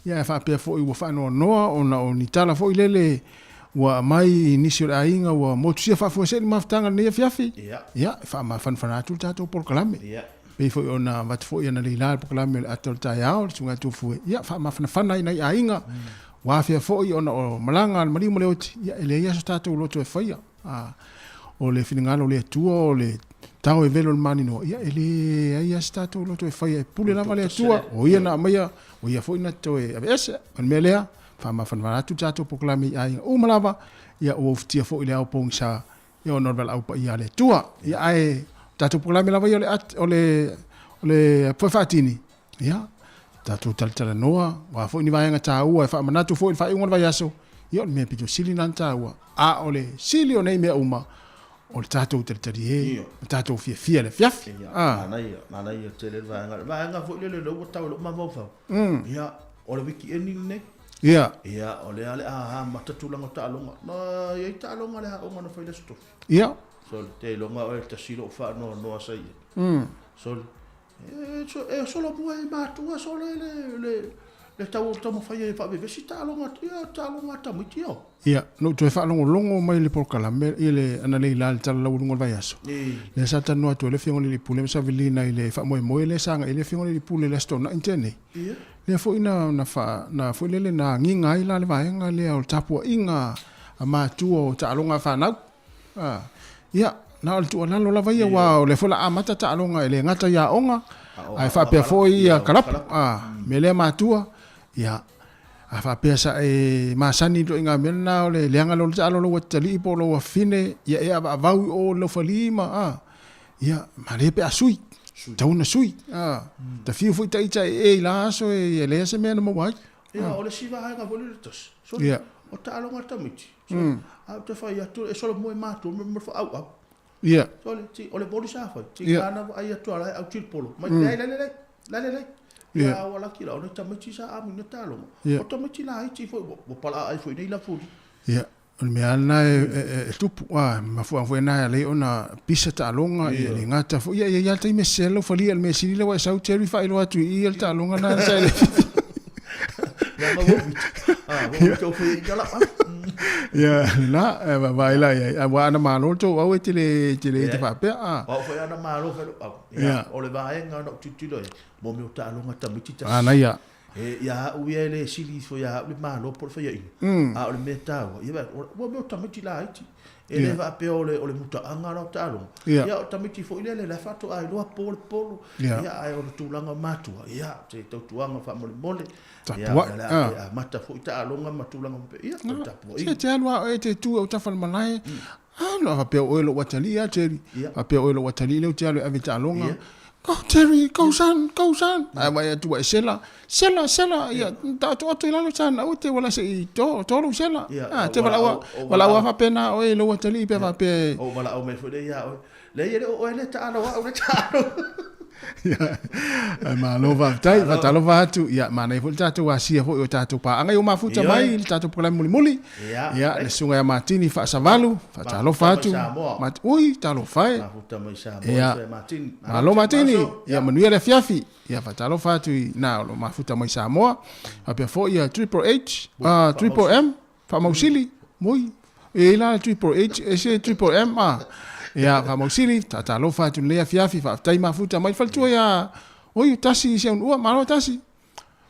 ia fa pe fo i wo fa no ona o ni tala fo ile wa mai initial ainga wa motusia fa fo se ni maftanga ne fiafi ia fa ma fan tu tato por kalame pe fo ona vat fo ia na leila por kalame atol ta ya o sunga tu fu ia fa ma fan na ainga wa fia fo i ona o malanga mali mo leoti ia ele ia tato lo to fa ia o le finingalo le atua o le tau e velo le manino ia ele ai stato lo to e fai e pule lava le atua o ia na mai o ia foi na to e ave on melea fa ma fa na tu tato proklami ai o malava ia o oftia fo ile au pong sa ia o normal au pa ia le tua ia ai tato proklami lava ia le foi fatini ia tato taltala noa wa fo ni vai nga tau e fa manatu fo fa ingon vai aso ia me pito sili nan tau a ole sili o nei me uma o le tato taltali e tato fia le fiaf na ia tele vai nga fo le lo tau lo ma vo fa ia o le wiki ending ne ia ole ale matatulanga talonga na ia talonga le o ngana foi le sto ia so te longa o te silo fa no sai so solo puai matua solo le tau tomo fai fa be si talonga tamutio ia no to fa longo mai le porkalame ile ana le la tala la lungo vai aso le sa tanu to le fingo le pule sa vilina ile fa mo ile sanga ile fingo le pule le sto na intene le fo ina na fo le na nginga ila le vaenga le o tapu inga ama tu o talonga fa na ia na o tu na lo la vai wa le fo la amata talonga ile ngata ya onga ai fa pe fo ia kalap mele matua ia a fa pe sa e masani do inga mena o le leanga lo talo lo tali po lo fine ia ia va o lo falima ia ma le pe asui tauna sui ta fiu foi taita e la so e le se me no mai ia o le siva nga vole tos so o talo ngata miti a te fai atu e solo mo mato mo fa au ia so le ti o le bodi sa fa ti kana ai atu ala au til polo mai le ia wala kila o ta miti sa a mi talo o ta miti la ai ti foi bo pala ai foi nei la fudi ia o me ana e tupu ma fu na le ona pisa talonga e le ngata fu ia te me selo fali al me sili le wa sau cherry fa ilo atu i el talonga na sa le ya ma bo to fu ya la ya na va ila ya wa na malo to wa te fa pe o foi ana malo fe ya o le va en no titilo mo me talonga ta miti ta ana ya ia uia le sili fo ia le malo por fa ia a o le metao ia o me tamiti la iti ele va pe o le muta anga no talo ia o tamiti fo ile le fato ai lo polo ia ai o tulanga matua ia te tuanga fa mole ia mata fo talo nga matulanga pe ia tapo ia te alwa e te tu o tafal malai no va pe o lo watali ia te va pe o lo watali le te alo ave talonga Go Terry, go san. Ai mai tu sela. Ia ta to la san o te wala se to lo sela. Te wala fa pena o e lo tali pe va pe. O wala o me fo de ia o. Le ye o le ta no o le ta. Ia. Ai ma lo va tai va ta lo va tu. Ia ma nei fo ta tu wa sia fo o ta tu pa. Anga o ma futa mai ta tu problema muli. Ia le sunga ya matini fa savalu, fa ta lo fa tu. Ui ta lo fai. Ma futa mai Sāmoa matini. Alo matini, ia manuia le fiafi, ia fatalo fatu na lo mafuta mai Sāmoa, apia fo ia Triple M, fa mausili, moi, e la Triple H, e se Triple M, ia fa mausili, tatalo fatu le fiafi, fa tai mafuta mai faltua ia, oi tasi se un ua malo tasi.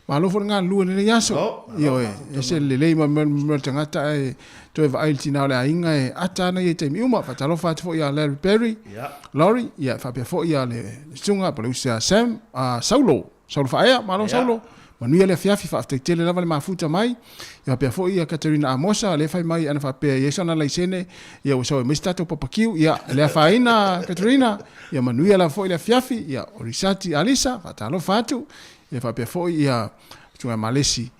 Malo fo nga lu ne yaso. Yo e se le ma tangata e to va il tina le inga e ata na ye te miuma fa talo fa fo ya Larry Perry. Lori ya fa pe fo ya le sunga pa usia Sam Saulo fa ya malo Saulo. Manu ya le fiafi fa te tele lava le mafuta mai. Ya pe fo ya Katerina Amosa le fa mai ana fa pe ye sana la isene ya so Mr. to papakiu ya le fa ina Katerina ya manu ya la fo le fiafi ya Orisati Alisa fa talo fa tu ia fa pe foi ia tunga malesi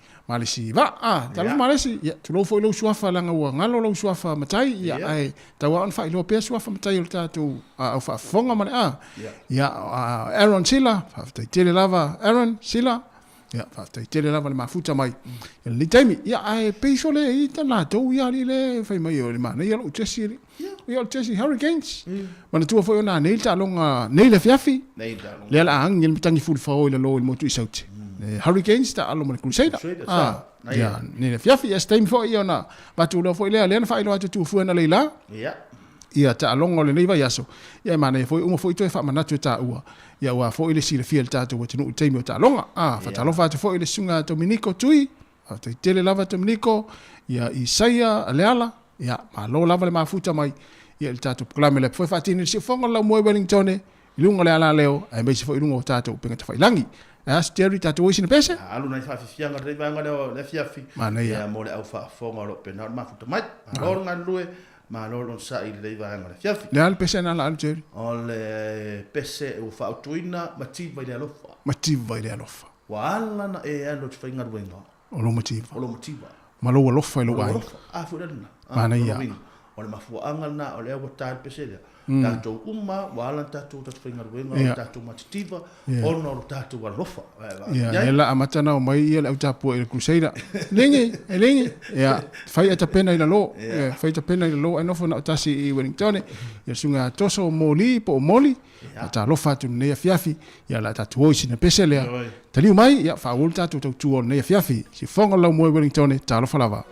va talo malesi ia tu lo foi lo suafa langa ua ngalo lo suafa matai ia ai tawa on fa lo pe suafa matai o tatu a fa fonga mane ia Aaron Sila fa tele lava Aaron Sila ia fa tele lava le mafuta mai le taimi ia ai pe so le i tana to ia le fa mai o le mana ia lo tesi ia lo tesi Hurricanes mana tu foi ona nei talonga nei le fiafi le la ang ngel mitangi full fa o le lo mo tu sauti Hurricanes ta alo mo Crusader ia nei le fiafi ia stem foi ona va tu lo foi le fa ilo atu tu fu na leila ia ta longo le nei va yaso ia mana foi uma foi to fa manatu ta ua ia wa foi le sile fiel ta to tinu taimi ta longa fa ta lo fa foi le sunga Dominico tui fa te tele lava Dominico ia Isaia Aleala Ia, malo lava le mafuta mai. Ia le tātou proklame le foi whaatini si whonga lau moe Wellington e. Ilunga le ala leo, ai meisi fo ilunga o tātou penga tawhailangi. As Terry tātou oisi na pese? Alu nai whawhiwhianga rei vanga leo le fiafi. Mana ia. Ia mo le au whafonga lo pena mafuta mai. Loro ngā lue, ma loro sa i rei vanga le fiafi. Le ala pese na ala alu Terry? O le pese u whautuina mativa i le alofa. Mativa i le alofa. Wa ala na e alo te whainga ruenga. O lo mativa. O lo mativa. Malo alofa i lo ai. A fuerana. Mana ia. O le mafuanga na o le au tāi pese lea. Tātou uma, wala tātou tātou whainga ruenga, tātou matitiva, ono o tātou alofa. Ia, e la amatana o mai ia le au tāpua i le Crusader. Lengi. Ia, whai ata pena i la lo. Whai ata pena i la lo. Ai nofo na o tasi i Wellington. Ia sunga toso o moli, po o moli. Ia tā lofa atu nea fiafi. Ia la tātou oisi na pese lea. Taliu mai, ia whaawol tātou tautu o nea fiafi. Si whonga lau moe Wellington, tā lofa lava.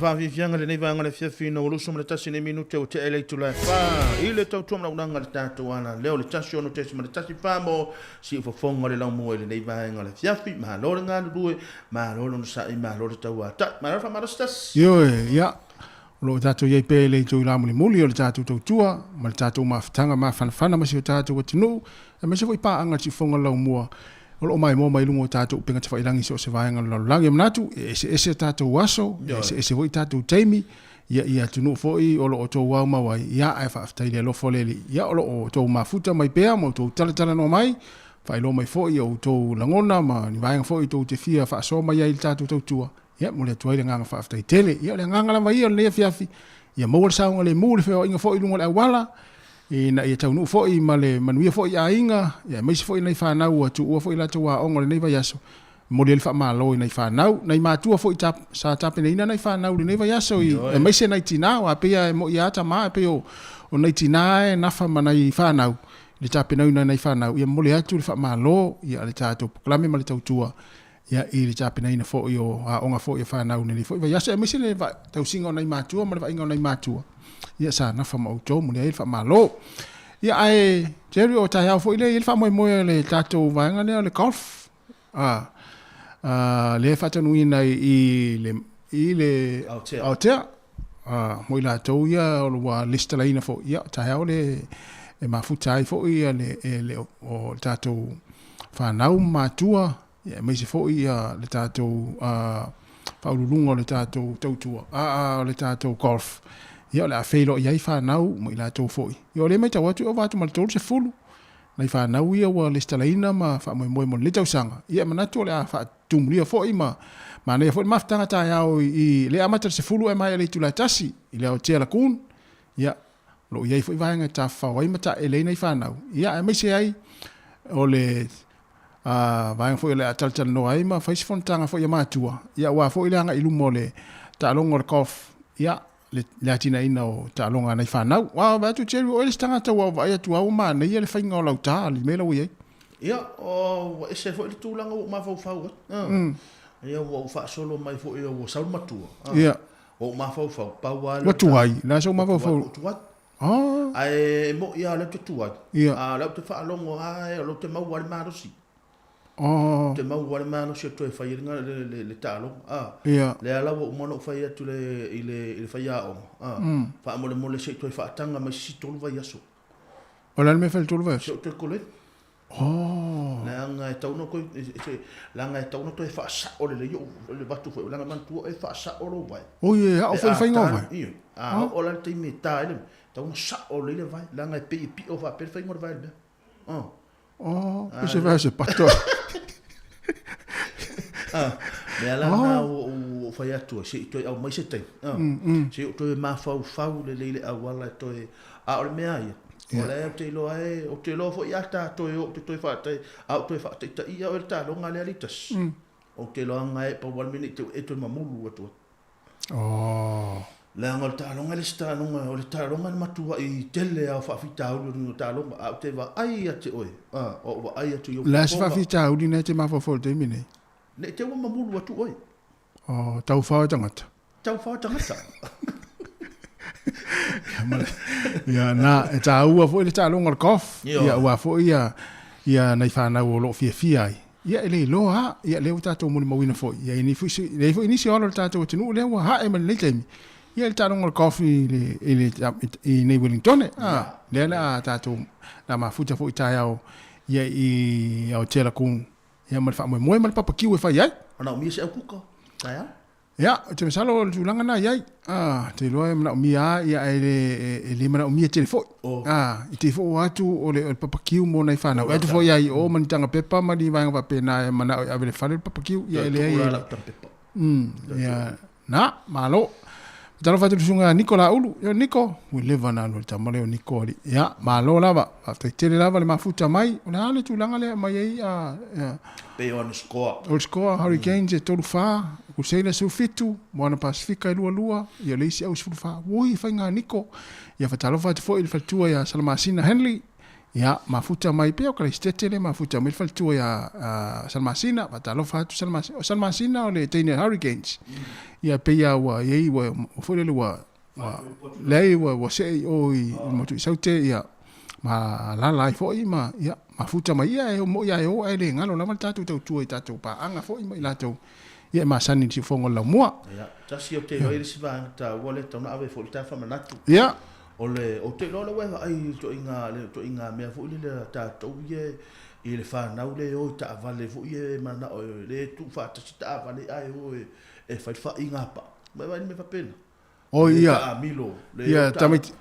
whawhiwhianga le nei vanga le whiawhina o luso le tasi ne minute o te elei tu lai wha. I le tau tuamna unanga le tātou ana. Leo le tasi ono tesi ma le tasi whamo. Si uwhafonga le laumo e le nei vanga le whiawhi. Ma lore ngā nurue. Ma lore no sai. Ma lore tau a. Ta, ma rafa marastas. Yo ya. Lo tātou iei pē le tau la muli o le tātou tau tua. Ma le tātou mawhitanga ma whanawhana ma si o tātou wa tinu. E ma se fo i pā anga si fonga laumua. O mai mo mai lungo tātou penga te whairangi so se vaenga lalangi manatu. Ese tātou waso. Ese fo i tātou teimi. Ia tunu fo i o lo o tau wau mawai. Ia ai whaaftai le lo foleli. Ia o lo o tau mafuta mai pēa mo tau talatala no mai. Whailo mai fo i o tau langona ma ni vaenga fo i tau te fia whaaso mai ai tātou tau tua. Ia mo le tuai le nganga whaaftai tele. Ia le nganga lama i o le fiafi. Ia mo le saunga le mule feo inga fo i lungo le awala. Na ia tau nu fo i ma le manuia fo i a inga. Ia meisi fo i nei whanau atu ua fo i lata wa onga le nei vai aso. Mo le wha malo i nei whanau. Nei mātua fo i sa tape nei ina nei whanau le nei vai aso i. E meisi nei tina wa pia e mo i ata maa e peo. O nei tina e nafa ma nei whanau. Le tape nau nei whanau. Ia mo le atu le wha malo. Ia le tātou poklame ma le tautua. Ia i le tape nei na fo i o a onga fo i whanau nei fo i vai aso. E meisi le tau singa o nei mātua ma le wa inga o nei mātua. Ia sa na fa mauto mo le fa malo. Ia ai Jerry o tai au fo ile il fa mo le tato vanga le golf. Le fa tanu ina i le autea. Mo la to ia o wa lista la ina fo ia tai au le e ma futai fo ia le o tato fa nau matua. Ia me se fo ia le tato fa ulungo le tato tautua. Le tato golf. Ia le a feilo ia i whanau mo i la tau foi. Ia le mai tau atu o watu malatoru se fulu. Na i whanau ia wa le stalaina ma wha moe mo le tau sanga. Ia manatu le a wha tumuria foi ma nei foi maftanga tai au i le amata se fulu e mai le tu la tasi. I le au tea la kun. Ia lo ia i foi vaenga ta whawai mata e le nei whanau. Ia e mai se ai o le vaenga foi le a taltal no ai ma whaisifontanga foi a matua. Ia wa foi le anga ilu mo le ta longo le kof. Ia le atina ina o ta longa nei whanau. Wa batu Jerry o ele stanga tau au vai atu au ma nei ele whainga o lau ta li mela ui ei. Ia o ese fo i tūlanga o mawhau whau. Ia o wha solo mai fo i o saul matua. Ia. O mawhau whau. Paua Watu ai. La sau mawhau whau. Ai mo ia le te tuai. Ia. Lau te whaalongo ai o lau te mau wale marosi. Te mau wale marosi atu e whairinga le tālong. Ia. Le alawa o mono whai atu le whaiao. Wha mole mole se tu e whaatanga mai si tolu vai aso. O lani me whai tolu vai aso? Se te kole. Langa e tauno koe, langa e tauno to e whaasa o le yo, le batu fwe, langa mantua e whaasa o lo vai. O ie, o whai ngā vai? Iyo, o lani te me tā ele, tauno sa o le vai, langa e pi o wha pere whai ngor vai le. Pese vai se pato. Mea langa o whai atua, se toi au mai se tei. Se o toi mawhau le leile awala e toi, a o le mea ia. O le te lo ai, o te lo fo ia ta toi o te toi whaatai, au toi whaatai ta ia o le ta longa le alitas. O te lo anga e pa 1 minute e toi mamulu atua. Le anga le ta longa le sta longa, o le ta longa le matua i tele au whaafita au le ta longa, au te wa ai a te oe. O wa ai atu yo. Le se whaafita au ne te mawhau te mine? Le te wa mamulu atu oe. Tau whao tangata. Tau whao tangata. Ia na e ta ua fo ile ta longa le kof. Ia ua fo ia nei whanau o lo fia ai. Ia ele lo ha, ia leo tatou moni mawina fo. Ia ini fo inisi olo le tatou tinu leo ha e man le temi. Ia le ta longa le kof i nei Wellington. Le na tatou na mafuta fo i tai au. Ia i au tela kun. Ia man fa mo mal papa kiu e fa ia. Ona mi se au kuka. Tai au. Ia, te mesalo le tulanga na iai. Te loa mana umia ia ele mana umia telefo. I te fo atu o le papakiu mo nei whanau. Atu fo iai o manitanga pepa mani vanga pa pena e mana o avele whale papakiu. Ia ele ai. Ia, na, malo. Talo fatu tusunga Niko la ulu. Ia Niko, we live on anu ta maleo Niko ali. Ia, malo lava. After tele lava le mafuta mai. Ona ale tulanga le mai ai. Pe on score. O score Hurricanes e tolu fa. Ku seila su fitu, moana Pasifika e lua, ia leisi au sifuru wha, woi whainga Niko, ia whatalo whatu fo il whatua ia Salamasina Henley, ia mafuta mai pe o Christchurch le mafuta mai fal tu ia San Masina patalo fatu San Masina o le tene hurricanes ia pe ia wa ye wa fole le wa lei wa se o i mo tu saute ia ma la fo i ma ia mafuta mai ia e mo ia e o ele ngalo la tatu tu tatu pa anga fo i mai la tu ia ma sani si fongo la mua ia tasi o te oi si va ta wole tona ave fo ta fa manatu ia ole o te lo we ai to inga me fo le ta to ye il fa na ule o ta vale fo ye mana o le tu fa ta ta vale ai o e fa inga pa me fa pena o ia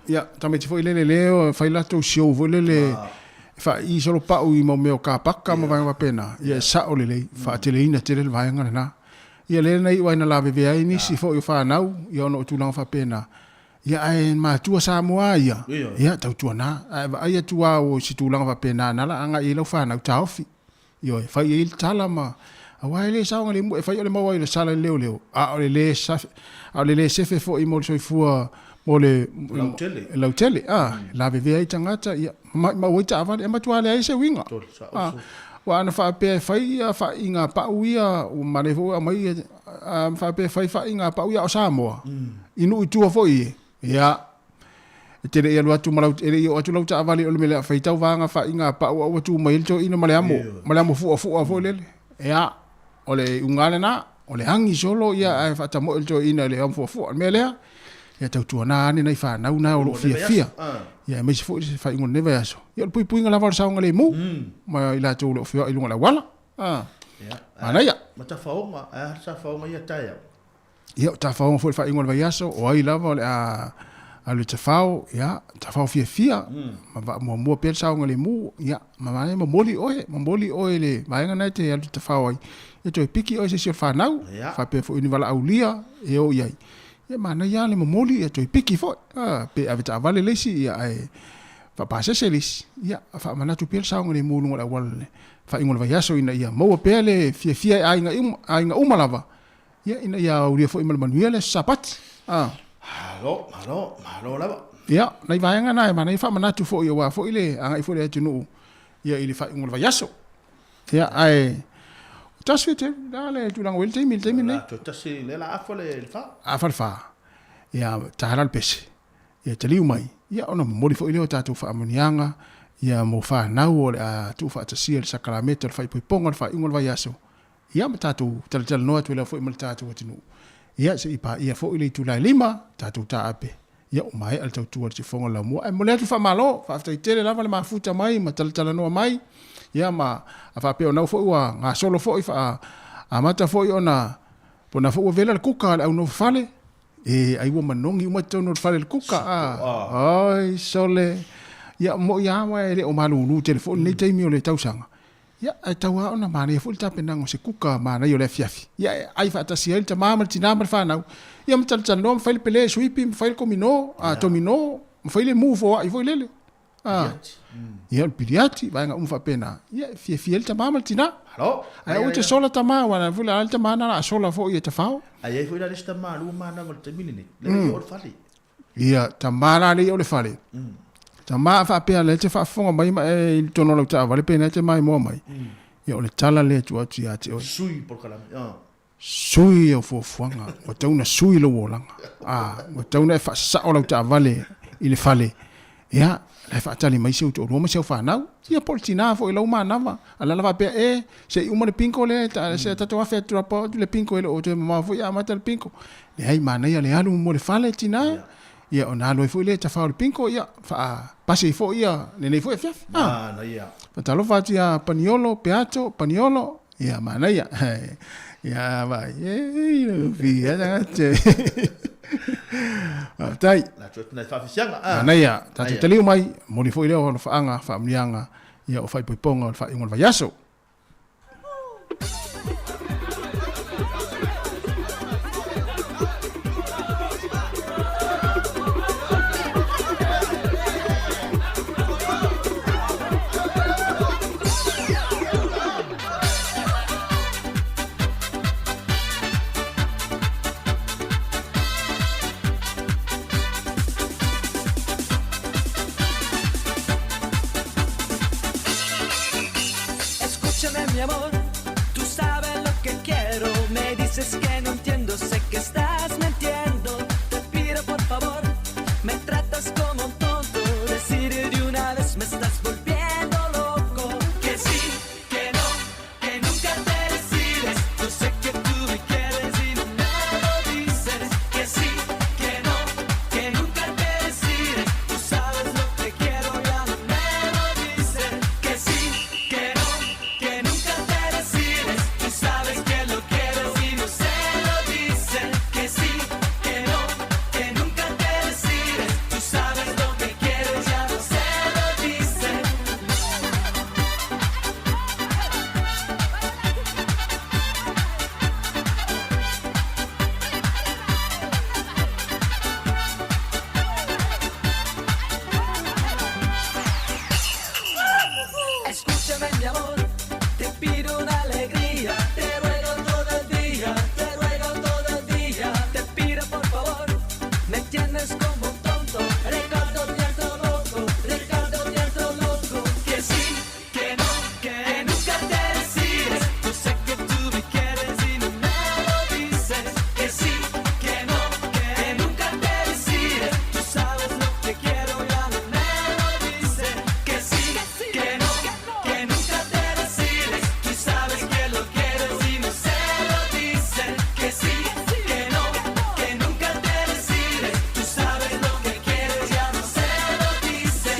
ia tamai foi le o fai la to show vo le fa i solo pa u mo me o ka pakka ma vai pena ia sa o le fa te le ina te le vai ngana na ia le nei wa na la ve ai ni si fo i fa nau ia no tu na fa pena ia ai ma tu Sāmoa ia tau tu na ai tu o si tu lang fa pena na la anga i lo fa na ta ofi ia fa i tala ma awai le sa ngale mo fa i le mo le sala leo a le sefe fo i mo so fua mo le lautele la ve ai tangata ia ma o ta va ma tu ale ai se winga wa na fa pe fa inga pa uia o mane fo mai fa pe fa inga pa uia o Sāmoa inu tu fo i ia te le ia tu malau ele o tu lauta avali o le mele fa tau vanga fa inga pa o tu mai to ina maleamo fu le ia ole ungana na ole hangi solo ia ai fa tamo to ina le am fu mele ia tau tu na ni nei fa na o fia ia me se fa ingo neve aso ia pui ngala var sa ngale mu ma ila tu lo fia ilunga la wala ana ia mata faonga sa faonga ia taia ia ta faonga fu fa ingo va aso o ai lava le a le tafao ia tafao fia ma mo pe sa ngale mu ia ma mai mo moli oe le mai ngana te al tafao ai e to piki o se fa nau fa pe fu univala aulia e o ia ia mana ia le mo moli e to piki fo pe avita vale le si ia ai fa pasa se lis ia fa mana tu pe sa ngale mu ngala wal fa ingol va yaso ina ia mo pe le fia ai nga umalava ia ina ia uria fo imal manuele sapat Malo lava. Ia, nei vai nga nai mana fa mana tu fo ia wa fo ile anga i fo le tunu. Ia ili fa ngol va yaso. Ia ai tasfite dale tu lang wel temi ne. Tasi le la afole il fa. Fa. Ia taral pese. Ia taliu mai. Ia ona mo fo ile o tatu fa amonianga. Ia mo fa nau o tu fa tasi el sacramento fa i ponga fa ngol va yaso. Ia matatu tal no tu le fo imal tatu tunu. Ia se ipa ia fo ile tu la lima tatu ta ape ia o mai al tau tu fonga la mo ai mo le tu fa malo fa fa tele lava le mafuta mai ma tal no mai ia ma fa pe ona fo wa nga solo fo fa a mata fo ona pona fo vela le kuka au no fale e ai wo manongi uma to no fale le kuka ai sole ia mo ia wa ele o malu nu telefone le taimi o le tausanga ia ai taua ona mane fo ta penango se kuka mana yo le fiafi ia ai fa ta siel ta mama tina ma fa na ia mo tal no fa le pele sweeping fa le komino tomino fa le move ai fo lele ia el piliati va nga fa pena ia fiafi el ta mama tina halo ai o te sola ta ma wana fu la ta mana la sola fo ia ta fa ai fo la lista ma lu mana vol te milini le o fali ia ta mana le o le fali ta ma fa pe le te fa fonga mai il tono lo ta vale pena te mai mo mai ia o le tala le tu ati ati o sui por kala sui o fo fuanga o te una sui lo wolanga o te una fa sa o lo ta vale il fale ia le fa tali mai se o roma se fa nau ia portina fo lo ma nava ala la va pe se uma le pinko le ta se ta to fa tu rapo le pinko ele o te ma fo ia mata le pinko le ai mana ia le alu mo le fale tina ia ona lo foi le ta fa le pinko ia fa pase fo ia ne foi fiaf na ia patalo fa tia paniolo peato paniolo ia mana ia ia vai via te tai la totna fa fianga na ia ta te liu mai mo ni foi le o fa anga fa mianga ia o fai poiponga fa ingol va yaso mi amor, tú sabes lo que quiero. Me dices que no entiendo, sé que estás mintiendo. Te pido por favor, me tratas como un tonto. Decir de una vez me estás volviendo loco. Que sí, que no, que nunca te decides. Yo sé que tú me quieres y no me lo dices. Que sí, que no, que nunca te decides. Tú sabes lo que quiero, ya no me lo dices. Que sí, que no, que nunca te decides. Tú sabes que lo quiero y no se lo dices. Que sí, que no, que nunca te decides. Tú sabes lo que quiero, ya no se lo dices. Escúchame mi amor, te pido una alegría, te ruego todo el día, te ruego todo el día, te pido por favor, me tienes como un tonto, Ricardo Dientro loco, Ricardo Dientro loco, que sí, que no, que nunca te decides, yo sé que tú me quieres y no me lo dices, que sí, que no, que nunca te decides, tú sabes lo que quiero, ya no me lo dices, que sí, que no, que nunca te decides, tú sabes que lo quieres y no se lo dices, que sí, que no, que nunca te decides, tú sabes lo que quieres, ya no se lo dices.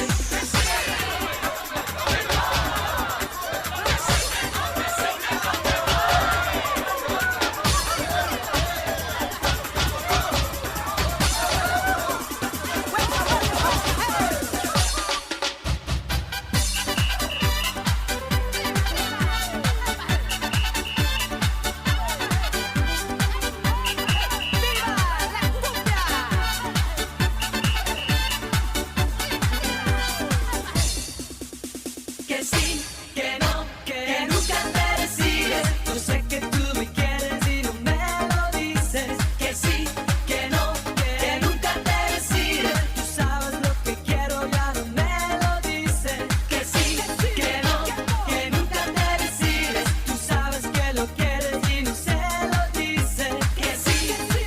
Que sí, que no, que nunca te decides. Yo sé que tú me quieres y no me lo dices. Que sí, que no, que nunca te decides. Tú sabes lo que quiero, ya no me lo dices. Que sí, que no, que nunca te decides. Tú sabes que lo quieres y no se lo dices. Que sí,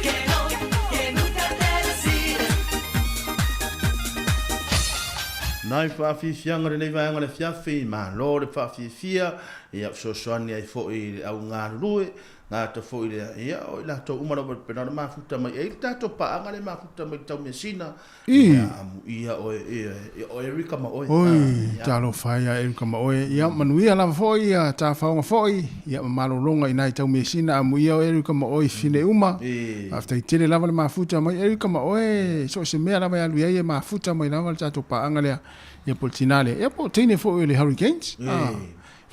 que no, que nunca te decides. Nai whaafifianga re nei vaenga le fiafi, ma lo le whaafifia, ia soani ai fo i au ngā rue, ngā ta fo i le ia, o i la tau umara pa penara mafuta mai, e tato paanga le mafuta mai tau mesina, ia o Erika ma oe. Oi, talo whaia Erika ma oe, ia manuia lava foi, ia tā whaonga foi, ia malolonga i nai tau mesina, amu ia o Erika ma oe fine uma, after i tele lava le mafuta mai, Erika ma oe, so se mea lava ia luia mafuta mai lava le tato paanga lea, ia politinale, ia po teine foi le Hurricanes,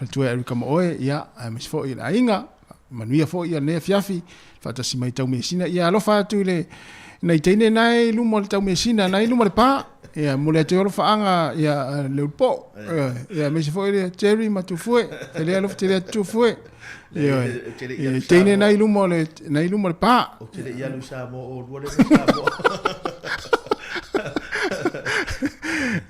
Faltua Erika ma oe, ia, mis foi le ainga, manuia foi ia nea fiafi, fatasi mai tau mesina, ia alofa atu le, nei teine nai lumo le tau mesina, nai lumo le pa, ia mole te olo faanga, ia le upo, ia mesi foi le Terry matufue, te le alofa te le atufue, ia teine nai lumo le pa. O te le ia lu Sāmoa o rua le Sāmoa.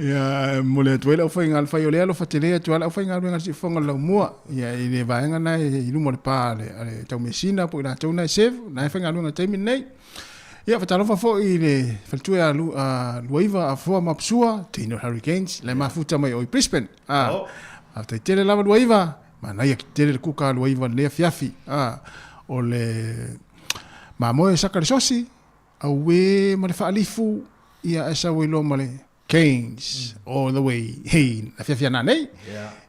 Ia mole tu ele foi ngal fai ole alo fatele tu ala foi ngal ngal si fonga la mua ia ile vaenga na i lumo le pa le tau mesina po la tau na save na foi ngal ngal temi nei ia fatalo fa fo ile faltu a luiva a fo ma psua tino Hurricanes le mafuta mai o Brisbane after tele lava luiva ma na ia tele kuka luiva le fiafi o le ma mo saka le sosi au we ma le fa alifu ia esa we lo male Keynes all the way. Hey, na fia na nei.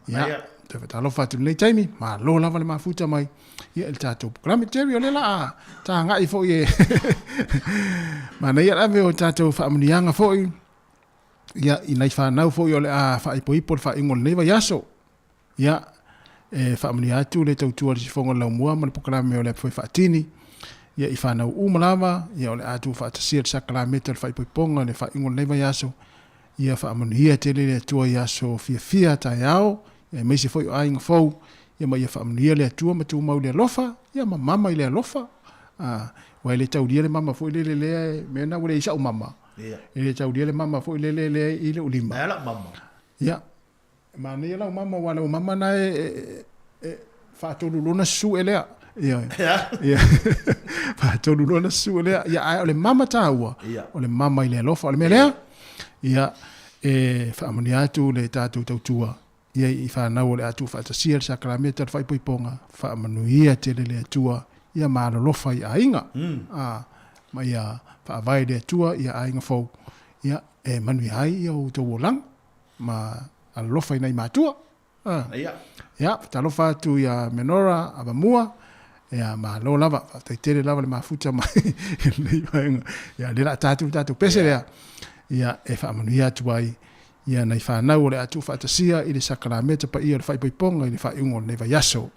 Ja. Te fatalo fatu nei taimi, ma lo lava le mafuta mai. Ia el tato programa Jerry ole la. Ta nga I fo ye. Ma nei ala ve o tato fa amnianga fo I. Ia I nei fa nau fo ole a fa I po fa ingol nei va yaso. Ia fa amnia tu le tau tu si fongo la mua ma le programa ole fo fa tini. Ia I fa nau umlava, ia ole atu fa tasir sakala metal fa I ponga le fa ingol nei va yaso. Ia fa amonia tele le tua ia so fia ta yao e me se foi ainga fou ia ma ia fa amonia le tua ma tu mau le lofa ia ma mama ile lofa wa ile tau dia le mama foi le me na wele isa mama ile tau dia le mama foi le ile ulima ala mama ia ma ne la mama wala mama na whaatolu lona su e lea. Ia. Whaatolu lona su e lea. Ia, o le mama tāua. O le mama i le alofa. O le mea lea. Ia, whaamani atu le tātou tautua. Ia i whanau le atu whaatasia le sakrameta le whaipoiponga. Whaamanuia te le atua. Ia maalolofa i ainga. Ma ia whaavai le atua ia ainga fau. Ia manui ai ia o tau olang. Ma alofa i nei mātua. Ia, talofa atu ia menora abamua. Ia malo lava. Taitere lava le mafuta mai. Ia le la tātou pese lea. Ia whaamanuia atu ai. Ia nei whanau le atu whaatasia i le sakrameta pa ia le whaipoiponga i le whaiungo le vai yaso.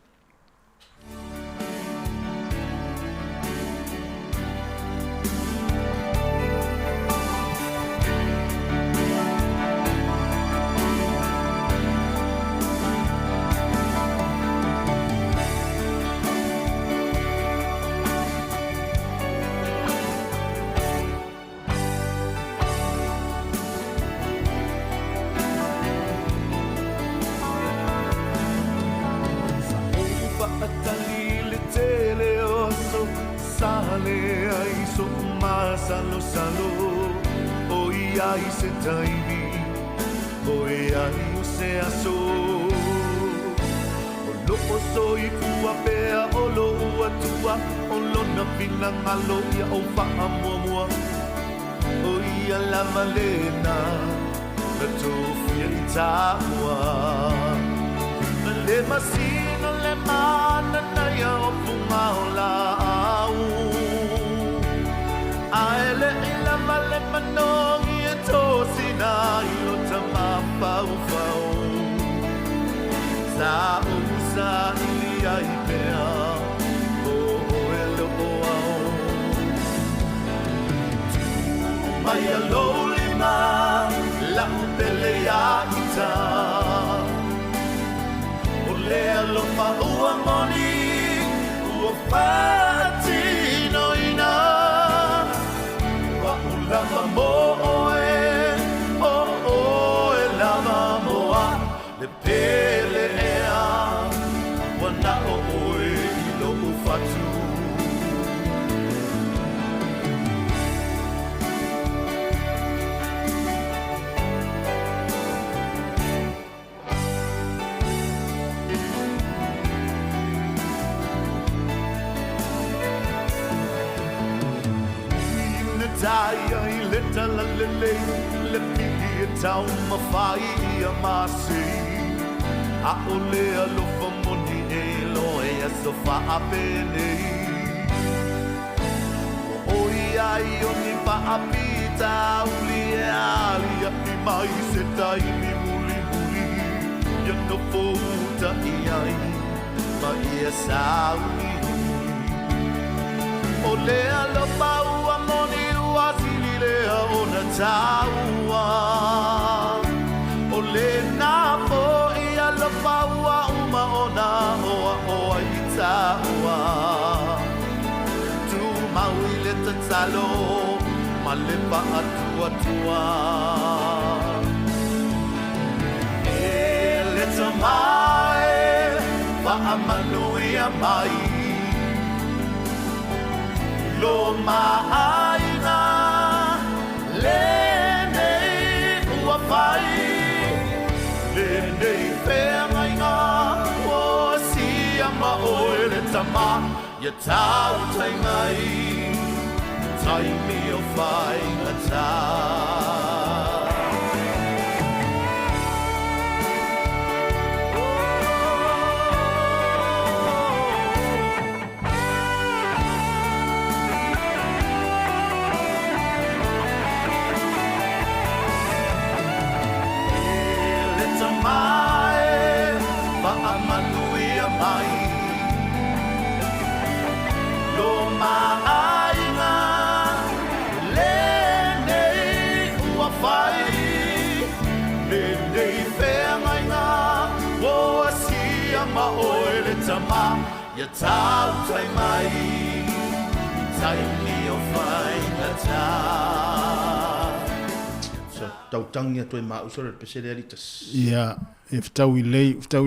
so tautangi atu e mausora pesere alitas. Ia, e ftau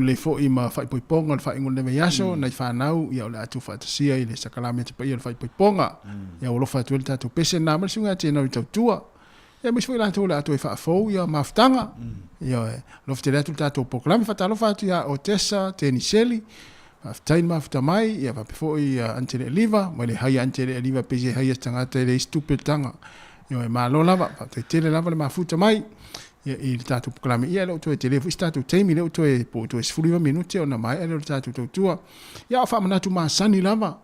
le fo i ma fai poiponga le fai ngone me yaso na whanau ia o le atu whaatasia i le sakalame te pai le fai poiponga. Ia o lofa atu le tatu pese na malisunga te nau i tautua. Ia mis foi la tu le atu e whaafou ia maftanga. Ia lofa te le atu le tatu poklami whaatalofa atu ia o tesa te niseli. Aftain mafta mai ia va fo i antele eliva, mo le hai antele eliva pese hai tangata le stupid tanga. Ia e malo lava, te tele lava le mafuta mai. I le tatu poklami ia le to e telefu statu teimi le to e po to e 5 minuti ona mai le tatu tua. Ia fa manatu ma sani lava.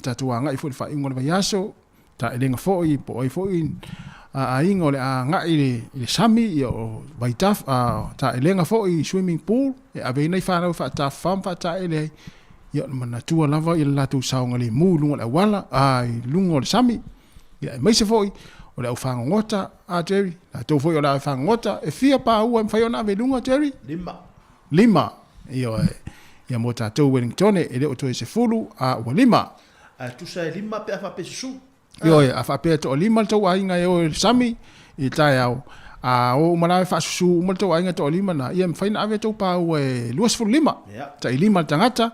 Tatu anga i fo fa ingo le yaso ta elenga fo i po i fo i a ingo le anga i le sami o baitaf ta elenga fo i swimming pool e ave nei fa fa ta fam fa ta ele ia manatu lava i la tu saunga le mulu le wala ai lungo le sami ia mai se fo i o le aufanga ngota a Jerry na tau foi o le aufanga ngota e fia pa ua mwhai ona me lunga Jerry 5 ia mo tātou Wellington e le o toi se fulu a ua 5 tu sa 5 pe afa pe su io a fa pe to 5 tau ainga e o sami i tai au a o mala fa su mo tau ainga to 5 na ia mwhai na ave tau pa ua e luas fulu 5 ta 5 tangata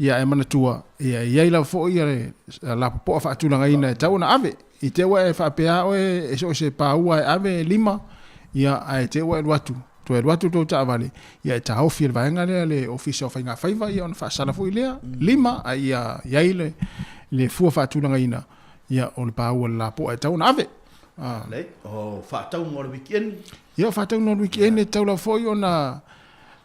ia e manatua ia ila fo ia la po fa tulanga ina tau na ave i te wa e whapea o e so se pa ua e ave 5 ia a te wa e watu to e watu to ta vale ia e ta haufi el vaenga le office of inga 5 ia on fa sala fu ilea 5 a ia ile le fu fa tulanga ina ia o le pa ua la po e tau na ave le o fa tau ngor weekend ia fa tau ngor weekend e tau la fo ona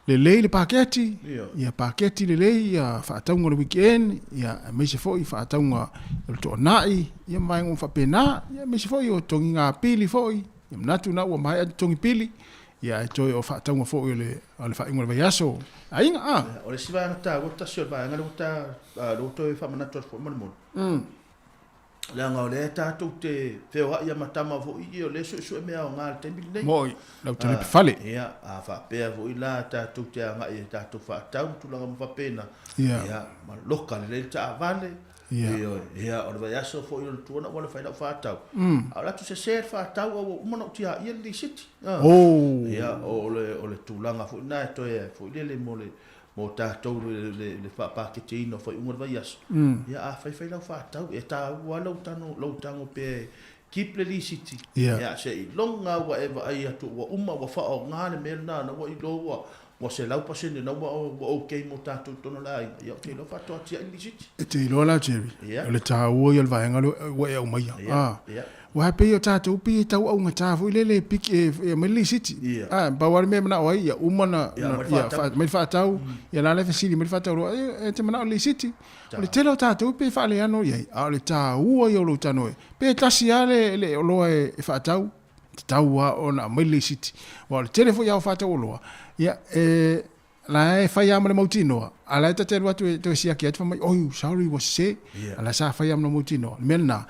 le paketi ia paketi le ia fa tau ngor weekend ia me se foi fa tau nga to nai ia mai un fa pena ia me se foi o tongi nga pili foi ia natu na o mai tongi pili ia to o fa tau nga foi le fa ngor vai aso ainga o le siva ta o ta sio va nga lo to fa manatu fo mo la nga le ta tu te feo ia matama vo i o le so me o nga te mil nei moi la te le fale ia a fa pe vo i la ta tu te nga i ta tu fa tau tu la mo fa pena ia ma local le ta vale ia o le aso fo i tu na wala fa la fa tau ala tu se fa tau o mo no tia i le city ia o le tu la nga fo na to e fo le mo le mo tātou le whapakete ino whai ungar vai aso. Ia a whai lau whātau, e tā ua lau tango pe kip le li siti. Ia se i longa ua e ai atu ua uma ua whao ngāne mea nā ua i loa ua se lau pasene na ua okei mo tātou tono lai. Ia o te lau whātua tia i li siti. E te iloa la Jerry. O le tā ua i al vaenga ua e au maia. Wa pe yo tātou pi tau au ngata fu le pik e meli city ba war me na oi ya umana ya me fa tau ya la le fasili me fa tau e te mana le city le telo tātou pe fa le ano ye a le ta u yo lo tano pe tasi ale le lo e fa tau tau ona meli city wa le telefo ya fa tau lo ya la e fa ya mo motino ala ta te watu to sia ki at fa mai oh sorry was say ala sa fa ya mo motino menna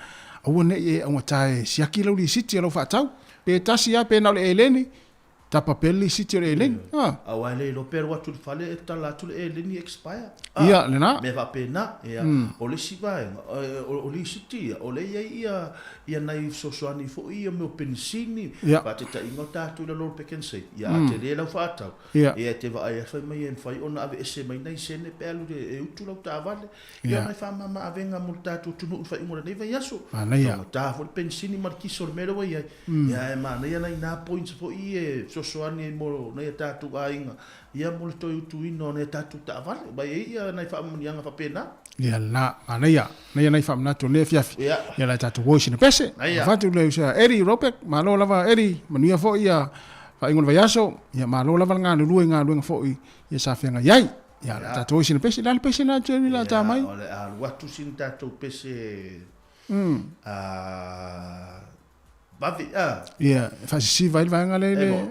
o ne e o tae siaki lo li siti lo fatau pe tasi a pe na le eleni ta papel li siti le eleni a wa le lo per watu fale e tala tu le eleni expire ia le na me va pe na ia o le siva o li siti o le ia nai so ani fo ia me pensini pa te ta ingota tu le lo pekense ia te le lo fatau ia te va ai fa mai en fai ona ave ese mai nei sene pe alu e utu lo ta vale ia mai fa mama avenga multa tu tu no fa ingora nei va yaso ta fo pensini mar ki sor mero ia ia ma nei na ina points fo ia so ani mo nei ta tu ainga ia mo to tu ino nei ta tu ta vale ba ia nei fa mo yanga fa pena ia na anaya nei fa na to ne fiafi ia la ta tu wash ne pese fa tu le sa eri ropek malo lava eri mania fo ia fa ingon vayaso ia malo lava nga lu fo ia sa fenga yai ia ta tu wash ne pese la pese na Jerry la ta mai watu sin ta tu pese bavi ia fa si vai nga le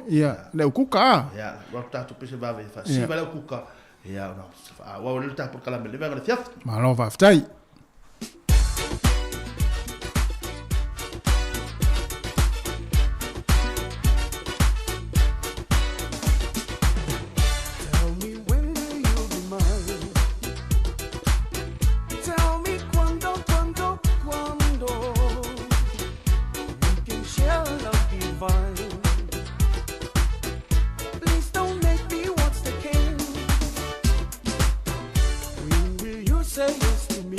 ia le kuka ia wata tu pese bavi fa si vai le kuka ia no wa le ta por kala me le venga le fiaf malo va ftai Share love divine. say yes to me?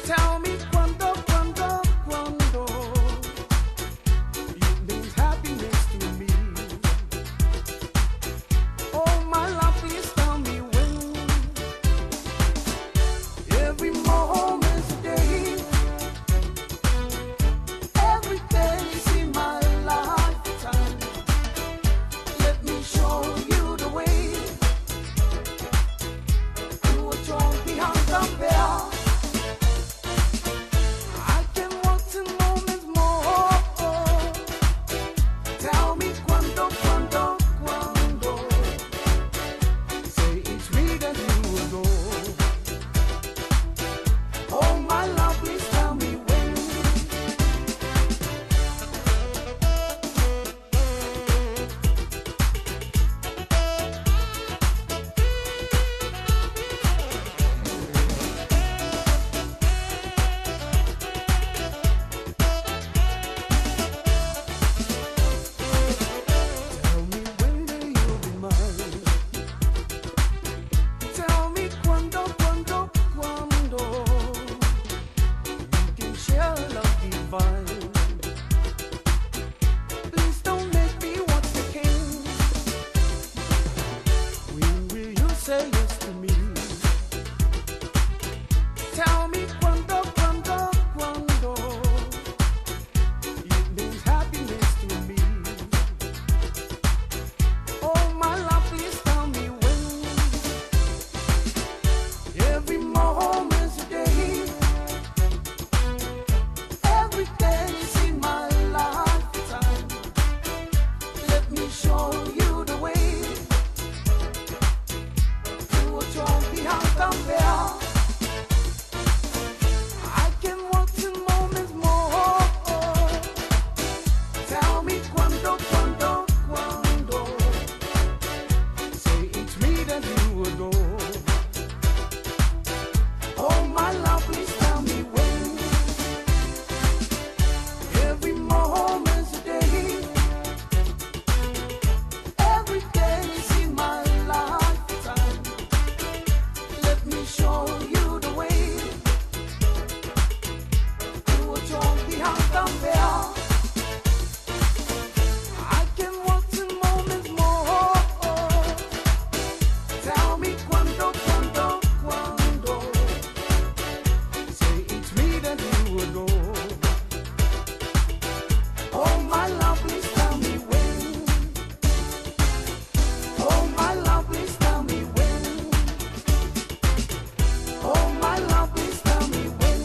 Tell me cuando, cuando, cuando. It means happiness to me. Oh my love, please tell me when. Every moment's a day. Every day is in my lifetime. Let me show you the way. You are drawn behind the veil. I can want to moments more. Tell me cuando, cuando, cuando. Say it's me that you adore. Oh my love, please tell me when. Tell me when will you be mine? Tell me cuando, cuando, cuando. We can share love divine. Please don't make me watch the king. When will you say yes to me? Tell me cuando, cuando, cuando. It means happiness to me. Oh my love, please tell me when. Every moment's a day. Every day is in my lifetime. Let me show you the way. You are drawn behind the veil. I can want to moments more. Tell me cuando, cuando, cuando. Say it's me that you adore. Oh my love, please tell me when. Every moment's a day. Every day is in my lifetime. Let me show you the way. You are drawn behind the veil. I can want to moments more. Tell me cuando, cuando, cuando. Say it's me that you adore. Oh my love, please tell me when. Oh my love, please tell me when. Oh my love, please tell me when.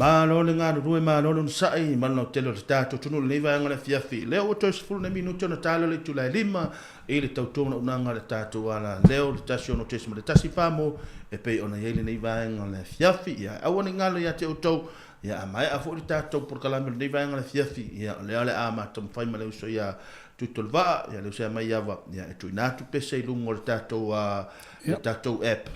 Malo le ngā rue malo le sai malo telo le tātou tunu le vai ngale fiafi. Leo o tois fulu na minuto na talo le tula lima e le tautou na unanga le tātou ala. Leo le tasio no tesima le tasi pamo e pei ona yele nei vai ngale fiafi. Ia awane ngalo ia te utou. Ia mai a fo le tātou por kalame nei vai ngale fiafi. Ia le ale ama tam fai ma le uso ia tutolva. Ia le uso mai yava. Ia e tuinatu pese i lungo le tātou le tātou app.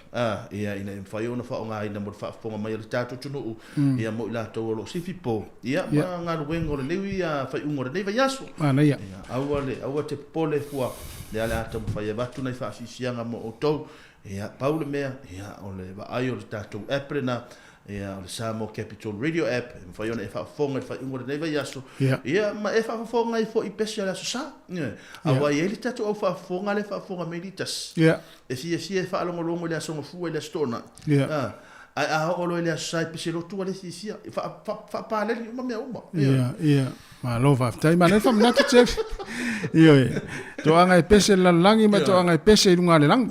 Ia ina fai ona fa onga ina mo fa fonga mai le tātou tunu. Ia mo la to lo sifi po. Ia ma nga ruengo le lewi ia fai ungo le nei vai aso. Ana ia. Aua te pole fua. Le ale atam fai batu nei fa sisianga mo o tou. Ia paule mea. Ia o le va ai o le tātou app na. Ia o le Sāmoa Capital Radio app. Fai ona e fa fonga fai ungo le nei vai aso. Ia ma e fa fonga i fo i pesi ala so sa. Aua ia le tātou au fa fonga le fa fonga meditas. Ia. E fia fa longo le asonga fua le stona. A o lo le sai pesi lo tu le fia. Fa pa le ma mea uma. Ia. Ma lo va tai ma le fa na te. Io. To anga e pese la langi ma to anga e pese i lunga le lang.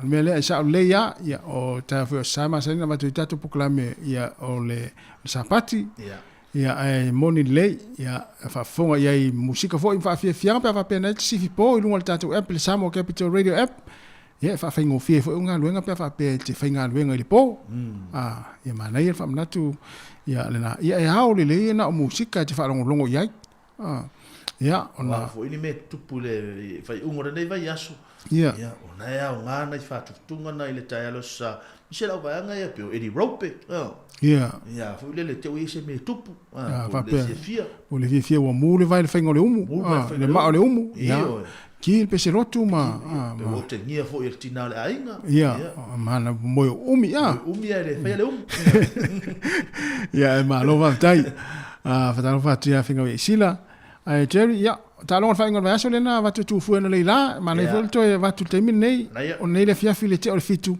Me le sa le ia o ta fo sa ma sa na ma tu tatu puklame ia o le sapati. Ia e moni le ia fa fonga ia i musika fo i fa fia pa pe na si fi po i lunga le tatu app le Sāmoa Capital Radio app. Ia fa fa ngo fie fo unga luenga pe fa pe te fa nga luenga i le po. Ia ma na ia fa na tu ia le na ia e haole le na o musika te fa longo ia. Ia ona fo ini me tupu le fai ungo nei vai aso. Ia ona ia o ngana i fa tunga na ile tai alo sa se la va nga ia pe edi rope ia ia fu le te wi se me tupu fa le pe se fia o le fia wa mu le vai le fainga le umu le ma o le umu ia ki pe se rotu ma pe o te ngia fo il tina le ainga ia mana mo umi umi ia le fa le umu ia ma lo va tai fa talo fa tia finga we sila ai Jerry ia ta longa fainga va so le na va tu fu na le la ma le volto e va tu te min nei o nei le fia file te o le fitu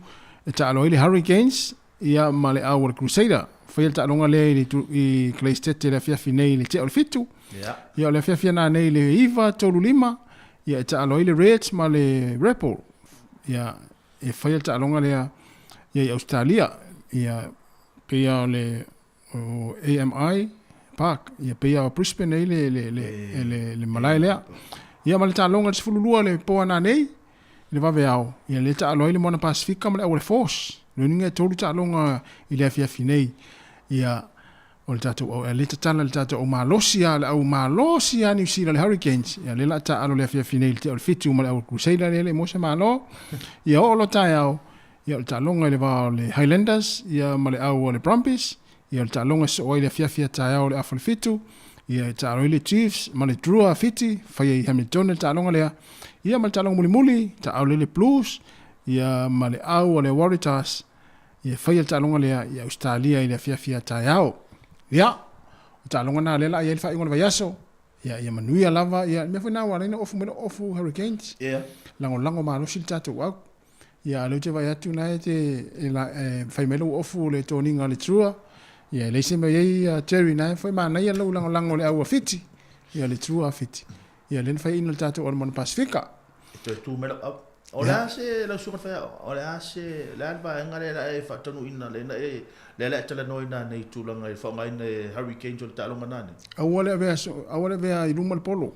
e ta lo ile Hurricanes ia ma le Our Crusader fa il ta longa le i Claystete le fia finei le te o le fitu ia le fia na nei le Iva tolu lima ia ta lo ile Reds ma le Rebel ia e fa il ta longa le ia Australia ia pe ia le AMI Park ia pe ia Brisbane nei le malai lea ia ma le ta longa le fululua le po ana nei le va veao ia le ta lo ile mona Pacifica ma le Our Force le ninga tolu ta longa ile fia finei ia o le tatu o le tala le tatu o malosia le au malosia New Zealand le Hurricanes ia le la ta alo le fia finei le o fitu ma le Our Crusader le mo se malo ia o lo ta ao ia le ta longa le va le Highlanders ia ma le au le Brumbies ia le ta longa so ile fia ta ao le afal fitu ia ta alo le Chiefs ma le Drua fiti fa ia Hamilton ta longa le ia ma le ta longa muli ta alo le Blues ia ma le au le Waratahs ia fa ia ta longa le ia Australia ile fia ta ao ia ta longa na le la ia fa ingona vayaso ia manuia lava ia me fa na wa na ofu Hurricanes ia lango ma lo silta tu au ia le te vai atu na te la fa melo ofu le toninga le trua ia le se me ia Terry na fa ma na ia lo lango le au fiti ia le trua fiti ia le fa ina tatu o mon Pacifica tu melo o la se la suka fa o la se la va ngale la e fa tonu ina le le tala no ina nei tu langa fa ngai ne Hurricane jo ta longa nane awole ve i lumal polo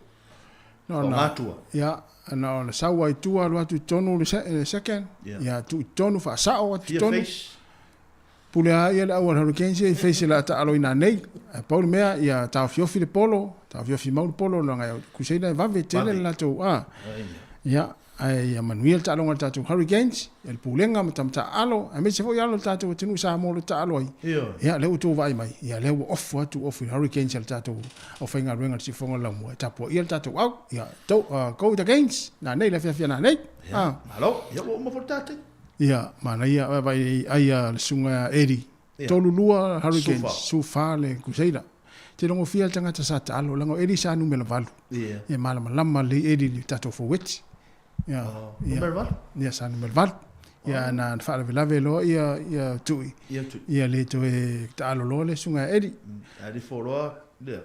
no matua ia na la sawa i tua lo atu tonu le second ia tu tonu fa sao tu tonu pule ia la Hurricane se face la ta alo ina nei paul mea ia ta fiofi le polo ta fiofi mau polo langa Crusader va vetele la tu ia ai Manuel ta longa tatu Hurricanes el pulenga mata alo a me se foi alo tatu tinu Sāmoa le ta alo ia le utu vai mai ia le off Hurricanes el tatu o fainga renga si fonga la mo tapo ia tatu au ia to go the games na nei le fia na nei malo ia mo fortate ia mana ia vai ai le sunga eri tolu lua Hurricanes su fa le Crusader te longo fia tanga ta sa ta alo lango eri sa nu mela valu ia malama le eri le tatu fo wet ia sa numero val ia na fala velave lo ia tui ia le to e ta alo lo le sunga edi ali folo le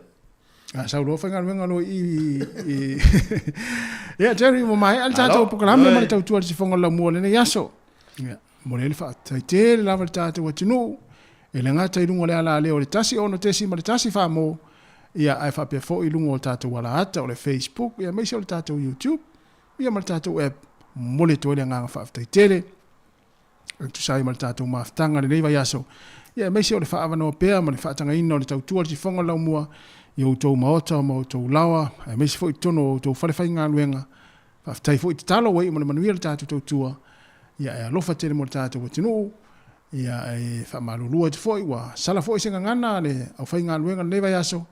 sa lo fa ngalo lo i ia Jerry mo mai al tato programa ma tau tu si fonga la mo le yaso ia mo le fa te la val tato wa tinu e le ngata i lungo le ala le o le tasi ono tesi ma le tasi fa mo ia ai fa pe fo i lungo tato wala ata o le Facebook ia mai so le tato YouTube ia mal tatou e mole to le nga fa aftai tele tu sai mal tatou ma ftanga le vai aso ia me se o le fa ava no pe ma le fa tanga ino le tau tu si fonga la mua ia to maota ma to lawa me se foi tono to fa le fa nga luenga fa aftai foi talo we mo le manuel tatou tu ia lo fa tele mo tatou tinu ia e fa malulu te foi wa sala foi singa ngana le au fa nga luenga le vai aso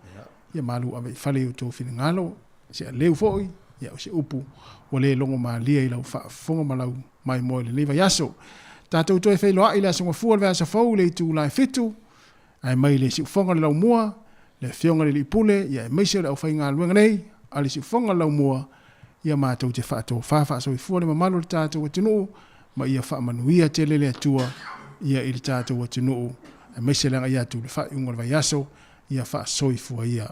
ia malu ave fa le to fin ngalo se leu foi ia o se upu o le longo malia i lau fonga malau mai mo le leva yaso tatou to e fei loa i le asonga fua le vasa fau le tu lai fitu ai mai le si fonga le lau mua le fionga le lipule ia mai se le au fai ngā luenga nei a le si fonga lau mua ia mātou te whaato whawha so i fua le mamalu le tatou atinu ma ia wha manuia te lele atua ia i le tatou atinu ai mai se langa ia tu le wha iunga le vai yaso ia wha so i fua ia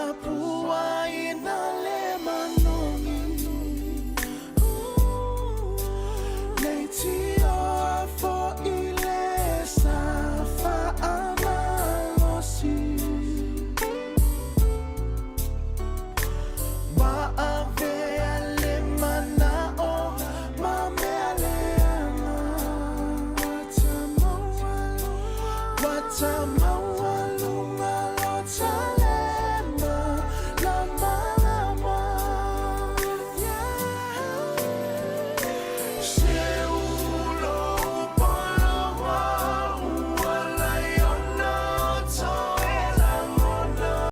Papua ina le manongi Neiti o fo ile sa fa analosi Wa ave ale mana o ma me ale ama Watamu